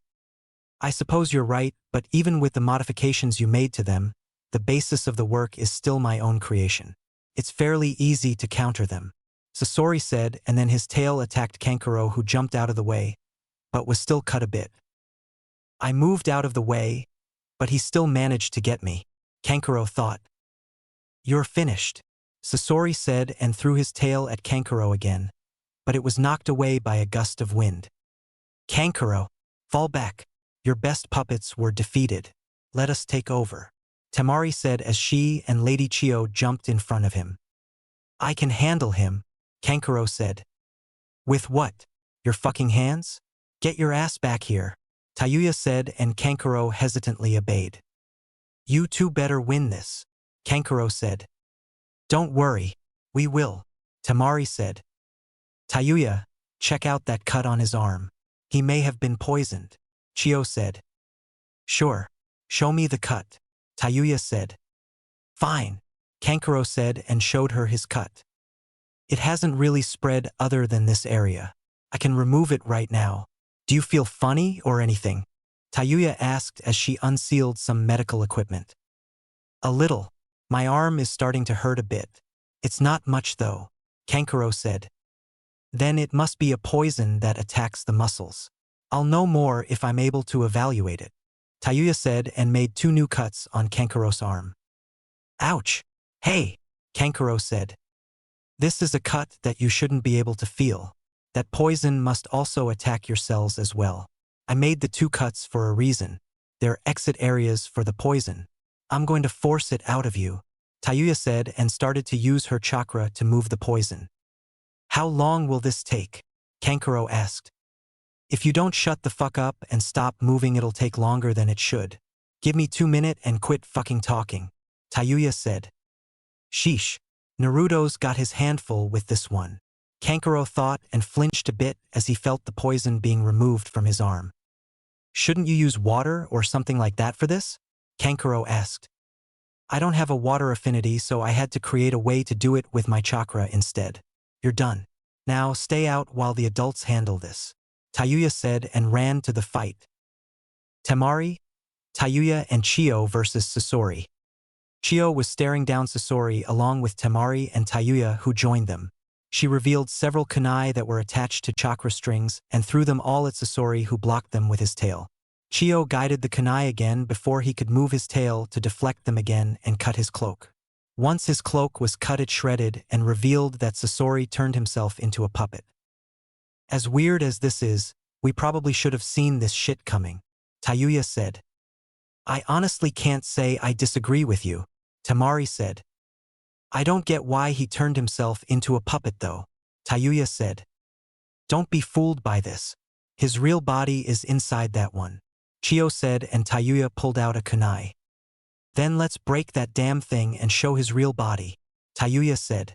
I suppose you're right, but even with the modifications you made to them, the basis of the work is still my own creation. It's fairly easy to counter them, Sasori said, and then his tail attacked Kankuro, who jumped out of the way, but was still cut a bit. I moved out of the way, but he still managed to get me. Kankuro thought. You're finished, Sasori said and threw his tail at Kankuro again, but it was knocked away by a gust of wind. Kankuro, fall back. Your best puppets were defeated. Let us take over, Temari said as she and Lady Chiyo jumped in front of him. I can handle him, Kankuro said. With what? Your fucking hands? Get your ass back here, Tayuya said and Kankuro hesitantly obeyed. You two better win this, Kankuro said. Don't worry, we will, Temari said. Tayuya, check out that cut on his arm. He may have been poisoned, Chiyo said. Sure, show me the cut, Tayuya said. Fine, Kankuro said and showed her his cut. It hasn't really spread other than this area. I can remove it right now. Do you feel funny or anything? Tayuya asked as she unsealed some medical equipment. A little. My arm is starting to hurt a bit. It's not much though, Kankuro said. Then it must be a poison that attacks the muscles. I'll know more if I'm able to evaluate it, Tayuya said and made 2 new cuts on Kankuro's arm. Ouch! Hey, Kankuro said. This is a cut that you shouldn't be able to feel. That poison must also attack your cells as well. I made the 2 cuts for a reason. They're exit areas for the poison. I'm going to force it out of you, Tayuya said and started to use her chakra to move the poison. How long will this take? Kankuro asked. If you don't shut the fuck up and stop moving, it'll take longer than it should. Give me 2 minutes and quit fucking talking, Tayuya said. Sheesh, Naruto's got his handful with this one, Kankuro thought and flinched a bit as he felt the poison being removed from his arm. Shouldn't you use water or something like that for this? Kankuro asked. I don't have a water affinity, so I had to create a way to do it with my chakra instead. You're done. Now stay out while the adults handle this, Tayuya said and ran to the fight. Temari, Tayuya and Chiyo versus Sasori. Chiyo was staring down Sasori along with Temari and Tayuya who joined them. She revealed several kunai that were attached to chakra strings and threw them all at Sasori who blocked them with his tail. Chiyo guided the kunai again before he could move his tail to deflect them again and cut his cloak. Once his cloak was cut, it shredded and revealed that Sasori turned himself into a puppet. As weird as this is, we probably should have seen this shit coming, Tayuya said. I honestly can't say I disagree with you, Temari said. I don't get why he turned himself into a puppet though, Tayuya said. Don't be fooled by this. His real body is inside that one, Chiyo said and Tayuya pulled out a kunai. Then let's break that damn thing and show his real body, Tayuya said.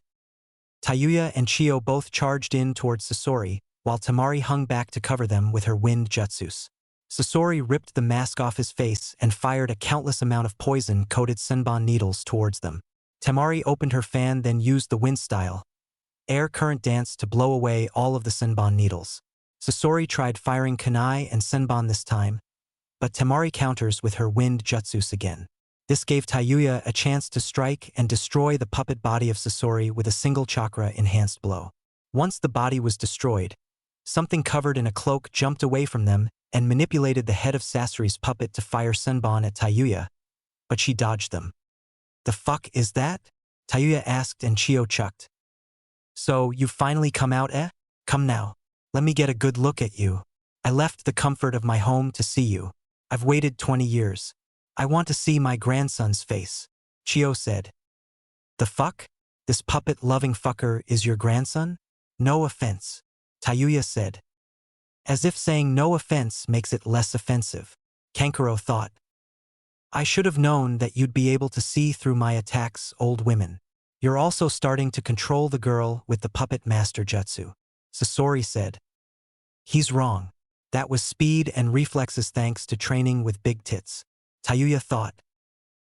Tayuya and Chiyo both charged in towards Sasori, while Temari hung back to cover them with her wind jutsus. Sasori ripped the mask off his face and fired a countless amount of poison-coated senbon needles towards them. Temari opened her fan, then used the wind style air current dance to blow away all of the senbon needles. Sasori tried firing kunai and senbon this time, but Temari counters with her wind jutsus again. This gave Tayuya a chance to strike and destroy the puppet body of Sasori with a single chakra-enhanced blow. Once the body was destroyed, something covered in a cloak jumped away from them and manipulated the head of Sasori's puppet to fire senbon at Tayuya, but she dodged them. The fuck is that? Tayuya asked and Chiyo chucked. So, you've finally come out, eh? Come now. Let me get a good look at you. I left the comfort of my home to see you. I've waited 20 years. I want to see my grandson's face, Chiyo said. The fuck? This puppet-loving fucker is your grandson? No offense, Tayuya said. As if saying no offense makes it less offensive, Kankuro thought. I should have known that you'd be able to see through my attacks, old women. You're also starting to control the girl with the puppet master jutsu, Sasori said. He's wrong. That was speed and reflexes thanks to training with big tits, Tayuya thought.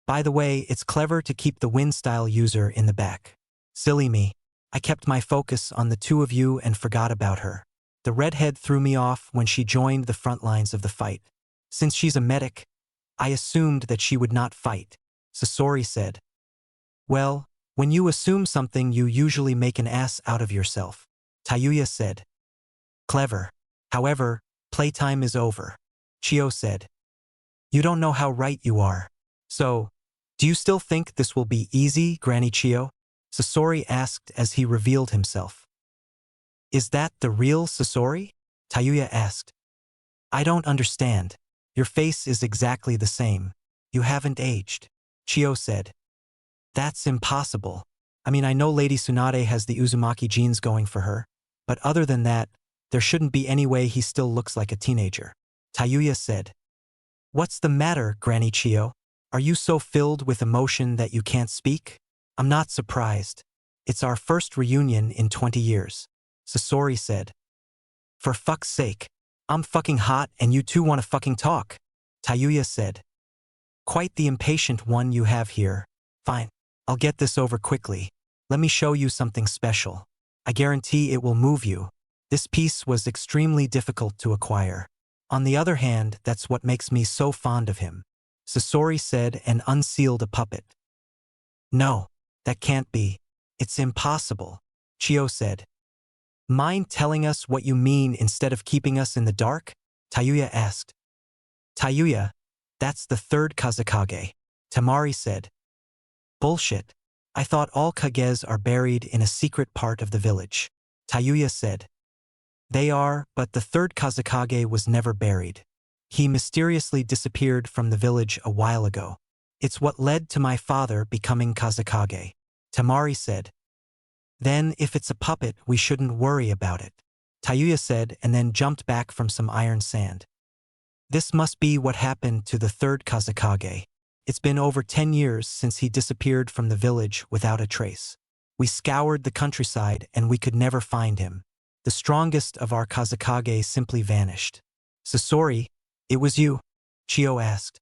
By the way, it's clever to keep the wind style user in the back. Silly me. I kept my focus on the 2 of you and forgot about her. The redhead threw me off when she joined the front lines of the fight. Since she's a medic, I assumed that she would not fight, Sasori said. Well, when you assume something you usually make an ass out of yourself, Tayuya said. Clever. However, playtime is over, Chiyo said. You don't know how right you are. So, Do you still think this will be easy, Granny Chio? Sasori asked as he revealed himself. Is that the real Sasori? Tayuya asked. I don't understand. Your face is exactly the same. You haven't aged. Chio said. That's impossible. I mean, I know Lady Tsunade has the Uzumaki genes going for her, but other than that, there shouldn't be any way he still looks like a teenager. Tayuya said. What's the matter, Granny Chio? Are you so filled with emotion that you can't speak? I'm not surprised. It's our first reunion in 20 years. Sasori said. For fuck's sake. I'm fucking hot and you two want to fucking talk. Tayuya said. Quite the impatient one you have here. Fine. I'll get this over quickly. Let me show you something special. I guarantee it will move you. This piece was extremely difficult to acquire. On the other hand, that's what makes me so fond of him. Sasori said and unsealed a puppet. No, that can't be. It's impossible. Chio said. Mind telling us what you mean instead of keeping us in the dark? Tayuya asked. Tayuya, that's the third Kazekage. Temari said. Bullshit. I thought all Kages are buried in a secret part of the village. Tayuya said. They are, but the third Kazekage was never buried. He mysteriously disappeared from the village a while ago. It's what led to my father becoming Kazekage. Temari said. Then if it's a puppet, we shouldn't worry about it. Tayuya said and then jumped back from some iron sand. This must be what happened to the third Kazekage. It's been over 10 years since he disappeared from the village without a trace. We scoured the countryside and we could never find him. The strongest of our Kazekage simply vanished. Sasori, it was you? Chio asked.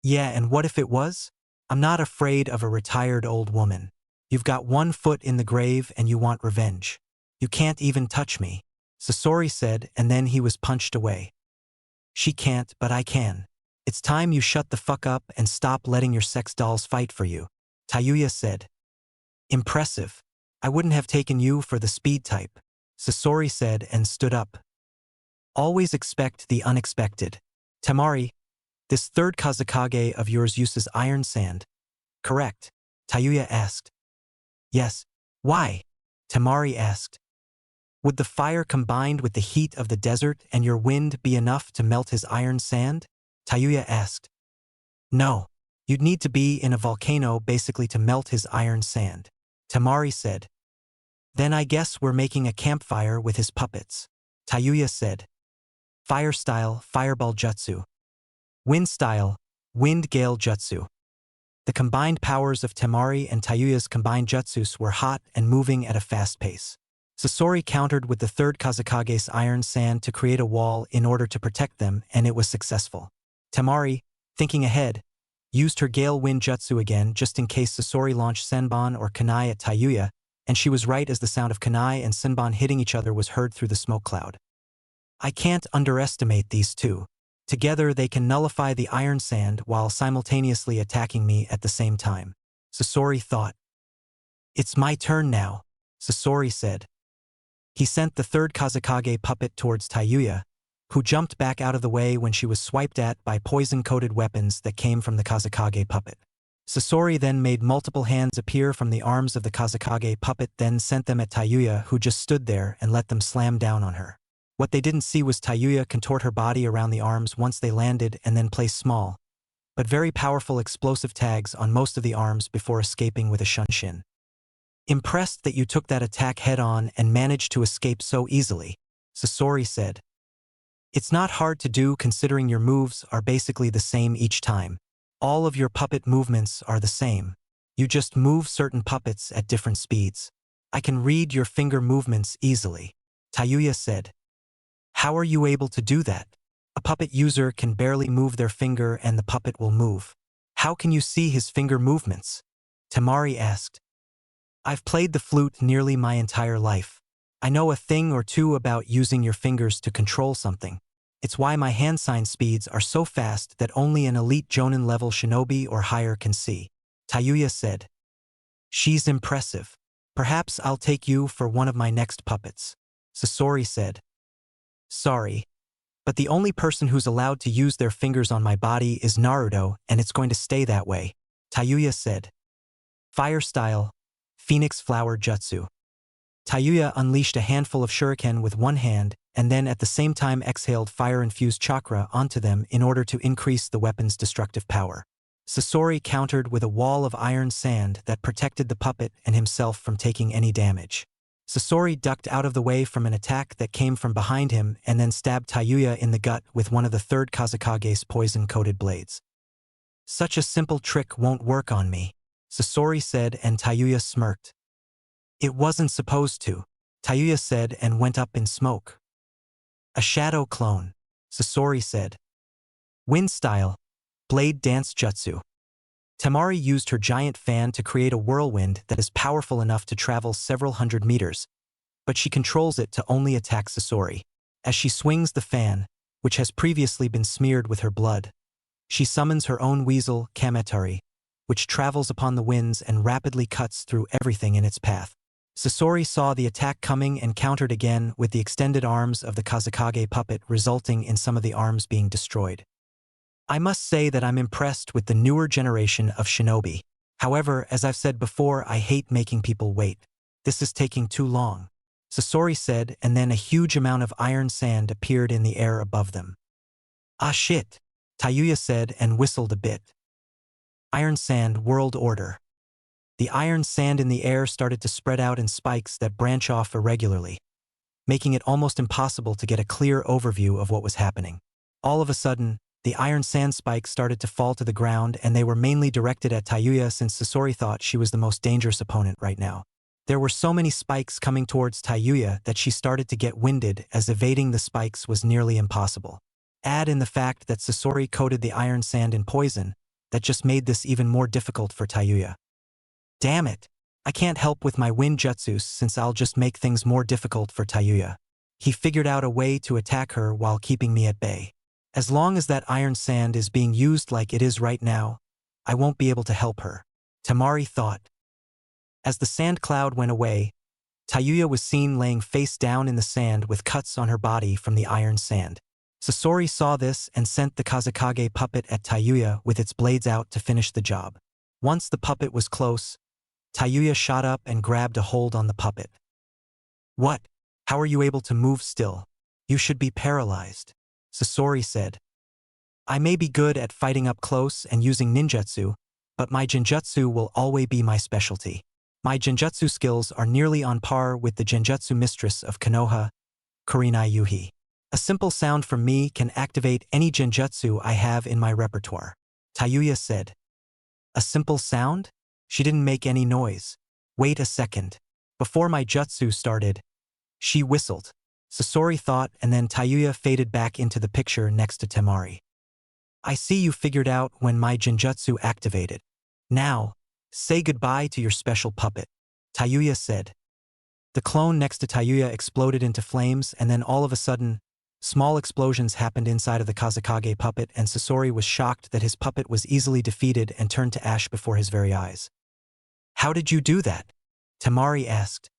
Yeah, and what if it was? I'm not afraid of a retired old woman. You've got one foot in the grave and you want revenge. You can't even touch me. Sasori said and then he was punched away. She can't, but I can. It's time you shut the fuck up and stop letting your sex dolls fight for you. Tayuya said. Impressive. I wouldn't have taken you for the speed type. Sasori said and stood up. Always expect the unexpected. Temari, this third Kazekage of yours uses iron sand. Correct. Tayuya asked. Yes. Why? Temari asked. Would the fire combined with the heat of the desert and your wind be enough to melt his iron sand? Tayuya asked. No. You'd need to be in a volcano basically to melt his iron sand. Temari said. Then I guess we're making a campfire with his puppets. Tayuya said. Fire style, fireball jutsu. Wind style, wind gale jutsu. The combined powers of Temari and Tayuya's combined jutsus were hot and moving at a fast pace. Sasori countered with the third Kazekage's iron sand to create a wall in order to protect them, and it was successful. Temari, thinking ahead, used her gale wind jutsu again just in case Sasori launched Senbon or Kunai at Tayuya, and she was right as the sound of Kunai and Senbon hitting each other was heard through the smoke cloud. I can't underestimate these two. Together they can nullify the iron sand while simultaneously attacking me at the same time. Sasori thought. It's my turn now, Sasori said. He sent the third Kazekage puppet towards Tayuya, who jumped back out of the way when she was swiped at by poison-coated weapons that came from the Kazekage puppet. Sasori then made multiple hands appear from the arms of the Kazekage puppet, then sent them at Tayuya, who just stood there and let them slam down on her. What they didn't see was Tayuya contort her body around the arms once they landed and then place small, but very powerful explosive tags on most of the arms before escaping with a shunshin. Impressed that you took that attack head-on and managed to escape so easily, Sasori said. It's not hard to do considering your moves are basically the same each time. All of your puppet movements are the same. You just move certain puppets at different speeds. I can read your finger movements easily. Tayuya said. How are you able to do that? A puppet user can barely move their finger and the puppet will move. How can you see his finger movements? Temari asked. I've played the flute nearly my entire life. I know a thing or two about using your fingers to control something. It's why my hand sign speeds are so fast that only an elite Chūnin level shinobi or higher can see. Tayuya said. She's impressive. Perhaps I'll take you for one of my next puppets. Sasori said. Sorry, but the only person who's allowed to use their fingers on my body is Naruto, and it's going to stay that way. Tayuya said. Fire style, Phoenix Flower Jutsu. Tayuya unleashed a handful of shuriken with one hand and then at the same time exhaled fire-infused chakra onto them in order to increase the weapon's destructive power. Sasori countered with a wall of iron sand that protected the puppet and himself from taking any damage. Sasori ducked out of the way from an attack that came from behind him and then stabbed Tayuya in the gut with one of the third Kazekage's poison-coated blades. Such a simple trick won't work on me, Sasori said, and Tayuya smirked. It wasn't supposed to, Tayuya said and went up in smoke. A shadow clone, Sasori said. Wind style, Blade Dance Jutsu. Temari used her giant fan to create a whirlwind that is powerful enough to travel several hundred meters, but she controls it to only attack Sasori. As she swings the fan, which has previously been smeared with her blood, she summons her own weasel, Kametari, which travels upon the winds and rapidly cuts through everything in its path. Sasori saw the attack coming and countered again with the extended arms of the Kazekage puppet, resulting in some of the arms being destroyed. I must say that I'm impressed with the newer generation of shinobi. However, as I've said before, I hate making people wait. This is taking too long, Sasori said, and then a huge amount of iron sand appeared in the air above them. Ah shit, Tayuya said and whistled a bit. Iron sand world order. The iron sand in the air started to spread out in spikes that branch off irregularly, making it almost impossible to get a clear overview of what was happening. All of a sudden, the iron sand spikes started to fall to the ground, and they were mainly directed at Tayuya since Sasori thought she was the most dangerous opponent right now. There were so many spikes coming towards Tayuya that she started to get winded, as evading the spikes was nearly impossible. Add in the fact that Sasori coated the iron sand in poison, that just made this even more difficult for Tayuya. Damn it! I can't help with my wind jutsus since I'll just make things more difficult for Tayuya. He figured out a way to attack her while keeping me at bay. As long as that iron sand is being used like it is right now, I won't be able to help her, Temari thought. As the sand cloud went away, Tayuya was seen laying face down in the sand with cuts on her body from the iron sand. Sasori saw this and sent the Kazekage puppet at Tayuya with its blades out to finish the job. Once the puppet was close, Tayuya shot up and grabbed a hold on the puppet. What? How are you able to move still? You should be paralyzed, Sasori said. I may be good at fighting up close and using ninjutsu, but my genjutsu will always be my specialty. My genjutsu skills are nearly on par with the genjutsu mistress of Konoha, Kurenai Yuhi. A simple sound from me can activate any genjutsu I have in my repertoire, Tayuya said. A simple sound? She didn't make any noise. Wait a second. Before my jutsu started, she whistled, Sasori thought, and then Tayuya faded back into the picture next to Temari. I see you figured out when my genjutsu activated. Now, say goodbye to your special puppet, Tayuya said. The clone next to Tayuya exploded into flames, and then all of a sudden, small explosions happened inside of the Kazekage puppet, and Sasori was shocked that his puppet was easily defeated and turned to ash before his very eyes. How did you do that? Temari asked.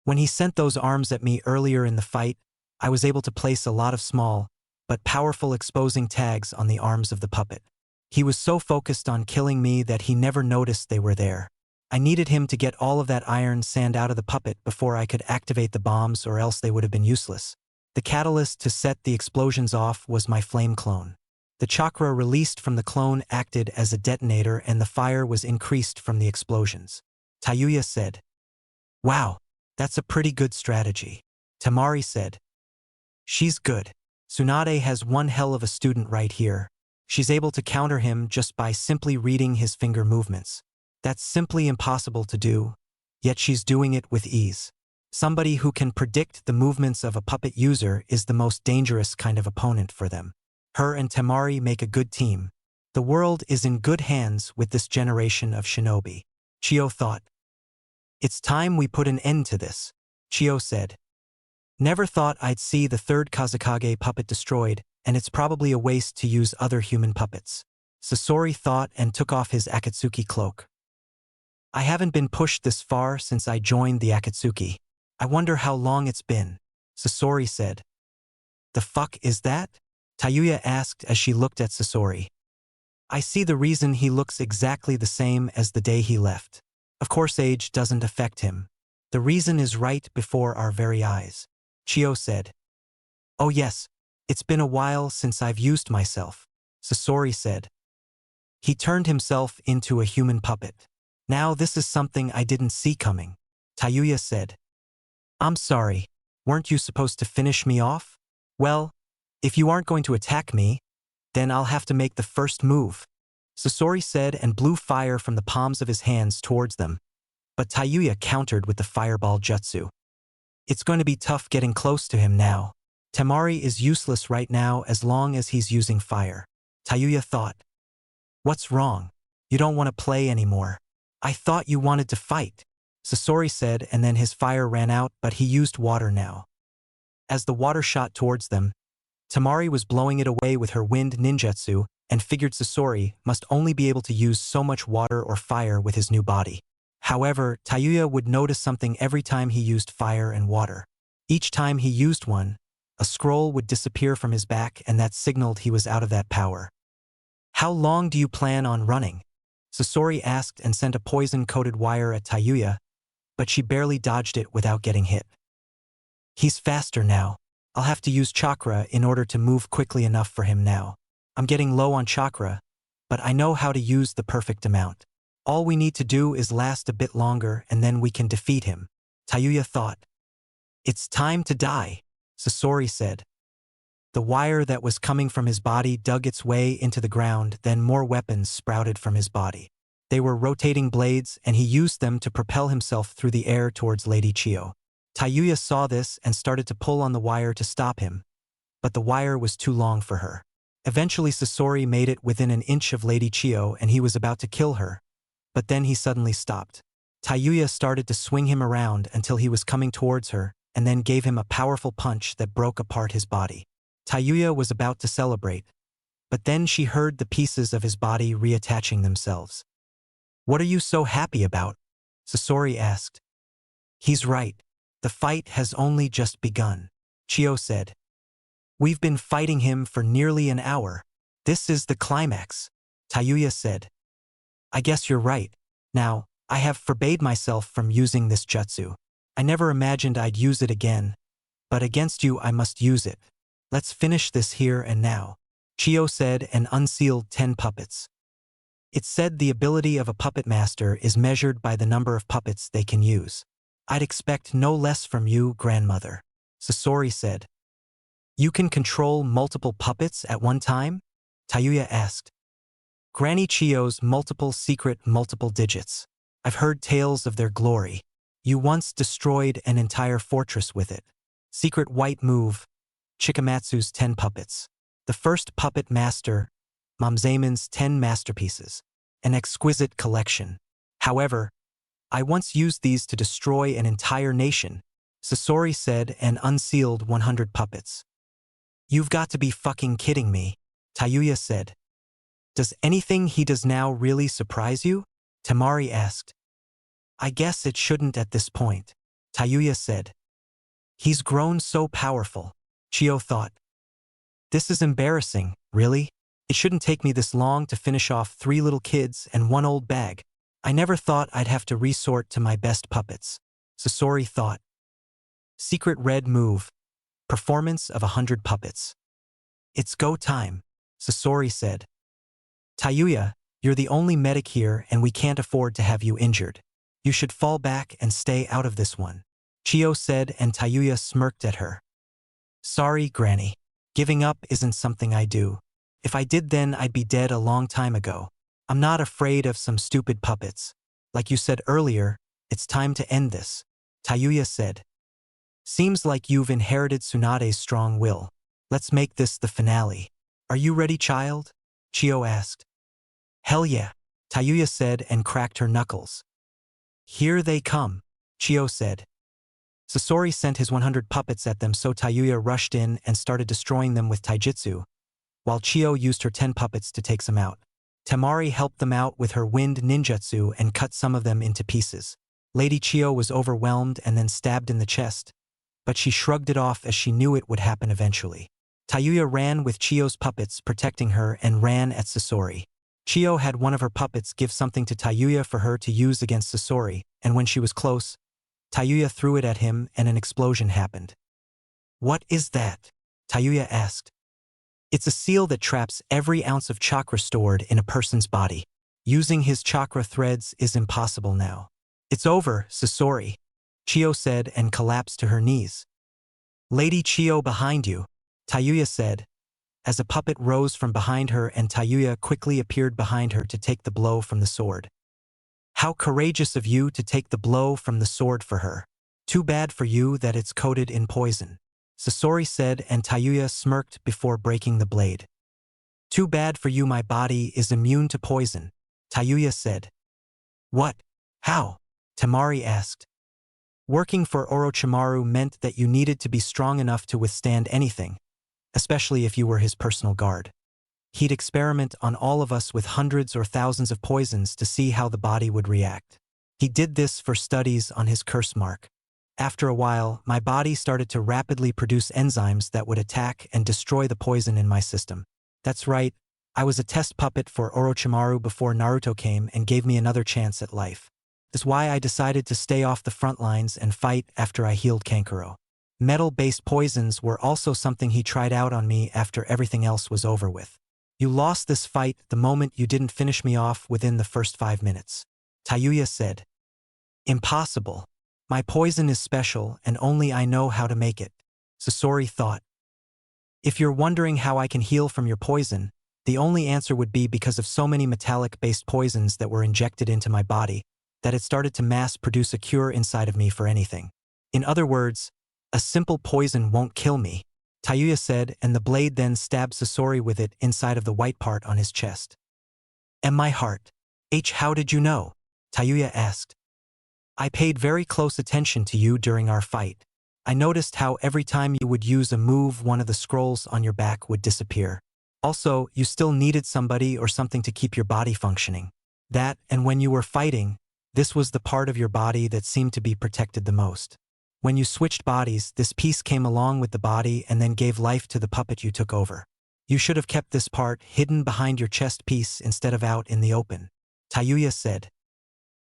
When he sent those arms at me earlier in the fight, I was able to place a lot of small, but powerful exposing tags on the arms of the puppet. He was so focused on killing me that he never noticed they were there. I needed him to get all of that iron sand out of the puppet before I could activate the bombs, or else they would have been useless. The catalyst to set the explosions off was my flame clone. The chakra released from the clone acted as a detonator, and the fire was increased from the explosions, Tayuya said. Wow, that's a pretty good strategy, Temari said. She's good. Tsunade has one hell of a student right here. She's able to counter him just by simply reading his finger movements. That's simply impossible to do, yet she's doing it with ease. Somebody who can predict the movements of a puppet user is the most dangerous kind of opponent for them. Her and Temari make a good team. The world is in good hands with this generation of shinobi, Chio thought. It's time we put an end to this, Chio said. Never thought I'd see the third Kazekage puppet destroyed, and it's probably a waste to use other human puppets, Sasori thought and took off his Akatsuki cloak. I haven't been pushed this far since I joined the Akatsuki. I wonder how long it's been, Sasori said. The fuck is that? Tayuya asked as she looked at Sasori. I see the reason he looks exactly the same as the day he left. Of course age doesn't affect him. The reason is right before our very eyes. Chio said. Oh yes, it's been a while since I've used myself, Sasori said. He turned himself into a human puppet. Now this is something I didn't see coming, Tayuya said. I'm sorry, weren't you supposed to finish me off? Well, if you aren't going to attack me, then I'll have to make the first move, Sasori said and blew fire from the palms of his hands towards them. But Tayuya countered with the fireball jutsu. It's going to be tough getting close to him now. Temari is useless right now as long as he's using fire, Tayuya thought. What's wrong? You don't want to play anymore. I thought you wanted to fight, Sasori said, and then his fire ran out, but he used water now. As the water shot towards them, Temari was blowing it away with her wind ninjutsu and figured Sasori must only be able to use so much water or fire with his new body. However, Tayuya would notice something every time he used fire and water. Each time he used one, a scroll would disappear from his back, and that signaled he was out of that power. How long do you plan on running? Sasori asked and sent a poison-coated wire at Tayuya, but she barely dodged it without getting hit. He's faster now. I'll have to use chakra in order to move quickly enough for him now. I'm getting low on chakra, but I know how to use the perfect amount. All we need to do is last a bit longer and then we can defeat him, Tayuya thought. It's time to die, Sasori said. The wire that was coming from his body dug its way into the ground, then more weapons sprouted from his body. They were rotating blades, and he used them to propel himself through the air towards Lady Chio. Tayuya saw this and started to pull on the wire to stop him, but the wire was too long for her. Eventually Sasori made it within an inch of Lady Chio and he was about to kill her, but then he suddenly stopped. Tayuya started to swing him around until he was coming towards her, and then gave him a powerful punch that broke apart his body. Tayuya was about to celebrate, but then she heard the pieces of his body reattaching themselves. What are you so happy about? Sasori asked. He's right. The fight has only just begun, Chio said. We've been fighting him for nearly an hour. This is the climax, Tayuya said. I guess you're right. Now, I have forbade myself from using this jutsu. I never imagined I'd use it again, but against you I must use it. Let's finish this here and now, Chio said and unsealed 10 puppets. It's said the ability of a puppet master is measured by the number of puppets they can use. I'd expect no less from you, grandmother, Sasori said. You can control multiple puppets at one time? Tayuya asked. Granny Chio's multiple secret multiple digits. I've heard tales of their glory. You once destroyed an entire fortress with it. Secret white move, Chikamatsu's 10 puppets. The first puppet master, Momzaemon's 10 masterpieces. An exquisite collection. However, I once used these to destroy an entire nation, Sasori said and unsealed 100 puppets. You've got to be fucking kidding me, Tayuya said. Does anything he does now really surprise you? Temari asked. I guess it shouldn't at this point, Tayuya said. He's grown so powerful, Chio thought. This is embarrassing, really? It shouldn't take me this long to finish off 3 little kids and 1 old bag. I never thought I'd have to resort to my best puppets, Sasori thought. Secret red move. Performance of 100 puppets. It's go time, Sasori said. Tayuya, you're the only medic here and we can't afford to have you injured. You should fall back and stay out of this one, Chio said and Tayuya smirked at her. Sorry, Granny. Giving up isn't something I do. If I did then I'd be dead a long time ago. I'm not afraid of some stupid puppets. Like you said earlier, it's time to end this, Tayuya said. Seems like you've inherited Tsunade's strong will. Let's make this the finale. Are you ready, child? Chio asked. Hell yeah, Tayuya said and cracked her knuckles. Here they come, Chio said. Sasori sent his 100 puppets at them, so Tayuya rushed in and started destroying them with taijutsu, while Chio used her 10 puppets to take some out. Temari helped them out with her wind ninjutsu and cut some of them into pieces. Lady Chio was overwhelmed and then stabbed in the chest, but she shrugged it off as she knew it would happen eventually. Tayuya ran with Chio's puppets protecting her and ran at Sasori. Chiyo had one of her puppets give something to Tayuya for her to use against Sasori, and when she was close, Tayuya threw it at him and an explosion happened. "What is that?" Tayuya asked. "It's a seal that traps every ounce of chakra stored in a person's body. Using his chakra threads is impossible now." "It's over, Sasori," Chiyo said and collapsed to her knees. "Lady Chiyo behind you," Tayuya said, as a puppet rose from behind her and Tayuya quickly appeared behind her to take the blow from the sword. "How courageous of you to take the blow from the sword for her. Too bad for you that it's coated in poison," Sasori said, and Tayuya smirked before breaking the blade. "Too bad for you, my body is immune to poison," Tayuya said. "What? How?" Temari asked. "Working for Orochimaru meant that you needed to be strong enough to withstand anything, especially if you were his personal guard. He'd experiment on all of us with hundreds or thousands of poisons to see how the body would react. He did this for studies on his curse mark. After a while, my body started to rapidly produce enzymes that would attack and destroy the poison in my system. That's right, I was a test puppet for Orochimaru before Naruto came and gave me another chance at life. That's why I decided to stay off the front lines and fight after I healed Kankuro. Metal-based poisons were also something he tried out on me after everything else was over with. You lost this fight the moment you didn't finish me off within the first 5 minutes," Tayuya said. "Impossible. My poison is special and only I know how to make it," Sasori thought. "If you're wondering how I can heal from your poison, the only answer would be because of so many metallic-based poisons that were injected into my body, that it started to mass-produce a cure inside of me for anything. In other words, a simple poison won't kill me," Tayuya said, and the blade then stabbed Sasori with it inside of the white part on his chest. "And my heart. How did you know?" Tayuya asked. "I paid very close attention to you during our fight. I noticed how every time you would use a move, one of the scrolls on your back would disappear. Also, you still needed somebody or something to keep your body functioning. That, and when you were fighting, this was the part of your body that seemed to be protected the most. When you switched bodies, this piece came along with the body and then gave life to the puppet you took over. You should have kept this part hidden behind your chest piece instead of out in the open," Tayuya said.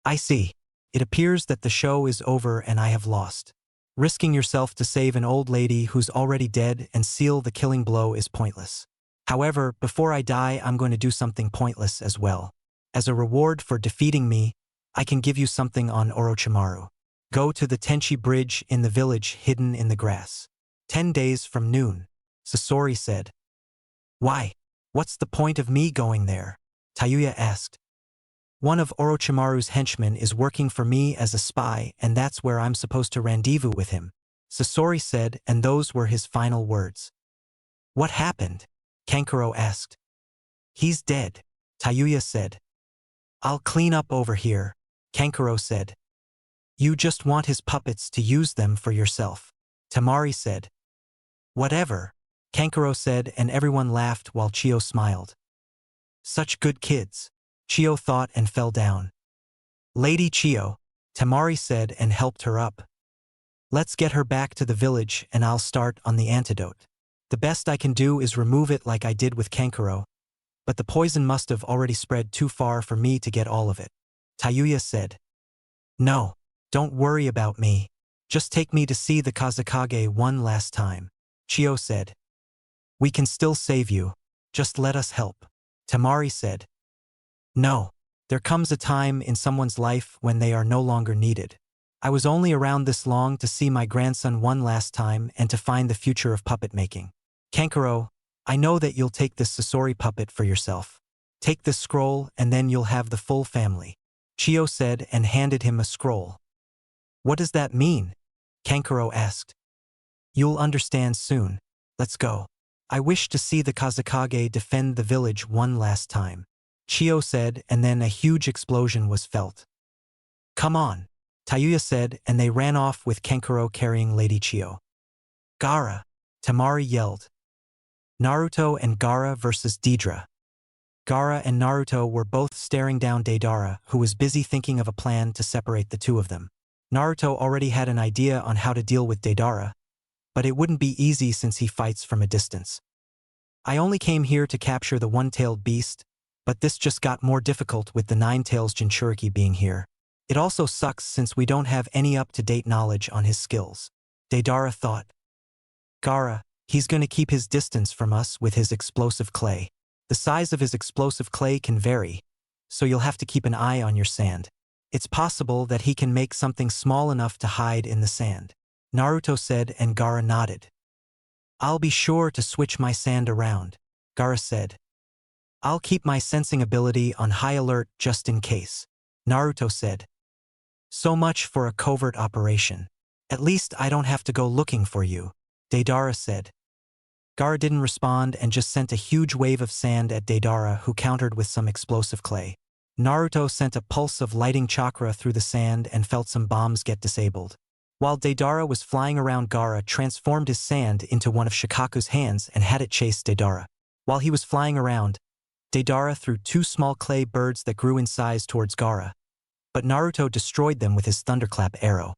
"I see. It appears that the show is over and I have lost. Risking yourself to save an old lady who's already dead and seal the killing blow is pointless. However, before I die, I'm going to do something pointless as well. As a reward for defeating me, I can give you something on Orochimaru. Go to the Tenchi Bridge in the village hidden in the grass. 10 days from noon," Sasori said. "Why? What's the point of me going there?" Tayuya asked. "One of Orochimaru's henchmen is working for me as a spy, and that's where I'm supposed to rendezvous with him," Sasori said, and those were his final words. "What happened?" Kankuro asked. "He's dead," Tayuya said. "I'll clean up over here," Kankuro said. "You just want his puppets to use them for yourself," Temari said. "Whatever," Kankuro said, and everyone laughed while Chiyo smiled. "Such good kids," Chiyo thought and fell down. "Lady Chiyo," Temari said and helped her up. "Let's get her back to the village and I'll start on the antidote. The best I can do is remove it like I did with Kankuro, but the poison must have already spread too far for me to get all of it," Tayuya said. "No. Don't worry about me. Just take me to see the Kazekage one last time," Chiyo said. "We can still save you. Just let us help," Temari said. "No. There comes a time in someone's life when they are no longer needed. I was only around this long to see my grandson one last time and to find the future of puppet making. Kankuro, I know that you'll take this Sasori puppet for yourself. Take this scroll and then you'll have the full family," Chiyo said and handed him a scroll. "What does that mean?" Kankuro asked. "You'll understand soon. Let's go. I wish to see the Kazekage defend the village one last time," Chiyo said, and then a huge explosion was felt. "Come on," Tayuya said, and they ran off with Kankuro carrying Lady Chiyo. "Gaara!" Temari yelled. Naruto and Gaara versus Deidara. Gaara and Naruto were both staring down Deidara, who was busy thinking of a plan to separate the two of them. Naruto already had an idea on how to deal with Deidara, but it wouldn't be easy since he fights from a distance. "I only came here to capture the one-tailed beast, But this just got more difficult with the Nine-Tails Jinchuriki being here. It also sucks since we don't have any up-to-date knowledge on his skills. Deidara thought. Gaara, he's gonna keep his distance from us with his explosive clay. The size of his explosive clay can vary, so you'll have to keep an eye on your sand. It's possible that he can make something small enough to hide in the sand. Naruto said, and Gaara nodded. I'll be sure to switch my sand around, Gaara said. I'll keep my sensing ability on high alert just in case, Naruto said. So much for a covert operation. At least I don't have to go looking for you, Deidara said. Gaara didn't respond and just sent a huge wave of sand at Deidara, who countered with some explosive clay. Naruto sent a pulse of lighting chakra through the sand and felt some bombs get disabled. While Deidara was flying around, Gaara transformed his sand into one of Shikaku's hands and had it chase Deidara. While he was flying around, Deidara threw two small clay birds that grew in size towards Gaara, but Naruto destroyed them with his thunderclap arrow.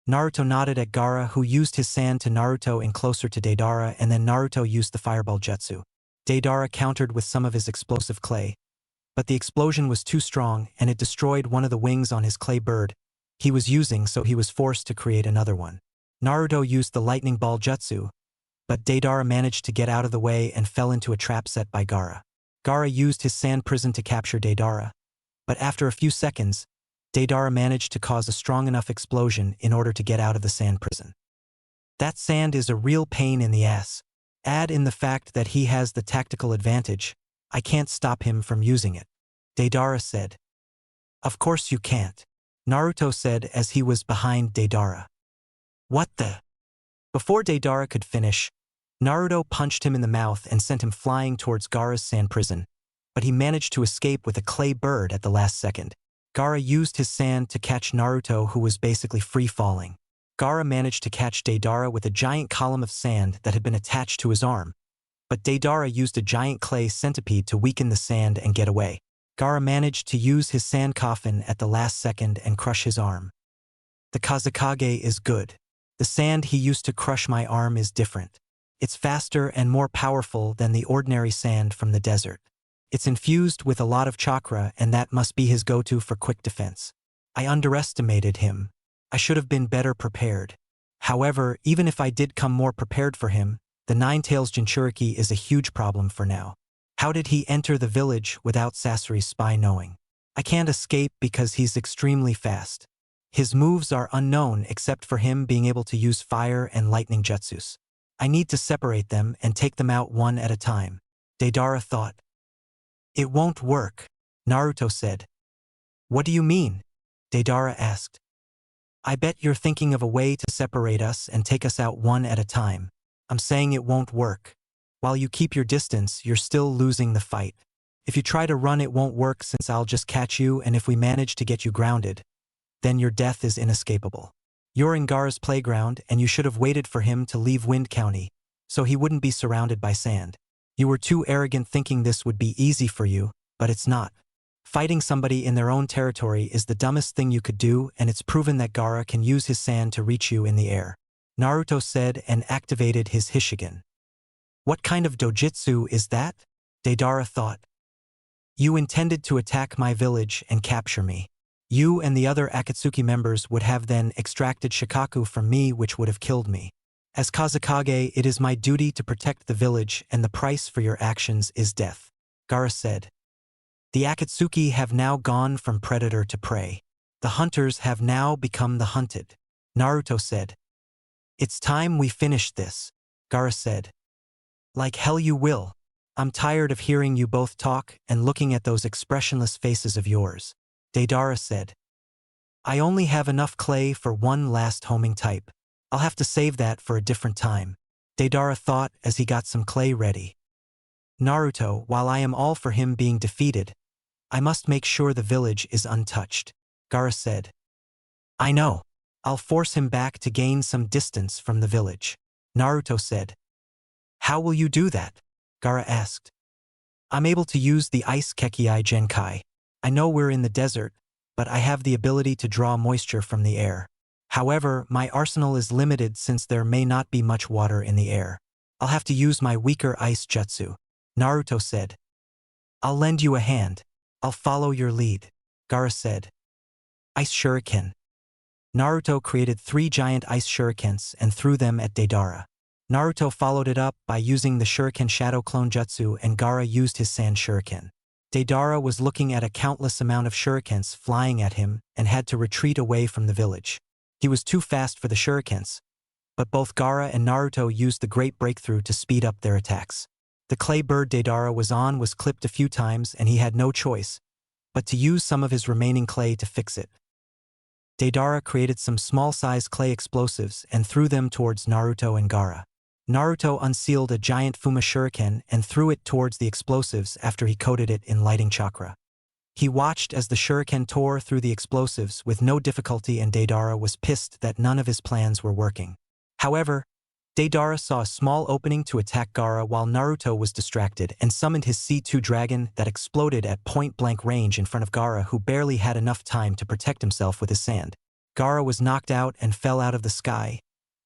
Naruto nodded at Gaara, who used his sand to Naruto in closer to Deidara, and then Naruto used the fireball jutsu. Deidara countered with some of his explosive clay, but the explosion was too strong and it destroyed one of the wings on his clay bird he was using, so he was forced to create another one. Naruto used the lightning ball jutsu, but Deidara managed to get out of the way and fell into a trap set by Gaara. Gaara used his sand prison to capture Deidara, but after a few seconds, Deidara managed to cause a strong enough explosion in order to get out of the sand prison. That sand is a real pain in the ass. Add in the fact that he has the tactical advantage. I can't stop him from using it, Deidara said. Of course you can't, Naruto said as he was behind Deidara. What the? Before Deidara could finish, Naruto punched him in the mouth and sent him flying towards Gaara's sand prison, but he managed to escape with a clay bird at the last second. Gaara used his sand to catch Naruto, who was basically free-falling. Gaara managed to catch Deidara with a giant column of sand that had been attached to his arm, but Deidara used a giant clay centipede to weaken the sand and get away. Gaara managed to use his sand coffin at the last second and crush his arm. The Kazekage is good. The sand he used to crush my arm is different. It's faster and more powerful than the ordinary sand from the desert. It's infused with a lot of chakra, and that must be his go-to for quick defense. I underestimated him. I should have been better prepared. However, even if I did come more prepared for him, the Nine-Tails Jinchuriki is a huge problem for now. How did he enter the village without Sasori's spy knowing? I can't escape because he's extremely fast. His moves are unknown except for him being able to use fire and lightning jutsus. I need to separate them and take them out one at a time, Deidara thought. It won't work, Naruto said. What do you mean? Deidara asked. I bet you're thinking of a way to separate us and take us out one at a time. I'm saying it won't work. While you keep your distance, you're still losing the fight. If you try to run, it won't work since I'll just catch you, and if we manage to get you grounded, then your death is inescapable. You're in Gaara's playground, and you should have waited for him to leave Wind County, so he wouldn't be surrounded by sand. You were too arrogant thinking this would be easy for you, but it's not. Fighting somebody in their own territory is the dumbest thing you could do, and it's proven that Gaara can use his sand to reach you in the air, Naruto said and activated his Hishigan. What kind of dojutsu is that? Deidara thought. You intended to attack my village and capture me. You and the other Akatsuki members would have then extracted Shikaku from me, which would have killed me. As Kazekage, it is my duty to protect the village, and the price for your actions is death, Gaara said. The Akatsuki have now gone from predator to prey. The hunters have now become the hunted, Naruto said. It's time we finish this, Gaara said. Like hell you will. I'm tired of hearing you both talk and looking at those expressionless faces of yours, Deidara said. I only have enough clay for one last homing type. I'll have to save that for a different time, Deidara thought as he got some clay ready. Naruto, while I am all for him being defeated, I must make sure the village is untouched, Gaara said. I know. I'll force him back to gain some distance from the village, Naruto said. How will you do that? Gaara asked. I'm able to use the Ice Kekii Genkai. I know we're in the desert, but I have the ability to draw moisture from the air. However, my arsenal is limited since there may not be much water in the air. I'll have to use my weaker ice jutsu, Naruto said. I'll lend you a hand. I'll follow your lead, Gaara said. Ice Shuriken. Naruto created 3 giant ice shurikens and threw them at Deidara. Naruto followed it up by using the Shuriken Shadow Clone Jutsu, and Gaara used his Sand Shuriken. Deidara was looking at a countless amount of shurikens flying at him and had to retreat away from the village. He was too fast for the shurikens, but both Gaara and Naruto used the Great Breakthrough to speed up their attacks. The clay bird Deidara was on was clipped a few times, and he had no choice but to use some of his remaining clay to fix it. Deidara created some small-sized clay explosives and threw them towards Naruto and Gaara. Naruto unsealed a giant Fuma Shuriken and threw it towards the explosives after he coated it in lighting chakra. He watched as the shuriken tore through the explosives with no difficulty, and Deidara was pissed that none of his plans were working. However, Deidara saw a small opening to attack Gaara while Naruto was distracted and summoned his C2 dragon that exploded at point-blank range in front of Gaara, who barely had enough time to protect himself with his sand. Gaara was knocked out and fell out of the sky,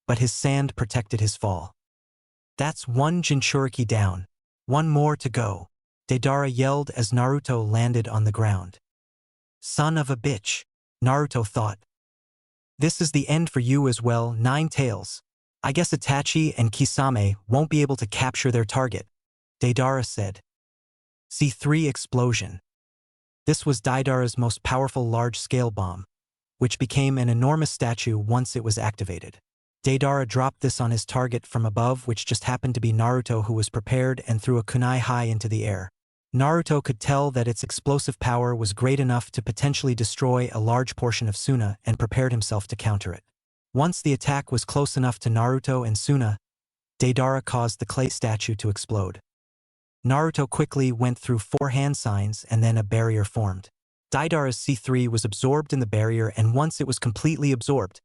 but his sand protected his fall. That's 1 Jinchuriki down. 1 more to go, Deidara yelled as Naruto landed on the ground. Son of a bitch, Naruto thought. This is the end for you as well, Nine Tails. I guess Itachi and Kisame won't be able to capture their target, Deidara said. C3 explosion. This was Deidara's most powerful large-scale bomb, which became an enormous statue once it was activated. Deidara dropped this on his target from above, which just happened to be Naruto, who was prepared, and threw a kunai high into the air. Naruto could tell that its explosive power was great enough to potentially destroy a large portion of Suna and prepared himself to counter it. Once the attack was close enough to Naruto and Suna, Deidara caused the clay statue to explode. Naruto quickly went through 4 hand signs and then a barrier formed. Deidara's C3 was absorbed in the barrier, and once it was completely absorbed,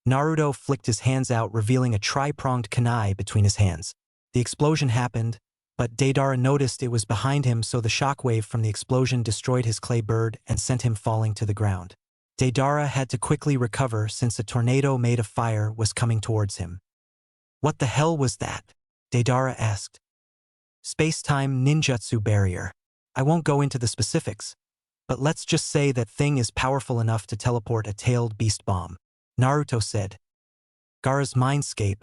Naruto flicked his hands out, revealing a tri-pronged kunai between his hands. The explosion happened, but Deidara noticed it was behind him, so the shockwave from the explosion destroyed his clay bird and sent him falling to the ground. Deidara had to quickly recover since a tornado made of fire was coming towards him. What the hell was that? Deidara asked. Space-time ninjutsu barrier. I won't go into the specifics, but let's just say that thing is powerful enough to teleport a tailed beast bomb, Naruto said. Gaara's mindscape.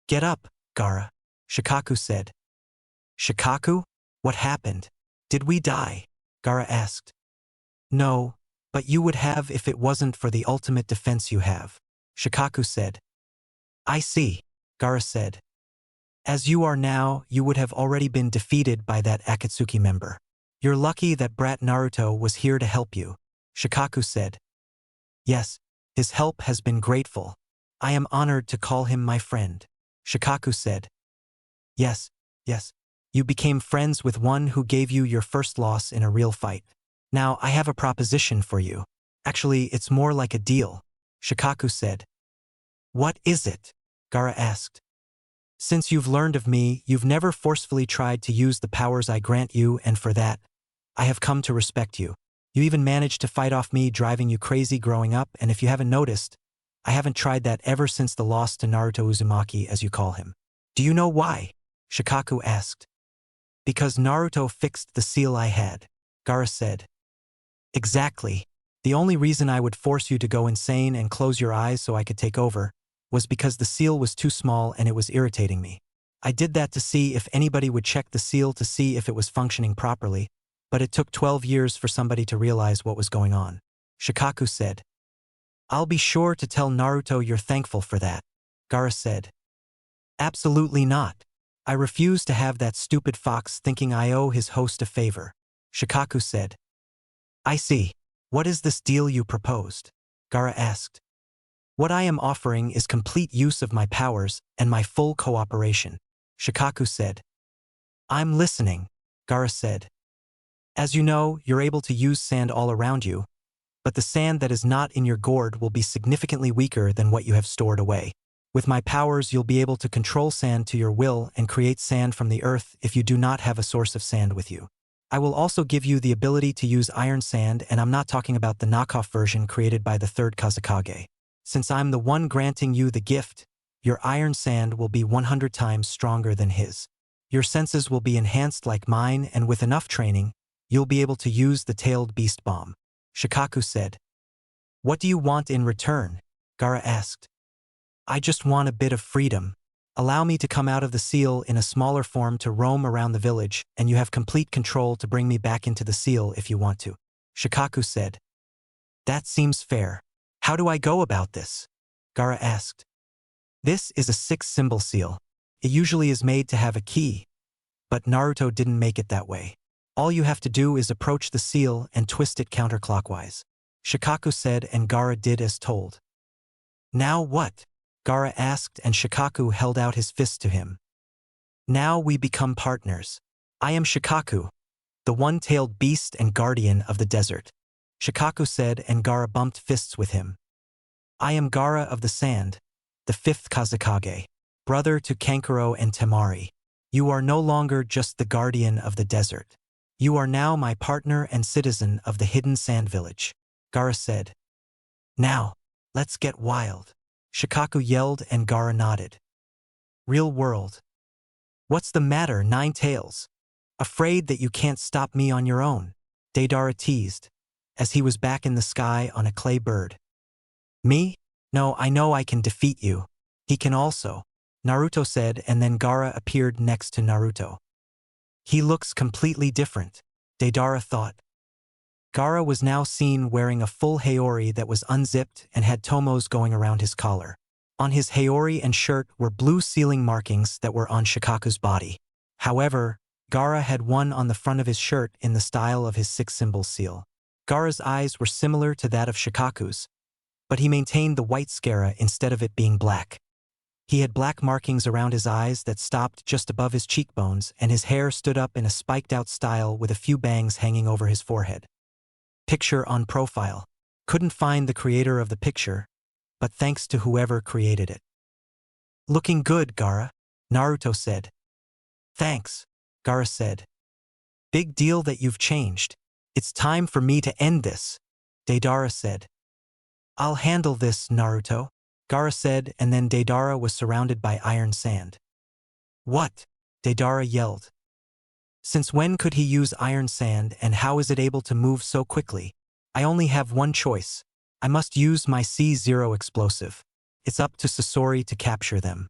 Get up, Gaara, Shikaku said. Shikaku? What happened? Did we die? Gaara asked. No, but you would have if it wasn't for the ultimate defense you have, Shikaku said. I see, Gaara said. As you are now, you would have already been defeated by that Akatsuki member. You're lucky that brat Naruto was here to help you, Shikaku said. Yes, his help has been grateful. I am honored to call him my friend, Shikaku said. Yes. You became friends with one who gave you your first loss in a real fight. Now I have a proposition for you. Actually, it's more like a deal, Shikaku said. What is it? Gaara asked. Since you've learned of me, you've never forcefully tried to use the powers I grant you, and for that, I have come to respect you. You even managed to fight off me driving you crazy growing up, and if you haven't noticed, I haven't tried that ever since the loss to Naruto Uzumaki, as you call him. Do you know why? Shikaku asked. Because Naruto fixed the seal I had, Gaara said. Exactly. The only reason I would force you to go insane and close your eyes so I could take over was because the seal was too small and it was irritating me. I did that to see if anybody would check the seal to see if it was functioning properly, but it took 12 years for somebody to realize what was going on, Shikaku said. I'll be sure to tell Naruto you're thankful for that, Gaara said. Absolutely not. I refuse to have that stupid fox thinking I owe his host a favor, Shikaku said. I see. What is this deal you proposed? Gaara asked. What I am offering is complete use of my powers and my full cooperation, Shikaku said. I'm listening, Gaara said. As you know, you're able to use sand all around you, but the sand that is not in your gourd will be significantly weaker than what you have stored away. With my powers, you'll be able to control sand to your will and create sand from the earth if you do not have a source of sand with you. I will also give you the ability to use iron sand, and I'm not talking about the knockoff version created by the third Kazekage. Since I'm the one granting you the gift, your iron sand will be 100 times stronger than his. Your senses will be enhanced like mine, and with enough training, you'll be able to use the tailed beast bomb. Shikaku said. What do you want in return? Gaara asked. I just want a bit of freedom. Allow me to come out of the seal in a smaller form to roam around the village, and you have complete control to bring me back into the seal if you want to. Shikaku said. That seems fair. How do I go about this? Gaara asked. This is a 6-symbol seal. It usually is made to have a key, but Naruto didn't make it that way. All you have to do is approach the seal and twist it counterclockwise. Shikaku said, and Gaara did as told. Now what? Gaara asked, and Shikaku held out his fist to him. Now we become partners. I am Shikaku, the one-tailed beast and guardian of the desert. Shikaku said, and Gaara bumped fists with him. I am Gaara of the Sand, the 5th Kazekage, brother to Kankuro and Temari. You are no longer just the guardian of the desert. You are now my partner and citizen of the hidden sand village. Gaara said. Now, let's get wild. Shikaku yelled, and Gaara nodded. Real world. What's the matter, Nine Tails? Afraid that you can't stop me on your own? Deidara teased, as he was back in the sky on a clay bird. Me? No, I know I can defeat you. He can also, Naruto said, and then Gaara appeared next to Naruto. He looks completely different, Deidara thought. Gaara was now seen wearing a full haori that was unzipped and had tomos going around his collar. On his haori and shirt were blue sealing markings that were on Shikaku's body. However, Gaara had one on the front of his shirt in the style of his 6-symbol seal. Gaara's eyes were similar to that of Shikaku's, but he maintained the white scara instead of it being black. He had black markings around his eyes that stopped just above his cheekbones, and his hair stood up in a spiked-out style with a few bangs hanging over his forehead. Picture on profile. Couldn't find the creator of the picture, but thanks to whoever created it. Looking good, Gaara, Naruto said. Thanks, Gaara said. Big deal that you've changed. It's time for me to end this, Deidara said. I'll handle this, Naruto, Gaara said, and then Deidara was surrounded by iron sand. What? Deidara yelled. Since when could he use iron sand, and how is it able to move so quickly? I only have one choice. I must use my C0 explosive. It's up to Sasori to capture them.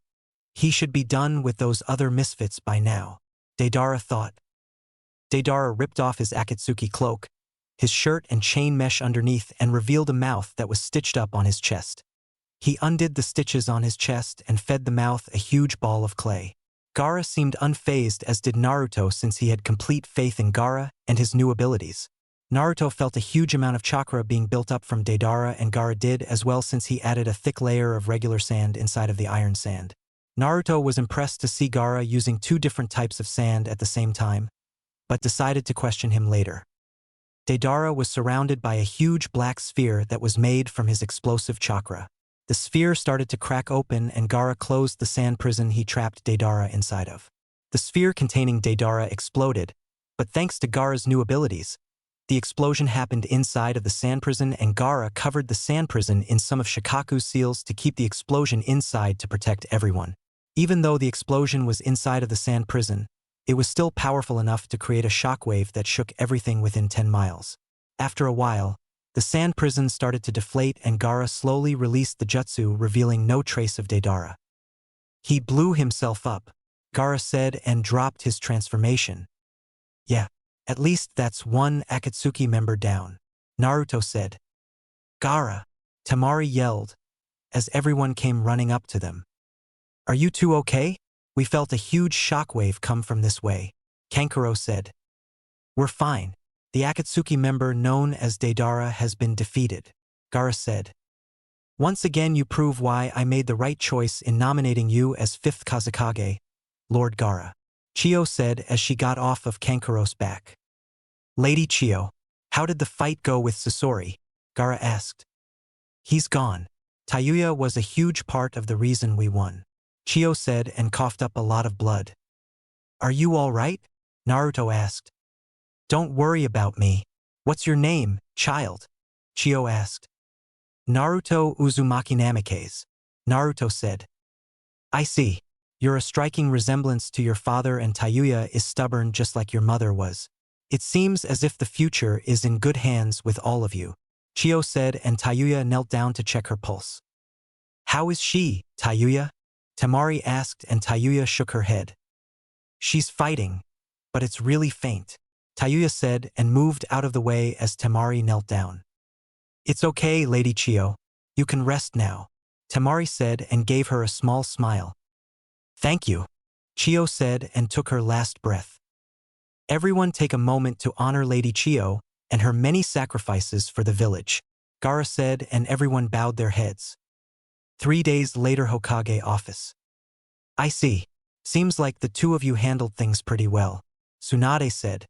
He should be done with those other misfits by now, Deidara thought. Deidara ripped off his Akatsuki cloak, his shirt and chain mesh underneath, and revealed a mouth that was stitched up on his chest. He undid the stitches on his chest and fed the mouth a huge ball of clay. Gaara seemed unfazed, as did Naruto, since he had complete faith in Gaara and his new abilities. Naruto felt a huge amount of chakra being built up from Deidara, and Gaara did as well, since he added a thick layer of regular sand inside of the iron sand. Naruto was impressed to see Gaara using 2 different types of sand at the same time, but decided to question him later. Deidara was surrounded by a huge black sphere that was made from his explosive chakra. The sphere started to crack open, and Gaara closed the sand prison he trapped Deidara inside of. The sphere containing Deidara exploded, but thanks to Gaara's new abilities, the explosion happened inside of the sand prison, and Gaara covered the sand prison in some of Shikaku's seals to keep the explosion inside to protect everyone. Even though the explosion was inside of the sand prison, it was still powerful enough to create a shockwave that shook everything within 10 miles. After a while, the sand prison started to deflate, and Gaara slowly released the jutsu, revealing no trace of Deidara. He blew himself up, Gaara said, and dropped his transformation. Yeah, at least that's one Akatsuki member down, Naruto said. Gaara, Temari yelled, as everyone came running up to them. Are you two okay? We felt a huge shockwave come from this way, Kankuro said. We're fine. The Akatsuki member known as Deidara has been defeated, Gaara said. Once again you prove why I made the right choice in nominating you as 5th Kazekage, Lord Gaara, Chiyo said as she got off of Kankuro's back. Lady Chiyo, how did the fight go with Sasori? Gaara asked. He's gone. Tayuya was a huge part of the reason we won, Chiyo said, and coughed up a lot of blood. Are you all right? Naruto asked. Don't worry about me. What's your name, child? Chiyo asked. Naruto Uzumaki Namikaze, Naruto said. I see. You're a striking resemblance to your father, and Tayuya is stubborn just like your mother was. It seems as if the future is in good hands with all of you, Chio said, and Tayuya knelt down to check her pulse. How is she, Tayuya? Temari asked, and Tayuya shook her head. She's fighting, but it's really faint, Tayuya said, and moved out of the way as Temari knelt down. It's okay, Lady Chio. You can rest now, Temari said, and gave her a small smile. Thank you, Chio said, and took her last breath. Everyone take a moment to honor Lady Chio and her many sacrifices for the village, Gaara said, and everyone bowed their heads. 3 days later, Hokage office. I see. Seems like the two of you handled things pretty well, Tsunade said.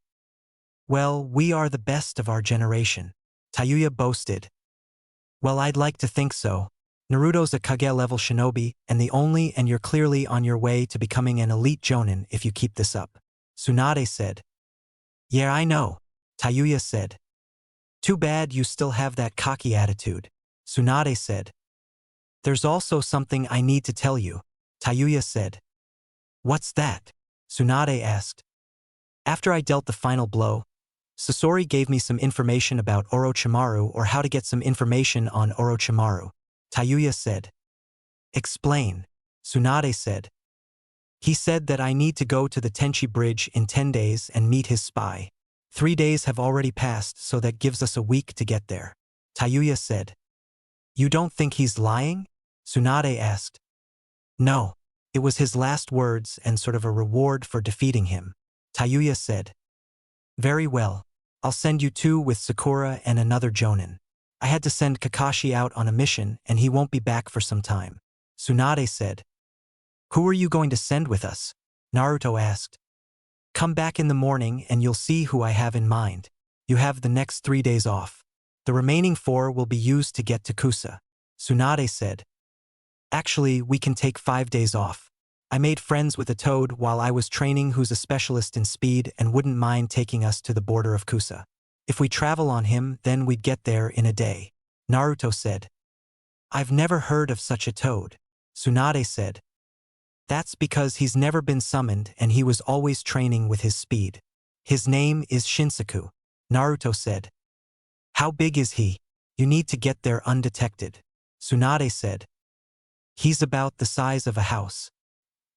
Well, we are the best of our generation, Tayuya boasted. Well, I'd like to think so. Naruto's a Kage-level shinobi, and you're clearly on your way to becoming an elite jonin if you keep this up, Tsunade said. Yeah, I know, Tayuya said. Too bad you still have that cocky attitude, Tsunade said. There's also something I need to tell you, Tayuya said. What's that? Tsunade asked. After I dealt the final blow, Sasori gave me some information about Orochimaru, or how to get some information on Orochimaru, Tayuya said. Explain, Tsunade said. He said that I need to go to the Tenchi Bridge in 10 days and meet his spy. 3 days have already passed, so that gives us a week to get there, Tayuya said. You don't think he's lying? Tsunade asked. No, it was his last words and sort of a reward for defeating him, Tayuya said. Very well, I'll send you two with Sakura and another jonin. I had to send Kakashi out on a mission and he won't be back for some time, Tsunade said. Who are you going to send with us? Naruto asked. Come back in the morning and you'll see who I have in mind. You have the next 3 days off. The remaining 4 will be used to get to Kusa, Tsunade said. Actually, we can take 5 days off. I made friends with a toad while I was training who's a specialist in speed and wouldn't mind taking us to the border of Kusa. If we travel on him, then we'd get there in a day, Naruto said. I've never heard of such a toad, Tsunade said. That's because he's never been summoned and he was always training with his speed. His name is Shinsaku, Naruto said. How big is he? You need to get there undetected, Tsunade said. He's about the size of a house.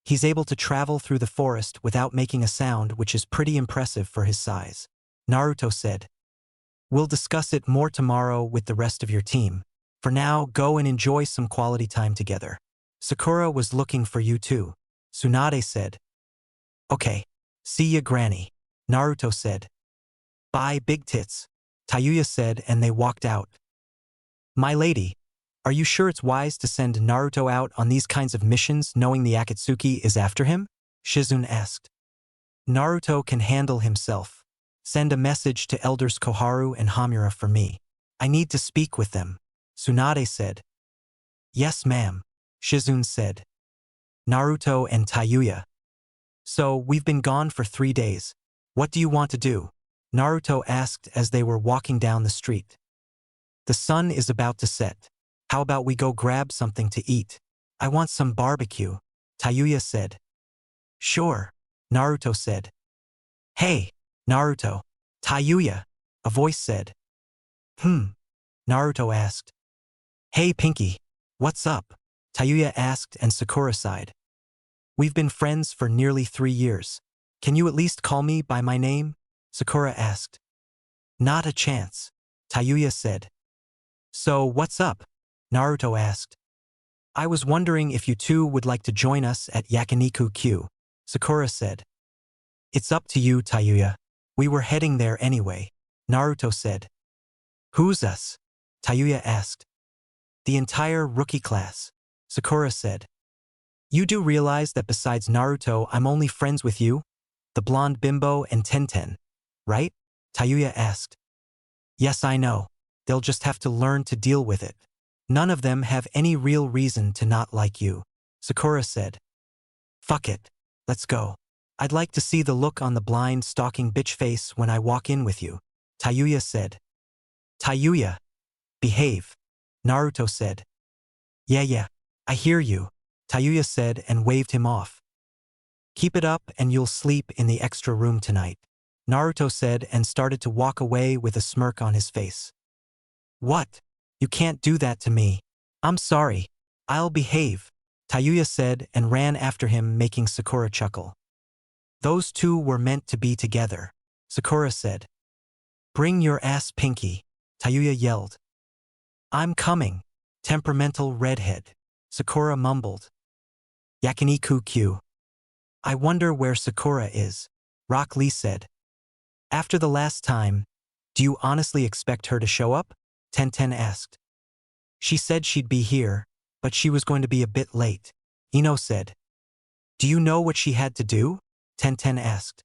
He's able to travel through the forest without making a sound, which is pretty impressive for his size, Naruto said. We'll discuss it more tomorrow with the rest of your team. For now, go and enjoy some quality time together. Sakura was looking for you too, Tsunade said. Okay. See ya, Granny, Naruto said. Bye, big tits, Tayuya said, and they walked out. My lady, are you sure it's wise to send Naruto out on these kinds of missions knowing the Akatsuki is after him? Shizune asked. Naruto can handle himself. Send a message to Elders Koharu and Hamura for me. I need to speak with them, Tsunade said. Yes, ma'am, Shizune said. Naruto and Tayuya. So, we've been gone for 3 days. What do you want to do? Naruto asked as they were walking down the street. The sun is about to set. How about we go grab something to eat? I want some barbecue, Tayuya said. Sure, Naruto said. Hey, Naruto. Tayuya, a voice said. Naruto asked. Hey, Pinky, what's up? Tayuya asked, and Sakura sighed. We've been friends for nearly 3 years. Can you at least call me by my name? Sakura asked. Not a chance, Tayuya said. So what's up? Naruto asked. I was wondering if you two would like to join us at Yakiniku Q, Sakura said. It's up to you, Tayuya. We were heading there anyway, Naruto said. Who's us? Tayuya asked. The entire rookie class, Sakura said. You do realize that besides Naruto, I'm only friends with you, the blonde bimbo, and Tenten, right? Tayuya asked. Yes, I know. They'll just have to learn to deal with it. None of them have any real reason to not like you, Sakura said. Fuck it. Let's go. I'd like to see the look on the blind stalking bitch face when I walk in with you, Tayuya said. Tayuya. Behave, Naruto said. Yeah, I hear you, Tayuya said and waved him off. Keep it up and you'll sleep in the extra room tonight, Naruto said and started to walk away with a smirk on his face. What? You can't do that to me. I'm sorry. I'll behave, Tayuya said and ran after him, making Sakura chuckle. Those two were meant to be together, Sakura said. Bring your ass, Pinky, Tayuya yelled. I'm coming, temperamental redhead, Sakura mumbled. Yakiniku Q. I wonder where Sakura is, Rock Lee said. After the last time, do you honestly expect her to show up? Tenten asked. She said she'd be here, but she was going to be a bit late, Ino said. Do you know what she had to do? Tenten asked.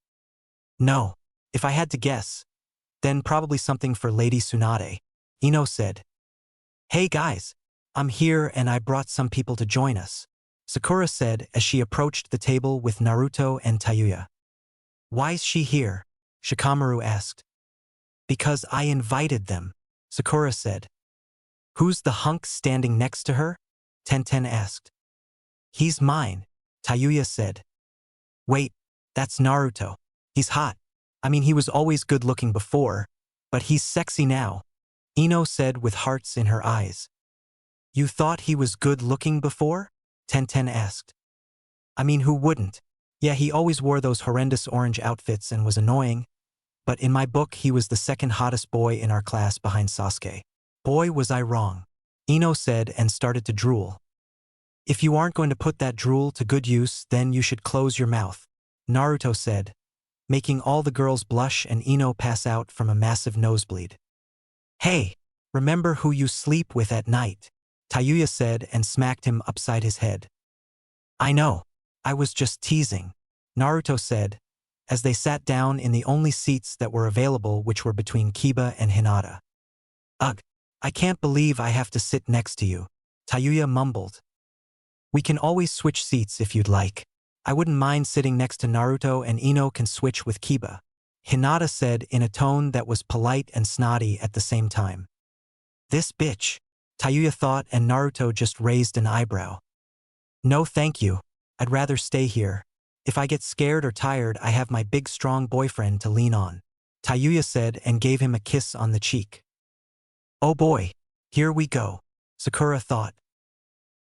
No. If I had to guess, then probably something for Lady Tsunade, Ino said. Hey guys, I'm here and I brought some people to join us, Sakura said as she approached the table with Naruto and Tayuya. Why's she here? Shikamaru asked. Because I invited them, Sakura said. Who's the hunk standing next to her? Tenten asked. He's mine, Tayuya said. Wait, that's Naruto. He's hot. I mean, he was always good-looking before, but he's sexy now, Ino said with hearts in her eyes. You thought he was good-looking before? Tenten asked. I mean, who wouldn't? Yeah, he always wore those horrendous orange outfits and was annoying, but in my book he was the second hottest boy in our class behind Sasuke. Boy, was I wrong, Ino said and started to drool. If you aren't going to put that drool to good use, then you should close your mouth, Naruto said, making all the girls blush and Ino pass out from a massive nosebleed. Hey, remember who you sleep with at night, Tayuya said and smacked him upside his head. I know. I was just teasing, Naruto said, as they sat down in the only seats that were available, which were between Kiba and Hinata. Ugh, I can't believe I have to sit next to you, Tayuya mumbled. We can always switch seats if you'd like. I wouldn't mind sitting next to Naruto and Ino can switch with Kiba, Hinata said in a tone that was polite and snotty at the same time. This bitch, Tayuya thought, and Naruto just raised an eyebrow. No thank you. I'd rather stay here. If I get scared or tired, I have my big strong boyfriend to lean on, Tayuya said and gave him a kiss on the cheek. Oh boy, here we go, Sakura thought.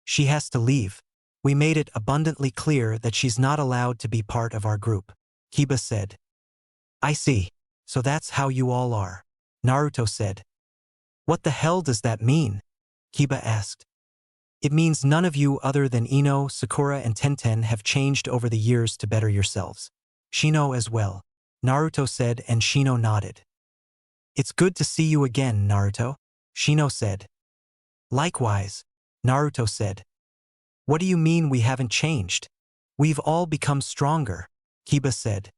She has to leave. We made it abundantly clear that she's not allowed to be part of our group, Kiba said. I see. So that's how you all are, Naruto said. What the hell does that mean? Kiba asked. It means none of you other than Ino, Sakura and Tenten have changed over the years to better yourselves. Shino as well, Naruto said and Shino nodded. It's good to see you again, Naruto, Shino said. Likewise, Naruto said. What do you mean we haven't changed? We've all become stronger, Kiba said.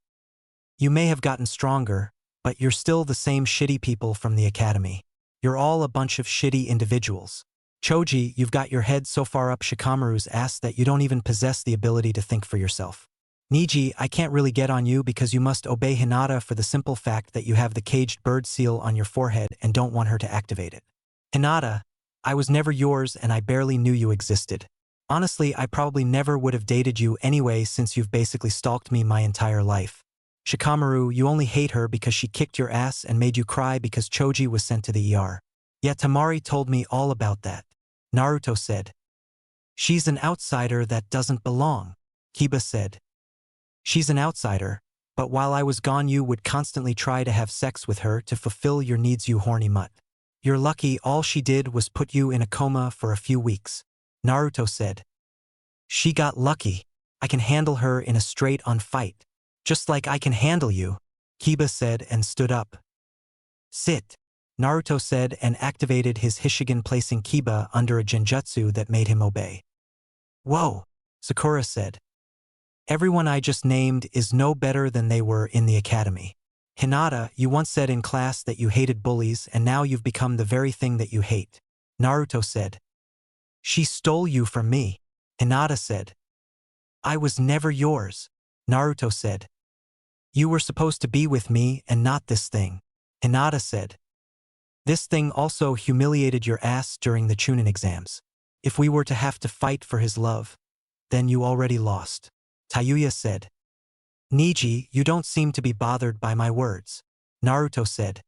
You may have gotten stronger, but you're still the same shitty people from the academy. You're all a bunch of shitty individuals. Choji, you've got your head so far up Shikamaru's ass that you don't even possess the ability to think for yourself. Niji, I can't really get on you because you must obey Hinata for the simple fact that you have the caged bird seal on your forehead and don't want her to activate it. Hinata, I was never yours and I barely knew you existed. Honestly, I probably never would have dated you anyway since you've basically stalked me my entire life. Shikamaru, you only hate her because she kicked your ass and made you cry because Choji was sent to the ER. Yeah, Tamari told me all about that, Naruto said. She's an outsider that doesn't belong, Kiba said. She's an outsider, but while I was gone you would constantly try to have sex with her to fulfill your needs, you horny mutt. You're lucky all she did was put you in a coma for a few weeks, Naruto said. She got lucky. I can handle her in a straight-on fight. Just like I can handle you, Kiba said and stood up. Sit, Naruto said and activated his Hishigan, placing Kiba under a genjutsu that made him obey. Whoa, Sakura said. Everyone I just named is no better than they were in the academy. Hinata, you once said in class that you hated bullies and now you've become the very thing that you hate, Naruto said. She stole you from me, Hinata said. I was never yours, Naruto said. You were supposed to be with me and not this thing, Hinata said. This thing also humiliated your ass during the Chūnin exams. If we were to have to fight for his love, then you already lost, Tayuya said. Niji, you don't seem to be bothered by my words. Naruto said.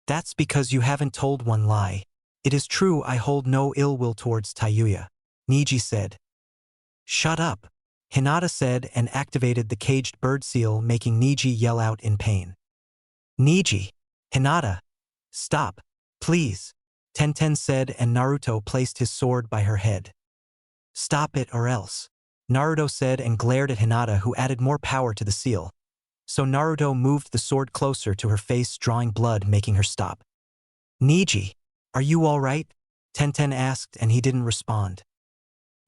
That's because you haven't told one lie. It is true I hold no ill will towards Tayuya. Niji said. Shut up. Hinata said and activated the caged bird seal, making Niji yell out in pain. Niji. Hinata. Stop. Please. Tenten said, and Naruto placed his sword by her head. Stop it or else. Naruto said and glared at Hinata, who added more power to the seal. So Naruto moved the sword closer to her face, drawing blood, making her stop. Niji, are you all right? Tenten asked, and he didn't respond.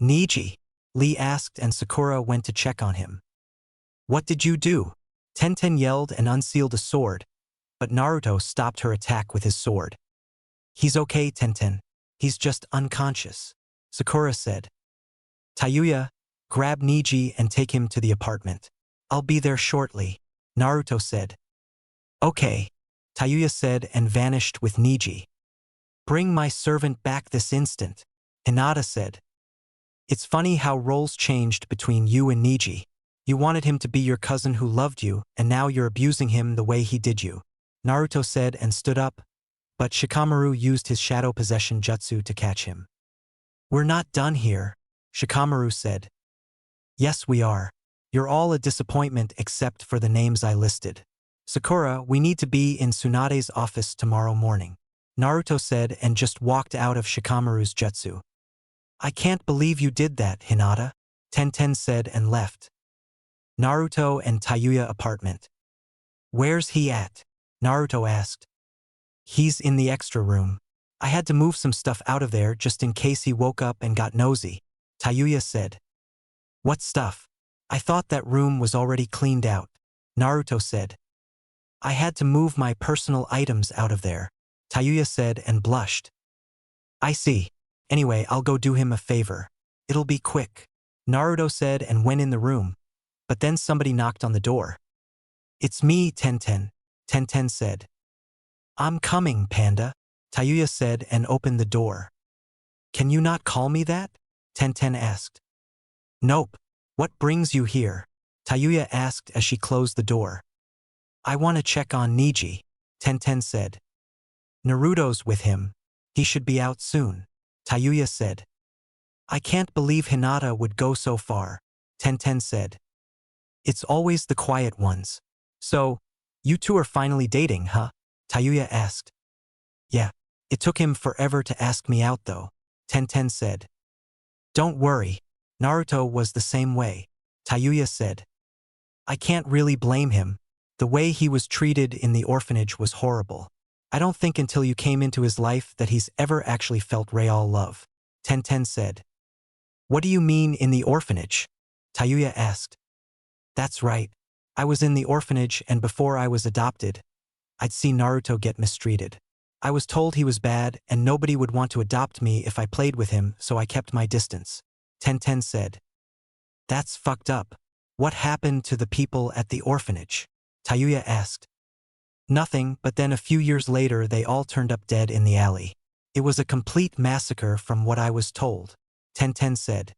Niji, Lee asked, and Sakura went to check on him. What did you do? Tenten yelled and unsealed a sword, but Naruto stopped her attack with his sword. He's okay, Tenten. He's just unconscious, Sakura said. Tayuya, grab Niji and take him to the apartment. I'll be there shortly, Naruto said. Okay, Tayuya said and vanished with Niji. Bring my servant back this instant, Hinata said. It's funny how roles changed between you and Niji. You wanted him to be your cousin who loved you, and now you're abusing him the way he did you, Naruto said and stood up, but Shikamaru used his shadow possession jutsu to catch him. We're not done here, Shikamaru said. Yes, we are. You're all a disappointment except for the names I listed. Sakura, we need to be in Tsunade's office tomorrow morning, Naruto said and just walked out of Shikamaru's jutsu. I can't believe you did that, Hinata, Tenten said and left. Naruto and Tayuya apartment. Where's he at? Naruto asked. He's in the extra room. I had to move some stuff out of there just in case he woke up and got nosy, Tayuya said. What stuff? I thought that room was already cleaned out, Naruto said. I had to move my personal items out of there, Tayuya said and blushed. I see. Anyway, I'll go do him a favor. It'll be quick, Naruto said and went in the room, but then somebody knocked on the door. It's me, Tenten, Tenten said. I'm coming, Panda, Tayuya said and opened the door. Can you not call me that? Tenten asked. Nope. What brings you here? Tayuya asked as she closed the door. I want to check on Niji, Tenten said. Naruto's with him. He should be out soon, Tayuya said. I can't believe Hinata would go so far, Tenten said. It's always the quiet ones. So, you two are finally dating, huh? Tayuya asked. Yeah, it took him forever to ask me out though, Tenten said. Don't worry, Naruto was the same way, Tayuya said. I can't really blame him. The way he was treated in the orphanage was horrible. I don't think until you came into his life that he's ever actually felt real love, Tenten said. What do you mean in the orphanage? Tayuya asked. That's right. I was in the orphanage, and before I was adopted, I'd see Naruto get mistreated. I was told he was bad and nobody would want to adopt me if I played with him, so I kept my distance, Tenten said. That's fucked up. What happened to the people at the orphanage? Tayuya asked. Nothing, but then a few years later they all turned up dead in the alley. It was a complete massacre from what I was told, Tenten said.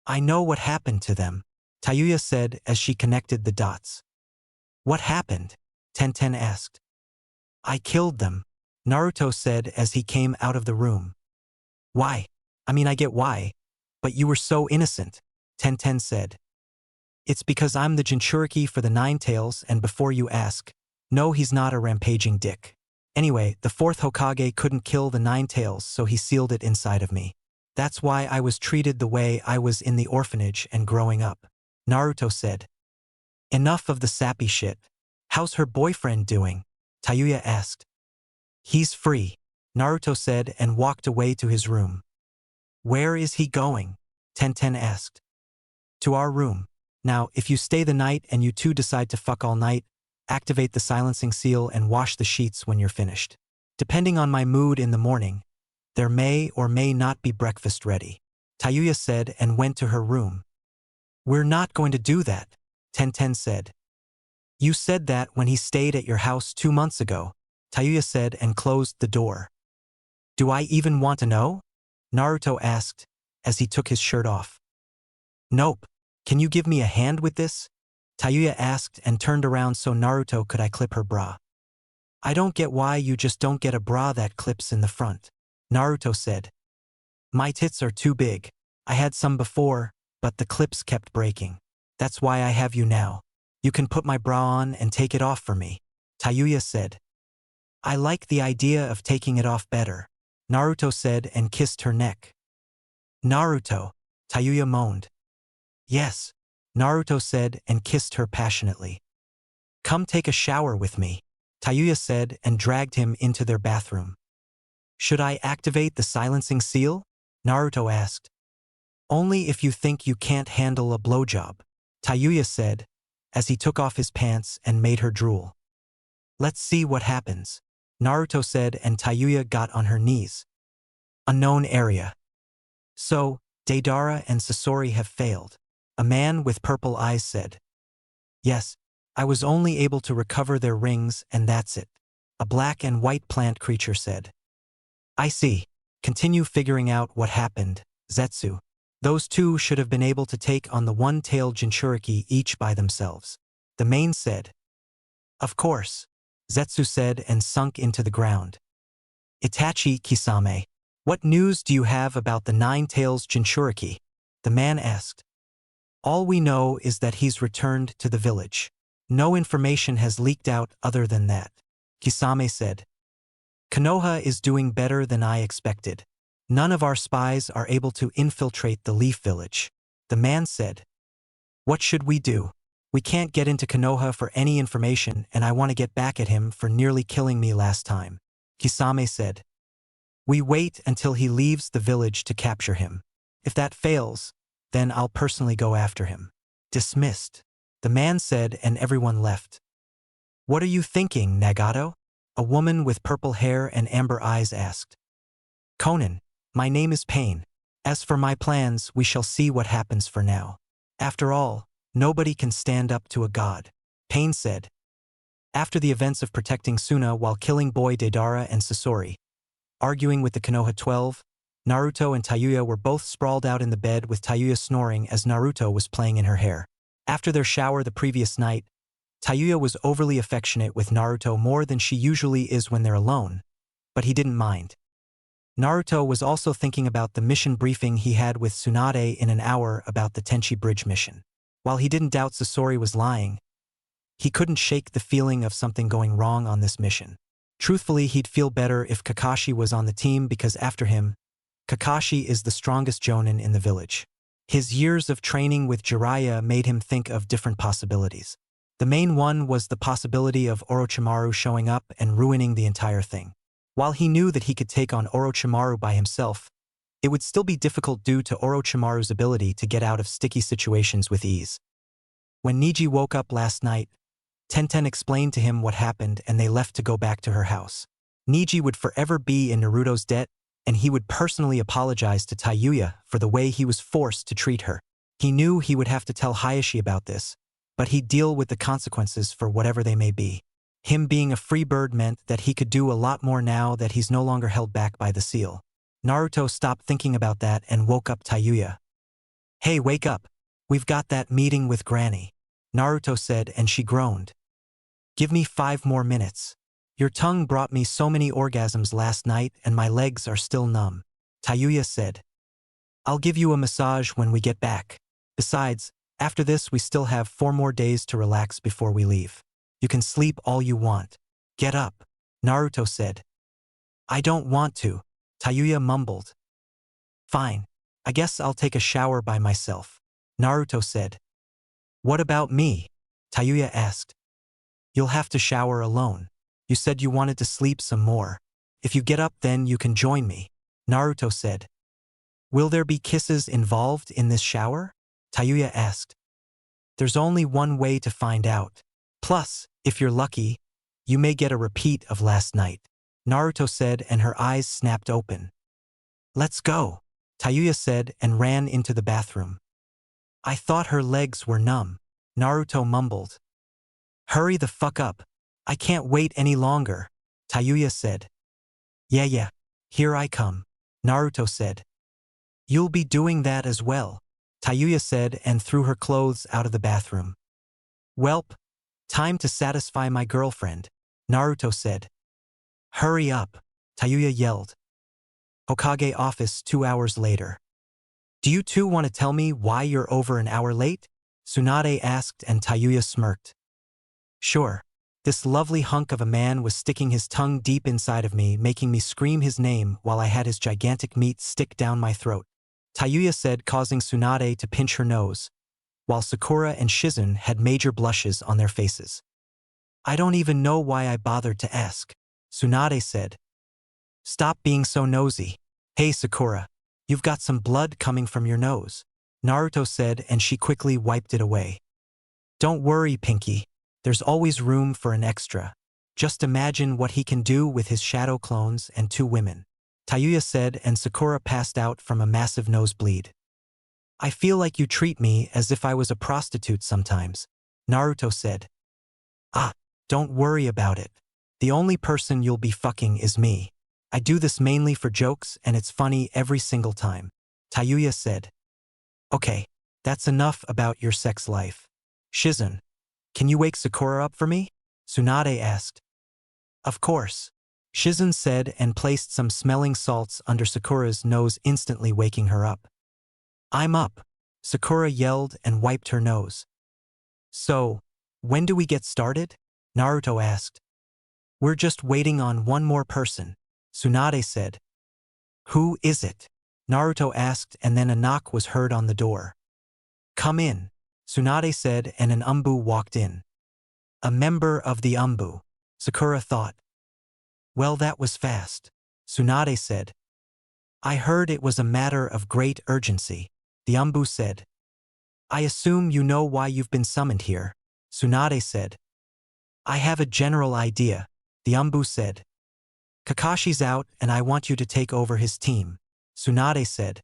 I know what happened to them, Tayuya said as she connected the dots. What happened? Tenten asked. I killed them, Naruto said as he came out of the room. Why? I mean, I get why, but you were so innocent, Tenten said. It's because I'm the Jinchuriki for the Nine Tails, and before you ask, no, he's not a rampaging dick. Anyway, the fourth Hokage couldn't kill the Nine Tails, so he sealed it inside of me. That's why I was treated the way I was in the orphanage and growing up, Naruto said. Enough of the sappy shit. How's her boyfriend doing? Tayuya asked. He's free, Naruto said and walked away to his room. Where is he going? Tenten asked. To our room. Now, if you stay the night and you two decide to fuck all night, activate the silencing seal and wash the sheets when you're finished. Depending on my mood in the morning, there may or may not be breakfast ready, Tayuya said and went to her room. We're not going to do that, Tenten said. You said that when he stayed at your house 2 months ago, Tayuya said and closed the door. Do I even want to know? Naruto asked as he took his shirt off. Nope. Can you give me a hand with this? Tayuya asked and turned around so Naruto could I clip her bra. I don't get why you just don't get a bra that clips in the front. Naruto said. My tits are too big. I had some before, but the clips kept breaking. That's why I have you now. You can put my bra on and take it off for me. Tayuya said. I like the idea of taking it off better. Naruto said and kissed her neck. Naruto, Tayuya moaned. Yes, Naruto said and kissed her passionately. Come take a shower with me, Tayuya said and dragged him into their bathroom. Should I activate the silencing seal? Naruto asked. Only if you think you can't handle a blowjob, Tayuya said, as he took off his pants and made her drool. Let's see what happens, Naruto said and Tayuya got on her knees. Unknown area. So, Deidara and Sasori have failed. A man with purple eyes said. Yes, I was only able to recover their rings and that's it. A black and white plant creature said. I see. Continue figuring out what happened, Zetsu. Those two should have been able to take on the one-tailed Jinchuriki each by themselves. The main said. Of course, Zetsu said and sunk into the ground. Itachi Kisame, what news do you have about the nine-tails Jinchuriki? The man asked. All we know is that he's returned to the village. No information has leaked out other than that, Kisame said. Konoha is doing better than I expected. None of our spies are able to infiltrate the Leaf Village. The man said. What should we do? We can't get into Konoha for any information and I want to get back at him for nearly killing me last time, Kisame said. We wait until he leaves the village to capture him. If that fails, then I'll personally go after him. Dismissed. The man said and everyone left. What are you thinking, Nagato? A woman with purple hair and amber eyes asked. Conan, my name is Pain. As for my plans, we shall see what happens for now. After all, nobody can stand up to a god, Pain said. After the events of protecting Suna while killing boy Deidara and Sasori, arguing with the Konoha 12, Naruto and Tayuya were both sprawled out in the bed with Tayuya snoring as Naruto was playing in her hair. After their shower the previous night, Tayuya was overly affectionate with Naruto more than she usually is when they're alone, but he didn't mind. Naruto was also thinking about the mission briefing he had with Tsunade in an hour about the Tenchi Bridge mission. While he didn't doubt Sasori was lying, he couldn't shake the feeling of something going wrong on this mission. Truthfully, he'd feel better if Kakashi was on the team because after him, Kakashi is the strongest Jonin in the village. His years of training with Jiraiya made him think of different possibilities. The main one was the possibility of Orochimaru showing up and ruining the entire thing. While he knew that he could take on Orochimaru by himself, it would still be difficult due to Orochimaru's ability to get out of sticky situations with ease. When Niji woke up last night, Tenten explained to him what happened and they left to go back to her house. Niji would forever be in Naruto's debt and he would personally apologize to Tayuya for the way he was forced to treat her. He knew he would have to tell Hayashi about this, but he'd deal with the consequences for whatever they may be. Him being a free bird meant that he could do a lot more now that he's no longer held back by the seal. Naruto stopped thinking about that and woke up Tayuya. Hey, wake up. We've got that meeting with Granny, Naruto said and she groaned. Give me 5 more minutes. Your tongue brought me so many orgasms last night and my legs are still numb, Tayuya said. I'll give you a massage when we get back. Besides, after this we still have 4 more days to relax before we leave. You can sleep all you want. Get up, Naruto said. I don't want to, Tayuya mumbled. Fine, I guess I'll take a shower by myself, Naruto said. What about me? Tayuya asked. You'll have to shower alone. You said you wanted to sleep some more. If you get up then you can join me, Naruto said. Will there be kisses involved in this shower? Tayuya asked. There's only one way to find out. Plus, if you're lucky, you may get a repeat of last night, Naruto said and her eyes snapped open. Let's go, Tayuya said and ran into the bathroom. I thought her legs were numb, Naruto mumbled. Hurry the fuck up. I can't wait any longer, Tayuya said. Yeah, here I come, Naruto said. You'll be doing that as well, Tayuya said and threw her clothes out of the bathroom. Welp, time to satisfy my girlfriend, Naruto said. Hurry up, Tayuya yelled. Hokage office 2 hours later. Do you two want to tell me why you're over an hour late? Tsunade asked and Tayuya smirked. Sure. This lovely hunk of a man was sticking his tongue deep inside of me, making me scream his name while I had his gigantic meat stick down my throat, Tayuya said, causing Tsunade to pinch her nose, while Sakura and Shizen had major blushes on their faces. I don't even know why I bothered to ask, Tsunade said. Stop being so nosy. Hey Sakura, you've got some blood coming from your nose, Naruto said, and she quickly wiped it away. Don't worry, Pinky. There's always room for an extra. Just imagine what he can do with his shadow clones and 2 women, Tayuya said, and Sakura passed out from a massive nosebleed. I feel like you treat me as if I was a prostitute sometimes, Naruto said. Ah, don't worry about it. The only person you'll be fucking is me. I do this mainly for jokes and it's funny every single time, Tayuya said. Okay, that's enough about your sex life. Shizen, can you wake Sakura up for me? Tsunade asked. Of course, Shizen said and placed some smelling salts under Sakura's nose, instantly waking her up. I'm up, Sakura yelled and wiped her nose. So, when do we get started? Naruto asked. We're just waiting on one more person, Tsunade said. Who is it? Naruto asked, and then a knock was heard on the door. Come in, Tsunade said, and an Umbu walked in. A member of the Umbu, Sakura thought. Well, that was fast, Tsunade said. I heard it was a matter of great urgency, the Umbu said. I assume you know why you've been summoned here, Tsunade said. I have a general idea, the Umbu said. Kakashi's out and I want you to take over his team, Tsunade said.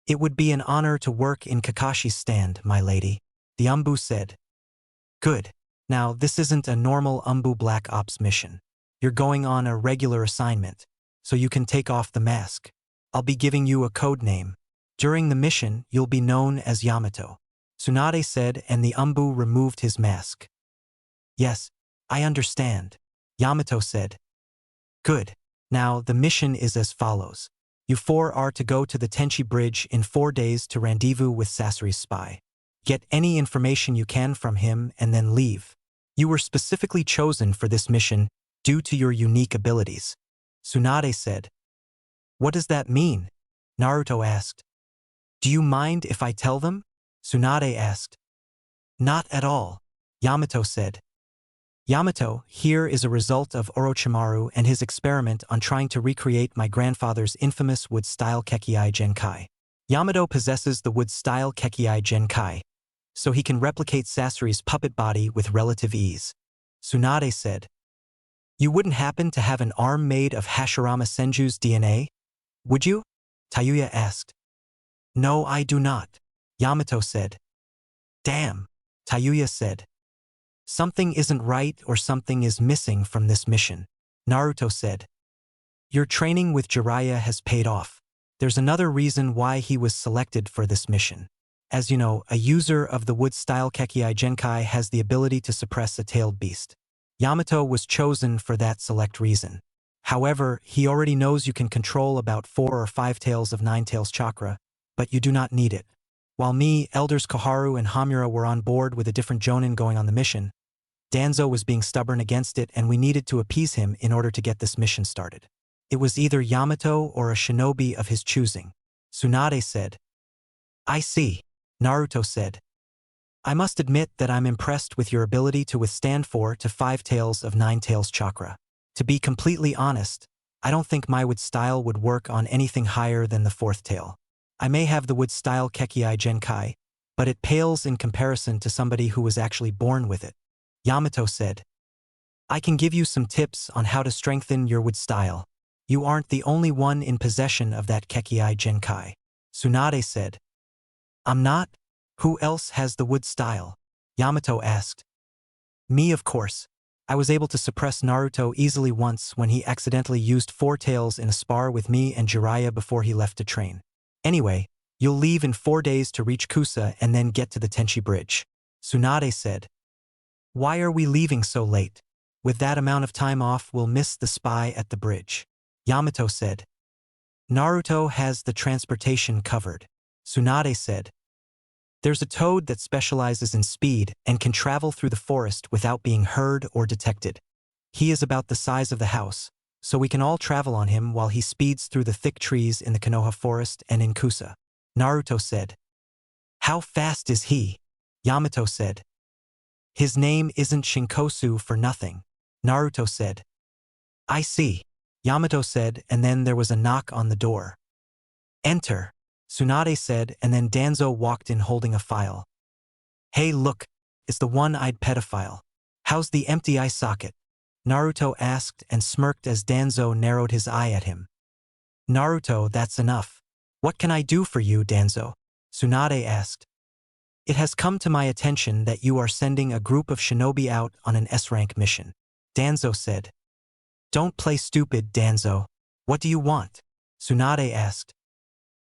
It would be an honor to work in Kakashi's stand, my lady, the Umbu said. Good. Now, this isn't a normal Umbu Black Ops mission. You're going on a regular assignment, so you can take off the mask. I'll be giving you a code name. During the mission, you'll be known as Yamato, Tsunade said, and the Umbu removed his mask. Yes, I understand, Yamato said. Good. Now, the mission is as follows. You 4 are to go to the Tenchi Bridge in 4 days to rendezvous with Sasori's spy. Get any information you can from him and then leave. You were specifically chosen for this mission due to your unique abilities, Tsunade said. What does that mean? Naruto asked. Do you mind if I tell them? Tsunade asked. Not at all, Yamato said. Yamato, here is a result of Orochimaru and his experiment on trying to recreate my grandfather's infamous wood-style Kekkai Genkai. Yamato possesses the wood-style Kekkai Genkai, so he can replicate Sasori's puppet body with relative ease, Tsunade said. You wouldn't happen to have an arm made of Hashirama Senju's DNA, would you? Tayuya asked. No, I do not, Yamato said. Damn, Tayuya said. Something isn't right or something is missing from this mission, Naruto said. Your training with Jiraiya has paid off. There's another reason why he was selected for this mission. As you know, a user of the wood-style Kekkai Genkai has the ability to suppress a tailed beast. Yamato was chosen for that select reason. However, he already knows you can control about 4 or 5 tails of 9 tails chakra, but you do not need it. While me, Elders Koharu and Hamura were on board with a different Jonin going on the mission, Danzo was being stubborn against it and we needed to appease him in order to get this mission started. It was either Yamato or a shinobi of his choosing, Tsunade said. I see, Naruto said. I must admit that I'm impressed with your ability to withstand 4 to 5 tails of 9 tails chakra. To be completely honest, I don't think my wood style would work on anything higher than the 4th tail. I may have the wood style Kekkai Genkai, but it pales in comparison to somebody who was actually born with it, Yamato said. I can give you some tips on how to strengthen your wood style. You aren't the only one in possession of that Kekkai Genkai, Tsunade said. I'm not? Who else has the wood style? Yamato asked. Me, of course. I was able to suppress Naruto easily once when he accidentally used 4 tails in a spar with me and Jiraiya before he left to train. Anyway, you'll leave in 4 days to reach Kusa and then get to the Tenchi Bridge, Tsunade said. Why are we leaving so late? With that amount of time off, we'll miss the spy at the bridge. Yamato said. Naruto has the transportation covered. Tsunade said. There's a toad that specializes in speed and can travel through the forest without being heard or detected. He is about the size of the house, so we can all travel on him while he speeds through the thick trees in the Konoha forest and in Kusa. Naruto said. How fast is he? Yamato said. His name isn't Shinkosu for nothing. Naruto said. I see. Yamato said, and then there was a knock on the door. Enter. Tsunade said, and then Danzo walked in holding a file. Hey look, it's the one-eyed pedophile. How's the empty eye socket? Naruto asked and smirked as Danzo narrowed his eye at him. Naruto, that's enough. What can I do for you, Danzo? Tsunade asked. It has come to my attention that you are sending a group of shinobi out on an S-rank mission. Danzo said. Don't play stupid, Danzo. What do you want? Tsunade asked.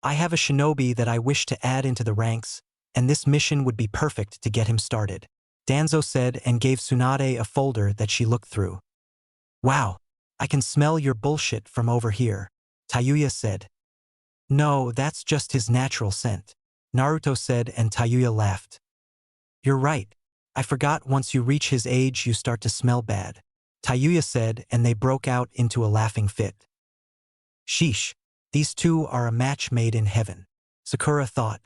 I have a shinobi that I wish to add into the ranks, and this mission would be perfect to get him started. Danzo said and gave Tsunade a folder that she looked through. Wow, I can smell your bullshit from over here, Tayuya said. No, that's just his natural scent, Naruto said, and Tayuya laughed. You're right. I forgot once you reach his age you start to smell bad, Tayuya said, and they broke out into a laughing fit. Sheesh, these two are a match made in heaven, Sakura thought.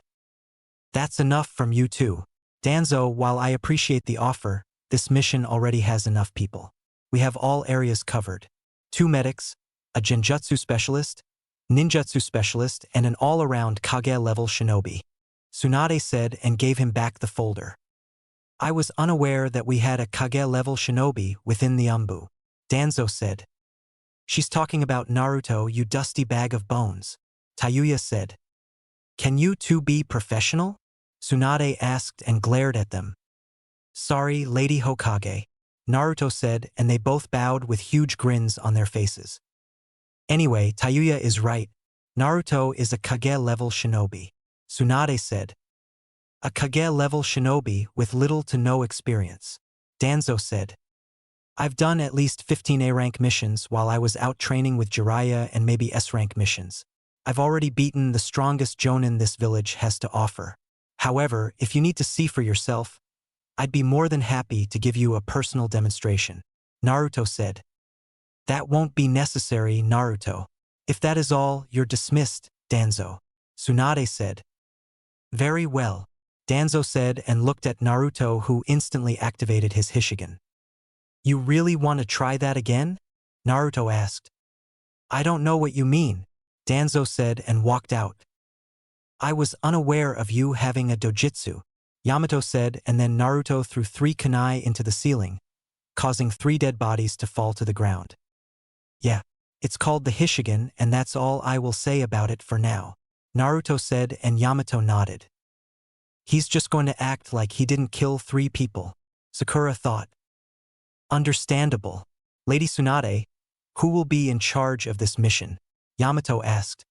That's enough from you two. Danzo, while I appreciate the offer, this mission already has enough people. We have all areas covered. 2 medics, a genjutsu specialist, ninjutsu specialist, and an all-around Kage-level shinobi. Tsunade said and gave him back the folder. I was unaware that we had a Kage-level shinobi within the Umbu. Danzo said. She's talking about Naruto, you dusty bag of bones. Tayuya said. Can you two be professional? Tsunade asked and glared at them. Sorry, Lady Hokage, Naruto said, and they both bowed with huge grins on their faces. Anyway, Tayuya is right. Naruto is a Kage-level shinobi, Tsunade said. A Kage-level shinobi with little to no experience, Danzo said. I've done at least 15 A-rank missions while I was out training with Jiraiya and maybe S-rank missions. I've already beaten the strongest Chūnin this village has to offer. However, if you need to see for yourself, I'd be more than happy to give you a personal demonstration, Naruto said. That won't be necessary, Naruto. If that is all, you're dismissed, Danzo, Tsunade said. Very well, Danzo said and looked at Naruto, who instantly activated his Hishigan. You really want to try that again? Naruto asked. I don't know what you mean, Danzo said and walked out. I was unaware of you having a dojutsu, Yamato said, and then Naruto threw 3 kunai into the ceiling, causing 3 dead bodies to fall to the ground. Yeah, it's called the Hishigan, and that's all I will say about it for now, Naruto said, and Yamato nodded. He's just going to act like he didn't kill 3 people, Sakura thought. Understandable. Lady Tsunade, who will be in charge of this mission? Yamato asked.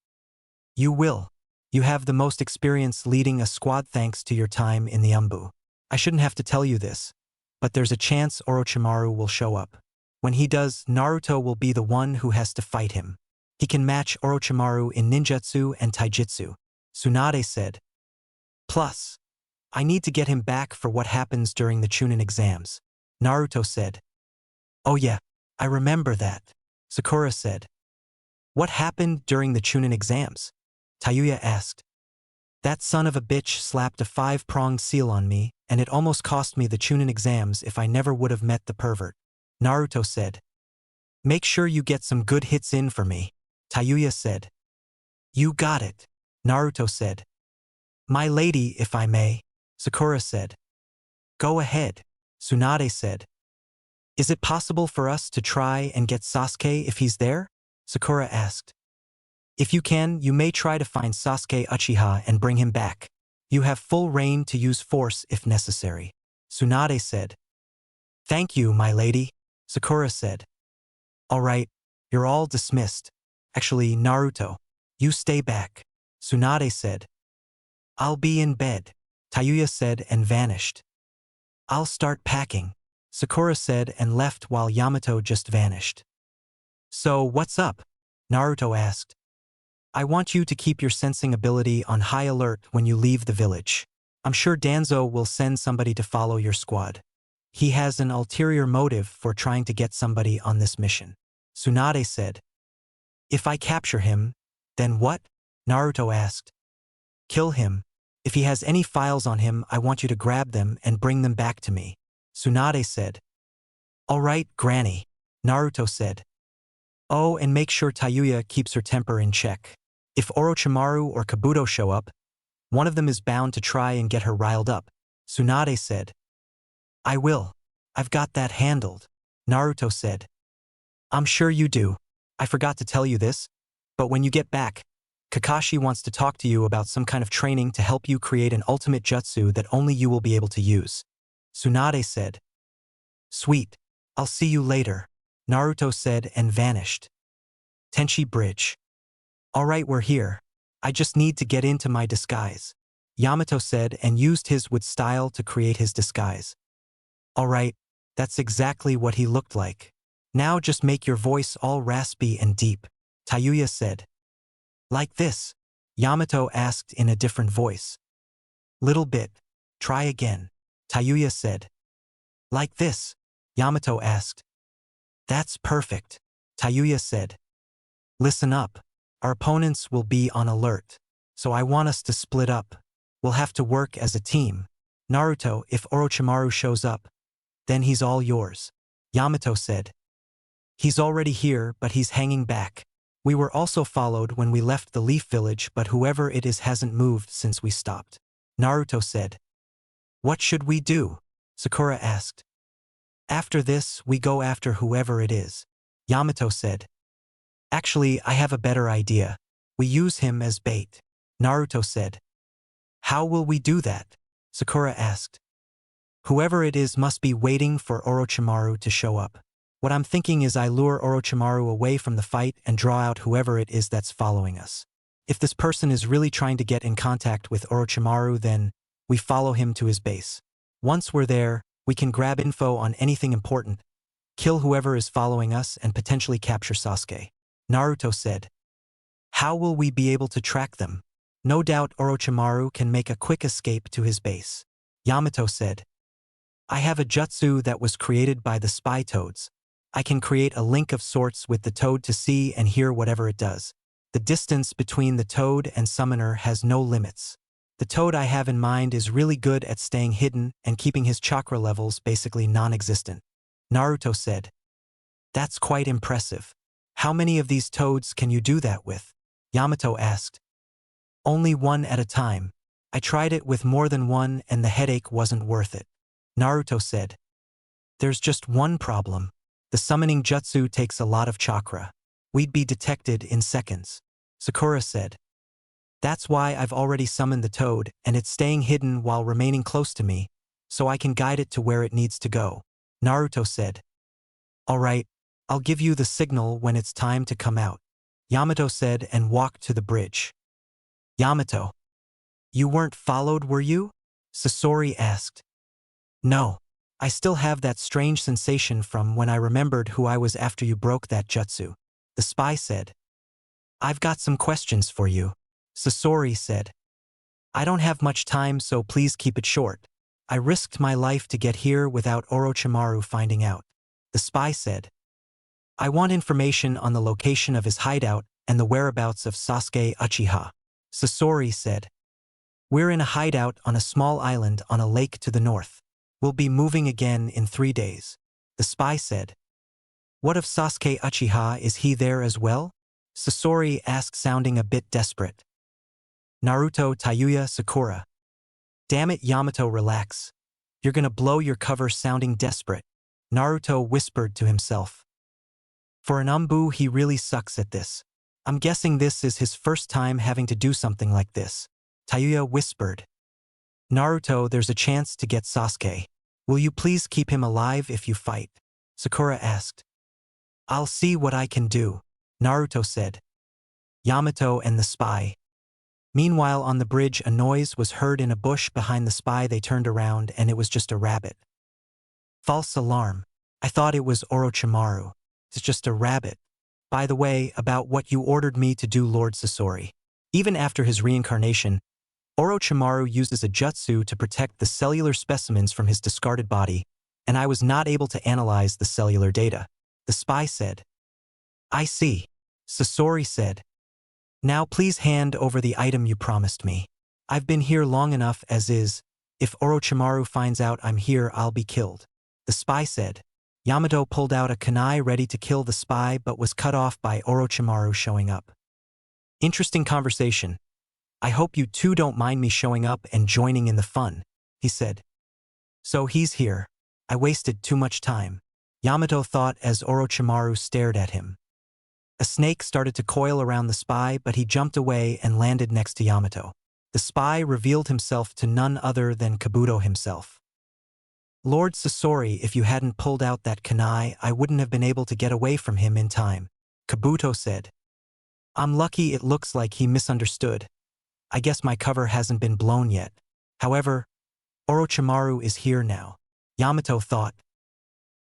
You will. You have the most experience leading a squad thanks to your time in the Umbu. I shouldn't have to tell you this, but there's a chance Orochimaru will show up. When he does, Naruto will be the one who has to fight him. He can match Orochimaru in ninjutsu and taijutsu, Tsunade said. Plus, I need to get him back for what happens during the Chūnin exams, Naruto said. Oh yeah, I remember that, Sakura said. What happened during the Chūnin exams? Tayuya asked. That son of a bitch slapped a 5-pronged seal on me, and it almost cost me the Chūnin exams if I never would have met the pervert, Naruto said. Make sure you get some good hits in for me, Tayuya said. You got it, Naruto said. My lady, if I may, Sakura said. Go ahead, Tsunade said. Is it possible for us to try and get Sasuke if he's there? Sakura asked. If you can, you may try to find Sasuke Uchiha and bring him back. You have full reign to use force if necessary, Tsunade said. Thank you, my lady, Sakura said. All right, you're all dismissed. Actually, Naruto, you stay back, Tsunade said. I'll be in bed, Tayuya said and vanished. I'll start packing, Sakura said and left while Yamato just vanished. So, what's up? Naruto asked. I want you to keep your sensing ability on high alert when you leave the village. I'm sure Danzo will send somebody to follow your squad. He has an ulterior motive for trying to get somebody on this mission. Tsunade said. If I capture him, then what? Naruto asked. Kill him. If he has any files on him, I want you to grab them and bring them back to me. Tsunade said. All right, Granny. Naruto said. Oh, and make sure Tayuya keeps her temper in check. If Orochimaru or Kabuto show up, one of them is bound to try and get her riled up. Tsunade said. I will. I've got that handled. Naruto said. I'm sure you do. I forgot to tell you this, but when you get back, Kakashi wants to talk to you about some kind of training to help you create an ultimate jutsu that only you will be able to use. Tsunade said. Sweet. I'll see you later. Naruto said and vanished. Tenchi Bridge. Alright, we're here. I just need to get into my disguise. Yamato said and used his with style to create his disguise. Alright, that's exactly what he looked like. Now just make your voice all raspy and deep. Tayuya said. Like this? Yamato asked in a different voice. Little bit. Try again. Tayuya said. Like this? Yamato asked. That's perfect. Tayuya said. Listen up. Our opponents will be on alert. So I want us to split up. We'll have to work as a team. Naruto, if Orochimaru shows up, then he's all yours. Yamato said. He's already here, but he's hanging back. We were also followed when we left the Leaf Village, but whoever it is hasn't moved since we stopped. Naruto said. What should we do? Sakura asked. After this, we go after whoever it is. Yamato said. Actually, I have a better idea. We use him as bait. Naruto said. How will we do that? Sakura asked. Whoever it is must be waiting for Orochimaru to show up. What I'm thinking is I lure Orochimaru away from the fight and draw out whoever it is that's following us. If this person is really trying to get in contact with Orochimaru, then we follow him to his base. Once we're there, we can grab info on anything important, kill whoever is following us, and potentially capture Sasuke. Naruto said. How will we be able to track them? No doubt Orochimaru can make a quick escape to his base. Yamato said. I have a jutsu that was created by the spy toads. I can create a link of sorts with the toad to see and hear whatever it does. The distance between the toad and summoner has no limits. The toad I have in mind is really good at staying hidden and keeping his chakra levels basically non-existent. Naruto said. That's quite impressive. How many of these toads can you do that with? Yamato asked. Only one at a time. I tried it with more than one and the headache wasn't worth it. Naruto said. There's just one problem. The summoning jutsu takes a lot of chakra. We'd be detected in seconds. Sakura said. That's why I've already summoned the toad, and it's staying hidden while remaining close to me, so I can guide it to where it needs to go. Naruto said. Alright, I'll give you the signal when it's time to come out. Yamato said and walked to the bridge. Yamato. You weren't followed, were you? Sasori asked. No. I still have that strange sensation from when I remembered who I was after you broke that jutsu. The spy said. I've got some questions for you. Sasori said. I don't have much time, so please keep it short. I risked my life to get here without Orochimaru finding out. The spy said. I want information on the location of his hideout and the whereabouts of Sasuke Uchiha. Sasori said. We're in a hideout on a small island on a lake to the north. We'll be moving again in 3 days. The spy said. What of Sasuke Uchiha, is he there as well? Sasori asked, sounding a bit desperate. Naruto, Tayuya, Sakura. Damn it, Yamato, relax. You're gonna blow your cover sounding desperate. Naruto whispered to himself. For an Umbu, he really sucks at this. I'm guessing this is his first time having to do something like this. Tayuya whispered. Naruto, there's a chance to get Sasuke. Will you please keep him alive if you fight? Sakura asked. I'll see what I can do, Naruto said. Yamato and the spy. Meanwhile, on the bridge, a noise was heard in a bush behind the spy. They turned around and it was just a rabbit. False alarm. I thought it was Orochimaru. It's just a rabbit. By the way, about what you ordered me to do, Lord Sasori. Even after his reincarnation, Orochimaru uses a jutsu to protect the cellular specimens from his discarded body, and I was not able to analyze the cellular data. The spy said. I see. Sasori said. Now please hand over the item you promised me. I've been here long enough as is. If Orochimaru finds out I'm here, I'll be killed. The spy said. Yamato pulled out a kunai ready to kill the spy but was cut off by Orochimaru showing up. Interesting conversation. I hope you two don't mind me showing up and joining in the fun, he said. So he's here. I wasted too much time, Yamato thought as Orochimaru stared at him. A snake started to coil around the spy, but he jumped away and landed next to Yamato. The spy revealed himself to none other than Kabuto himself. Lord Sasori, if you hadn't pulled out that kunai, I wouldn't have been able to get away from him in time, Kabuto said. I'm lucky. It looks like he misunderstood. I guess my cover hasn't been blown yet. However, Orochimaru is here now, Yamato thought.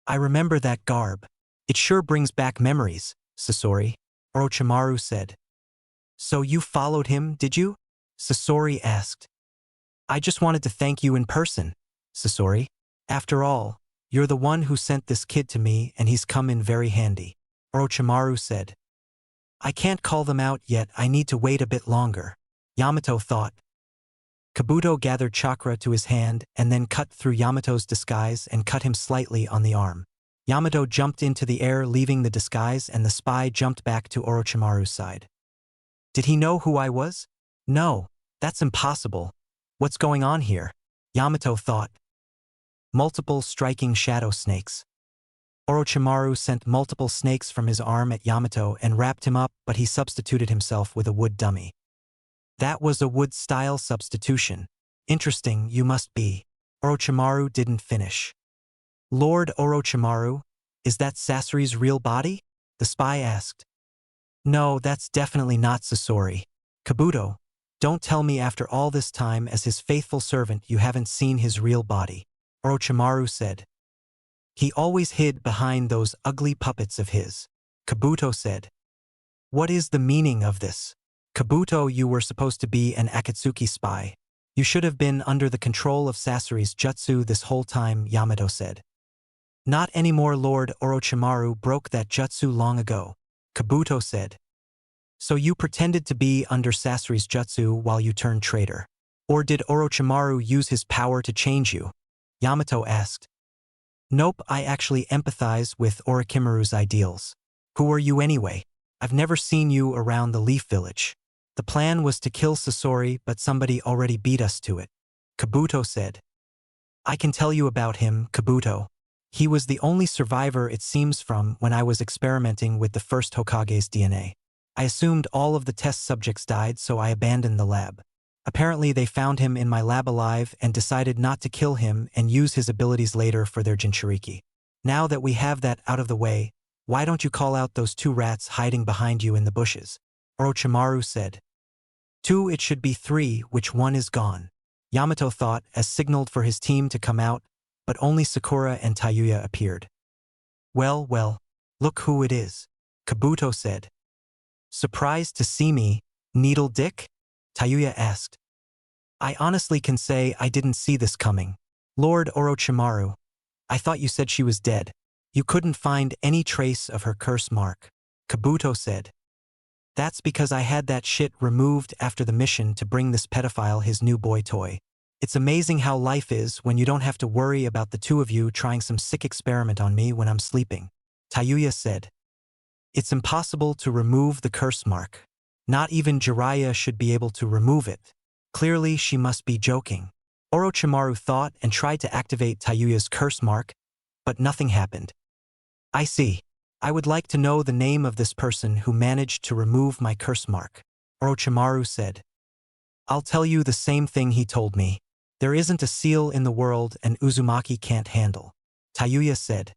I remember that garb. It sure brings back memories, Sasori, Orochimaru said. So you followed him, did you? Sasori asked. I just wanted to thank you in person, Sasori. After all, you're the one who sent this kid to me and he's come in very handy, Orochimaru said. I can't call them out yet. I need to wait a bit longer, Yamato thought. Kabuto gathered chakra to his hand and then cut through Yamato's disguise and cut him slightly on the arm. Yamato jumped into the air, leaving the disguise, and the spy jumped back to Orochimaru's side. Did he know who I was? No, that's impossible. What's going on here? Yamato thought. Multiple striking shadow snakes. Orochimaru sent multiple snakes from his arm at Yamato and wrapped him up, but he substituted himself with a wood dummy. That was a wood-style substitution. Interesting, you must be. Orochimaru didn't finish. Lord Orochimaru, is that Sasori's real body? The spy asked. No, that's definitely not Sasori. Kabuto, don't tell me after all this time as his faithful servant you haven't seen his real body, Orochimaru said. He always hid behind those ugly puppets of his, Kabuto said. What is the meaning of this? Kabuto, you were supposed to be an Akatsuki spy. You should have been under the control of Sasori's jutsu this whole time, Yamato said. Not anymore, Lord Orochimaru broke that jutsu long ago, Kabuto said. So you pretended to be under Sasori's jutsu while you turned traitor. Or did Orochimaru use his power to change you? Yamato asked. Nope, I actually empathize with Orochimaru's ideals. Who are you anyway? I've never seen you around the Leaf Village. The plan was to kill Sasori, but somebody already beat us to it, Kabuto said. I can tell you about him, Kabuto. He was the only survivor, it seems, from when I was experimenting with the first Hokage's DNA. I assumed all of the test subjects died, so I abandoned the lab. Apparently they found him in my lab alive and decided not to kill him and use his abilities later for their Jinchuriki. Now that we have that out of the way, why don't you call out those two rats hiding behind you in the bushes? Orochimaru said. 2, it should be 3, which one is gone? Yamato thought as signaled for his team to come out, but only Sakura and Tayuya appeared. Well, look who it is, Kabuto said. Surprised to see me, Needle Dick? Tayuya asked. I honestly can say I didn't see this coming. Lord Orochimaru, I thought you said she was dead. You couldn't find any trace of her curse mark, Kabuto said. That's because I had that shit removed after the mission to bring this pedophile his new boy toy. It's amazing how life is when you don't have to worry about the two of you trying some sick experiment on me when I'm sleeping, Tayuya said. It's impossible to remove the curse mark. Not even Jiraiya should be able to remove it. Clearly she must be joking. Orochimaru thought and tried to activate Tayuya's curse mark, but nothing happened. I see. I would like to know the name of this person who managed to remove my curse mark, Orochimaru said. I'll tell you the same thing he told me. There isn't a seal in the world and Uzumaki can't handle, Tayuya said.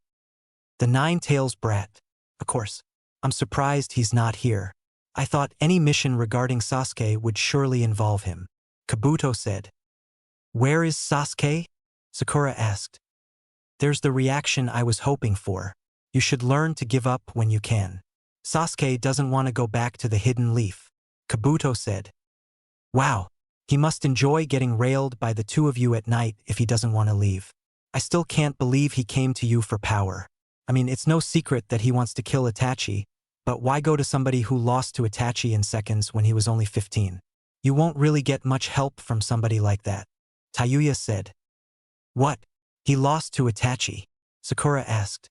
The Nine-Tails brat. Of course. I'm surprised he's not here. I thought any mission regarding Sasuke would surely involve him, Kabuto said. Where is Sasuke? Sakura asked. There's the reaction I was hoping for. You should learn to give up when you can. Sasuke doesn't want to go back to the hidden leaf. Kabuto said. Wow. He must enjoy getting railed by the two of you at night if he doesn't want to leave. I still can't believe he came to you for power. I mean, it's no secret that he wants to kill Itachi, but why go to somebody who lost to Itachi in seconds when he was only 15? You won't really get much help from somebody like that. Tayuya said. What? He lost to Itachi? Sakura asked.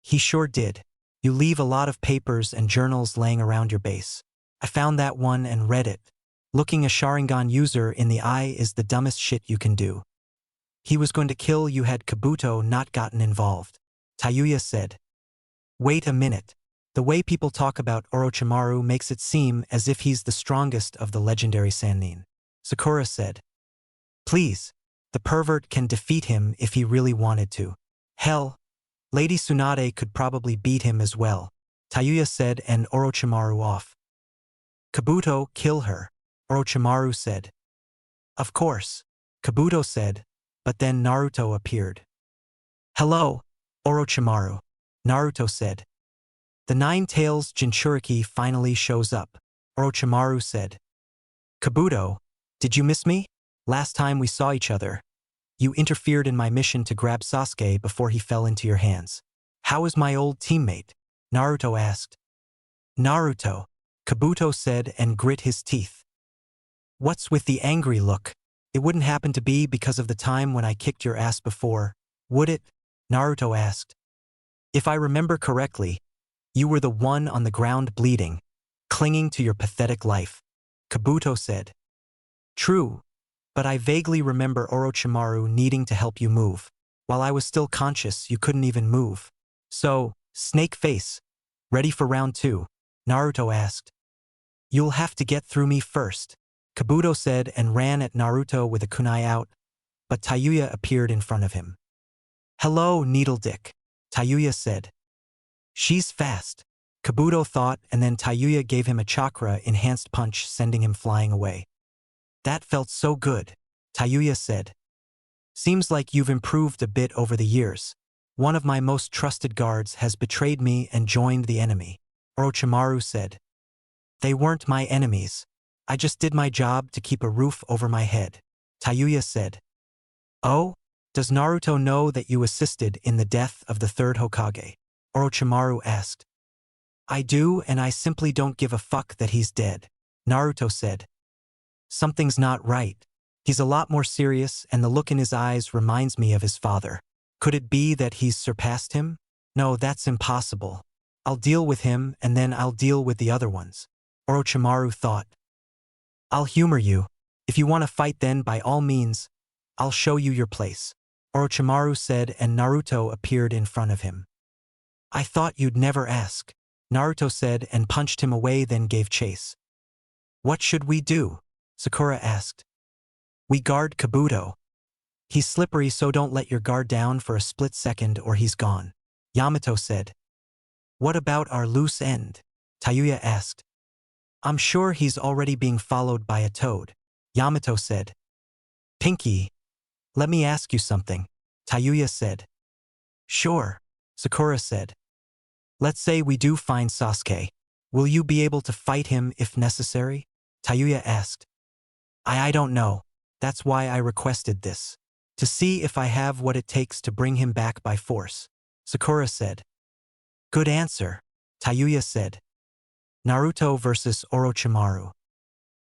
He sure did. You leave a lot of papers and journals laying around your base. I found that one and read it. Looking a Sharingan user in the eye is the dumbest shit you can do. He was going to kill you had Kabuto not gotten involved. Tayuya said. Wait a minute. The way people talk about Orochimaru makes it seem as if he's the strongest of the legendary Sannin. Sakura said. Please. The pervert can defeat him if he really wanted to. Hell, Lady Tsunade could probably beat him as well. Tayuya said and Orochimaru off. Kabuto, kill her. Orochimaru said. Of course. Kabuto said, but then Naruto appeared. Hello, Orochimaru. Naruto said. The Nine-Tails Jinchuriki finally shows up. Orochimaru said. Kabuto, did you miss me? Last time we saw each other, you interfered in my mission to grab Sasuke before he fell into your hands. How is my old teammate? Naruto asked. Naruto, Kabuto said and grit his teeth. What's with the angry look? It wouldn't happen to be because of the time when I kicked your ass before, would it? Naruto asked. If I remember correctly, you were the one on the ground bleeding, clinging to your pathetic life. Kabuto said. True, but I vaguely remember Orochimaru needing to help you move. While I was still conscious, you couldn't even move. So, Snake Face, ready for round 2? Naruto asked. You'll have to get through me first. Kabuto said and ran at Naruto with a kunai out, but Tayuya appeared in front of him. Hello, Needle Dick, Tayuya said. She's fast, Kabuto thought, and then Tayuya gave him a chakra-enhanced punch, sending him flying away. That felt so good, Tayuya said. Seems like you've improved a bit over the years. One of my most trusted guards has betrayed me and joined the enemy, Orochimaru said. They weren't my enemies. I just did my job to keep a roof over my head, Tayuya said. Oh? Does Naruto know that you assisted in the death of the third Hokage? Orochimaru asked. I do, and I simply don't give a fuck that he's dead, Naruto said. Something's not right. He's a lot more serious, and the look in his eyes reminds me of his father. Could it be that he's surpassed him? No, that's impossible. I'll deal with him, and then I'll deal with the other ones, Orochimaru thought. I'll humor you. If you want to fight, then by all means, I'll show you your place, Orochimaru said, and Naruto appeared in front of him. I thought you'd never ask, Naruto said and punched him away, then gave chase. What should we do? Sakura asked. We guard Kabuto. He's slippery, so don't let your guard down for a split second or he's gone, Yamato said. What about our loose end? Tayuya asked. I'm sure he's already being followed by a toad, Yamato said. Pinky, let me ask you something, Tayuya said. Sure, Sakura said. Let's say we do find Sasuke. Will you be able to fight him if necessary? Tayuya asked. I don't know. That's why I requested this. To see if I have what it takes to bring him back by force, Sakura said. Good answer, Tayuya said. Naruto versus Orochimaru.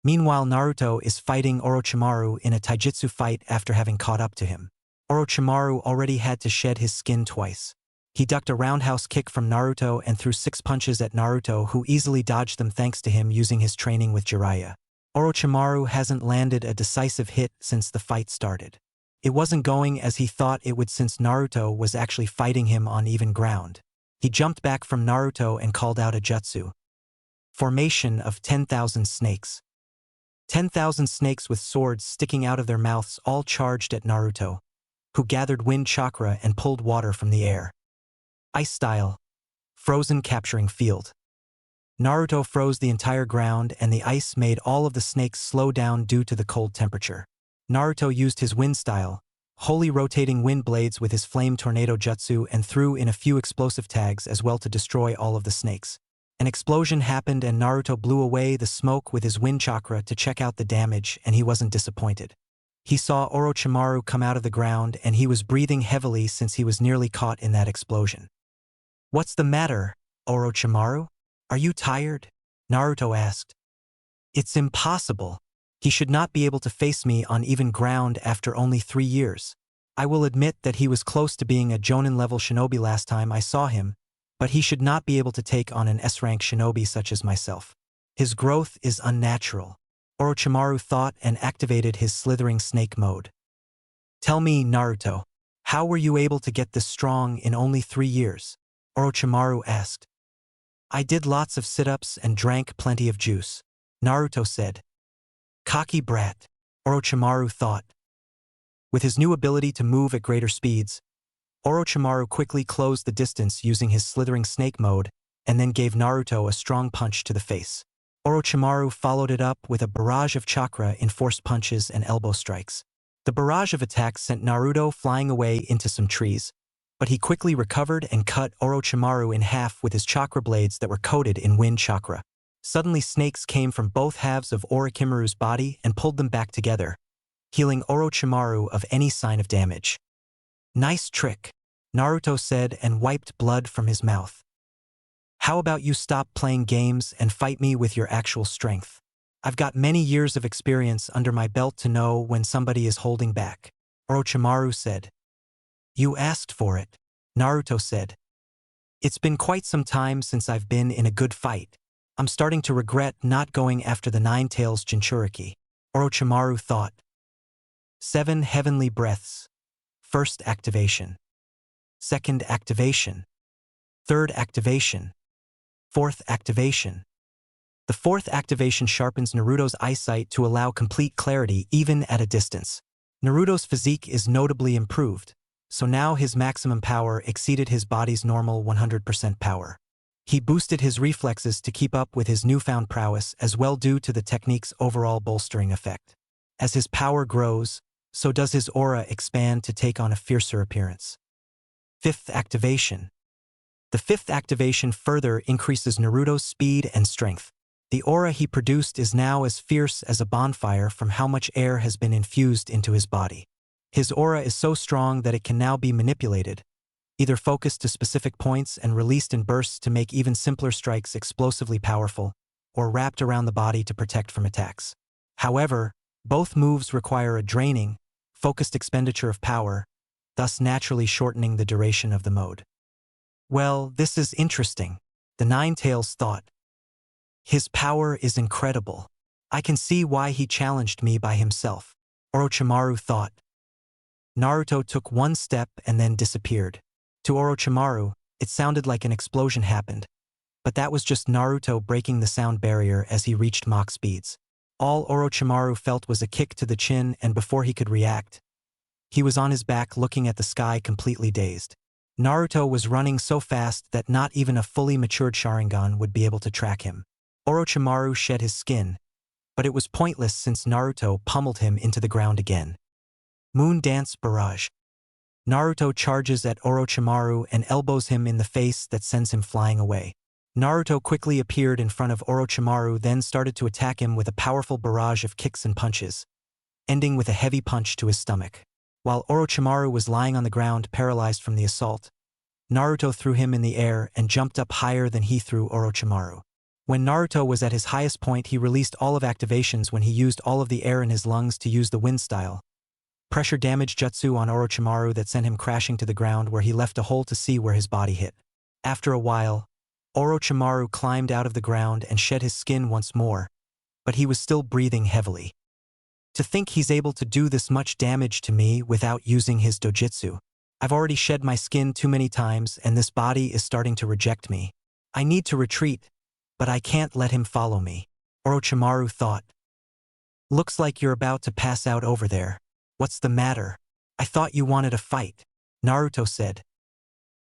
Meanwhile, Naruto is fighting Orochimaru in a taijutsu fight after having caught up to him. Orochimaru already had to shed his skin twice. He ducked a roundhouse kick from Naruto and threw 6 punches at Naruto, who easily dodged them thanks to him using his training with Jiraiya. Orochimaru hasn't landed a decisive hit since the fight started. It wasn't going as he thought it would since Naruto was actually fighting him on even ground. He jumped back from Naruto and called out a jutsu. Formation of 10,000 snakes. 10,000 snakes with swords sticking out of their mouths all charged at Naruto, who gathered wind chakra and pulled water from the air. Ice style. Frozen capturing field. Naruto froze the entire ground, and the ice made all of the snakes slow down due to the cold temperature. Naruto used his wind style, holy rotating wind blades with his flame tornado jutsu and threw in a few explosive tags as well to destroy all of the snakes. An explosion happened and Naruto blew away the smoke with his wind chakra to check out the damage, and he wasn't disappointed. He saw Orochimaru come out of the ground and he was breathing heavily since he was nearly caught in that explosion. "What's the matter, Orochimaru? Are you tired?" Naruto asked. "It's impossible. He should not be able to face me on even ground after only 3 years. I will admit that he was close to being a Jonin-level shinobi last time I saw him, but he should not be able to take on an S-rank shinobi such as myself. His growth is unnatural." Orochimaru thought and activated his slithering snake mode. "Tell me, Naruto, how were you able to get this strong in only 3 years?" Orochimaru asked. "I did lots of sit-ups and drank plenty of juice," Naruto said. "Cocky brat," Orochimaru thought. With his new ability to move at greater speeds, Orochimaru quickly closed the distance using his slithering snake mode and then gave Naruto a strong punch to the face. Orochimaru followed it up with a barrage of chakra in forced punches and elbow strikes. The barrage of attacks sent Naruto flying away into some trees, but he quickly recovered and cut Orochimaru in half with his chakra blades that were coated in wind chakra. Suddenly snakes came from both halves of Orochimaru's body and pulled them back together, healing Orochimaru of any sign of damage. "Nice trick," Naruto said and wiped blood from his mouth. "How about you stop playing games and fight me with your actual strength? I've got many years of experience under my belt to know when somebody is holding back," Orochimaru said. "You asked for it," Naruto said. "It's been quite some time since I've been in a good fight. I'm starting to regret not going after the Nine Tails Jinchuriki," Orochimaru thought. 7 Heavenly Breaths. First activation. Second activation. Third activation. Fourth activation. The fourth activation sharpens Naruto's eyesight to allow complete clarity even at a distance. Naruto's physique is notably improved, so now his maximum power exceeded his body's normal 100% power. He boosted his reflexes to keep up with his newfound prowess as well due to the technique's overall bolstering effect. As his power grows, so does his aura expand to take on a fiercer appearance. Fifth activation. The fifth activation further increases Naruto's speed and strength. The aura he produced is now as fierce as a bonfire from how much air has been infused into his body. His aura is so strong that it can now be manipulated, either focused to specific points and released in bursts to make even simpler strikes explosively powerful, or wrapped around the body to protect from attacks. However, both moves require a draining, focused expenditure of power, thus naturally shortening the duration of the mode. "Well, this is interesting," the Nine Tails thought. "His power is incredible. I can see why he challenged me by himself," Orochimaru thought. Naruto took one step and then disappeared. To Orochimaru, it sounded like an explosion happened, but that was just Naruto breaking the sound barrier as he reached Mach speeds. All Orochimaru felt was a kick to the chin, and before he could react, he was on his back looking at the sky completely dazed. Naruto was running so fast that not even a fully matured Sharingan would be able to track him. Orochimaru shed his skin, but it was pointless since Naruto pummeled him into the ground again. Moon Dance Barrage. Naruto charges at Orochimaru and elbows him in the face that sends him flying away. Naruto quickly appeared in front of Orochimaru, then started to attack him with a powerful barrage of kicks and punches, ending with a heavy punch to his stomach. While Orochimaru was lying on the ground paralyzed from the assault, Naruto threw him in the air and jumped up higher than he threw Orochimaru. When Naruto was at his highest point, he released all of activations when he used all of the air in his lungs to use the wind style pressure damage jutsu on Orochimaru that sent him crashing to the ground, where he left a hole to see where his body hit. After a while, Orochimaru climbed out of the ground and shed his skin once more, but he was still breathing heavily. To think he's able to do this much damage to me without using his dojutsu. I've already shed my skin too many times and this body is starting to reject me. I need to retreat, but I can't let him follow me, Orochimaru thought. Looks like you're about to pass out over there. What's the matter? I thought you wanted a fight, Naruto said.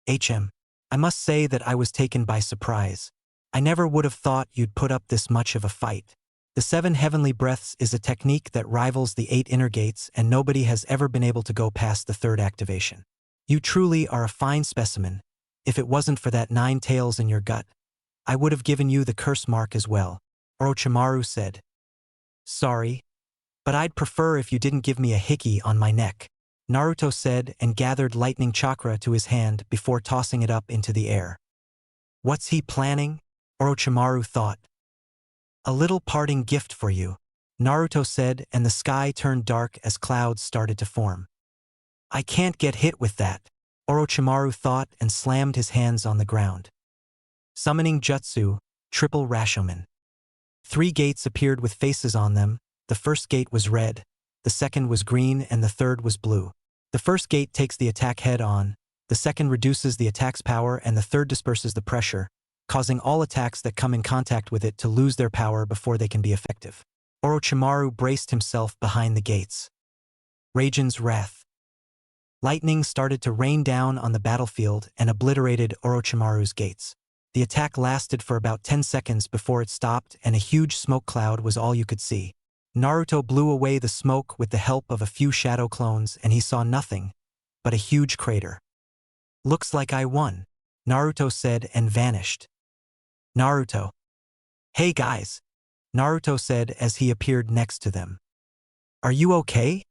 I must say that I was taken by surprise. I never would have thought you'd put up this much of a fight. The 7 heavenly breaths is a technique that rivals the 8 inner gates, and nobody has ever been able to go past the 3rd activation. You truly are a fine specimen. If it wasn't for that 9 tails in your gut, I would have given you the curse mark as well, Orochimaru said. Sorry, but I'd prefer if you didn't give me a hickey on my neck, Naruto said and gathered lightning chakra to his hand before tossing it up into the air. What's he planning? Orochimaru thought. A little parting gift for you, Naruto said, and the sky turned dark as clouds started to form. I can't get hit with that, Orochimaru thought and slammed his hands on the ground. Summoning Jutsu, Triple Rashomon. 3 gates appeared with faces on them. The first gate was red, the second was green, and the third was blue. The first gate takes the attack head-on, the second reduces the attack's power, and the third disperses the pressure, causing all attacks that come in contact with it to lose their power before they can be effective. Orochimaru braced himself behind the gates. Raijin's Wrath. Lightning started to rain down on the battlefield and obliterated Orochimaru's gates. The attack lasted for about 10 seconds before it stopped, and a huge smoke cloud was all you could see. Naruto blew away the smoke with the help of a few shadow clones, and he saw nothing but a huge crater. Looks like I won, Naruto said and vanished. Naruto. Hey guys, Naruto said as he appeared next to them. Are you okay?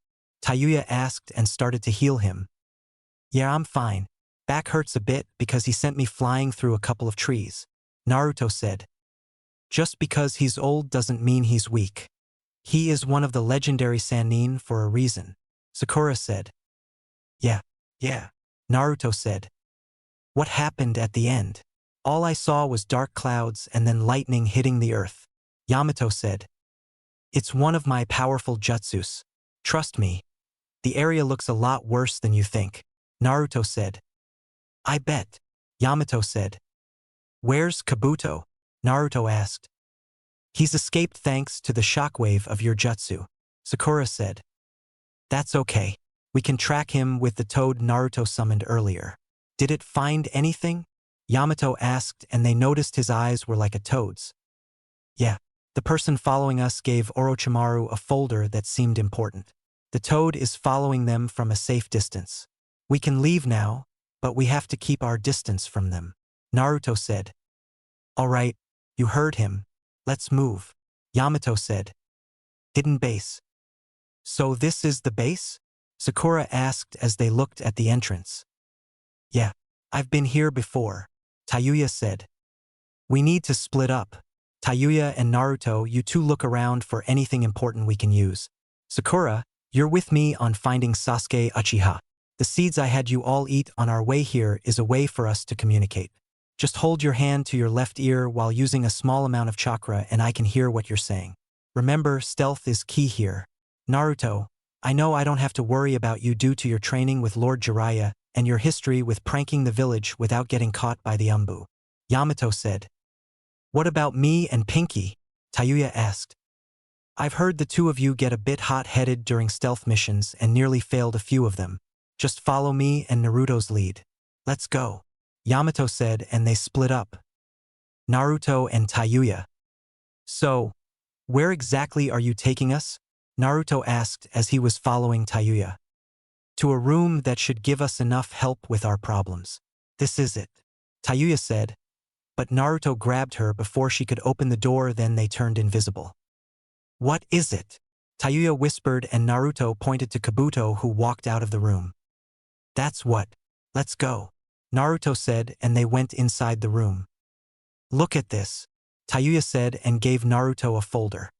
Tayuya asked and started to heal him. Yeah, I'm fine. Back hurts a bit because he sent me flying through a couple of trees, Naruto said. Just because he's old doesn't mean he's weak. He is one of the legendary Sannin for a reason, Sakura said. Yeah, Naruto said. What happened at the end? All I saw was dark clouds and then lightning hitting the earth, Yamato said. It's one of my powerful jutsus. Trust me. The area looks a lot worse than you think, Naruto said. I bet, Yamato said. Where's Kabuto? Naruto asked. He's escaped thanks to the shockwave of your jutsu, Sakura said. That's okay. We can track him with the toad Naruto summoned earlier. Did it find anything? Yamato asked, and they noticed his eyes were like a toad's. Yeah, the person following us gave Orochimaru a folder that seemed important. The toad is following them from a safe distance. We can leave now, but we have to keep our distance from them, Naruto said. All right, you heard him. Let's move, Yamato said. Hidden base. So this is the base? Sakura asked as they looked at the entrance. Yeah, I've been here before, Tayuya said. We need to split up. Tayuya and Naruto, you two look around for anything important we can use. Sakura, you're with me on finding Sasuke Uchiha. The seeds I had you all eat on our way here is a way for us to communicate. Just hold your hand to your left ear while using a small amount of chakra and I can hear what you're saying. Remember, stealth is key here. Naruto, I know I don't have to worry about you due to your training with Lord Jiraiya and your history with pranking the village without getting caught by the Umbu. Yamato said. What about me and Pinky? Tayuya asked. I've heard the two of you get a bit hot-headed during stealth missions and nearly failed a few of them. Just follow me and Naruto's lead. Let's go, Yamato said, and they split up. Naruto and Tayuya. So, where exactly are you taking us? Naruto asked as he was following Tayuya. To a room that should give us enough help with our problems. This is it, Tayuya said, but Naruto grabbed her before she could open the door, then they turned invisible. What is it? Tayuya whispered and Naruto pointed to Kabuto, who walked out of the room. That's what. Let's go, Naruto said, and they went inside the room. Look at this, Tayuya said and gave Naruto a folder.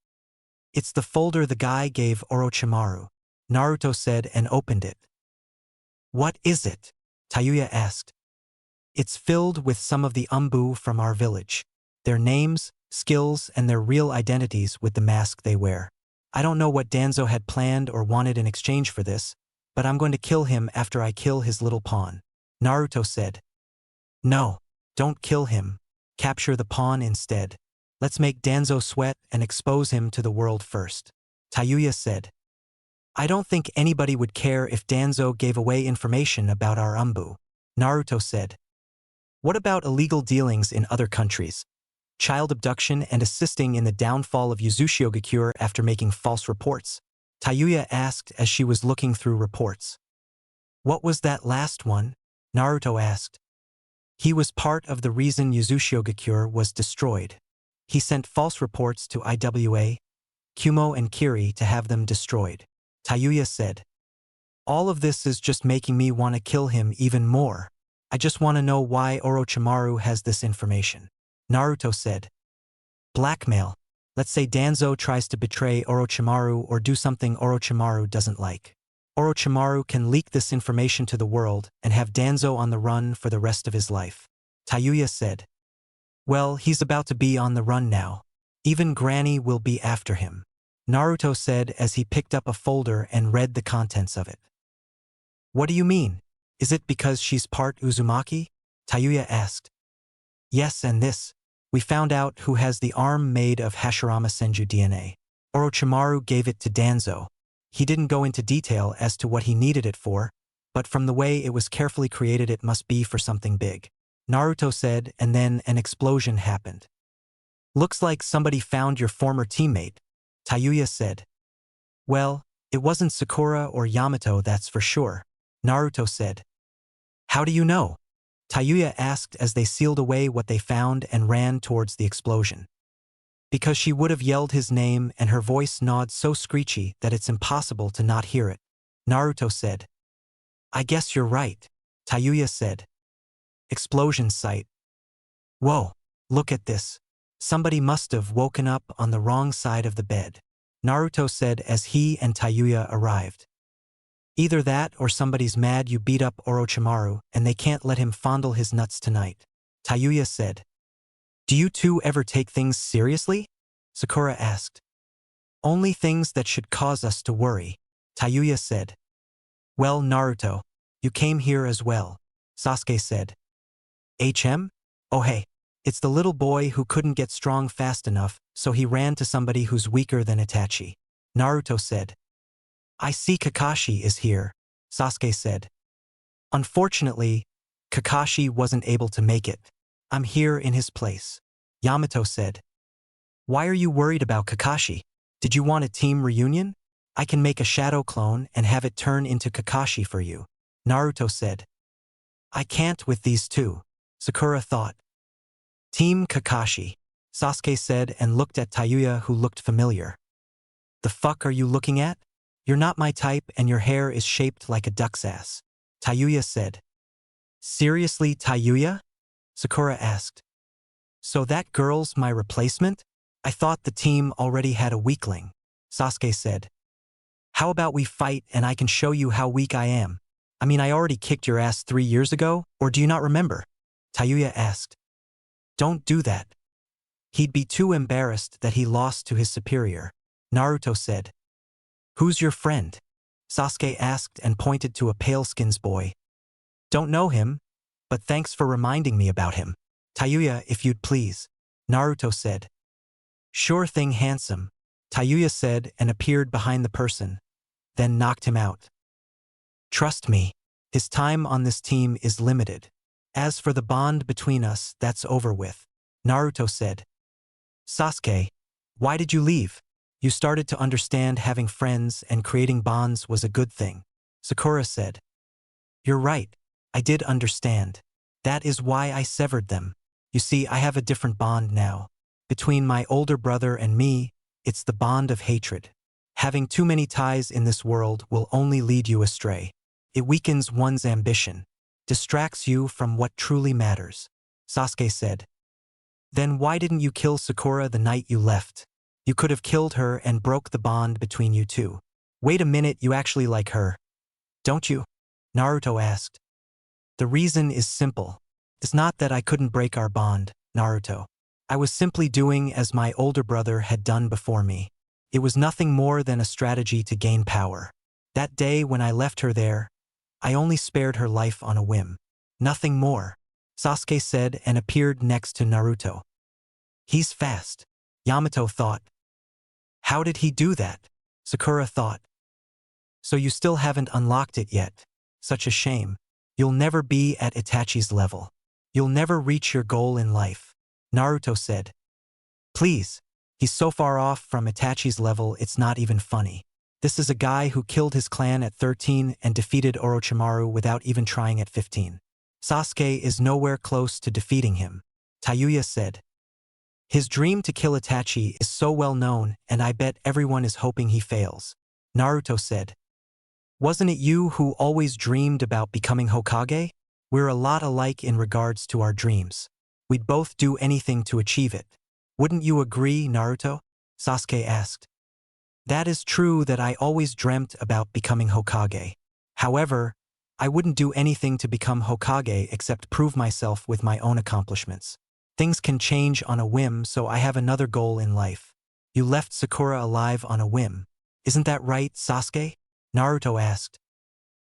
It's the folder the guy gave Orochimaru, Naruto said and opened it. What is it? Tayuya asked. It's filled with some of the Umbu from our village. Their names, skills, and their real identities with the mask they wear. I don't know what Danzo had planned or wanted in exchange for this, but I'm going to kill him after I kill his little pawn, Naruto said. No, don't kill him. Capture the pawn instead. Let's make Danzo sweat and expose him to the world first, Tayuya said. I don't think anybody would care if Danzo gave away information about our Umbu, Naruto said. What about illegal dealings in other countries? child abduction and assisting in the downfall of Yuzushiogakure after making false reports? Tayuya asked as she was looking through reports. What was that last one? Naruto asked. He was part of the reason Yuzushiogakure was destroyed. He sent false reports to IWA, Kumo and Kiri to have them destroyed. Tayuya said. All of this is just making me want to kill him even more. I just want to know why Orochimaru has this information. Naruto said. Blackmail. Let's say Danzo tries to betray Orochimaru or do something Orochimaru doesn't like. Orochimaru can leak this information to the world and have Danzo on the run for the rest of his life. Tayuya said. Well, he's about to be on the run now. Even Granny will be after him. Naruto said as he picked up a folder and read the contents of it. What do you mean? Is it because she's part Uzumaki? Tayuya asked. Yes, and this. We found out who has the arm made of Hashirama Senju DNA. Orochimaru gave it to Danzo. He didn't go into detail as to what he needed it for, but from the way it was carefully created it must be for something big. Naruto said, and then an explosion happened. Looks like somebody found your former teammate, Tayuya said. Well, it wasn't Sakura or Yamato, that's for sure, Naruto said. How do you know? Tayuya asked as they sealed away what they found and ran towards the explosion. Because she would have yelled his name and her voice gnawed so screechy that it's impossible to not hear it, Naruto said. I guess you're right, Tayuya said. Explosion site. Whoa, look at this. Somebody must have woken up on the wrong side of the bed, Naruto said as he and Tayuya arrived. Either that or somebody's mad you beat up Orochimaru and they can't let him fondle his nuts tonight, Tayuya said. Do you two ever take things seriously? Sakura asked. Only things that should cause us to worry, Tayuya said. Well, Naruto, you came here as well, Sasuke said. HM? Oh hey, it's the little boy who couldn't get strong fast enough, so he ran to somebody who's weaker than Itachi, Naruto said. I see Kakashi is here, Sasuke said. Unfortunately, Kakashi wasn't able to make it. I'm here in his place, Yamato said. Why are you worried about Kakashi? Did you want a team reunion? I can make a shadow clone and have it turn into Kakashi for you, Naruto said. I can't with these two, Sakura thought. Team Kakashi, Sasuke said and looked at Tayuya who looked familiar. The fuck are you looking at? You're not my type and your hair is shaped like a duck's ass, Tayuya said. Seriously, Tayuya? Sakura asked. So that girl's my replacement? I thought the team already had a weakling, Sasuke said. How about we fight and I can show you how weak I am? I mean, I already kicked your ass 3 years ago, or do you not remember? Tayuya asked. Don't do that. He'd be too embarrassed that he lost to his superior, Naruto said. Who's your friend? Sasuke asked and pointed to a pale-skins boy. Don't know him, but thanks for reminding me about him. Tayuya, if you'd please, Naruto said. Sure thing, handsome, Tayuya said and appeared behind the person, then knocked him out. Trust me, his time on this team is limited. As for the bond between us, that's over with, Naruto said. Sasuke, why did you leave? You started to understand having friends and creating bonds was a good thing, Sakura said. You're right, I did understand. That is why I severed them. You see, I have a different bond now. Between my older brother and me, it's the bond of hatred. Having too many ties in this world will only lead you astray. It weakens one's ambition, distracts you from what truly matters, Sasuke said. Then why didn't you kill Sakura the night you left? You could have killed her and broke the bond between you two. Wait a minute, you actually like her, don't you? Naruto asked. The reason is simple. It's not that I couldn't break our bond, Naruto. I was simply doing as my older brother had done before me. It was nothing more than a strategy to gain power. That day when I left her there, I only spared her life on a whim. Nothing more, Sasuke said and appeared next to Naruto. He's fast, Yamato thought. How did he do that? Sakura thought. So you still haven't unlocked it yet. Such a shame. You'll never be at Itachi's level. You'll never reach your goal in life, Naruto said. Please. He's so far off from Itachi's level it's not even funny. This is a guy who killed his clan at 13 and defeated Orochimaru without even trying at 15. Sasuke is nowhere close to defeating him, Tayuya said. His dream to kill Itachi is so well known and I bet everyone is hoping he fails, Naruto said. Wasn't it you who always dreamed about becoming Hokage? We're a lot alike in regards to our dreams. We'd both do anything to achieve it. Wouldn't you agree, Naruto? Sasuke asked. That is true that I always dreamt about becoming Hokage. However, I wouldn't do anything to become Hokage except prove myself with my own accomplishments. Things can change on a whim, so I have another goal in life. You left Sakura alive on a whim. Isn't that right, Sasuke? Naruto asked.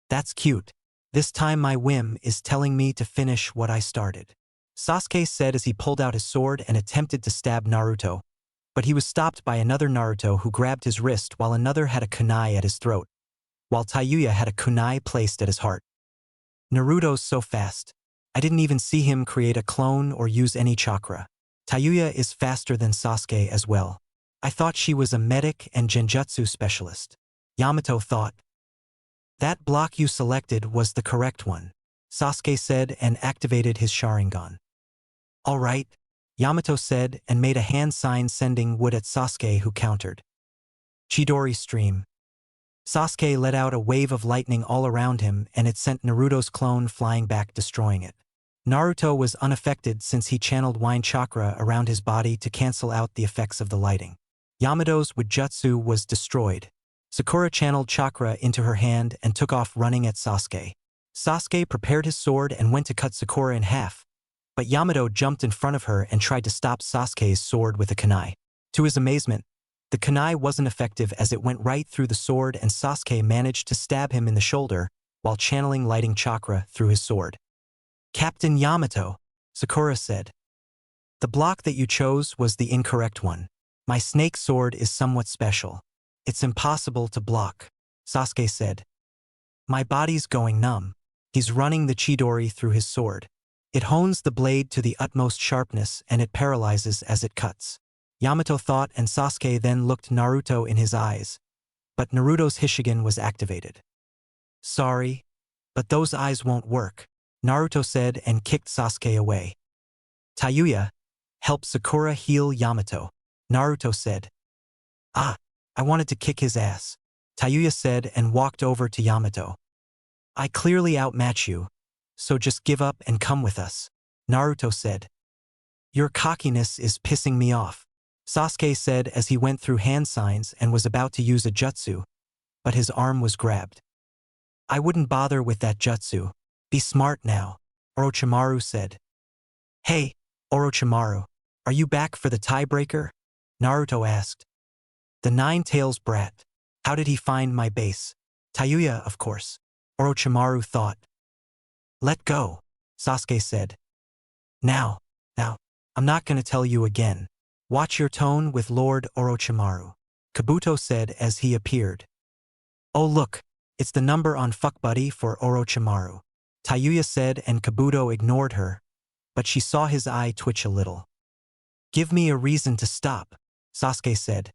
That's cute. This time my whim is telling me to finish what I started, Sasuke said as he pulled out his sword and attempted to stab Naruto. But he was stopped by another Naruto who grabbed his wrist while another had a kunai at his throat, while Tayuya had a kunai placed at his heart. Naruto's so fast. I didn't even see him create a clone or use any chakra. Tayuya is faster than Sasuke as well. I thought she was a medic and genjutsu specialist, Yamato thought. That block you selected was the correct one, Sasuke said and activated his Sharingan. All right, Yamato said and made a hand sign sending wood at Sasuke who countered. Chidori stream. Sasuke let out a wave of lightning all around him and it sent Naruto's clone flying back, destroying it. Naruto was unaffected since he channeled Wine Chakra around his body to cancel out the effects of the lighting. Yamato's Wujutsu was destroyed. Sakura channeled chakra into her hand and took off running at Sasuke. Sasuke prepared his sword and went to cut Sakura in half, but Yamato jumped in front of her and tried to stop Sasuke's sword with a kunai. To his amazement, the kunai wasn't effective as it went right through the sword and Sasuke managed to stab him in the shoulder while channeling lighting chakra through his sword. Captain Yamato, Sakura said. The block that you chose was the incorrect one. My snake sword is somewhat special. It's impossible to block, Sasuke said. My body's going numb. He's running the Chidori through his sword. It hones the blade to the utmost sharpness and it paralyzes as it cuts, Yamato thought, and Sasuke then looked Naruto in his eyes. But Naruto's Hishigan was activated. Sorry, but those eyes won't work, Naruto said and kicked Sasuke away. Tayuya, help Sakura heal Yamato, Naruto said. Ah, I wanted to kick his ass, Tayuya said and walked over to Yamato. I clearly outmatch you, so just give up and come with us, Naruto said. Your cockiness is pissing me off, Sasuke said as he went through hand signs and was about to use a jutsu, but his arm was grabbed. I wouldn't bother with that jutsu. Be smart now, Orochimaru said. Hey, Orochimaru, are you back for the tiebreaker? Naruto asked. The Nine-Tails brat. How did he find my base? Tayuya, of course, Orochimaru thought. Let go, Sasuke said. Now, I'm not gonna tell you again. Watch your tone with Lord Orochimaru, Kabuto said as he appeared. Oh look, it's the number on Fuck Buddy for Orochimaru, Tayuya said and Kabuto ignored her, but she saw his eye twitch a little. Give me a reason to stop, Sasuke said.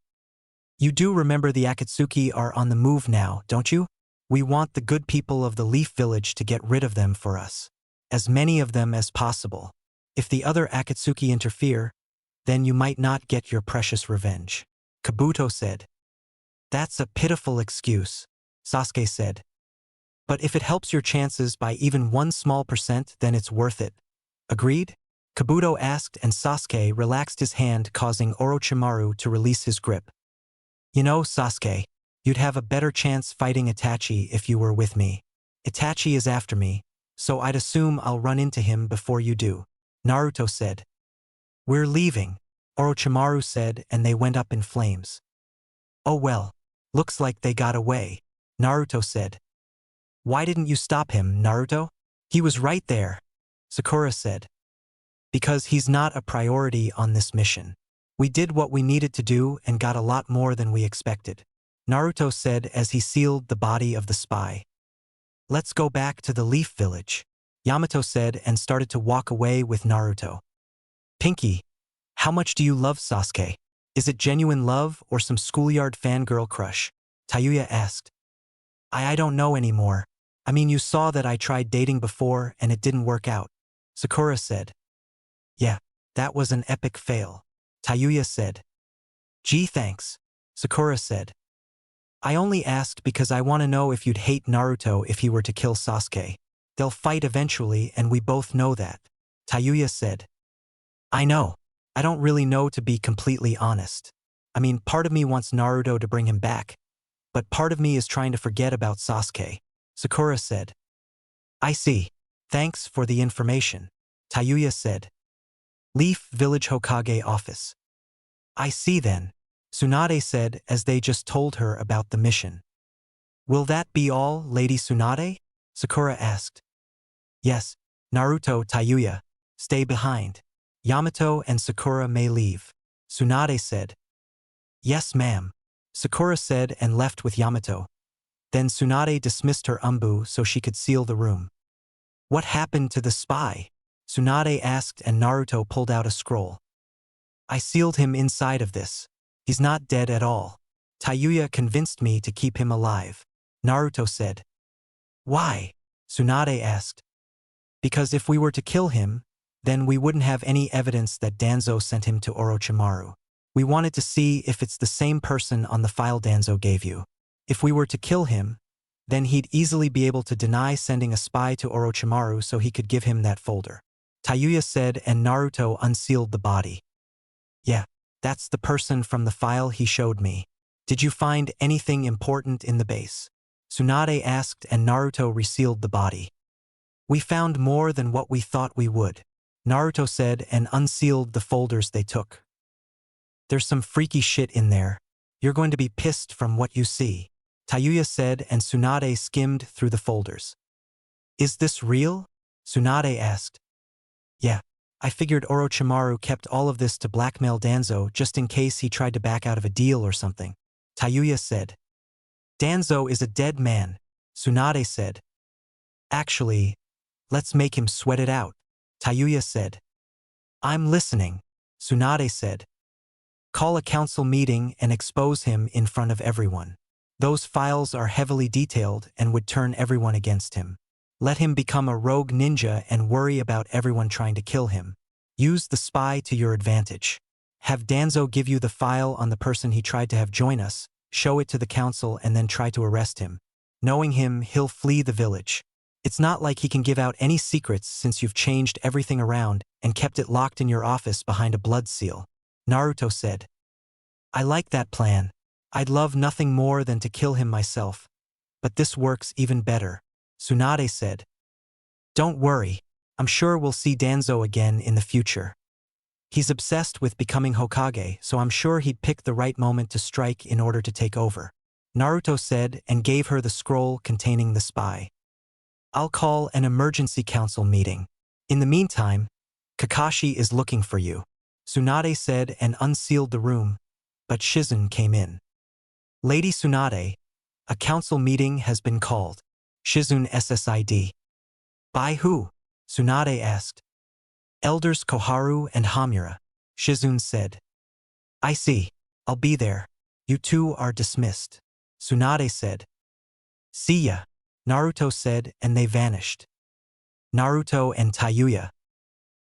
You do remember the Akatsuki are on the move now, don't you? We want the good people of the Leaf Village to get rid of them for us. As many of them as possible. If the other Akatsuki interfere, then you might not get your precious revenge, Kabuto said. That's a pitiful excuse, Sasuke said. But if it helps your chances by even 1 small %, then it's worth it. Agreed? Kabuto asked and Sasuke relaxed his hand, causing Orochimaru to release his grip. You know, Sasuke, you'd have a better chance fighting Itachi if you were with me. Itachi is after me, so I'd assume I'll run into him before you do, Naruto said. We're leaving, Orochimaru said and they went up in flames. Oh well, looks like they got away, Naruto said. Why didn't you stop him, Naruto? He was right there, Sakura said. Because he's not a priority on this mission. We did what we needed to do and got a lot more than we expected, Naruto said as he sealed the body of the spy. Let's go back to the Leaf Village, Yamato said and started to walk away with Naruto. Pinky, How much do you love Sasuke? Is it genuine love or some schoolyard fangirl crush? Tayuya asked. I don't know anymore. I mean, you saw that I tried dating before and it didn't work out. Sakura said. Yeah, that was an epic fail. Tayuya said. Gee, thanks. Sakura said. I only asked because I want to know if you'd hate Naruto if he were to kill Sasuke. They'll fight eventually and we both know that. Tayuya said. I know. I don't really know, to be completely honest. I mean, part of me wants Naruto to bring him back, but part of me is trying to forget about Sasuke. Sakura said. I see. Thanks for the information. Tayuya said. Leaf Village Hokage office. I see then. Tsunade said as they just told her about the mission. Will that be all, Lady Tsunade? Sakura asked. Yes. Naruto, Tayuya. Stay behind. Yamato and Sakura may leave. Tsunade said. Yes, ma'am. Sakura said and left with Yamato. Then Tsunade dismissed her umbu so she could seal the room. What happened to the spy? Tsunade asked and Naruto pulled out a scroll. I sealed him inside of this. He's not dead at all. Tayuya convinced me to keep him alive. Naruto said. Why? Tsunade asked. Because if we were to kill him, then we wouldn't have any evidence that Danzo sent him to Orochimaru. We wanted to see if it's the same person on the file Danzo gave you. If we were to kill him, then he'd easily be able to deny sending a spy to Orochimaru so he could give him that folder. Tayuya said and Naruto unsealed the body. Yeah, that's the person from the file he showed me. Did you find anything important in the base? Tsunade asked and Naruto resealed the body. We found more than what we thought we would. Naruto said and unsealed the folders they took. There's some freaky shit in there. You're going to be pissed from what you see. Tayuya said and Tsunade skimmed through the folders. Is this real? Tsunade asked. Yeah, I figured Orochimaru kept all of this to blackmail Danzo just in case he tried to back out of a deal or something. Tayuya said. Danzo is a dead man, Tsunade said. Actually, let's make him sweat it out, Tayuya said. I'm listening, Tsunade said. Call a council meeting and expose him in front of everyone. Those files are heavily detailed and would turn everyone against him. Let him become a rogue ninja and worry about everyone trying to kill him. Use the spy to your advantage. Have Danzo give you the file on the person he tried to have join us, show it to the council and then try to arrest him. Knowing him, he'll flee the village. It's not like he can give out any secrets since you've changed everything around and kept it locked in your office behind a blood seal. Naruto said. I like that plan. I'd love nothing more than to kill him myself. But this works even better. Tsunade said. Don't worry. I'm sure we'll see Danzo again in the future. He's obsessed with becoming Hokage, so I'm sure he'd pick the right moment to strike in order to take over. Naruto said and gave her the scroll containing the spy. I'll call an emergency council meeting. In the meantime, Kakashi is looking for you. Tsunade said and unsealed the room, but Shizune came in. Lady Tsunade, a council meeting has been called. Shizune SSID. By who? Tsunade asked. Elders Koharu and Hamura. Shizune said. I see. I'll be there. You two are dismissed. Tsunade said. See ya. Naruto said and they vanished. Naruto and Tayuya.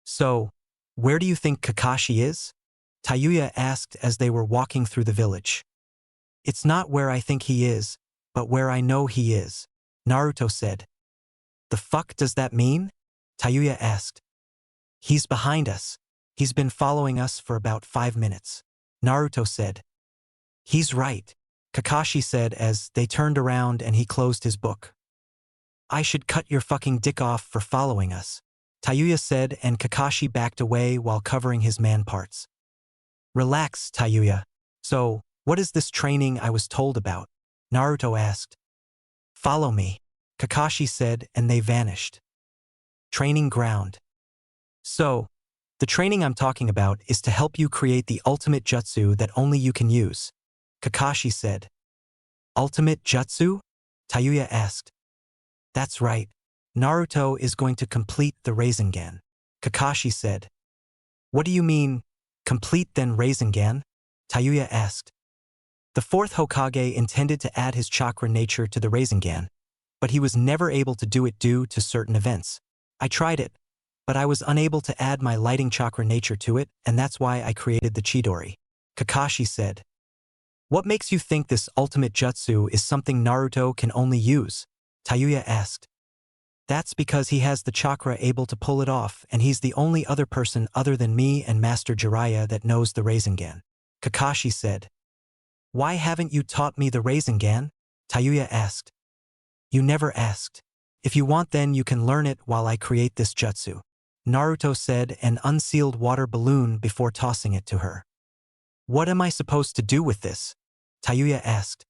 So, where do you think Kakashi is? Tayuya asked as they were walking through the village. It's not where I think he is, but where I know he is, Naruto said. The fuck does that mean? Tayuya asked. He's behind us. He's been following us for about 5 minutes. Naruto said. He's right, Kakashi said as they turned around and he closed his book. I should cut your fucking dick off for following us, Tayuya said and Kakashi backed away while covering his man parts. Relax, Tayuya. So, what is this training I was told about? Naruto asked. Follow me, Kakashi said and they vanished. Training ground. So, the training I'm talking about is to help you create the ultimate jutsu that only you can use, Kakashi said. Ultimate jutsu? Tayuya asked. That's right. Naruto is going to complete the Rasengan, Kakashi said. What do you mean, Complete then Rasengan? Tayuya asked. The fourth Hokage intended to add his chakra nature to the Rasengan, but he was never able to do it due to certain events. I tried it, but I was unable to add my lighting chakra nature to it, and that's why I created the Chidori. Kakashi said. What makes you think this ultimate jutsu is something Naruto can only use? Tayuya asked. That's because he has the chakra able to pull it off, and he's the only other person other than me and Master Jiraiya that knows the Rasengan. Kakashi said. Why haven't you taught me the Rasengan? Tayuya asked. You never asked. If you want then you can learn it while I create this jutsu. Naruto said and unsealed water balloon before tossing it to her. What am I supposed to do with this? Tayuya asked.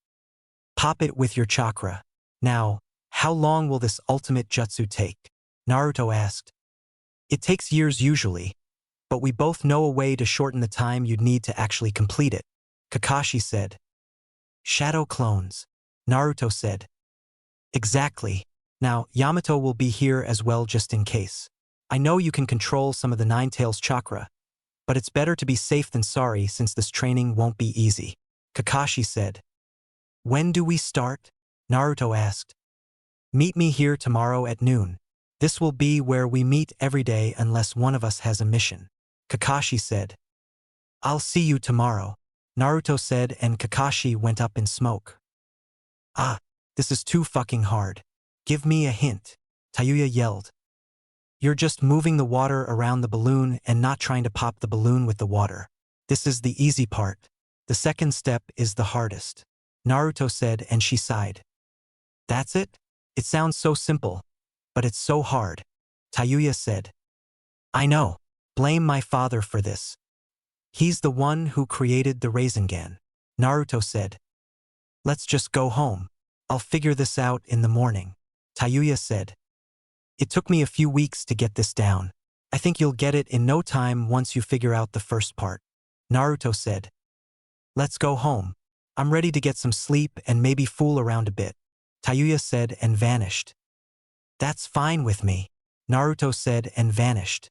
Pop it with your chakra. Now, how long will this ultimate jutsu take? Naruto asked. It takes years usually, but we both know a way to shorten the time you'd need to actually complete it. Kakashi said. Shadow clones. Naruto said. Exactly. Now, Yamato will be here as well just in case. I know you can control some of the Nine Tails chakra, but it's better to be safe than sorry since this training won't be easy. Kakashi said. When do we start? Naruto asked. Meet me here tomorrow at noon. This will be where we meet every day unless one of us has a mission. Kakashi said. I'll see you tomorrow. Naruto said and Kakashi went up in smoke. Ah, this is too fucking hard. Give me a hint. Tayuya yelled. You're just moving the water around the balloon and not trying to pop the balloon with the water. This is the easy part. The second step is the hardest. Naruto said and she sighed. That's it? It sounds so simple, but it's so hard. Tayuya said. I know. Blame my father for this. He's the one who created the Rasengan. Naruto said. Let's just go home. I'll figure this out in the morning. Tayuya said. It took me a few weeks to get this down. I think you'll get it in no time once you figure out the first part. Naruto said. Let's go home. I'm ready to get some sleep and maybe fool around a bit. Tayuya said and vanished. That's fine with me. Naruto said and vanished.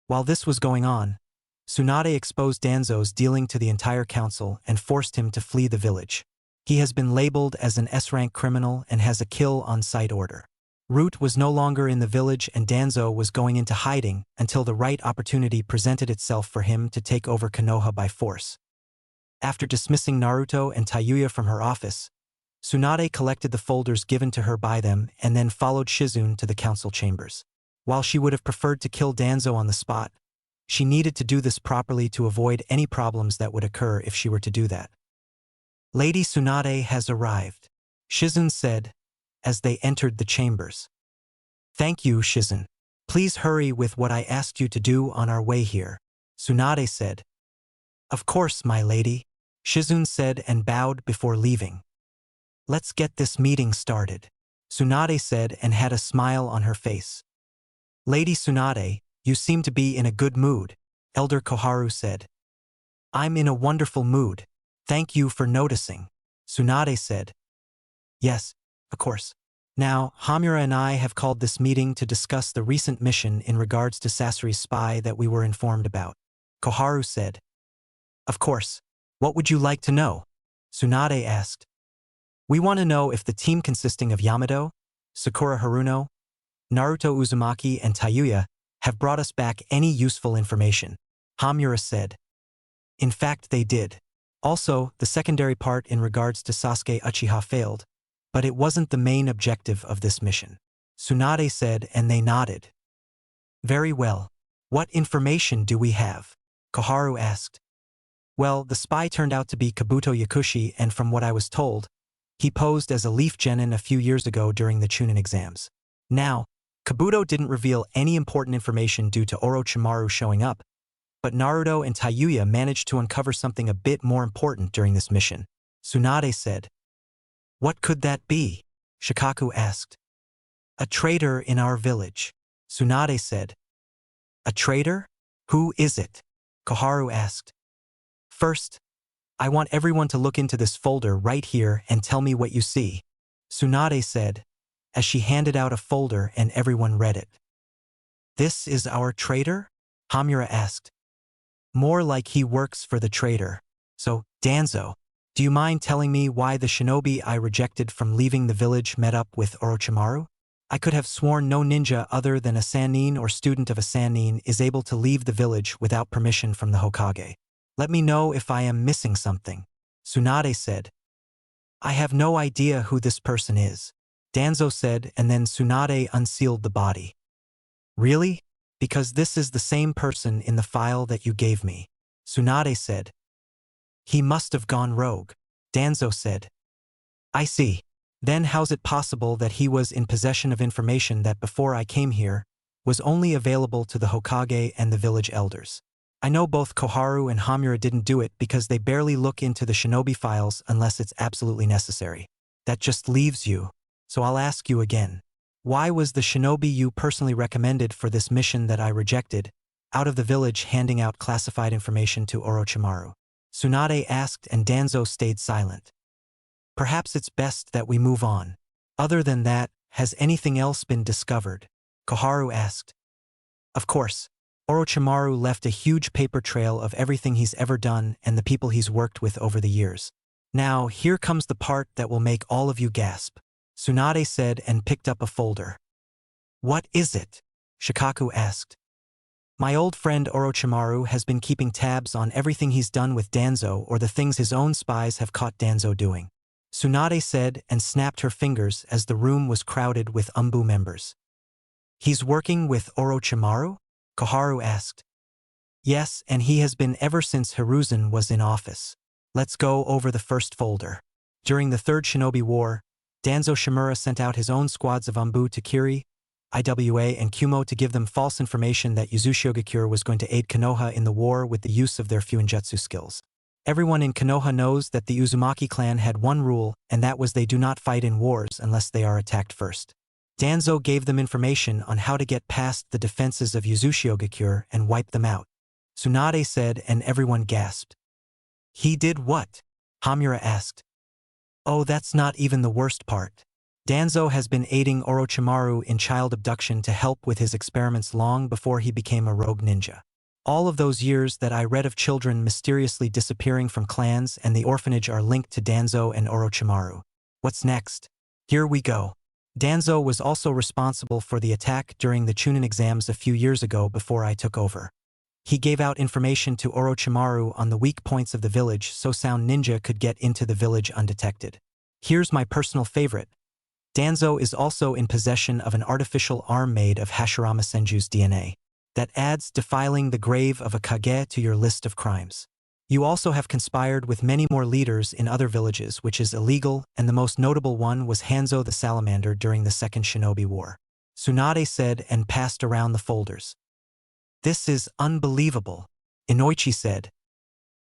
While this was going on, Tsunade exposed Danzo's dealing to the entire council and forced him to flee the village. He has been labeled as an S-rank criminal and has a kill-on-sight order. Root was no longer in the village and Danzo was going into hiding until the right opportunity presented itself for him to take over Konoha by force. After dismissing Naruto and Tayuya from her office, Tsunade collected the folders given to her by them and then followed Shizune to the council chambers. While she would have preferred to kill Danzo on the spot, she needed to do this properly to avoid any problems that would occur if she were to do that. Lady Tsunade has arrived, Shizune said, as they entered the chambers. Thank you, Shizune. Please hurry with what I asked you to do on our way here, Tsunade said. Of course, my lady, Shizune said and bowed before leaving. Let's get this meeting started, Tsunade said and had a smile on her face. Lady Tsunade, you seem to be in a good mood, Elder Koharu said. I'm in a wonderful mood. Thank you for noticing, Tsunade said. Yes, of course. Now, Hamura and I have called this meeting to discuss the recent mission in regards to Sasori's spy that we were informed about, Koharu said. Of course. What would you like to know? Tsunade asked. We want to know if the team consisting of Yamato, Sakura Haruno, Naruto Uzumaki and Tayuya have brought us back any useful information, Hamura said. In fact, they did. Also, the secondary part in regards to Sasuke Uchiha failed, but it wasn't the main objective of this mission, Tsunade said and they nodded. Very well. What information do we have? Koharu asked. Well, the spy turned out to be Kabuto Yakushi and from what I was told, he posed as a Leaf Genin a few years ago during the Chūnin exams. Now, Kabuto didn't reveal any important information due to Orochimaru showing up, but Naruto and Tayuya managed to uncover something a bit more important during this mission, Tsunade said. What could that be? Shikaku asked. A traitor in our village, Tsunade said. A traitor? Who is it? Koharu asked. First, I want everyone to look into this folder right here and tell me what you see, Tsunade said, as she handed out a folder and everyone read it. This is our traitor? Hamura asked. More like he works for the traitor. So, Danzo, do you mind telling me why the shinobi I rejected from leaving the village met up with Orochimaru? I could have sworn no ninja other than a Sannin or student of a Sannin is able to leave the village without permission from the Hokage. Let me know if I am missing something. Tsunade said. I have no idea who this person is. Danzo said, and then Tsunade unsealed the body. Really? Because this is the same person in the file that you gave me. Tsunade said. He must have gone rogue. Danzo said. I see. Then how's it possible that he was in possession of information that before I came here, was only available to the Hokage and the village elders? I know both Koharu and Hamura didn't do it because they barely look into the shinobi files unless it's absolutely necessary. That just leaves you. So I'll ask you again. Why was the shinobi you personally recommended for this mission that I rejected, out of the village handing out classified information to Orochimaru? Tsunade asked, and Danzo stayed silent. Perhaps it's best that we move on. Other than that, has anything else been discovered? Koharu asked. Of course. Orochimaru left a huge paper trail of everything he's ever done and the people he's worked with over the years. Now, here comes the part that will make all of you gasp. Tsunade said and picked up a folder. What is it? Shikaku asked. My old friend Orochimaru has been keeping tabs on everything he's done with Danzo or the things his own spies have caught Danzo doing. Tsunade said and snapped her fingers as the room was crowded with Umbu members. He's working with Orochimaru? Koharu asked. Yes, and he has been ever since Hiruzen was in office. Let's go over the first folder. During the Third Shinobi War, Danzo Shimura sent out his own squads of Umbu to Kiri, Iwa, and Kumo to give them false information that Uzushiogakure was going to aid Konoha in the war with the use of their Fuinjutsu skills. Everyone in Konoha knows that the Uzumaki clan had one rule, and that was they do not fight in wars unless they are attacked first. Danzo gave them information on how to get past the defenses of Uzushiogakure and wipe them out. Tsunade said, and everyone gasped. He did what? Hamura asked. Oh, that's not even the worst part. Danzo has been aiding Orochimaru in child abduction to help with his experiments long before he became a rogue ninja. All of those years that I read of children mysteriously disappearing from clans and the orphanage are linked to Danzo and Orochimaru. What's next? Here we go. Danzo was also responsible for the attack during the Chūnin exams a few years ago before I took over. He gave out information to Orochimaru on the weak points of the village so Sound Ninja could get into the village undetected. Here's my personal favorite. Danzo is also in possession of an artificial arm made of Hashirama Senju's DNA. That adds defiling the grave of a Kage to your list of crimes. You also have conspired with many more leaders in other villages, which is illegal, and the most notable one was Hanzo the Salamander during the Second Shinobi War. Tsunade said and passed around the folders. This is unbelievable, Inoichi said.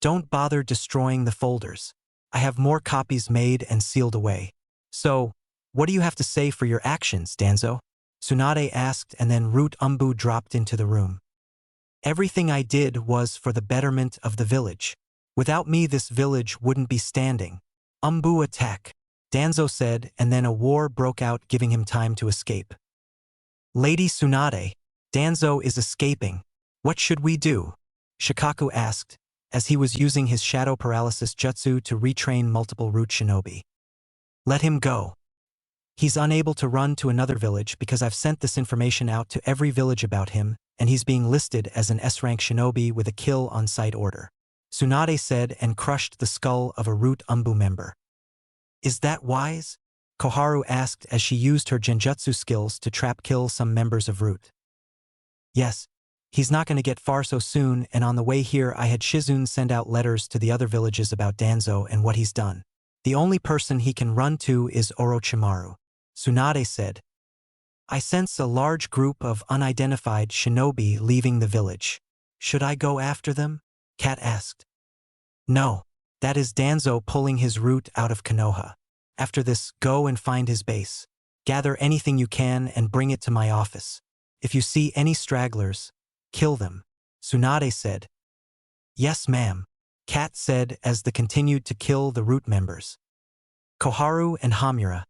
Don't bother destroying the folders. I have more copies made and sealed away. So, what do you have to say for your actions, Danzo? Tsunade asked, and then Root Umbu dropped into the room. Everything I did was for the betterment of the village. Without me this village wouldn't be standing. Umbu attack, Danzo said, and then a war broke out giving him time to escape. Lady Tsunade, Danzo is escaping. What should we do? Shikaku asked, as he was using his shadow paralysis jutsu to retrain multiple root shinobi. Let him go. He's unable to run to another village because I've sent this information out to every village about him, and he's being listed as an S-rank shinobi with a kill on sight order. Tsunade said and crushed the skull of a Root Umbu member. Is that wise? Koharu asked as she used her genjutsu skills to trap-kill some members of Root. Yes, he's not going to get far so soon, and on the way here I had Shizune send out letters to the other villages about Danzo and what he's done. The only person he can run to is Orochimaru. Tsunade said. I sense a large group of unidentified shinobi leaving the village. Should I go after them? Kat asked. No, that is Danzo pulling his root out of Konoha. After this, go and find his base. Gather anything you can and bring it to my office. If you see any stragglers, kill them, Tsunade said. Yes, ma'am, Kat said as they continued to kill the root members. Koharu and Hamura.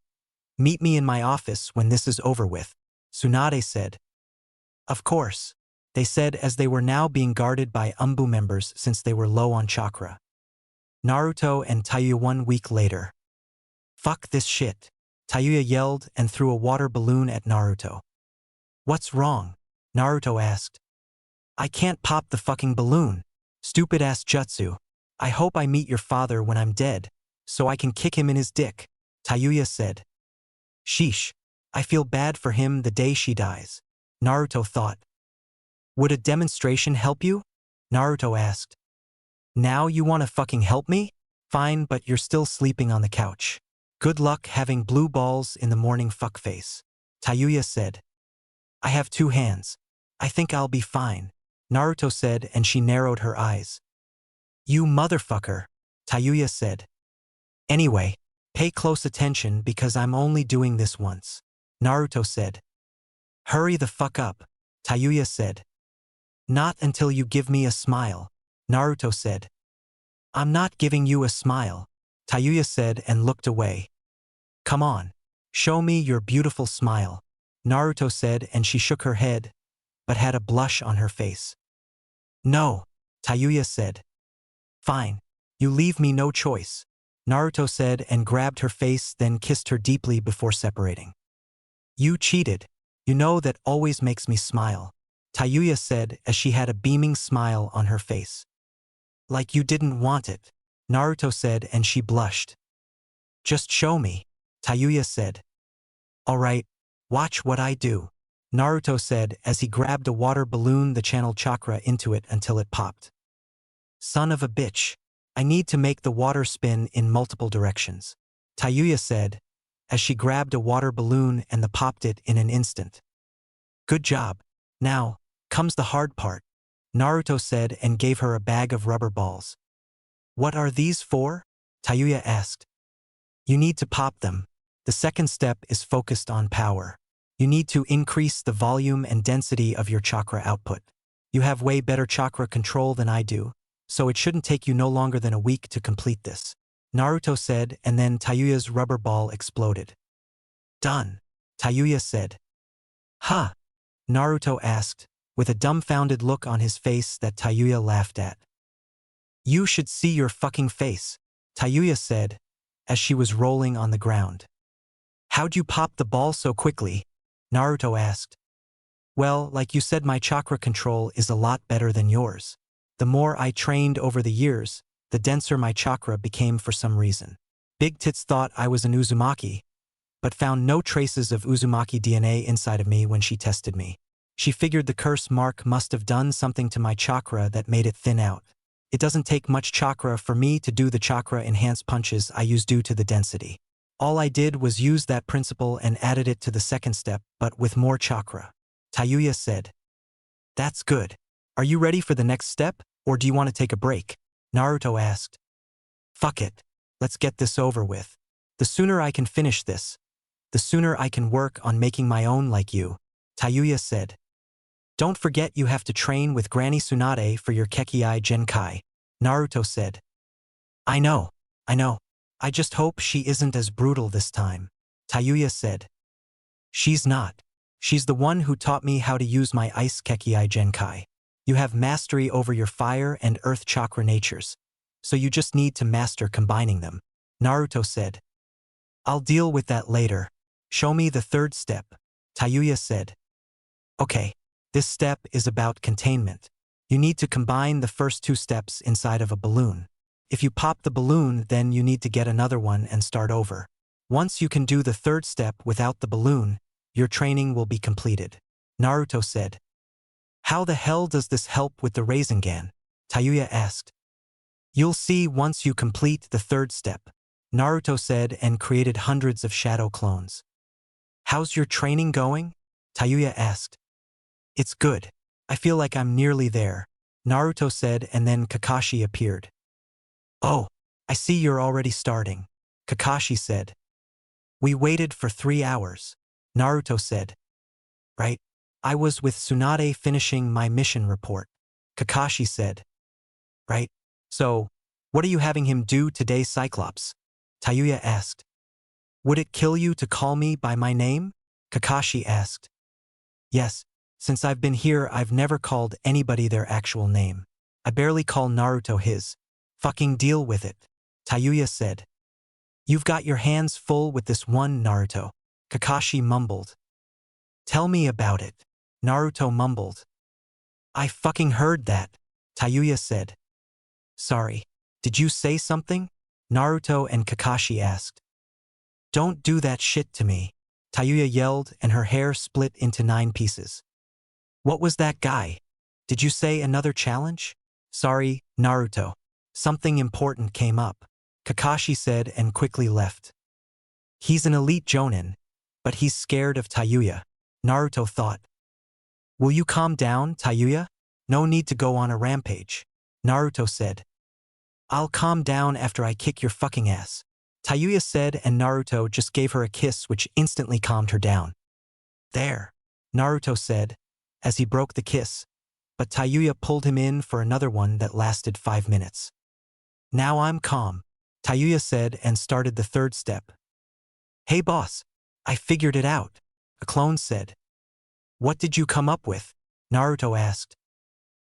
Meet me in my office when this is over with, Tsunade said. Of course. they said as they were now being guarded by Umbu members since they were low on chakra. Naruto and Tayuya 1 week later. Fuck this shit. Tayuya yelled and threw a water balloon at Naruto. What's wrong? Naruto asked. I can't pop the fucking balloon. Stupid ass jutsu. I hope I meet your father when I'm dead, so I can kick him in his dick, Tayuya said. Sheesh. I feel bad for him the day she dies, Naruto thought. Would a demonstration help you? Naruto asked. Now you wanna fucking help me? Fine, but you're still sleeping on the couch. Good luck having blue balls in the morning, fuckface, Tayuya said. I have 2 hands. I think I'll be fine, Naruto said, and she narrowed her eyes. You motherfucker, Tayuya said. Anyway, pay close attention because I'm only doing this once, Naruto said. Hurry the fuck up, Tayuya said. Not until you give me a smile, Naruto said. I'm not giving you a smile, Tayuya said and looked away. Come on, show me your beautiful smile, Naruto said, and she shook her head, but had a blush on her face. No, Tayuya said. Fine, you leave me no choice, Naruto said and grabbed her face, then kissed her deeply before separating. You cheated. You know that always makes me smile, Tayuya said as she had a beaming smile on her face. Like you didn't want it, Naruto said, and she blushed. Just show me, Tayuya said. Alright, watch what I do, Naruto said as he grabbed a water balloon that channeled chakra into it until it popped. Son of a bitch. I need to make the water spin in multiple directions, Tayuya said, as she grabbed a water balloon and popped it in an instant. Good job. Now, comes the hard part, Naruto said and gave her a bag of rubber balls. What are these for? Tayuya asked. You need to pop them. The second step is focused on power. You need to increase the volume and density of your chakra output. You have way better chakra control than I do, so it shouldn't take you no longer than a week to complete this, Naruto said, and then Tayuya's rubber ball exploded. Done, Tayuya said. Huh? Naruto asked, with a dumbfounded look on his face that Tayuya laughed at. You should see your fucking face, Tayuya said, as she was rolling on the ground. How'd you pop the ball so quickly? Naruto asked. Well, like you said, my chakra control is a lot better than yours. The more I trained over the years, the denser my chakra became for some reason. Big Tits thought I was an Uzumaki, but found no traces of Uzumaki DNA inside of me when she tested me. She figured the curse mark must have done something to my chakra that made it thin out. It doesn't take much chakra for me to do the chakra-enhanced punches I use due to the density. All I did was use that principle and added it to the second step, but with more chakra, Tayuya said. That's good. Are you ready for the next step, or do you want to take a break? Naruto asked. Fuck it. Let's get this over with. The sooner I can finish this, the sooner I can work on making my own like you, Tayuya said. Don't forget you have to train with Granny Tsunade for your Kekii Genkai, Naruto said. I know. I just hope she isn't as brutal this time, Tayuya said. She's not. She's the one who taught me how to use my Ice Kekii Genkai. You have mastery over your fire and earth chakra natures, so you just need to master combining them, Naruto said. I'll deal with that later. Show me the third step, Tayuya said. Okay, this step is about containment. You need to combine the first 2 steps inside of a balloon. If you pop the balloon, then you need to get another one and start over. Once you can do the third step without the balloon, your training will be completed, Naruto said. How the hell does this help with the Rasengan? Tayuya asked. You'll see once you complete the third step, Naruto said and created hundreds of shadow clones. How's your training going? Tayuya asked. It's good. I feel like I'm nearly there, Naruto said, and then Kakashi appeared. Oh, I see you're already starting, Kakashi said. We waited for 3 hours, Naruto said. Right? I was with Tsunade finishing my mission report, Kakashi said. Right? So, what are you having him do today, Cyclops? Tayuya asked. Would it kill you to call me by my name? Kakashi asked. Yes, Since I've been here, I've never called anybody their actual name. I barely call Naruto his. Fucking deal with it. Tayuya said. You've got your hands full with this one, Naruto. Kakashi mumbled. Tell me about it. Naruto mumbled. I fucking heard that. Tayuya said. Sorry. Did you say something? Naruto and Kakashi asked. Don't do that shit to me. Tayuya yelled and her hair split into 9 pieces. What was that guy? Did you say another challenge? Sorry, Naruto. Something important came up. Kakashi said and quickly left. He's an elite Chūnin, but he's scared of Tayuya. Naruto thought. Will you calm down, Tayuya? No need to go on a rampage. Naruto said. I'll calm down after I kick your fucking ass. Tayuya said and Naruto just gave her a kiss which instantly calmed her down. There, Naruto said, as he broke the kiss, but Tayuya pulled him in for another one that lasted 5 minutes. Now I'm calm, Tayuya said and started the 3rd step. Hey boss, I figured it out, a clone said. What did you come up with? Naruto asked.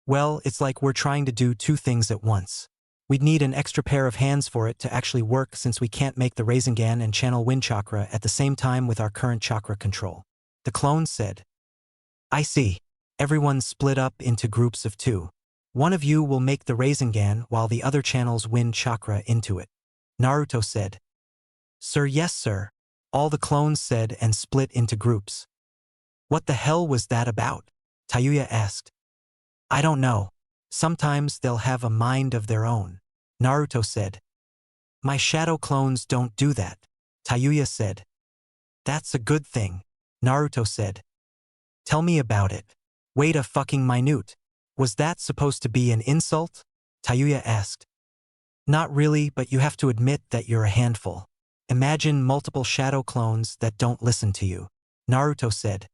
Well, it's like we're trying to do 2 things at once. We'd need an extra pair of hands for it to actually work since we can't make the Rasengan and channel wind chakra at the same time with our current chakra control. The clone said. I see. Everyone split up into groups of 2. One of you will make the Rasengan while the other channels wind chakra into it. Naruto said. Sir, yes sir. All the clones said and split into groups. What the hell was that about? Tayuya asked. I don't know. Sometimes they'll have a mind of their own. Naruto said. My shadow clones don't do that. Tayuya said. That's a good thing. Naruto said. Tell me about it. Wait a fucking minute. Was that supposed to be an insult? Tayuya asked. Not really, but you have to admit that you're a handful. Imagine multiple shadow clones that don't listen to you. Naruto said.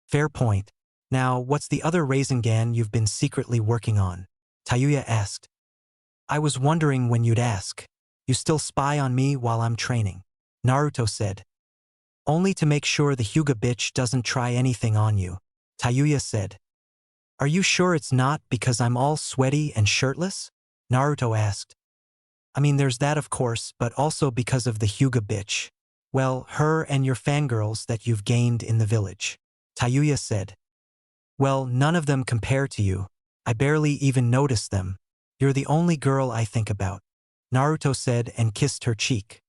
Fair point. Now, what's the other Rasengan you've been secretly working on? Tayuya asked. I was wondering when you'd ask. You still spy on me while I'm training. Naruto said. Only to make sure the Hyuga bitch doesn't try anything on you. Tayuya said. Are you sure it's not because I'm all sweaty and shirtless? Naruto asked. I mean, there's that of course, but also because of the Hyuga bitch. Well, her and your fangirls that you've gained in the village. Tayuya said. Well, none of them compare to you. I barely even notice them. You're the only girl I think about. Naruto said and kissed her cheek.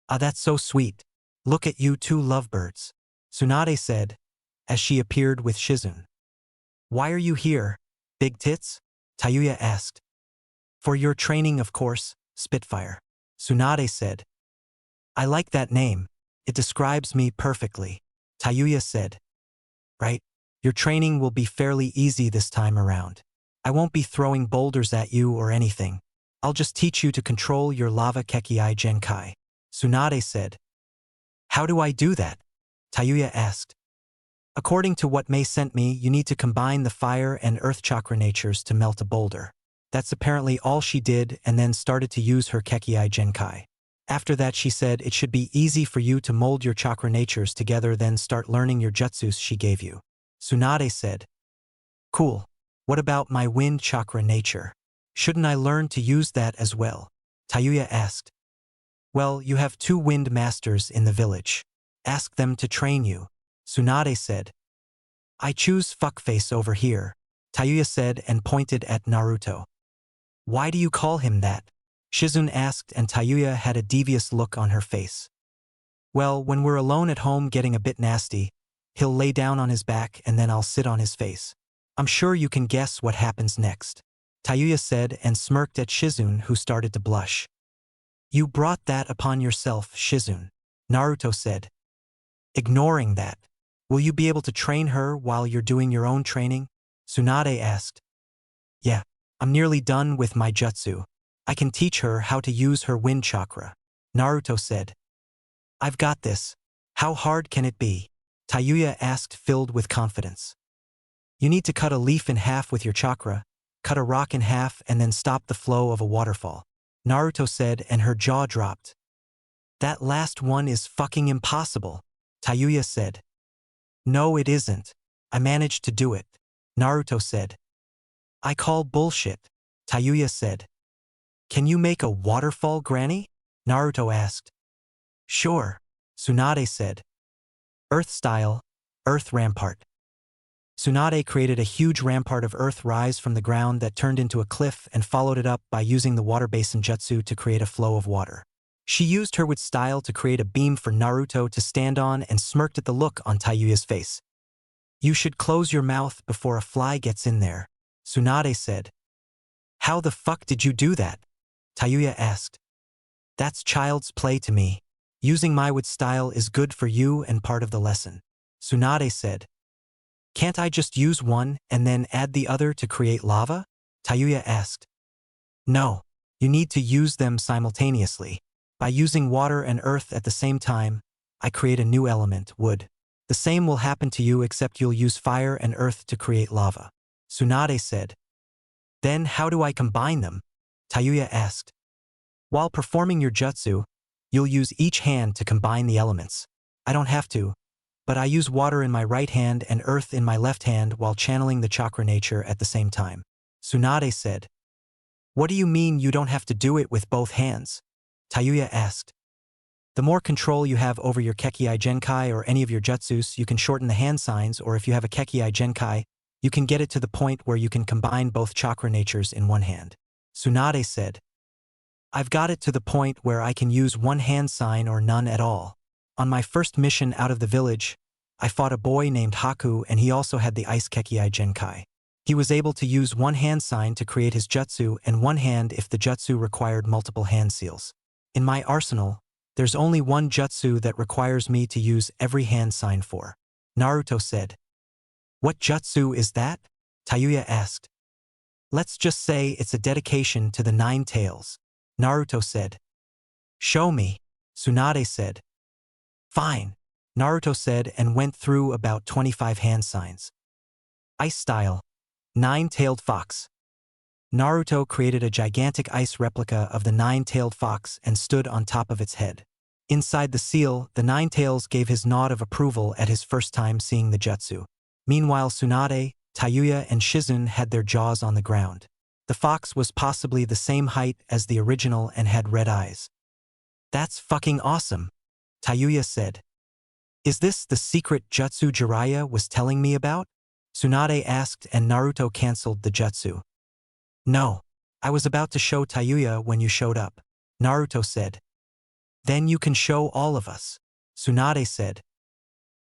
Ah, that's so sweet. Look at you 2 lovebirds. Tsunade said, as she appeared with Shizune. Why are you here, big tits? Tayuya asked. For your training, of course, Spitfire. Tsunade said. I like that name. It describes me perfectly. Tayuya said. Right? Your training will be fairly easy this time around. I won't be throwing boulders at you or anything. I'll just teach you to control your lava Kekii Genkai. Tsunade said. How do I do that? Tayuya asked. According to what Mei sent me, you need to combine the fire and earth chakra natures to melt a boulder. That's apparently all she did and then started to use her Kekii Genkai. After that she said it should be easy for you to mold your chakra natures together, then start learning your jutsus she gave you. Tsunade said. Cool. What about my wind chakra nature? Shouldn't I learn to use that as well? Tayuya asked. Well, you have 2 wind masters in the village. Ask them to train you. Tsunade said. I choose fuckface over here, Tayuya said and pointed at Naruto. Why do you call him that? Shizune asked and Tayuya had a devious look on her face. Well, when we're alone at home getting a bit nasty, he'll lay down on his back and then I'll sit on his face. I'm sure you can guess what happens next, Tayuya said and smirked at Shizune, who started to blush. You brought that upon yourself, Shizune, Naruto said. Ignoring that, will you be able to train her while you're doing your own training? Tsunade asked. Yeah, I'm nearly done with my jutsu. I can teach her how to use her wind chakra, Naruto said. I've got this. How hard can it be? Tayuya asked, filled with confidence. You need to cut a leaf in half with your chakra, cut a rock in half and then stop the flow of a waterfall, Naruto said and her jaw dropped. That last one is fucking impossible, Tayuya said. No, it isn't. I managed to do it. Naruto said. I call bullshit. Tayuya said. Can you make a waterfall, Granny? Naruto asked. Sure. Tsunade said. Earth style, Earth Rampart. Tsunade created a huge rampart of earth rise from the ground that turned into a cliff and followed it up by using the water basin jutsu to create a flow of water. She used her with style to create a beam for Naruto to stand on and smirked at the look on Tayuya's face. You should close your mouth before a fly gets in there, Tsunade said. How the fuck did you do that? Tayuya asked. That's child's play to me. Using my with style is good for you and part of the lesson, Tsunade said. Can't I just use one and then add the other to create lava? Tayuya asked. No, you need to use them simultaneously. By using water and earth at the same time, I create a new element, wood. The same will happen to you except you'll use fire and earth to create lava, Tsunade said. Then how do I combine them? Tayuya asked. While performing your jutsu, you'll use each hand to combine the elements. I don't have to, but I use water in my right hand and earth in my left hand while channeling the chakra nature at the same time, Tsunade said. What do you mean you don't have to do it with both hands? Tayuya asked. The more control you have over your Kekii Genkai or any of your jutsus, you can shorten the hand signs, or if you have a Kekii Genkai, you can get it to the point where you can combine both chakra natures in one hand, Tsunade said. I've got it to the point where I can use one hand sign or none at all. On my first mission out of the village, I fought a boy named Haku and he also had the Ice Kekii Genkai. He was able to use one hand sign to create his jutsu and one hand if the jutsu required multiple hand seals. In my arsenal, there's only one jutsu that requires me to use every hand sign for, Naruto said. What jutsu is that? Tayuya asked. Let's just say it's a dedication to the 9 tails, Naruto said. Show me, Tsunade said. Fine, Naruto said and went through about 25 hand signs. Ice style, 9-tailed fox. Naruto created a gigantic ice replica of the 9-tailed fox and stood on top of its head. Inside the seal, the 9 tails gave his nod of approval at his first time seeing the jutsu. Meanwhile, Tsunade, Tayuya, and Shizun had their jaws on the ground. The fox was possibly the same height as the original and had red eyes. That's fucking awesome, Tayuya said. Is this the secret jutsu Jiraiya was telling me about? Tsunade asked and Naruto cancelled the jutsu. No, I was about to show Tayuya when you showed up, Naruto said. Then you can show all of us, Tsunade said.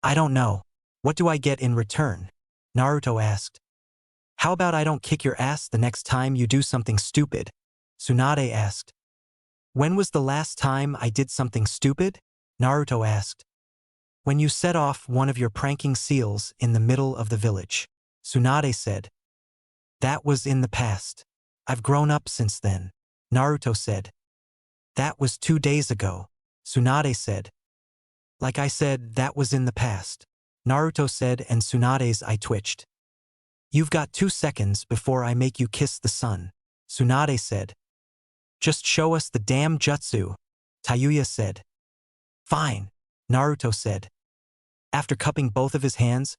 I don't know. What do I get in return? Naruto asked. How about I don't kick your ass the next time you do something stupid? Tsunade asked. When was the last time I did something stupid? Naruto asked. When you set off one of your pranking seals in the middle of the village, Tsunade said. That was in the past. I've grown up since then, Naruto said. That was 2 days ago, Tsunade said. Like I said, that was in the past, Naruto said and Tsunade's eye twitched. You've got 2 seconds before I make you kiss the sun, Tsunade said. Just show us the damn jutsu, Tayuya said. Fine, Naruto said. After cupping both of his hands,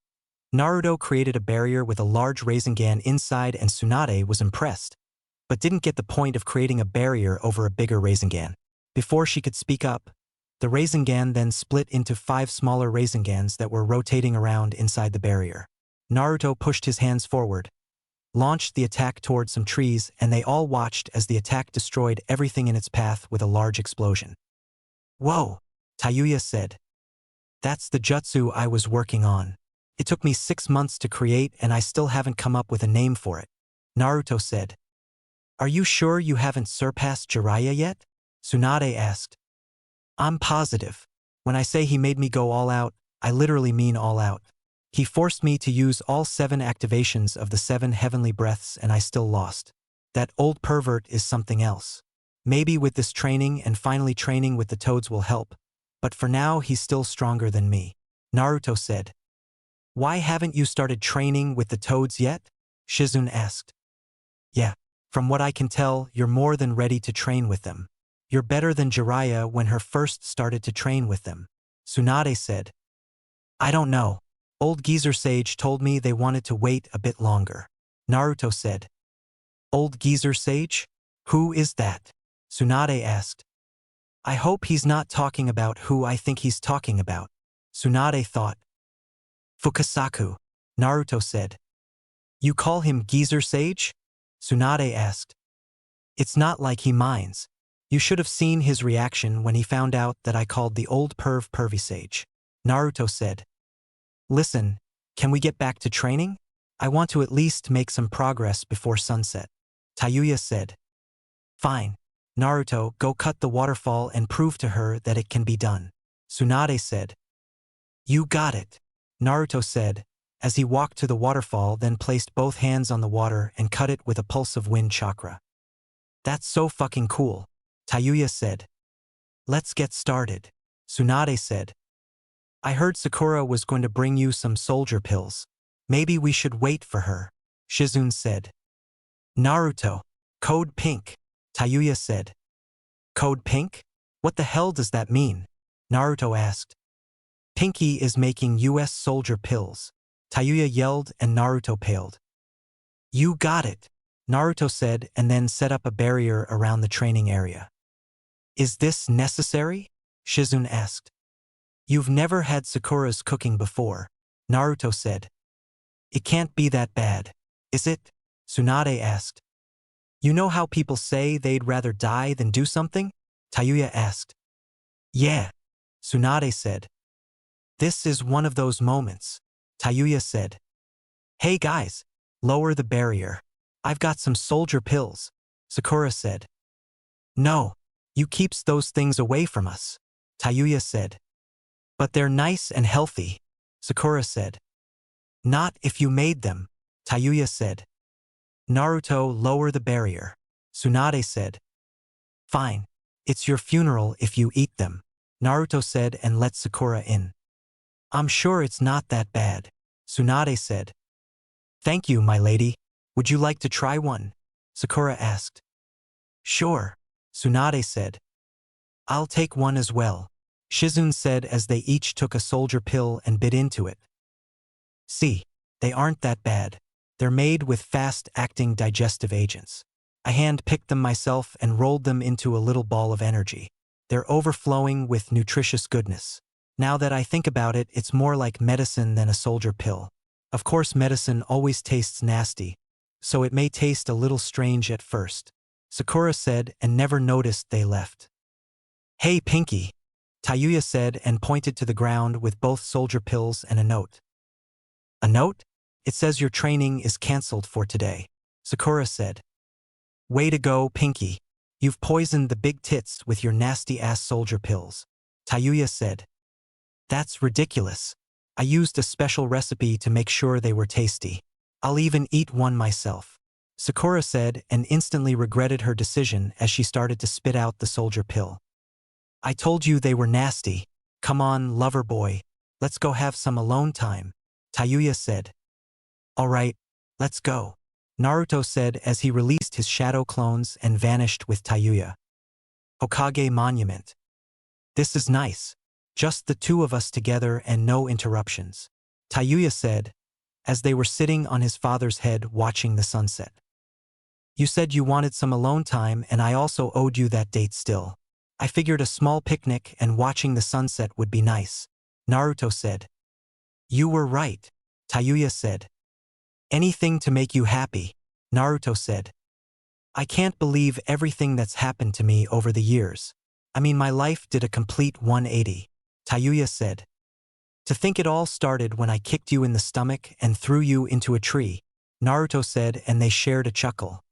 Naruto created a barrier with a large Rasengan inside and Tsunade was impressed, but didn't get the point of creating a barrier over a bigger Rasengan. Before she could speak up, the Rasengan then split into 5 smaller Rasengans that were rotating around inside the barrier. Naruto pushed his hands forward, launched the attack toward some trees, and they all watched as the attack destroyed everything in its path with a large explosion. Whoa, Tayuya said. That's the jutsu I was working on. It took me 6 months to create and I still haven't come up with a name for it, Naruto said. Are you sure you haven't surpassed Jiraiya yet? Tsunade asked. I'm positive. When I say he made me go all out, I literally mean all out. He forced me to use all 7 activations of the 7 heavenly breaths and I still lost. That old pervert is something else. Maybe with this training and finally training with the toads will help, but for now he's still stronger than me, Naruto said. Why haven't you started training with the toads yet? Shizun asked. Yeah, from what I can tell, you're more than ready to train with them. You're better than Jiraiya when her first started to train with them, Tsunade said. I don't know. Old geezer sage told me they wanted to wait a bit longer. Naruto said. Old geezer sage? Who is that? Tsunade asked. I hope he's not talking about who I think he's talking about. Tsunade thought. Fukasaku, Naruto said. You call him geezer sage? Tsunade asked. It's not like he minds. You should have seen his reaction when he found out that I called the old pervy sage. Naruto said. Listen, can we get back to training? I want to at least make some progress before sunset. Tayuya said. Fine. Naruto, go cut the waterfall and prove to her that it can be done. Tsunade said. You got it. Naruto said, as he walked to the waterfall, then placed both hands on the water and cut it with a pulse of wind chakra. That's so fucking cool. Tayuya said. Let's get started. Tsunade said. I heard Sakura was going to bring you some soldier pills. Maybe we should wait for her. Shizune said. Naruto. Code Pink. Tayuya said. Code Pink? What the hell does that mean? Naruto asked. Pinky is making US soldier pills. Tayuya yelled and Naruto paled. You got it, Naruto said and then set up a barrier around the training area. Is this necessary? Shizune asked. You've never had Sakura's cooking before, Naruto said. It can't be that bad, is it? Tsunade asked. You know how people say they'd rather die than do something? Tayuya asked. Yeah, Tsunade said. This is one of those moments, Tayuya said. Hey guys, lower the barrier. I've got some soldier pills, Sakura said. No, you keeps those things away from us, Tayuya said. But they're nice and healthy, Sakura said. Not if you made them, Tayuya said. Naruto, lower the barrier, Tsunade said. Fine, it's your funeral if you eat them, Naruto said and let Sakura in. I'm sure it's not that bad, Tsunade said. Thank you, my lady. Would you like to try one? Sakura asked. Sure, Tsunade said. I'll take one as well, Shizune said as they each took a soldier pill and bit into it. See, they aren't that bad. They're made with fast-acting digestive agents. I hand-picked them myself and rolled them into a little ball of energy. They're overflowing with nutritious goodness. Now that I think about it, it's more like medicine than a soldier pill. Of course, medicine always tastes nasty, so it may taste a little strange at first, Sakura said and never noticed they left. Hey Pinky, Tayuya said and pointed to the ground with both soldier pills and a note. A note? It says your training is cancelled for today, Sakura said. Way to go, Pinky. You've poisoned the big tits with your nasty-ass soldier pills, Tayuya said. That's ridiculous. I used a special recipe to make sure they were tasty. I'll even eat one myself, Sakura said and instantly regretted her decision as she started to spit out the soldier pill. I told you they were nasty. Come on, lover boy. Let's go have some alone time, Tayuya said. All right, let's go, Naruto said as he released his shadow clones and vanished with Tayuya. Hokage Monument. This is nice. Just the two of us together and no interruptions, Tayuya said, as they were sitting on his father's head watching the sunset. You said you wanted some alone time and I also owed you that date still. I figured a small picnic and watching the sunset would be nice, Naruto said. You were right, Tayuya said. Anything to make you happy, Naruto said. I can't believe everything that's happened to me over the years. I mean, my life did a complete 180, Tayuya said. To think it all started when I kicked you in the stomach and threw you into a tree, Naruto said and they shared a chuckle.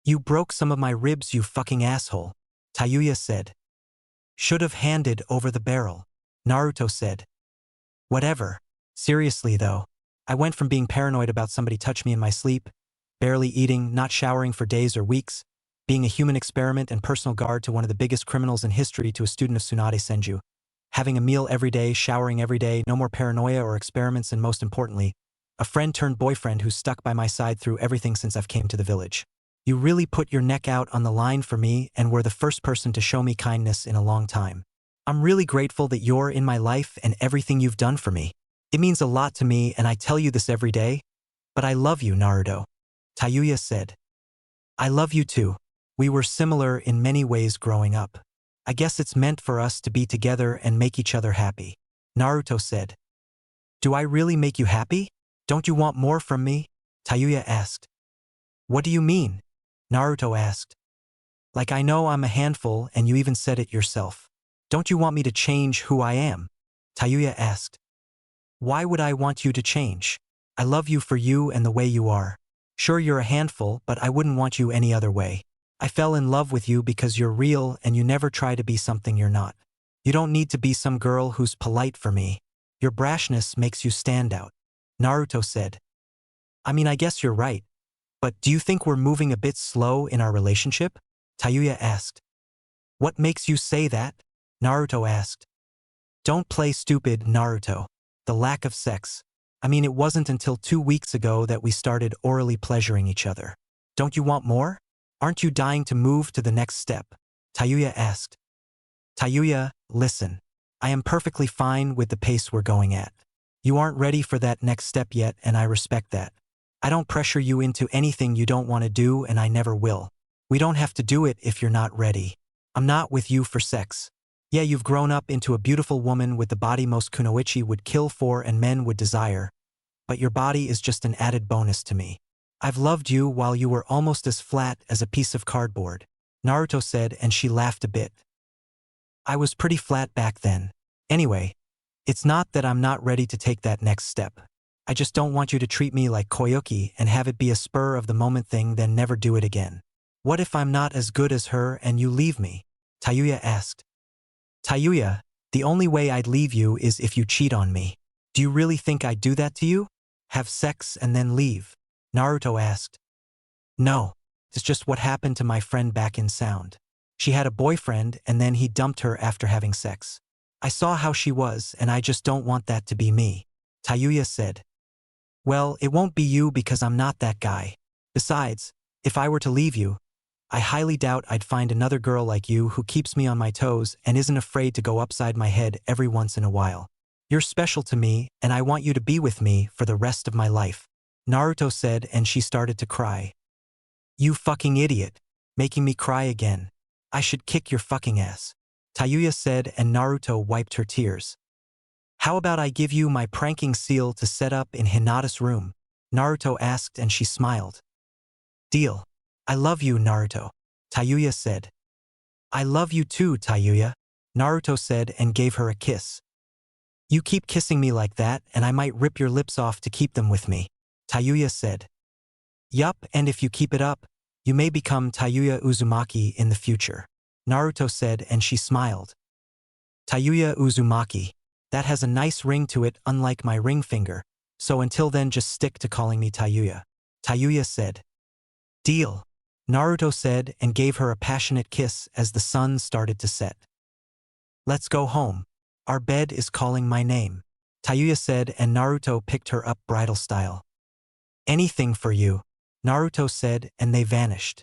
You broke some of my ribs, you fucking asshole, Tayuya said. Should have handed over the barrel, Naruto said. Whatever. Seriously though, I went from being paranoid about somebody touch me in my sleep, barely eating, not showering for days or weeks, being a human experiment and personal guard to one of the biggest criminals in history to a student of Tsunade Senju, having a meal every day, showering every day, no more paranoia or experiments, and most importantly, a friend turned boyfriend who's stuck by my side through everything since I've came to the village. You really put your neck out on the line for me and were the first person to show me kindness in a long time. I'm really grateful that you're in my life and everything you've done for me. It means a lot to me and I tell you this every day, but I love you, Naruto. Tayuya said. I love you too. We were similar in many ways growing up. I guess it's meant for us to be together and make each other happy. Naruto said. Do I really make you happy? Don't you want more from me? Tayuya asked. What do you mean? Naruto asked. Like I know I'm a handful and you even said it yourself. Don't you want me to change who I am? Tayuya asked. Why would I want you to change? I love you for you and the way you are. Sure, you're a handful, but I wouldn't want you any other way. I fell in love with you because you're real and you never try to be something you're not. You don't need to be some girl who's polite for me. Your brashness makes you stand out. Naruto said. I mean, I guess you're right. But do you think we're moving a bit slow in our relationship? Tayuya asked. What makes you say that? Naruto asked. Don't play stupid, Naruto. The lack of sex. I mean, it wasn't until 2 weeks ago that we started orally pleasuring each other. Don't you want more? Aren't you dying to move to the next step? Tayuya asked. Tayuya, listen. I am perfectly fine with the pace we're going at. You aren't ready for that next step yet, and I respect that. I don't pressure you into anything you don't want to do, and I never will. We don't have to do it if you're not ready. I'm not with you for sex. Yeah, you've grown up into a beautiful woman with the body most kunoichi would kill for and men would desire. But your body is just an added bonus to me. I've loved you while you were almost as flat as a piece of cardboard. Naruto said, and she laughed a bit. I was pretty flat back then. Anyway, it's not that I'm not ready to take that next step. I just don't want you to treat me like Koyuki and have it be a spur-of-the-moment thing then never do it again. What if I'm not as good as her and you leave me? Tayuya asked. Tayuya, the only way I'd leave you is if you cheat on me. Do you really think I'd do that to you? Have sex and then leave? Naruto asked. No, it's just what happened to my friend back in Sound. She had a boyfriend and then he dumped her after having sex. I saw how she was and I just don't want that to be me. Tayuya said. Well, it won't be you because I'm not that guy. Besides, if I were to leave you, I highly doubt I'd find another girl like you who keeps me on my toes and isn't afraid to go upside my head every once in a while. You're special to me and I want you to be with me for the rest of my life. Naruto said, and she started to cry. You fucking idiot. Making me cry again. I should kick your fucking ass. Tayuya said, and Naruto wiped her tears. How about I give you my pranking seal to set up in Hinata's room? Naruto asked, and she smiled. Deal. I love you, Naruto. Tayuya said. I love you too, Tayuya. Naruto said and gave her a kiss. You keep kissing me like that and I might rip your lips off to keep them with me. Tayuya said. Yup, and if you keep it up, you may become Tayuya Uzumaki in the future. Naruto said, and she smiled. Tayuya Uzumaki. That has a nice ring to it, unlike my ring finger, so until then just stick to calling me Tayuya. Tayuya said. Deal. Naruto said and gave her a passionate kiss as the sun started to set. Let's go home. Our bed is calling my name. Tayuya said, and Naruto picked her up bridal style. Anything for you. Naruto said, and they vanished.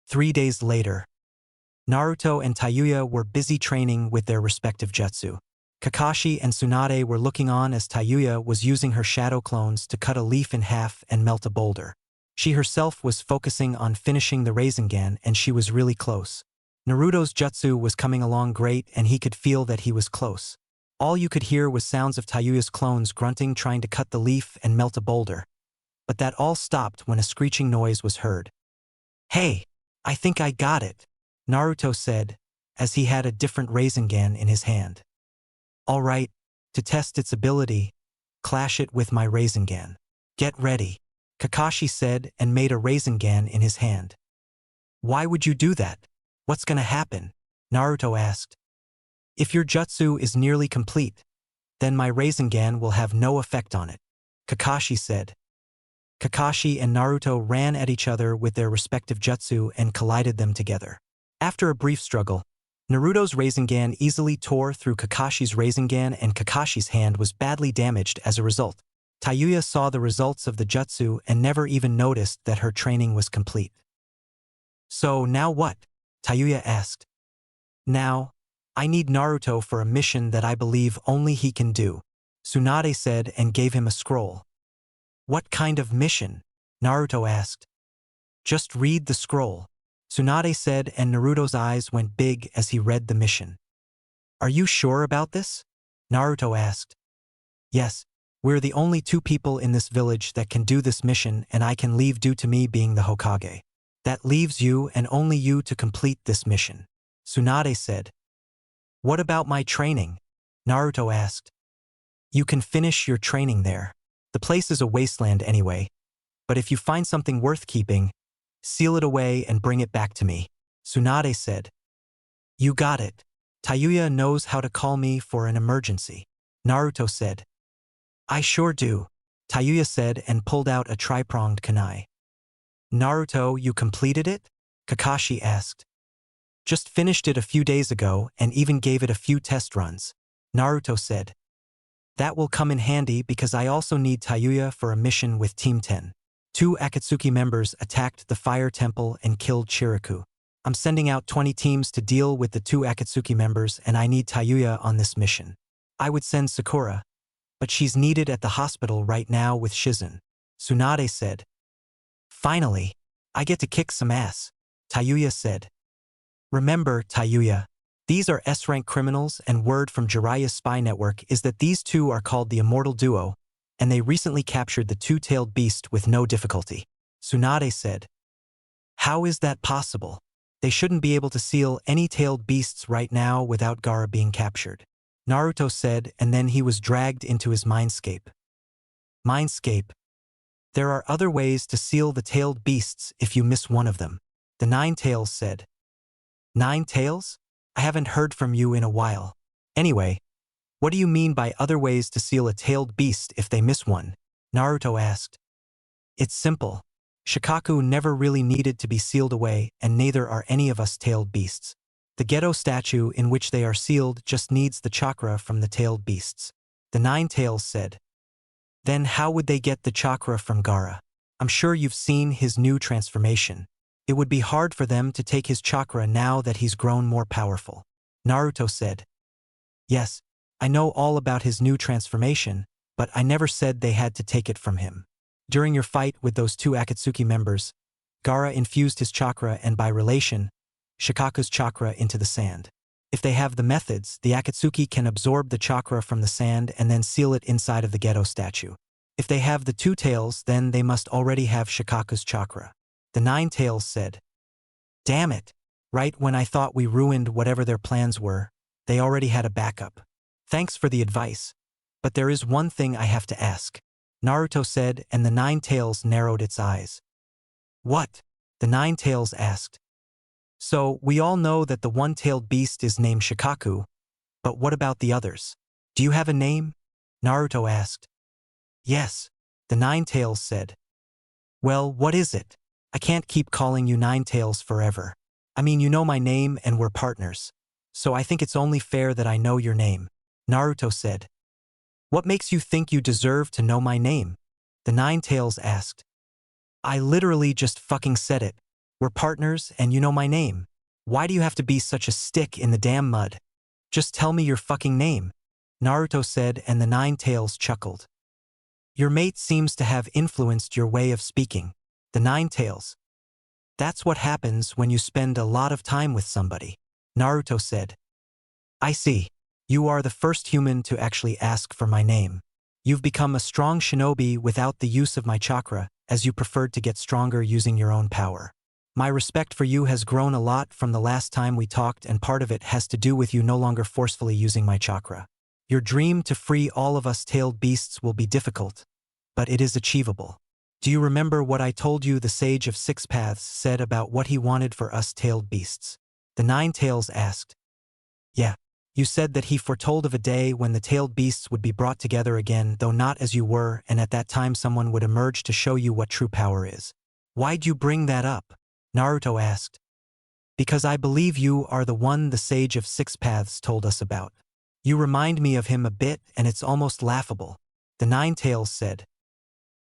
3 days later. Naruto and Tayuya were busy training with their respective jutsu. Kakashi and Tsunade were looking on as Tayuya was using her shadow clones to cut a leaf in half and melt a boulder. She herself was focusing on finishing the Rasengan and she was really close. Naruto's jutsu was coming along great and he could feel that he was close. All you could hear was sounds of Tayuya's clones grunting trying to cut the leaf and melt a boulder. But that all stopped when a screeching noise was heard. Hey, I think I got it, Naruto said, as he had a different Rasengan in his hand. All right, to test its ability, clash it with my Rasengan. Get ready, Kakashi said and made a Rasengan in his hand. Why would you do that? What's gonna happen? Naruto asked. If your jutsu is nearly complete, then my Rasengan will have no effect on it, Kakashi said. Kakashi and Naruto ran at each other with their respective jutsu and collided them together. After a brief struggle, Naruto's Rasengan easily tore through Kakashi's Rasengan and Kakashi's hand was badly damaged as a result. Tayuya saw the results of the jutsu and never even noticed that her training was complete. So now what? Tayuya asked. Now, I need Naruto for a mission that I believe only he can do. Tsunade said and gave him a scroll. What kind of mission? Naruto asked. Just read the scroll. Tsunade said, and Naruto's eyes went big as he read the mission. Are you sure about this? Naruto asked. Yes, we're the only two people in this village that can do this mission, and I can leave due to me being the Hokage. That leaves you and only you to complete this mission. Tsunade said. What about my training? Naruto asked. You can finish your training there. The place is a wasteland anyway. But if you find something worth keeping, seal it away and bring it back to me. Tsunade said. You got it. Tayuya knows how to call me for an emergency. Naruto said. I sure do. Tayuya said and pulled out a tri-pronged kunai. Naruto, you completed it? Kakashi asked. Just finished it a few days ago and even gave it a few test runs. Naruto said. That will come in handy because I also need Tayuya for a mission with Team 10. 2 Akatsuki members attacked the fire temple and killed Chiriku. I'm sending out 20 teams to deal with the 2 Akatsuki members and I need Tayuya on this mission. I would send Sakura, but she's needed at the hospital right now with Shizen. Tsunade said. Finally, I get to kick some ass, Tayuya said. Remember, Tayuya, these are S-rank criminals, and word from Jiraiya's spy network is that these two are called the Immortal Duo, and they recently captured the two-tailed beast with no difficulty. Tsunade said. How is that possible? They shouldn't be able to seal any tailed beasts right now without Gaara being captured. Naruto said, and then he was dragged into his mindscape. Mindscape. There are other ways to seal the tailed beasts if you miss one of them. The Nine Tails said. 9 tails? I haven't heard from you in a while. Anyway, what do you mean by other ways to seal a tailed beast if they miss one? Naruto asked. It's simple. Shikaku never really needed to be sealed away, and neither are any of us tailed beasts. The ghetto statue in which they are sealed just needs the chakra from the tailed beasts. The 9 tails said. Then how would they get the chakra from Gaara? I'm sure you've seen his new transformation. It would be hard for them to take his chakra now that he's grown more powerful. Naruto said. Yes, I know all about his new transformation, but I never said they had to take it from him. During your fight with those 2 Akatsuki members, Gaara infused his chakra and by relation, Shikaku's chakra into the sand. If they have the methods, the Akatsuki can absorb the chakra from the sand and then seal it inside of the ghetto statue. If they have the 2 tails, then they must already have Shikaku's chakra. The 9 tails said. Damn it. Right when I thought we ruined whatever their plans were, they already had a backup. Thanks for the advice. But there is one thing I have to ask. Naruto said, and the 9 tails narrowed its eyes. What? The 9 tails asked. So, we all know that the one-tailed beast is named Shikaku, but what about the others? Do you have a name? Naruto asked. Yes, the 9 tails said. Well, what is it? I can't keep calling you 9 tails forever. I mean, you know my name and we're partners. So I think it's only fair that I know your name. Naruto said. What makes you think you deserve to know my name? The 9 tails asked. I literally just fucking said it. We're partners and you know my name. Why do you have to be such a stick in the damn mud? Just tell me your fucking name. Naruto said, and the 9 tails chuckled. Your mate seems to have influenced your way of speaking. The 9 tails. That's what happens when you spend a lot of time with somebody. Naruto said. I see. You are the first human to actually ask for my name. You've become a strong shinobi without the use of my chakra, as you preferred to get stronger using your own power. My respect for you has grown a lot from the last time we talked, and part of it has to do with you no longer forcefully using my chakra. Your dream to free all of us tailed beasts will be difficult, but it is achievable. Do you remember what I told you the Sage of 6 Paths said about what he wanted for us tailed beasts? The 9 tails asked. Yeah. You said that he foretold of a day when the tailed beasts would be brought together again, though not as you were, and at that time someone would emerge to show you what true power is. Why'd you bring that up? Naruto asked. Because I believe you are the one the Sage of 6 Paths told us about. You remind me of him a bit, and it's almost laughable. The 9 tails said.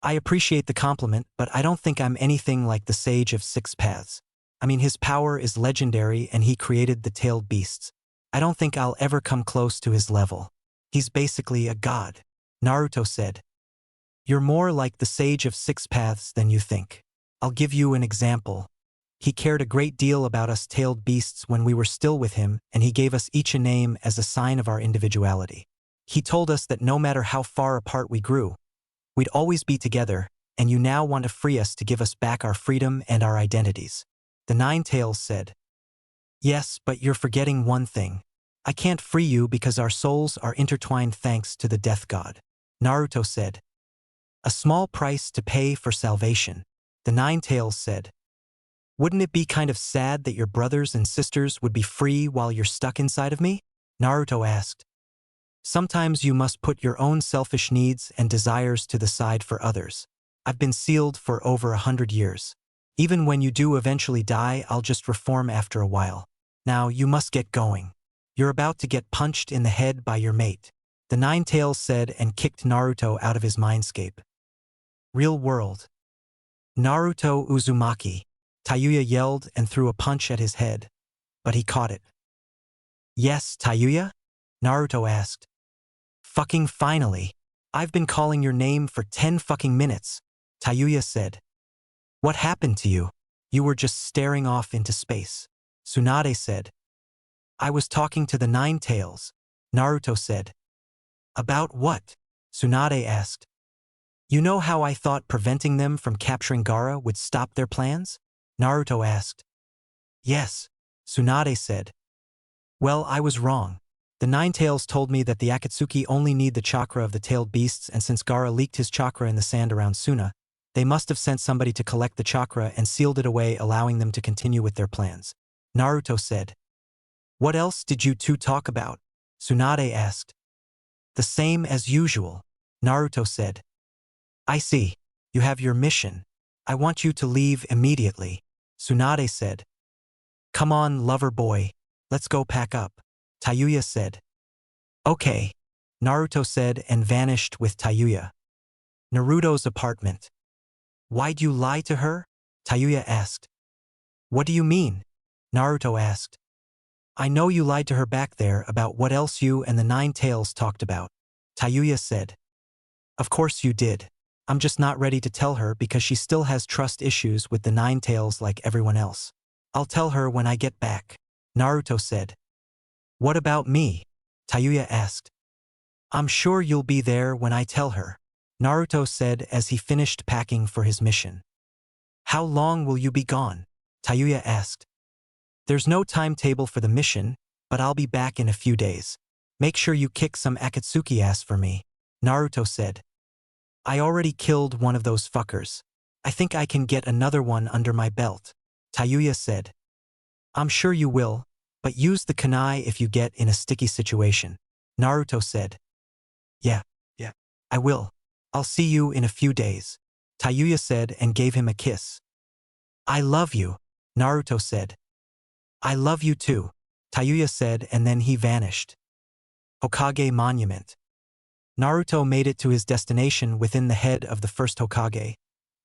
I appreciate the compliment, but I don't think I'm anything like the Sage of 6 Paths. I mean, his power is legendary and he created the tailed beasts. I don't think I'll ever come close to his level. He's basically a god. Naruto said. You're more like the sage of six paths than you think. I'll give you an example. He cared a great deal about us tailed beasts when we were still with him, and he gave us each a name as a sign of our individuality. He told us that no matter how far apart we grew, we'd always be together, and you now want to free us to give us back our freedom and our identities. The Nine Tails said. Yes, but you're forgetting one thing. I can't free you because our souls are intertwined thanks to the death god. Naruto said. A small price to pay for salvation. The Nine Tails said. Wouldn't it be kind of sad that your brothers and sisters would be free while you're stuck inside of me? Naruto asked. Sometimes you must put your own selfish needs and desires to the side for others. I've been sealed for over 100 years. Even when you do eventually die, I'll just reform after a while. Now you must get going. You're about to get punched in the head by your mate. The Nine Tails said and kicked Naruto out of his mindscape. Real world. Naruto Uzumaki. Tayuya yelled and threw a punch at his head, but he caught it. Yes, Tayuya? Naruto asked. Fucking finally. I've been calling your name for 10 fucking minutes, Tayuya said. What happened to you? You were just staring off into space. Tsunade said. I was talking to the Nine Tails, Naruto said. About what? Tsunade asked. You know how I thought preventing them from capturing Gaara would stop their plans? Naruto asked. Yes, Tsunade said. Well, I was wrong. The Nine Tails told me that the Akatsuki only need the chakra of the tailed beasts, and since Gaara leaked his chakra in the sand around Suna, they must have sent somebody to collect the chakra and sealed it away, allowing them to continue with their plans. Naruto said. What else did you two talk about? Tsunade asked. The same as usual, Naruto said. I see. You have your mission. I want you to leave immediately, Tsunade said. Come on, lover boy. Let's go pack up, Tayuya said. Okay, Naruto said and vanished with Tayuya. Naruto's apartment. Why'd you lie to her? Tayuya asked. What do you mean? Naruto asked. I know you lied to her back there about what else you and the Nine Tails talked about, Tayuya said. Of course you did. I'm just not ready to tell her because she still has trust issues with the Nine Tails like everyone else. I'll tell her when I get back, Naruto said. What about me? Tayuya asked. I'm sure you'll be there when I tell her, Naruto said as he finished packing for his mission. How long will you be gone? Tayuya asked. There's no timetable for the mission, but I'll be back in a few days. Make sure you kick some Akatsuki ass for me, Naruto said. I already killed one of those fuckers. I think I can get another one under my belt, Tayuya said. I'm sure you will, but use the kunai if you get in a sticky situation, Naruto said. Yeah, I will. I'll see you in a few days, Tayuya said and gave him a kiss. I love you, Naruto said. I love you too, Tayuya said, and then he vanished. Hokage Monument. Naruto made it to his destination within the head of the first Hokage,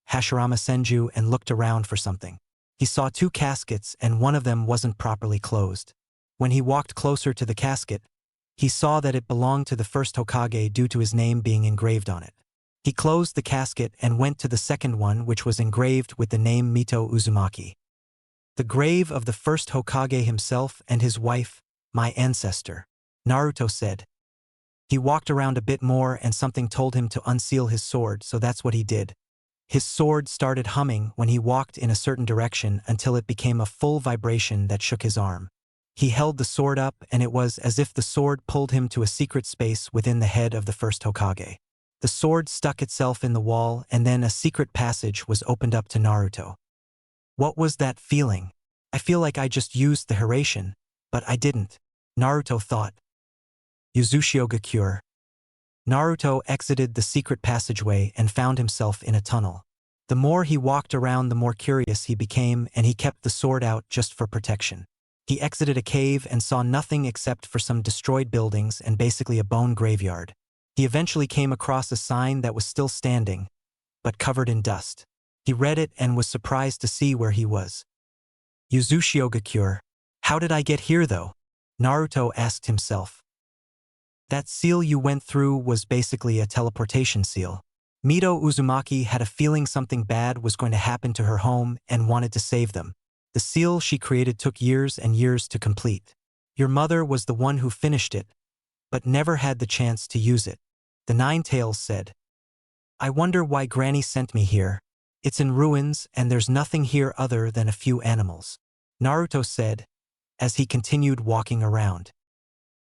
Hashirama Senju, and looked around for something. He saw two caskets and one of them wasn't properly closed. When he walked closer to the casket, he saw that it belonged to the first Hokage due to his name being engraved on it. He closed the casket and went to the second one, which was engraved with the name Mito Uzumaki. The grave of the first Hokage himself and his wife, my ancestor, Naruto said. He walked around a bit more and something told him to unseal his sword, so that's what he did. His sword started humming when he walked in a certain direction until it became a full vibration that shook his arm. He held the sword up and it was as if the sword pulled him to a secret space within the head of the first Hokage. The sword stuck itself in the wall and then a secret passage was opened up to Naruto. What was that feeling? I feel like I just used the Hiraishin, but I didn't, Naruto thought. Uzushiogakure. Naruto exited the secret passageway and found himself in a tunnel. The more he walked around, the more curious he became, and he kept the sword out just for protection. He exited a cave and saw nothing except for some destroyed buildings and basically a bone graveyard. He eventually came across a sign that was still standing, but covered in dust. He read it and was surprised to see where he was. Uzushiogakure. How did I get here though? Naruto asked himself. That seal you went through was basically a teleportation seal. Mito Uzumaki had a feeling something bad was going to happen to her home and wanted to save them. The seal she created took years and years to complete. Your mother was the one who finished it, but never had the chance to use it. The Nine-Tails said. I wonder why Granny sent me here. It's in ruins and there's nothing here other than a few animals. Naruto said, as he continued walking around.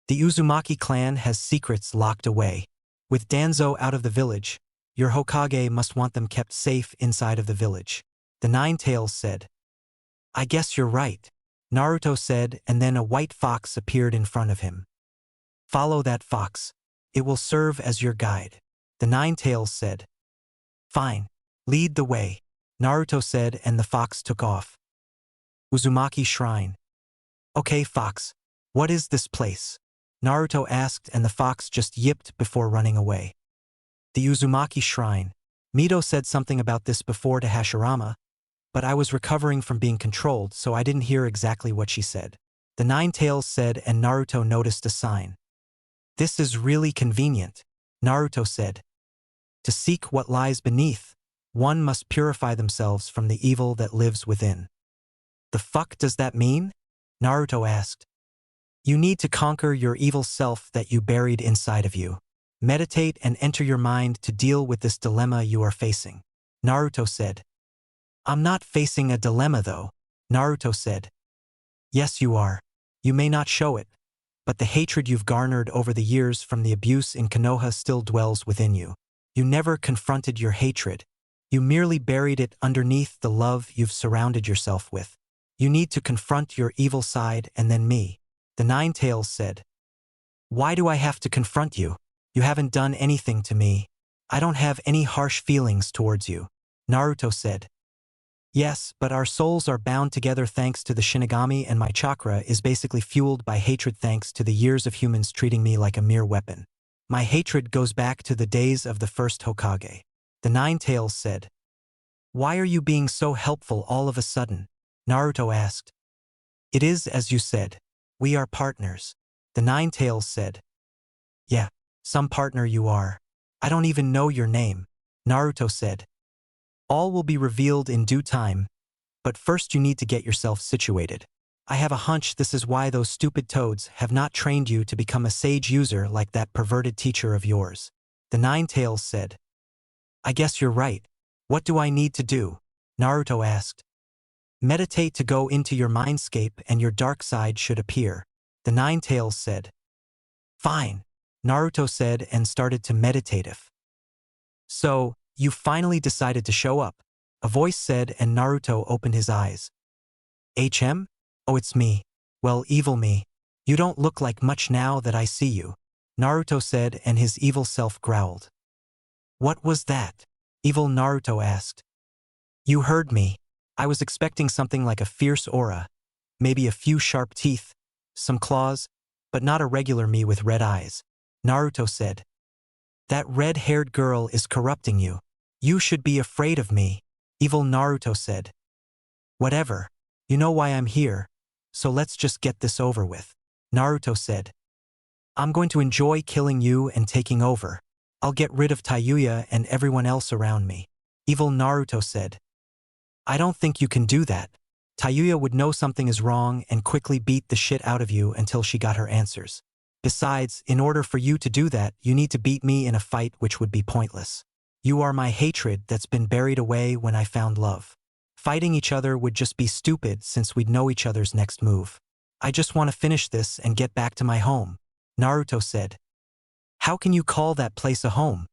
The Uzumaki clan has secrets locked away. With Danzo out of the village, your Hokage must want them kept safe inside of the village. The Nine-Tails said. I guess you're right, Naruto said, and then a white fox appeared in front of him. Follow that fox. It will serve as your guide. The Nine-Tails said. Fine. Lead the way, Naruto said, and the fox took off. Uzumaki Shrine. Okay, fox. What is this place? Naruto asked, and the fox just yipped before running away. The Uzumaki Shrine. Mito said something about this before to Hashirama, but I was recovering from being controlled, so I didn't hear exactly what she said. The Nine-Tails said, and Naruto noticed a sign. This is really convenient, Naruto said. To seek what lies beneath, one must purify themselves from the evil that lives within. The fuck does that mean? Naruto asked. You need to conquer your evil self that you buried inside of you. Meditate and enter your mind to deal with this dilemma you are facing. Naruto said. I'm not facing a dilemma though, Naruto said. Yes, you are. You may not show it, but the hatred you've garnered over the years from the abuse in Konoha still dwells within you. You never confronted your hatred. You merely buried it underneath the love you've surrounded yourself with. You need to confront your evil side and then me. The Nine-Tails said. Why do I have to confront you? You haven't done anything to me. I don't have any harsh feelings towards you. Naruto said. Yes, but our souls are bound together thanks to the Shinigami, and my chakra is basically fueled by hatred thanks to the years of humans treating me like a mere weapon. My hatred goes back to the days of the first Hokage. The Nine-Tails said. Why are you being so helpful all of a sudden? Naruto asked. It is as you said. We are partners. The Nine-Tails said. Yeah, some partner you are. I don't even know your name, Naruto said. All will be revealed in due time, but first you need to get yourself situated. I have a hunch this is why those stupid toads have not trained you to become a sage user like that perverted teacher of yours. The Nine-Tails said. I guess you're right. What do I need to do? Naruto asked. Meditate to go into your mindscape and your dark side should appear. The Nine-Tails said. Fine, Naruto said and started to meditate. So, you finally decided to show up, a voice said, and Naruto opened his eyes. HM? Oh, it's me. Well, evil me. You don't look like much now that I see you, Naruto said, and his evil self growled. What was that? Evil Naruto asked. You heard me. I was expecting something like a fierce aura, maybe a few sharp teeth, some claws, but not a regular me with red eyes, Naruto said. That red-haired girl is corrupting you. You should be afraid of me, evil Naruto said. Whatever. You know why I'm here, so let's just get this over with, Naruto said. I'm going to enjoy killing you and taking over. I'll get rid of Tayuya and everyone else around me, evil Naruto said. I don't think you can do that. Tayuya would know something is wrong and quickly beat the shit out of you until she got her answers. Besides, in order for you to do that, you need to beat me in a fight, which would be pointless. You are my hatred that's been buried away when I found love. Fighting each other would just be stupid since we'd know each other's next move. I just want to finish this and get back to my home, Naruto said. How can you call that place a home?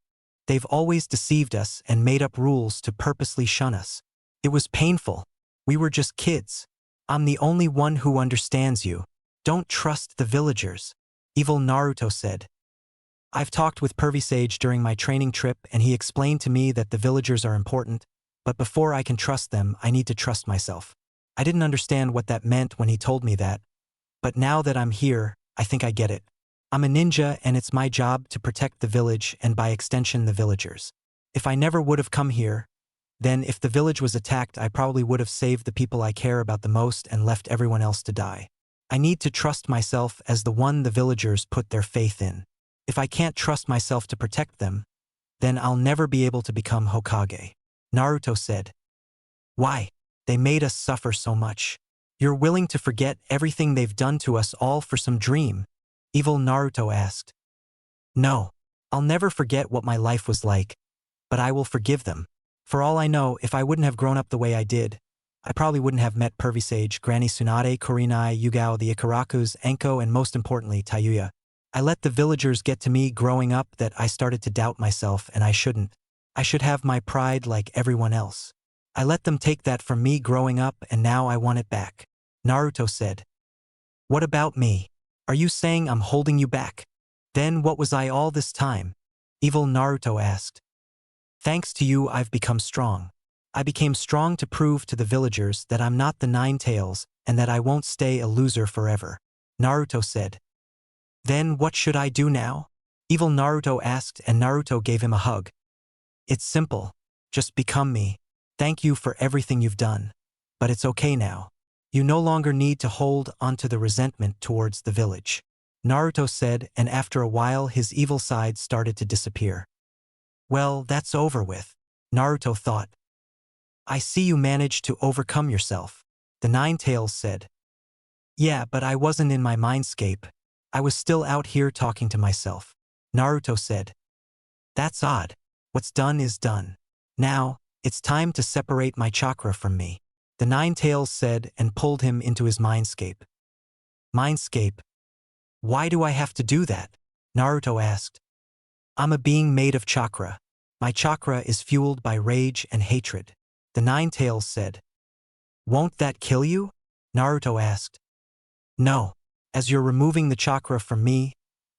They've always deceived us and made up rules to purposely shun us. It was painful. We were just kids. I'm the only one who understands you. Don't trust the villagers, evil Naruto said. I've talked with Pervy Sage during my training trip and he explained to me that the villagers are important, but before I can trust them, I need to trust myself. I didn't understand what that meant when he told me that, but now that I'm here, I think I get it. I'm a ninja and it's my job to protect the village and by extension the villagers. If I never would have come here, then if the village was attacked, I probably would have saved the people I care about the most and left everyone else to die. I need to trust myself as the one the villagers put their faith in. If I can't trust myself to protect them, then I'll never be able to become Hokage. Naruto said. Why? They made us suffer so much. You're willing to forget everything they've done to us all for some dream? Evil Naruto asked. No. I'll never forget what my life was like, but I will forgive them. For all I know, if I wouldn't have grown up the way I did, I probably wouldn't have met Pervy Sage, Granny Tsunade, Kurenai, Yugao, the Ikarakus, Enko, and most importantly, Tayuya. I let the villagers get to me growing up that I started to doubt myself, and I shouldn't. I should have my pride like everyone else. I let them take that from me growing up, and now I want it back. Naruto said. What about me? Are you saying I'm holding you back? Then what was I all this time? Evil Naruto asked. Thanks to you, I've become strong. I became strong to prove to the villagers that I'm not the Nine Tails and that I won't stay a loser forever. Naruto said. Then what should I do now? Evil Naruto asked, and Naruto gave him a hug. It's simple. Just become me. Thank you for everything you've done. But it's okay now. You no longer need to hold onto the resentment towards the village. Naruto said, and after a while his evil side started to disappear. Well, that's over with. Naruto thought. I see you managed to overcome yourself. The Nine Tails said. Yeah, but I wasn't in my mindscape. I was still out here talking to myself. Naruto said. That's odd. What's done is done. Now, it's time to separate my chakra from me. The Nine Tails said and pulled him into his mindscape. Mindscape? Why do I have to do that? Naruto asked. I'm a being made of chakra. My chakra is fueled by rage and hatred. The Nine Tails said. Won't that kill you? Naruto asked. No. As you're removing the chakra from me,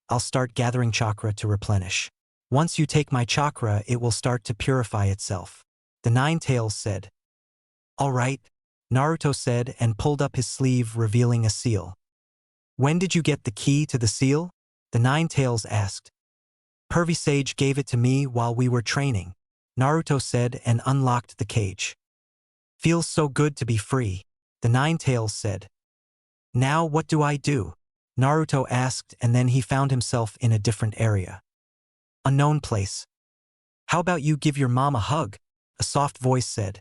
I'll start gathering chakra to replenish. Once you take my chakra, it will start to purify itself. The Nine Tails said. All right, Naruto said and pulled up his sleeve, revealing a seal. When did you get the key to the seal? The Nine Tails asked. Pervy Sage gave it to me while we were training, Naruto said and unlocked the cage. Feels so good to be free, the Nine Tails said. Now what do I do? Naruto asked, and then he found himself in a different area. Unknown place. How about you give your mom a hug? A soft voice said.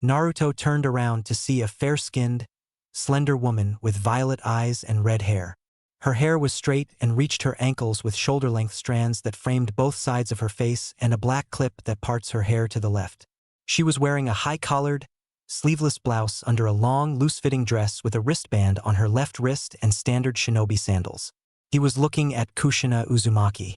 Naruto turned around to see a fair-skinned, slender woman with violet eyes and red hair. Her hair was straight and reached her ankles with shoulder-length strands that framed both sides of her face and a black clip that parts her hair to the left. She was wearing a high-collared, sleeveless blouse under a long, loose-fitting dress with a wristband on her left wrist and standard shinobi sandals. He was looking at Kushina Uzumaki.